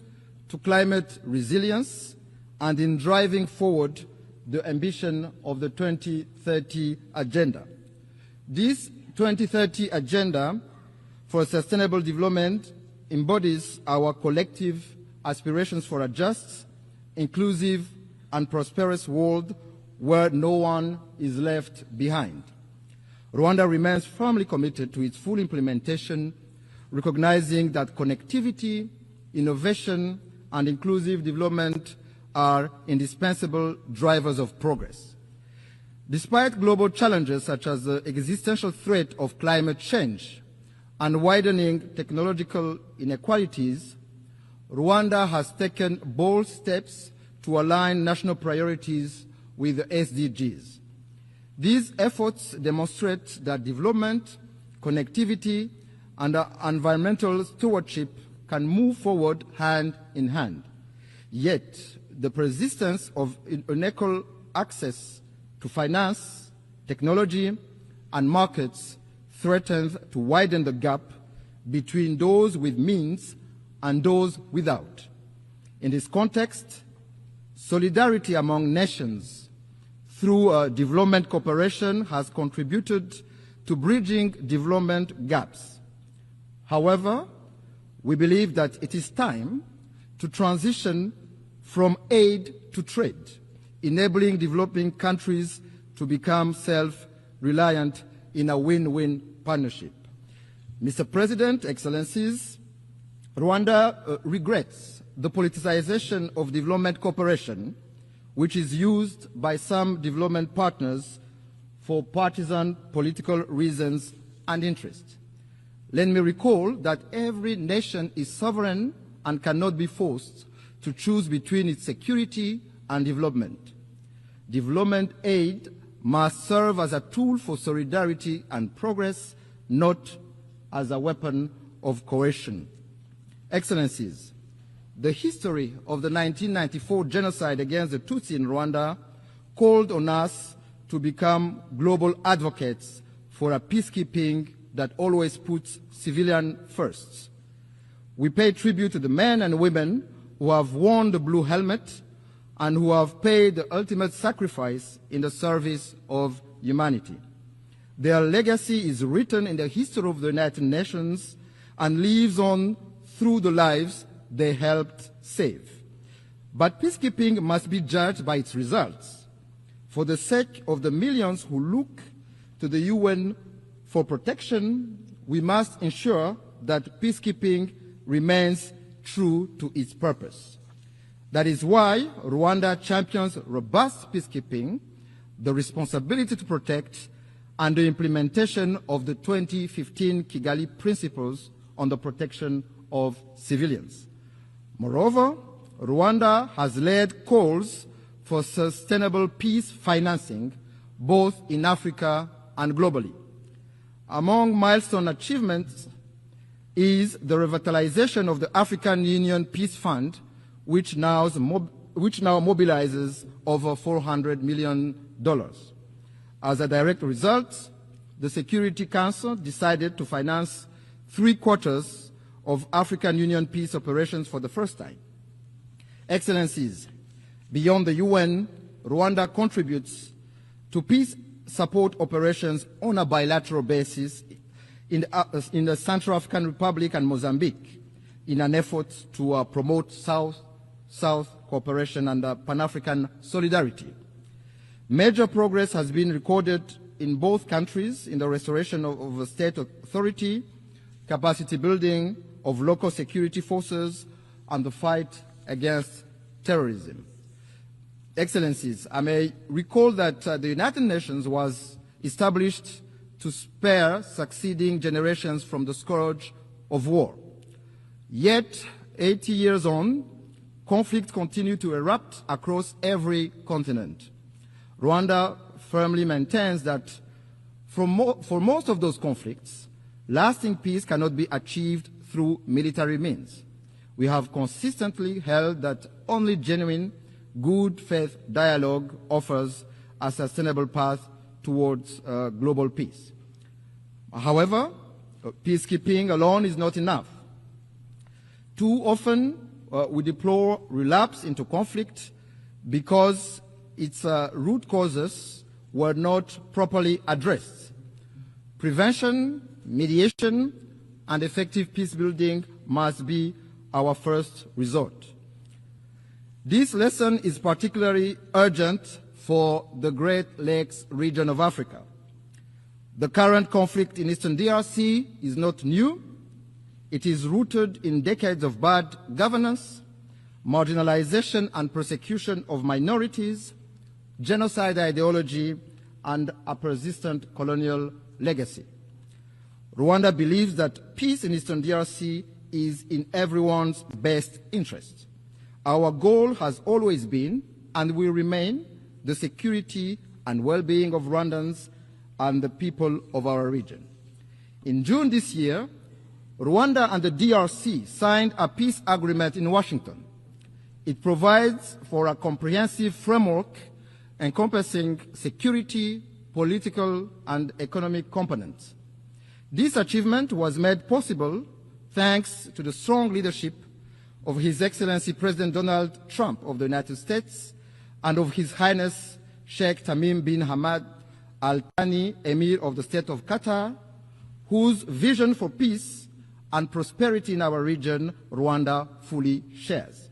to climate resilience, and in driving forward the ambition of the 2030 Agenda. This 2030 Agenda for Sustainable Development embodies our collective aspirations for a just, inclusive, and prosperous world where no one is left behind. Rwanda remains firmly committed to its full implementation recognizing that connectivity, innovation, and inclusive development are indispensable drivers of progress. Despite global challenges such as the existential threat of climate change and widening technological inequalities, Rwanda has taken bold steps to align national priorities with the SDGs. These efforts demonstrate that development, connectivity, and environmental stewardship can move forward hand in hand. Yet, the persistence of unequal access to finance, technology, and markets threatens to widen the gap between those with means and those without. In this context, solidarity among nations through development cooperation has contributed to bridging development gaps. However, we believe that it is time to transition from aid to trade, enabling developing countries to become self-reliant in a win-win partnership. Mr. President, Excellencies, Rwanda regrets the politicization of development cooperation, which is used by some development partners for partisan political reasons and interests. Let me recall that every nation is sovereign and cannot be forced to choose between its security and development. Development aid must serve as a tool for solidarity and progress, not as a weapon of coercion. Excellencies, the history of the 1994 genocide against the Tutsi in Rwanda called on us to become global advocates for a peacekeeping that always puts civilians first. We pay tribute to the men and women who have worn the blue helmet and who have paid the ultimate sacrifice in the service of humanity. Their legacy is written in the history of the United Nations and lives on through the lives they helped save. But peacekeeping must be judged by its results. For the sake of the millions who look to the UN for protection, we must ensure that peacekeeping remains true to its purpose. That is why Rwanda champions robust peacekeeping, the responsibility to protect, and the implementation of the 2015 Kigali Principles on the protection of civilians. Moreover, Rwanda has led calls for sustainable peace financing both in Africa and globally. Among milestone achievements is the revitalization of the African Union Peace Fund, which now mobilizes over $400 million. As a direct result, the Security Council decided to finance 3/4 of African Union peace operations for the first time. Excellencies, beyond the UN, Rwanda contributes to peace support operations on a bilateral basis in the Central African Republic and Mozambique in an effort to promote South-South cooperation and Pan-African solidarity. Major progress has been recorded in both countries in the restoration of state authority, capacity building of local security forces, and the fight against terrorism. Excellencies, I may recall that the United Nations was established to spare succeeding generations from the scourge of war. Yet, 80 years on, conflict continues to erupt across every continent. Rwanda firmly maintains that for most of those conflicts, lasting peace cannot be achieved through military means. We have consistently held that only genuine, good faith dialogue offers a sustainable path towards global peace. However, peacekeeping alone is not enough. Too often, we deplore relapse into conflict because its root causes were not properly addressed. Prevention, mediation, and effective peace building must be our first resort. This lesson is particularly urgent for the Great Lakes region of Africa. The current conflict in Eastern DRC is not new. It is rooted in decades of bad governance, marginalization and persecution of minorities, genocide ideology, and a persistent colonial legacy. Rwanda believes that peace in Eastern DRC is in everyone's best interest. Our goal has always been and will remain the security and well-being of Rwandans and the people of our region. In June this year, Rwanda and the DRC signed a peace agreement in Washington. It provides for a comprehensive framework encompassing security, political, and economic components. This achievement was made possible thanks to the strong leadership of His Excellency President Donald Trump of the United States and of His Highness Sheikh Tamim bin Hamad Al Thani, Emir of the State of Qatar, whose vision for peace and prosperity in our region Rwanda fully shares.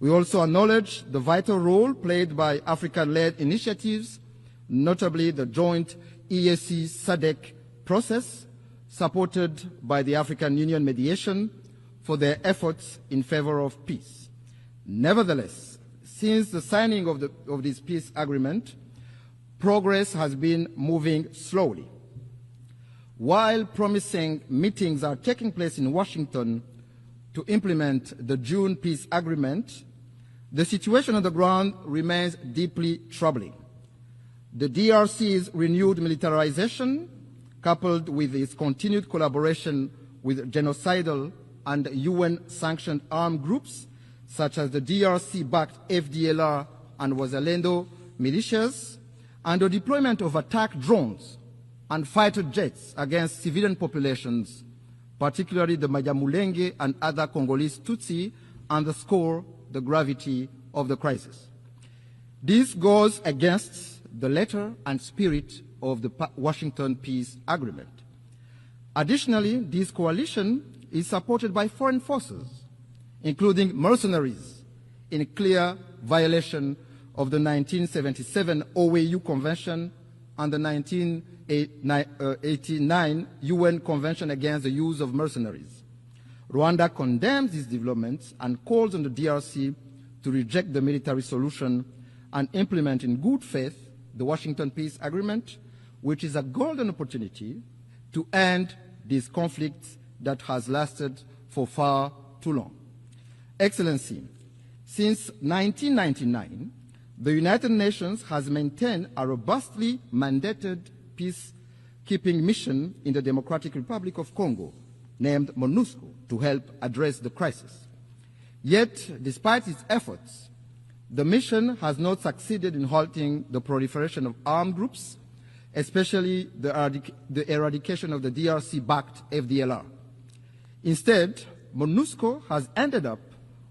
We also acknowledge the vital role played by African-led initiatives, notably the joint EAC-SADC process, supported by the African Union mediation, for their efforts in favor of peace. Nevertheless, since the signing of this peace agreement, progress has been moving slowly. While promising meetings are taking place in Washington to implement the June peace agreement, the situation on the ground remains deeply troubling. The DRC's renewed militarization, coupled with its continued collaboration with genocidal and UN-sanctioned armed groups, such as the DRC-backed FDLR and Wazalendo militias, and the deployment of attack drones and fighter jets against civilian populations, particularly the Banyamulenge and other Congolese Tutsi, underscore the gravity of the crisis. This goes against the letter and spirit of the Washington Peace Agreement. Additionally, this coalition is supported by foreign forces, including mercenaries, in clear violation of the 1977 OAU Convention and the 1989 UN Convention against the use of mercenaries. Rwanda condemns these developments and calls on the DRC to reject the military solution and implement in good faith the Washington Peace Agreement, which is a golden opportunity to end this conflict that has lasted for far too long. Excellency, since 1999, the United Nations has maintained a robustly mandated peacekeeping mission in the Democratic Republic of Congo, named MONUSCO, to help address the crisis. Yet, despite its efforts, the mission has not succeeded in halting the proliferation of armed groups, especially the eradication of the DRC-backed FDLR. Instead, MONUSCO has ended up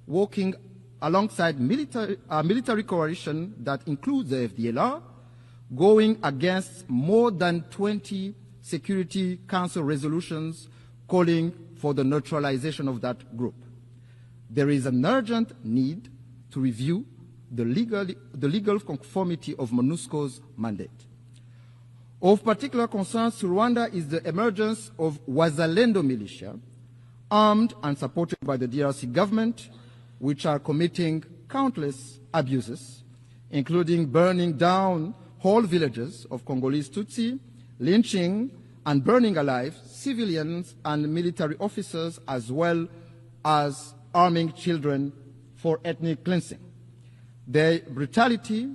working alongside a military coalition that includes the FDLR, going against more than 20 Security Council resolutions calling for the neutralization of that group. There is an urgent need to review the legal conformity of MONUSCO's mandate. Of particular concern to Rwanda is the emergence of Wazalendo militia, armed and supported by the DRC government, which are committing countless abuses, including burning down whole villages of Congolese Tutsi, lynching and burning alive civilians and military officers, as well as arming children for ethnic cleansing. Their brutality,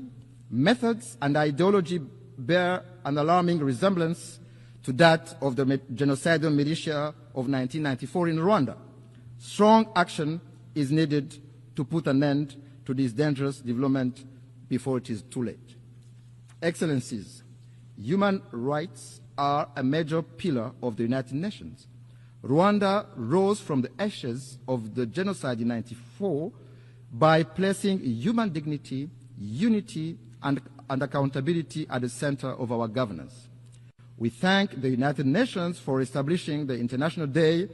methods, and ideology bear an alarming resemblance to that of the genocidal militia of 1994 in Rwanda. Strong action is needed to put an end to this dangerous development before it is too late. Excellencies, human rights are a major pillar of the United Nations. Rwanda rose from the ashes of the genocide in 1994 by placing human dignity, unity, and accountability at the center of our governance. We thank the United Nations for establishing the International Day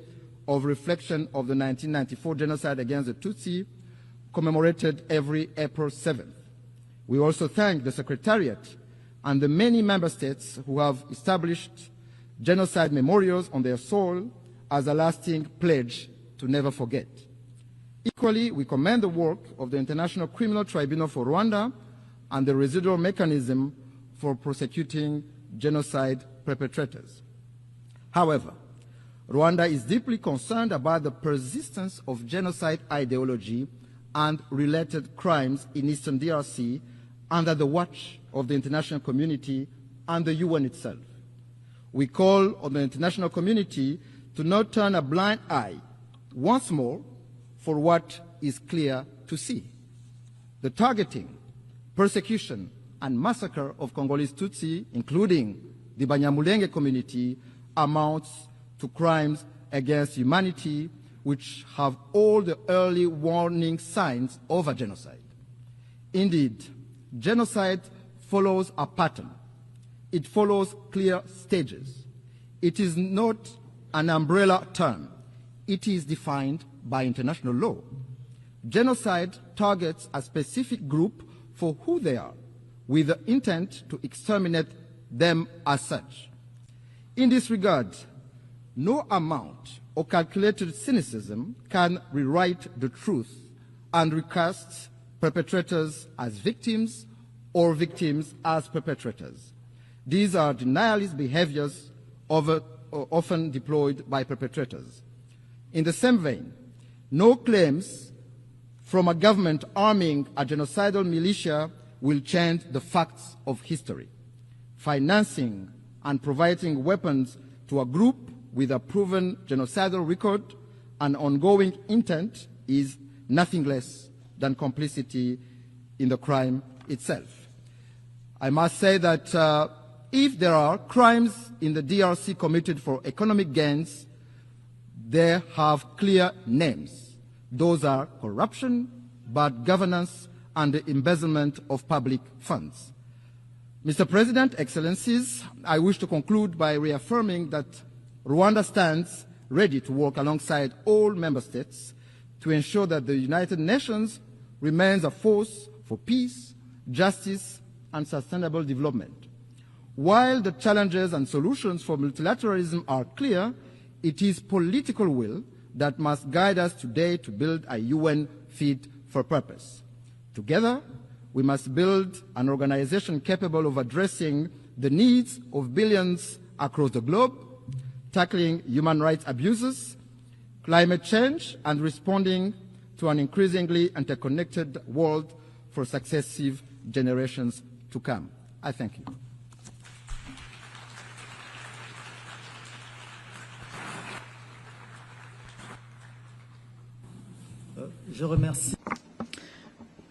of Reflection of the 1994 genocide against the Tutsi, commemorated every April 7th. We also thank the Secretariat and the many member states who have established genocide memorials on their soil as a lasting pledge to never forget. Equally, we commend the work of the International Criminal Tribunal for Rwanda and the residual mechanism for prosecuting genocide perpetrators. However, Rwanda is deeply concerned about the persistence of genocide ideology and related crimes in Eastern DRC under the watch of the international community and the UN itself. We call on the international community to not turn a blind eye once more for what is clear to see. The targeting, persecution, and massacre of Congolese Tutsi, including the Banyamulenge community, amounts to crimes against humanity which have all the early warning signs of a genocide. Indeed, genocide follows a pattern. It follows clear stages. It is not an umbrella term. It is defined by international law. Genocide targets a specific group for who they are, with the intent to exterminate them as such. In this regard, no amount of calculated cynicism can rewrite the truth and recast perpetrators as victims or victims as perpetrators. These are denialist behaviors often deployed by perpetrators. In the same vein, no claims from a government arming a genocidal militia will change the facts of history. Financing and providing weapons to a group with a proven genocidal record and ongoing intent is nothing less than complicity in the crime itself. I must say that if there are crimes in the DRC committed for economic gains, they have clear names. Those are corruption, bad governance, and the embezzlement of public funds. Mr. President, Excellencies, I wish to conclude by reaffirming that Rwanda stands ready to work alongside all member states to ensure that the United Nations remains a force for peace, justice, and sustainable development. While the challenges and solutions for multilateralism are clear, it is political will that must guide us today to build a UN fit for purpose. Together, we must build an organization capable of addressing the needs of billions across the globe, tackling human rights abuses, climate change, and responding to an increasingly interconnected world for successive generations to come. I thank you. Je remercie.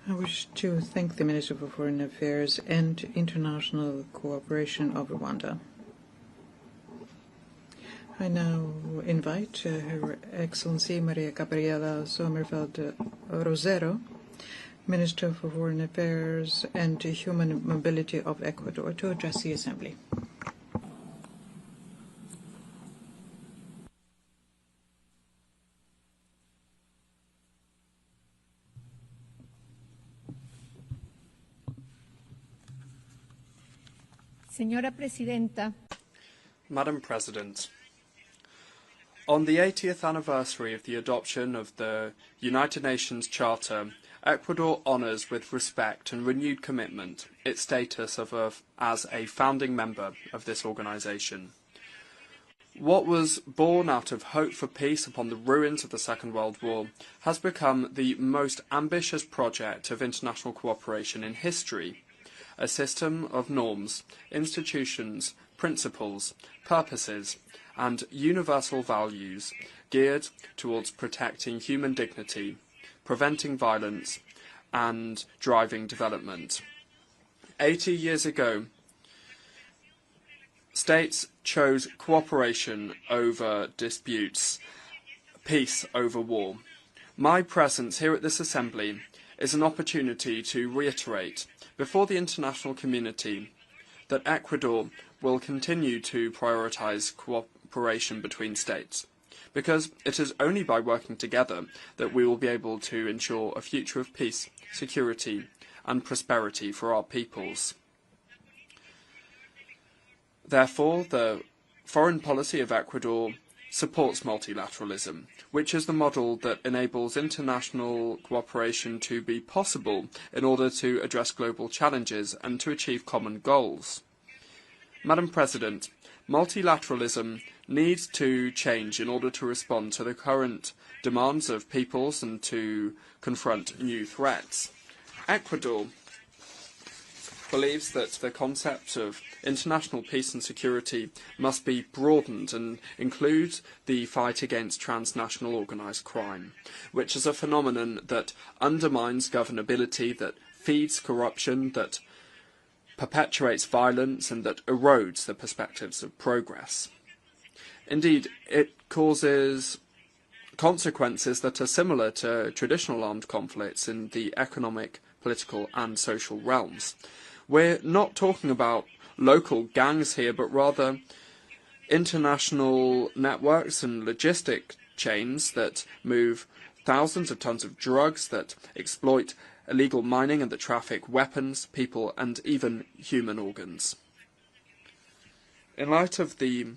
I wish to thank the Minister for Foreign Affairs and International Cooperation of Rwanda. I now invite Her Excellency Maria Gabriela Sommerfeld Rosero, Minister for Foreign Affairs and Human Mobility of Ecuador, to address the Assembly. Señora Presidenta. Madam President, on the 80th anniversary of the adoption of the United Nations Charter, Ecuador honours with respect and renewed commitment its status as a founding member of this organisation. What was born out of hope for peace upon the ruins of the Second World War has become the most ambitious project of international cooperation in history. A system of norms, institutions, principles, purposes, and universal values geared towards protecting human dignity, preventing violence, and driving development. 80 years ago, states chose cooperation over disputes, peace over war. My presence here at this Assembly is an opportunity to reiterate before the international community that Ecuador will continue to prioritise cooperation between states, because it is only by working together that we will be able to ensure a future of peace, security and prosperity for our peoples. Therefore, the foreign policy of Ecuador supports multilateralism, which is the model that enables international cooperation to be possible in order to address global challenges and to achieve common goals. Madam President, multilateralism needs to change in order to respond to the current demands of peoples and to confront new threats. Ecuador believes that the concept of international peace and security must be broadened and include the fight against transnational organised crime, which is a phenomenon that undermines governability, that feeds corruption, that perpetuates violence, and that erodes the perspectives of progress. Indeed, it causes consequences that are similar to traditional armed conflicts in the economic, political and social realms. We're not talking about local gangs here, but rather international networks and logistic chains that move thousands of tons of drugs, that exploit illegal mining and that traffic weapons, people and even human organs. In light of the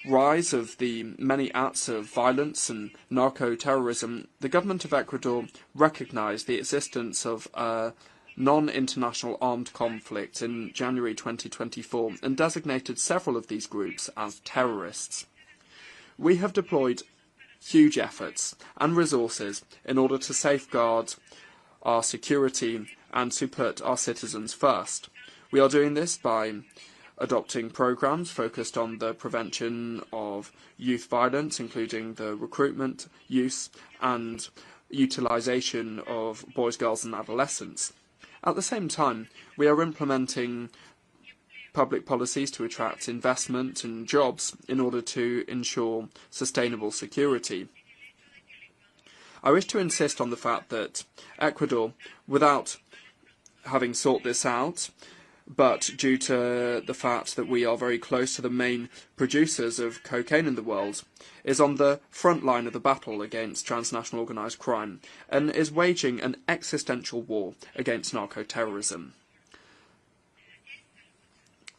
rise of the many acts of violence and narco-terrorism, the government of Ecuador recognized the existence of a non-international armed conflict in January 2024 and designated several of these groups as terrorists. We have deployed huge efforts and resources in order to safeguard our security and to put our citizens first. We are doing this by adopting programs focused on the prevention of youth violence, including the recruitment, use and utilisation of boys, girls and adolescents. At the same time, we are implementing public policies to attract investment and jobs in order to ensure sustainable security. I wish to insist on the fact that Ecuador, without having sought this out, but due to the fact that we are very close to the main producers of cocaine in the world, is on the front line of the battle against transnational organised crime and is waging an existential war against narco-terrorism.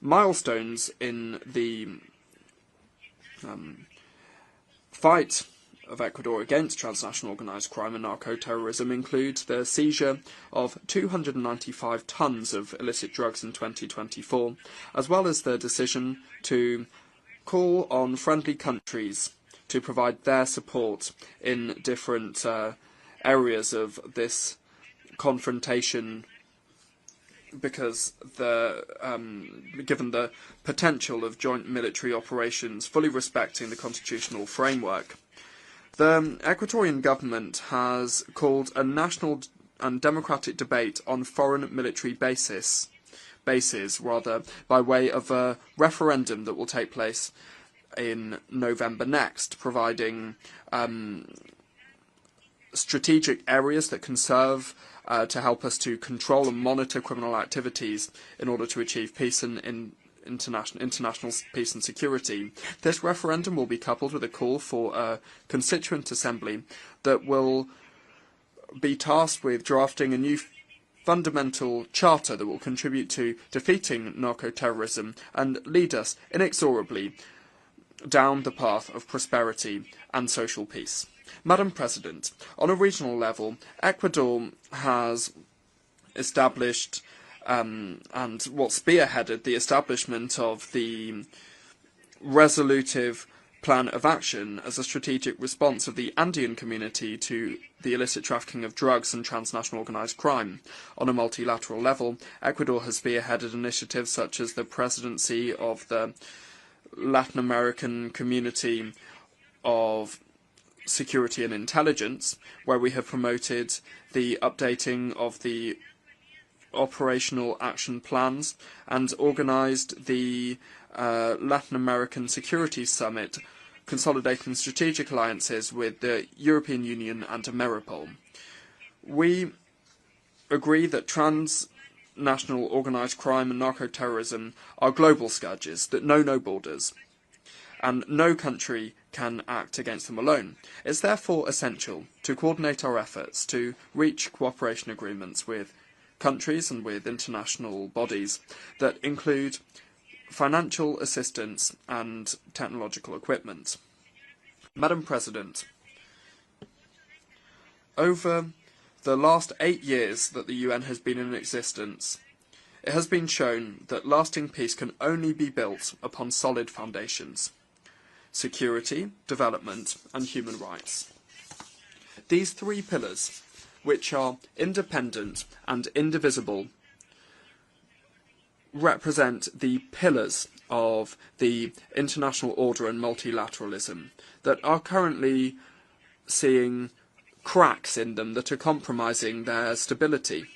Milestones in the fight of Ecuador against transnational organised crime and narco-terrorism include the seizure of 295 tons of illicit drugs in 2024, as well as the decision to call on friendly countries to provide their support in different areas of this confrontation, because given the potential of joint military operations fully respecting the constitutional framework. The Ecuadorian government has called a national and democratic debate on foreign military bases, by way of a referendum that will take place in November next, providing strategic areas that can serve to help us to control and monitor criminal activities in order to achieve peace and international peace and security. This referendum will be coupled with a call for a constituent assembly that will be tasked with drafting a new fundamental charter that will contribute to defeating narco-terrorism and lead us inexorably down the path of prosperity and social peace. Madam President, on a regional level, Ecuador has established and what spearheaded the establishment of the resolutive plan of action as a strategic response of the Andean community to the illicit trafficking of drugs and transnational organised crime. On a multilateral level, Ecuador has spearheaded initiatives such as the presidency of the Latin American Community of Security and Intelligence, where we have promoted the updating of the operational action plans and organised the Latin American Security Summit, consolidating strategic alliances with the European Union and Ameripol. We agree that transnational organised crime and narco-terrorism are global scourges that know no borders, and no country can act against them alone. It's therefore essential to coordinate our efforts to reach cooperation agreements with countries and with international bodies that include financial assistance and technological equipment. Madam President, over the last 8 years that the UN has been in existence, it has been shown that lasting peace can only be built upon solid foundations: security, development, and human rights. These three pillars, which are independent and indivisible, represent the pillars of the international order and multilateralism that are currently seeing cracks in them that are compromising their stability.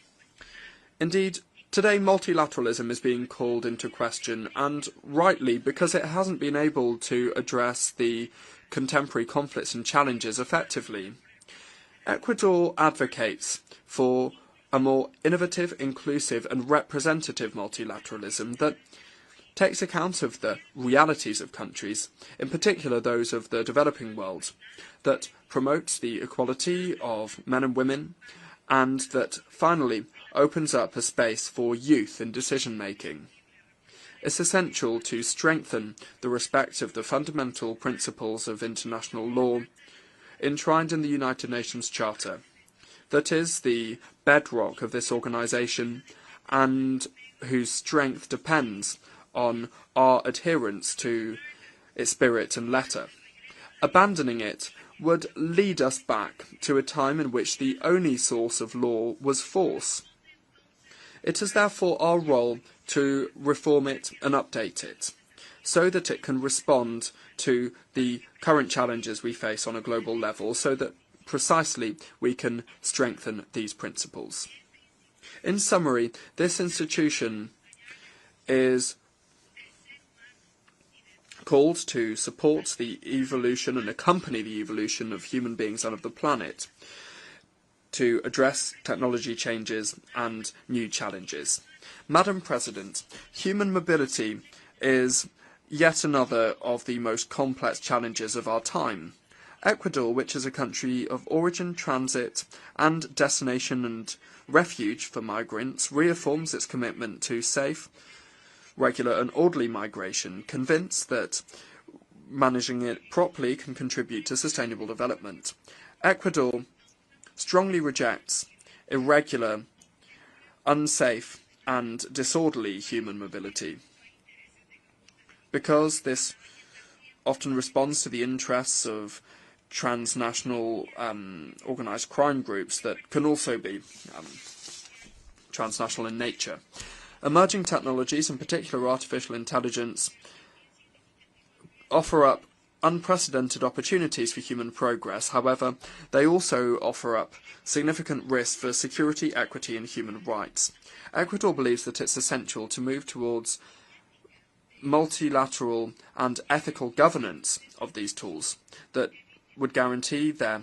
Indeed, today multilateralism is being called into question, and rightly, because it hasn't been able to address the contemporary conflicts and challenges effectively. Ecuador advocates for a more innovative, inclusive and representative multilateralism that takes account of the realities of countries, in particular those of the developing world, that promotes the equality of men and women, and that finally opens up a space for youth in decision-making. It's essential to strengthen the respect of the fundamental principles of international law enshrined in the United Nations Charter, that is the bedrock of this organisation and whose strength depends on our adherence to its spirit and letter. Abandoning it would lead us back to a time in which the only source of law was force. It is therefore our role to reform it and update it, so that it can respond to the current challenges we face on a global level, so that precisely we can strengthen these principles. In summary, this institution is called to support the evolution and accompany the evolution of human beings and of the planet, to address technology changes and new challenges. Madam President, human mobility is yet another of the most complex challenges of our time. Ecuador, which is a country of origin, transit and destination and refuge for migrants, reaffirms its commitment to safe, regular and orderly migration, convinced that managing it properly can contribute to sustainable development. Ecuador strongly rejects irregular, unsafe and disorderly human mobility, because this often responds to the interests of transnational organised crime groups that can also be transnational in nature. Emerging technologies, in particular artificial intelligence, offer up unprecedented opportunities for human progress. However, they also offer up significant risks for security, equity and human rights. Ecuador believes that it's essential to move towards multilateral and ethical governance of these tools that would guarantee their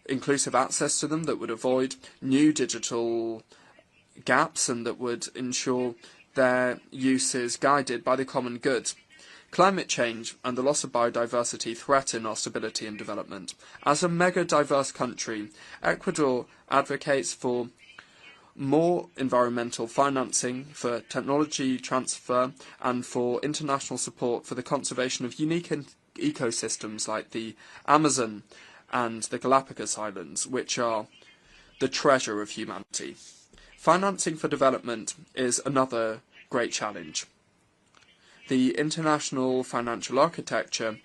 inclusive access to them, that would avoid new digital gaps and that would ensure their use is guided by the common good. Climate change and the loss of biodiversity threaten our stability and development. As a mega-diverse country, Ecuador advocates for more environmental financing, for technology transfer and for international support for the conservation of unique ecosystems like the Amazon and the Galapagos Islands, which are the treasure of humanity. Financing for development is another great challenge. The international financial architecture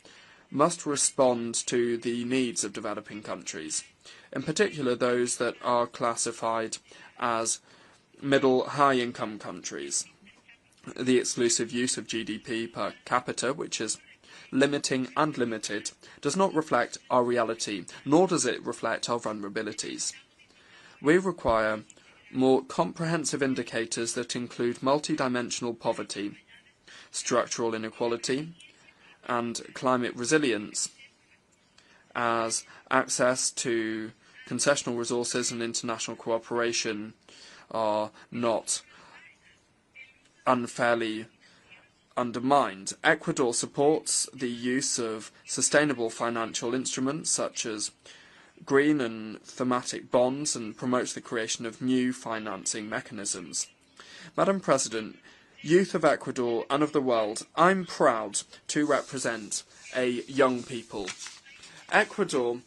must respond to the needs of developing countries, in particular those that are classified as middle-high income countries. The exclusive use of GDP per capita, which is limiting and limited, does not reflect our reality, nor does it reflect our vulnerabilities. We require more comprehensive indicators that include multidimensional poverty, structural inequality, and climate resilience, as access to concessional resources and international cooperation are not unfairly undermined. Ecuador supports the use of sustainable financial instruments such as green and thematic bonds and promotes the creation of new financing mechanisms. Madam President, youth of Ecuador and of the world, I'm proud to represent a young people, Ecuador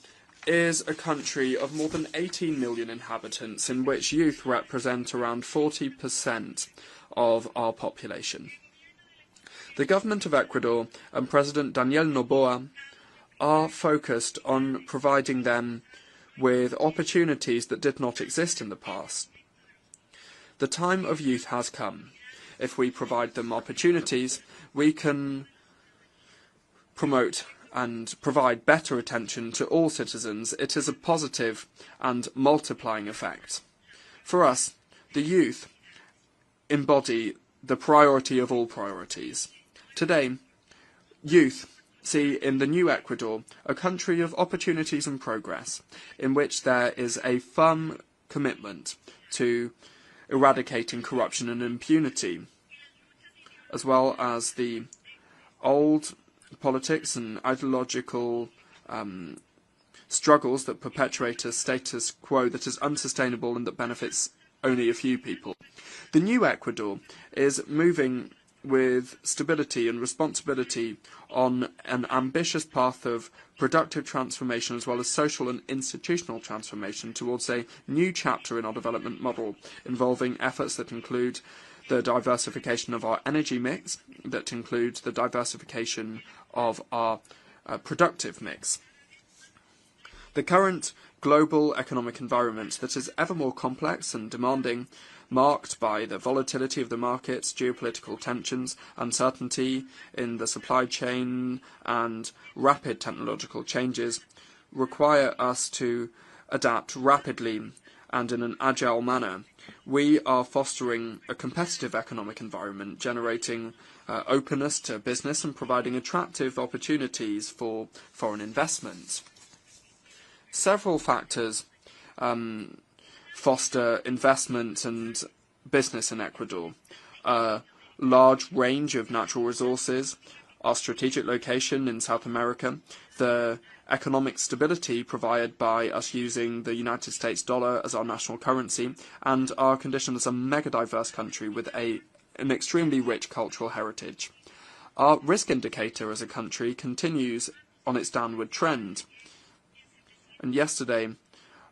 is a country of more than 18 million inhabitants, in which youth represent around 40% of our population. The government of Ecuador and President Daniel Noboa are focused on providing them with opportunities that did not exist in the past. The time of youth has come. If we provide them opportunities, we can promote and provide better attention to all citizens. It is a positive and multiplying effect. For us, the youth embody the priority of all priorities. Today, youth see in the new Ecuador a country of opportunities and progress, in which there is a firm commitment to eradicating corruption and impunity, as well as the old politics and ideological struggles that perpetuate a status quo that is unsustainable and that benefits only a few people. The new Ecuador is moving with stability and responsibility on an ambitious path of productive transformation as well as social and institutional transformation towards a new chapter in our development model, involving efforts that include the diversification of our energy mix, that includes the diversification of our productive mix. The current global economic environment that is ever more complex and demanding, marked by the volatility of the markets, geopolitical tensions, uncertainty in the supply chain, and rapid technological changes, require us to adapt rapidly and in an agile manner. We are fostering a competitive economic environment, generating openness to business and providing attractive opportunities for foreign investment. Several factors foster investment and business in Ecuador. A large range of natural resources, our strategic location in South America, the economic stability provided by us using the United States dollar as our national currency, and our condition as a mega-diverse country with an extremely rich cultural heritage. Our risk indicator as a country continues on its downward trend, and yesterday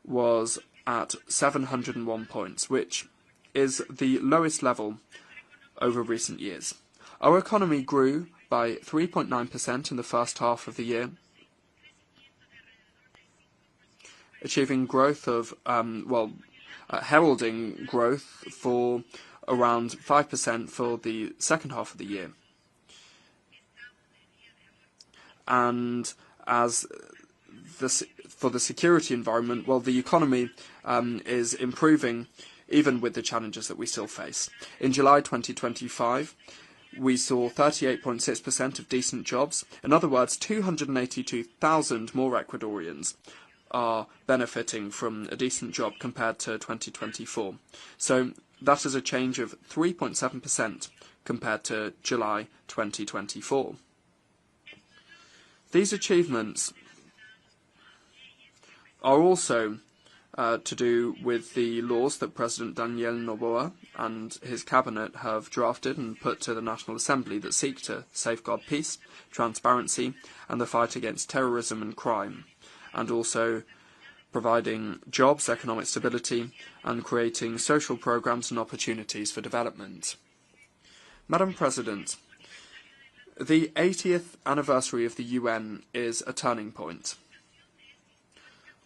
was at 701 points, which is the lowest level over recent years. Our economy grew by 3.9% in the first half of the year, achieving growth of, heralding growth for around 5% for the second half of the year. And as for the security environment, well, the economy is improving even with the challenges that we still face. In July 2025, we saw 38.6% of decent jobs. In other words, 282,000 more Ecuadorians are benefiting from a decent job compared to 2024. So that is a change of 3.7% compared to July 2024. These achievements are also to do with the laws that President Daniel Noboa and his cabinet have drafted and put to the National Assembly that seek to safeguard peace, transparency, and the fight against terrorism and crime, and also providing jobs, economic stability, and creating social programs and opportunities for development. Madam President, the 80th anniversary of the UN is a turning point.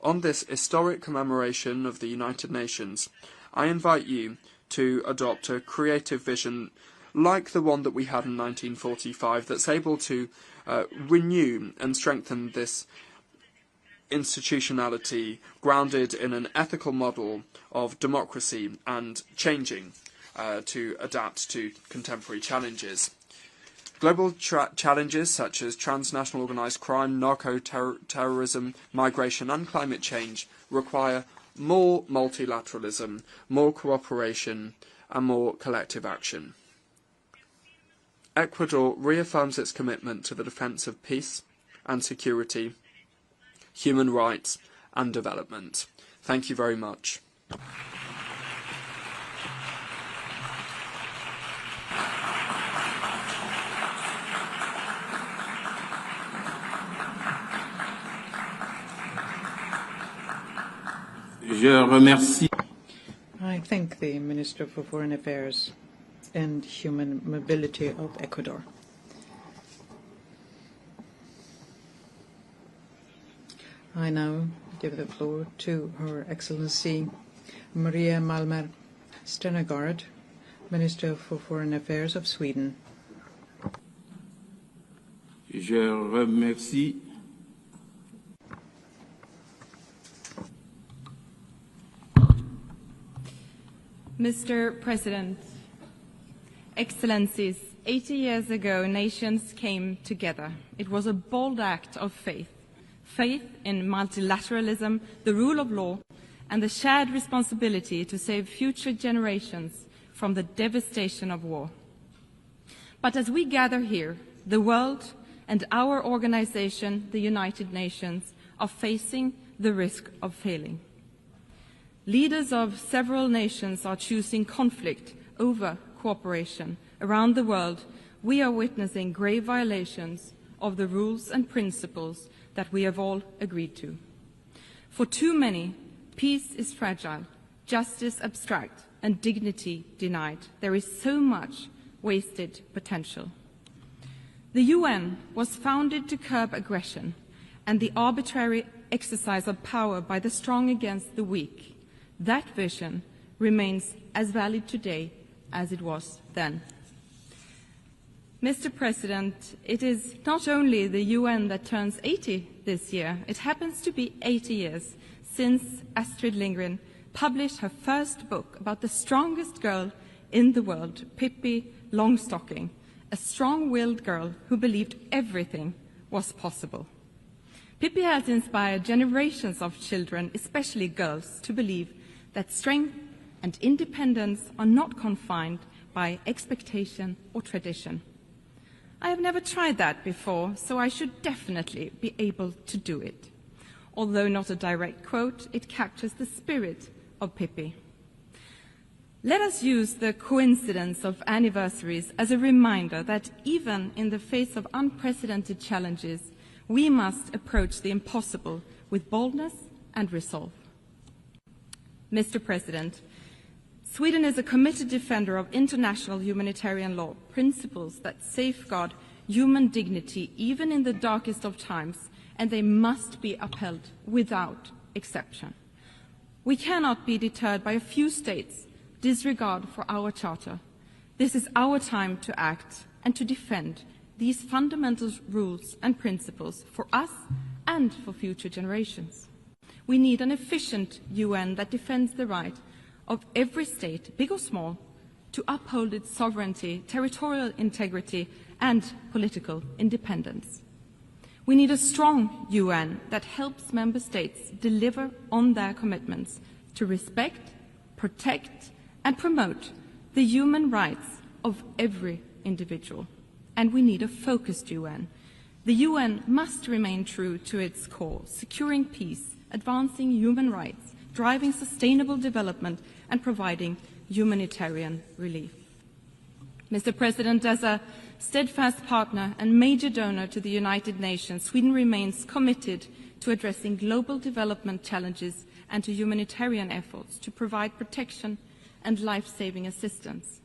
On this historic commemoration of the United Nations, I invite you to adopt a creative vision like the one that we had in 1945 that's able to renew and strengthen this institutionality grounded in an ethical model of democracy and changing to adapt to contemporary challenges. Global challenges such as transnational organised crime, narco-terrorism, migration and climate change require more multilateralism, more cooperation and more collective action. Ecuador reaffirms its commitment to the defence of peace and security, human rights and development. Thank you very much. Je remercie. I thank the Minister for Foreign Affairs and Human Mobility of Ecuador. I now give the floor to Her Excellency Maria Malmer Stenergard, Minister for Foreign Affairs of Sweden. Je remercie Mr. President, Excellencies, 80 years ago, nations came together. It was a bold act of faith. Faith in multilateralism, the rule of law, and the shared responsibility to save future generations from the devastation of war. But as we gather here, the world and our organization, the United Nations, are facing the risk of failing. Leaders of several nations are choosing conflict over cooperation. Around the world, we are witnessing grave violations of the rules and principles that we have all agreed to. For too many, peace is fragile, justice abstract, and dignity denied. There is so much wasted potential. The UN was founded to curb aggression and the arbitrary exercise of power by the strong against the weak. That vision remains as valid today as it was then. Mr. President, it is not only the UN that turns 80 this year, it happens to be 80 years since Astrid Lindgren published her first book about the strongest girl in the world, Pippi Longstocking, a strong-willed girl who believed everything was possible. Pippi has inspired generations of children, especially girls, to believe that strength and independence are not confined by expectation or tradition. I have never tried that before, so I should definitely be able to do it. Although not a direct quote, it captures the spirit of Pippi. Let us use the coincidence of anniversaries as a reminder that even in the face of unprecedented challenges, we must approach the impossible with boldness and resolve. Mr. President, Sweden is a committed defender of international humanitarian law, principles that safeguard human dignity even in the darkest of times, and they must be upheld without exception. We cannot be deterred by a few states' disregard for our charter. This is our time to act and to defend these fundamental rules and principles for us and for future generations. We need an efficient UN that defends the right of every state, big or small, to uphold its sovereignty, territorial integrity, and political independence. We need a strong UN that helps member states deliver on their commitments to respect, protect, and promote the human rights of every individual. And we need a focused UN. The UN must remain true to its core, securing peace, advancing human rights, driving sustainable development, and providing humanitarian relief. Mr. President, as a steadfast partner and major donor to the United Nations, Sweden remains committed to addressing global development challenges and to humanitarian efforts to provide protection and life-saving assistance.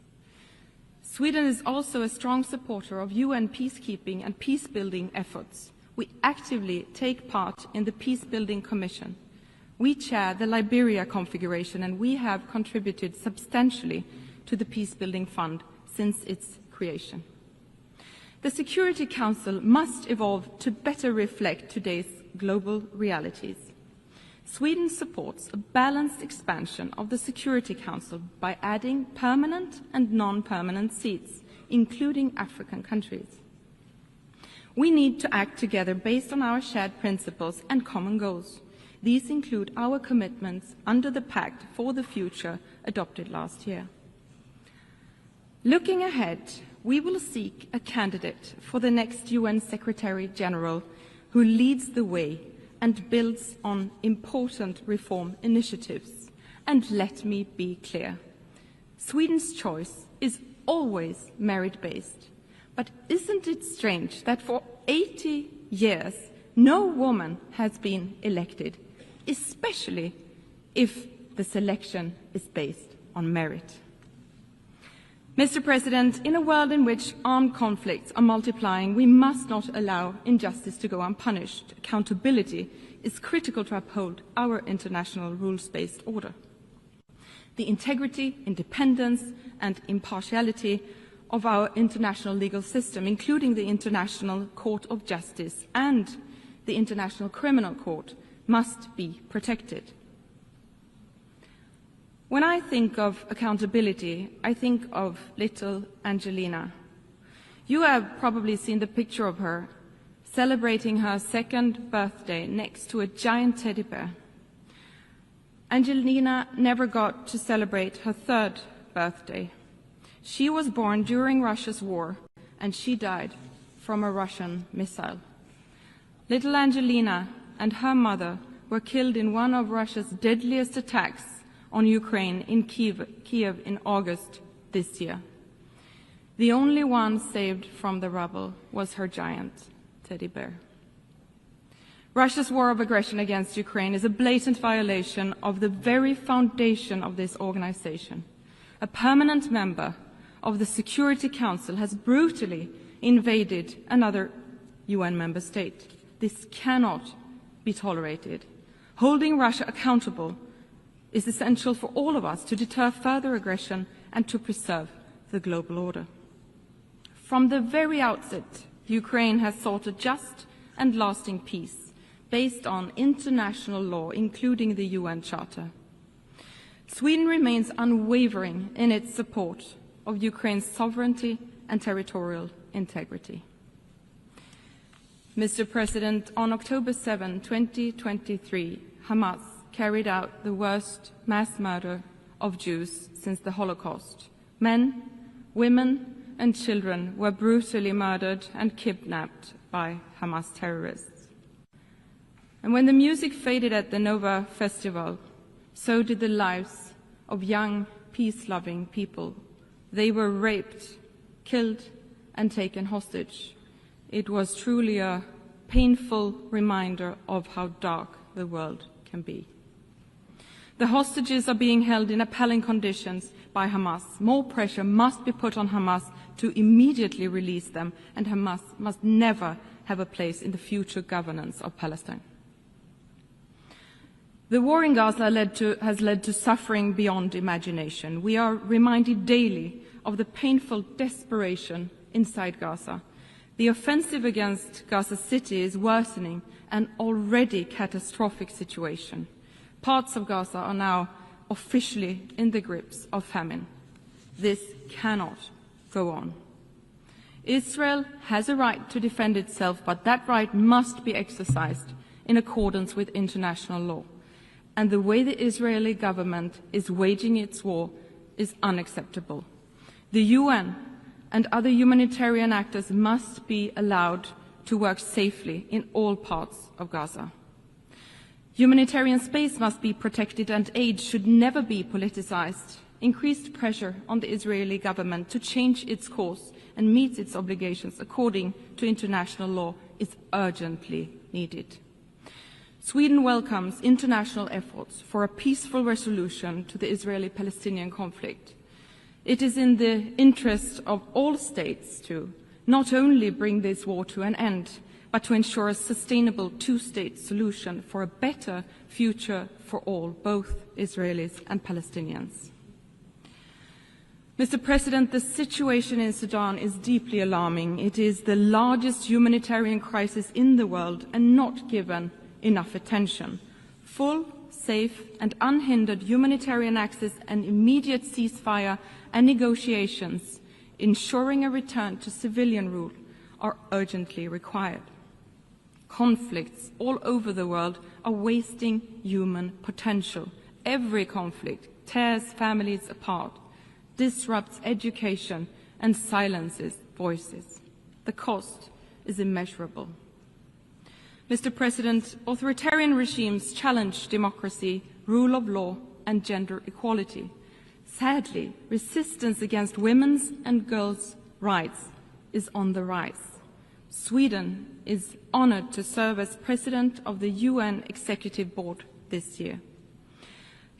Sweden is also a strong supporter of UN peacekeeping and peace-building efforts. We actively take part in the Peace-Building Commission. We chair the Liberia configuration, and we have contributed substantially to the Peace-Building Fund since its creation. The Security Council must evolve to better reflect today's global realities. Sweden supports a balanced expansion of the Security Council by adding permanent and non-permanent seats, including African countries. We need to act together based on our shared principles and common goals. These include our commitments under the Pact for the Future adopted last year. Looking ahead, we will seek a candidate for the next UN Secretary General who leads the way and builds on important reform initiatives. And let me be clear, Sweden's choice is always merit-based. But isn't it strange that for 80 years no woman has been elected, especially if the selection is based on merit. Mr. President, in a world in which armed conflicts are multiplying, we must not allow injustice to go unpunished. Accountability is critical to uphold our international rules-based order. The integrity, independence, and impartiality of our international legal system, including the International Court of Justice and the International Criminal Court, must be protected. When I think of accountability, I think of little Angelina. You have probably seen the picture of her celebrating her 2nd birthday next to a giant teddy bear. Angelina never got to celebrate her 3rd birthday. She was born during Russia's war, and she died from a Russian missile. Little Angelina and her mother were killed in one of Russia's deadliest attacks on Ukraine in Kiev in August this year. The only one saved from the rubble was her giant teddy bear. Russia's war of aggression against Ukraine is a blatant violation of the very foundation of this organization. A permanent member of the Security Council has brutally invaded another UN member state. This cannot be tolerated. Holding Russia accountable is essential for all of us to deter further aggression and to preserve the global order. From the very outset, Ukraine has sought a just and lasting peace based on international law, including the UN Charter. Sweden remains unwavering in its support of Ukraine's sovereignty and territorial integrity. Mr. President, on October 7, 2023, Hamas carried out the worst mass murder of Jews since the Holocaust. Men, women, and children were brutally murdered and kidnapped by Hamas terrorists. And when the music faded at the Nova Festival, so did the lives of young, peace-loving people. They were raped, killed, and taken hostage. It was truly a painful reminder of how dark the world can be. The hostages are being held in appalling conditions by Hamas. More pressure must be put on Hamas to immediately release them, and Hamas must never have a place in the future governance of Palestine. The war in Gaza has led to suffering beyond imagination. We are reminded daily of the painful desperation inside Gaza. The offensive against Gaza City is worsening an already catastrophic situation. Parts of Gaza are now officially in the grips of famine. This cannot go on. Israel has a right to defend itself, but that right must be exercised in accordance with international law. And the way the Israeli government is waging its war is unacceptable. The UN and other humanitarian actors must be allowed to work safely in all parts of Gaza. Humanitarian space must be protected and aid should never be politicized. Increased pressure on the Israeli government to change its course and meet its obligations according to international law is urgently needed. Sweden welcomes international efforts for a peaceful resolution to the Israeli-Palestinian conflict. It is in the interest of all states to not only bring this war to an end, but to ensure a sustainable two-state solution for a better future for all, both Israelis and Palestinians. Mr. President, the situation in Sudan is deeply alarming. It is the largest humanitarian crisis in the world and not given enough attention. Full, safe and unhindered humanitarian access and immediate ceasefire and negotiations ensuring a return to civilian rule are urgently required. Conflicts all over the world are wasting human potential. Every conflict tears families apart, disrupts education and silences voices. The cost is immeasurable. Mr. President, authoritarian regimes challenge democracy, rule of law, and gender equality. Sadly, resistance against women's and girls' rights is on the rise. Sweden is honored to serve as President of the UN Executive Board this year.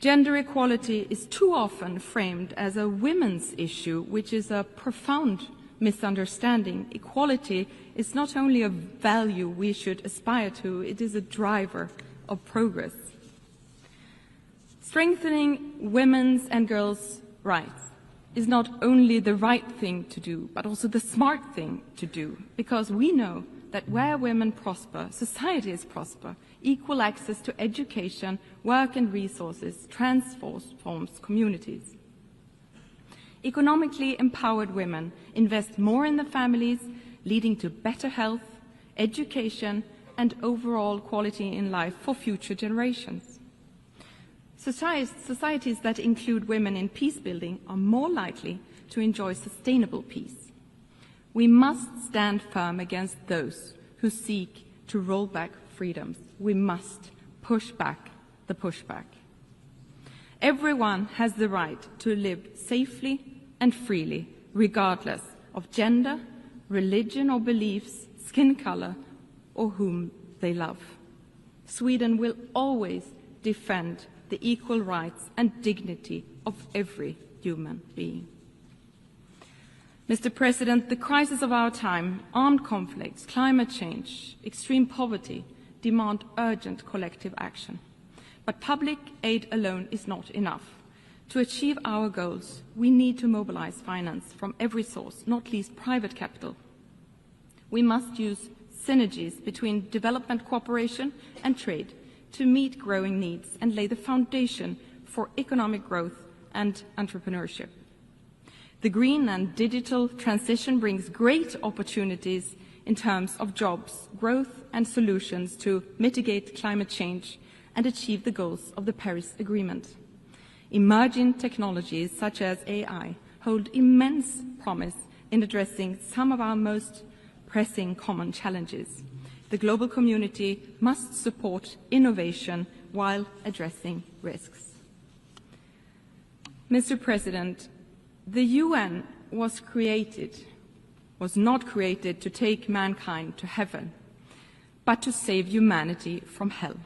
Gender equality is too often framed as a women's issue, which is a profound misunderstanding. Equality is not only a value we should aspire to, it is a driver of progress. Strengthening women's and girls' rights is not only the right thing to do, but also the smart thing to do, because we know that where women prosper, societies prosper. Equal access to education, work and resources transforms communities. Economically empowered women invest more in their families, leading to better health, education, and overall quality in life for future generations. Societies that include women in peace building are more likely to enjoy sustainable peace. We must stand firm against those who seek to roll back freedoms. We must push back the pushback. Everyone has the right to live safely and freely, regardless of gender, religion or beliefs, skin color, or whom they love. Sweden will always defend the equal rights and dignity of every human being. Mr. President, the crisis of our time, armed conflicts, climate change, extreme poverty, demand urgent collective action. But public aid alone is not enough. To achieve our goals, we need to mobilize finance from every source, not least private capital. We must use synergies between development cooperation and trade to meet growing needs and lay the foundation for economic growth and entrepreneurship. The green and digital transition brings great opportunities in terms of jobs, growth and solutions to mitigate climate change and achieve the goals of the Paris Agreement. Emerging technologies such as AI hold immense promise in addressing some of our most pressing common challenges. The global community must support innovation while addressing risks. Mr. President, the UN was not created to take mankind to heaven, but to save humanity from hell.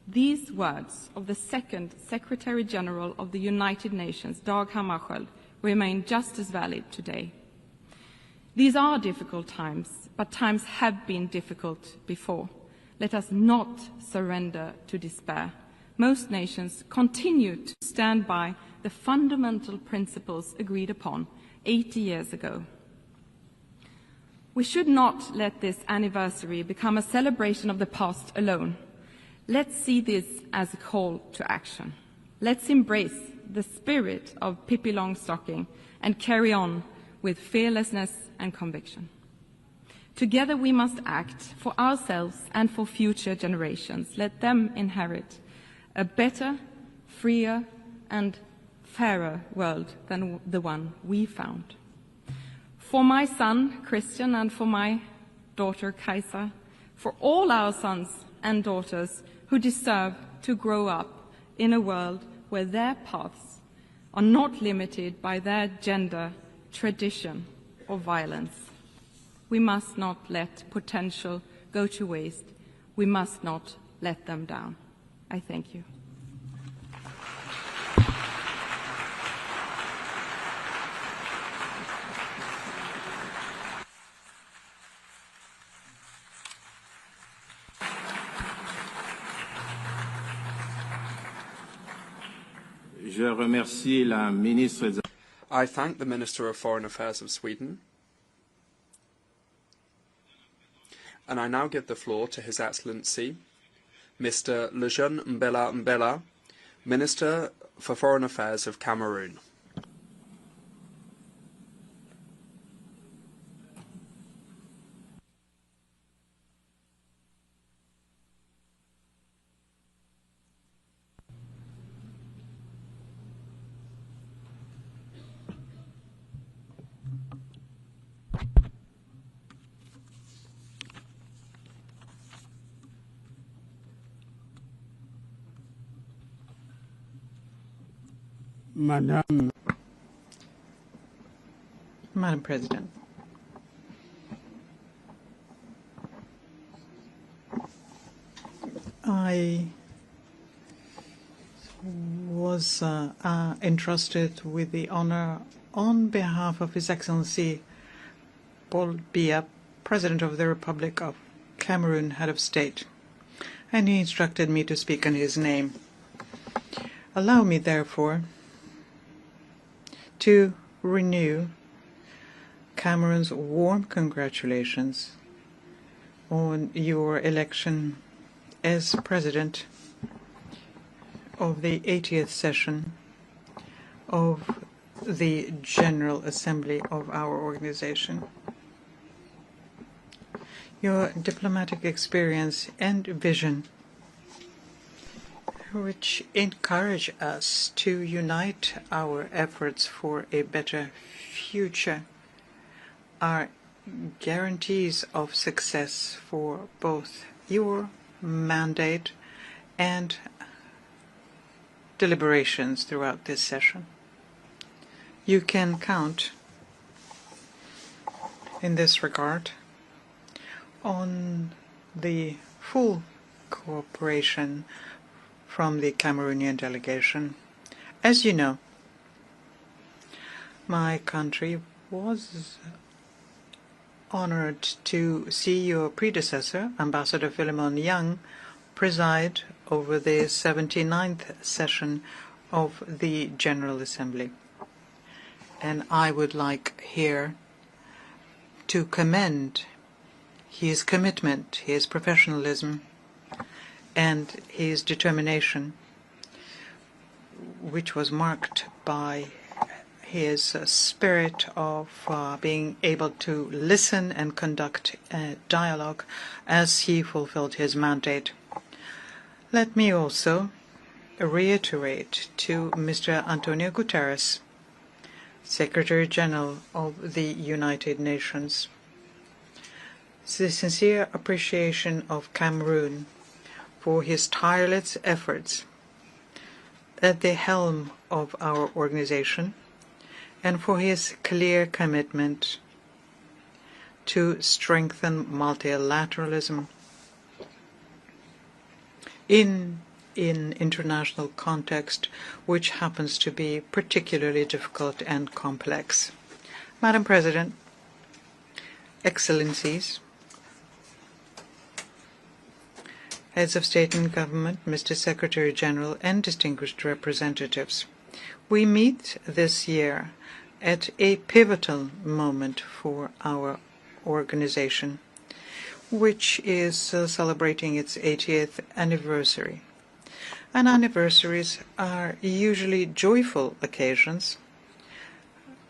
These words of the second Secretary General of the United Nations, Dag Hammarskjöld, remain just as valid today. These are difficult times, but times have been difficult before. Let us not surrender to despair. Most nations continue to stand by the fundamental principles agreed upon 80 years ago. We should not let this anniversary become a celebration of the past alone. Let's see this as a call to action. Let's embrace the spirit of Pippi Longstocking and carry on with fearlessness and conviction. Together we must act for ourselves and for future generations. Let them inherit a better, freer, and fairer world than the one we found. For my son, Christian, and for my daughter, Kajsa, for all our sons and daughters who deserve to grow up in a world where their paths are not limited by their gender, tradition, or violence. We must not let potential go to waste. We must not let them down. I thank you. Je remercie la ministre. I thank the Minister of Foreign Affairs of Sweden. And I now give the floor to His Excellency, Mr. Lejeune Mbela Mbela, Minister for Foreign Affairs of Cameroon. Madam President, I was entrusted with the honor on behalf of His Excellency Paul Biya, President of the Republic of Cameroon, Head of State, and he instructed me to speak in his name. Allow me, therefore, to renew Cameroon's warm congratulations on your election as President of the 80th session of the General Assembly of our organization. Your diplomatic experience and vision, which encourage us to unite our efforts for a better future, are guarantees of success for both your mandate and deliberations throughout this session. You can count in this regard on the full cooperation from the Cameroonian delegation. As you know, my country was honored to see your predecessor, Ambassador Philemon Young, preside over the 79th session of the General Assembly. And I would like here to commend his commitment, his professionalism, and his determination, which was marked by his spirit of being able to listen and conduct a dialogue as he fulfilled his mandate. Let me also reiterate to Mr. Antonio Guterres, Secretary General of the United Nations, the sincere appreciation of Cameroon for his tireless efforts at the helm of our organization and for his clear commitment to strengthen multilateralism in an international context which happens to be particularly difficult and complex. Madam President, Excellencies, Heads of State and Government, Mr. Secretary General, and distinguished representatives, we meet this year at a pivotal moment for our organization, which is celebrating its 80th anniversary. And anniversaries are usually joyful occasions,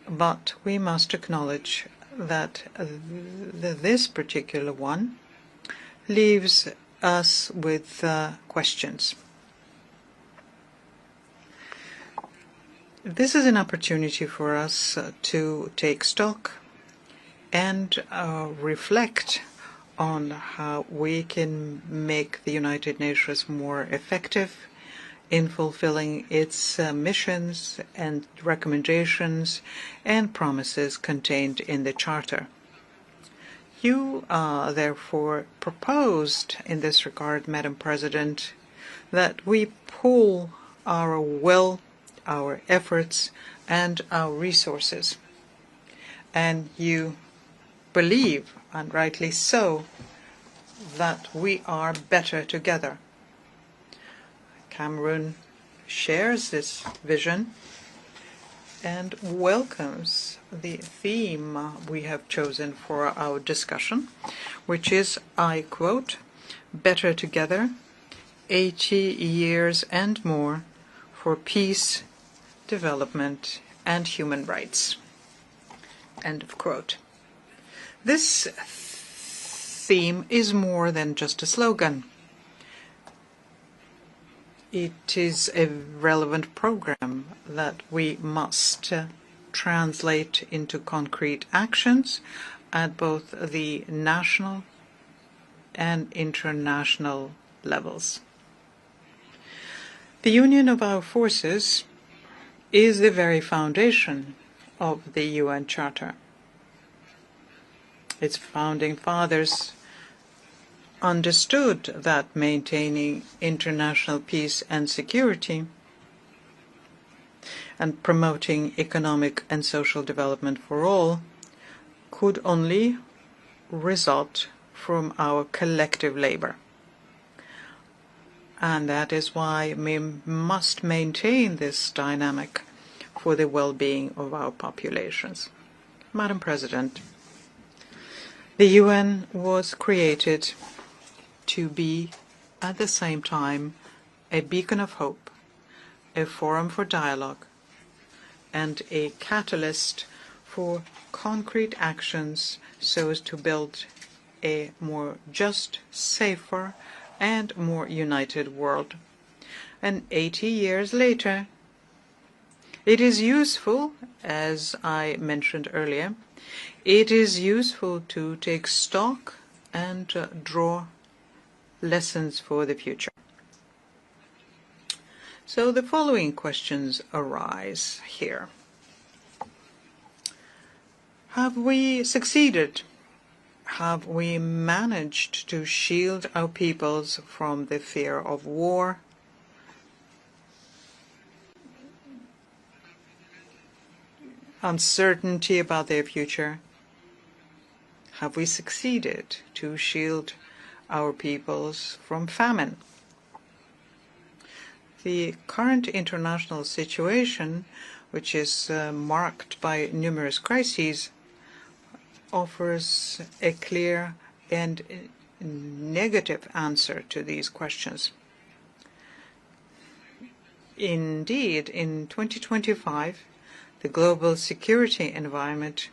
but we must acknowledge that this particular one leaves us with questions. This is an opportunity for us to take stock and reflect on how we can make the United Nations more effective in fulfilling its missions and recommendations and promises contained in the Charter. You therefore proposed in this regard, Madam President, that we pool our will, our efforts, and our resources. And you believe, and rightly so, that we are better together. Cameroon shares this vision and welcomes the theme we have chosen for our discussion, which is, I quote, "Better Together, 80 years and more for peace, development, and human rights." End of quote. This theme is more than just a slogan. It is a relevant program that we must translate into concrete actions at both the national and international levels. The union of our forces is the very foundation of the UN Charter. Its founding fathers understood that maintaining international peace and security and promoting economic and social development for all could only result from our collective labor. And that is why we must maintain this dynamic for the well-being of our populations. Madam President, the UN was created to be, at the same time, a beacon of hope, a forum for dialogue, and a catalyst for concrete actions so as to build a more just, safer, and more united world. And 80 years later, it is useful, as I mentioned earlier, it is useful to take stock and draw lessons for the future. So the following questions arise here. Have we succeeded? Have we managed to shield our peoples from the fear of war? Uncertainty about their future? Have we succeeded to shield our peoples from famine? The current international situation, which is marked by numerous crises, offers a clear and negative answer to these questions. Indeed, in 2025, the global security environment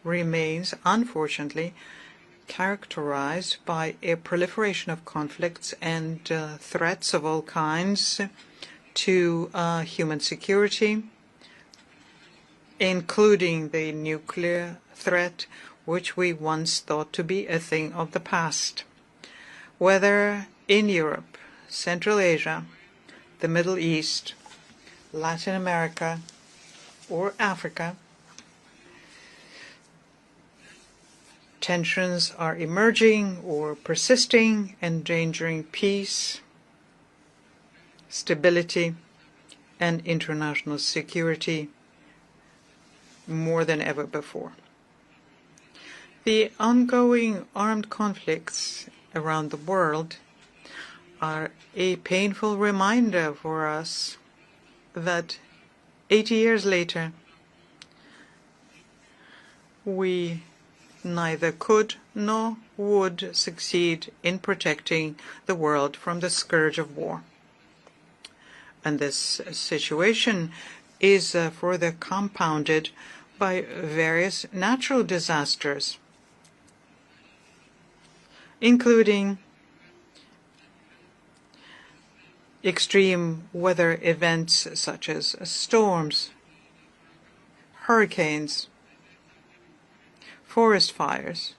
remains, unfortunately, characterized by a proliferation of conflicts and threats of all kinds to human security, including the nuclear threat, which we once thought to be a thing of the past. Whether in Europe, Central Asia, the Middle East, Latin America, or Africa, tensions are emerging or persisting, endangering peace, stability, and international security more than ever before. The ongoing armed conflicts around the world are a painful reminder for us that 80 years later, we neither could nor would succeed in protecting the world from the scourge of war. And this situation is further compounded by various natural disasters, including extreme weather events such as storms, hurricanes, forest fires,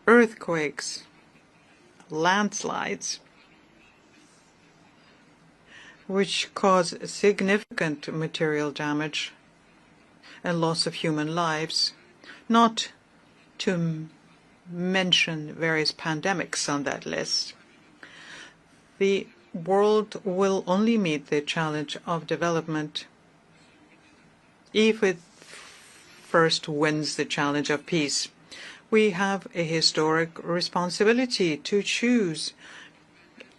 earthquakes, landslides, which cause significant material damage and loss of human lives, not to mention various pandemics on that list. The world will only meet the challenge of development if it first wins the challenge of peace. We have a historic responsibility to choose.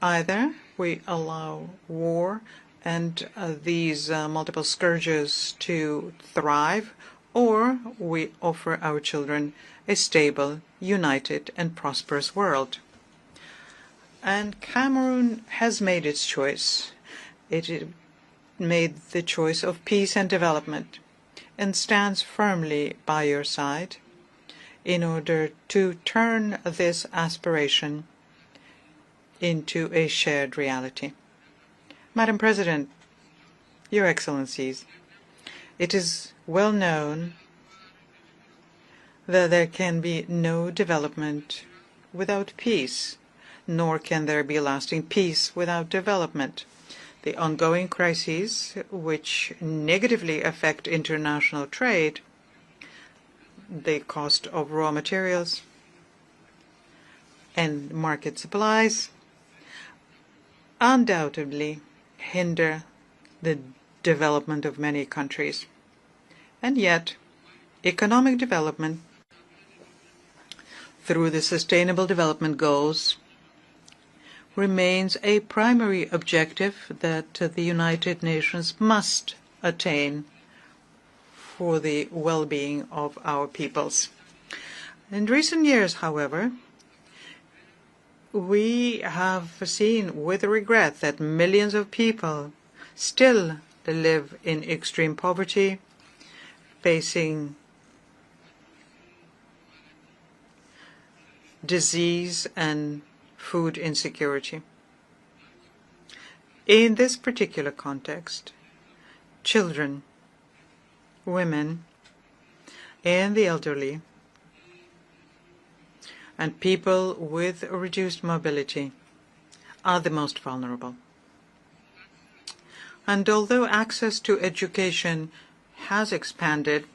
Either we allow war and these multiple scourges to thrive, or we offer our children a stable, united, and prosperous world. And Cameroon has made its choice. It made the choice of peace and development, and stands firmly by your side in order to turn this aspiration into a shared reality. Madam President, Your Excellencies, it is well known that there can be no development without peace, nor can there be lasting peace without development. The ongoing crises, which negatively affect international trade, the cost of raw materials and market supplies, undoubtedly hinder the development of many countries. And yet, economic development through the Sustainable Development Goals remains a primary objective that the United Nations must attain for the well-being of our peoples. In recent years, however, we have seen with regret that millions of people still live in extreme poverty, facing disease and food insecurity. In this particular context, children, women, and the elderly, and people with reduced mobility are the most vulnerable. And although access to education has expanded,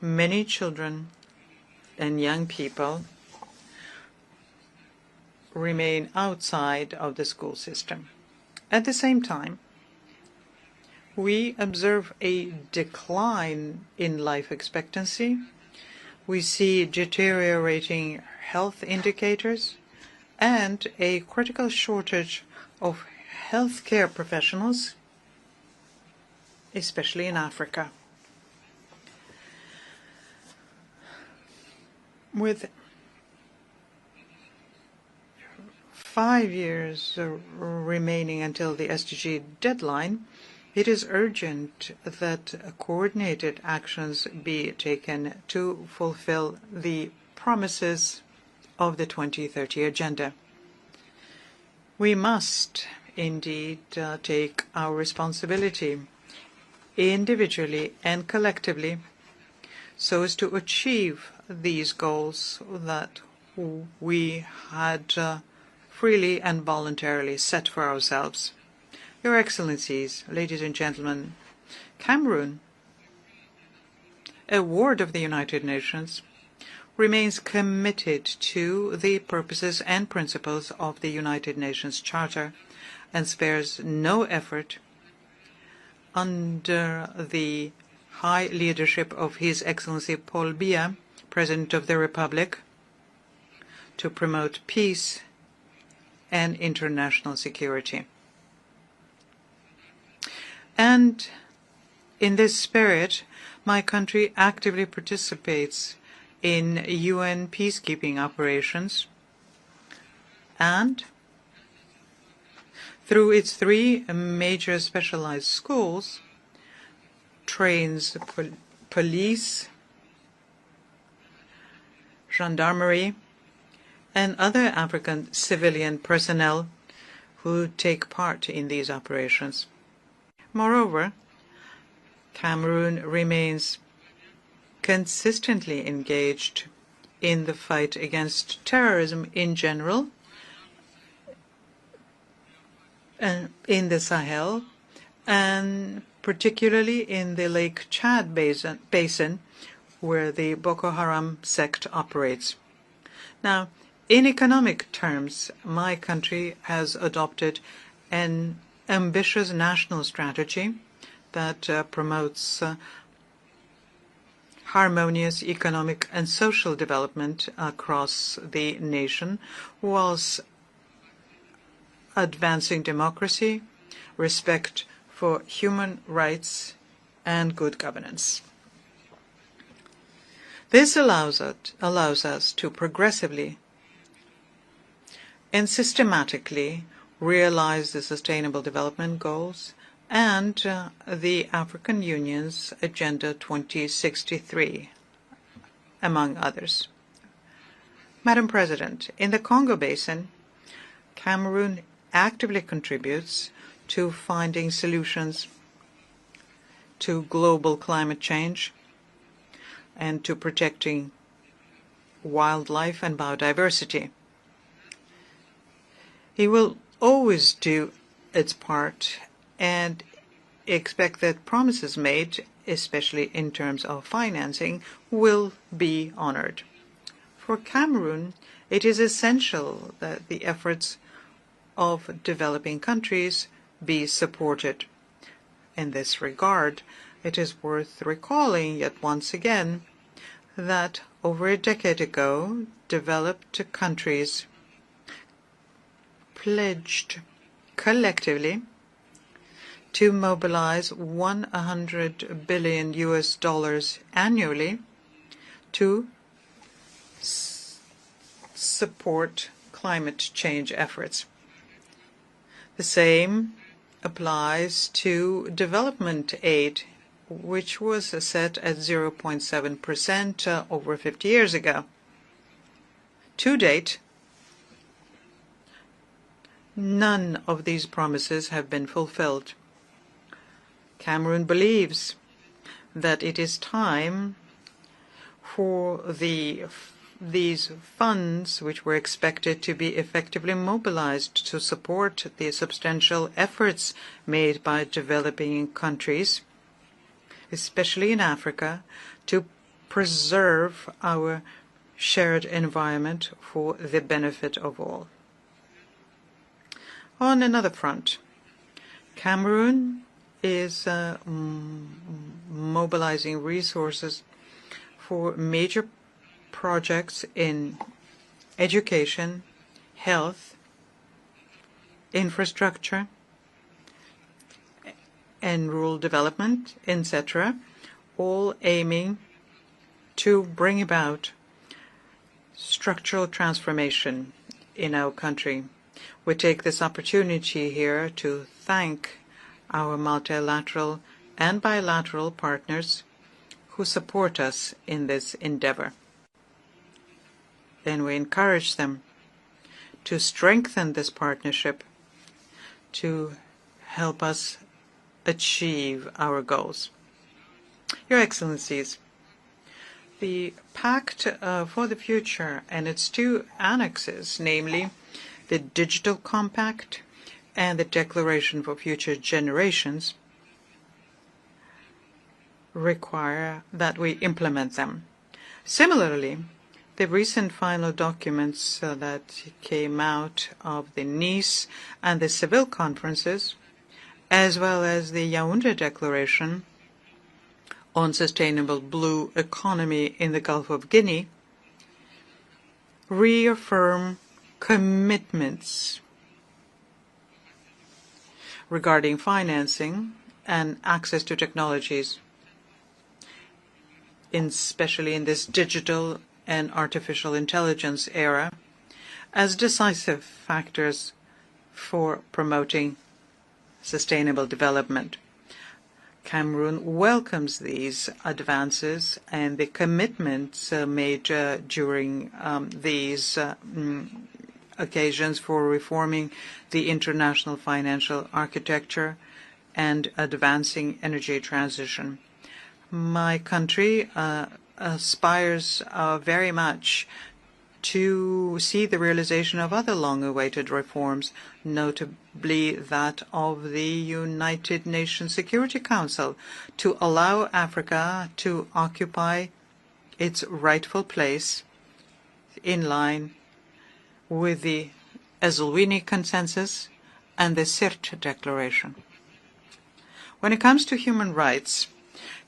many children and young people remain outside of the school system. At the same time, we observe a decline in life expectancy. We see deteriorating health indicators and a critical shortage of healthcare professionals, especially in Africa. With 5 years remaining until the SDG deadline, it is urgent that coordinated actions be taken to fulfill the promises of the 2030 Agenda. We must indeed take our responsibility individually and collectively so as to achieve these goals that we had freely and voluntarily set for ourselves. Your Excellencies, ladies and gentlemen, Cameroon, a ward of the United Nations, remains committed to the purposes and principles of the United Nations Charter and spares no effort under the high leadership of His Excellency Paul Biya, President of the Republic, to promote peace and international security. And in this spirit, my country actively participates in UN peacekeeping operations and through its 3 major specialized schools, trains police, gendarmerie, and other African civilian personnel who take part in these operations. Moreover, Cameroon remains consistently engaged in the fight against terrorism in general, and in the Sahel, and particularly in the Lake Chad basin, where the Boko Haram sect operates. Now, in economic terms, my country has adopted an ambitious national strategy that promotes harmonious economic and social development across the nation, whilst advancing democracy, respect for human rights, and good governance. This allows us to progressively and systematically realize the Sustainable Development Goals and the African Union's Agenda 2063, among others. Madam President, in the Congo Basin, Cameroon actively contributes to finding solutions to global climate change and to protecting wildlife and biodiversity. He will always do its part and expect that promises made, especially in terms of financing, will be honored. For Cameroon, it is essential that the efforts of developing countries be supported. In this regard, it is worth recalling yet once again that over a decade ago, developed countries pledged collectively to mobilize $100 billion annually to support climate change efforts. The same applies to development aid, which was set at 0.7% over 50 years ago. To date, none of these promises have been fulfilled. Cameroon believes that it is time for these funds, which were expected to be effectively mobilized to support the substantial efforts made by developing countries, especially in Africa, to preserve our shared environment for the benefit of all. On another front, Cameroon is mobilizing resources for major projects in education, health, infrastructure, and rural development, etc., all aiming to bring about structural transformation in our country. We take this opportunity here to thank our multilateral and bilateral partners who support us in this endeavor. And we encourage them to strengthen this partnership to help us achieve our goals. Your Excellencies, the Pact for the Future and its two annexes, namely the Digital Compact and the Declaration for Future Generations, require that we implement them. Similarly, the recent final documents that came out of the Nice and the Seville conferences, as well as the Yaoundé Declaration on Sustainable Blue Economy in the Gulf of Guinea, reaffirm commitments regarding financing and access to technologies, especially in this digital and artificial intelligence era, as decisive factors for promoting sustainable development. Cameroon welcomes these advances and the commitments made during these occasions for reforming the international financial architecture and advancing energy transition. My country aspires very much to see the realization of other long-awaited reforms, notably that of the United Nations Security Council, to allow Africa to occupy its rightful place in line with the Eswatini Consensus and the Sirte Declaration. When it comes to human rights,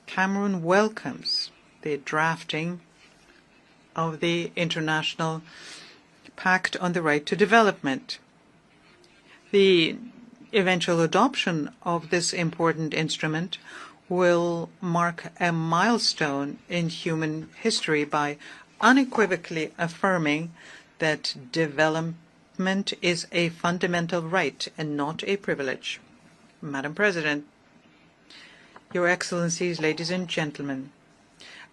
Cameroon welcomes the drafting of the International Pact on the Right to Development. The eventual adoption of this important instrument will mark a milestone in human history by unequivocally affirming that development is a fundamental right and not a privilege. Madam President, Your Excellencies, ladies and gentlemen,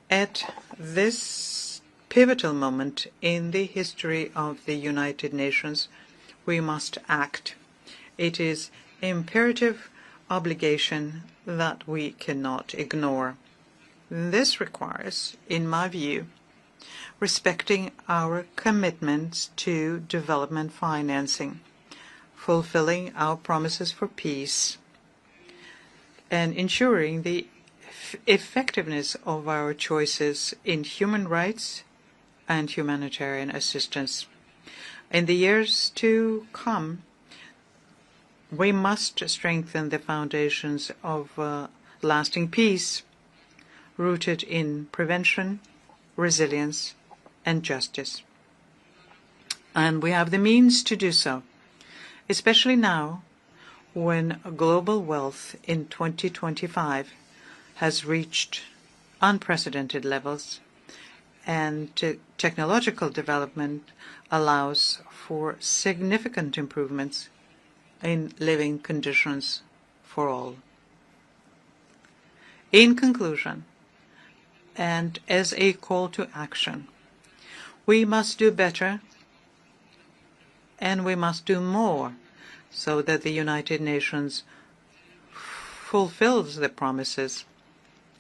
at this pivotal moment in the history of the United Nations, we must act. It is imperative obligation that we cannot ignore. This requires, in my view, respecting our commitments to development financing, fulfilling our promises for peace, and ensuring the effectiveness of our choices in human rights and humanitarian assistance. In the years to come, We must strengthen the foundations of lasting peace, rooted in prevention, resilience, and justice. And we have the means to do so, especially now when global wealth in 2025 has reached unprecedented levels and technological development allows for significant improvements in living conditions for all. In conclusion, and as a call to action, we must do better and we must do more so that the United Nations fulfills the promises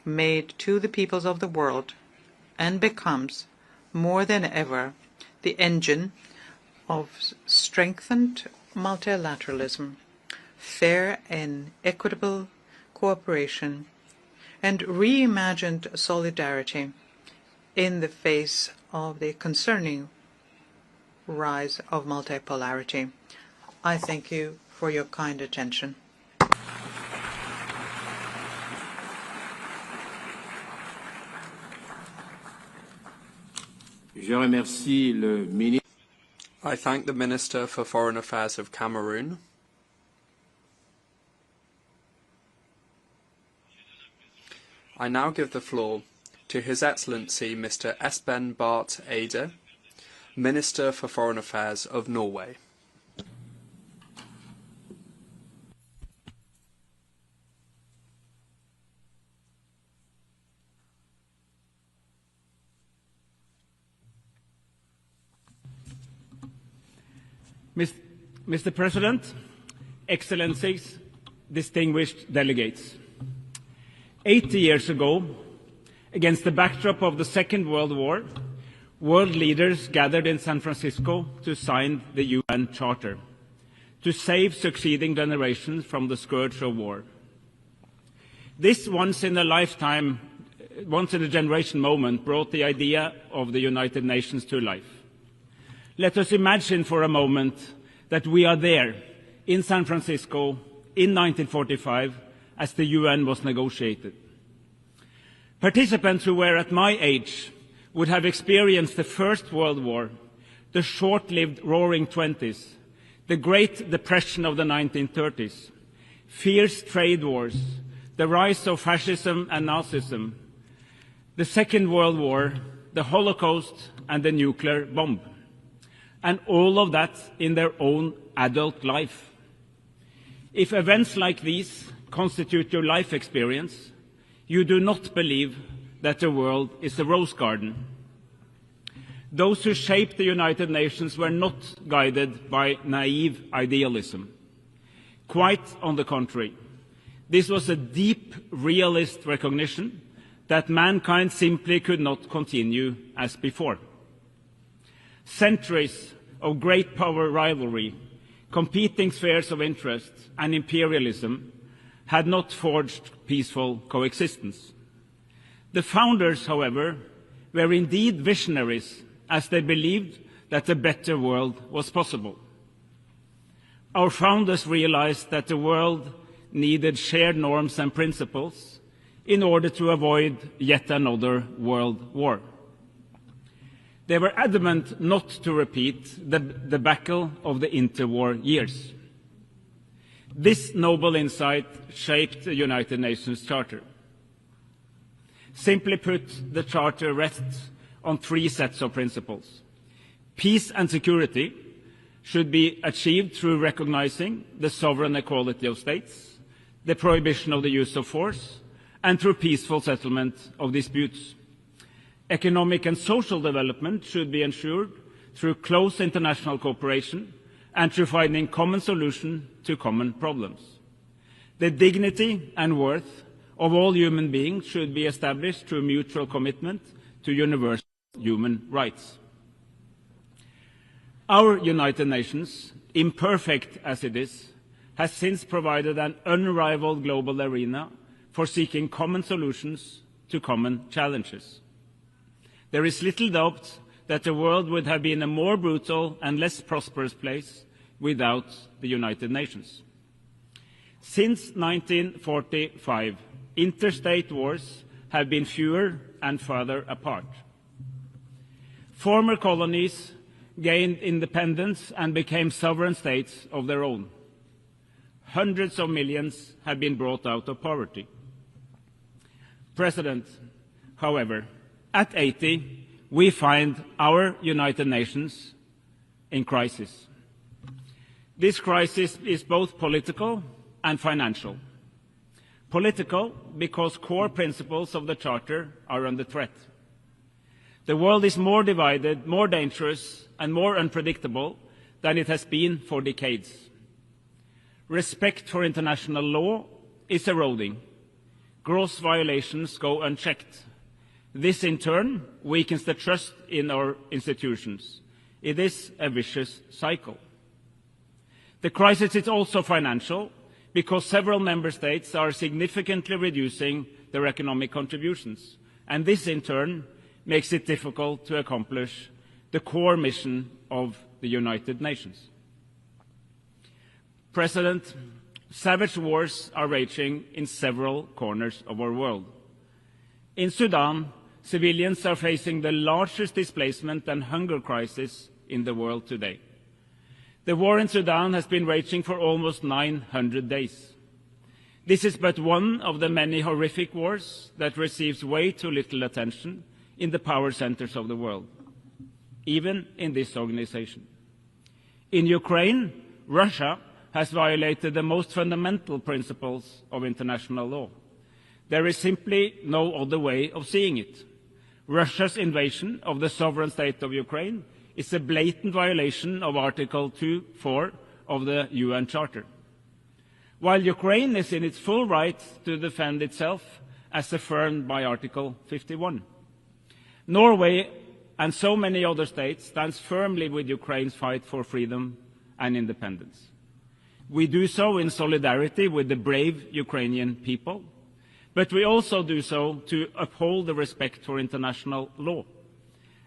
made to the peoples of the world and becomes, more than ever, the engine of strengthened multilateralism, fair and equitable cooperation, and reimagined solidarity in the face of the concerning rise of multipolarity. I thank you for your kind attention. Je remercie le ministre. I thank the Minister for Foreign Affairs of Cameroon. I now give the floor to His Excellency Mr. Espen Barth Eide, Minister for Foreign Affairs of Norway. Mr. President, Excellencies, distinguished delegates. 80 years ago, against the backdrop of the Second World War, world leaders gathered in San Francisco to sign the UN Charter, to save succeeding generations from the scourge of war. This once-in-a-generation moment brought the idea of the United Nations to life. Let us imagine for a moment that we are there in San Francisco in 1945 as the UN was negotiated. Participants who were at my age would have experienced the First World War, the short-lived Roaring Twenties, the Great Depression of the 1930s, fierce trade wars, the rise of fascism and Nazism, the Second World War, the Holocaust, and the nuclear bomb. And all of that in their own adult life. If events like these constitute your life experience, you do not believe that the world is a rose garden. Those who shaped the United Nations were not guided by naive idealism. Quite on the contrary, this was a deep realist recognition that mankind simply could not continue as before. Centuries of great power rivalry, competing spheres of interest, and imperialism had not forged peaceful coexistence. The founders, however, were indeed visionaries, as they believed that a better world was possible. Our founders realized that the world needed shared norms and principles in order to avoid yet another world war. They were adamant not to repeat the debacle of the interwar years. This noble insight shaped the United Nations Charter. Simply put, the Charter rests on three sets of principles. Peace and security should be achieved through recognizing the sovereign equality of states, the prohibition of the use of force, and through peaceful settlement of disputes. Economic and social development should be ensured through close international cooperation and through finding common solutions to common problems. The dignity and worth of all human beings should be established through mutual commitment to universal human rights. Our United Nations, imperfect as it is, has since provided an unrivaled global arena for seeking common solutions to common challenges. There is little doubt that the world would have been a more brutal and less prosperous place without the United Nations. Since 1945, interstate wars have been fewer and further apart. Former colonies gained independence and became sovereign states of their own. Hundreds of millions have been brought out of poverty. President, however, at 80, we find our United Nations in crisis. This crisis is both political and financial. Political, because core principles of the Charter are under threat. The world is more divided, more dangerous, and more unpredictable than it has been for decades. Respect for international law is eroding. Gross violations go unchecked. This, in turn, weakens the trust in our institutions. It is a vicious cycle. The crisis is also financial, because several member states are significantly reducing their economic contributions, and this, in turn, makes it difficult to accomplish the core mission of the United Nations. President, savage wars are raging in several corners of our world. In Sudan, civilians are facing the largest displacement and hunger crisis in the world today. The war in Sudan has been raging for almost 900 days. This is but one of the many horrific wars that receives way too little attention in the power centers of the world, even in this organization. In Ukraine, Russia has violated the most fundamental principles of international law. There is simply no other way of seeing it. Russia's invasion of the sovereign state of Ukraine is a blatant violation of Article 2.4 of the UN Charter. While Ukraine is in its full right to defend itself, as affirmed by Article 51. Norway and so many other states stand firmly with Ukraine's fight for freedom and independence. We do so in solidarity with the brave Ukrainian people, but we also do so to uphold the respect for international law,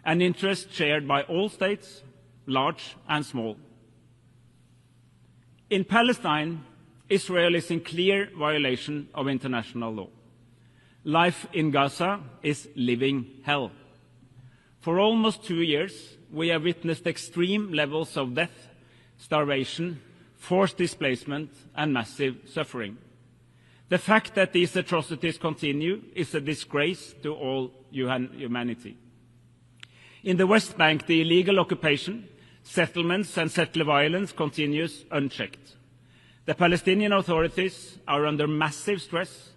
an interest shared by all states, large and small. In Palestine, Israel is in clear violation of international law. Life in Gaza is living hell. For almost 2 years, we have witnessed extreme levels of death, starvation, forced displacement, and massive suffering. The fact that these atrocities continue is a disgrace to all humanity. In the West Bank, the illegal occupation, settlements, and settler violence continues unchecked. The Palestinian authorities are under massive stress,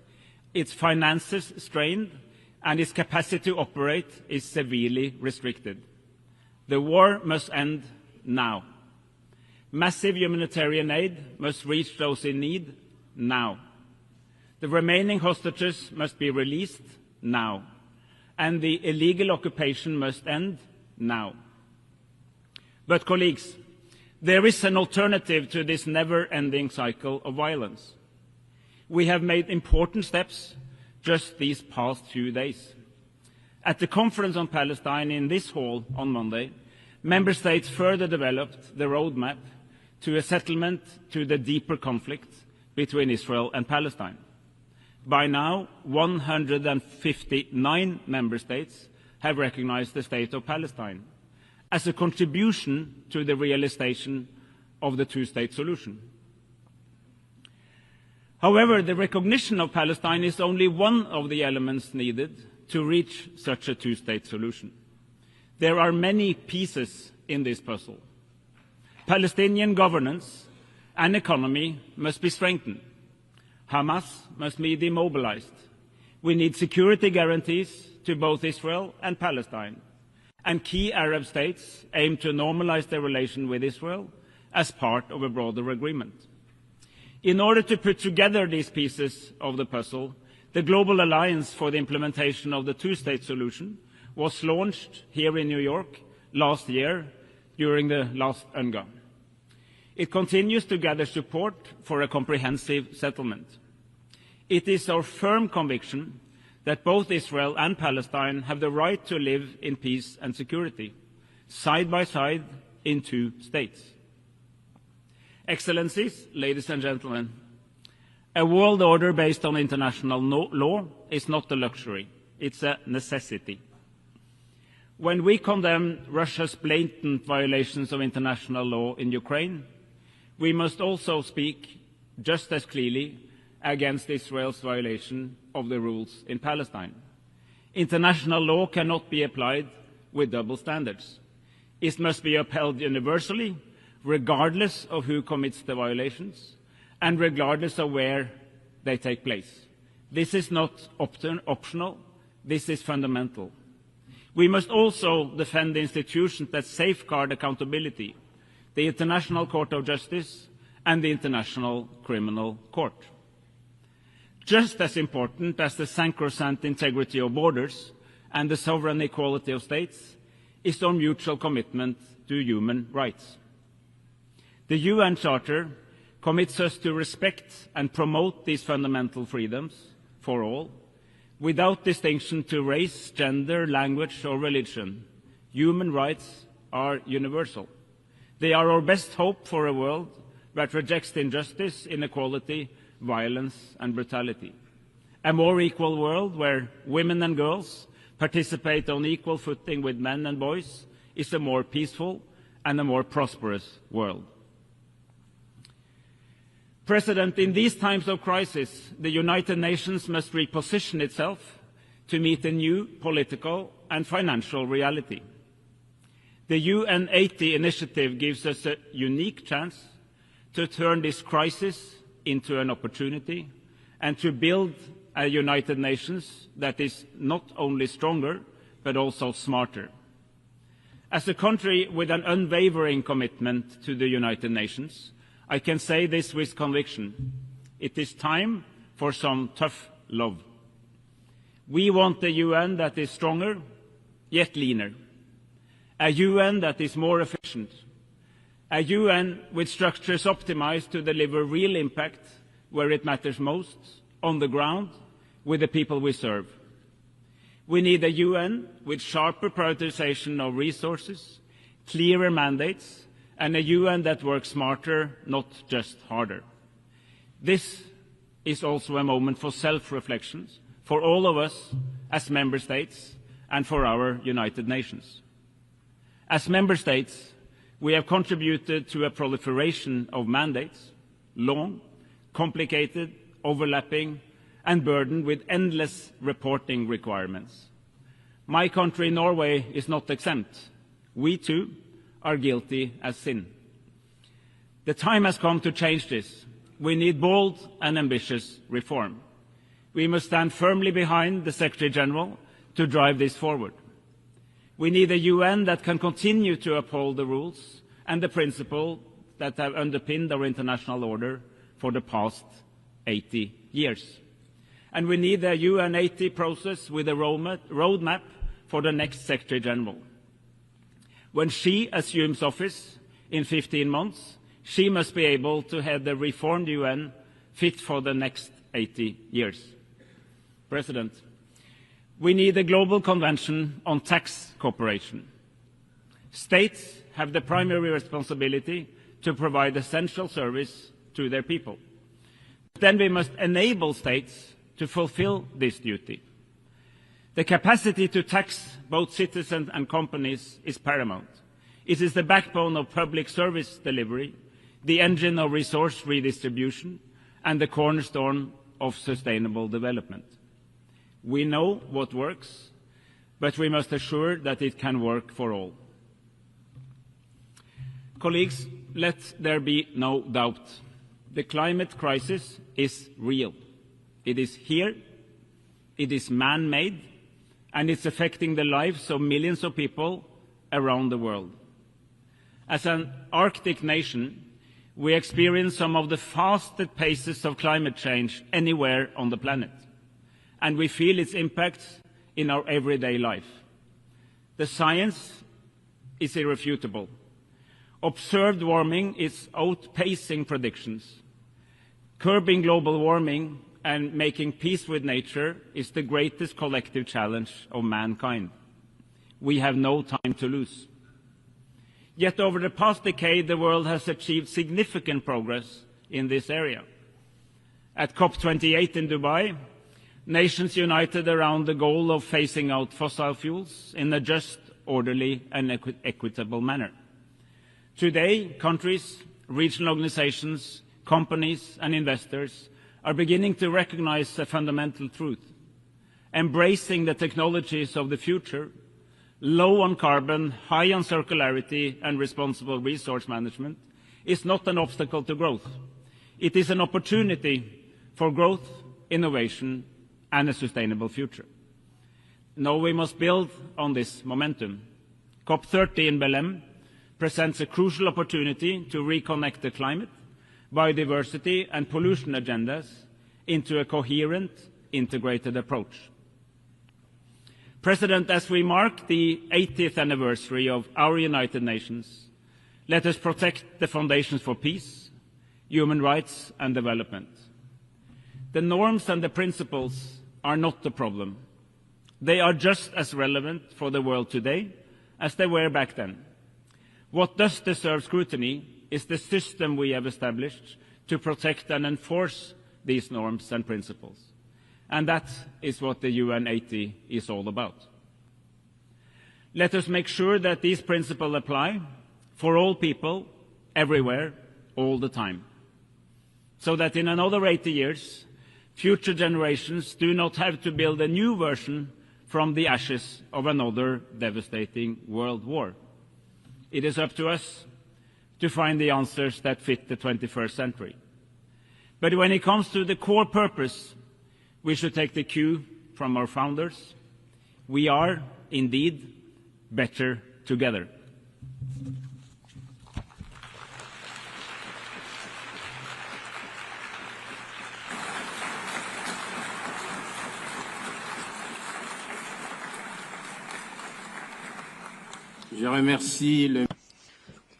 its finances strained, and its capacity to operate is severely restricted. The war must end now. Massive humanitarian aid must reach those in need now. The remaining hostages must be released now, and the illegal occupation must end now. But, colleagues, there is an alternative to this never-ending cycle of violence. We have made important steps just these past few days. At the Conference on Palestine in this hall on Monday, member states further developed the roadmap to a settlement to the deeper conflict between Israel and Palestine. By now, 159 member states have recognized the state of Palestine as a contribution to the realization of the two-state solution. However, the recognition of Palestine is only one of the elements needed to reach such a two-state solution. There are many pieces in this puzzle. Palestinian governance and economy must be strengthened. Hamas must be demobilized. We need security guarantees to both Israel and Palestine. And key Arab states aim to normalize their relation with Israel as part of a broader agreement. In order to put together these pieces of the puzzle, the Global Alliance for the Implementation of the Two-State Solution was launched here in New York last year during the last UNGA. It continues to gather support for a comprehensive settlement. It is our firm conviction that both Israel and Palestine have the right to live in peace and security, side by side in two states. Excellencies, ladies and gentlemen, A world order based on international law is not a luxury, it's a necessity. When we condemn Russia's blatant violations of international law in Ukraine, we must also speak just as clearly against Israel's violation of the rules in Palestine. International law cannot be applied with double standards. It must be upheld universally, regardless of who commits the violations, and regardless of where they take place. This is not optional, this is fundamental. We must also defend the institutions that safeguard accountability, the International Court of Justice and the International Criminal Court. Just as important as the sacrosanct integrity of borders and the sovereign equality of states is our mutual commitment to human rights. The UN Charter commits us to respect and promote these fundamental freedoms for all, without distinction to race, gender, language or religion. Human rights are universal. They are our best hope for a world that rejects injustice, inequality, violence and brutality. A more equal world where women and girls participate on equal footing with men and boys is a more peaceful and a more prosperous world. President, in these times of crisis, the United Nations must reposition itself to meet a new political and financial reality. The UN 80 initiative gives us a unique chance to turn this crisis into an opportunity and to build a United Nations that is not only stronger, but also smarter. As a country with an unwavering commitment to the United Nations, I can say this with conviction. It is time for some tough love. We want a UN that is stronger, yet leaner. A UN that is more efficient. A UN with structures optimized to deliver real impact where it matters most, on the ground, with the people we serve. We need a UN with sharper prioritization of resources, clearer mandates, and a UN that works smarter, not just harder. This is also a moment for self-reflection for all of us as member states and for our United Nations. As member states, we have contributed to a proliferation of mandates, long, complicated, overlapping, and burdened with endless reporting requirements. My country, Norway, is not exempt. We too are guilty as sin. The time has come to change this. We need bold and ambitious reform. We must stand firmly behind the Secretary General to drive this forward. We need a UN that can continue to uphold the rules and the principles that have underpinned our international order for the past 80 years. And we need a UN 80 process with a roadmap for the next Secretary General. When she assumes office in 15 months, she must be able to head the reformed UN fit for the next 80 years. President, we need a global convention on tax cooperation. States have the primary responsibility to provide essential service to their people. Then we must enable states to fulfill this duty. The capacity to tax both citizens and companies is paramount. It is the backbone of public service delivery, the engine of resource redistribution, and the cornerstone of sustainable development. We know what works, but we must assure that it can work for all. Colleagues, let there be no doubt. The climate crisis is real. It is here, it is man-made, and it's affecting the lives of millions of people around the world. As an Arctic nation, we experience some of the fastest paces of climate change anywhere on the planet, and we feel its impacts in our everyday life. The science is irrefutable. Observed warming is outpacing predictions. Curbing global warming and making peace with nature is the greatest collective challenge of mankind. We have no time to lose. Yet over the past decade, the world has achieved significant progress in this area. At COP28 in Dubai, nations united around the goal of phasing out fossil fuels in a just, orderly and equitable manner. Today, countries, regional organizations, companies and investors are beginning to recognize a fundamental truth. Embracing the technologies of the future, low on carbon, high on circularity and responsible resource management, is not an obstacle to growth. It is an opportunity for growth, innovation and a sustainable future. Now we must build on this momentum. COP30 in Belém presents a crucial opportunity to reconnect the climate, biodiversity and pollution agendas into a coherent, integrated approach. President, as we mark the 80th anniversary of our United Nations, let us protect the foundations for peace, human rights and development. The norms and the principles are not the problem. They are just as relevant for the world today as they were back then. What does deserve scrutiny is the system we have established to protect and enforce these norms and principles. And that is what the UN 80 is all about. Let us make sure that these principles apply for all people, everywhere, all the time, so that in another 80 years, future generations do not have to build a new version from the ashes of another devastating world war. It is up to us to find the answers that fit the 21st century. But when it comes to the core purpose, we should take the cue from our founders. We are, indeed, better together.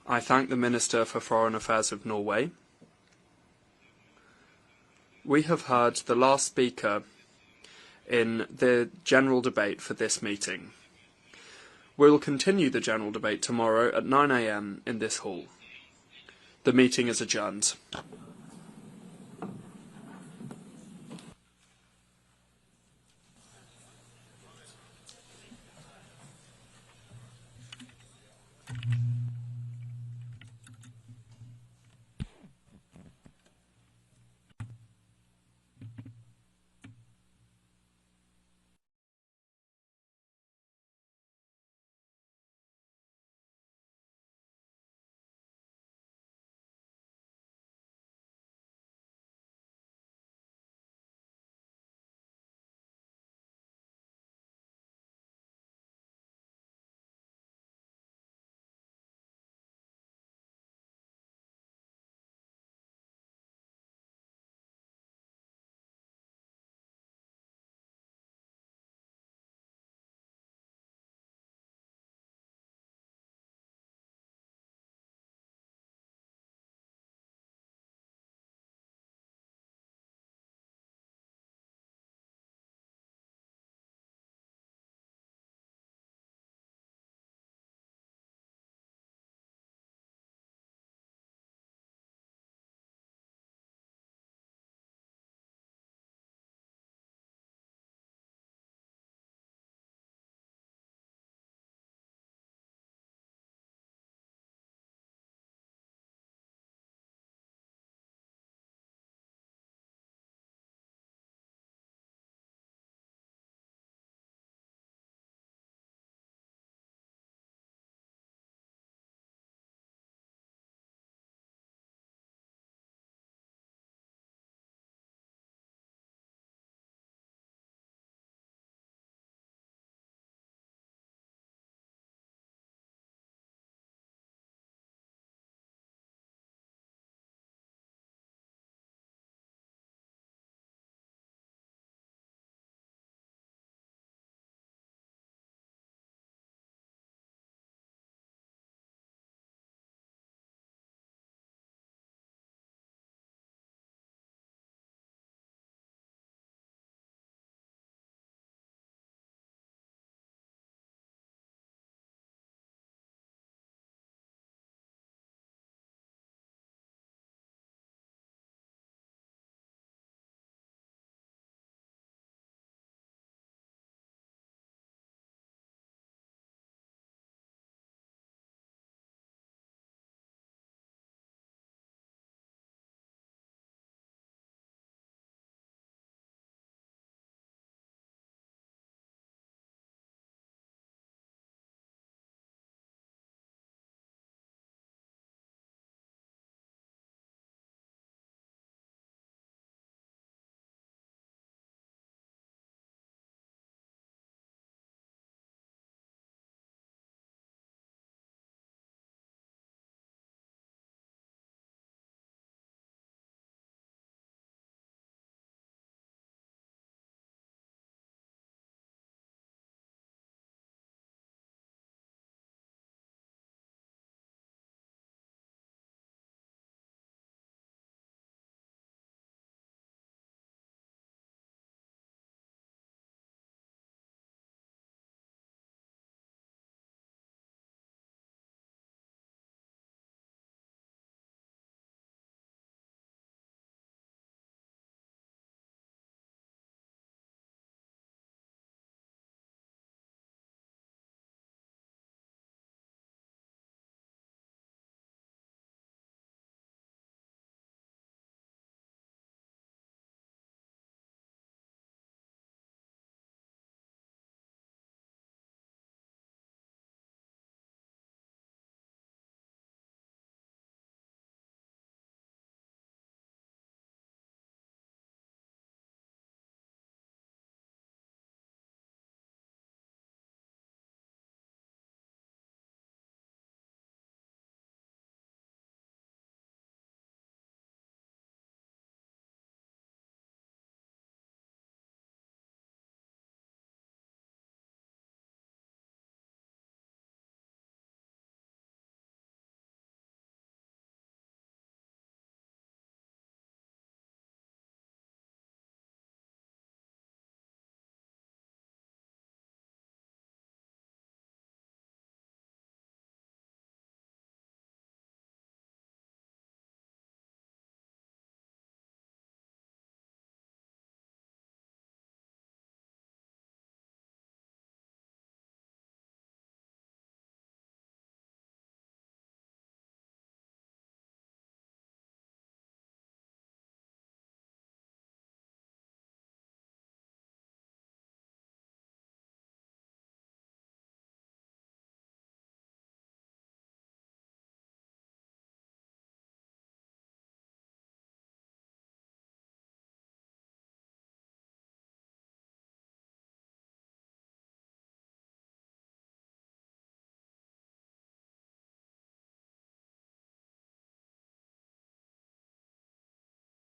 I thank the Minister for Foreign Affairs of Norway. We have heard the last speaker in the general debate for this meeting. We will continue the general debate tomorrow at 9 a.m. in this hall. The meeting is adjourned.